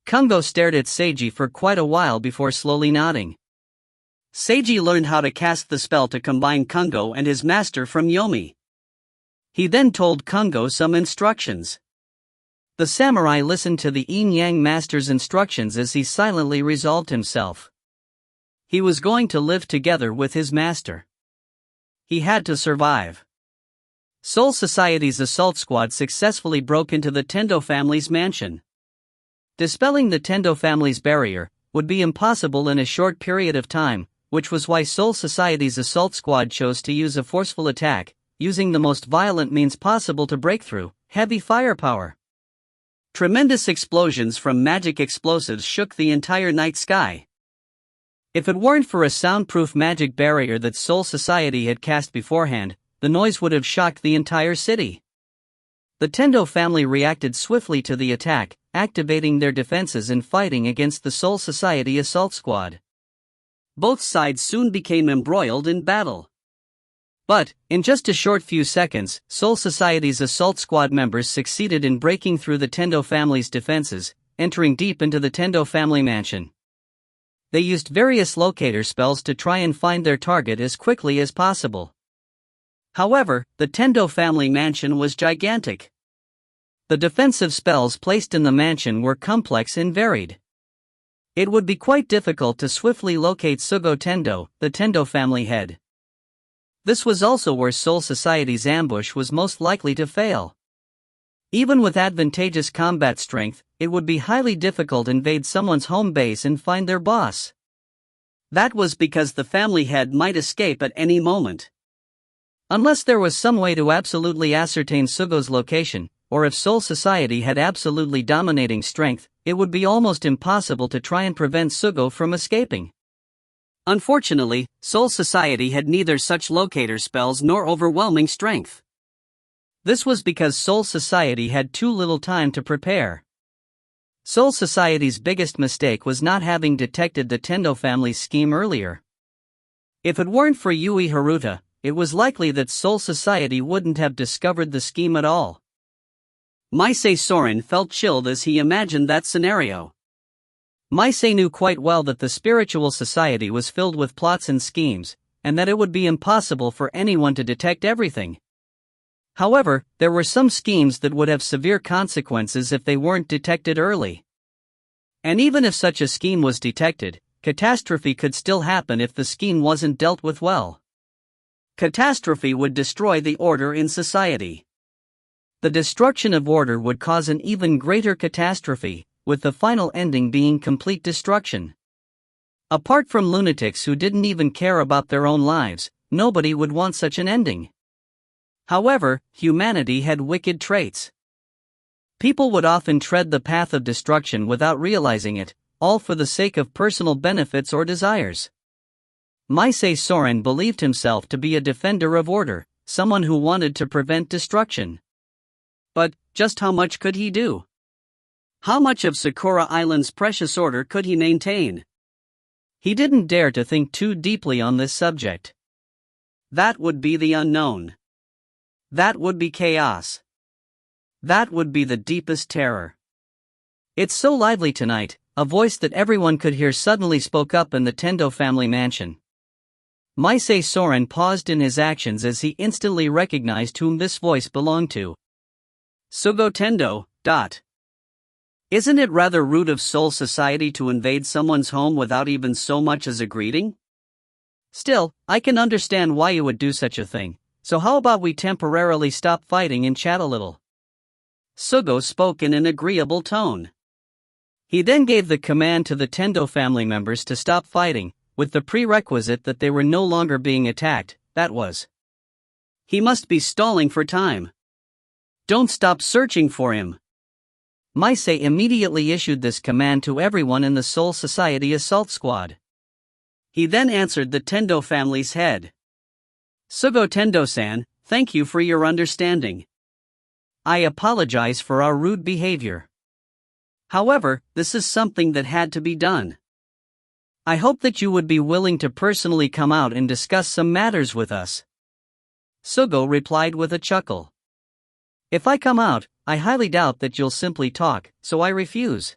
Kungo stared at Seiji for quite a while before slowly nodding. Seiji learned how to cast the spell to combine Kungo and his master from Yomi. He then told Kungo some instructions. The samurai listened to the yin-yang master's instructions as he silently resolved himself. He was going to live together with his master. He had to survive. Soul Society's assault squad successfully broke into the Tendo family's mansion. Dispelling the Tendo family's barrier would be impossible in a short period of time, which was why Soul Society's assault squad chose to use a forceful attack, using the most violent means possible to break through: heavy firepower. Tremendous explosions from magic explosives shook the entire night sky. If it weren't for a soundproof magic barrier that Soul Society had cast beforehand, the noise would have shocked the entire city. The Tendo family reacted swiftly to the attack, activating their defenses and fighting against the Soul Society assault squad. Both sides soon became embroiled in battle. But, in just a short few seconds, Soul Society's assault squad members succeeded in breaking through the Tendo family's defenses, entering deep into the Tendo family mansion. They used various locator spells to try and find their target as quickly as possible. However, the Tendo family mansion was gigantic. The defensive spells placed in the mansion were complex and varied. It would be quite difficult to swiftly locate Sugo Tendo, the Tendo family head. This was also where Soul Society's ambush was most likely to fail. Even with advantageous combat strength, it would be highly difficult to invade someone's home base and find their boss. That was because the family head might escape at any moment. Unless there was some way to absolutely ascertain Sugo's location, or if Soul Society had absolutely dominating strength, it would be almost impossible to try and prevent Sugo from escaping. Unfortunately, Soul Society had neither such locator spells nor overwhelming strength. This was because Soul Society had too little time to prepare. Soul Society's biggest mistake was not having detected the Tendo family's scheme earlier. If it weren't for Yui Haruta, it was likely that Soul Society wouldn't have discovered the scheme at all. Maisei Soren felt chilled as he imagined that scenario. Maisei knew quite well that the spiritual society was filled with plots and schemes, and that it would be impossible for anyone to detect everything. However, there were some schemes that would have severe consequences if they weren't detected early. And even if such a scheme was detected, catastrophe could still happen if the scheme wasn't dealt with well. Catastrophe would destroy the order in society. The destruction of order would cause an even greater catastrophe, with the final ending being complete destruction. Apart from lunatics who didn't even care about their own lives, nobody would want such an ending. However, humanity had wicked traits. People would often tread the path of destruction without realizing it, all for the sake of personal benefits or desires. Maisei Soren believed himself to be a defender of order, someone who wanted to prevent destruction. But, just how much could he do? How much of Sakura Island's precious order could he maintain? He didn't dare to think too deeply on this subject. That would be the unknown. That would be chaos. That would be the deepest terror. It's so lively tonight, a voice that everyone could hear suddenly spoke up in the Tendo family mansion. Maisei Soren paused in his actions as he instantly recognized whom this voice belonged to. Sugo Tendo. Isn't it rather rude of Soul Society to invade someone's home without even so much as a greeting? Still, I can understand why you would do such a thing. So how about we temporarily stop fighting and chat a little? Sugo spoke in an agreeable tone. He then gave the command to the Tendo family members to stop fighting, with the prerequisite that they were no longer being attacked, that was. He must be stalling for time. Don't stop searching for him. Maisei immediately issued this command to everyone in the Soul Society assault squad. He then answered the Tendo family's head. Sugo Tendo-san, thank you for your understanding. I apologize for our rude behavior. However, this is something that had to be done. I hope that you would be willing to personally come out and discuss some matters with us. Sugo replied with a chuckle. If I come out, I highly doubt that you'll simply talk, so I refuse.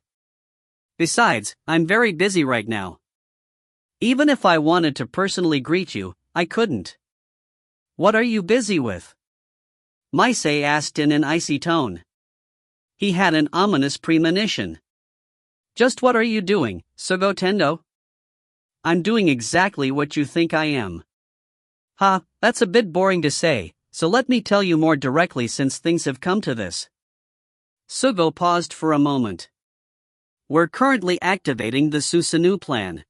Besides, I'm very busy right now. Even if I wanted to personally greet you, I couldn't. What are you busy with? Maisei asked in an icy tone. He had an ominous premonition. Just what are you doing, Sugo Tendo? I'm doing exactly what you think I am. Ha, that's a bit boring to say, so let me tell you more directly since things have come to this. Sugo paused for a moment. We're currently activating the Susanoo plan.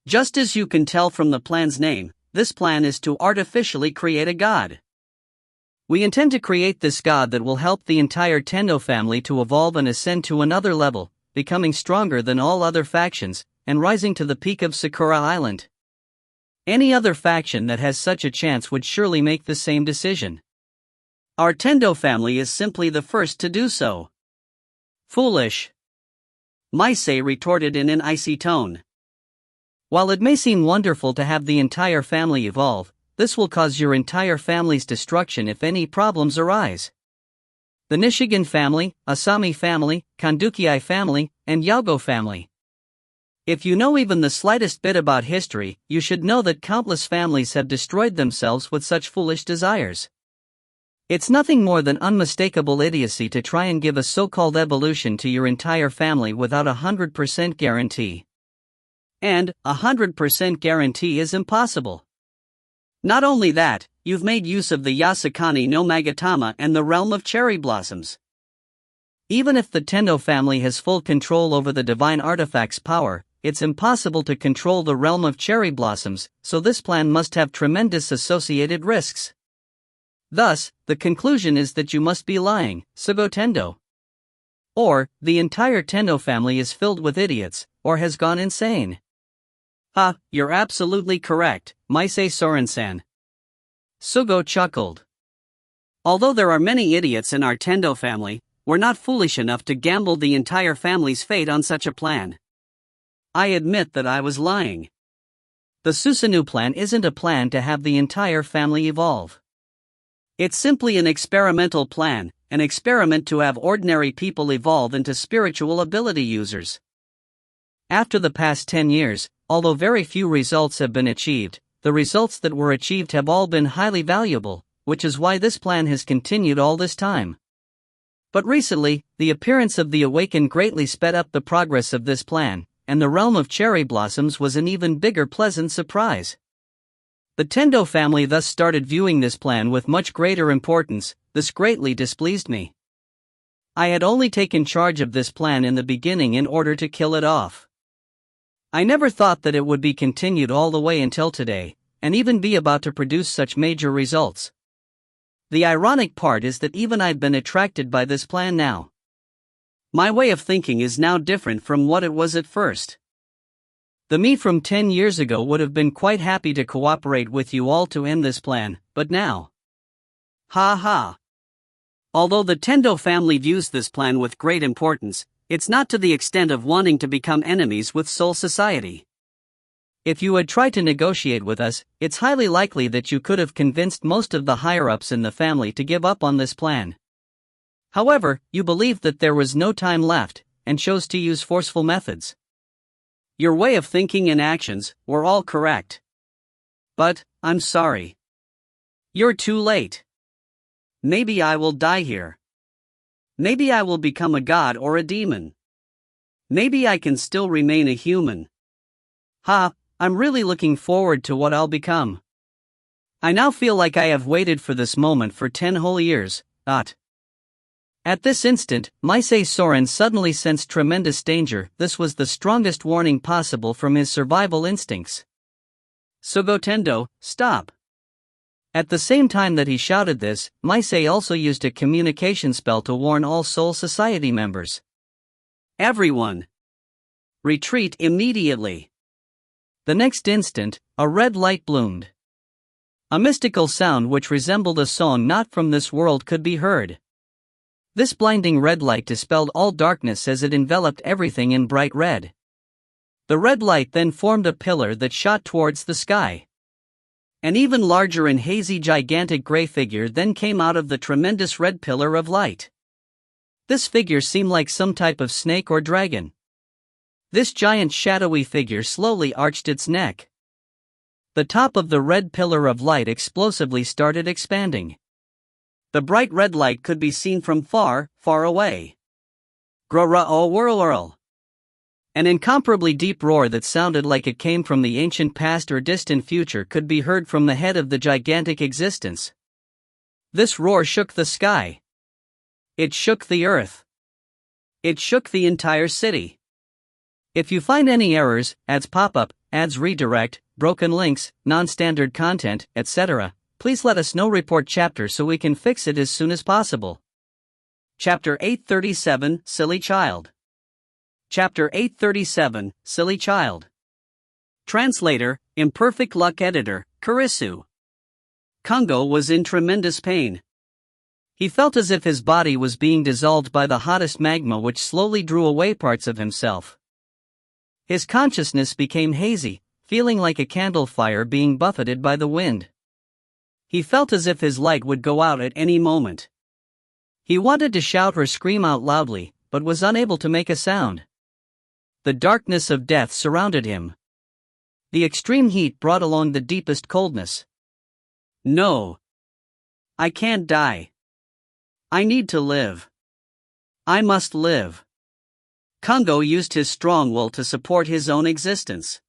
Just as you can tell from the plan's name, this plan is to artificially create a god. We intend to create this god that will help the entire Tendo family to evolve and ascend to another level, becoming stronger than all other factions, and rising to the peak of Sakura Island. Any other faction that has such a chance would surely make the same decision. Our Tendo family is simply the first to do so. Foolish. Maisei retorted in an icy tone. While it may seem wonderful to have the entire family evolve, this will cause your entire family's destruction if any problems arise. The Nishigan family, Asami family, Kanduki family, and Yago family. If you know even the slightest bit about history, you should know that countless families have destroyed themselves with such foolish desires. It's nothing more than unmistakable idiocy to try and give a so-called evolution to your entire family without 100% guarantee. And 100% guarantee is impossible. Not only that, you've made use of the Yasukani no Magatama and the realm of cherry blossoms. Even if the Tendo family has full control over the divine artifact's power, it's impossible to control the realm of cherry blossoms, so this plan must have tremendous associated risks. Thus, the conclusion is that you must be lying, Sugo Tendo. Or, the entire Tendo family is filled with idiots, or has gone insane. Ha, you're absolutely correct, Maisei Soren-san. Sugo chuckled. Although there are many idiots in our Tendo family, we're not foolish enough to gamble the entire family's fate on such a plan. I admit that I was lying. The Susanoo plan isn't a plan to have the entire family evolve. It's simply an experimental plan, an experiment to have ordinary people evolve into spiritual ability users. After the past 10 years, although very few results have been achieved, the results that were achieved have all been highly valuable, which is why this plan has continued all this time. But recently, the appearance of the Awakened greatly sped up the progress of this plan, and the realm of cherry blossoms was an even bigger pleasant surprise. The Tendo family thus started viewing this plan with much greater importance. This greatly displeased me. I had only taken charge of this plan in the beginning in order to kill it off. I never thought that it would be continued all the way until today, and even be about to produce such major results. The ironic part is that even I've been attracted by this plan now. My way of thinking is now different from what it was at first. The me from 10 years ago would have been quite happy to cooperate with you all to end this plan, but now. Ha ha. Although the Tendo family views this plan with great importance, it's not to the extent of wanting to become enemies with Soul Society. If you had tried to negotiate with us, it's highly likely that you could have convinced most of the higher-ups in the family to give up on this plan. However, you believed that there was no time left, and chose to use forceful methods. Your way of thinking and actions were all correct. But, I'm sorry. You're too late. Maybe I will die here. Maybe I will become a god or a demon. Maybe I can still remain a human. Ha, I'm really looking forward to what I'll become. I now feel like I have waited for this moment for 10 whole years. At this instant, Maisei Soren suddenly sensed tremendous danger. This was the strongest warning possible from his survival instincts. Sugo Tendo, stop. At the same time that he shouted this, Maisei also used a communication spell to warn all Soul Society members. Everyone! Retreat immediately! The next instant, a red light bloomed. A mystical sound which resembled a song not from this world could be heard. This blinding red light dispelled all darkness as it enveloped everything in bright red. The red light then formed a pillar that shot towards the sky. An even larger and hazy gigantic gray figure then came out of the tremendous red pillar of light. This figure seemed like some type of snake or dragon. This giant shadowy figure slowly arched its neck. The top of the red pillar of light explosively started expanding. The bright red light could be seen from far, far away. Gra-ra-o-whirl-whirl. An incomparably deep roar that sounded like it came from the ancient past or distant future could be heard from the head of the gigantic existence. This roar shook the sky. It shook the earth. It shook the entire city. If you find any errors, ads pop up, ads redirect, broken links, non-standard content, etc., please let us know. Report chapter so we can fix it as soon as possible. Chapter 837, Silly Child. Chapter 837, Silly Child. Translator, Imperfect Luck Editor, Kurisu. Kungo was in tremendous pain. He felt as if his body was being dissolved by the hottest magma which slowly drew away parts of himself. His consciousness became hazy, feeling like a candle fire being buffeted by the wind. He felt as if his light would go out at any moment. He wanted to shout or scream out loudly, but was unable to make a sound. The darkness of death surrounded him. The extreme heat brought along the deepest coldness. No. I can't die. I need to live. I must live. Kungo used his strong will to support his own existence.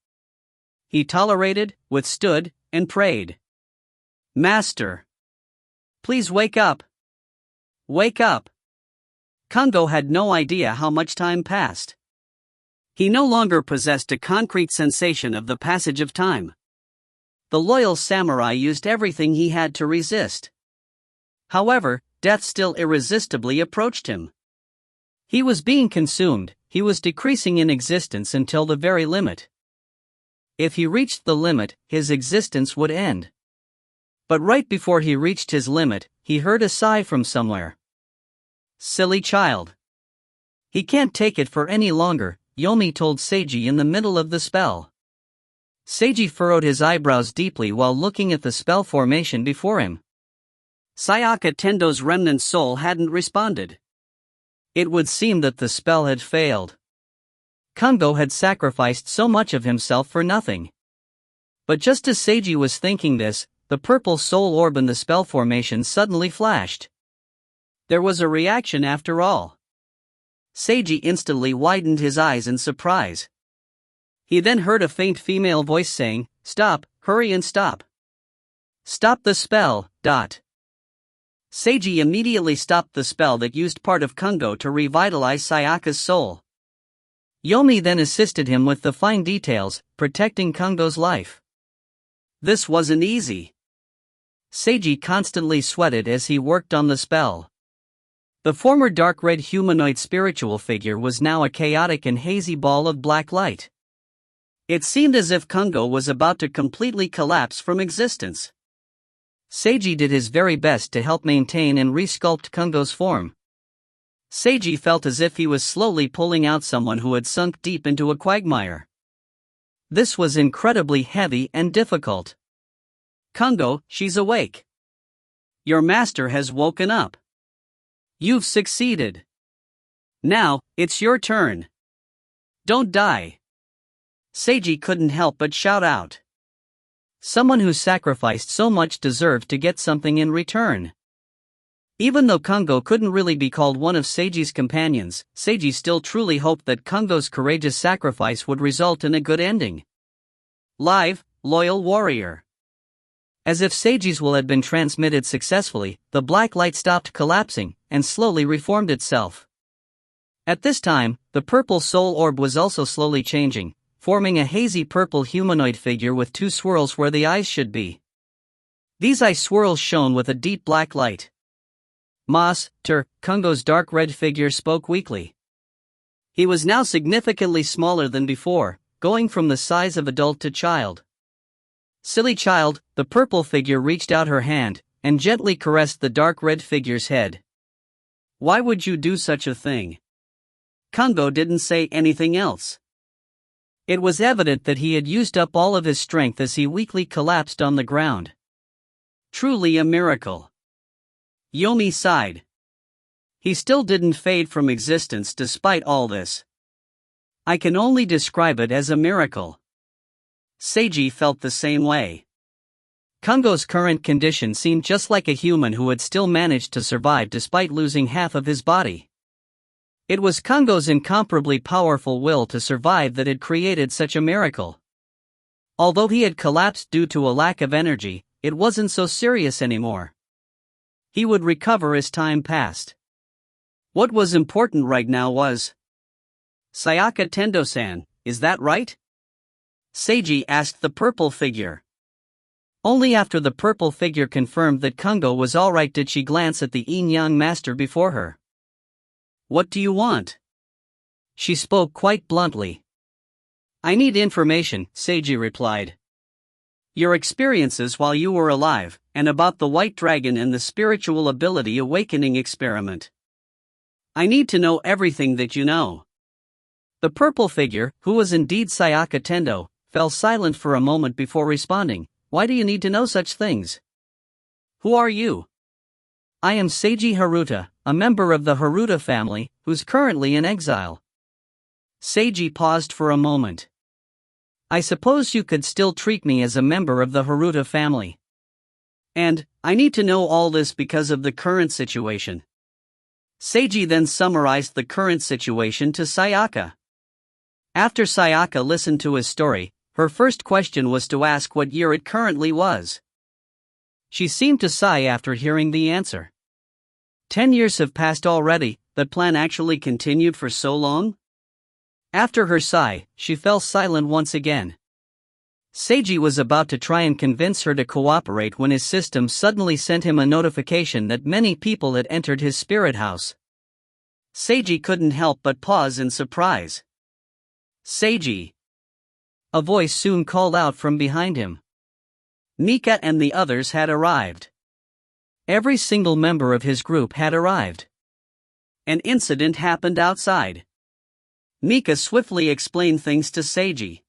He tolerated, withstood, and prayed. Master. Please wake up. Wake up. Kungo had no idea how much time passed. He no longer possessed a concrete sensation of the passage of time. The loyal samurai used everything he had to resist. However, death still irresistibly approached him. He was being consumed, he was decreasing in existence until the very limit. If he reached the limit, his existence would end. But right before he reached his limit, he heard a sigh from somewhere. Silly child. He can't take it for any longer, Yomi told Seiji in the middle of the spell. Seiji furrowed his eyebrows deeply while looking at the spell formation before him. Sayaka Tendo's remnant soul hadn't responded. It would seem that the spell had failed. Kungo had sacrificed so much of himself for nothing. But just as Seiji was thinking this, the purple soul orb in the spell formation suddenly flashed. There was a reaction after all. Seiji instantly widened his eyes in surprise. He then heard a faint female voice saying, "Stop, hurry and stop. Stop the spell, dot." Seiji immediately stopped the spell that used part of Kungo to revitalize Sayaka's soul. Yomi then assisted him with the fine details, protecting Kungo's life. This wasn't easy. Seiji constantly sweated as he worked on the spell. The former dark red humanoid spiritual figure was now a chaotic and hazy ball of black light. It seemed as if Kungo was about to completely collapse from existence. Seiji did his very best to help maintain and resculpt Kungo's form. Seiji felt as if he was slowly pulling out someone who had sunk deep into a quagmire. This was incredibly heavy and difficult. Kungo, she's awake. Your master has woken up. You've succeeded. Now, it's your turn. Don't die. Seiji couldn't help but shout out. Someone who sacrificed so much deserved to get something in return. Even though Kungo couldn't really be called one of Seiji's companions, Seiji still truly hoped that Kungo's courageous sacrifice would result in a good ending. Live, loyal warrior. As if Seiji's will had been transmitted successfully, the black light stopped collapsing, and slowly reformed itself. At this time, the purple soul orb was also slowly changing, forming a hazy purple humanoid figure with two swirls where the eyes should be. These eye swirls shone with a deep black light. Kungo's dark red figure spoke weakly. He was now significantly smaller than before, going from the size of adult to child. Silly child, the purple figure reached out her hand, and gently caressed the dark red figure's head. Why would you do such a thing? Kungo didn't say anything else. It was evident that he had used up all of his strength as he weakly collapsed on the ground. Truly a miracle. Yomi sighed. He still didn't fade from existence despite all this. I can only describe it as a miracle. Seiji felt the same way. Kungo's current condition seemed just like a human who had still managed to survive despite losing half of his body. It was Kungo's incomparably powerful will to survive that had created such a miracle. Although he had collapsed due to a lack of energy, it wasn't so serious anymore. He would recover as time passed. What was important right now was... Sayaka Tendo-san, is that right? Seiji asked the purple figure. Only after the purple figure confirmed that Kungo was alright did she glance at the yin-yang master before her. What do you want? She spoke quite bluntly. I need information, Seiji replied. Your experiences while you were alive, and about the white dragon and the spiritual ability awakening experiment. I need to know everything that you know. The purple figure, who was indeed Sayaka Tendo, fell silent for a moment before responding. Why do you need to know such things? Who are you? I am Seiji Haruta, a member of the Haruta family, who's currently in exile. Seiji paused for a moment. I suppose you could still treat me as a member of the Haruta family. And, I need to know all this because of the current situation. Seiji then summarized the current situation to Sayaka. After Sayaka listened to his story, her first question was to ask what year it currently was. She seemed to sigh after hearing the answer. 10 years have passed already. That plan actually continued for so long? After her sigh, she fell silent once again. Seiji was about to try and convince her to cooperate when his system suddenly sent him a notification that many people had entered his spirit house. Seiji couldn't help but pause in surprise. Seiji! A voice soon called out from behind him. Mika and the others had arrived. Every single member of his group had arrived. An incident happened outside. Mika swiftly explained things to Seiji.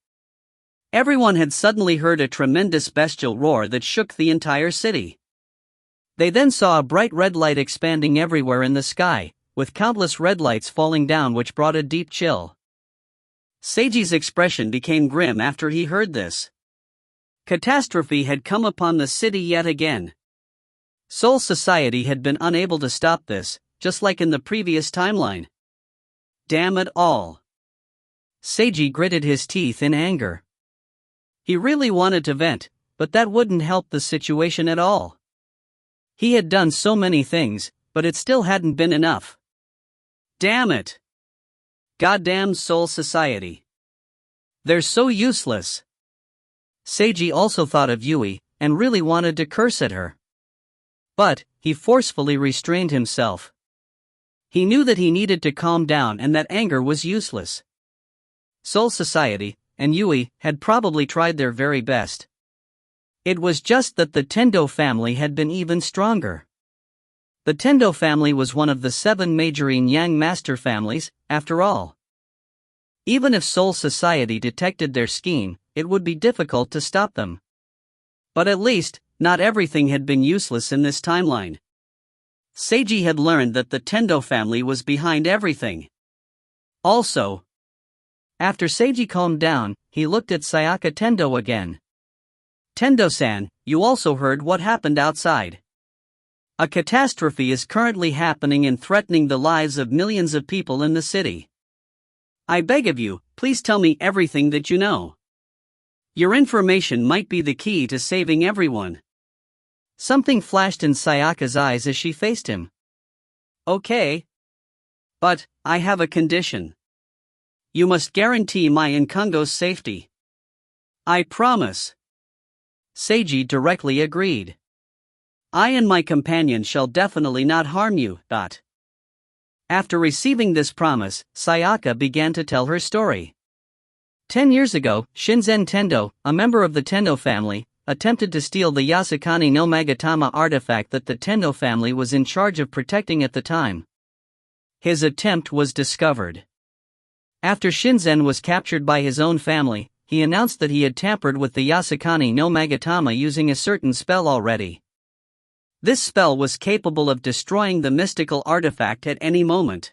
Everyone had suddenly heard a tremendous bestial roar that shook the entire city. They then saw a bright red light expanding everywhere in the sky, with countless red lights falling down which brought a deep chill. Seiji's expression became grim after he heard this. Catastrophe had come upon the city yet again. Soul Society had been unable to stop this, just like in the previous timeline. Damn it all. Seiji gritted his teeth in anger. He really wanted to vent, but that wouldn't help the situation at all. He had done so many things, but it still hadn't been enough. Damn it! Goddamn Soul Society. They're so useless. Seiji also thought of Yui, and really wanted to curse at her. But, he forcefully restrained himself. He knew that he needed to calm down and that anger was useless. Soul Society, and Yui, had probably tried their very best. It was just that the Tendo family had been even stronger. The Tendo family was one of the 7 major yin-yang master families, after all. Even if Soul Society detected their scheme, it would be difficult to stop them. But at least, not everything had been useless in this timeline. Seiji had learned that the Tendo family was behind everything. Also, after Seiji calmed down, he looked at Sayaka Tendo again. Tendo-san, you also heard what happened outside. A catastrophe is currently happening and threatening the lives of millions of people in the city. I beg of you, please tell me everything that you know. Your information might be the key to saving everyone. Something flashed in Sayaka's eyes as she faced him. Okay. But, I have a condition. You must guarantee my and Kungo's safety. I promise. Seiji directly agreed. I and my companion shall definitely not harm you. After receiving this promise, Sayaka began to tell her story. 10 years ago, Shinzen Tendo, a member of the Tendo family, attempted to steal the Yasukani no Magatama artifact that the Tendo family was in charge of protecting at the time. His attempt was discovered. After Shinzen was captured by his own family, he announced that he had tampered with the Yasukani no Magatama using a certain spell already. This spell was capable of destroying the mystical artifact at any moment.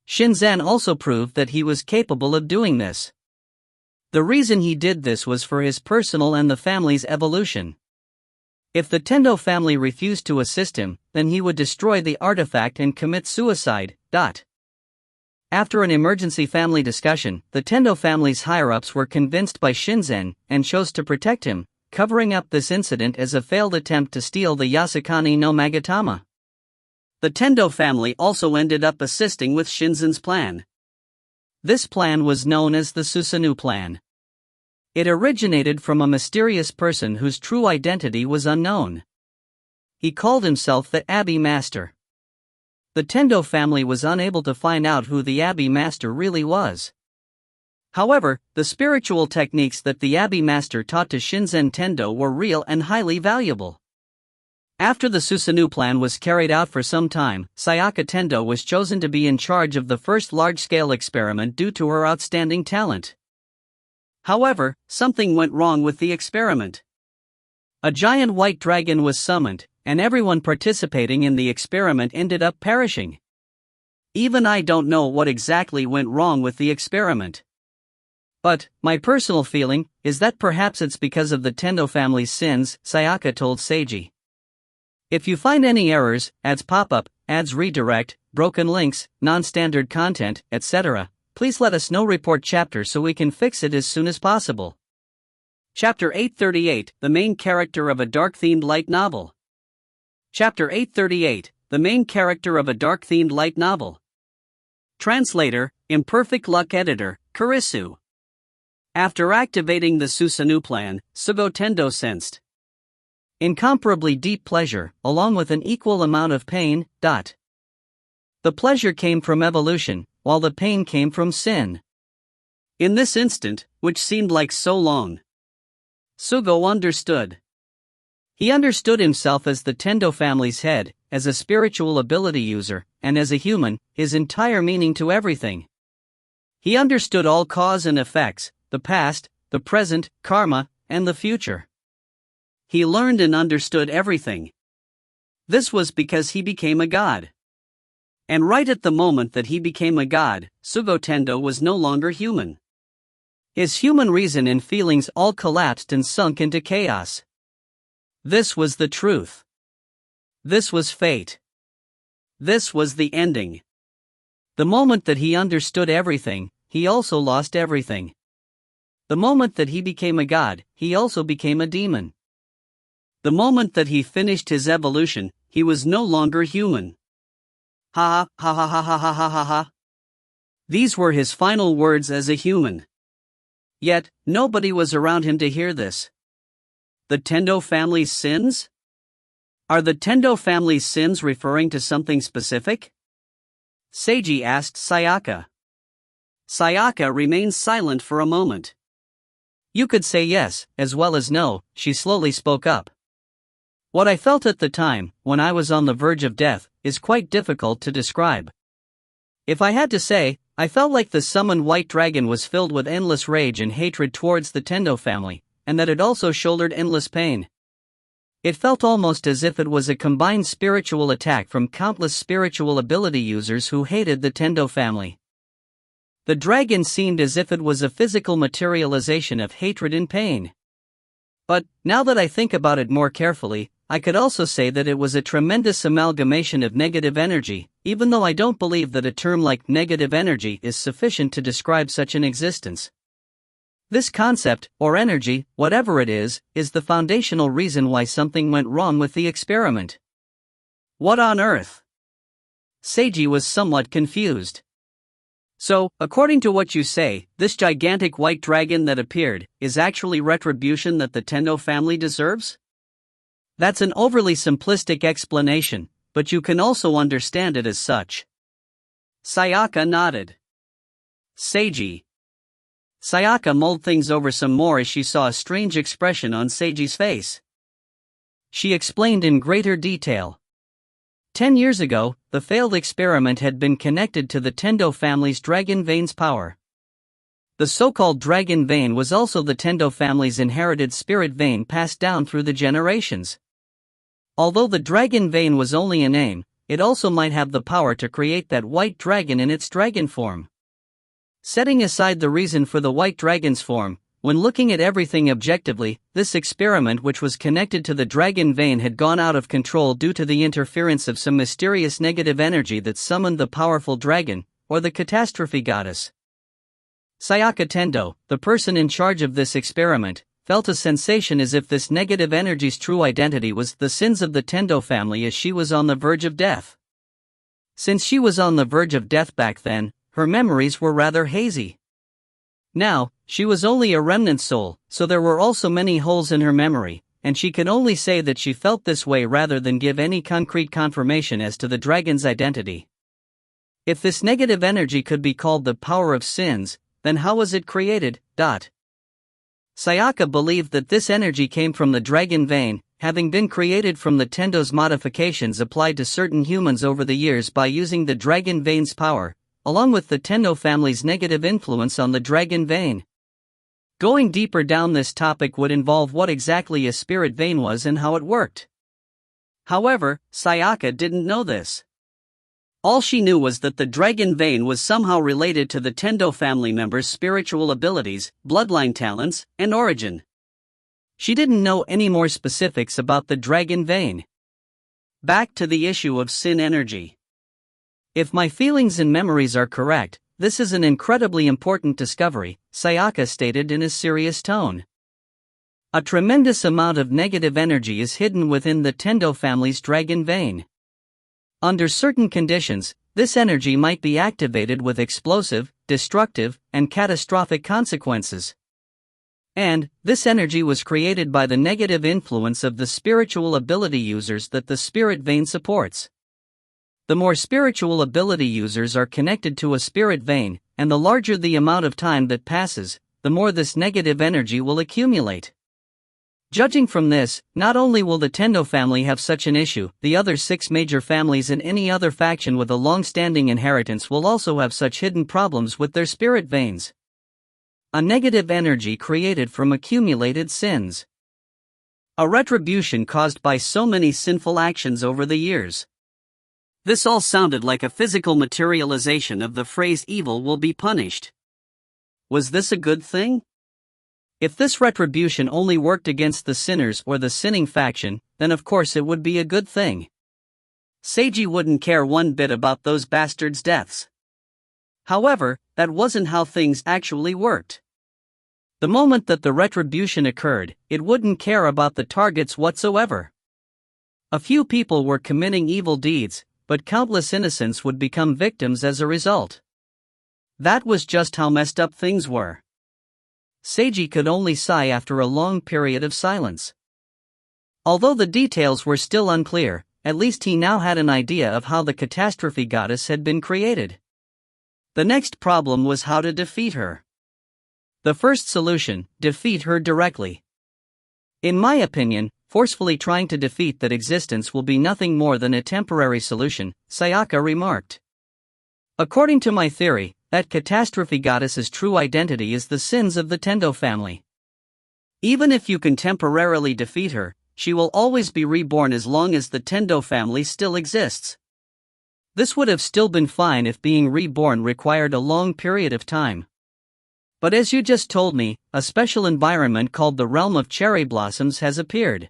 Shinzen also proved that he was capable of doing this. The reason he did this was for his personal and the family's evolution. If the Tendo family refused to assist him, then he would destroy the artifact and commit suicide. After an emergency family discussion, the Tendo family's higher-ups were convinced by Shinzen and chose to protect him, covering up this incident as a failed attempt to steal the Yasukani no Magatama. The Tendo family also ended up assisting with Shinzen's plan. This plan was known as the Susanoo plan. It originated from a mysterious person whose true identity was unknown. He called himself the Abbey Master. The Tendo family was unable to find out who the Abbey Master really was. However, the spiritual techniques that the Abbey Master taught to Shinzen Tendo were real and highly valuable. After the Susanoo plan was carried out for some time, Sayaka Tendo was chosen to be in charge of the first large-scale experiment due to her outstanding talent. However, something went wrong with the experiment. A giant white dragon was summoned, and everyone participating in the experiment ended up perishing. Even I don't know what exactly went wrong with the experiment. But, my personal feeling is that perhaps it's because of the Tendo family's sins, Sayaka told Seiji. If you find any errors, ads pop up, ads redirect, broken links, non-standard content, etc., please let us know. Report chapter so we can fix it as soon as possible. Chapter 838, the main character of a dark-themed light novel. Chapter 838, the main character of a dark-themed light novel. Translator, Imperfect Luck Editor, Kurisu. After activating the Susanoo plan, Sugo Tendo sensed incomparably deep pleasure, along with an equal amount of pain. The pleasure came from evolution, while the pain came from sin. In this instant, which seemed like so long, Sugo understood. He understood himself as the Tendo family's head, as a spiritual ability user, and as a human, his entire meaning to everything. He understood all cause and effects, the past, the present, karma, and the future. He learned and understood everything. This was because he became a god. And right at the moment that he became a god, Sugo Tendo was no longer human. His human reason and feelings all collapsed and sunk into chaos. This was the truth. This was fate. This was the ending. The moment that he understood everything, he also lost everything. The moment that he became a god, he also became a demon. The moment that he finished his evolution, he was no longer human. Ha ha ha ha ha ha ha ha ha. These were his final words as a human. Yet, nobody was around him to hear this. The Tendo family's sins? Are the Tendo family's sins referring to something specific? Seiji asked Sayaka. Sayaka remained silent for a moment. You could say yes, as well as no, she slowly spoke up. What I felt at the time, when I was on the verge of death, is quite difficult to describe. If I had to say, I felt like the summoned white dragon was filled with endless rage and hatred towards the Tendo family, and that it also shouldered endless pain. It felt almost as if it was a combined spiritual attack from countless spiritual ability users who hated the Tendo family. The dragon seemed as if it was a physical materialization of hatred and pain. But, now that I think about it more carefully, I could also say that it was a tremendous amalgamation of negative energy, even though I don't believe that a term like negative energy is sufficient to describe such an existence. This concept, or energy, whatever it is the foundational reason why something went wrong with the experiment. What on earth? Seiji was somewhat confused. So, according to what you say, this gigantic white dragon that appeared is actually retribution that the Tendo family deserves? That's an overly simplistic explanation, but you can also understand it as such. Sayaka nodded. Seiji. Sayaka mulled things over some more as she saw a strange expression on Seiji's face. She explained in greater detail. 10 years ago, the failed experiment had been connected to the Tendo family's dragon vein's power. The so-called dragon vein was also the Tendo family's inherited spirit vein passed down through the generations. Although the dragon vein was only a name, it also might have the power to create that white dragon in its dragon form. Setting aside the reason for the white dragon's form, when looking at everything objectively, this experiment, which was connected to the dragon vein, had gone out of control due to the interference of some mysterious negative energy that summoned the powerful dragon, or the catastrophe goddess. Sayaka Tendo, the person in charge of this experiment, felt a sensation as if this negative energy's true identity was the sins of the Tendo family, as she was on the verge of death. Since she was on the verge of death back then, her memories were rather hazy. Now, she was only a remnant soul, so there were also many holes in her memory, and she could only say that she felt this way rather than give any concrete confirmation as to the dragon's identity. If this negative energy could be called the power of sins, then how was it created? Sayaka believed that this energy came from the dragon vein, having been created from the Tendo's modifications applied to certain humans over the years by using the dragon vein's power, along with the Tendo family's negative influence on the dragon vein. Going deeper down this topic would involve what exactly a spirit vein was and how it worked. However, Sayaka didn't know this. All she knew was that the dragon vein was somehow related to the Tendo family members' spiritual abilities, bloodline talents, and origin. She didn't know any more specifics about the dragon vein. Back to the issue of sin energy. If my feelings and memories are correct, this is an incredibly important discovery, Sayaka stated in a serious tone. A tremendous amount of negative energy is hidden within the Tendo family's dragon vein. Under certain conditions, this energy might be activated with explosive, destructive, and catastrophic consequences. And, this energy was created by the negative influence of the spiritual ability users that the spirit vein supports. The more spiritual ability users are connected to a spirit vein, and the larger the amount of time that passes, the more this negative energy will accumulate. Judging from this, not only will the Tendo family have such an issue, the other 6 major families and any other faction with a long-standing inheritance will also have such hidden problems with their spirit veins. A negative energy created from accumulated sins. A retribution caused by so many sinful actions over the years. This all sounded like a physical materialization of the phrase evil will be punished. Was this a good thing? If this retribution only worked against the sinners or the sinning faction, then of course it would be a good thing. Seiji wouldn't care one bit about those bastards' deaths. However, that wasn't how things actually worked. The moment that the retribution occurred, it wouldn't care about the targets whatsoever. A few people were committing evil deeds, but countless innocents would become victims as a result. That was just how messed up things were. Seiji could only sigh after a long period of silence. Although the details were still unclear, at least he now had an idea of how the catastrophe goddess had been created. The next problem was how to defeat her. The first solution, defeat her directly. In my opinion, forcefully trying to defeat that existence will be nothing more than a temporary solution, Sayaka remarked. According to my theory, that catastrophe goddess's true identity is the sins of the Tendo family. Even if you can temporarily defeat her, she will always be reborn as long as the Tendo family still exists. This would have still been fine if being reborn required a long period of time. But as you just told me, a special environment called the Realm of Cherry Blossoms has appeared.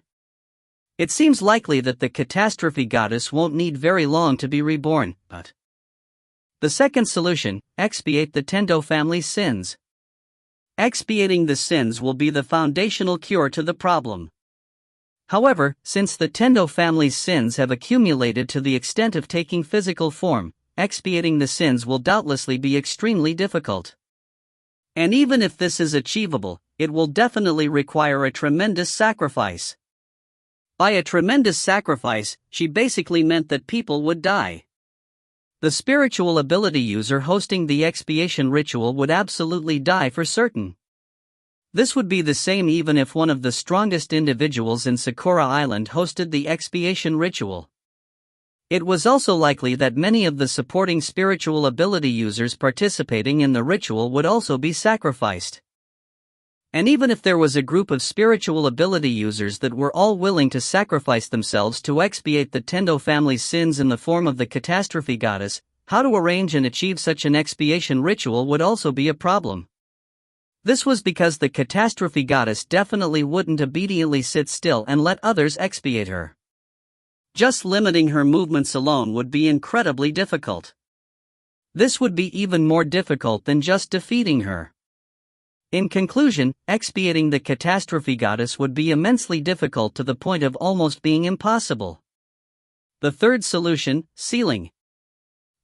It seems likely that the catastrophe goddess won't need very long to be reborn, but the second solution, expiate the Tendo family's sins. Expiating the sins will be the foundational cure to the problem. However, since the Tendo family's sins have accumulated to the extent of taking physical form, expiating the sins will doubtlessly be extremely difficult. And even if this is achievable, it will definitely require a tremendous sacrifice. By a tremendous sacrifice, she basically meant that people would die. The spiritual ability user hosting the expiation ritual would absolutely die for certain. This would be the same even if one of the strongest individuals in Sakura Island hosted the expiation ritual. It was also likely that many of the supporting spiritual ability users participating in the ritual would also be sacrificed. And even if there was a group of spiritual ability users that were all willing to sacrifice themselves to expiate the Tendo family's sins in the form of the catastrophe goddess, how to arrange and achieve such an expiation ritual would also be a problem. This was because the catastrophe goddess definitely wouldn't obediently sit still and let others expiate her. Just limiting her movements alone would be incredibly difficult. This would be even more difficult than just defeating her. In conclusion, expiating the catastrophe goddess would be immensely difficult to the point of almost being impossible. The third solution, sealing.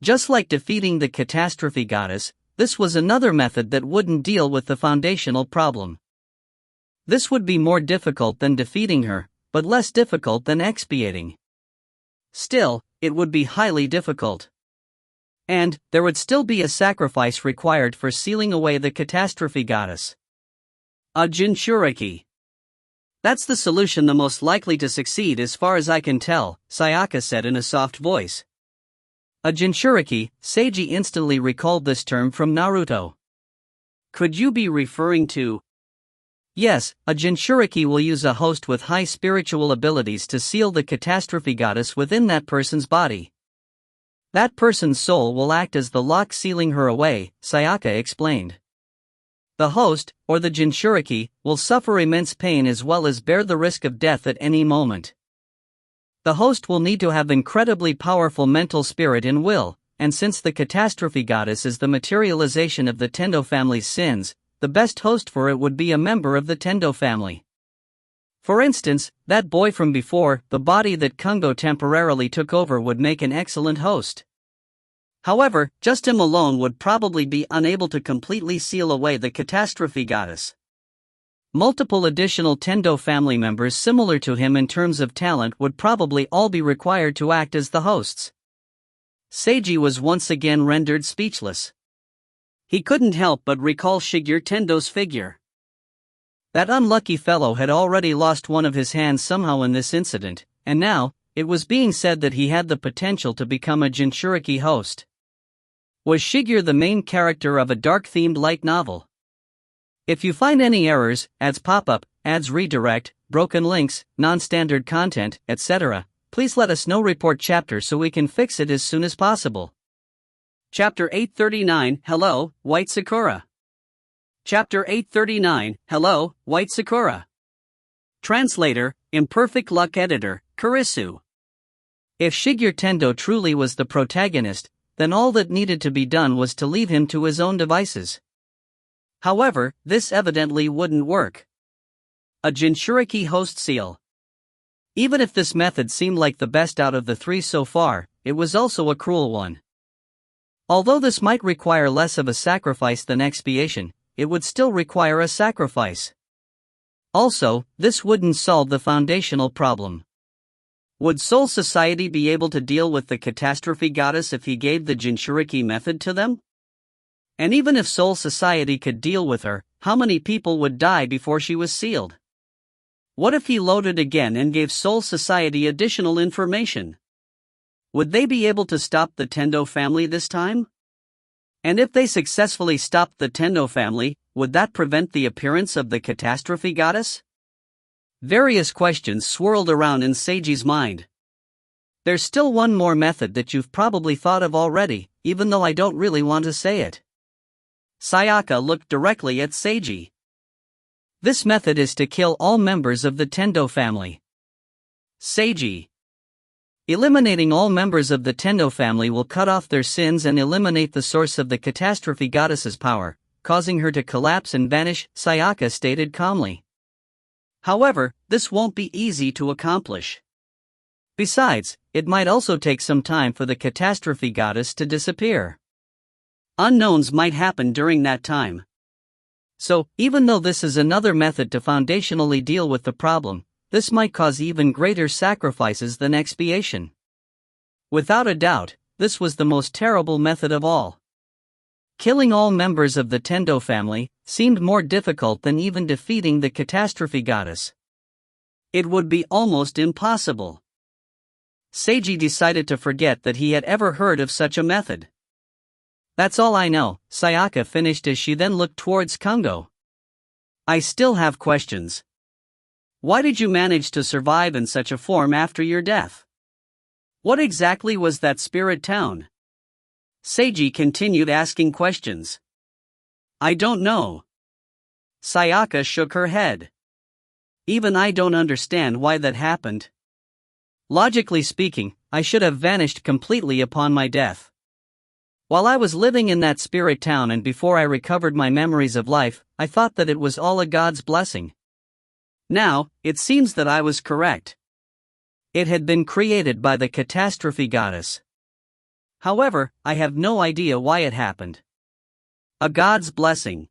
Just like defeating the catastrophe goddess, this was another method that wouldn't deal with the foundational problem. This would be more difficult than defeating her, but less difficult than expiating. Still, it would be highly difficult. And there would still be a sacrifice required for sealing away the catastrophe goddess. A Jinchuriki. That's the solution the most likely to succeed as far as I can tell, Sayaka said in a soft voice. A Jinchuriki, Seiji instantly recalled this term from Naruto. Could you be referring to? Yes, a Jinchuriki will use a host with high spiritual abilities to seal the catastrophe goddess within that person's body. That person's soul will act as the lock sealing her away, Sayaka explained. The host, or the Jinchuriki, will suffer immense pain as well as bear the risk of death at any moment. The host will need to have incredibly powerful mental spirit and will, and since the catastrophe goddess is the materialization of the Tendo family's sins, the best host for it would be a member of the Tendo family. For instance, that boy from before, the body that Kungo temporarily took over, would make an excellent host. However, just him alone would probably be unable to completely seal away the catastrophe goddess. Multiple additional Tendo family members similar to him in terms of talent would probably all be required to act as the hosts. Seiji was once again rendered speechless. He couldn't help but recall Shigeru Tendo's figure. That unlucky fellow had already lost one of his hands somehow in this incident, and now, it was being said that he had the potential to become a Jinchuriki host. Was Shigeru the main character of a dark-themed light novel? If you find any errors, ads pop-up, ads redirect, broken links, non-standard content, etc., please let us know. Report chapter so we can fix it as soon as possible. Chapter 839, Hello, White Sakura. Chapter 839, Hello, White Sakura. Translator, Imperfect Luck Editor, Kurisu. If Shigeru Tendo truly was the protagonist, then all that needed to be done was to leave him to his own devices. However, this evidently wouldn't work. A Jinchuriki host seal. Even if this method seemed like the best out of the three so far, it was also a cruel one. Although this might require less of a sacrifice than expiation, it would still require a sacrifice. Also, this wouldn't solve the foundational problem. Would Soul Society be able to deal with the catastrophe goddess if he gave the Jinchuriki method to them? And even if Soul Society could deal with her, how many people would die before she was sealed? What if he loaded again and gave Soul Society additional information? Would they be able to stop the Tendo family this time? And if they successfully stopped the Tendo family, would that prevent the appearance of the catastrophe goddess? Various questions swirled around in Seiji's mind. There's still one more method that you've probably thought of already, even though I don't really want to say it. Sayaka looked directly at Seiji. This method is to kill all members of the Tendo family. Seiji. Eliminating all members of the Tendo family will cut off their sins and eliminate the source of the catastrophe goddess's power, causing her to collapse and vanish, Sayaka stated calmly. However, this won't be easy to accomplish. Besides, it might also take some time for the catastrophe goddess to disappear. Unknowns might happen during that time. So, even though this is another method to foundationally deal with the problem, this might cause even greater sacrifices than expiation. Without a doubt, this was the most terrible method of all. Killing all members of the Tendo family seemed more difficult than even defeating the catastrophe goddess. It would be almost impossible. Seiji decided to forget that he had ever heard of such a method. That's all I know, Sayaka finished as she then looked towards Kungo. I still have questions. Why did you manage to survive in such a form after your death? What exactly was that spirit town? Seiji continued asking questions. I don't know. Sayaka shook her head. Even I don't understand why that happened. Logically speaking, I should have vanished completely upon my death. While I was living in that spirit town and before I recovered my memories of life, I thought that it was all a God's blessing. Now, it seems that I was correct. It had been created by the catastrophe goddess. However, I have no idea why it happened. A God's blessing.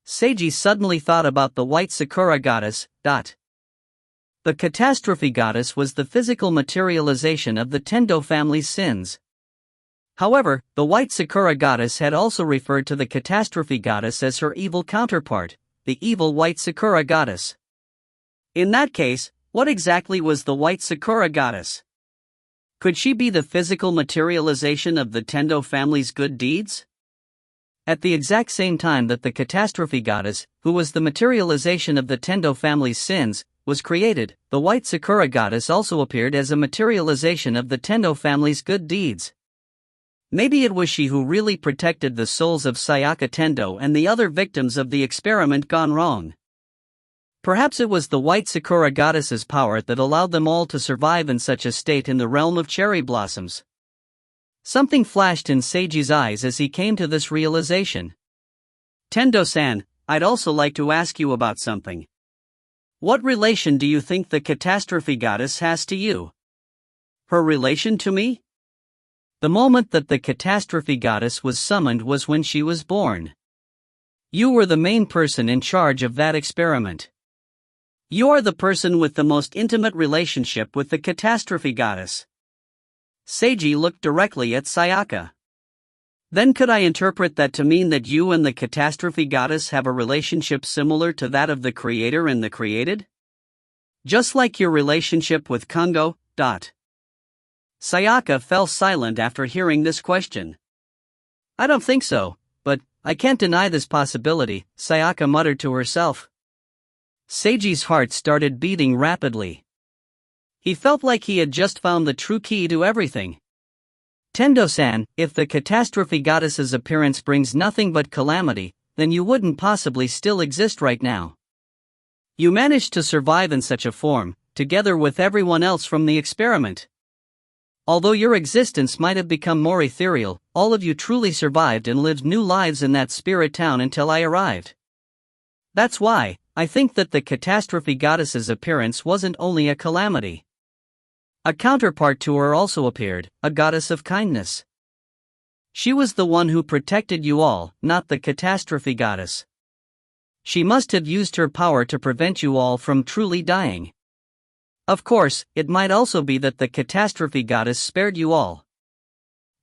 Seiji suddenly thought about the white Sakura goddess. The catastrophe goddess was the physical materialization of the Tendo family's sins. However, the white Sakura goddess had also referred to the catastrophe goddess as her evil counterpart, the evil white Sakura goddess. In that case, what exactly was the white Sakura goddess? Could she be the physical materialization of the Tendo family's good deeds? At the exact same time that the catastrophe goddess, who was the materialization of the Tendo family's sins, was created, the white Sakura goddess also appeared as a materialization of the Tendo family's good deeds. Maybe it was she who really protected the souls of Sayaka Tendo and the other victims of the experiment gone wrong. Perhaps it was the white Sakura goddess's power that allowed them all to survive in such a state in the realm of cherry blossoms. Something flashed in Seiji's eyes as he came to this realization. Tendo-san, I'd also like to ask you about something. What relation do you think the catastrophe goddess has to you? Her relation to me? The moment that the catastrophe goddess was summoned was when she was born. You were the main person in charge of that experiment. You are the person with the most intimate relationship with the catastrophe goddess. Seiji looked directly at Sayaka. Then could I interpret that to mean that you and the catastrophe goddess have a relationship similar to that of the creator and the created? Just like your relationship with Kungo. Sayaka fell silent after hearing this question. I don't think so, but I can't deny this possibility, Sayaka muttered to herself. Seiji's heart started beating rapidly. He felt like he had just found the true key to everything. Tendo-san, if the catastrophe goddess's appearance brings nothing but calamity, then you wouldn't possibly still exist right now. You managed to survive in such a form, together with everyone else from the experiment. Although your existence might have become more ethereal, all of you truly survived and lived new lives in that spirit town until I arrived. That's why I think that the catastrophe goddess's appearance wasn't only a calamity. A counterpart to her also appeared, a goddess of kindness. She was the one who protected you all, not the catastrophe goddess. She must have used her power to prevent you all from truly dying. Of course, it might also be that the catastrophe goddess spared you all.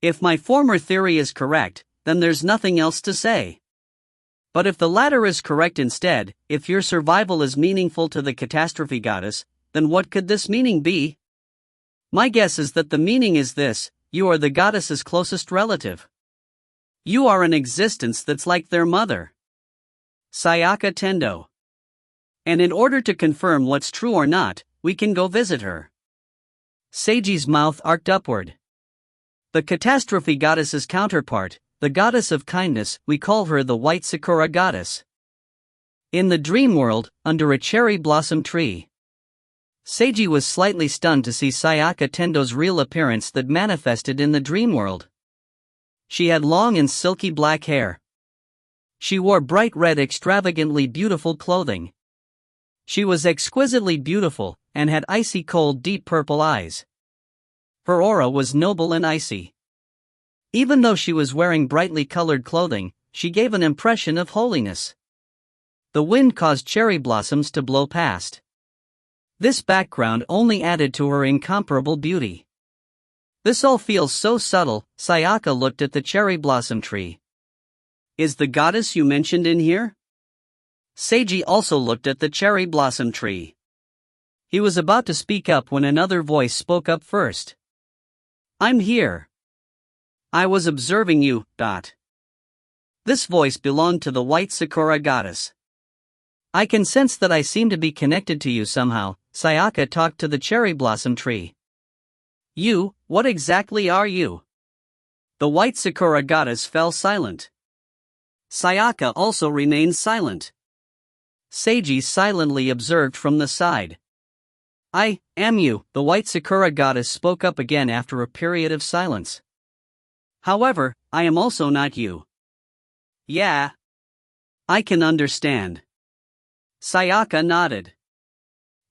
If my former theory is correct, then there's nothing else to say. But if the latter is correct instead, if your survival is meaningful to the catastrophe goddess, then what could this meaning be? My guess is that the meaning is this: you are the goddess's closest relative. You are an existence that's like their mother, Sayaka Tendo. And in order to confirm what's true or not, we can go visit her. Seiji's mouth arced upward. The catastrophe goddess's counterpart, the goddess of kindness, we call her the white Sakura goddess. In the dream world, under a cherry blossom tree. Seiji was slightly stunned to see Sayaka Tendo's real appearance that manifested in the dream world. She had long and silky black hair. She wore bright red, extravagantly beautiful clothing. She was exquisitely beautiful, and had icy cold deep purple eyes. Her aura was noble and icy. Even though she was wearing brightly colored clothing, she gave an impression of holiness. The wind caused cherry blossoms to blow past. This background only added to her incomparable beauty. This all feels so subtle. Sayaka looked at the cherry blossom tree. Is the goddess you mentioned in here? Seiji also looked at the cherry blossom tree. He was about to speak up when another voice spoke up first. I'm here. I was observing you. This voice belonged to the white Sakura goddess. I can sense that I seem to be connected to you somehow, Sayaka talked to the cherry blossom tree. You, what exactly are you? The white Sakura goddess fell silent. Sayaka also remained silent. Seiji silently observed from the side. I am you, the white Sakura goddess spoke up again after a period of silence. However, I am also not you. Yeah. I can understand. Sayaka nodded.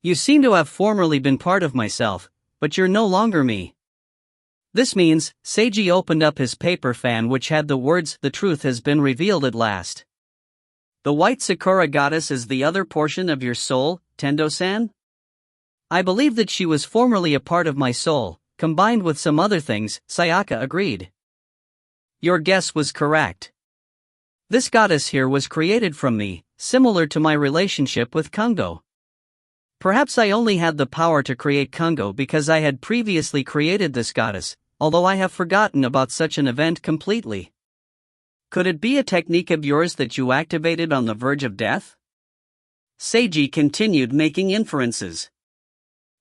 You seem to have formerly been part of myself, but you're no longer me. This means, Seiji opened up his paper fan which had the words, "The truth has been revealed at last." The white Sakura goddess is the other portion of your soul, Tendo-san? I believe that she was formerly a part of my soul, combined with some other things, Sayaka agreed. Your guess was correct. This goddess here was created from me, similar to my relationship with Kungo. Perhaps I only had the power to create Kungo because I had previously created this goddess, although I have forgotten about such an event completely. Could it be a technique of yours that you activated on the verge of death? Seiji continued making inferences.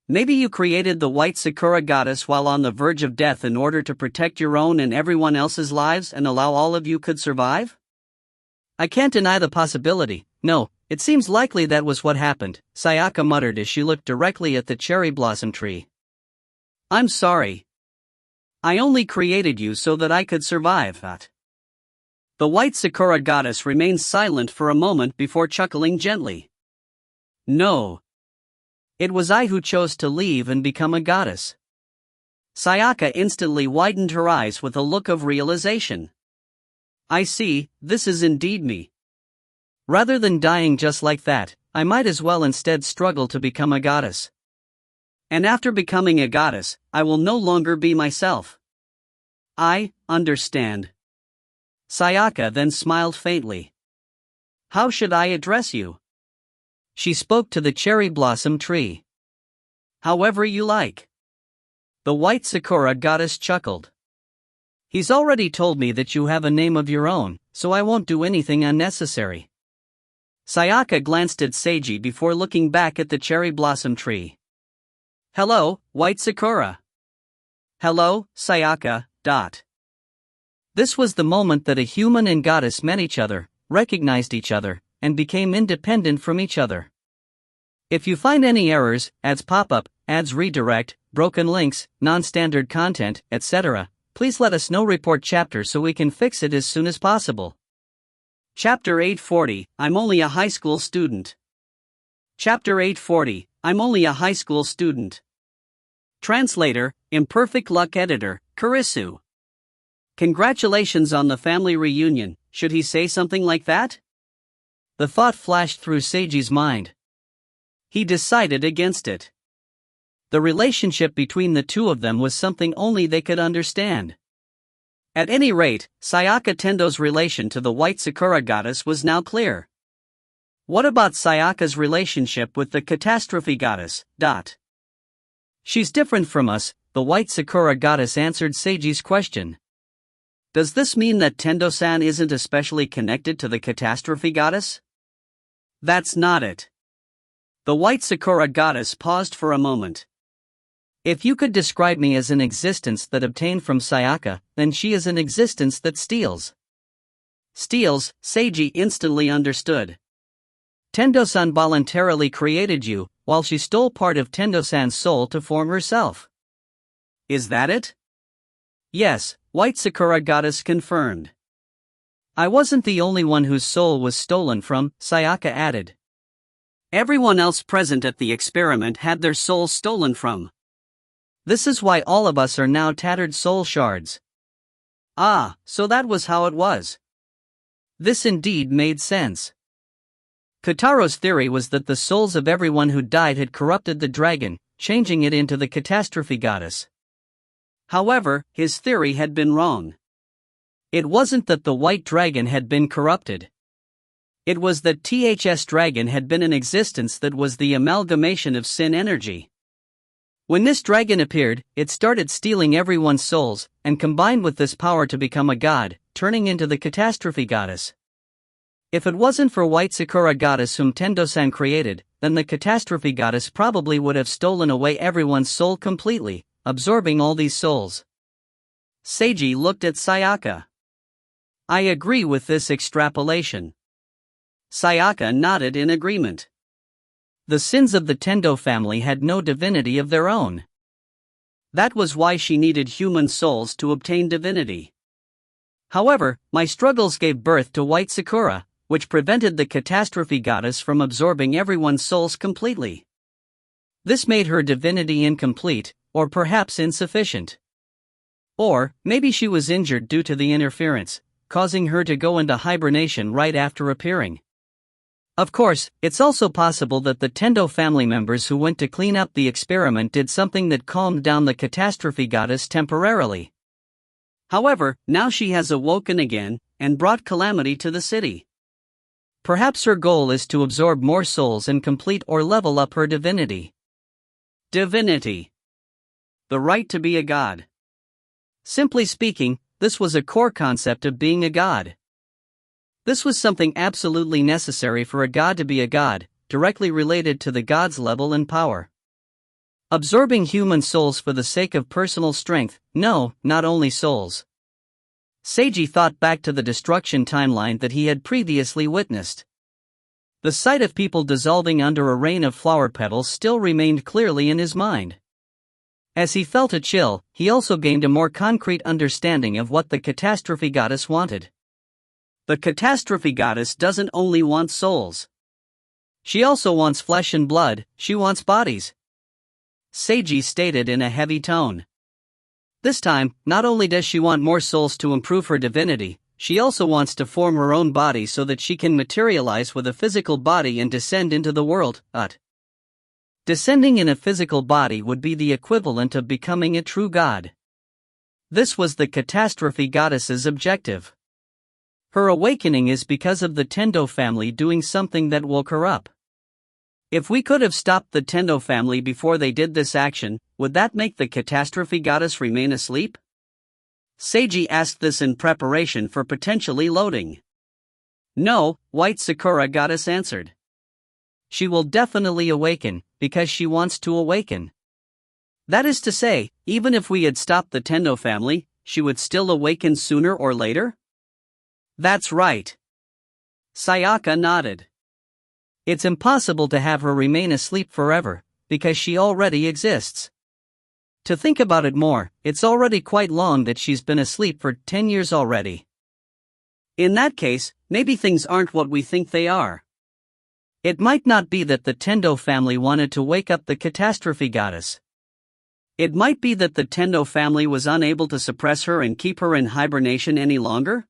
Maybe you created the white Sakura goddess while on the verge of death in order to protect your own and everyone else's lives and allow all of you could survive? I can't deny the possibility. No, it seems likely that was what happened, Sayaka muttered as she looked directly at the cherry blossom tree. I'm sorry. I only created you so that I could survive. The white Sakura goddess remained silent for a moment before chuckling gently. No. It was I who chose to leave and become a goddess. Sayaka instantly widened her eyes with a look of realization. I see, this is indeed me. Rather than dying just like that, I might as well instead struggle to become a goddess. And after becoming a goddess, I will no longer be myself. I understand. Sayaka then smiled faintly. How should I address you? She spoke to the cherry blossom tree. However you like. The white Sakura goddess chuckled. He's already told me that you have a name of your own, so I won't do anything unnecessary. Sayaka glanced at Seiji before looking back at the cherry blossom tree. Hello, white Sakura. Hello, Sayaka. This was the moment that a human and goddess met each other, recognized each other, and became independent from each other. If you find any errors, ads pop up, ads redirect, broken links, non-standard content, etc., please let us know. Report chapter so we can fix it as soon as possible. Chapter 840, I'm only a high school student. Chapter 840, I'm only a high school student. Translator, Imperfect Luck Editor, Kurisu. Congratulations on the family reunion, should he say something like that? The thought flashed through Seiji's mind. He decided against it. The relationship between the two of them was something only they could understand. At any rate, Sayaka Tendo's relation to the white Sakura goddess was now clear. What about Sayaka's relationship with the catastrophe goddess? She's different from us, the white Sakura goddess answered Seiji's question. Does this mean that Tendo-san isn't especially connected to the catastrophe goddess? That's not it. The white Sakura goddess paused for a moment. If you could describe me as an existence that obtained from Sayaka, then she is an existence that steals. Steals, Seiji instantly understood. Tendo-san voluntarily created you, while she stole part of Tendo-san's soul to form herself. Is that it? Yes, white Sakura goddess confirmed. I wasn't the only one whose soul was stolen from, Sayaka added. Everyone else present at the experiment had their soul stolen from. This is why all of us are now tattered soul shards. Ah, so that was how it was. This indeed made sense. Kotaro's theory was that the souls of everyone who died had corrupted the dragon, changing it into the catastrophe goddess. However, his theory had been wrong. It wasn't that the white dragon had been corrupted. It was that THS dragon had been in existence that was the amalgamation of sin energy. When this dragon appeared, it started stealing everyone's souls, and combined with this power to become a god, turning into the catastrophe goddess. If it wasn't for White Sakura goddess whom Tendo-san created, then the catastrophe goddess probably would have stolen away everyone's soul completely, absorbing all these souls. Seiji looked at Sayaka. I agree with this extrapolation. Sayaka nodded in agreement. The sins of the Tendo family had no divinity of their own. That was why she needed human souls to obtain divinity. However, my struggles gave birth to White Sakura, which prevented the catastrophe goddess from absorbing everyone's souls completely. This made her divinity incomplete, or perhaps insufficient. Or, maybe she was injured due to the interference, causing her to go into hibernation right after appearing. Of course, it's also possible that the Tendo family members who went to clean up the experiment did something that calmed down the catastrophe goddess temporarily. However, now she has awoken again, and brought calamity to the city. Perhaps her goal is to absorb more souls and complete or level up her divinity. Divinity. The right to be a god. Simply speaking, this was a core concept of being a god. This was something absolutely necessary for a god to be a god, directly related to the god's level and power. Absorbing human souls for the sake of personal strength, no, not only souls. Seiji thought back to the destruction timeline that he had previously witnessed. The sight of people dissolving under a rain of flower petals still remained clearly in his mind. As he felt a chill, he also gained a more concrete understanding of what the catastrophe goddess wanted. The catastrophe goddess doesn't only want souls. She also wants flesh and blood, she wants bodies. Seiji stated in a heavy tone. This time, not only does she want more souls to improve her divinity, she also wants to form her own body so that she can materialize with a physical body and descend into the world. Descending in a physical body would be the equivalent of becoming a true god. This was the catastrophe goddess's objective. Her awakening is because of the Tendo family doing something that woke her up. If we could have stopped the Tendo family before they did this action, would that make the catastrophe goddess remain asleep? Seiji asked this in preparation for potentially loading. No, White Sakura goddess answered. She will definitely awaken, because she wants to awaken. That is to say, even if we had stopped the Tendo family, she would still awaken sooner or later? That's right. Sayaka nodded. It's impossible to have her remain asleep forever, because she already exists. To think about it more, it's already quite long that she's been asleep for 10 years already. In that case, maybe things aren't what we think they are. It might not be that the Tendo family wanted to wake up the catastrophe goddess. It might be that the Tendo family was unable to suppress her and keep her in hibernation any longer?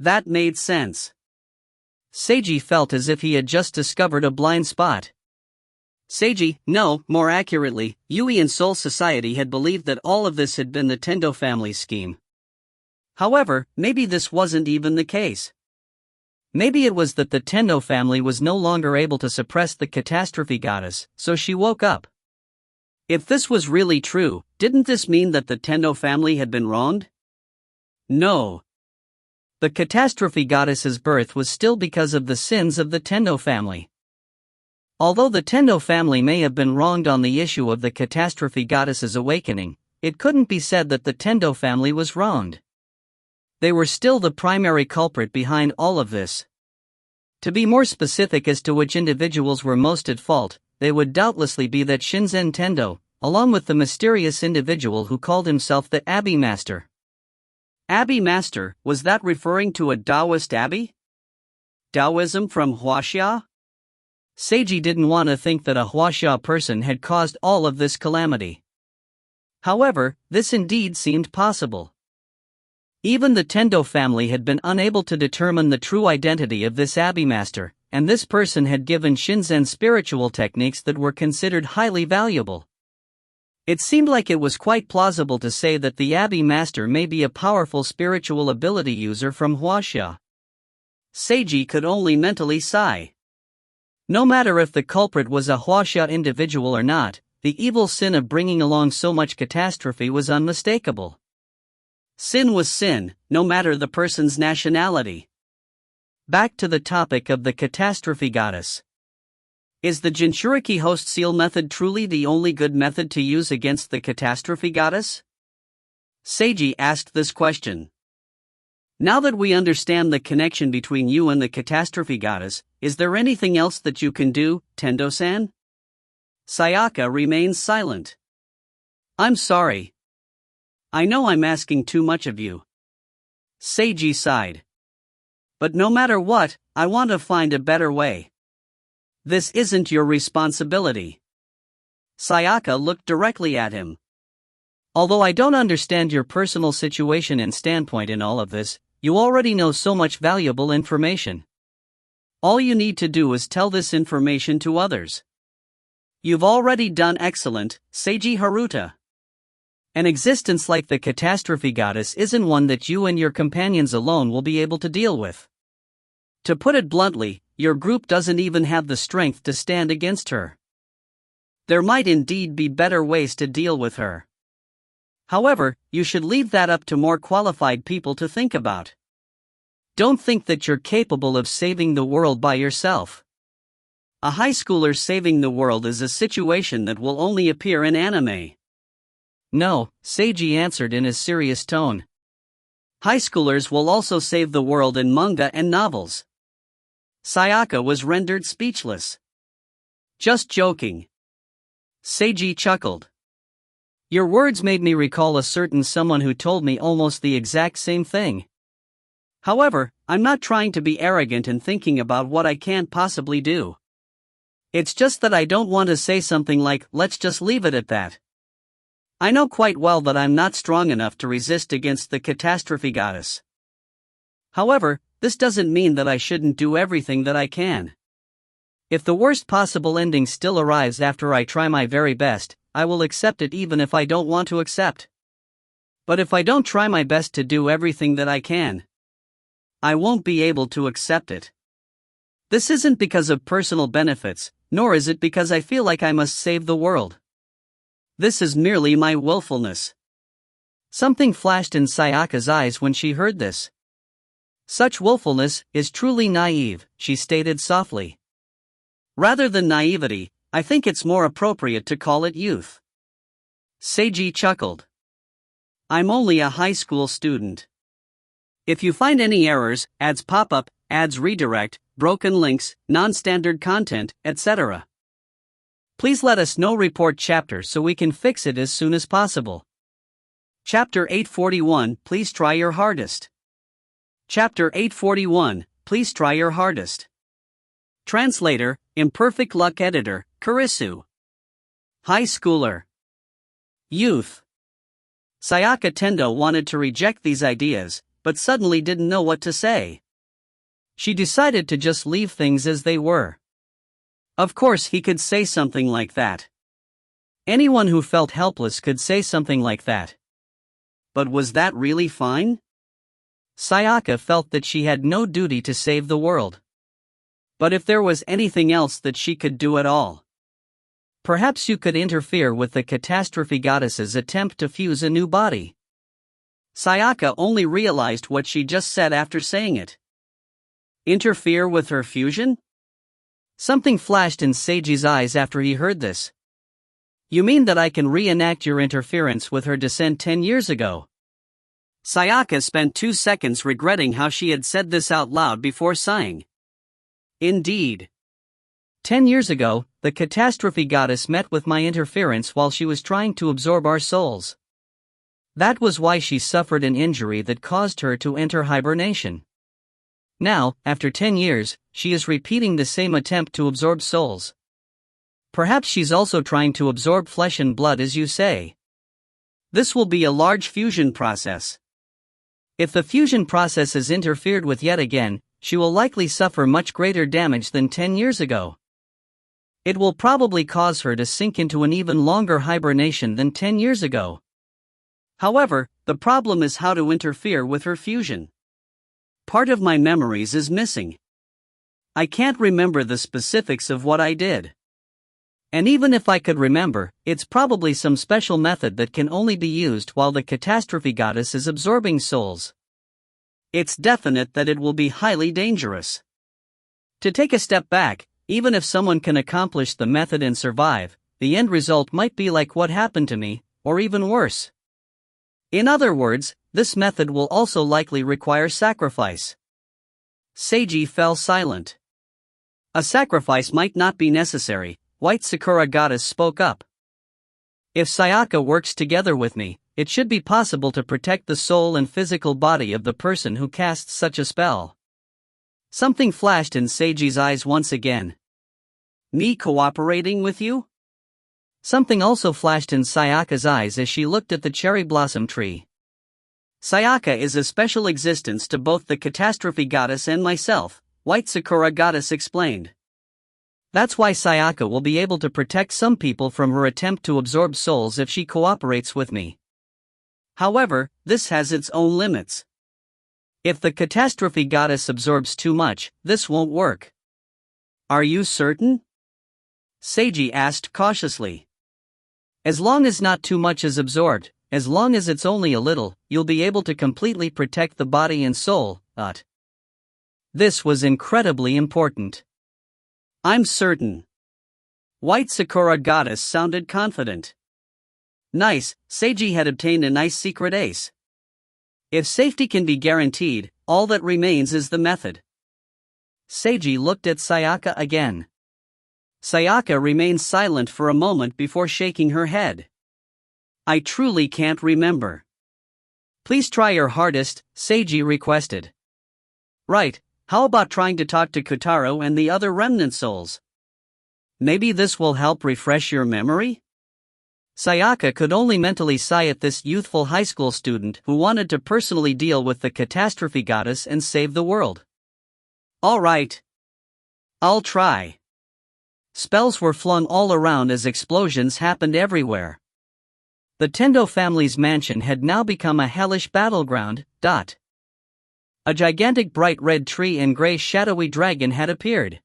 That made sense. Seiji felt as if he had just discovered a blind spot. Seiji, no, more accurately, Yui and Soul Society had believed that all of this had been the Tendo family's scheme. However, maybe this wasn't even the case. Maybe it was that the Tendo family was no longer able to suppress the catastrophe goddess, so she woke up. If this was really true, didn't this mean that the Tendo family had been wronged? No. The catastrophe goddess's birth was still because of the sins of the Tendo family. Although the Tendo family may have been wronged on the issue of the catastrophe goddess's awakening, it couldn't be said that the Tendo family was wronged. They were still the primary culprit behind all of this. To be more specific as to which individuals were most at fault, they would doubtlessly be that Shinzen Tendo, along with the mysterious individual who called himself the Abbey Master. Abbey Master, was that referring to a Taoist abbey? Taoism from Huaxia? Seiji didn't want to think that a Huaxia person had caused all of this calamity. However, this indeed seemed possible. Even the Tendo family had been unable to determine the true identity of this Abbey Master, and this person had given Shinzen spiritual techniques that were considered highly valuable. It seemed like it was quite plausible to say that the Abbey Master may be a powerful spiritual ability user from Huaxia. Seiji could only mentally sigh. No matter if the culprit was a Huaxia individual or not, the evil sin of bringing along so much catastrophe was unmistakable. Sin was sin, no matter the person's nationality. Back to the topic of the catastrophe goddess. Is the Jinchuriki host seal method truly the only good method to use against the catastrophe goddess? Seiji asked this question. Now that we understand the connection between you and the catastrophe goddess, is there anything else that you can do, Tendo-san? Sayaka remains silent. I'm sorry. I know I'm asking too much of you. Seiji sighed. But no matter what, I want to find a better way. This isn't your responsibility. Sayaka looked directly at him. Although I don't understand your personal situation and standpoint in all of this, you already know so much valuable information. All you need to do is tell this information to others. You've already done excellent, Seiji Haruta. An existence like the catastrophe goddess isn't one that you and your companions alone will be able to deal with. To put it bluntly, your group doesn't even have the strength to stand against her. There might indeed be better ways to deal with her. However, you should leave that up to more qualified people to think about. Don't think that you're capable of saving the world by yourself. A high schooler saving the world is a situation that will only appear in anime. No, Seiji answered in his serious tone. High schoolers will also save the world in manga and novels. Sayaka was rendered speechless. Just joking. Seiji chuckled. Your words made me recall a certain someone who told me almost the exact same thing. However, I'm not trying to be arrogant and thinking about what I can't possibly do. It's just that I don't want to say something like, let's just leave it at that. I know quite well that I'm not strong enough to resist against the catastrophe goddess. However, this doesn't mean that I shouldn't do everything that I can. If the worst possible ending still arrives after I try my very best, I will accept it even if I don't want to accept. But if I don't try my best to do everything that I can, I won't be able to accept it. This isn't because of personal benefits, nor is it because I feel like I must save the world. This is merely my willfulness. Something flashed in Sayaka's eyes when she heard this. Such willfulness is truly naive, she stated softly. Rather than naivety, I think it's more appropriate to call it youth. Seiji chuckled. I'm only a high school student. If you find any errors, ads pop up, ads redirect, broken links, non-standard content, etc., please let us know. Report chapter so we can fix it as soon as possible. Chapter 841, please try your hardest. Chapter 841, please try your hardest. Translator, Imperfect Luck Editor, Kurisu. High schooler. Youth. Sayaka Tendo wanted to reject these ideas, but suddenly didn't know what to say. She decided to just leave things as they were. Of course he could say something like that. Anyone who felt helpless could say something like that. But was that really fine? Sayaka felt that she had no duty to save the world. But if there was anything else that she could do at all, perhaps you could interfere with the catastrophe goddess's attempt to fuse a new body. Sayaka only realized what she just said after saying it. Interfere with her fusion? Something flashed in Seiji's eyes after he heard this. You mean that I can reenact your interference with her descent 10 years ago? Sayaka spent 2 seconds regretting how she had said this out loud before sighing. Indeed. 10 years ago, the catastrophe goddess met with my interference while she was trying to absorb our souls. That was why she suffered an injury that caused her to enter hibernation. Now, after 10 years, she is repeating the same attempt to absorb souls. Perhaps she's also trying to absorb flesh and blood, as you say. This will be a large fusion process. If the fusion process is interfered with yet again, she will likely suffer much greater damage than 10 years ago. It will probably cause her to sink into an even longer hibernation than 10 years ago. However, the problem is how to interfere with her fusion. part of my memories is missing. I can't remember the specifics of what I did. And even if I could remember, it's probably some special method that can only be used while the catastrophe goddess is absorbing souls. It's definite that it will be highly dangerous. To take a step back, even if someone can accomplish the method and survive, the end result might be like what happened to me, or even worse. In other words, this method will also likely require sacrifice. Seiji fell silent. A sacrifice might not be necessary, White Sakura Goddess spoke up. If Sayaka works together with me, it should be possible to protect the soul and physical body of the person who casts such a spell. Something flashed in Seiji's eyes once again. Me cooperating with you? Something also flashed in Sayaka's eyes as she looked at the cherry blossom tree. Sayaka is a special existence to both the catastrophe goddess and myself, White Sakura Goddess explained. That's why Sayaka will be able to protect some people from her attempt to absorb souls if she cooperates with me. However, this has its own limits. If the catastrophe goddess absorbs too much, this won't work. Are you certain? Seiji asked cautiously. As long as not too much is absorbed, as long as it's only a little, you'll be able to completely protect the body and soul, This was incredibly important. I'm certain. White Sakura Goddess sounded confident. Nice, Seiji had obtained a nice secret ace. If safety can be guaranteed, all that remains is the method. Seiji looked at Sayaka again. Sayaka remained silent for a moment before shaking her head. I truly can't remember. Please try your hardest, Seiji requested. Right, how about trying to talk to Kotaro and the other remnant souls? Maybe this will help refresh your memory? Sayaka could only mentally sigh at this youthful high school student who wanted to personally deal with the catastrophe goddess and save the world. All right. I'll try. Spells were flung all around as explosions happened everywhere. The Tendo family's mansion had now become a hellish battleground. A gigantic bright red tree and gray shadowy dragon had appeared.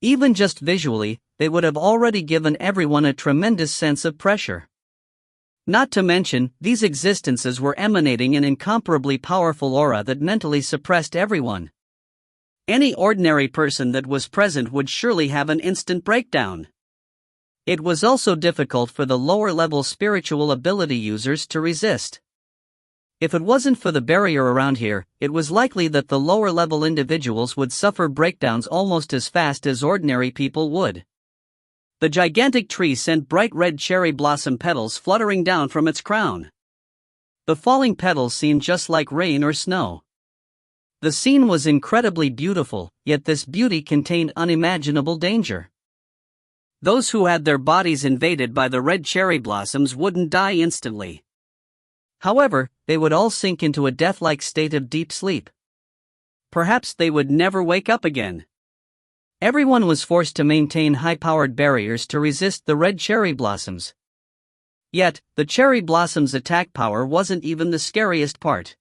Even just visually, they would have already given everyone a tremendous sense of pressure. Not to mention, these existences were emanating an incomparably powerful aura that mentally suppressed everyone. Any ordinary person that was present would surely have an instant breakdown. It was also difficult for the lower-level spiritual ability users to resist. If it wasn't for the barrier around here, it was likely that the lower-level individuals would suffer breakdowns almost as fast as ordinary people would. The gigantic tree sent bright red cherry blossom petals fluttering down from its crown. The falling petals seemed just like rain or snow. The scene was incredibly beautiful, yet this beauty contained unimaginable danger. Those who had their bodies invaded by the red cherry blossoms wouldn't die instantly. However, they would all sink into a death-like state of deep sleep. Perhaps they would never wake up again. Everyone was forced to maintain high-powered barriers to resist the red cherry blossoms. Yet, the cherry blossoms' attack power wasn't even the scariest part.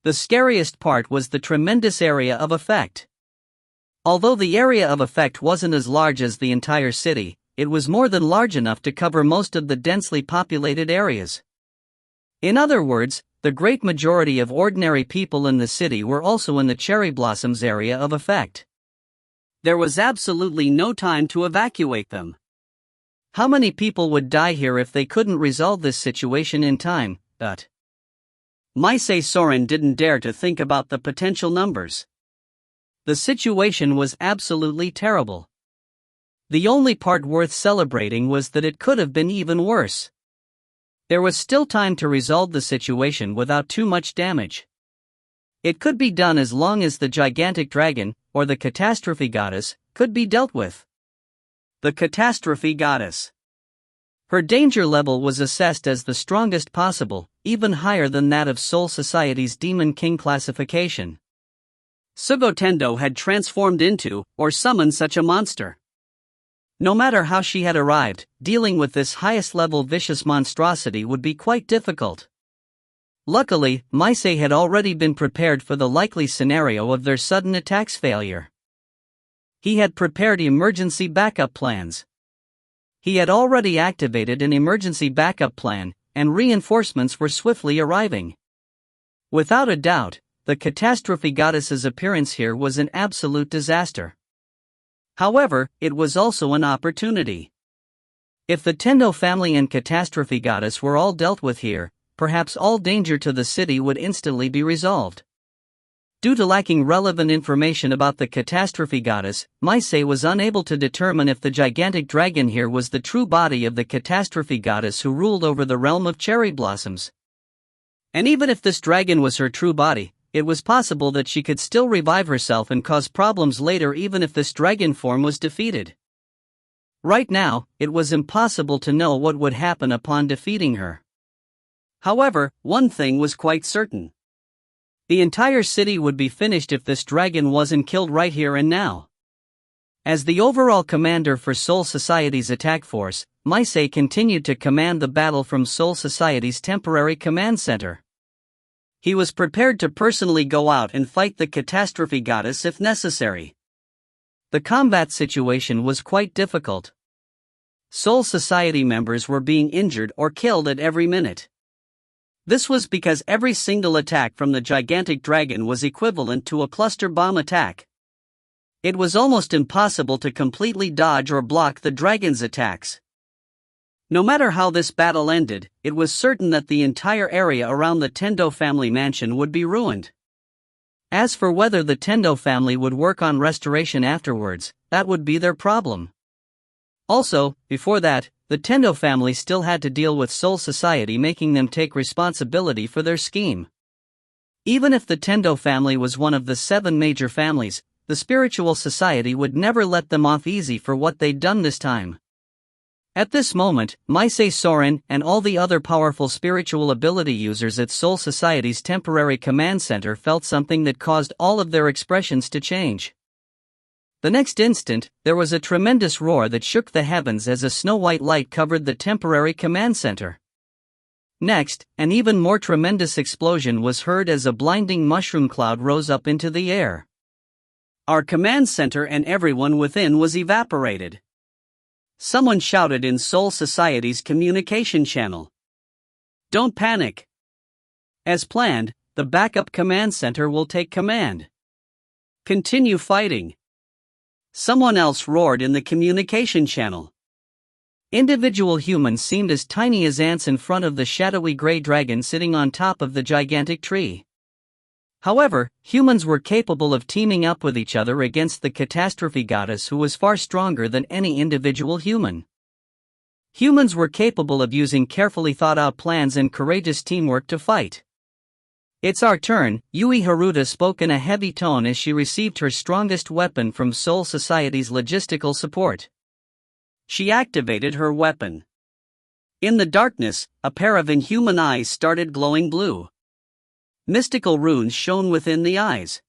The scariest part was the tremendous area of effect. Although the area of effect wasn't as large as the entire city, it was more than large enough to cover most of the densely populated areas. In other words, the great majority of ordinary people in the city were also in the cherry blossoms area of effect. There was absolutely no time to evacuate them. How many people would die here if they couldn't resolve this situation in time? Maisei Soren didn't dare to think about the potential numbers. The situation was absolutely terrible. The only part worth celebrating was that it could have been even worse. There was still time to resolve the situation without too much damage. It could be done as long as the gigantic dragon, or the catastrophe goddess, could be dealt with. The catastrophe goddess. Her danger level was assessed as the strongest possible, even higher than that of Soul Society's Demon King classification. Sugo Tendo had transformed into, or summoned such a monster. No matter how she had arrived, dealing with this highest-level vicious monstrosity would be quite difficult. Luckily, Meisei had already been prepared for the likely scenario of their sudden attack's failure. He had prepared emergency backup plans. He had already activated an emergency backup plan, and reinforcements were swiftly arriving. Without a doubt, the catastrophe goddess's appearance here was an absolute disaster. However, it was also an opportunity. If the Tendo family and catastrophe goddess were all dealt with here, perhaps all danger to the city would instantly be resolved. Due to lacking relevant information about the catastrophe goddess, Meisei was unable to determine if the gigantic dragon here was the true body of the catastrophe goddess who ruled over the realm of cherry blossoms. And even if this dragon was her true body, it was possible that she could still revive herself and cause problems later even if this dragon form was defeated. Right now, it was impossible to know what would happen upon defeating her. However, one thing was quite certain. The entire city would be finished if this dragon wasn't killed right here and now. As the overall commander for Soul Society's attack force, Meisei continued to command the battle from Soul Society's temporary command center. He was prepared to personally go out and fight the catastrophe goddess if necessary. The combat situation was quite difficult. Soul Society members were being injured or killed at every minute. This was because every single attack from the gigantic dragon was equivalent to a cluster bomb attack. It was almost impossible to completely dodge or block the dragon's attacks. No matter how this battle ended, it was certain that the entire area around the Tendo family mansion would be ruined. As for whether the Tendo family would work on restoration afterwards, that would be their problem. Also, before that, the Tendo family still had to deal with Soul Society making them take responsibility for their scheme. Even if the Tendo family was one of the 7 major families, the spiritual society would never let them off easy for what they'd done this time. At this moment, Meisei Soren and all the other powerful spiritual ability users at Soul Society's temporary command center felt something that caused all of their expressions to change. The next instant, there was a tremendous roar that shook the heavens as a snow-white light covered the temporary command center. Next, an even more tremendous explosion was heard as a blinding mushroom cloud rose up into the air. Our command center and everyone within was evaporated. Someone shouted in Soul Society's communication channel. Don't panic. As planned, the backup command center will take command. Continue fighting. Someone else roared in the communication channel. Individual humans seemed as tiny as ants in front of the shadowy gray dragon sitting on top of the gigantic tree. However, humans were capable of teaming up with each other against the catastrophe goddess who was far stronger than any individual human. Humans were capable of using carefully thought-out plans and courageous teamwork to fight. It's our turn, Yui Haruta spoke in a heavy tone as she received her strongest weapon from Soul Society's logistical support. She activated her weapon. In the darkness, a pair of inhuman eyes started glowing blue. Mystical runes shone within the eyes.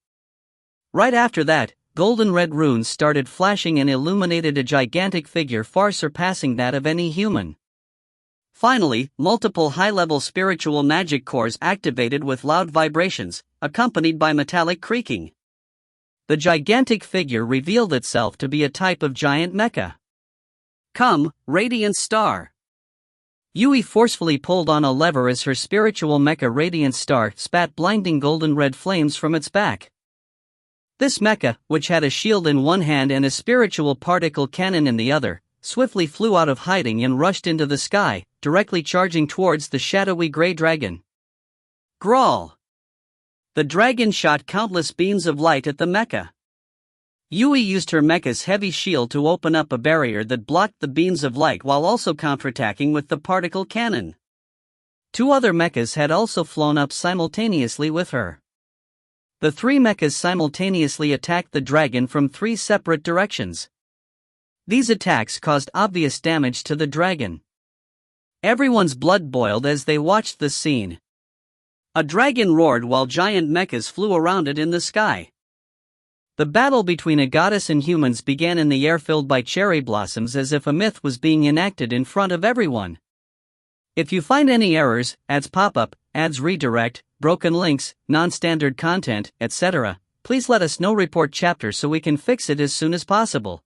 Right after that, golden red runes started flashing and illuminated a gigantic figure far surpassing that of any human. Finally, multiple high-level spiritual magic cores activated with loud vibrations, accompanied by metallic creaking. The gigantic figure revealed itself to be a type of giant mecha. Come, Radiant Star! Yui forcefully pulled on a lever as her spiritual mecha Radiant Star spat blinding golden red flames from its back. This mecha, which had a shield in one hand and a spiritual particle cannon in the other, swiftly flew out of hiding and rushed into the sky, directly charging towards the shadowy gray dragon. Growl! The dragon shot countless beams of light at the mecha. Yui used her mecha's heavy shield to open up a barrier that blocked the beams of light while also counterattacking with the particle cannon. 2 other mechas had also flown up simultaneously with her. The 3 mechas simultaneously attacked the dragon from 3 separate directions. These attacks caused obvious damage to the dragon. Everyone's blood boiled as they watched the scene. A dragon roared while giant mechas flew around it in the sky. The battle between a goddess and humans began in the air filled by cherry blossoms as if a myth was being enacted in front of everyone. If you find any errors, ads pop up, ads redirect, broken links, non-standard content, etc., please let us know. Report chapter so we can fix it as soon as possible.